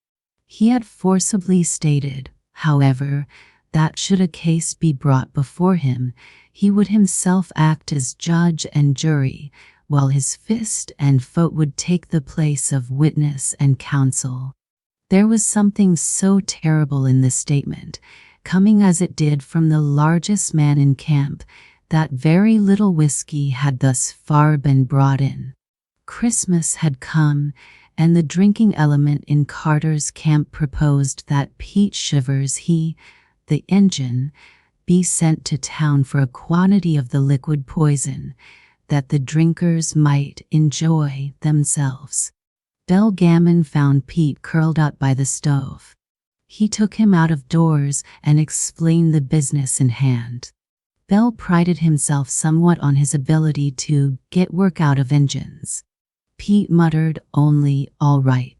Speaker 1: He had forcibly stated, however, that should a case be brought before him, he would himself act as judge and jury, while his fist and foot would take the place of witness and counsel. There was something so terrible in this statement, coming as it did from the largest man in camp, that very little whiskey had thus far been brought in. Christmas had come, and the drinking element in Carter's Camp proposed that Pete Shivers, the Injun, be sent to town for a quantity of the liquid poison, that the drinkers might enjoy themselves. Bell Gammon found Pete curled up by the stove. He took him out of doors and explained the business in hand. Bell prided himself somewhat on his ability to get work out of Injuns. Pete muttered only, "All right."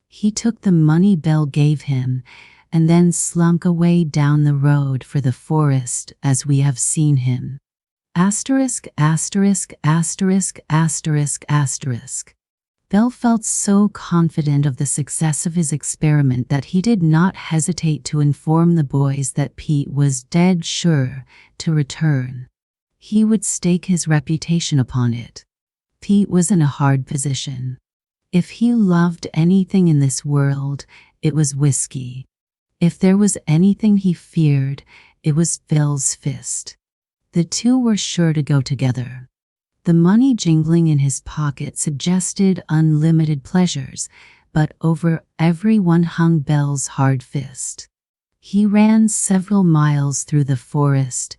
Speaker 1: He took the money Bell gave him and then slunk away down the road for the forest as we have seen him. Asterisk, asterisk, asterisk, asterisk, asterisk. Bell felt so confident of the success of his experiment that he did not hesitate to inform the boys that Pete was dead sure to return. He would stake his reputation upon it. Pete was in a hard position. If he loved anything in this world, it was whiskey. If there was anything he feared, it was Bell's fist. The two were sure to go together. The money jingling in his pocket suggested unlimited pleasures, but over every one hung Bell's hard fist. He ran several miles through the forest,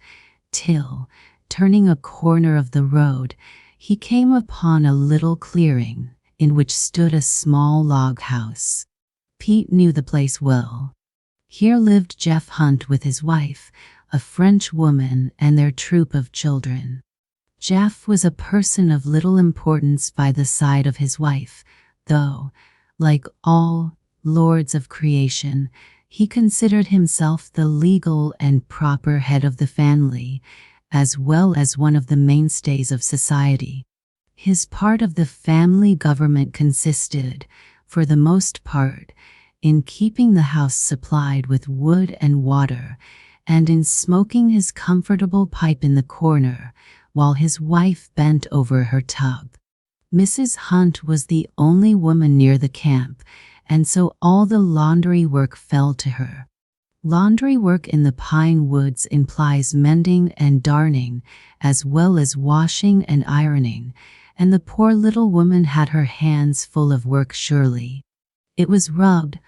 Speaker 1: till, turning a corner of the road, he came upon a little clearing, in which stood a small log house. Pete knew the place well. Here lived Jeff Hunt with his wife, a French woman, and their troop of children. Jeff was a person of little importance by the side of his wife, though, like all lords of creation, he considered himself the legal and proper head of the family, as well as one of the mainstays of society. His part of the family government consisted, for the most part, in keeping the house supplied with wood and water, and in smoking his comfortable pipe in the corner, while his wife bent over her tub. Mrs. Hunt was the only woman near the camp, and so all the laundry work fell to her. Laundry work in the pine woods implies mending and darning, as well as washing and ironing, and the poor little woman had her hands full of work surely. It was rubbed,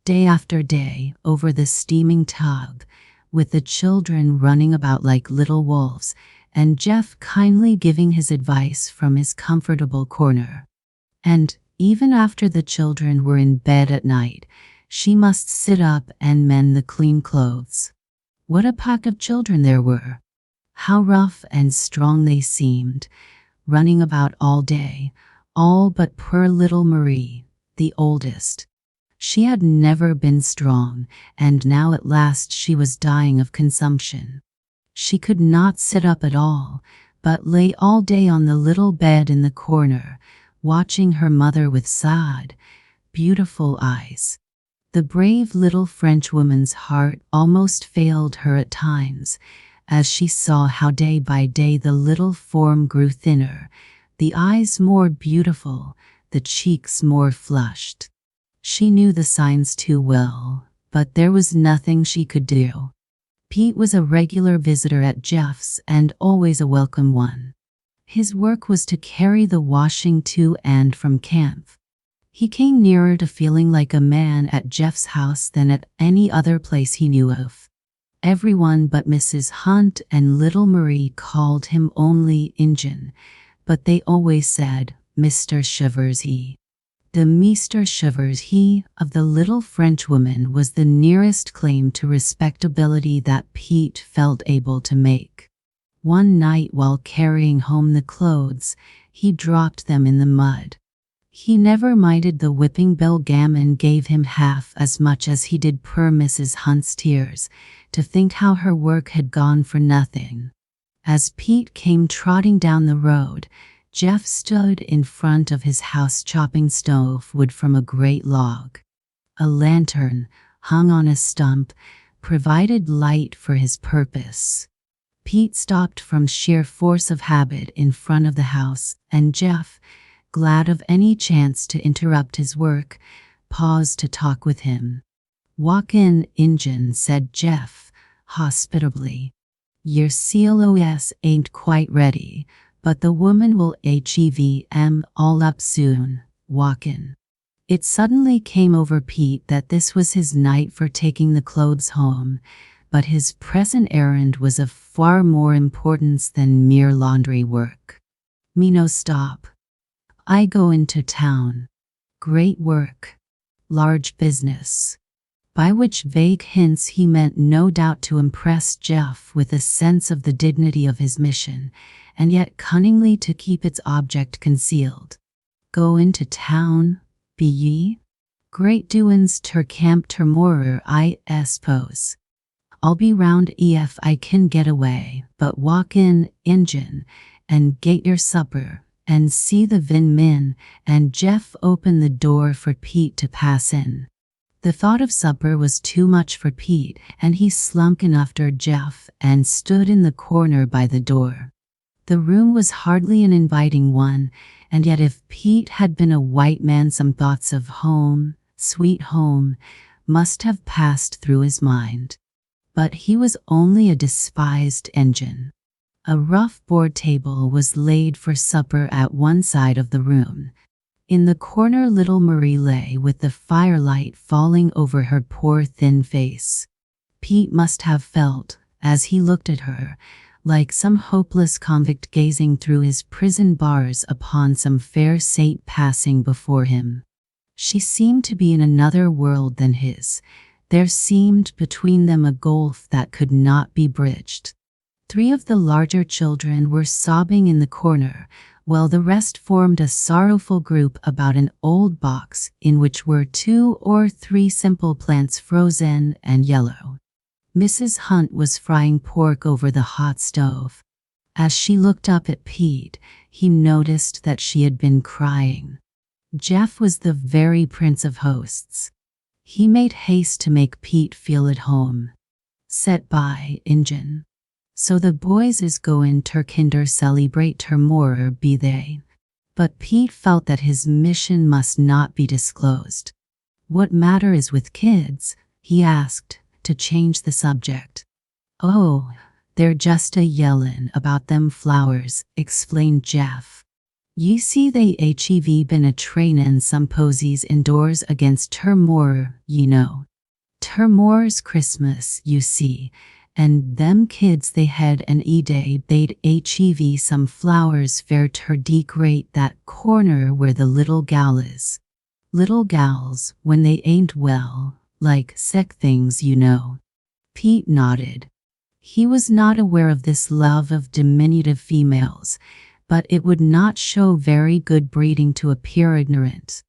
Speaker 1: day after day over the steaming tub, with the children running about like little wolves, and Jeff kindly giving his advice from his comfortable corner. And even after the children were in bed at night, she must sit up and mend the clean clothes. What a pack of children there were! How rough and strong they seemed, running about all day, all but poor little Marie, the oldest. She had never been strong, and now at last she was dying of consumption. She could not sit up at all, but lay all day on the little bed in the corner, watching her mother with sad, beautiful eyes. The brave little Frenchwoman's heart almost failed her at times, as she saw how day by day the little form grew thinner, the eyes more beautiful, the cheeks more flushed. She knew the signs too well, but there was nothing she could do. Pete was a regular visitor at Jeff's and always a welcome one. His work was to carry the washing to and from camp. He came nearer to feeling like a man at Jeff's house than at any other place he knew of. Everyone but Mrs. Hunt and little Marie called him only Injun, but they always said, Mr. Shivers he. The Mr. Shivers he of the little Frenchwoman was the nearest claim to respectability that Pete felt able to make. One night while carrying home the clothes, he dropped them in the mud. He never minded the whipping Bill Gammon gave him half as much as he did poor Mrs. Hunt's tears, to think how her work had gone for nothing. As Pete came trotting down the road, Jeff stood in front of his house chopping stove wood from a great log. A lantern, hung on a stump, provided light for his purpose. Pete stopped from sheer force of habit in front of the house, and Jeff, glad of any chance to interrupt his work, paused to talk with him. "Walk in, Injun," said Jeff, hospitably. "Your CLOS ain't quite ready, but the woman will have all up soon. Walk in." It suddenly came over Pete that this was his night for taking the clothes home, but his present errand was of far more importance than mere laundry work. "Me no stop. I go into town. Great work. Large business." By which vague hints he meant no doubt to impress Jeff with a sense of the dignity of his mission, and yet cunningly to keep its object concealed. "Go into town, be ye? Great doin's ter camp termorer, I suppose. I'll be round if I can get away, but walk in, Injun, and get your supper, and see the Vin Min," and Jeff opened the door for Pete to pass in. The thought of supper was too much for Pete, and he slunk in after Jeff and stood in the corner by the door. The room was hardly an inviting one, and yet if Pete had been a white man, some thoughts of home, sweet home, must have passed through his mind. But he was only a despised Injun. A rough board table was laid for supper at one side of the room. In the corner little Marie lay with the firelight falling over her poor thin face. Pete must have felt, as he looked at her, like some hopeless convict gazing through his prison bars upon some fair saint passing before him. She seemed to be in another world than his. There seemed between them a gulf that could not be bridged. 3 of the larger children were sobbing in the corner, while the rest formed a sorrowful group about an old box in which were 2 or 3 simple plants frozen and yellow. Mrs. Hunt was frying pork over the hot stove. As she looked up at Pete, he noticed that she had been crying. Jeff was the very prince of hosts. He made haste to make Pete feel at home. "Set by, Injun. So the boys is goin' ter kinder celebrate termorer, be they?" But Pete felt that his mission must not be disclosed. "What matter is with kids?" he asked, to change the subject. "Oh, they're just a yellin' about them flowers," explained Jeff. Ye see they hev been a trainin' some posies indoors against Termore, ye know. Termore's Christmas, you see, and them kids they had an e-day they'd hev some flowers fair ter decorate that corner where the little gal is. Little gals, when they ain't well, like sick things, you know. Pete nodded. He was not aware of this love of diminutive females, but it would not show very good breeding to appear ignorant.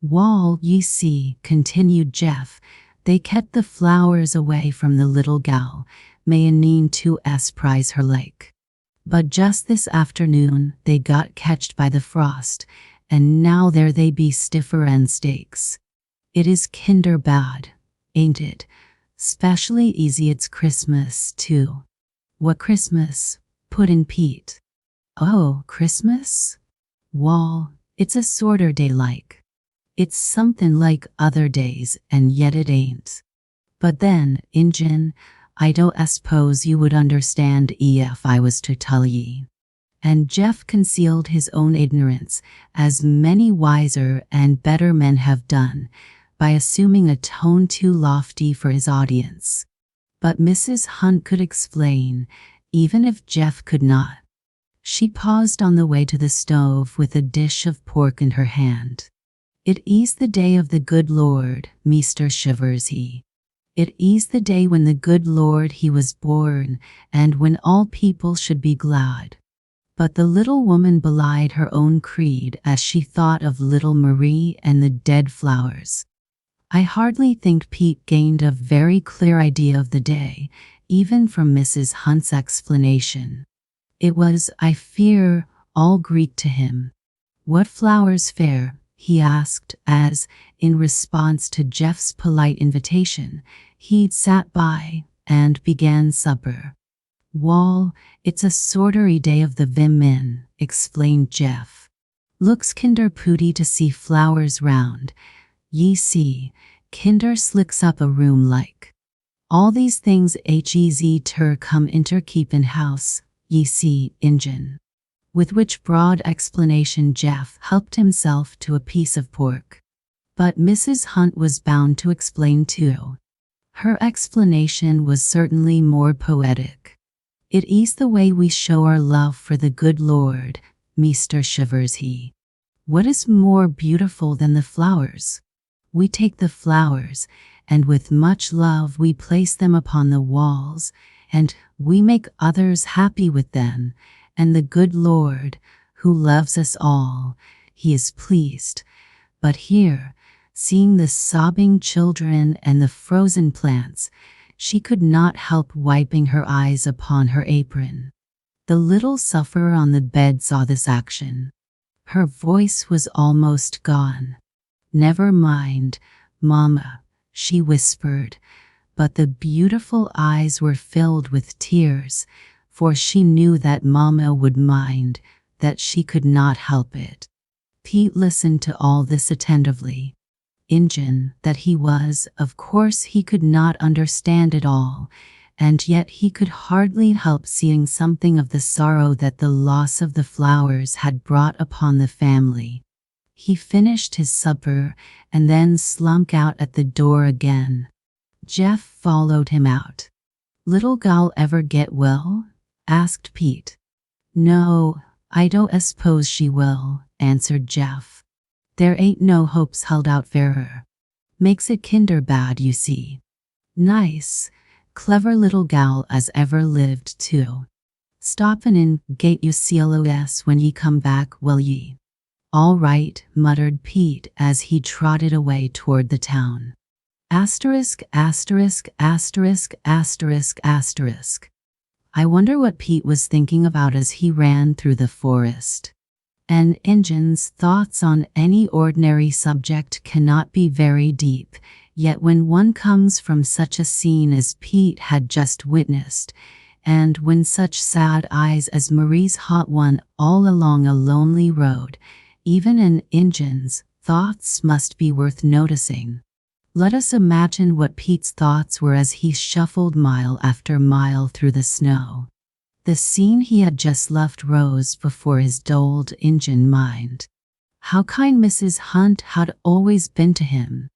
Speaker 1: Wall, ye see, continued Jeff, they kept the flowers away from the little gal, may a neen to prize her like. But just this afternoon they got catched by the frost, and now there they be stiffer and steaks. It is kinder bad, ain't it? Specially easy it's Christmas, too. What Christmas? Put in Pete. Oh, Christmas? Wall, it's a sorter day like. It's somethin' like other days, and yet it ain't. But then, Injun, I don't suppose you would understand if I was to tell ye. And Jeff concealed his own ignorance, as many wiser and better men have done, by assuming a tone too lofty for his audience. But Mrs. Hunt could explain, even if Jeff could not. She paused on the way to the stove with a dish of pork in her hand. It is the day of the good Lord, Meester Shivers he. It is the day when the good Lord he was born, and when all people should be glad. But the little woman belied her own creed as she thought of little Marie and the dead flowers. I hardly think Pete gained a very clear idea of the day, even from Mrs. Hunt's explanation. It was, I fear, all Greek to him. What flowers fair? He asked as, in response to Jeff's polite invitation, he'd sat by and began supper. Wall, it's a sortery day of the Vimin, explained Jeff. Looks kinder pooty to see flowers round. Ye see, kinder slicks up a room like. All these things hez ter come inter keepin' house, ye see, Injun. With which broad explanation Jeff helped himself to a piece of pork. But Mrs. Hunt was bound to explain too. Her explanation was certainly more poetic. It is the way we show our love for the good Lord, Meester Shivers he. What is more beautiful than the flowers? We take the flowers, and with much love we place them upon the walls, and we make others happy with them, and the good Lord, who loves us all, he is pleased. But here, seeing the sobbing children and the frozen plants, she could not help wiping her eyes upon her apron. The little sufferer on the bed saw this action. Her voice was almost gone. Never mind, Mama, she whispered, but the beautiful eyes were filled with tears, for she knew that Mama would mind, that she could not help it. Pete listened to all this attentively. Injun that he was, of course he could not understand it all, and yet he could hardly help seeing something of the sorrow that the loss of the flowers had brought upon the family. He finished his supper and then slunk out at the door again. Jeff followed him out. Little gal ever get well? Asked Pete. No, I don't suppose she will, answered Jeff. There ain't no hopes held out for her. Makes it kinder bad, you see. Nice, clever little gal as ever lived, too. Stoppin' in gate UCLOS when ye come back, will ye? All right, muttered Pete as he trotted away toward the town. Asterisk, asterisk, asterisk, asterisk, asterisk. I wonder what Pete was thinking about as he ran through the forest. An Injun's thoughts on any ordinary subject cannot be very deep, yet when one comes from such a scene as Pete had just witnessed, and when such sad eyes as Marie's haunt one all along a lonely road, even an Injun's thoughts must be worth noticing. Let us imagine what Pete's thoughts were as he shuffled mile after mile through the snow. The scene he had just left rose before his dulled Indian mind. How kind Mrs. Hunt had always been to him.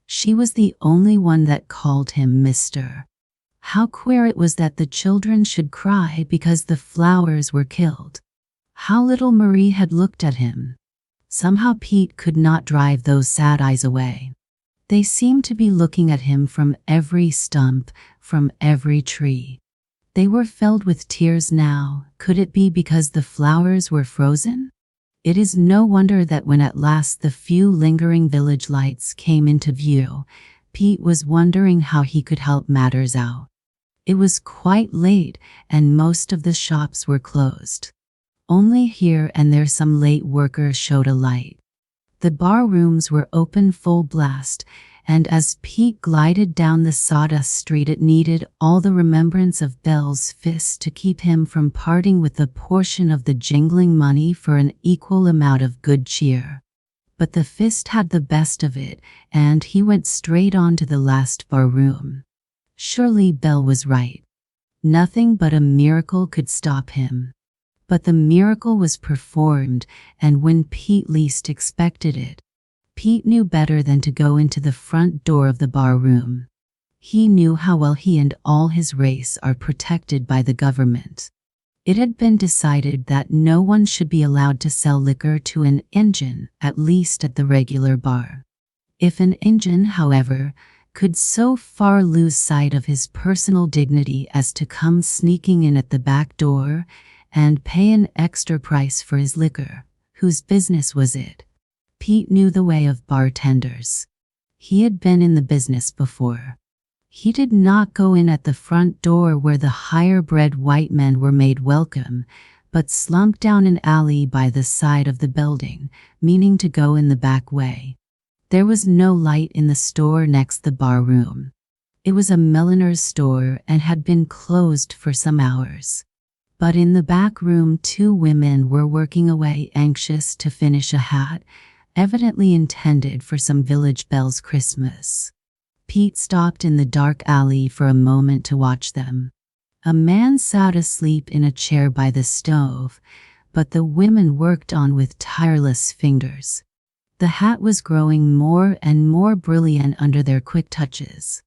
Speaker 1: She was the only one that called him Mr. How queer it was that the children should cry because the flowers were killed. How little Marie had looked at him. Somehow Pete could not drive those sad eyes away. They seemed to be looking at him from every stump, from every tree. They were filled with tears now. Could it be because the flowers were frozen? It is no wonder that when at last the few lingering village lights came into view, Pete was wondering how he could help matters out. It was quite late, and most of the shops were closed. Only here and there some late workers showed a light. The bar rooms were open full blast, and as Pete glided down the sawdust street it needed all the remembrance of Belle's fist to keep him from parting with a portion of the jingling money for an equal amount of good cheer. But the fist had the best of it, and he went straight on to the last bar room. Surely Belle was right. Nothing but a miracle could stop him. But the miracle was performed, and when Pete least expected it. Pete knew better than to go into the front door of the bar room. He knew how well he and all his race are protected by the government. It had been decided that no one should be allowed to sell liquor to an Injun, at least at the regular bar. If an Injun, however, could so far lose sight of his personal dignity as to come sneaking in at the back door and pay an extra price for his liquor, whose business was it? Pete knew the way of bartenders. He had been in the business before. He did not go in at the front door where the higher-bred white men were made welcome, but slunk down an alley by the side of the building, meaning to go in the back way. There was no light in the store next the bar room. It was a milliner's store and had been closed for some hours. But in the back room 2 women were working away, anxious to finish a hat, evidently intended for some village belle's Christmas. Pete stopped in the dark alley for a moment to watch them. A man sat asleep in a chair by the stove, but the women worked on with tireless fingers. The hat was growing more and more brilliant under their quick touches.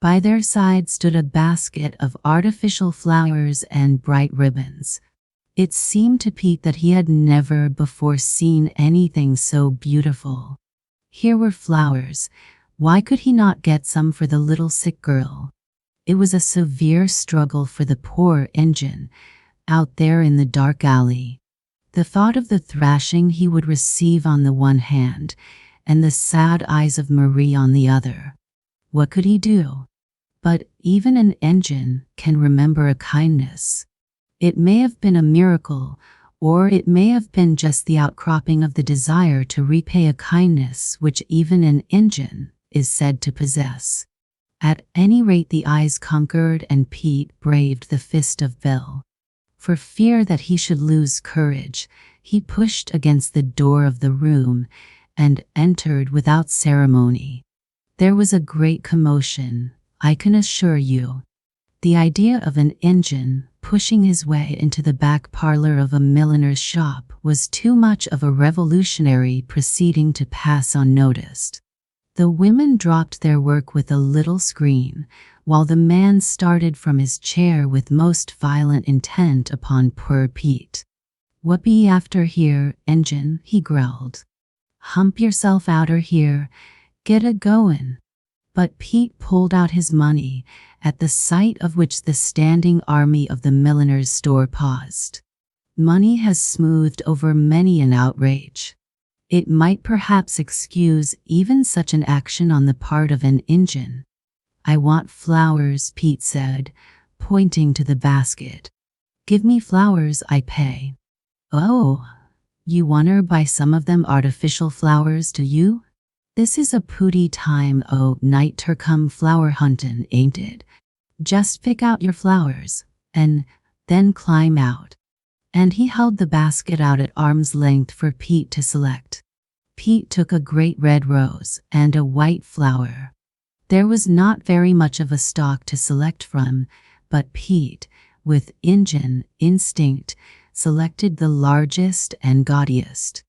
Speaker 1: By their side stood a basket of artificial flowers and bright ribbons. It seemed to Pete that he had never before seen anything so beautiful. Here were flowers. Why could he not get some for the little sick girl? It was a severe struggle for the poor Injun, out there in the dark alley. The thought of the thrashing he would receive on the one hand, and the sad eyes of Marie on the other. What could he do? But even an Injun can remember a kindness. It may have been a miracle, or it may have been just the outcropping of the desire to repay a kindness which even an Injun is said to possess. At any rate, the eyes conquered, and Pete braved the fist of Belle. For fear that he should lose courage, he pushed against the door of the room and entered without ceremony. There was a great commotion, I can assure you. The idea of an Injun pushing his way into the back parlor of a milliner's shop was too much of a revolutionary proceeding to pass unnoticed. The women dropped their work with a little scream, while the man started from his chair with most violent intent upon poor Pete. "What be ye after here, Injun?" he growled. "Hump yourself outer here. Get a goin'." But Pete pulled out his money, at the sight of which the standing army of the milliner's store paused. Money has smoothed over many an outrage. It might perhaps excuse even such an action on the part of an Injun. "I want flowers," Pete said, pointing to the basket. "Give me flowers, I pay." "Oh, you wanter buy some of them artificial flowers, do you? This is a pooty time o' night ter come flower huntin', ain't it? Just pick out your flowers, and then climb out." And he held the basket out at arm's length for Pete to select. Pete took a great red rose and a white flower. There was not very much of a stalk to select from, but Pete, with instinct, selected the largest and gaudiest.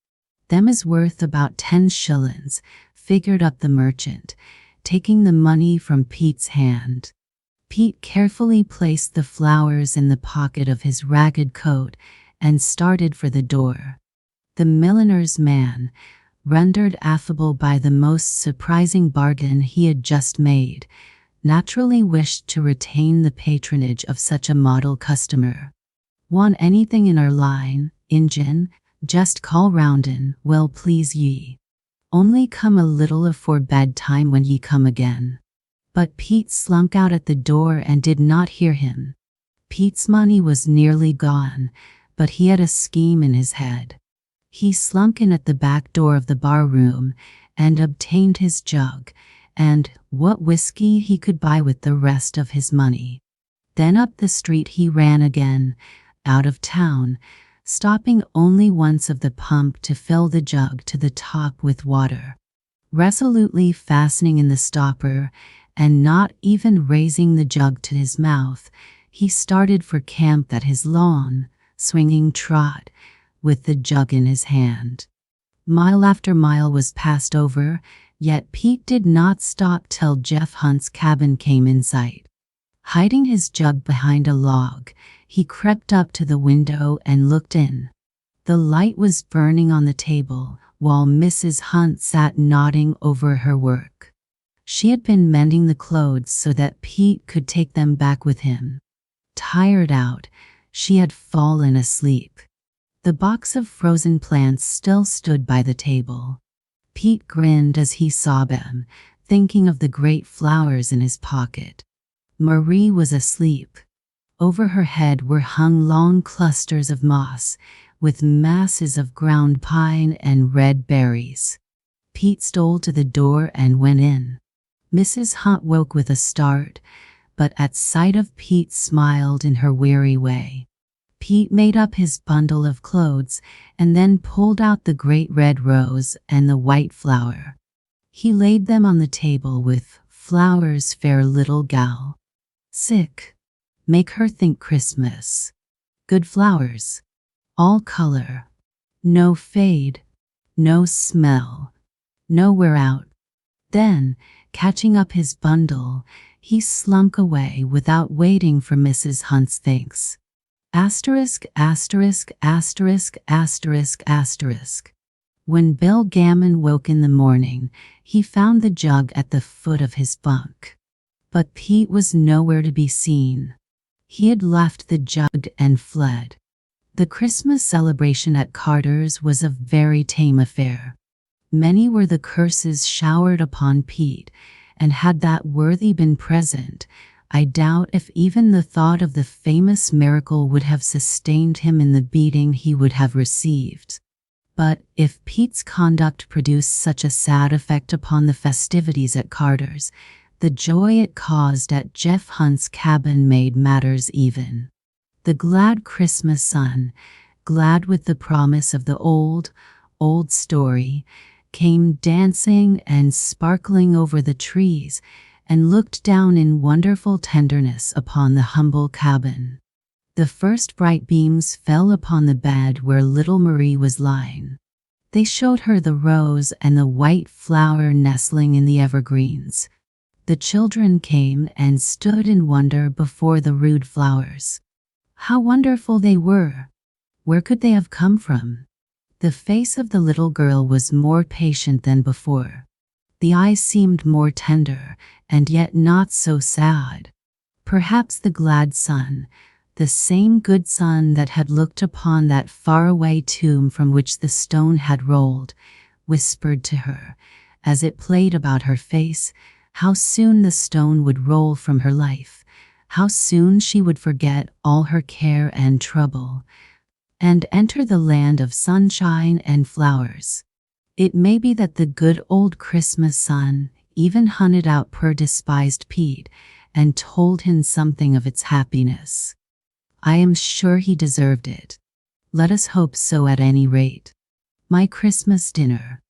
Speaker 1: "Them is worth about 10 shillings, figured up the merchant, taking the money from Pete's hand. Pete carefully placed the flowers in the pocket of his ragged coat and started for the door. The milliner's man, rendered affable by the most surprising bargain he had just made, naturally wished to retain the patronage of such a model customer. "Want anything in our line, Injun? Just call roundin', well please ye. Only come a little afore bedtime when ye come again." But Pete slunk out at the door and did not hear him. Pete's money was nearly gone, but he had a scheme in his head. He slunk in at the back door of the bar room and obtained his jug and what whiskey he could buy with the rest of his money. Then up the street he ran again, out of town, stopping only once of the pump to fill the jug to the top with water. Resolutely fastening in the stopper and not even raising the jug to his mouth, he started for camp at his long, swinging trot, with the jug in his hand. Mile after mile was passed over, yet Pete did not stop till Jeff Hunt's cabin came in sight. Hiding his jug behind a log, he crept up to the window and looked in. The light was burning on the table, while Mrs. Hunt sat nodding over her work. She had been mending the clothes so that Pete could take them back with him. Tired out, she had fallen asleep. The box of frozen plants still stood by the table. Pete grinned as he saw them, thinking of the great flowers in his pocket. Marie was asleep. Over her head were hung long clusters of moss, with masses of ground pine and red berries. Pete stole to the door and went in. Mrs. Hunt woke with a start, but at sight of Pete smiled in her weary way. Pete made up his bundle of clothes and then pulled out the great red rose and the white flower. He laid them on the table with "Flowers, fair little gal. Sick. Make her think Christmas. Good flowers. All color. No fade. No smell. No wear out." Then, catching up his bundle, he slunk away without waiting for Mrs. Hunt's thanks. Asterisk, asterisk, asterisk, asterisk, asterisk. When Bill Gammon woke in the morning, he found the jug at the foot of his bunk. But Pete was nowhere to be seen. He had left the jug and fled. The Christmas celebration at Carter's was a very tame affair. Many were the curses showered upon Pete, and had that worthy been present, I doubt if even the thought of the famous miracle would have sustained him in the beating he would have received. But if Pete's conduct produced such a sad effect upon the festivities at Carter's, the joy it caused at Jeff Hunt's cabin made matters even. The glad Christmas sun, glad with the promise of the old story, came dancing and sparkling over the trees and looked down in wonderful tenderness upon the humble cabin. The first bright beams fell upon the bed where little Marie was lying. They showed her the rose and the white flower nestling in the evergreens. The children came and stood in wonder before the rude flowers. How wonderful they were! Where could they have come from? The face of the little girl was more patient than before. The eyes seemed more tender, and yet not so sad. Perhaps the glad sun, the same good sun that had looked upon that faraway tomb from which the stone had rolled, whispered to her, as it played about her face, how soon the stone would roll from her life, how soon she would forget all her care and trouble, and enter the land of sunshine and flowers. It may be that the good old Christmas sun even hunted out poor despised Pete and told him something of its happiness. I am sure he deserved it. Let us hope so at any rate. My Christmas dinner.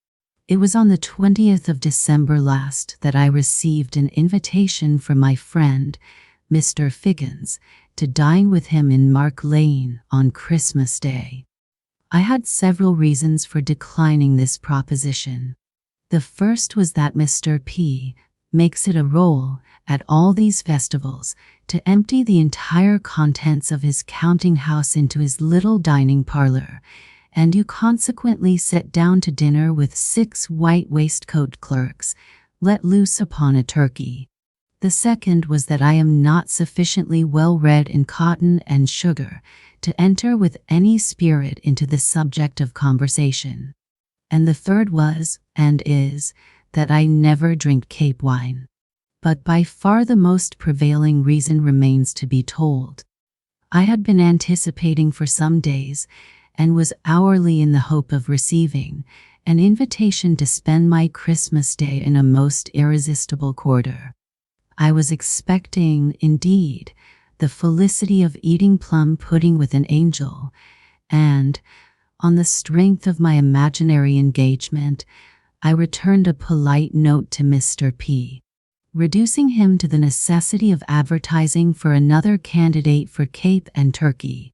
Speaker 1: It was on the 20th of December last that I received an invitation from my friend, Mr. Figgins, to dine with him in Mark Lane on Christmas Day. I had several reasons for declining this proposition. The first was that Mr. P. makes it a rule at all these festivals to empty the entire contents of his counting house into his little dining parlor, and you consequently sit down to dinner with 6 white waistcoat clerks let loose upon a turkey. The second was that I am not sufficiently well read in cotton and sugar to enter with any spirit into the subject of conversation. And the third was, and is, that I never drink Cape wine. But by far the most prevailing reason remains to be told. I had been anticipating for some days, and was hourly in the hope of receiving, an invitation to spend my Christmas Day in a most irresistible quarter. I was expecting, indeed, the felicity of eating plum pudding with an angel, and, on the strength of my imaginary engagement, I returned a polite note to Mr. P., reducing him to the necessity of advertising for another candidate for Cape and turkey.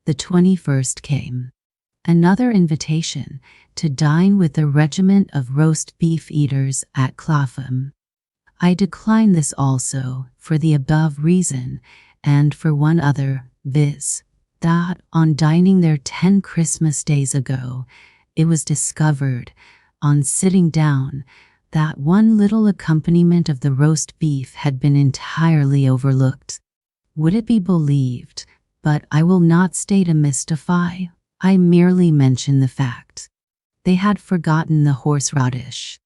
Speaker 1: The 21st came. Another invitation to dine with a regiment of roast beef eaters at Clapham. I declined this also, for the above reason, and for one other, viz., that, on dining there 10 Christmas days ago, it was discovered, on sitting down, that one little accompaniment of the roast beef had been entirely overlooked. Would it be believed, but I will not stay to mystify, I merely mention the fact. They had forgotten the horseradish.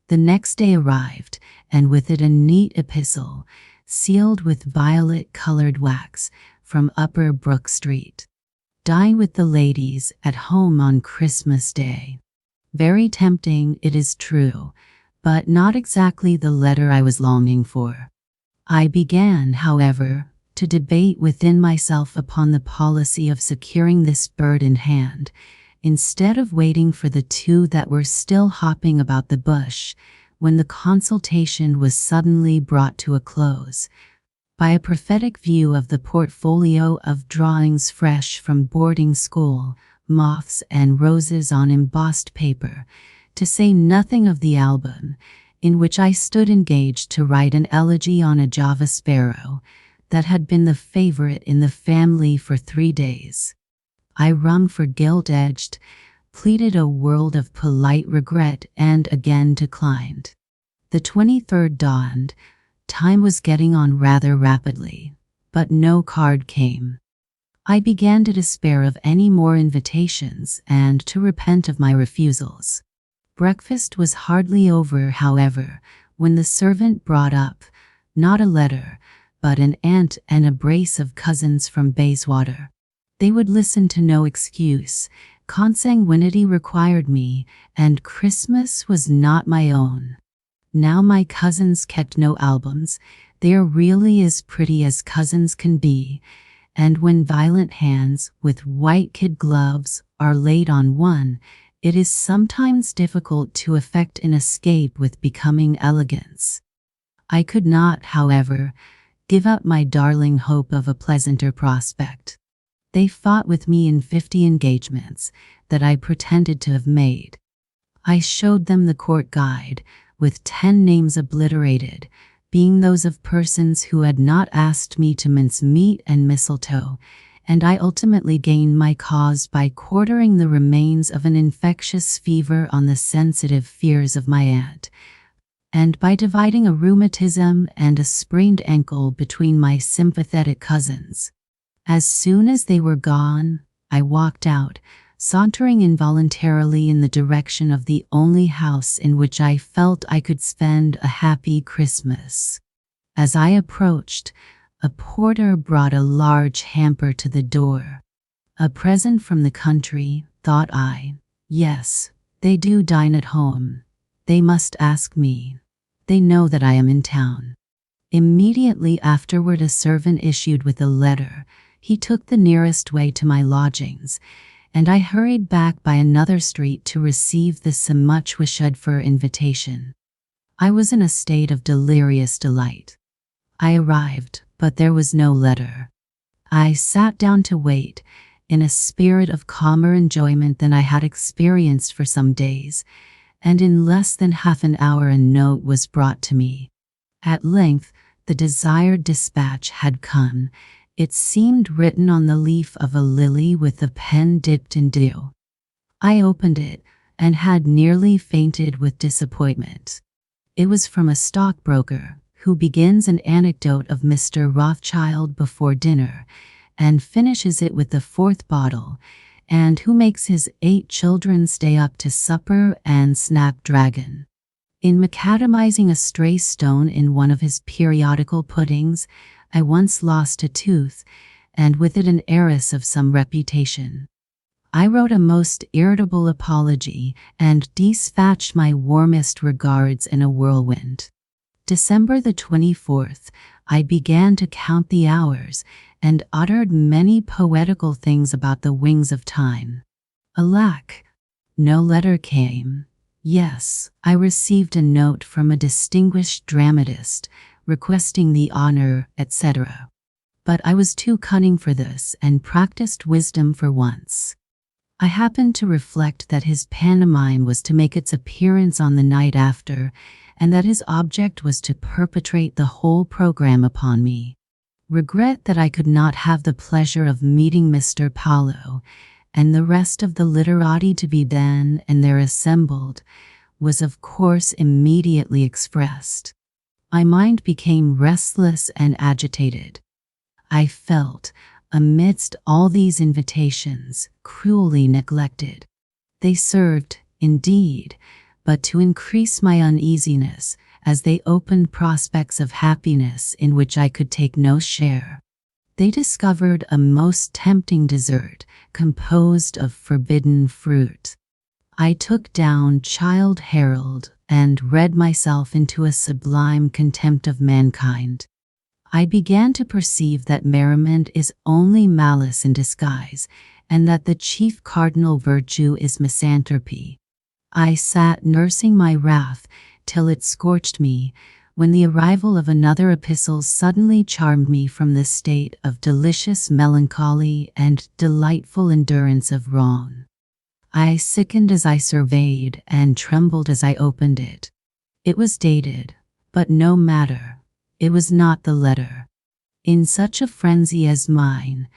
Speaker 1: The next day arrived, and with it a neat epistle, sealed with violet-colored wax, from Upper Brook Street. Dine with the ladies at home on Christmas Day. Very tempting, it is true, but not exactly the letter I was longing for. I began, however, to debate within myself upon the policy of securing this bird in hand, instead of waiting for the 2 that were still hopping about the bush, when the consultation was suddenly brought to a close by a prophetic view of the portfolio of drawings fresh from boarding school, moths and roses on embossed paper, to say nothing of the album, in which I stood engaged to write an elegy on a Java sparrow that had been the favorite in the family for 3 days. I rung for gilt-edged, pleaded a world of polite regret, and again declined. The 23rd dawned. Time was getting on rather rapidly, but no card came. I began to despair of any more invitations and to repent of my refusals. Breakfast was hardly over, however, when the servant brought up, not a letter, but an aunt and a brace of cousins from Bayswater. They would listen to no excuse. Consanguinity required me, and Christmas was not my own. Now my cousins kept no albums. They are really as pretty as cousins can be, and when violent hands with white kid gloves are laid on one, it is sometimes difficult to effect an escape with becoming elegance. I could not, however, give up my darling hope of a pleasanter prospect. They fought with me in 50 engagements that I pretended to have made. I showed them the court guide, with 10 names obliterated, being those of persons who had not asked me to mince meat and mistletoe, and I ultimately gained my cause by quartering the remains of an infectious fever on the sensitive fears of my aunt, and by dividing a rheumatism and a sprained ankle between my sympathetic cousins. As soon as they were gone, I walked out, sauntering involuntarily in the direction of the only house in which I felt I could spend a happy Christmas. As I approached, a porter brought a large hamper to the door. A present from the country, thought I. Yes, they do dine at home. They must ask me. They know that I am in town. Immediately afterward a servant issued with a letter. He took the nearest way to my lodgings, and I hurried back by another street to receive the so much wished-for invitation. I was in a state of delirious delight. I arrived, but there was no letter. I sat down to wait, in a spirit of calmer enjoyment than I had experienced for some days, and in less than half an hour a note was brought to me. At length, the desired dispatch had come. It seemed written on the leaf of a lily with the pen dipped in dew. I opened it, and had nearly fainted with disappointment. It was from a stockbroker, who begins an anecdote of Mr. Rothschild before dinner, and finishes it with the fourth bottle, and who makes his 8 children stay up to supper and snapdragon. In macadamizing a stray stone in one of his periodical puddings, I once lost a tooth, and with it an heiress of some reputation. I wrote a most irritable apology and dispatched my warmest regards in a whirlwind. December the 24th, I began to count the hours and uttered many poetical things about the wings of time. Alack! No letter came. Yes, I received a note from a distinguished dramatist requesting the honor, etc. But I was too cunning for this and practiced wisdom for once. I happened to reflect that his pantomime was to make its appearance on the night after, and that his object was to perpetrate the whole program upon me. Regret that I could not have the pleasure of meeting Mr. Paulo, and the rest of the literati to be then and there assembled, was of course immediately expressed. My mind became restless and agitated. I felt, amidst all these invitations, cruelly neglected. They served, indeed, but to increase my uneasiness, as they opened prospects of happiness in which I could take no share. They discovered a most tempting dessert, composed of forbidden fruit. I took down Childe Harold and read myself into a sublime contempt of mankind. I began to perceive that merriment is only malice in disguise, and that the chief cardinal virtue is misanthropy. I sat nursing my wrath till it scorched me, when the arrival of another epistle suddenly charmed me from this state of delicious melancholy and delightful endurance of wrong. I sickened as I surveyed and trembled as I opened it. It was dated, but no matter. It was not the letter. In such a frenzy as mine,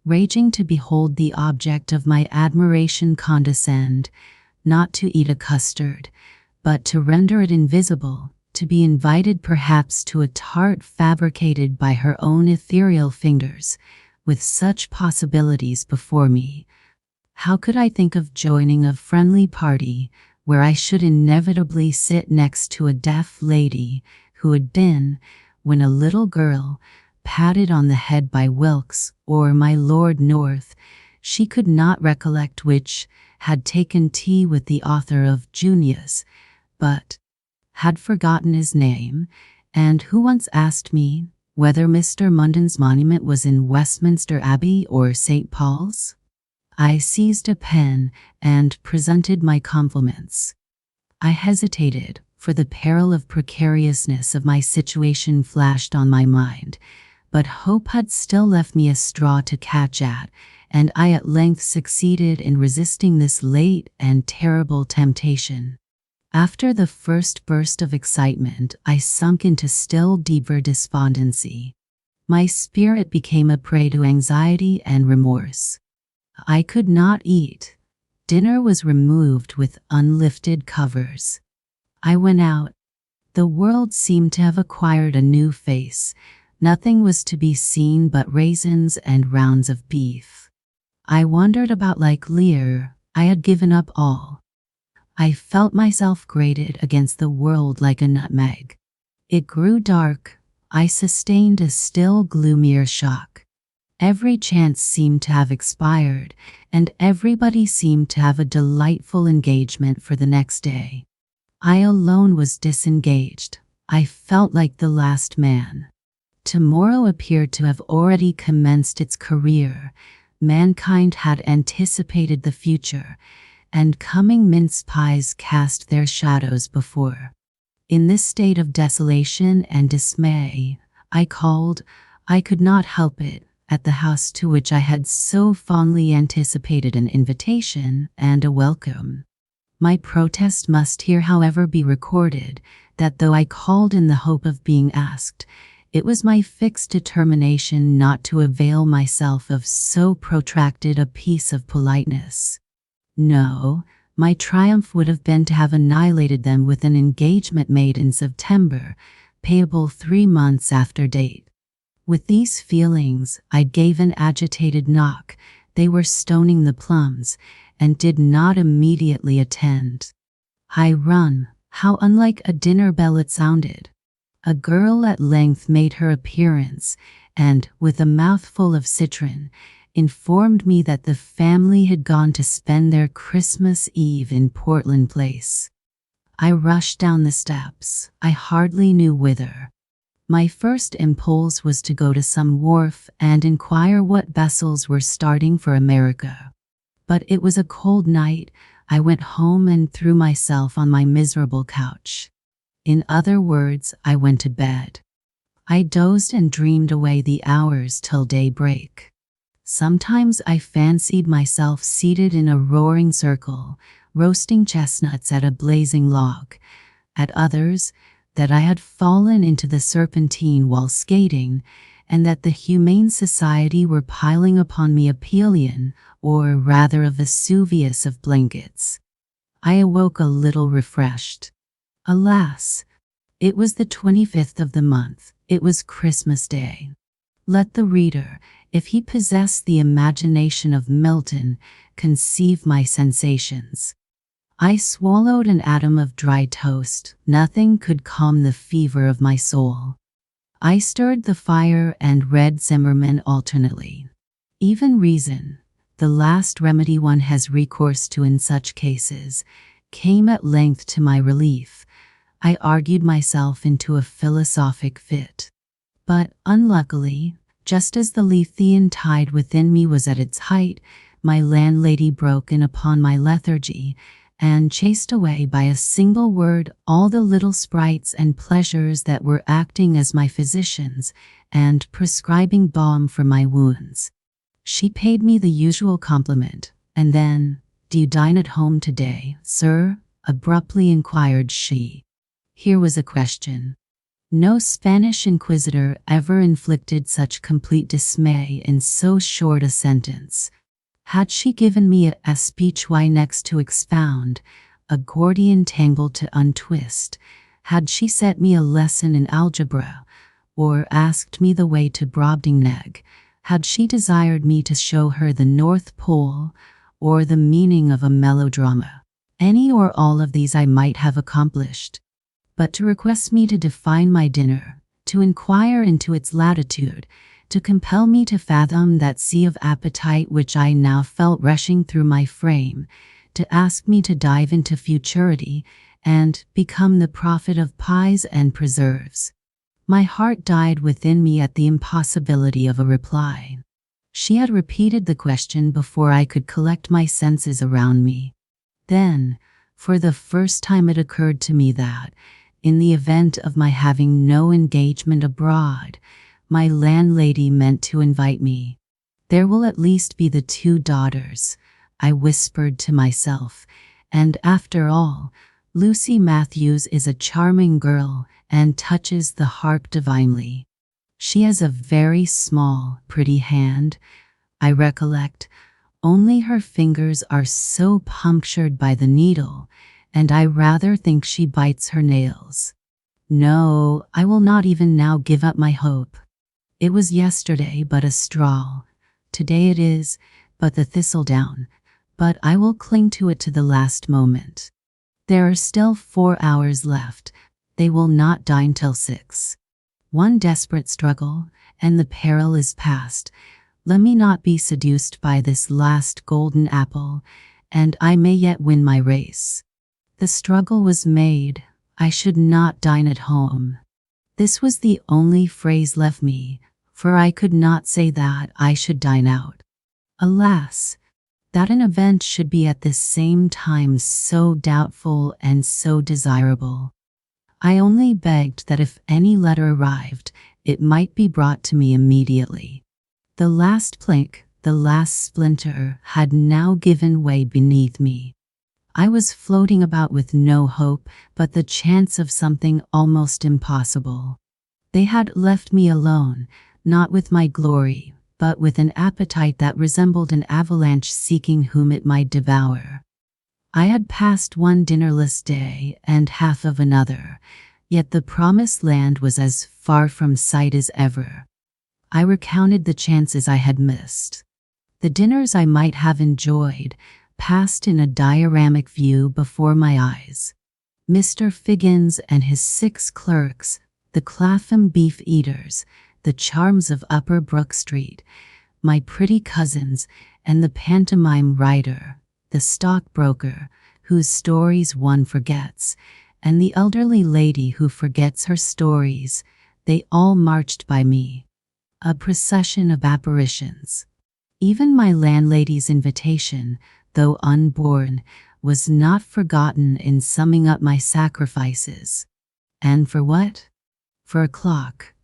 Speaker 1: raging to behold the object of my admiration condescend, not to eat a custard, but to render it invisible, to be invited perhaps to a tart fabricated by her own ethereal fingers, with such possibilities before me, how could I think of joining a friendly party where I should inevitably sit next to a deaf lady who had been, when a little girl, patted on the head by Wilkes or my Lord North, she could not recollect which, had taken tea with the author of Junius, but had forgotten his name, and who once asked me whether Mr. Munden's monument was in Westminster Abbey or St. Paul's? I seized a pen and presented my compliments. I hesitated, for the peril of precariousness of my situation flashed on my mind, but hope had still left me a straw to catch at, and I at length succeeded in resisting this late and terrible temptation. After the first burst of excitement, I sunk into still deeper despondency. My spirit became a prey to anxiety and remorse. I could not eat. Dinner was removed with unlifted covers. I went out. The world seemed to have acquired a new face. Nothing was to be seen but raisins and rounds of beef. I wandered about like Lear. I had given up all. I felt myself grated against the world like a nutmeg. It grew dark. I sustained a still gloomier shock. Every chance seemed to have expired, and everybody seemed to have a delightful engagement for the next day. I alone was disengaged. I felt like the last man. Tomorrow appeared to have already commenced its career. Mankind had anticipated the future, and coming mince pies cast their shadows before. In this state of desolation and dismay, I called, I could not help it. At the house to which I had so fondly anticipated an invitation and a welcome. My protest must here, however, be recorded, that though I called in the hope of being asked, it was my fixed determination not to avail myself of so protracted a piece of politeness. No, my triumph would have been to have annihilated them with an engagement made in September, payable 3 months after date. With these feelings, I gave an agitated knock. They were stoning the plums, and did not immediately attend. I run, how unlike a dinner bell it sounded. A girl at length made her appearance, and, with a mouthful of citron, informed me that the family had gone to spend their Christmas Eve in Portland Place. I rushed down the steps, I hardly knew whither. My first impulse was to go to some wharf and inquire what vessels were starting for America. But it was a cold night. I went home and threw myself on my miserable couch. In other words, I went to bed. I dozed and dreamed away the hours till daybreak. Sometimes I fancied myself seated in a roaring circle, roasting chestnuts at a blazing log. At others, that I had fallen into the Serpentine while skating, and that the Humane Society were piling upon me a Pelion, or rather a Vesuvius of blankets. I awoke a little refreshed. Alas! It was the 25th of the month. It was Christmas Day. Let the reader, if he possess the imagination of Milton, conceive my sensations. I swallowed an atom of dry toast. Nothing could calm the fever of my soul. I stirred the fire and read Zimmerman alternately. Even reason, the last remedy one has recourse to in such cases, came at length to my relief. I argued myself into a philosophic fit. But, unluckily, just as the Lethean tide within me was at its height, my landlady broke in upon my lethargy, and chased away by a single word all the little sprites and pleasures that were acting as my physicians, and prescribing balm for my wounds. She paid me the usual compliment, and then, "Do you dine at home today, sir?" abruptly inquired she. Here was a question. No Spanish inquisitor ever inflicted such complete dismay in so short a sentence. Had she given me a speech why next to expound, a Gordian tangle to untwist? Had she set me a lesson in algebra, or asked me the way to Brobdingnag? Had she desired me to show her the North Pole, or the meaning of a melodrama? Any or all of these I might have accomplished. But to request me to define my dinner, to inquire into its latitude, to compel me to fathom that sea of appetite which I now felt rushing through my frame, to ask me to dive into futurity, and become the prophet of pies and preserves. My heart died within me at the impossibility of a reply. She had repeated the question before I could collect my senses around me. Then, for the first time, it occurred to me that, in the event of my having no engagement abroad, my landlady meant to invite me. "There will at least be the 2 daughters," I whispered to myself, "and after all, Lucy Matthews is a charming girl and touches the harp divinely. She has a very small, pretty hand, I recollect, only her fingers are so punctured by the needle, and I rather think she bites her nails. No, I will not even now give up my hope. It was yesterday but a straw. Today it is but the thistledown, but I will cling to it to the last moment. There are still 4 hours left. They will not dine till 6. One desperate struggle, and the peril is past. Let me not be seduced by this last golden apple, and I may yet win my race. The struggle was made. I should not dine at home. This was the only phrase left me, for I could not say that I should dine out. Alas, that an event should be at the same time so doubtful and so desirable. I only begged that if any letter arrived, it might be brought to me immediately. The last plank, the last splinter, had now given way beneath me. I was floating about with no hope but the chance of something almost impossible. They had left me alone, not with my glory, but with an appetite that resembled an avalanche seeking whom it might devour. I had passed one dinnerless day and half of another, yet the promised land was as far from sight as ever. I recounted the chances I had missed. The dinners I might have enjoyed passed in a dioramic view before my eyes. Mr. Figgins and his 6 clerks, the Clapham beef eaters, the charms of Upper Brook Street, my pretty cousins, and the pantomime writer, the stockbroker, whose stories one forgets, and the elderly lady who forgets her stories, they all marched by me. A procession of apparitions. Even my landlady's invitation, though unborn, was not forgotten in summing up my sacrifices. And for what? For a clock.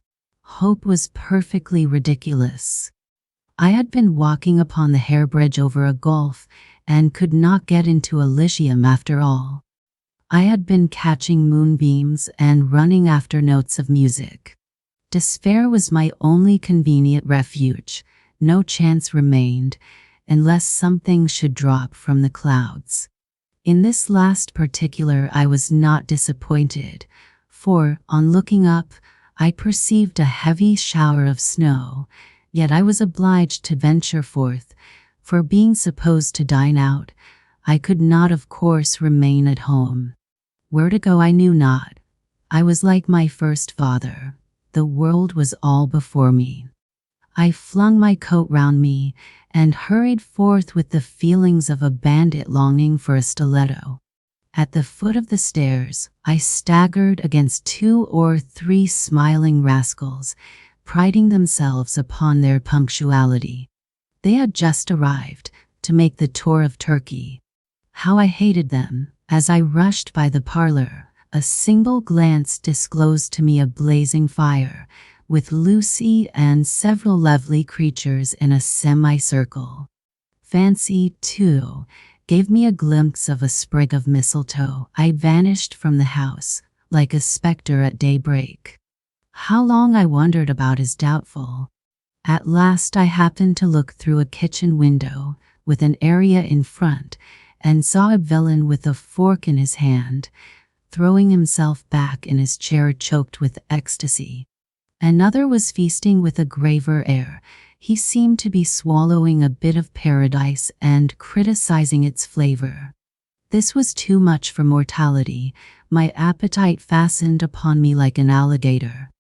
Speaker 1: Hope was perfectly ridiculous. I had been walking upon the hairbridge over a gulf and could not get into Elysium after all. I had been catching moonbeams and running after notes of music. Despair was my only convenient refuge. No chance remained, unless something should drop from the clouds. In this last particular I was not disappointed, for, on looking up, I perceived a heavy shower of snow, yet I was obliged to venture forth, for being supposed to dine out, I could not of course remain at home. Where to go I knew not. I was like my first father. The world was all before me. I flung my coat round me and hurried forth with the feelings of a bandit longing for a stiletto. At the foot of the stairs, I staggered against 2 or 3 smiling rascals, priding themselves upon their punctuality. They had just arrived to make the tour of Turkey. How I hated them! As I rushed by the parlor, a single glance disclosed to me a blazing fire, with Lucy and several lovely creatures in a semicircle. Fancy, too, gave me a glimpse of a sprig of mistletoe. I vanished from the house, like a spectre at daybreak. How long I wandered about is doubtful. At last I happened to look through a kitchen window, with an area in front, and saw a villain with a fork in his hand, throwing himself back in his chair choked with ecstasy. Another was feasting with a graver air. He seemed to be swallowing a bit of paradise and criticizing its flavor. This was too much for mortality. My appetite fastened upon me like an alligator.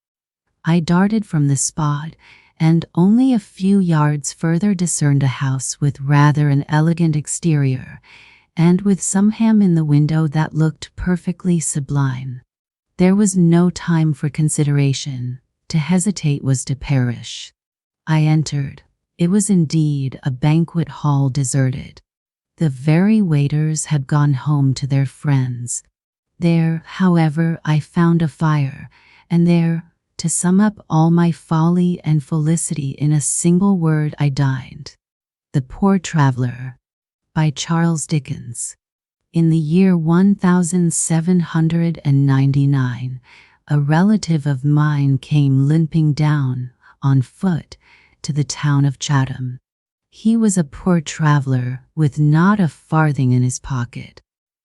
Speaker 1: I darted from the spot, and only a few yards further discerned a house with rather an elegant exterior, and with some ham in the window that looked perfectly sublime. There was no time for consideration. To hesitate was to perish. I entered. It was indeed a banquet hall deserted. The very waiters had gone home to their friends. There, however, I found a fire, and there, to sum up all my folly and felicity in a single word, I dined. The Poor Traveller, by Charles Dickens. In the year 1799, a relative of mine came limping down, on foot, to the town of Chatham. He was a poor traveller, with not a farthing in his pocket.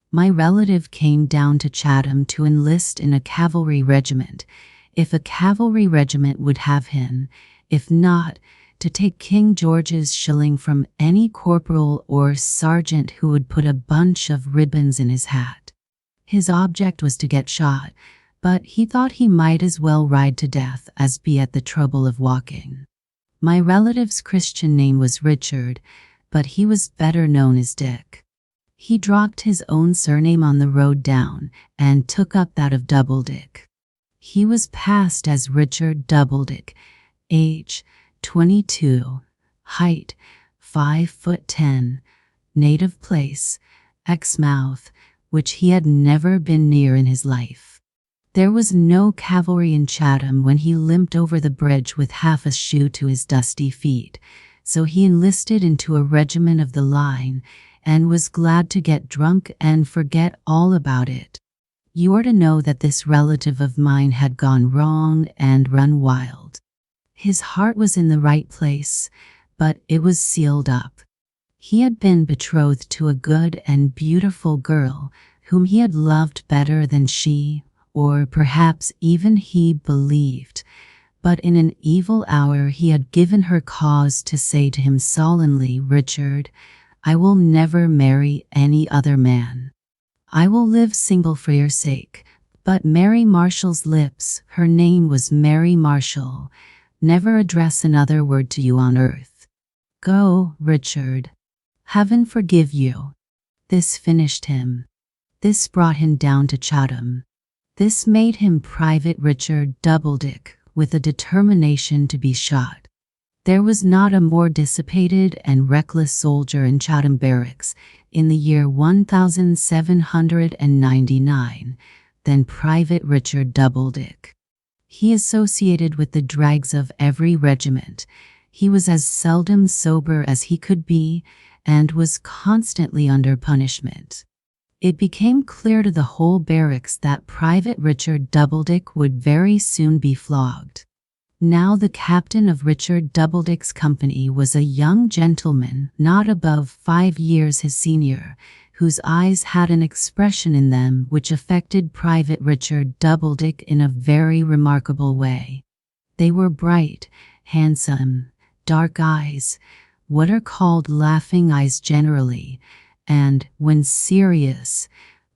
Speaker 1: My relative came down to Chatham to enlist in a cavalry regiment, if a cavalry regiment would have him; if not, to take King George's shilling from any corporal or sergeant who would put a bunch of ribbons in his hat. His object was to get shot, but he thought he might as well ride to death as be at the trouble of walking. My relative's Christian name was Richard, but he was better known as Dick. He dropped his own surname on the road down and took up that of Doubledick. He was passed as Richard Doubledick, age 22, height 5'10", native place Exmouth, which he had never been near in his life. There was no cavalry in Chatham when he limped over the bridge with half a shoe to his dusty feet, so he enlisted into a regiment of the line and was glad to get drunk and forget all about it. You are to know that this relative of mine had gone wrong and run wild. His heart was in the right place, but it was sealed up. He had been betrothed to a good and beautiful girl whom he had loved better than she, or perhaps even he, believed. But in an evil hour he had given her cause to say to him sullenly, "Richard, I will never marry any other man. I will live single for your sake." But Mary Marshall's lips, her name was Mary Marshall, never address another word to you on earth. Go, Richard. Heaven forgive you. This finished him. This brought him down to Chatham. This made him Private Richard Doubledick, with a determination to be shot. There was not a more dissipated and reckless soldier in Chatham barracks in the year 1799 than Private Richard Doubledick. He associated with the dregs of every regiment. He was as seldom sober as he could be, and was constantly under punishment. It became clear to the whole barracks that Private Richard Doubledick would very soon be flogged. Now the captain of Richard Doubledick's company was a young gentleman not above 5 years his senior, whose eyes had an expression in them which affected Private Richard Doubledick in a very remarkable way. They were bright, handsome, dark eyes, what are called laughing eyes generally, and, when serious,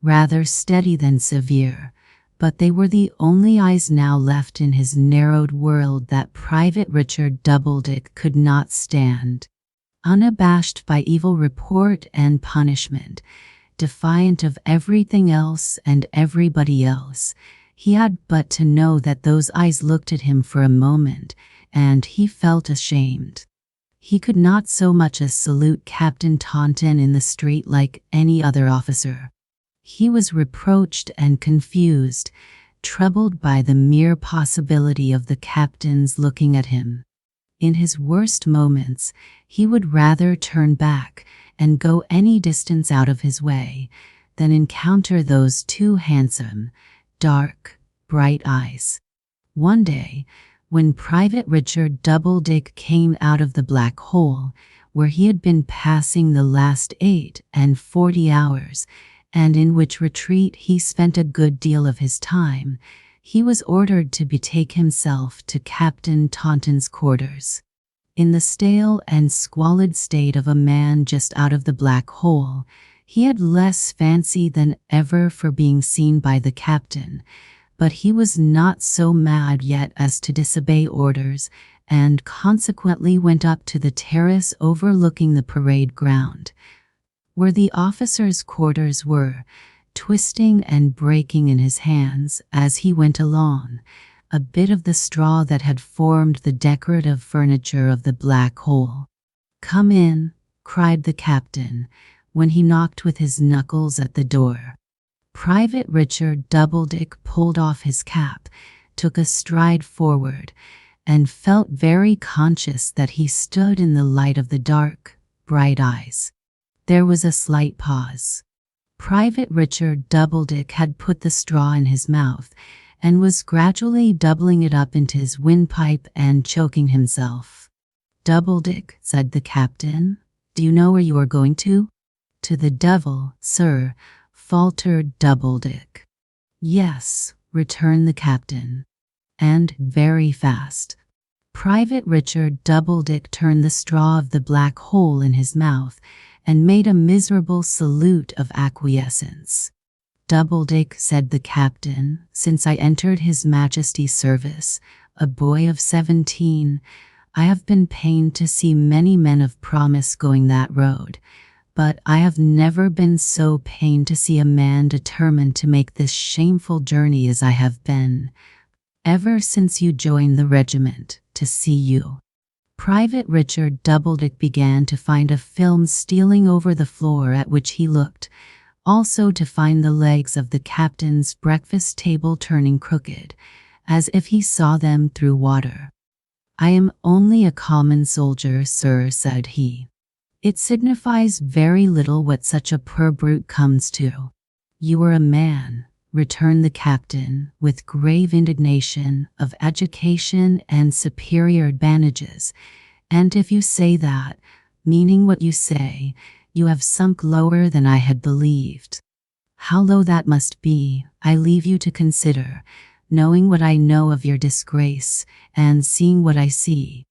Speaker 1: rather steady than severe, but they were the only eyes now left in his narrowed world that Private Richard Doubledick could not stand. Unabashed by evil report and punishment, defiant of everything else and everybody else, he had but to know that those eyes looked at him for a moment, and he felt ashamed. He could not so much as salute Captain Taunton in the street like any other officer. He was reproached and confused, troubled by the mere possibility of the captain's looking at him. In his worst moments, he would rather turn back and go any distance out of his way than encounter those two handsome, dark, bright eyes. One day, when Private Richard Doubledick came out of the black hole, where he had been passing the last 48 hours, and in which retreat he spent a good deal of his time, he was ordered to betake himself to Captain Taunton's quarters. In the stale and squalid state of a man just out of the black hole, he had less fancy than ever for being seen by the captain, but he was not so mad yet as to disobey orders, and consequently went up to the terrace overlooking the parade ground, where the officers' quarters were, twisting and breaking in his hands as he went along a bit of the straw that had formed the decorative furniture of the black hole. "Come in," cried the captain, when he knocked with his knuckles at the door. Private Richard Doubledick pulled off his cap, took a stride forward, and felt very conscious that he stood in the light of the dark, bright eyes. There was a slight pause. Private Richard Doubledick had put the straw in his mouth, and was gradually doubling it up into his windpipe and choking himself. "Doubledick," said the captain, "do you know where you are going to?" "To the devil, sir," faltered Doubledick. "Yes," returned the captain, "and very fast." Private Richard Doubledick turned the straw of the black hole in his mouth and made a miserable salute of acquiescence. "Doubledick," said the captain, "since I entered His Majesty's service, a boy of 17, I have been pained to see many men of promise going that road, but I have never been so pained to see a man determined to make this shameful journey as I have been, ever since you joined the regiment, to see you." Private Richard Doubledick began to find a film stealing over the floor at which he looked, also to find the legs of the captain's breakfast table turning crooked, as if he saw them through water. "I am only a common soldier, sir," said he. "It signifies very little what such a poor brute comes to." "You are a man," returned the captain, with grave indignation, "of education and superior advantages, and if you say that, meaning what you say, you have sunk lower than I had believed. How low that must be, I leave you to consider, knowing what I know of your disgrace, and seeing what I see."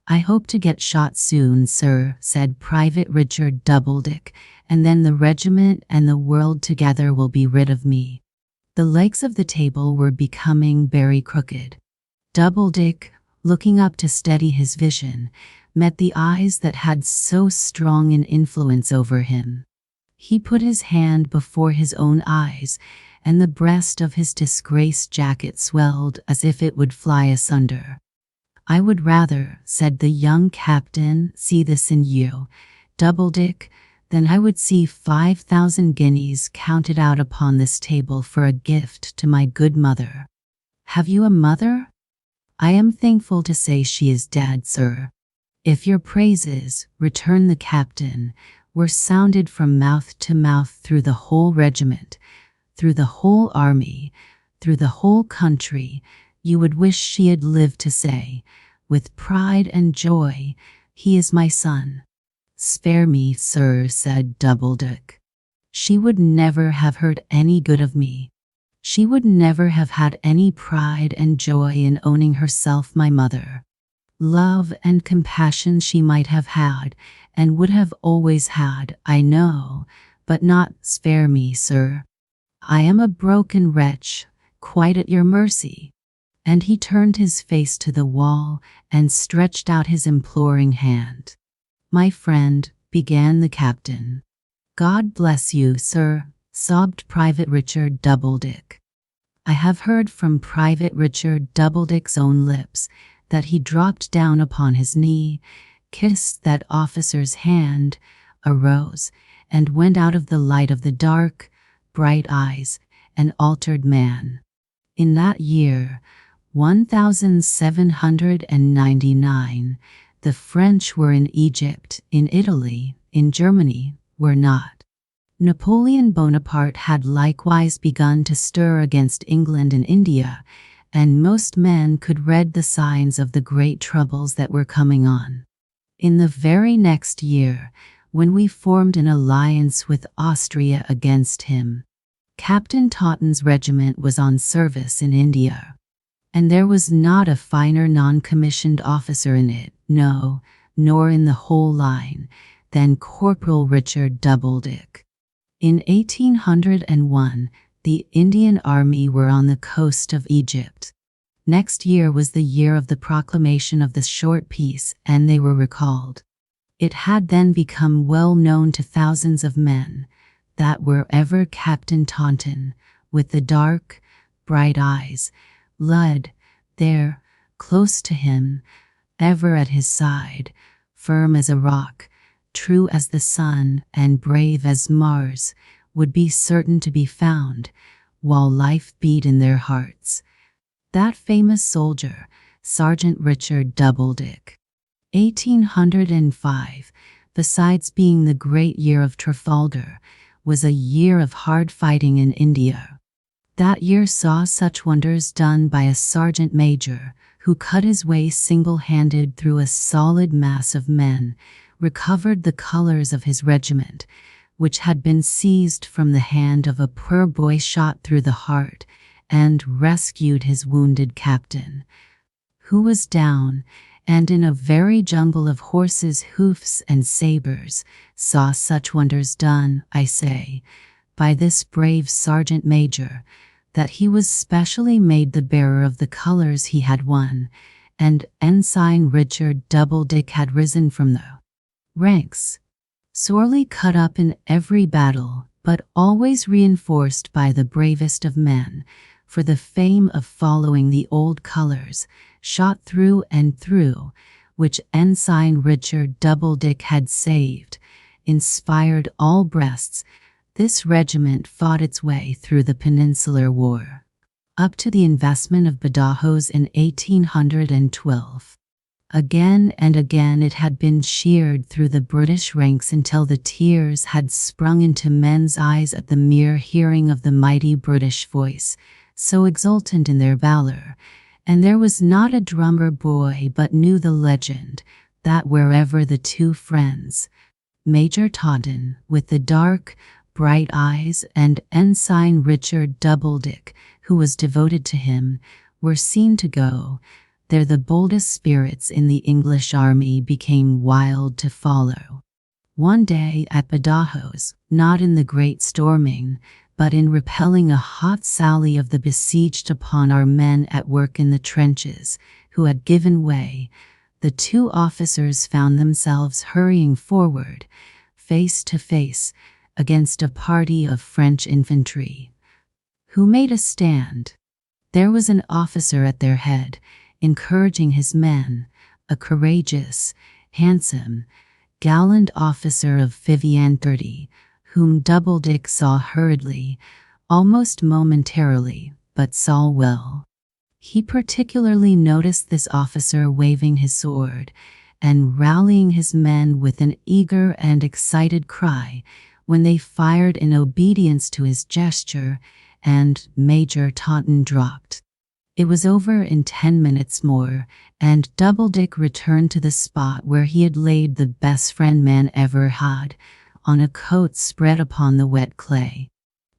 Speaker 1: "I hope to get shot soon, sir," said Private Richard Doubledick, "and then the regiment and the world together will be rid of me." The legs of the table were becoming very crooked. Doubledick, looking up to steady his vision, met the eyes that had so strong an influence over him. He put his hand before his own eyes, and the breast of his disgraced jacket swelled as if it would fly asunder. "I would rather," said the young captain, "see this in you, Doubledick, than I would see 5,000 guineas counted out upon this table for a gift to my good mother." "Have you a mother?" "I am thankful to say she is dead, sir." "If your praises," returned the captain, "were sounded from mouth to mouth through the whole regiment, through the whole army, through the whole country, you would wish she had lived to say, with pride and joy, 'He is my son.'" "Spare me, sir," said Doubledick. "She would never have heard any good of me. She would never have had any pride and joy in owning herself my mother. Love and compassion she might have had, and would have always had, I know, but not spare me, sir. I am a broken wretch, quite at your mercy." And he turned his face to the wall and stretched out his imploring hand. "My friend," began the captain. "God bless you, sir," sobbed Private Richard Doubledick. I have heard from Private Richard Doubledick's own lips that he dropped down upon his knee, kissed that officer's hand, arose, and went out of the light of the dark, bright eyes, an altered man. In that year, 1799, the French were in Egypt, in Italy, in Germany, were not. Napoleon Bonaparte had likewise begun to stir against England and India, and most men could read the signs of the great troubles that were coming on. In the very next year, when we formed an alliance with Austria against him, Captain Totten's regiment was on service in India, and there was not a finer non-commissioned officer in it, no, nor in the whole line, than Corporal Richard Doubledick. In 1801, the Indian army were on the coast of Egypt. Next year was the year of the proclamation of the short peace, and they were recalled. It had then become well known to thousands of men that wherever Captain Taunton, with the dark, bright eyes, led, there, close to him, ever at his side, firm as a rock, true as the sun, and brave as Mars, would be certain to be found, while life beat in their hearts. That famous soldier, Sergeant Richard Doubledick. 1805, besides being the great year of Trafalgar, was a year of hard fighting in India. That year saw such wonders done by a sergeant major, who cut his way single-handed through a solid mass of men, recovered the colors of his regiment, which had been seized from the hand of a poor boy shot through the heart, and rescued his wounded captain, who was down, and in a very jungle of horses' hoofs and sabers, saw such wonders done, I say, by this brave sergeant major, that he was specially made the bearer of the colors he had won, and Ensign Richard Doubledick had risen from the ranks, sorely cut up in every battle, but always reinforced by the bravest of men, for the fame of following the old colors, shot through and through, which Ensign Richard Doubledick had saved, inspired all breasts, This regiment fought its way through the Peninsular War, up to the investment of Badajoz in 1812. Again and again it had been sheared through the British ranks until the tears had sprung into men's eyes at the mere hearing of the mighty British voice, so exultant in their valor, and there was not a drummer boy but knew the legend that wherever the two friends, Major Taunton with the dark, bright eyes and Ensign Richard Doubledick, who was devoted to him, were seen to go, there the boldest spirits in the English army became wild to follow. One day at Badajoz, not in the great storming, but in repelling a hot sally of the besieged upon our men at work in the trenches, who had given way, the two officers found themselves hurrying forward, face to face, against a party of French infantry, who made a stand. There was an officer at their head, encouraging his men, a courageous, handsome, gallant officer of 30, whom Doubledick saw hurriedly, almost momentarily, but saw well. He particularly noticed this officer waving his sword and rallying his men with an eager and excited cry when they fired in obedience to his gesture, and Major Taunton dropped. It was over in 10 minutes more, and Doubledick returned to the spot where he had laid the best friend man ever had, on a coat spread upon the wet clay.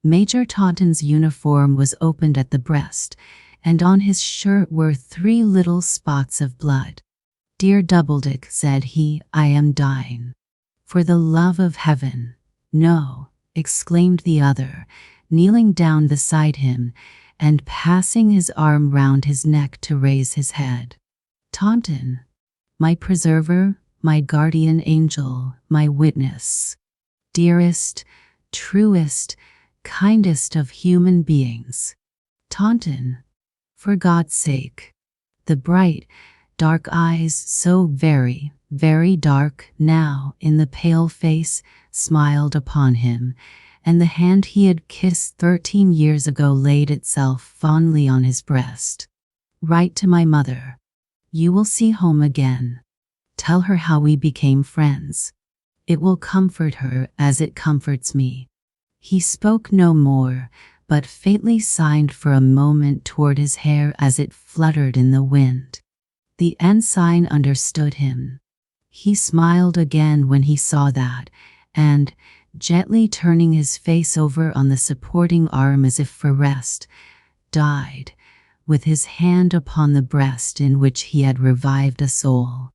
Speaker 1: Major Taunton's uniform was opened at the breast, and on his shirt were 3 little spots of blood. "Dear Doubledick," said he, "I am dying." "For the love of heaven, no," exclaimed the other, kneeling down beside him, and passing his arm round his neck to raise his head. "Taunton, my preserver, my guardian angel, my witness, dearest, truest, kindest of human beings. Taunton, for God's sake." The bright, dark eyes, so very, very dark now in the pale face, smiled upon him, and the hand he had kissed 13 years ago laid itself fondly on his breast. "Write to my mother. You will see home again. Tell her how we became friends. It will comfort her as it comforts me." He spoke no more, but faintly signed for a moment toward his hair as it fluttered in the wind. The ensign understood him. He smiled again when he saw that, and, gently turning his face over on the supporting arm as if for rest, died, with his hand upon the breast in which he had revived a soul.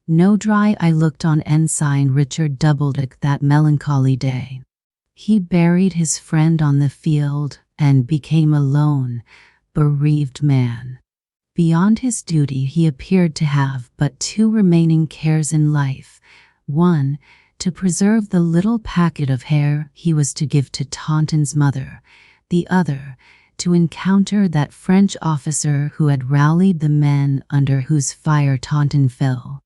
Speaker 1: No dry eye looked on Ensign Richard Doubledick that melancholy day. He buried his friend on the field and became a lone, bereaved man. Beyond his duty he appeared to have but 2 remaining cares in life: one, to preserve the little packet of hair he was to give to Taunton's mother; the other, to encounter that French officer who had rallied the men under whose fire Taunton fell.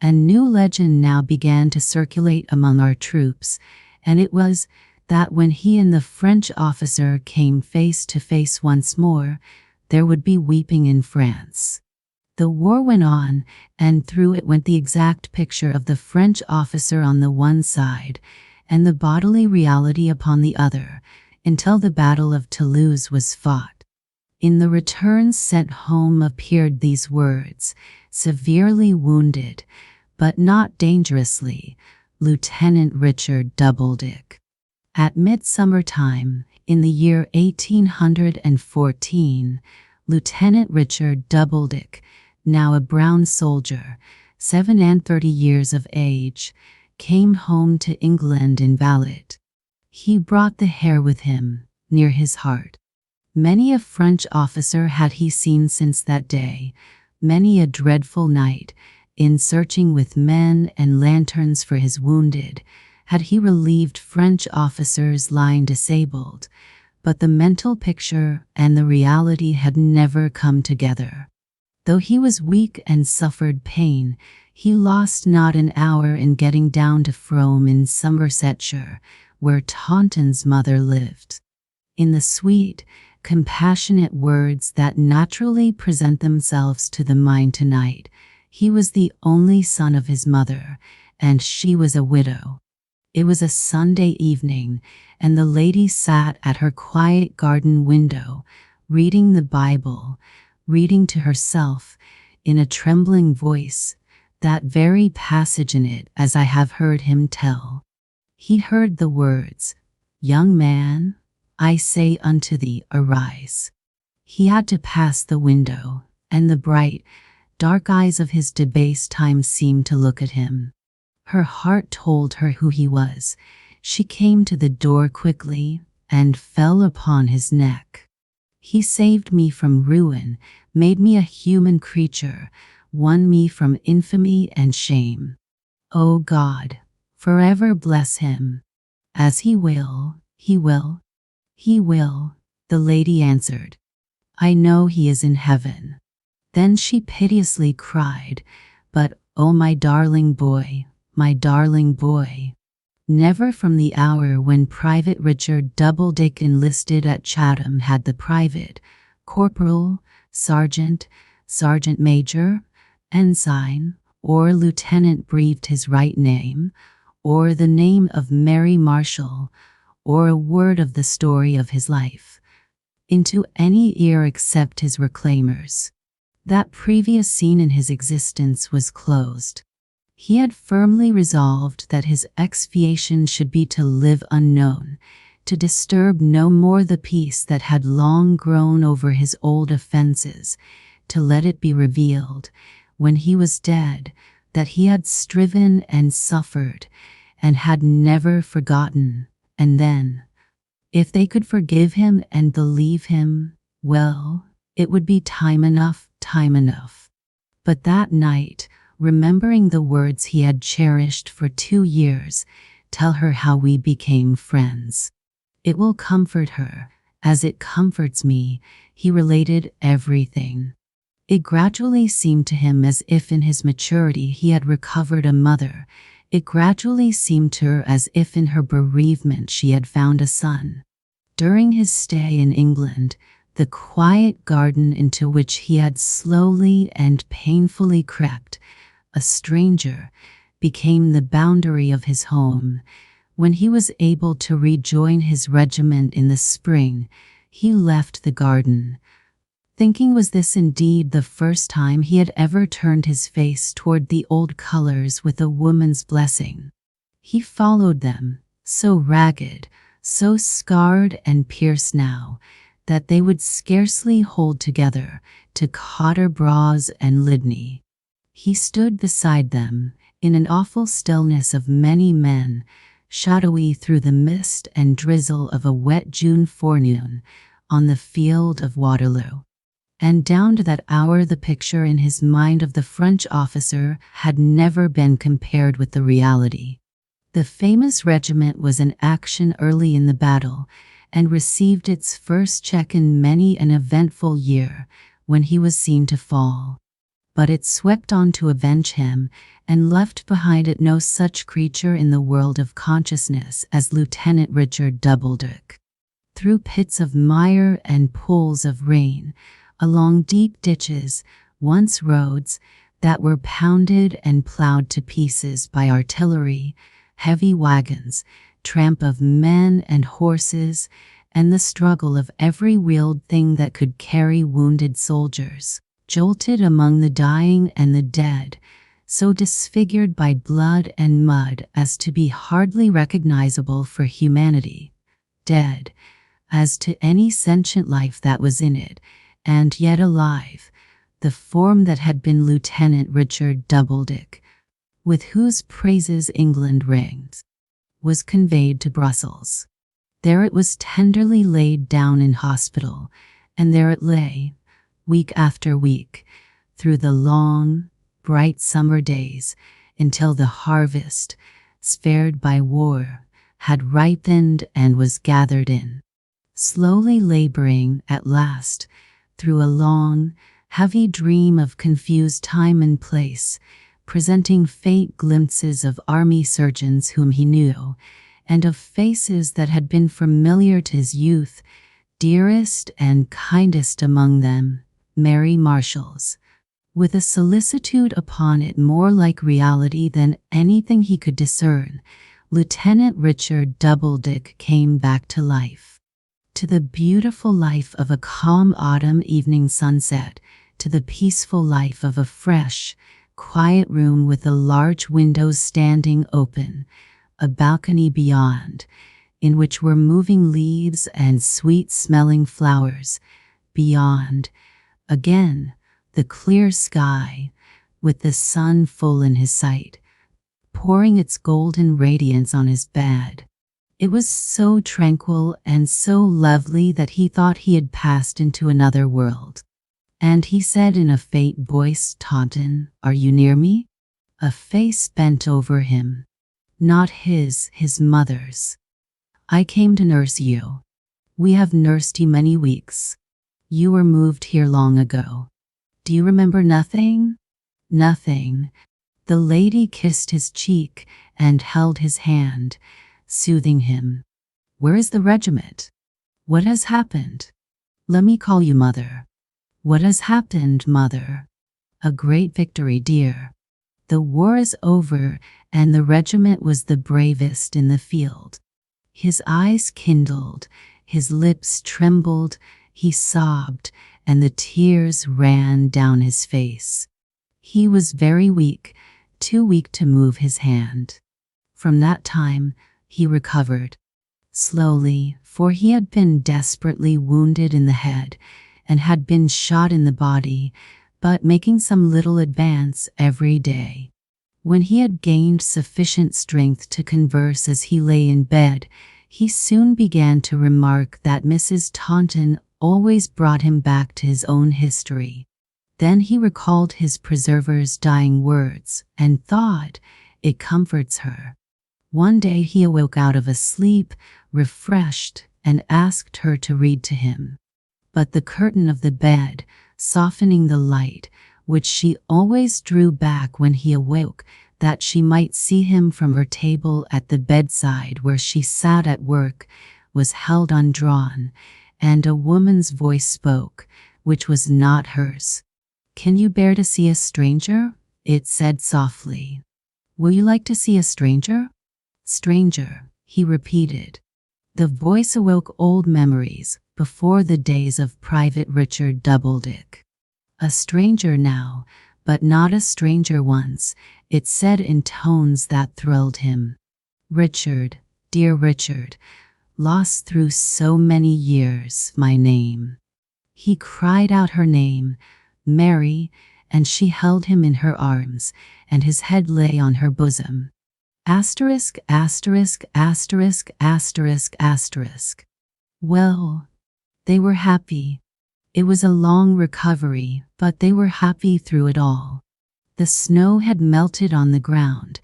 Speaker 1: A new legend now began to circulate among our troops, and it was that when he and the French officer came face to face once more, there would be weeping in France. The war went on, and through it went the exact picture of the French officer on the one side, and the bodily reality upon the other, until the Battle of Toulouse was fought. In the returns sent home appeared these words: "Severely wounded, but not dangerously, Lieutenant Richard Doubledick." At midsummer time, in the year 1814, Lieutenant Richard Doubledick, now a brown soldier, 37 years of age, came home to England invalid. He brought the hair with him, near his heart. Many a French officer had he seen since that day, many a dreadful night, in searching with men and lanterns for his wounded, had he relieved French officers lying disabled, but the mental picture and the reality had never come together. Though he was weak and suffered pain, he lost not an hour in getting down to Frome in Somersetshire, where Taunton's mother lived. In the sweet, compassionate words that naturally present themselves to the mind tonight, he was the only son of his mother, and she was a widow. It was a Sunday evening, and the lady sat at her quiet garden window, reading the Bible, reading to herself, in a trembling voice, that very passage in it as I have heard him tell. He heard the words, "Young man, I say unto thee, arise." He had to pass the window, and the bright, dark eyes of his debased time seemed to look at him. Her heart told her who he was. She came to the door quickly and fell upon his neck. He saved me from ruin, made me a human creature, won me from infamy and shame. O God, forever bless him. As he will, he will, he will, the lady answered. I know he is in heaven. Then she piteously cried, but, oh my darling boy, my darling boy. Never from the hour when Private Richard Doubledick enlisted at Chatham had the private, corporal, sergeant, sergeant major, ensign, or lieutenant breathed his right name, or the name of Mary Marshall, or a word of the story of his life, into any ear except his reclaimers. That previous scene in his existence was closed. He had firmly resolved that his expiation should be to live unknown, to disturb no more the peace that had long grown over his old offenses, to let it be revealed, when he was dead, that he had striven and suffered, and had never forgotten, and then, if they could forgive him and believe him, well, it would be time enough, time enough. But that night, remembering the words he had cherished for 2 years, tell her how we became friends. It will comfort her, as it comforts me. He related everything. It gradually seemed to him as if in his maturity he had recovered a mother. It gradually seemed to her as if in her bereavement she had found a son. During his stay in England, the quiet garden into which he had slowly and painfully crept, a stranger, became the boundary of his home. When he was able to rejoin his regiment in the spring, he left the garden, thinking was this indeed the first time he had ever turned his face toward the old colors with a woman's blessing. He followed them, so ragged, so scarred and pierced now, that they would scarcely hold together, to Cotter Bras and Lydney. He stood beside them, in an awful stillness of many men, shadowy through the mist and drizzle of a wet June forenoon, on the field of Waterloo. And down to that hour the picture in his mind of the French officer had never been compared with the reality. The famous regiment was in action early in the battle, and received its first check in many an eventful year, when he was seen to fall. But it swept on to avenge him, and left behind it no such creature in the world of consciousness as Lieutenant Richard Doubledick. Through pits of mire and pools of rain, along deep ditches, once roads, that were pounded and plowed to pieces by artillery, heavy wagons, tramp of men and horses, and the struggle of every wheeled thing that could carry wounded soldiers, jolted among the dying and the dead, so disfigured by blood and mud as to be hardly recognizable for humanity, dead, as to any sentient life that was in it, and yet alive, the form that had been Lieutenant Richard Doubledick, with whose praises England rings, was conveyed to Brussels. There it was tenderly laid down in hospital, and there it lay, week after week, through the long, bright summer days, until the harvest, spared by war, had ripened and was gathered in. Slowly laboring, at last, through a long, heavy dream of confused time and place, presenting faint glimpses of army surgeons whom he knew, and of faces that had been familiar to his youth, dearest and kindest among them, Mary Marshall's, with a solicitude upon it more like reality than anything he could discern. Lieutenant Richard Doubledick came back to life. To the beautiful life of a calm autumn evening sunset, to the peaceful life of a fresh, quiet room with the large windows standing open, a balcony beyond, in which were moving leaves and sweet-smelling flowers. Beyond, again, the clear sky, with the sun full in his sight, pouring its golden radiance on his bed. It was so tranquil and so lovely that he thought he had passed into another world. And he said in a faint voice, "Taunton, are you near me?" A face bent over him. Not his mother's. "I came to nurse you. We have nursed you many weeks. You were moved here long ago. Do you remember nothing?" "Nothing." The lady kissed his cheek and held his hand, soothing him. "Where is the regiment? What has happened?" "Let me call you mother." "What has happened, mother?" "A great victory, dear. The war is over, and the regiment was the bravest in the field." His eyes kindled, his lips trembled, he sobbed, and the tears ran down his face. He was very weak, too weak to move his hand. From that time, he recovered. Slowly, for he had been desperately wounded in the head, and had been shot in the body, but making some little advance every day. When he had gained sufficient strength to converse as he lay in bed, he soon began to remark that Mrs. Taunton always brought him back to his own history. Then he recalled his preserver's dying words, and thought, "It comforts her." One day he awoke out of a sleep, refreshed, and asked her to read to him. But the curtain of the bed, softening the light, which she always drew back when he awoke, that she might see him from her table at the bedside where she sat at work, was held undrawn, and a woman's voice spoke, which was not hers. "Can you bear to see a stranger?" it said softly. "Will you like to see a stranger?" "Stranger," he repeated. The voice awoke old memories, before the days of Private Richard Doubledick. "A stranger now, but not a stranger once," it said in tones that thrilled him. "Richard, dear Richard, lost through so many years, my name." He cried out her name, Mary, and she held him in her arms, and his head lay on her bosom. Asterisk, asterisk, asterisk, asterisk, asterisk. Well, they were happy. It was a long recovery, but they were happy through it all. The snow had melted on the ground,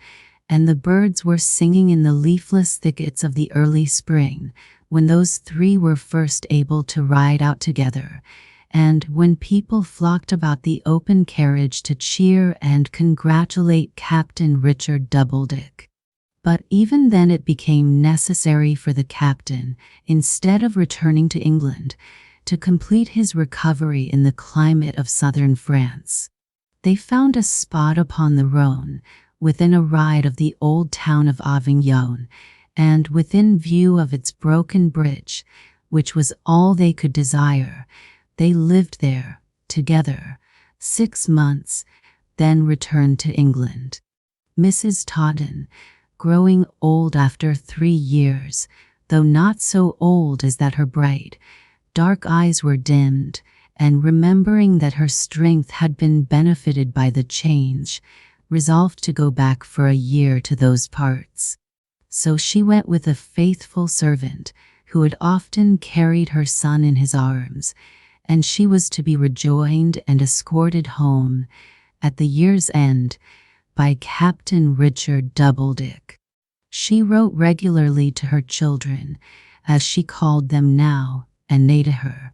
Speaker 1: and the birds were singing in the leafless thickets of the early spring, when those three were first able to ride out together, and when people flocked about the open carriage to cheer and congratulate Captain Richard Doubledick. But even then it became necessary for the captain, instead of returning to England, to complete his recovery in the climate of southern France. They found a spot upon the Rhone, within a ride of the old town of Avignon, and within view of its broken bridge, which was all they could desire. They lived there, together, 6 months, then returned to England. Mrs. Taunton, growing old after 3 years, though not so old as that her bright, dark eyes were dimmed, and remembering that her strength had been benefited by the change, resolved to go back for a year to those parts. So she went with a faithful servant, who had often carried her son in his arms, and she was to be rejoined and escorted home, at the year's end, by Captain Richard Doubledick. She wrote regularly to her children, as she called them now, and they to her.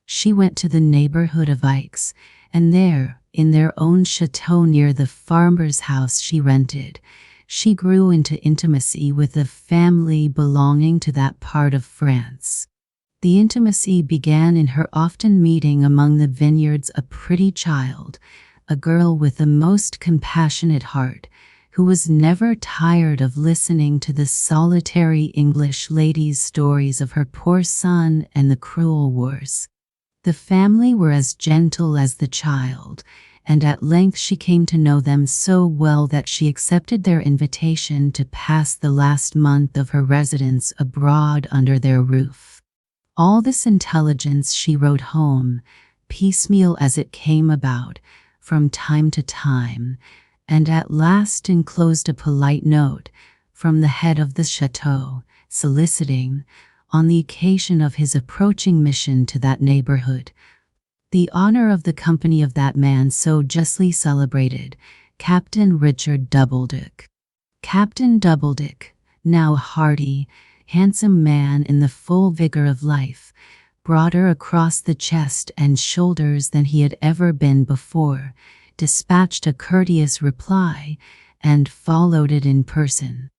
Speaker 1: She went to the neighborhood of Aix, and there, in their own chateau near the farmer's house she rented, she grew into intimacy with a family belonging to that part of France. The intimacy began in her often meeting among the vineyards a pretty child, a girl with the most compassionate heart, who was never tired of listening to the solitary English lady's stories of her poor son and the cruel wars. The family were as gentle as the child, and at length she came to know them so well that she accepted their invitation to pass the last month of her residence abroad under their roof. All this intelligence she wrote home, piecemeal as it came about, from time to time, and at last enclosed a polite note from the head of the chateau, soliciting, on the occasion of his approaching mission to that neighborhood, the honor of the company of that man so justly celebrated, Captain Richard Doubledick. Captain Doubledick, now a hearty, handsome man in the full vigor of life, broader across the chest and shoulders than he had ever been before, dispatched a courteous reply and followed it in person.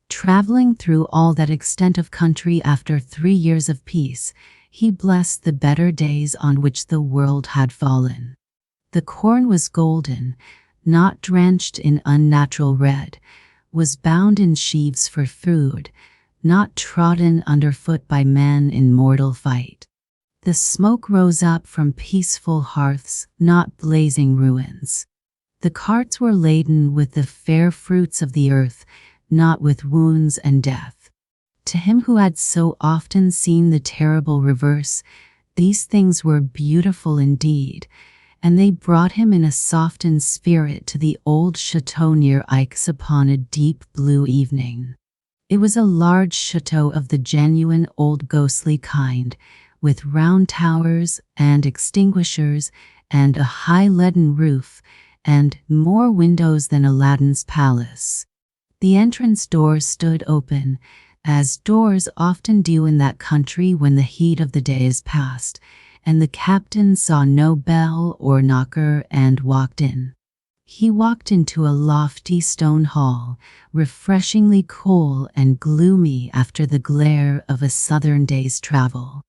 Speaker 1: Traveling through all that extent of country after 3 years of peace, he blessed the better days on which the world had fallen. The corn was golden, not drenched in unnatural red, was bound in sheaves for food, not trodden underfoot by men in mortal fight. The smoke rose up from peaceful hearths, not blazing ruins. The carts were laden with the fair fruits of the earth, not with wounds and death. To him who had so often seen the terrible reverse, these things were beautiful indeed, and they brought him in a softened spirit to the old chateau near Aix upon a deep blue evening. It was a large chateau of the genuine old ghostly kind, with round towers and extinguishers and a high leaden roof and more windows than Aladdin's palace. The entrance door stood open, as doors often do in that country when the heat of the day is past, and the captain saw no bell or knocker and walked in. He walked into a lofty stone hall, refreshingly cool and gloomy after the glare of a southern day's travel.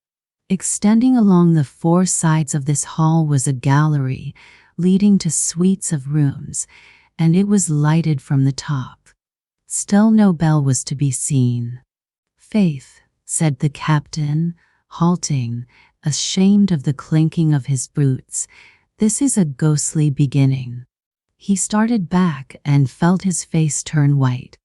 Speaker 1: Extending along the 4 sides of this hall was a gallery, leading to suites of rooms, and it was lighted from the top. Still no bell was to be seen. "Faith," said the captain, halting, ashamed of the clinking of his boots, "this is a ghostly beginning." He started back and felt his face turn white.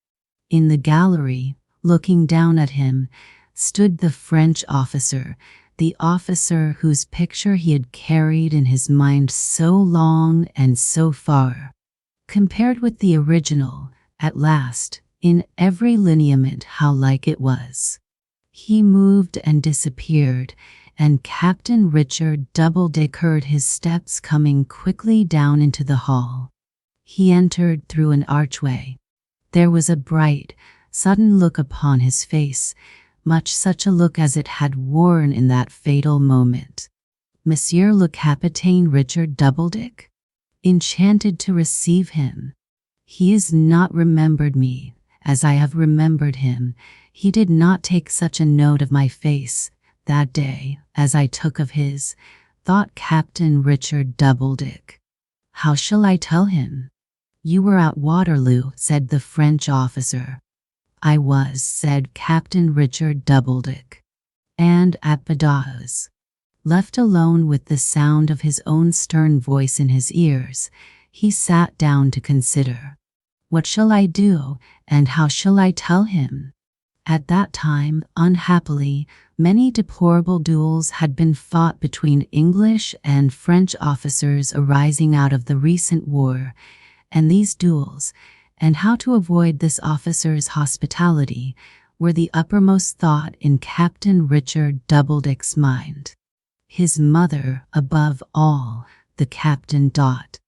Speaker 1: In the gallery, looking down at him, stood the French officer, the officer whose picture he had carried in his mind so long and so far. Compared with the original, at last, in every lineament how like it was. He moved and disappeared, and Captain Richard Doubledick heard his steps coming quickly down into the hall. He entered through an archway. There was a bright, sudden look upon his face, much such a look as it had worn in that fatal moment. "Monsieur le Capitaine Richard Doubledick?" Enchanted to receive him. "He has not remembered me, as I have remembered him. He did not take such a note of my face that day as I took of his," thought Captain Richard Doubledick. "How shall I tell him?" "You were at Waterloo," said the French officer. "I was," said Captain Richard Doubledick. "And at Bedtime." Left alone with the sound of his own stern voice in his ears, he sat down to consider. "What shall I do, and how shall I tell him?" At that time, unhappily, many deplorable duels had been fought between English and French officers arising out of the recent war, and these duels, and how to avoid this officer's hospitality, were the uppermost thought in Captain Richard Doubledick's mind. His mother, above all, the captain thought.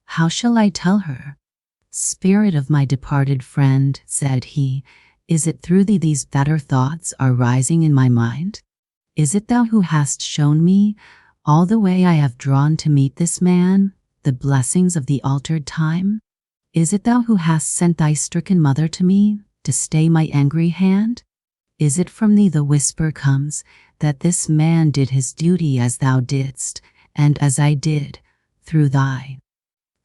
Speaker 1: "How shall I tell her?" "Spirit of my departed friend," said he, "is it through thee these better thoughts are rising in my mind? Is it thou who hast shown me, all the way I have drawn to meet this man, the blessings of the altered time? Is it thou who hast sent thy stricken mother to me, to stay my angry hand? Is it from thee the whisper comes, that this man did his duty as thou didst, and as I did, through thy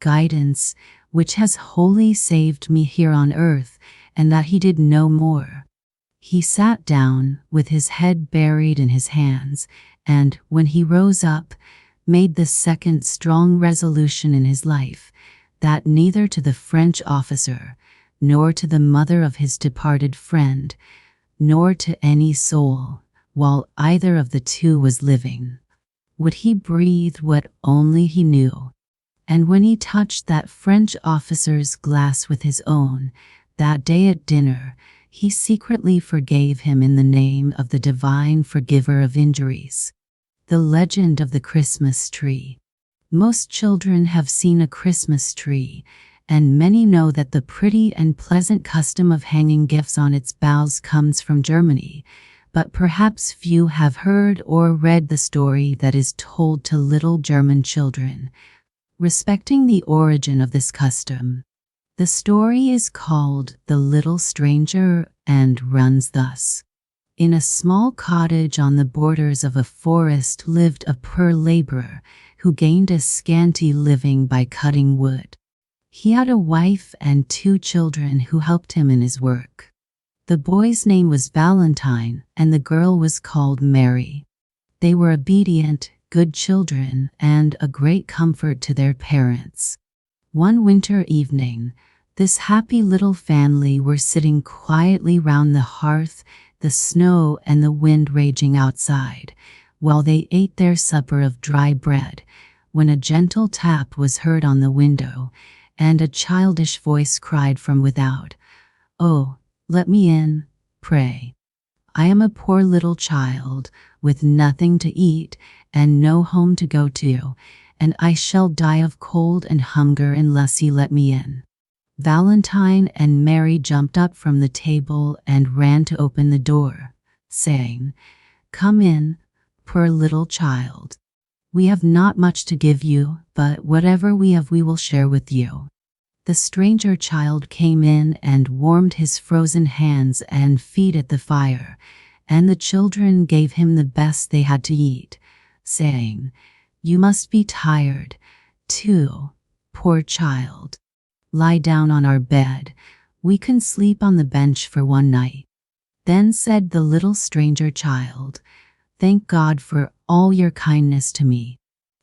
Speaker 1: guidance, which has wholly saved me here on earth, and that he did no more? He sat down, with his head buried in his hands, and, when he rose up, made the second strong resolution in his life, that neither to the French officer, nor to the mother of his departed friend, nor to any soul, while either of the two was living, would he breathe what only he knew. And when he touched that French officer's glass with his own, that day at dinner, he secretly forgave him in the name of the divine forgiver of injuries. The legend of the Christmas tree. Most children have seen a Christmas tree, and many know that the pretty and pleasant custom of hanging gifts on its boughs comes from Germany, but perhaps few have heard or read the story that is told to little German children respecting the origin of this custom. The story is called The Little Stranger and runs thus. In a small cottage on the borders of a forest lived a poor laborer who gained a scanty living by cutting wood. He had a wife and 2 children who helped him in his work. The boy's name was Valentine, and the girl was called Mary. They were obedient, good children, and a great comfort to their parents. One winter evening, this happy little family were sitting quietly round the hearth, the snow and the wind raging outside, while they ate their supper of dry bread, when a gentle tap was heard on the window, and a childish voice cried from without, "Oh, let me in, pray. I am a poor little child, with nothing to eat, and no home to go to, and I shall die of cold and hunger unless ye let me in." Valentine and Mary jumped up from the table and ran to open the door, saying, "Come in, poor little child. We have not much to give you, but whatever we have we will share with you." The stranger child came in and warmed his frozen hands and feet at the fire, and the children gave him the best they had to eat, saying, "You must be tired, too, poor child. Lie down on our bed. We can sleep on the bench for one night." Then said the little stranger child, "Thank God for all your kindness to me."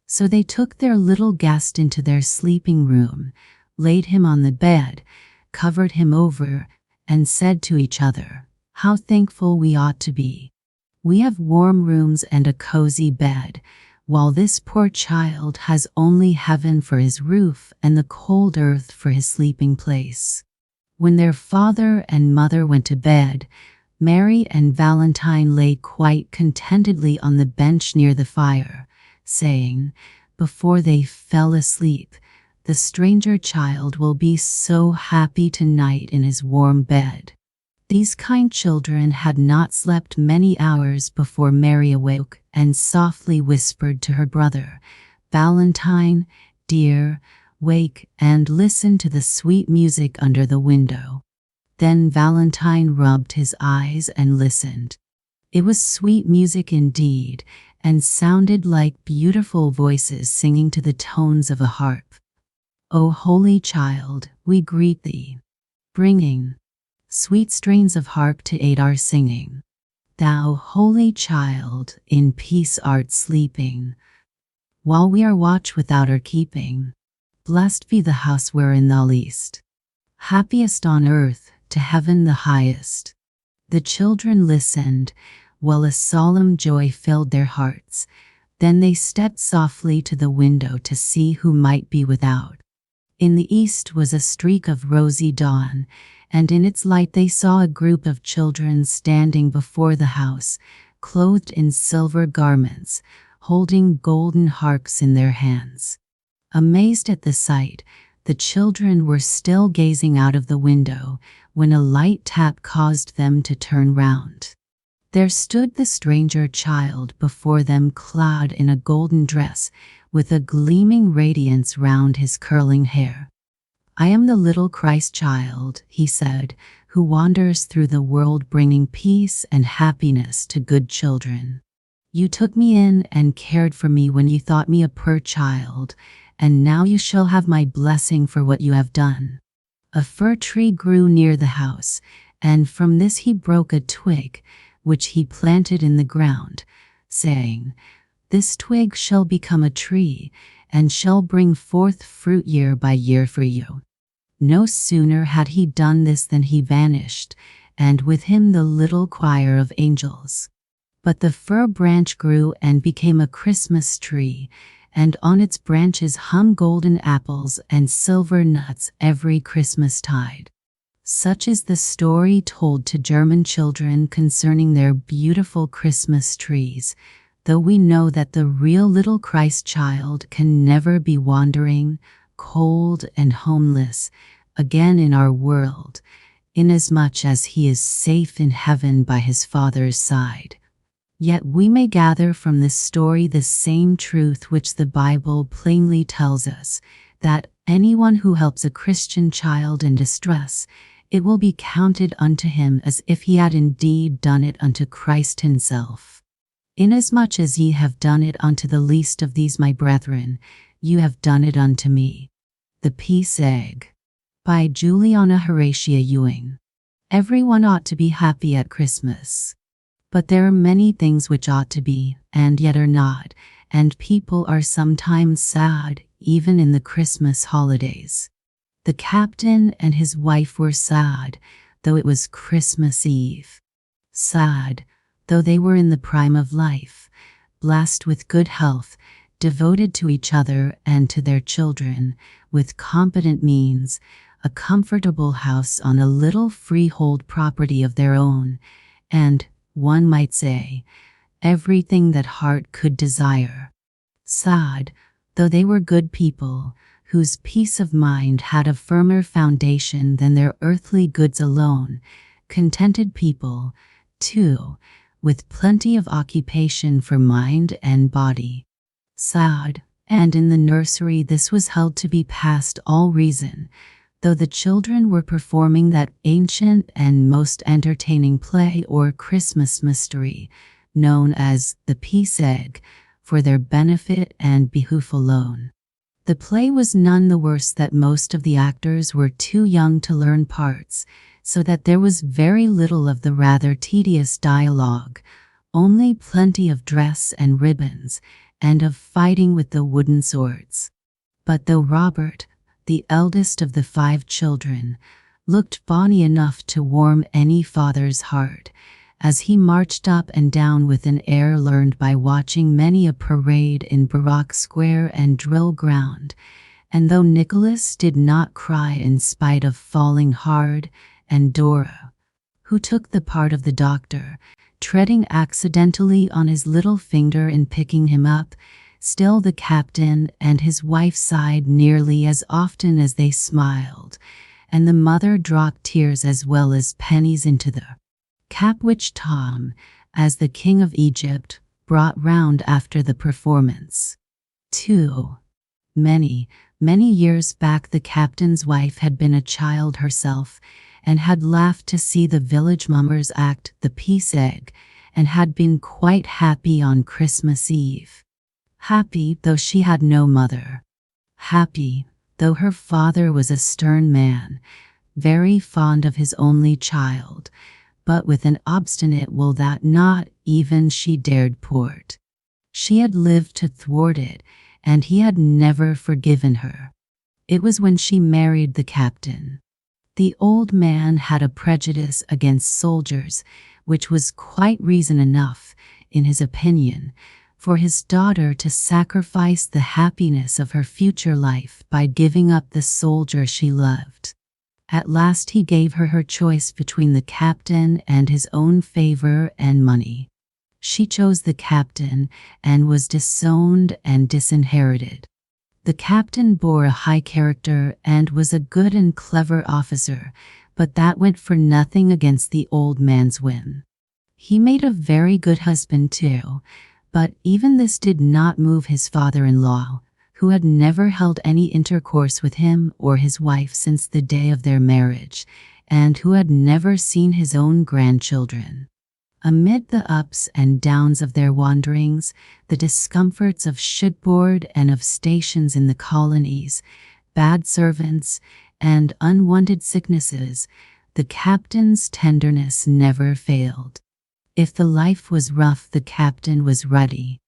Speaker 1: So they took their little guest into their sleeping room, laid him on the bed, covered him over, and said to each other, "How thankful we ought to be. We have warm rooms and a cozy bed, while this poor child has only heaven for his roof and the cold earth for his sleeping place." When their father and mother went to bed, Mary and Valentine lay quite contentedly on the bench near the fire, saying, before they fell asleep, "The stranger child will be so happy tonight in his warm bed." These kind children had not slept many hours before Mary awoke and softly whispered to her brother, "Valentine, dear, wake and listen to the sweet music under the window." Then Valentine rubbed his eyes and listened. It was sweet music indeed, and sounded like beautiful voices singing to the tones of a harp. "O holy child, we greet thee, bringing sweet strains of harp to aid our singing. Thou, holy child, in peace art sleeping, while we are watch without our keeping. Blessed be the house wherein thou liest, happiest on earth, to heaven the highest." The children listened, while a solemn joy filled their hearts. Then they stepped softly to the window to see who might be without. In the east was a streak of rosy dawn, and in its light they saw a group of children standing before the house, clothed in silver garments, holding golden harps in their hands. Amazed at the sight, the children were still gazing out of the window when a light tap caused them to turn round. There stood the stranger child before them, clad in a golden dress, with a gleaming radiance round his curling hair. I am the little Christ child, he said, who wanders through the world bringing peace and happiness to good children. You took me in and cared for me when you thought me a poor child, and now you shall have my blessing for what you have done. A fir tree grew near the house, and from this he broke a twig, which he planted in the ground, saying, This twig shall become a tree, and shall bring forth fruit year by year for you. No sooner had he done this than he vanished, and with him the little choir of angels. But the fir branch grew and became a Christmas tree, and on its branches hung golden apples and silver nuts every Christmas tide. Such is the story told to German children concerning their beautiful Christmas trees, though we know that the real little Christ child can never be wandering, cold and homeless, again in our world, inasmuch as he is safe in heaven by his Father's side. Yet we may gather from this story the same truth which the Bible plainly tells us, that anyone who helps a Christian child in distress, it will be counted unto him as if he had indeed done it unto Christ himself. Inasmuch as ye have done it unto the least of these my brethren, you have done it unto me. The Peace Egg, by Juliana Horatia Ewing. Everyone ought to be happy at Christmas. But there are many things which ought to be, and yet are not, and people are sometimes sad, even in the Christmas holidays. The captain and his wife were sad, though it was Christmas Eve. Sad, though they were in the prime of life, blessed with good health, devoted to each other and to their children, with competent means, a comfortable house on a little freehold property of their own, and, one might say, everything that heart could desire. Sad, though they were good people, whose peace of mind had a firmer foundation than their earthly goods alone, contented people, too, with plenty of occupation for mind and body. Sad, and in the nursery this was held to be past all reason, though the children were performing that ancient and most entertaining play or Christmas mystery, known as the Peace Egg, for their benefit and behoof alone. The play was none the worse that most of the actors were too young to learn parts, so that there was very little of the rather tedious dialogue, only plenty of dress and ribbons, and of fighting with the wooden swords. But though Robert, the eldest of the 5 children, looked bonny enough to warm any father's heart, as he marched up and down with an air learned by watching many a parade in Baroque Square and Drill Ground, and though Nicholas did not cry in spite of falling hard, and Dora, who took the part of the doctor, treading accidentally on his little finger in picking him up, still the captain and his wife sighed nearly as often as they smiled, and the mother dropped tears as well as pennies into the cap which Tom, as the King of Egypt, brought round after the performance. 2. Many years back the captain's wife had been a child herself, and had laughed to see the village mummers act the Peace Egg, and had been quite happy on Christmas Eve. Happy though she had no mother. Happy though her father was a stern man, very fond of his only child, but with an obstinate will that not even she dared port. She had lived to thwart it, and he had never forgiven her. It was when she married the captain. The old man had a prejudice against soldiers, which was quite reason enough, in his opinion, for his daughter to sacrifice the happiness of her future life by giving up the soldier she loved. At last he gave her her choice between the captain and his own favor and money. She chose the captain and was disowned and disinherited. The captain bore a high character and was a good and clever officer, but that went for nothing against the old man's whim. He made a very good husband too, but even this did not move his father-in-law, who had never held any intercourse with him or his wife since the day of their marriage, and who had never seen his own grandchildren. Amid the ups and downs of their wanderings, the discomforts of shipboard and of stations in the colonies, bad servants, and unwanted sicknesses, the captain's tenderness never failed. If the life was rough, the captain was ruddy.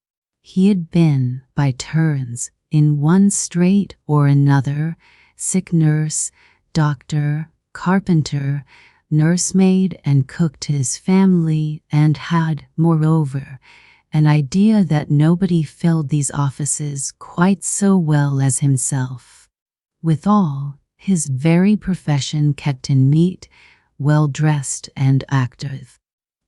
Speaker 1: He had been, by turns, in one strait or another, sick nurse, doctor, carpenter, nursemaid, and cook to his family, and had, moreover, an idea that nobody filled these offices quite so well as himself. Withal, his very profession kept him neat, well-dressed, and active.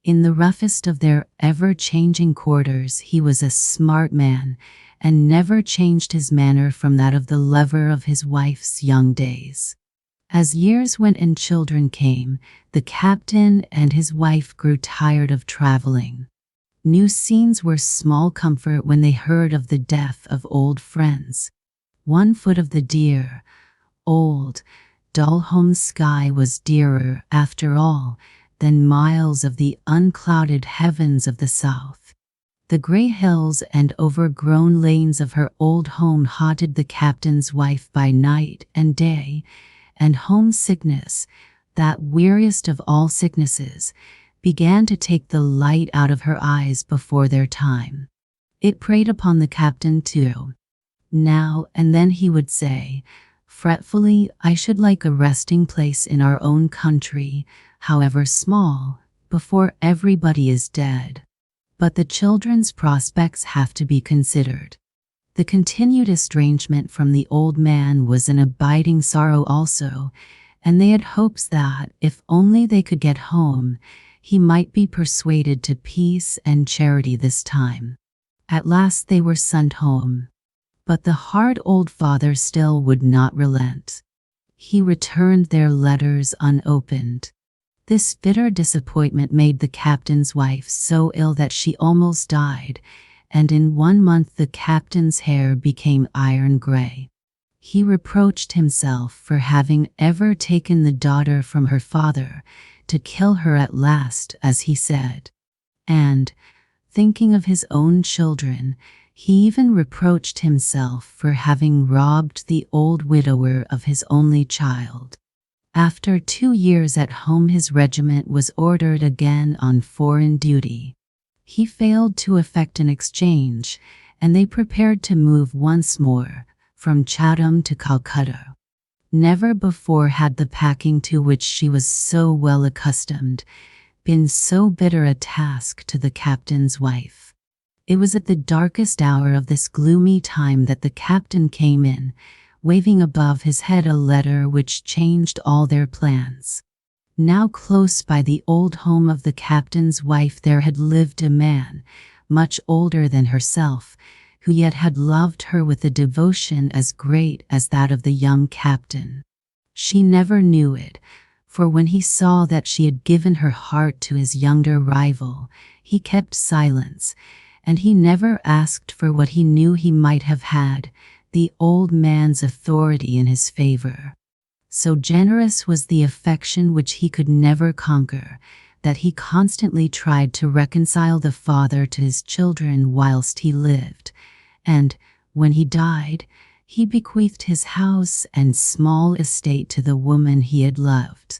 Speaker 1: In the roughest of their ever-changing quarters he was a smart man, and never changed his manner from that of the lover of his wife's young days. As years went and children came, the captain and his wife grew tired of traveling. New scenes were small comfort when they heard of the death of old friends. 1 foot of the dear, old, dull home sky was dearer, after all, than miles of the unclouded heavens of the south. The gray hills and overgrown lanes of her old home haunted the captain's wife by night and day, and homesickness, that weariest of all sicknesses, began to take the light out of her eyes before their time. It preyed upon the captain too. Now and then he would say, fretfully, "I should like a resting place in our own country, however small, before everybody is dead." But the children's prospects have to be considered. The continued estrangement from the old man was an abiding sorrow also, and they had hopes that, if only they could get home, he might be persuaded to peace and charity this time. At last they were sent home. But the hard old father still would not relent. He returned their letters unopened. This bitter disappointment made the captain's wife so ill that she almost died, and in 1 month the captain's hair became iron gray. He reproached himself for having ever taken the daughter from her father, to kill her at last, as he said. And, thinking of his own children, he even reproached himself for having robbed the old widower of his only child. After 2 years at home, his regiment was ordered again on foreign duty. He failed to effect an exchange, and they prepared to move once more, from Chatham to Calcutta. Never before had the packing, to which she was so well accustomed, been so bitter a task to the captain's wife. It was at the darkest hour of this gloomy time that the captain came in, waving above his head a letter which changed all their plans. Now close by the old home of the captain's wife there had lived a man, much older than herself, who yet had loved her with a devotion as great as that of the young captain. She never knew it, for when he saw that she had given her heart to his younger rival, he kept silence, and he never asked for what he knew he might have had, the old man's authority in his favor. So generous was the affection which he could never conquer, that he constantly tried to reconcile the father to his children whilst he lived, and, when he died, he bequeathed his house and small estate to the woman he had loved.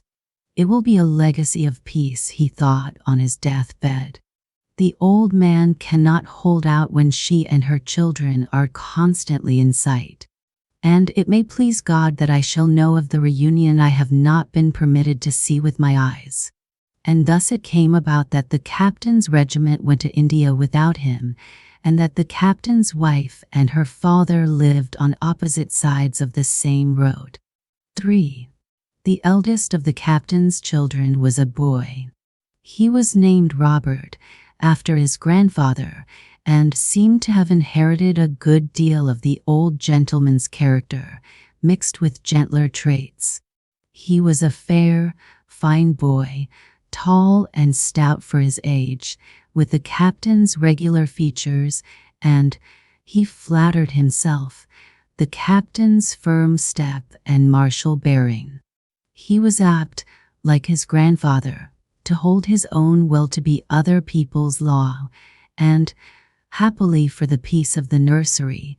Speaker 1: It will be a legacy of peace, he thought on his deathbed. The old man cannot hold out when she and her children are constantly in sight. And it may please God that I shall know of the reunion I have not been permitted to see with my eyes. And thus it came about that the captain's regiment went to India without him, and that the captain's wife and her father lived on opposite sides of the same road. 3. The eldest of the captain's children was a boy. He was named Robert, after his grandfather, and seemed to have inherited a good deal of the old gentleman's character, mixed with gentler traits. He was a fair, fine boy, tall and stout for his age, with the captain's regular features, and, he flattered himself, the captain's firm step and martial bearing. He was apt, like his grandfather, to hold his own will to be other people's law, and, happily for the peace of the nursery,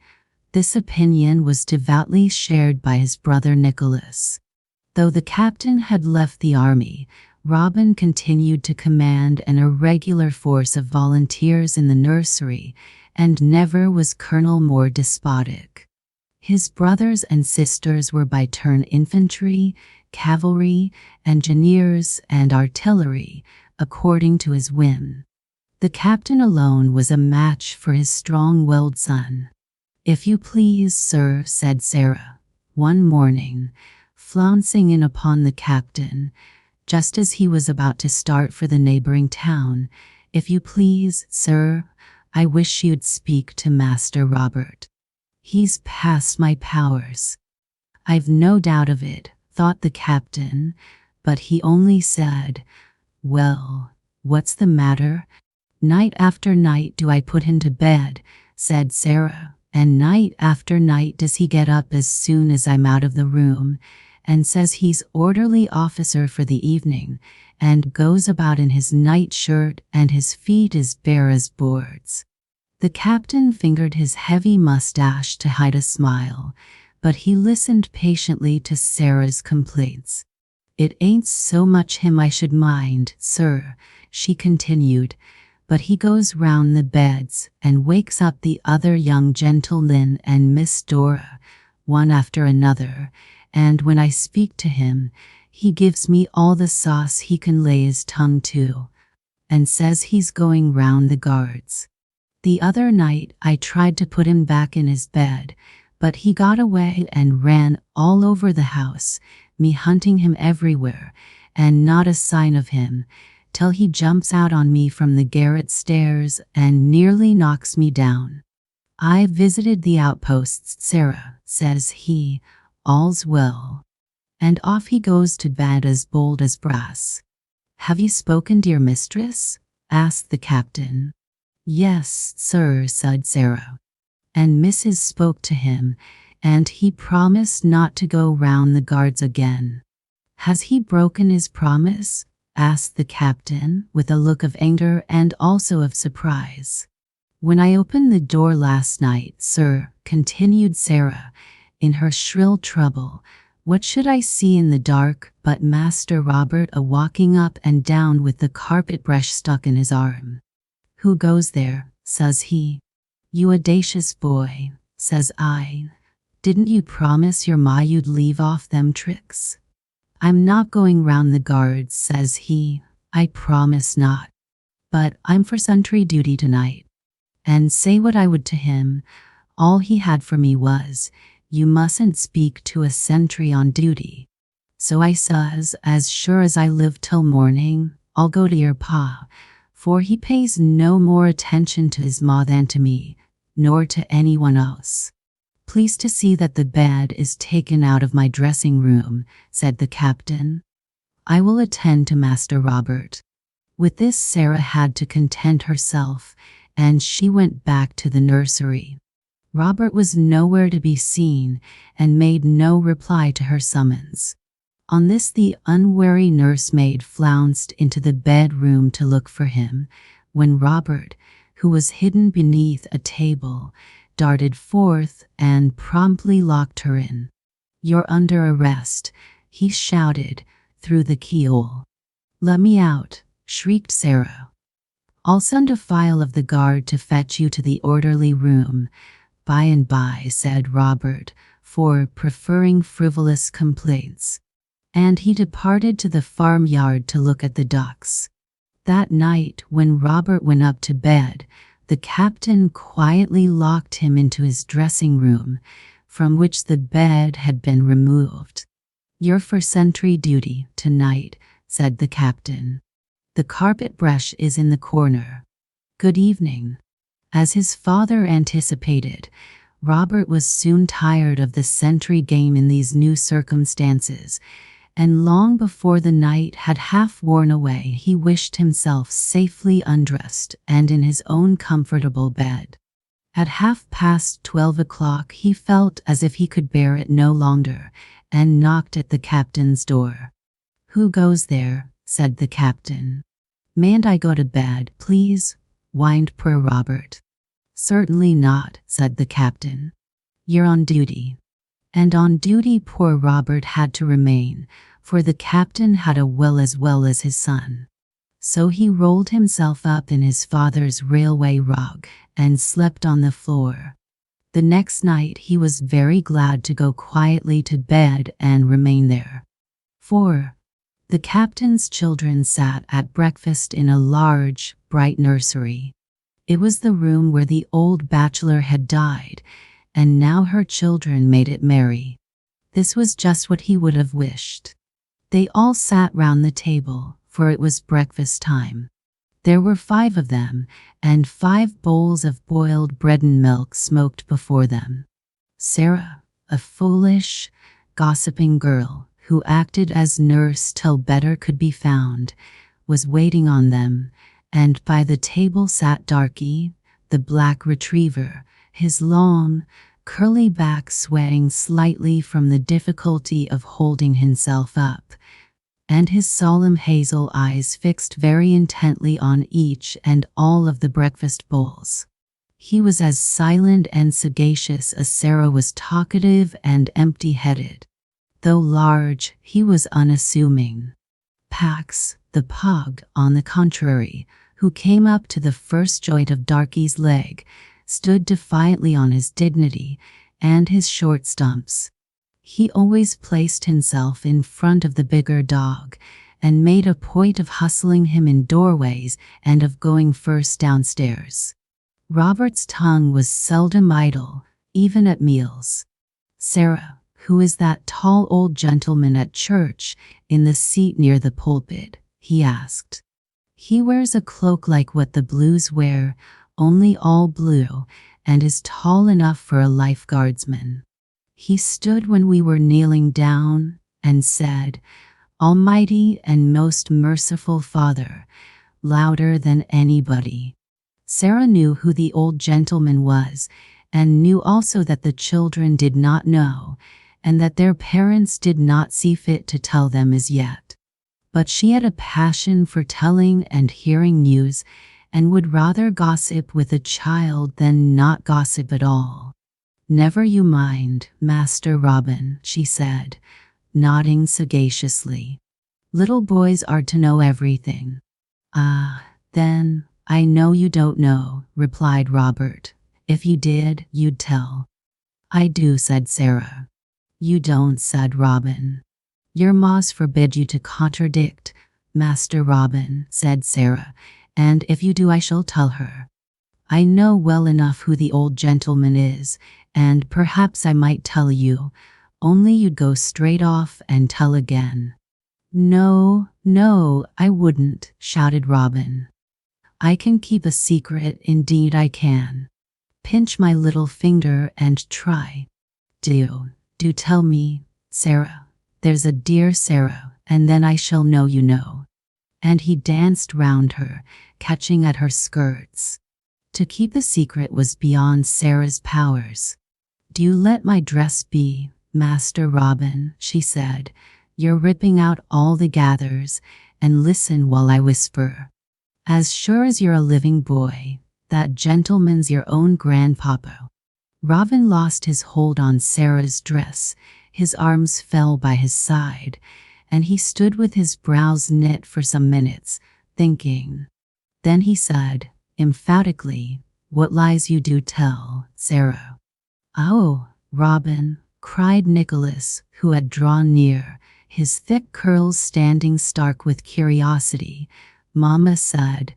Speaker 1: this opinion was devoutly shared by his brother Nicholas. Though the captain had left the army, Robin continued to command an irregular force of volunteers in the nursery, and never was colonel more despotic. His brothers and sisters were by turn infantry, cavalry, engineers, and artillery, according to his whim. The captain alone was a match for his strong-willed son. "If you please, sir," said Sarah, one morning, flouncing in upon the captain, just as he was about to start for the neighboring town. "If you please, sir, I wish you'd speak to Master Robert. He's past my powers." "I've no doubt of it," thought the captain, but he only said, "Well, what's the matter?" "Night after night do I put him to bed," said Sarah, "and night after night does he get up as soon as I'm out of the room, and says he's orderly officer for the evening, and goes about in his nightshirt and his feet as bare as boards." The captain fingered his heavy mustache to hide a smile, but he listened patiently to Sarah's complaints. "It ain't so much him I should mind, sir," she continued, "but he goes round the beds and wakes up the other young gentlemen and Miss Dora, one after another, and when I speak to him, he gives me all the sauce he can lay his tongue to, and says he's going round the guards. The other night I tried to put him back in his bed, but he got away and ran all over the house, me hunting him everywhere, and not a sign of him, till he jumps out on me from the garret stairs and nearly knocks me down. 'I visited the outposts, Sarah,' says he, 'all's well.' And off he goes to bed as bold as brass." "Have you spoken to your mistress?" asked the captain. "Yes, sir," said Sarah. "And Mrs. spoke to him, and he promised not to go round the guards again." "Has he broken his promise?" asked the captain, with a look of anger and also of surprise. "When I opened the door last night, sir," continued Sarah, in her shrill treble, "what should I see in the dark but Master Robert a-walking up and down with the carpet-brush stuck in his arm. 'Who goes there?' says he. 'You audacious boy,' says I. 'Didn't you promise your ma you'd leave off them tricks?' 'I'm not going round the guards,' says he. 'I promise not. But I'm for sentry duty tonight.' And say what I would to him, all he had for me was, 'You mustn't speak to a sentry on duty.' So I says, 'As sure as I live till morning, I'll go to your pa, for he pays no more attention to his ma than to me, nor to anyone else. Please to see that the bed is taken out of my dressing room,' said the captain. 'I will attend to Master Robert.' With this Sarah had to content herself, and she went back to the nursery. Robert was nowhere to be seen, and made no reply to her summons. On this the unwary nursemaid flounced into the bedroom to look for him, when Robert, who was hidden beneath a table, darted forth and promptly locked her in. "You're under arrest," he shouted through the keyhole. "Let me out," shrieked Sarah. "I'll send a file of the guard to fetch you to the orderly room by and by," said Robert, for preferring frivolous complaints. And he departed to the farmyard to look at the ducks. That night, when Robert went up to bed, the captain quietly locked him into his dressing room, from which the bed had been removed. "You're for sentry duty tonight," said the captain. "The carpet brush is in the corner. Good evening." As his father anticipated, Robert was soon tired of the sentry game in these new circumstances, and long before the night had half worn away he wished himself safely undressed and in his own comfortable bed. At 12:30 he felt as if he could bear it no longer, and knocked at the captain's door. "Who goes there?" said the captain. "Mayn't I go to bed, please?" whined poor Robert. "Certainly not," said the captain. "You're on duty." And on duty poor Robert had to remain, for the captain had a will as well as his son. So he rolled himself up in his father's railway rug and slept on the floor. The next night he was very glad to go quietly to bed and remain there. 4. The captain's children sat at breakfast in a large, bright nursery. It was the room where the old Bacheller had died, and now her children made it merry. This was just what he would have wished. They all sat round the table, for it was breakfast time. There were 5 of them, and 5 bowls of boiled bread and milk smoked before them. Sarah, a foolish, gossiping girl, who acted as nurse till better could be found, was waiting on them, and by the table sat Darky, the black retriever, his long, curly back swaying slightly from the difficulty of holding himself up, and his solemn hazel eyes fixed very intently on each and all of the breakfast bowls. He was as silent and sagacious as Sarah was talkative and empty-headed. Though large, he was unassuming. Pax, the pug, on the contrary, who came up to the first joint of Darky's leg, stood defiantly on his dignity and his short stumps. He always placed himself in front of the bigger dog, and made a point of hustling him in doorways and of going first downstairs. Robert's tongue was seldom idle, even at meals. "Sarah, who is that tall old gentleman at church, in the seat near the pulpit?" he asked. "He wears a cloak like what the Blues wear, only all blue, and is tall enough for a life-guardsman. He stood when we were kneeling down, and said, 'Almighty and most merciful Father,' louder than anybody." Sarah knew who the old gentleman was, and knew also that the children did not know, and that their parents did not see fit to tell them as yet. But she had a passion for telling and hearing news, and would rather gossip with a child than not gossip at all. "Never you mind, Master Robin," she said, nodding sagaciously. "Little boys are to know everything." "Ah, then, I know you don't know," replied Robert. "If you did, you'd tell." "I do," said Sarah. "You don't," said Robin. "Your ma's forbid you to contradict, Master Robin," said Sarah, "and if you do I shall tell her. I know well enough who the old gentleman is, and perhaps I might tell you, only you'd go straight off and tell again." "No, no, I wouldn't," shouted Robin. "I can keep a secret, indeed I can. Pinch my little finger and try. Do tell me, Sarah. There's a dear Sarah, and then I shall know you know." And he danced round her, catching at her skirts. To keep the secret was beyond Sarah's powers. "Do you let my dress be, Master Robin," she said. "You're ripping out all the gathers, and listen while I whisper. As sure as you're a living boy, that gentleman's your own grandpapa." Robin lost his hold on Sarah's dress, his arms fell by his side, and he stood with his brows knit for some minutes, thinking. Then he said, emphatically, "What lies you do tell, Sarah." "Oh, Robin," cried Nicholas, who had drawn near, his thick curls standing stark with curiosity. "Mamma said,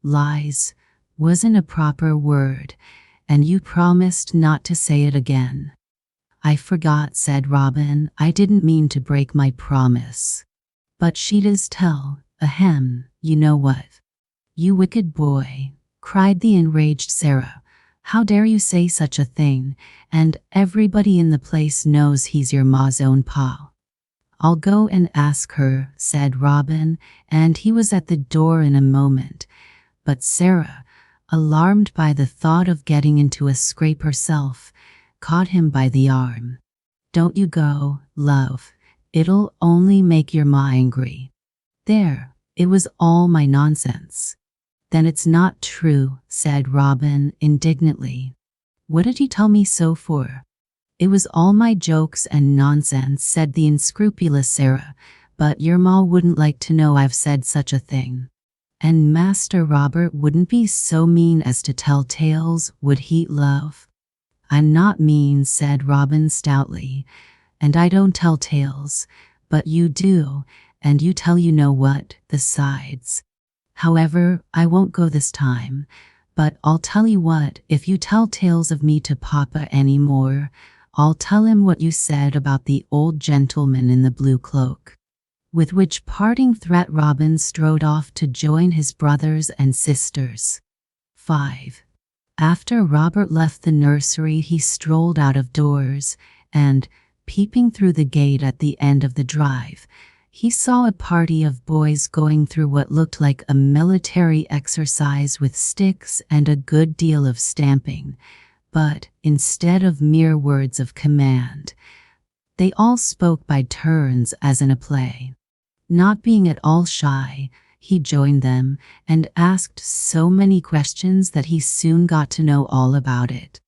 Speaker 1: 'lies' wasn't a proper word, and you promised not to say it again." "I forgot," said Robin. "I didn't mean to break my promise." "But she does tell, ahem, you know what." "You wicked boy," cried the enraged Sarah. "How dare you say such a thing, and everybody in the place knows he's your ma's own pa." "I'll go and ask her," said Robin, and he was at the door in a moment. "But Sarah, alarmed by the thought of getting into a scrape herself, caught him by the arm. "Don't you go, love. It'll only make your ma angry." "There, it was all my nonsense." "Then it's not true," said Robin indignantly. "What did you tell me so for?" "It was all my jokes and nonsense," said the unscrupulous Sarah, "but your ma wouldn't like to know I've said such a thing. And Master Robert wouldn't be so mean as to tell tales, would he, love?" "I'm not mean," said Robin stoutly, "and I don't tell tales, but you do, and you tell you know what, besides. However, I won't go this time, but I'll tell you what, if you tell tales of me to Papa any more, I'll tell him what you said about the old gentleman in the blue cloak." With which parting threat Robin strode off to join his brothers and sisters. 5. After Robert left the nursery, he strolled out of doors, and, peeping through the gate at the end of the drive, he saw a party of boys going through what looked like a military exercise with sticks and a good deal of stamping, but instead of mere words of command, they all spoke by turns as in a play. Not being at all shy, he joined them and asked so many questions that he soon got to know all about it.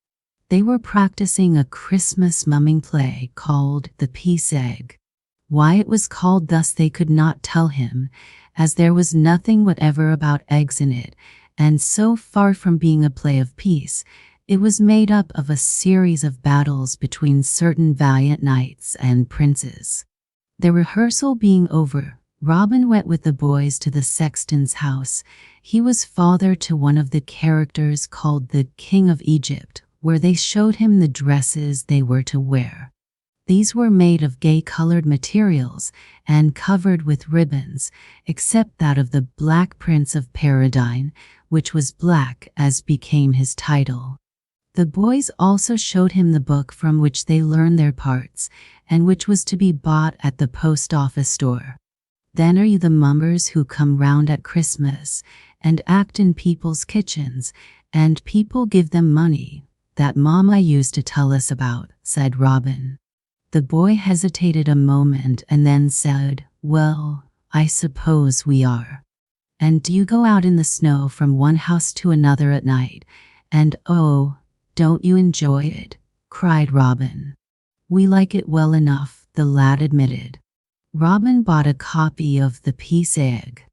Speaker 1: They were practicing a Christmas mumming play called The Peace Egg. Why it was called thus they could not tell him, as there was nothing whatever about eggs in it, and so far from being a play of peace, it was made up of a series of battles between certain valiant knights and princes. The rehearsal being over, Robin went with the boys to the sexton's house. He was father to one of the characters called the King of Egypt, where they showed him the dresses they were to wear. These were made of gay-colored materials and covered with ribbons, except that of the Black Prince of Paradine, which was black as became his title. The boys also showed him the book from which they learned their parts, and which was to be bought at the post office store. "Then are you the mummers who come round at Christmas and act in people's kitchens, and people give them money, that Mama used to tell us about," said Robin. The boy hesitated a moment and then said, "Well, I suppose we are." "And do you go out in the snow from one house to another at night, and oh, don't you enjoy it?" cried Robin. "We like it well enough," the lad admitted. Robin bought a copy of The Peace Egg.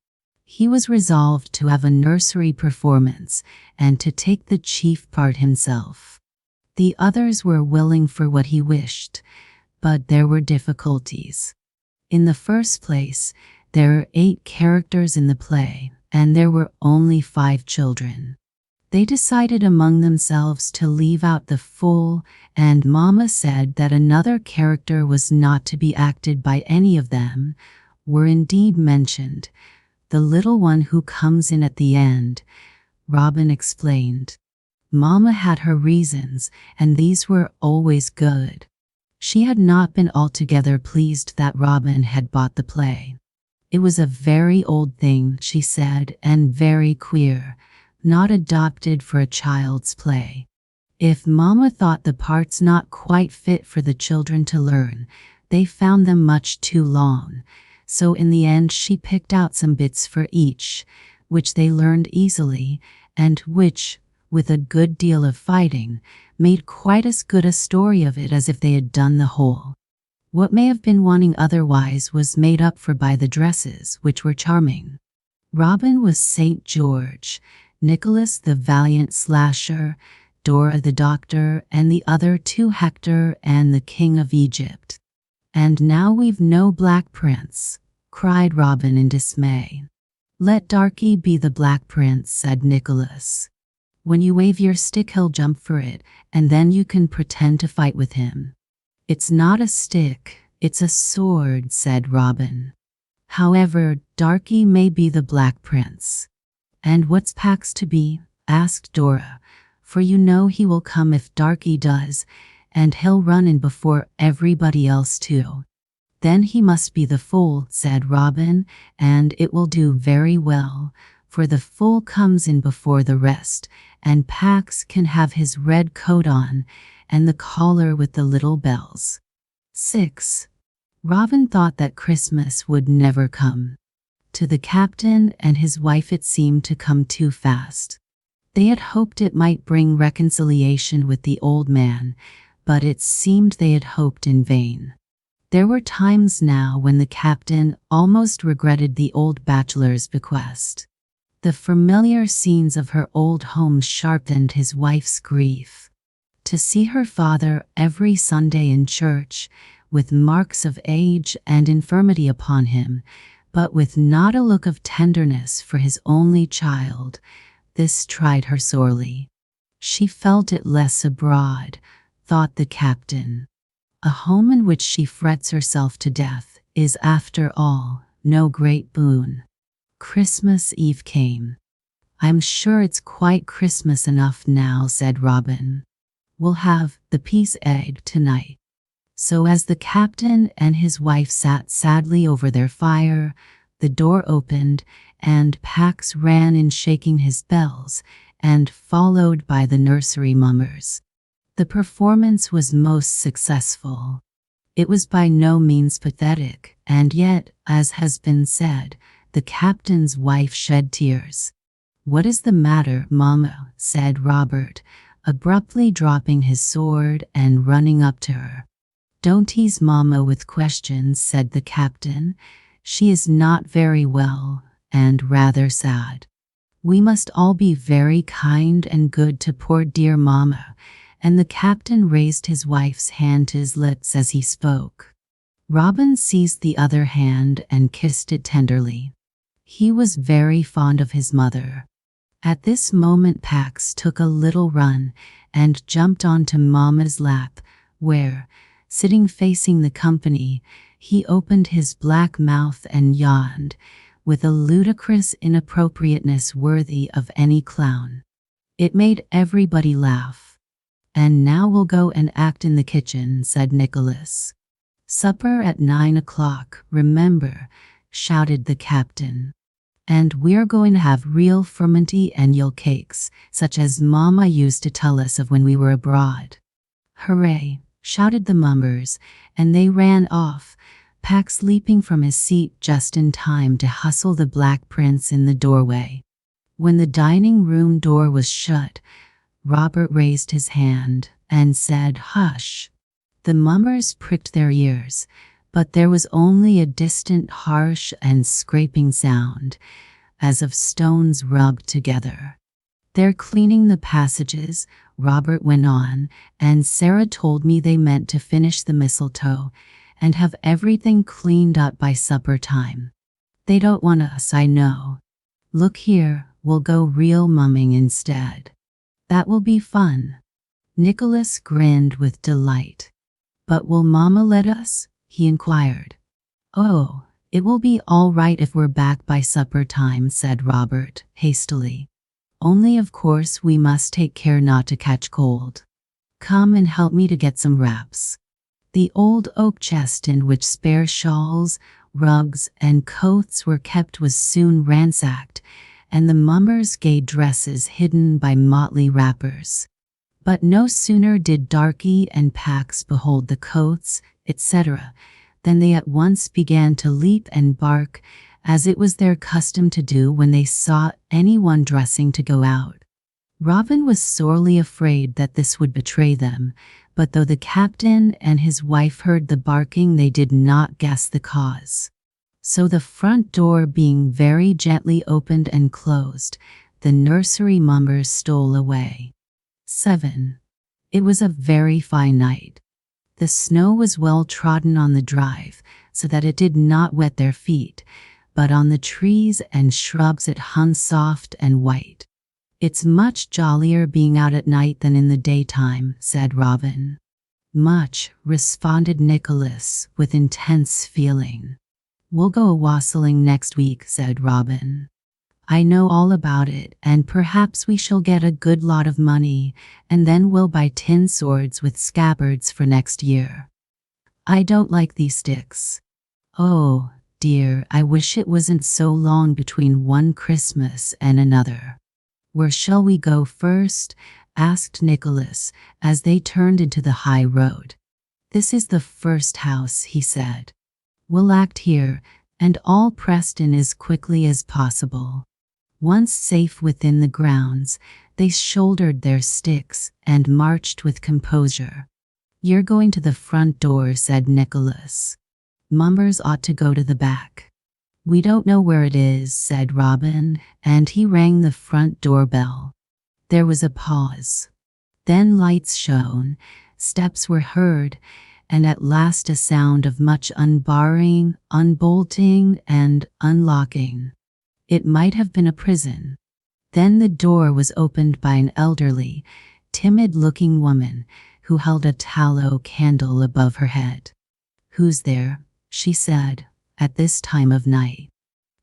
Speaker 1: He was resolved to have a nursery performance and to take the chief part himself. The others were willing for what he wished, but there were difficulties. In the first place, there are 8 characters in the play, and there were only 5 children. They decided among themselves to leave out the fool, and Mama said that another character was not to be acted by any of them, were indeed mentioned, the little one who comes in at the end, Robin explained. Mama had her reasons, and these were always good. She had not been altogether pleased that Robin had bought the play. It was a very old thing, she said, and very queer, not adopted for a child's play. If Mama thought the parts not quite fit for the children to learn, they found them much too long, so in the end she picked out some bits for each, which they learned easily, and which, with a good deal of fighting, made quite as good a story of it as if they had done the whole. What may have been wanting otherwise was made up for by the dresses, which were charming. Robin was St. George, Nicholas the valiant slasher, Dora the doctor, and the other 2 Hector and the King of Egypt. "And now we've no Black Prince," cried Robin in dismay. "Let Darky be the Black Prince," said Nicholas. "When you wave your stick he'll jump for it, and then you can pretend to fight with him." "It's not a stick, it's a sword," said Robin. "However, Darky may be the Black Prince." "And what's Pax to be?" asked Dora, "for you know he will come if Darky does, and he'll run in before everybody else too." "Then he must be the fool," said Robin, "and it will do very well, for the fool comes in before the rest, and Pax can have his red coat on, and the collar with the little bells. 6. Robin thought that Christmas would never come. To the captain and his wife it seemed to come too fast. They had hoped it might bring reconciliation with the old man, but it seemed they had hoped in vain. There were times now when the captain almost regretted the old bachelor's bequest. The familiar scenes of her old home sharpened his wife's grief. To see her father every Sunday in church, with marks of age and infirmity upon him, but with not a look of tenderness for his only child, this tried her sorely. She felt it less abroad, thought the captain. A home in which she frets herself to death is, after all, no great boon. Christmas Eve came. "I'm sure it's quite Christmas enough now," said Robin. "We'll have the peace egg tonight." So as the captain and his wife sat sadly over their fire, the door opened, and Pax ran in shaking his bells, and followed by the nursery mummers. The performance was most successful. It was by no means pathetic, and yet, as has been said, the captain's wife shed tears. "What is the matter, Mamma?" said Robert, abruptly dropping his sword and running up to her. "Don't tease Mamma with questions," said the captain. "She is not very well, and rather sad. We must all be very kind and good to poor dear Mamma," and the captain raised his wife's hand to his lips as he spoke. Robin seized the other hand and kissed it tenderly. He was very fond of his mother. At this moment Pax took a little run and jumped onto Mamma's lap, where, sitting facing the company, he opened his black mouth and yawned, with a ludicrous inappropriateness worthy of any clown. It made everybody laugh. "And now we'll go and act in the kitchen," said Nicholas. "Supper at 9 o'clock, remember," shouted the captain. "And we're going to have real furmenty and Yule cakes, such as Mamma used to tell us of when we were abroad." "Hooray!" shouted the mummers, and they ran off, Pax leaping from his seat just in time to hustle the Black Prince in the doorway. When the dining room door was shut, Robert raised his hand and said, "Hush." The mummers pricked their ears, but there was only a distant harsh and scraping sound, as of stones rubbed together. "They're cleaning the passages," Robert went on, "and Sarah told me they meant to finish the mistletoe and have everything cleaned up by supper time. They don't want us, I know. Look here, we'll go real mumming instead. That will be fun." Nicholas grinned with delight. "But will Mamma let us?" he inquired. "Oh, it will be all right if we're back by supper time," said Robert, hastily. "Only of course we must take care not to catch cold. Come and help me to get some wraps." The old oak chest in which spare shawls, rugs, and coats were kept was soon ransacked, and the mummers' gay dresses hidden by motley wrappers. But no sooner did Darky and Pax behold the coats, etc., than they at once began to leap and bark, as it was their custom to do when they saw anyone dressing to go out. Robin was sorely afraid that this would betray them, but though the captain and his wife heard the barking, they did not guess the cause. So the front door being very gently opened and closed, the nursery mummers stole away. 7. It was a very fine night. The snow was well trodden on the drive, so that it did not wet their feet, but on the trees and shrubs it hung soft and white. "It's much jollier being out at night than in the daytime," said Robin. "Much," responded Nicholas with intense feeling. "We'll go a-wassailing next week," said Robin. "I know all about it, and perhaps we shall get a good lot of money, and then we'll buy tin swords with scabbards for next year. I don't like these sticks." "Oh, dear, I wish it wasn't so long between one Christmas and another." "Where shall we go first?" asked Nicholas as they turned into the high road. "This is the first house," he said. "We'll act here and all pressed in as quickly as possible." Once safe within the grounds, they shouldered their sticks and marched with composure. "You're going to the front door," said Nicholas. "Mummers ought to go to the back." "We don't know where it is," said Robin, and he rang the front doorbell. There was a pause. Then lights shone, steps were heard, and at last a sound of much unbarring, unbolting, and unlocking. It might have been a prison. Then the door was opened by an elderly, timid-looking woman who held a tallow candle above her head. "Who's there?" she said, "at this time of night?"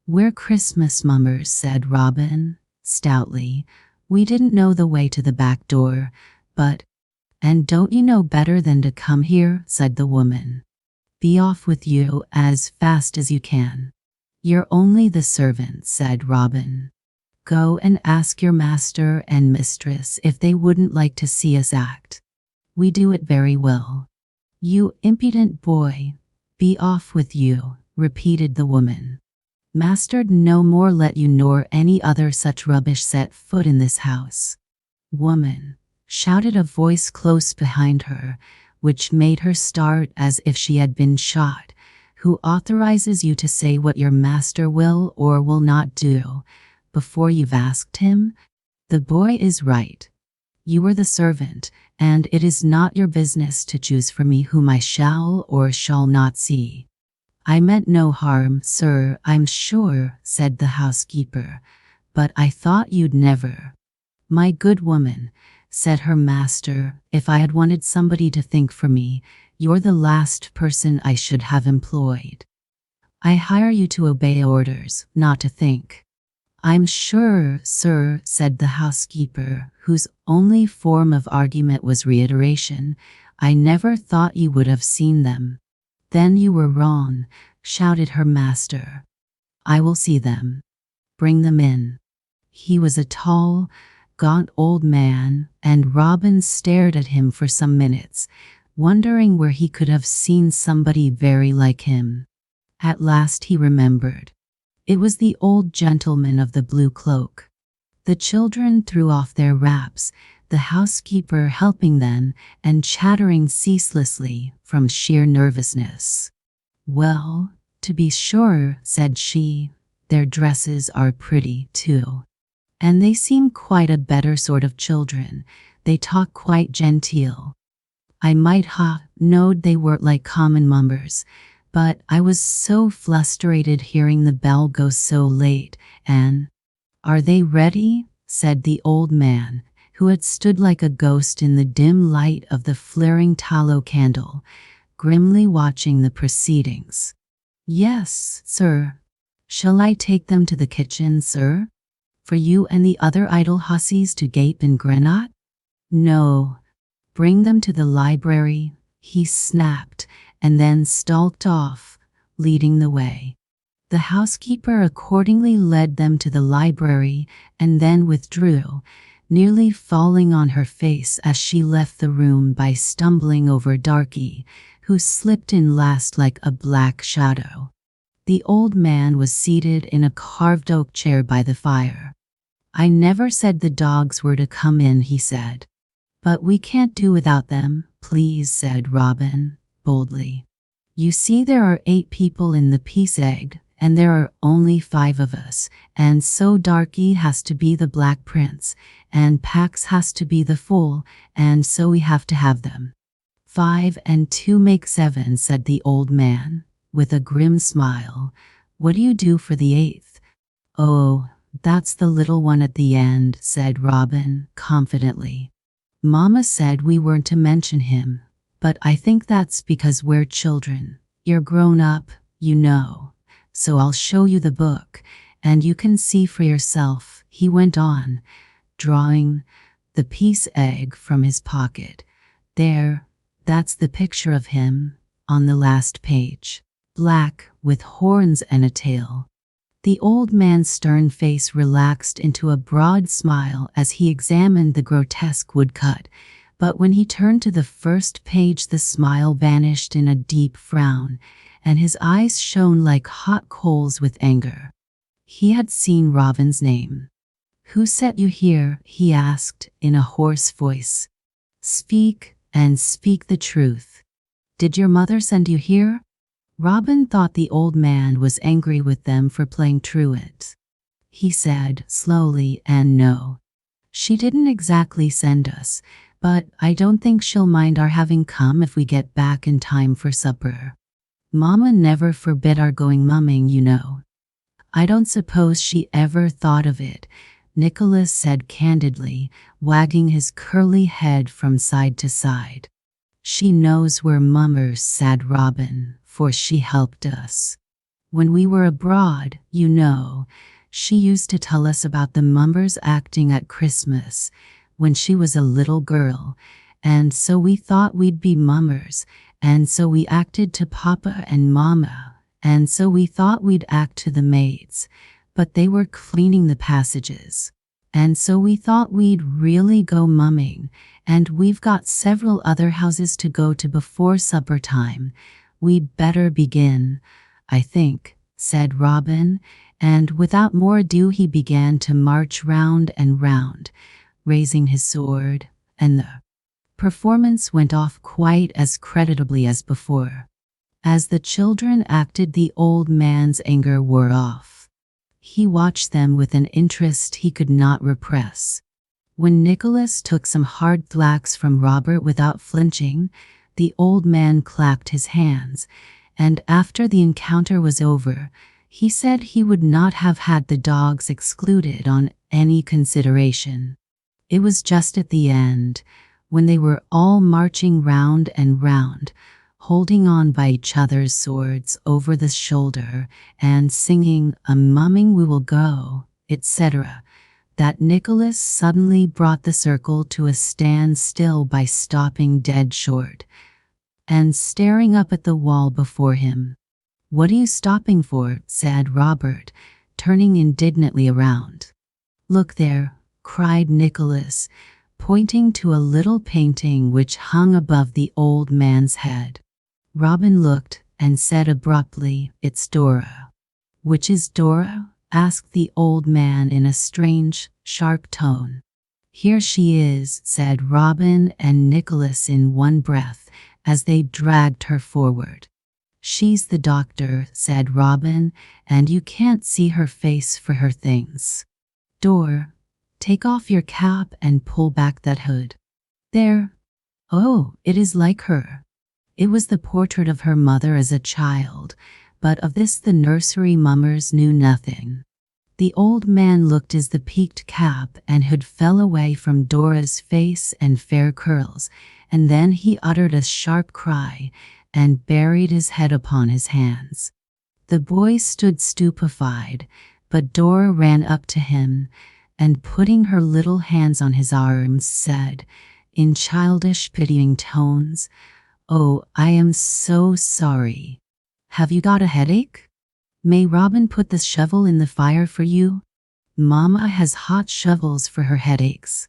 Speaker 1: "We're Christmas mummers," said Robin, stoutly. "We didn't know the way to the back door, but—" "And don't you know better than to come here?" said the woman. "Be off with you as fast as you can." "You're only the servant," said Robin. "Go and ask your master and mistress if they wouldn't like to see us act. We do it very well." "You impudent boy, be off with you," repeated the woman. "Master'd no more let you nor any other such rubbish set foot in this house." "Woman," shouted a voice close behind her, which made her start as if she had been shot. "Who authorizes you to say what your master will or will not do, before you've asked him? The boy is right. You are the servant, and it is not your business to choose for me whom I shall or shall not see." "I meant no harm, sir, I'm sure," said the housekeeper, "but I thought you'd never—" "My good woman," said her master, "if I had wanted somebody to think for me, you're the last person I should have employed. I hire you to obey orders, not to think." "I'm sure, sir," said the housekeeper, whose only form of argument was reiteration, "I never thought you would have seen them." "Then you were wrong," shouted her master. "I will see them. Bring them in." He was a tall, gaunt old man, and Robin stared at him for some minutes, wondering where he could have seen somebody very like him. At last he remembered. It was the old gentleman of the blue cloak. The children threw off their wraps, the housekeeper helping them and chattering ceaselessly from sheer nervousness. "Well, to be sure," said she, "their dresses are pretty, too. And they seem quite a better sort of children. They talk quite genteel. I might ha' knowed they weren't like common mummers, but I was so flustrated hearing the bell go so late, and—" "Are they ready?" said the old man, who had stood like a ghost in the dim light of the flaring tallow candle, grimly watching the proceedings. "Yes, sir." "Shall I take them to the kitchen, sir? For you and the other idle hussies to gape and grin at?" "No. Bring them to the library," he snapped, and then stalked off, leading the way. The housekeeper accordingly led them to the library and then withdrew, nearly falling on her face as she left the room by stumbling over Darky, who slipped in last like a black shadow. The old man was seated in a carved oak chair by the fire. "I never said the dogs were to come in," he said. "But we can't do without them, please," said Robin, boldly. "You see there are 8 people in the peace egg, and there are only 5 of us, and so Darky has to be the Black Prince, and Pax has to be the Fool, and so we have to have them." "5 and 2 make 7, said the old man, with a grim smile. "What do you do for the 8th? "Oh, that's the little one at the end," said Robin, confidently. "Mama said we weren't to mention him, but I think that's because we're children. You're grown up, you know. So I'll show you the book, and you can see for yourself," he went on, drawing the peace egg from his pocket. "There, that's the picture of him, on the last page." black, with horns and a tail. The old man's stern face relaxed into a broad smile as he examined the grotesque woodcut, but when he turned to the first page the smile vanished in a deep frown, and his eyes shone like hot coals with anger. He had seen Robin's name. "Who set you here?" he asked in a hoarse voice. "Speak, and speak the truth. Did your mother send you here?" Robin thought the old man was angry with them for playing truant. He said slowly, "And no, she didn't exactly send us, but I don't think she'll mind our having come if we get back in time for supper. Mama never forbid our going mumming, you know." "I don't suppose she ever thought of it," Nicholas said candidly, wagging his curly head from side to side. "She knows we're mummers," said Robin, "for she helped us. When we were abroad, you know, she used to tell us about the mummers acting at Christmas when she was a little girl, and so we thought we'd be mummers, and so we acted to Papa and Mama, and so we thought we'd act to the maids, but they were cleaning the passages. And so we thought we'd really go mumming, and we've got several other houses to go to before supper time. We'd better begin, I think," said Robin, and without more ado he began to march round and round, raising his sword, and the performance went off quite as creditably as before. As the children acted, the old man's anger wore off. He watched them with an interest he could not repress. When Nicholas took some hard thwacks from Robert without flinching, the old man clapped his hands, and after the encounter was over, he said he would not have had the dogs excluded on any consideration. It was just at the end, when they were all marching round and round, holding on by each other's swords over the shoulder and singing "A mumming we will go," etc., that Nicholas suddenly brought the circle to a standstill by stopping dead short and staring up at the wall before him. "What are you stopping for?" said Robert, turning indignantly around. "Look there," cried Nicholas, pointing to a little painting which hung above the old man's head. Robin looked and said abruptly, "It's Dora." "Which is Dora?" asked the old man in a strange, sharp tone. "Here she is," said Robin and Nicholas in one breath, as they dragged her forward. "She's the doctor," said Robin, "and you can't see her face for her things. Dora, take off your cap and pull back that hood. There. Oh, it is like her." It was the portrait of her mother as a child, but of this the nursery mummers knew nothing. The old man looked as the peaked cap and hood fell away from Dora's face and fair curls, and then he uttered a sharp cry and buried his head upon his hands. The boy stood stupefied, but Dora ran up to him, and putting her little hands on his arms said, in childish pitying tones, "Oh, I am so sorry. Have you got a headache? May Robin put the shovel in the fire for you? Mama has hot shovels for her headaches."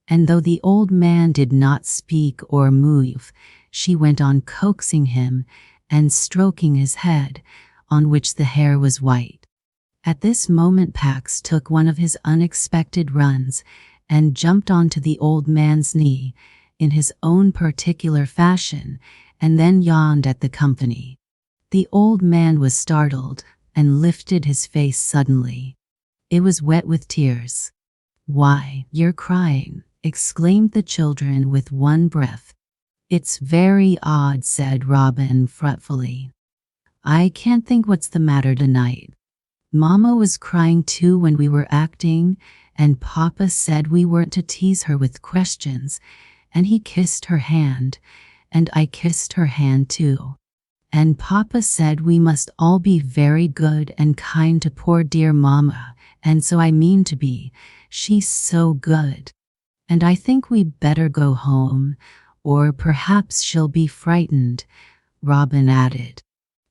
Speaker 1: And though the old man did not speak or move, she went on coaxing him and stroking his head, on which the hair was white. At this moment Pax took one of his unexpected runs and jumped onto the old man's knee in his own particular fashion, and then yawned at the company. The old man was startled and lifted his face suddenly. It was wet with tears. "Why, you're crying," exclaimed the children with one breath. "It's very odd," said Robin fretfully. "I can't think what's the matter tonight. Mama was crying too when we were acting, and Papa said we weren't to tease her with questions, and he kissed her hand, and I kissed her hand too. And Papa said we must all be very good and kind to poor dear Mama, and so I mean to be. She's so good. And I think we'd better go home, or perhaps she'll be frightened," Robin added.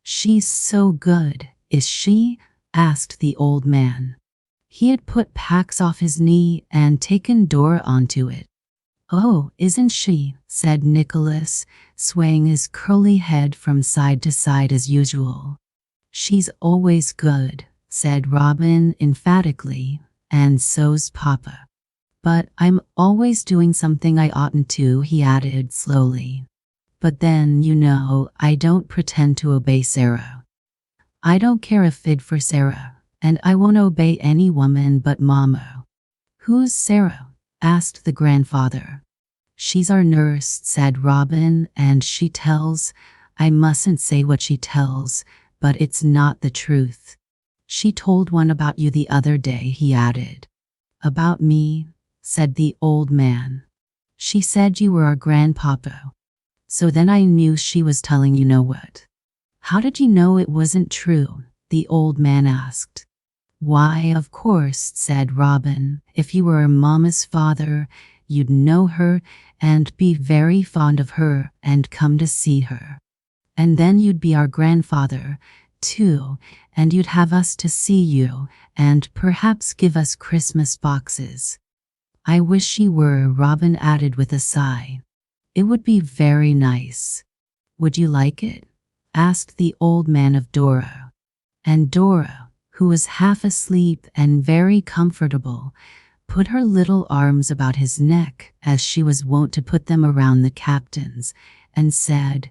Speaker 1: She's so good, is she? Asked the old man. He had put Pax off his knee and taken Dora onto it. Oh, isn't she? Said Nicholas, swaying his curly head from side to side as usual. She's always good, said Robin emphatically, and so's Papa. But I'm always doing something I oughtn't to, he added slowly. But then, you know, I don't pretend to obey Sarah. I don't care a fig for Sarah, and I won't obey any woman but Mama. Who's Sarah? Asked the grandfather. She's our nurse, said Robin, and she tells, I mustn't say what she tells, but it's not the truth. She told one about you the other day, he added. About me? Said the old man. She said you were our grandpapa. So then I knew she was telling you know what. How did you know it wasn't true? The old man asked. Why, of course, said Robin. If you were Mama's father, you'd know her and be very fond of her and come to see her. And then you'd be our grandfather, too, and you'd have us to see you and perhaps give us Christmas boxes. I wish she were, Robin added with a sigh. It would be very nice. Would you like it? Asked the old man of Dora. And Dora, who was half asleep and very comfortable, put her little arms about his neck as she was wont to put them around the captain's, and said,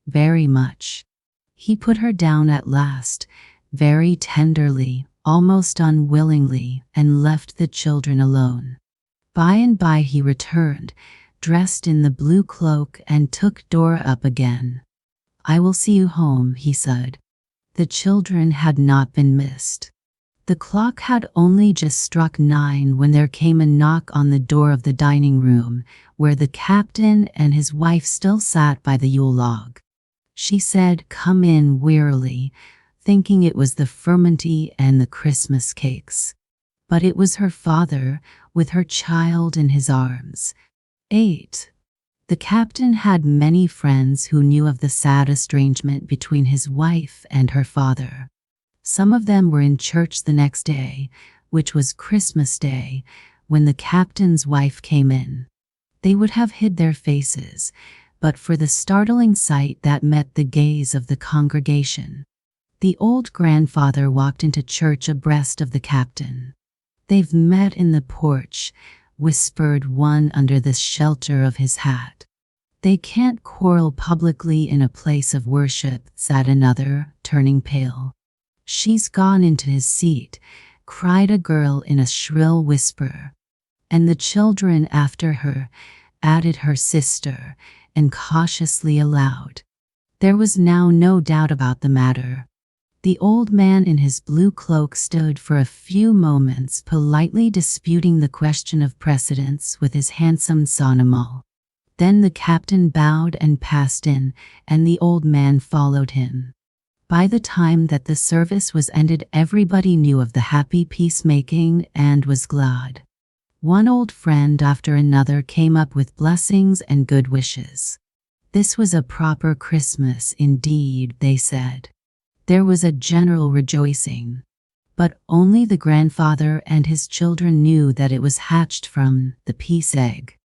Speaker 1: very much. He put her down at last, very tenderly, almost unwillingly, and left the children alone. By and by he returned, dressed in the blue cloak, and took Dora up again. I will see you home, he said. The children had not been missed. The clock had only just struck 9 when there came a knock on the door of the dining room, where the captain and his wife still sat by the Yule log. She said, come in, wearily, thinking it was the furmenty and the Christmas cakes. But it was her father, with her child in his arms. 8. The captain had many friends who knew of the sad estrangement between his wife and her father. Some of them were in church the next day, which was Christmas Day, when the captain's wife came in. They would have hid their faces, but for the startling sight that met the gaze of the congregation. The old grandfather walked into church abreast of the captain. They've met in the porch, whispered one under the shelter of his hat. They can't quarrel publicly in a place of worship, said another, turning pale. She's gone into his seat, cried a girl in a shrill whisper. And the children after her, added her sister, and cautiously aloud. There was now no doubt about the matter. The old man in his blue cloak stood for a few moments politely disputing the question of precedence with his handsome son-in-law. Then the captain bowed and passed in, and the old man followed him. By the time that the service was ended, everybody knew of the happy peacemaking and was glad. One old friend after another came up with blessings and good wishes. This was a proper Christmas indeed, they said. There was a general rejoicing, but only the grandfather and his children knew that it was hatched from the peace egg.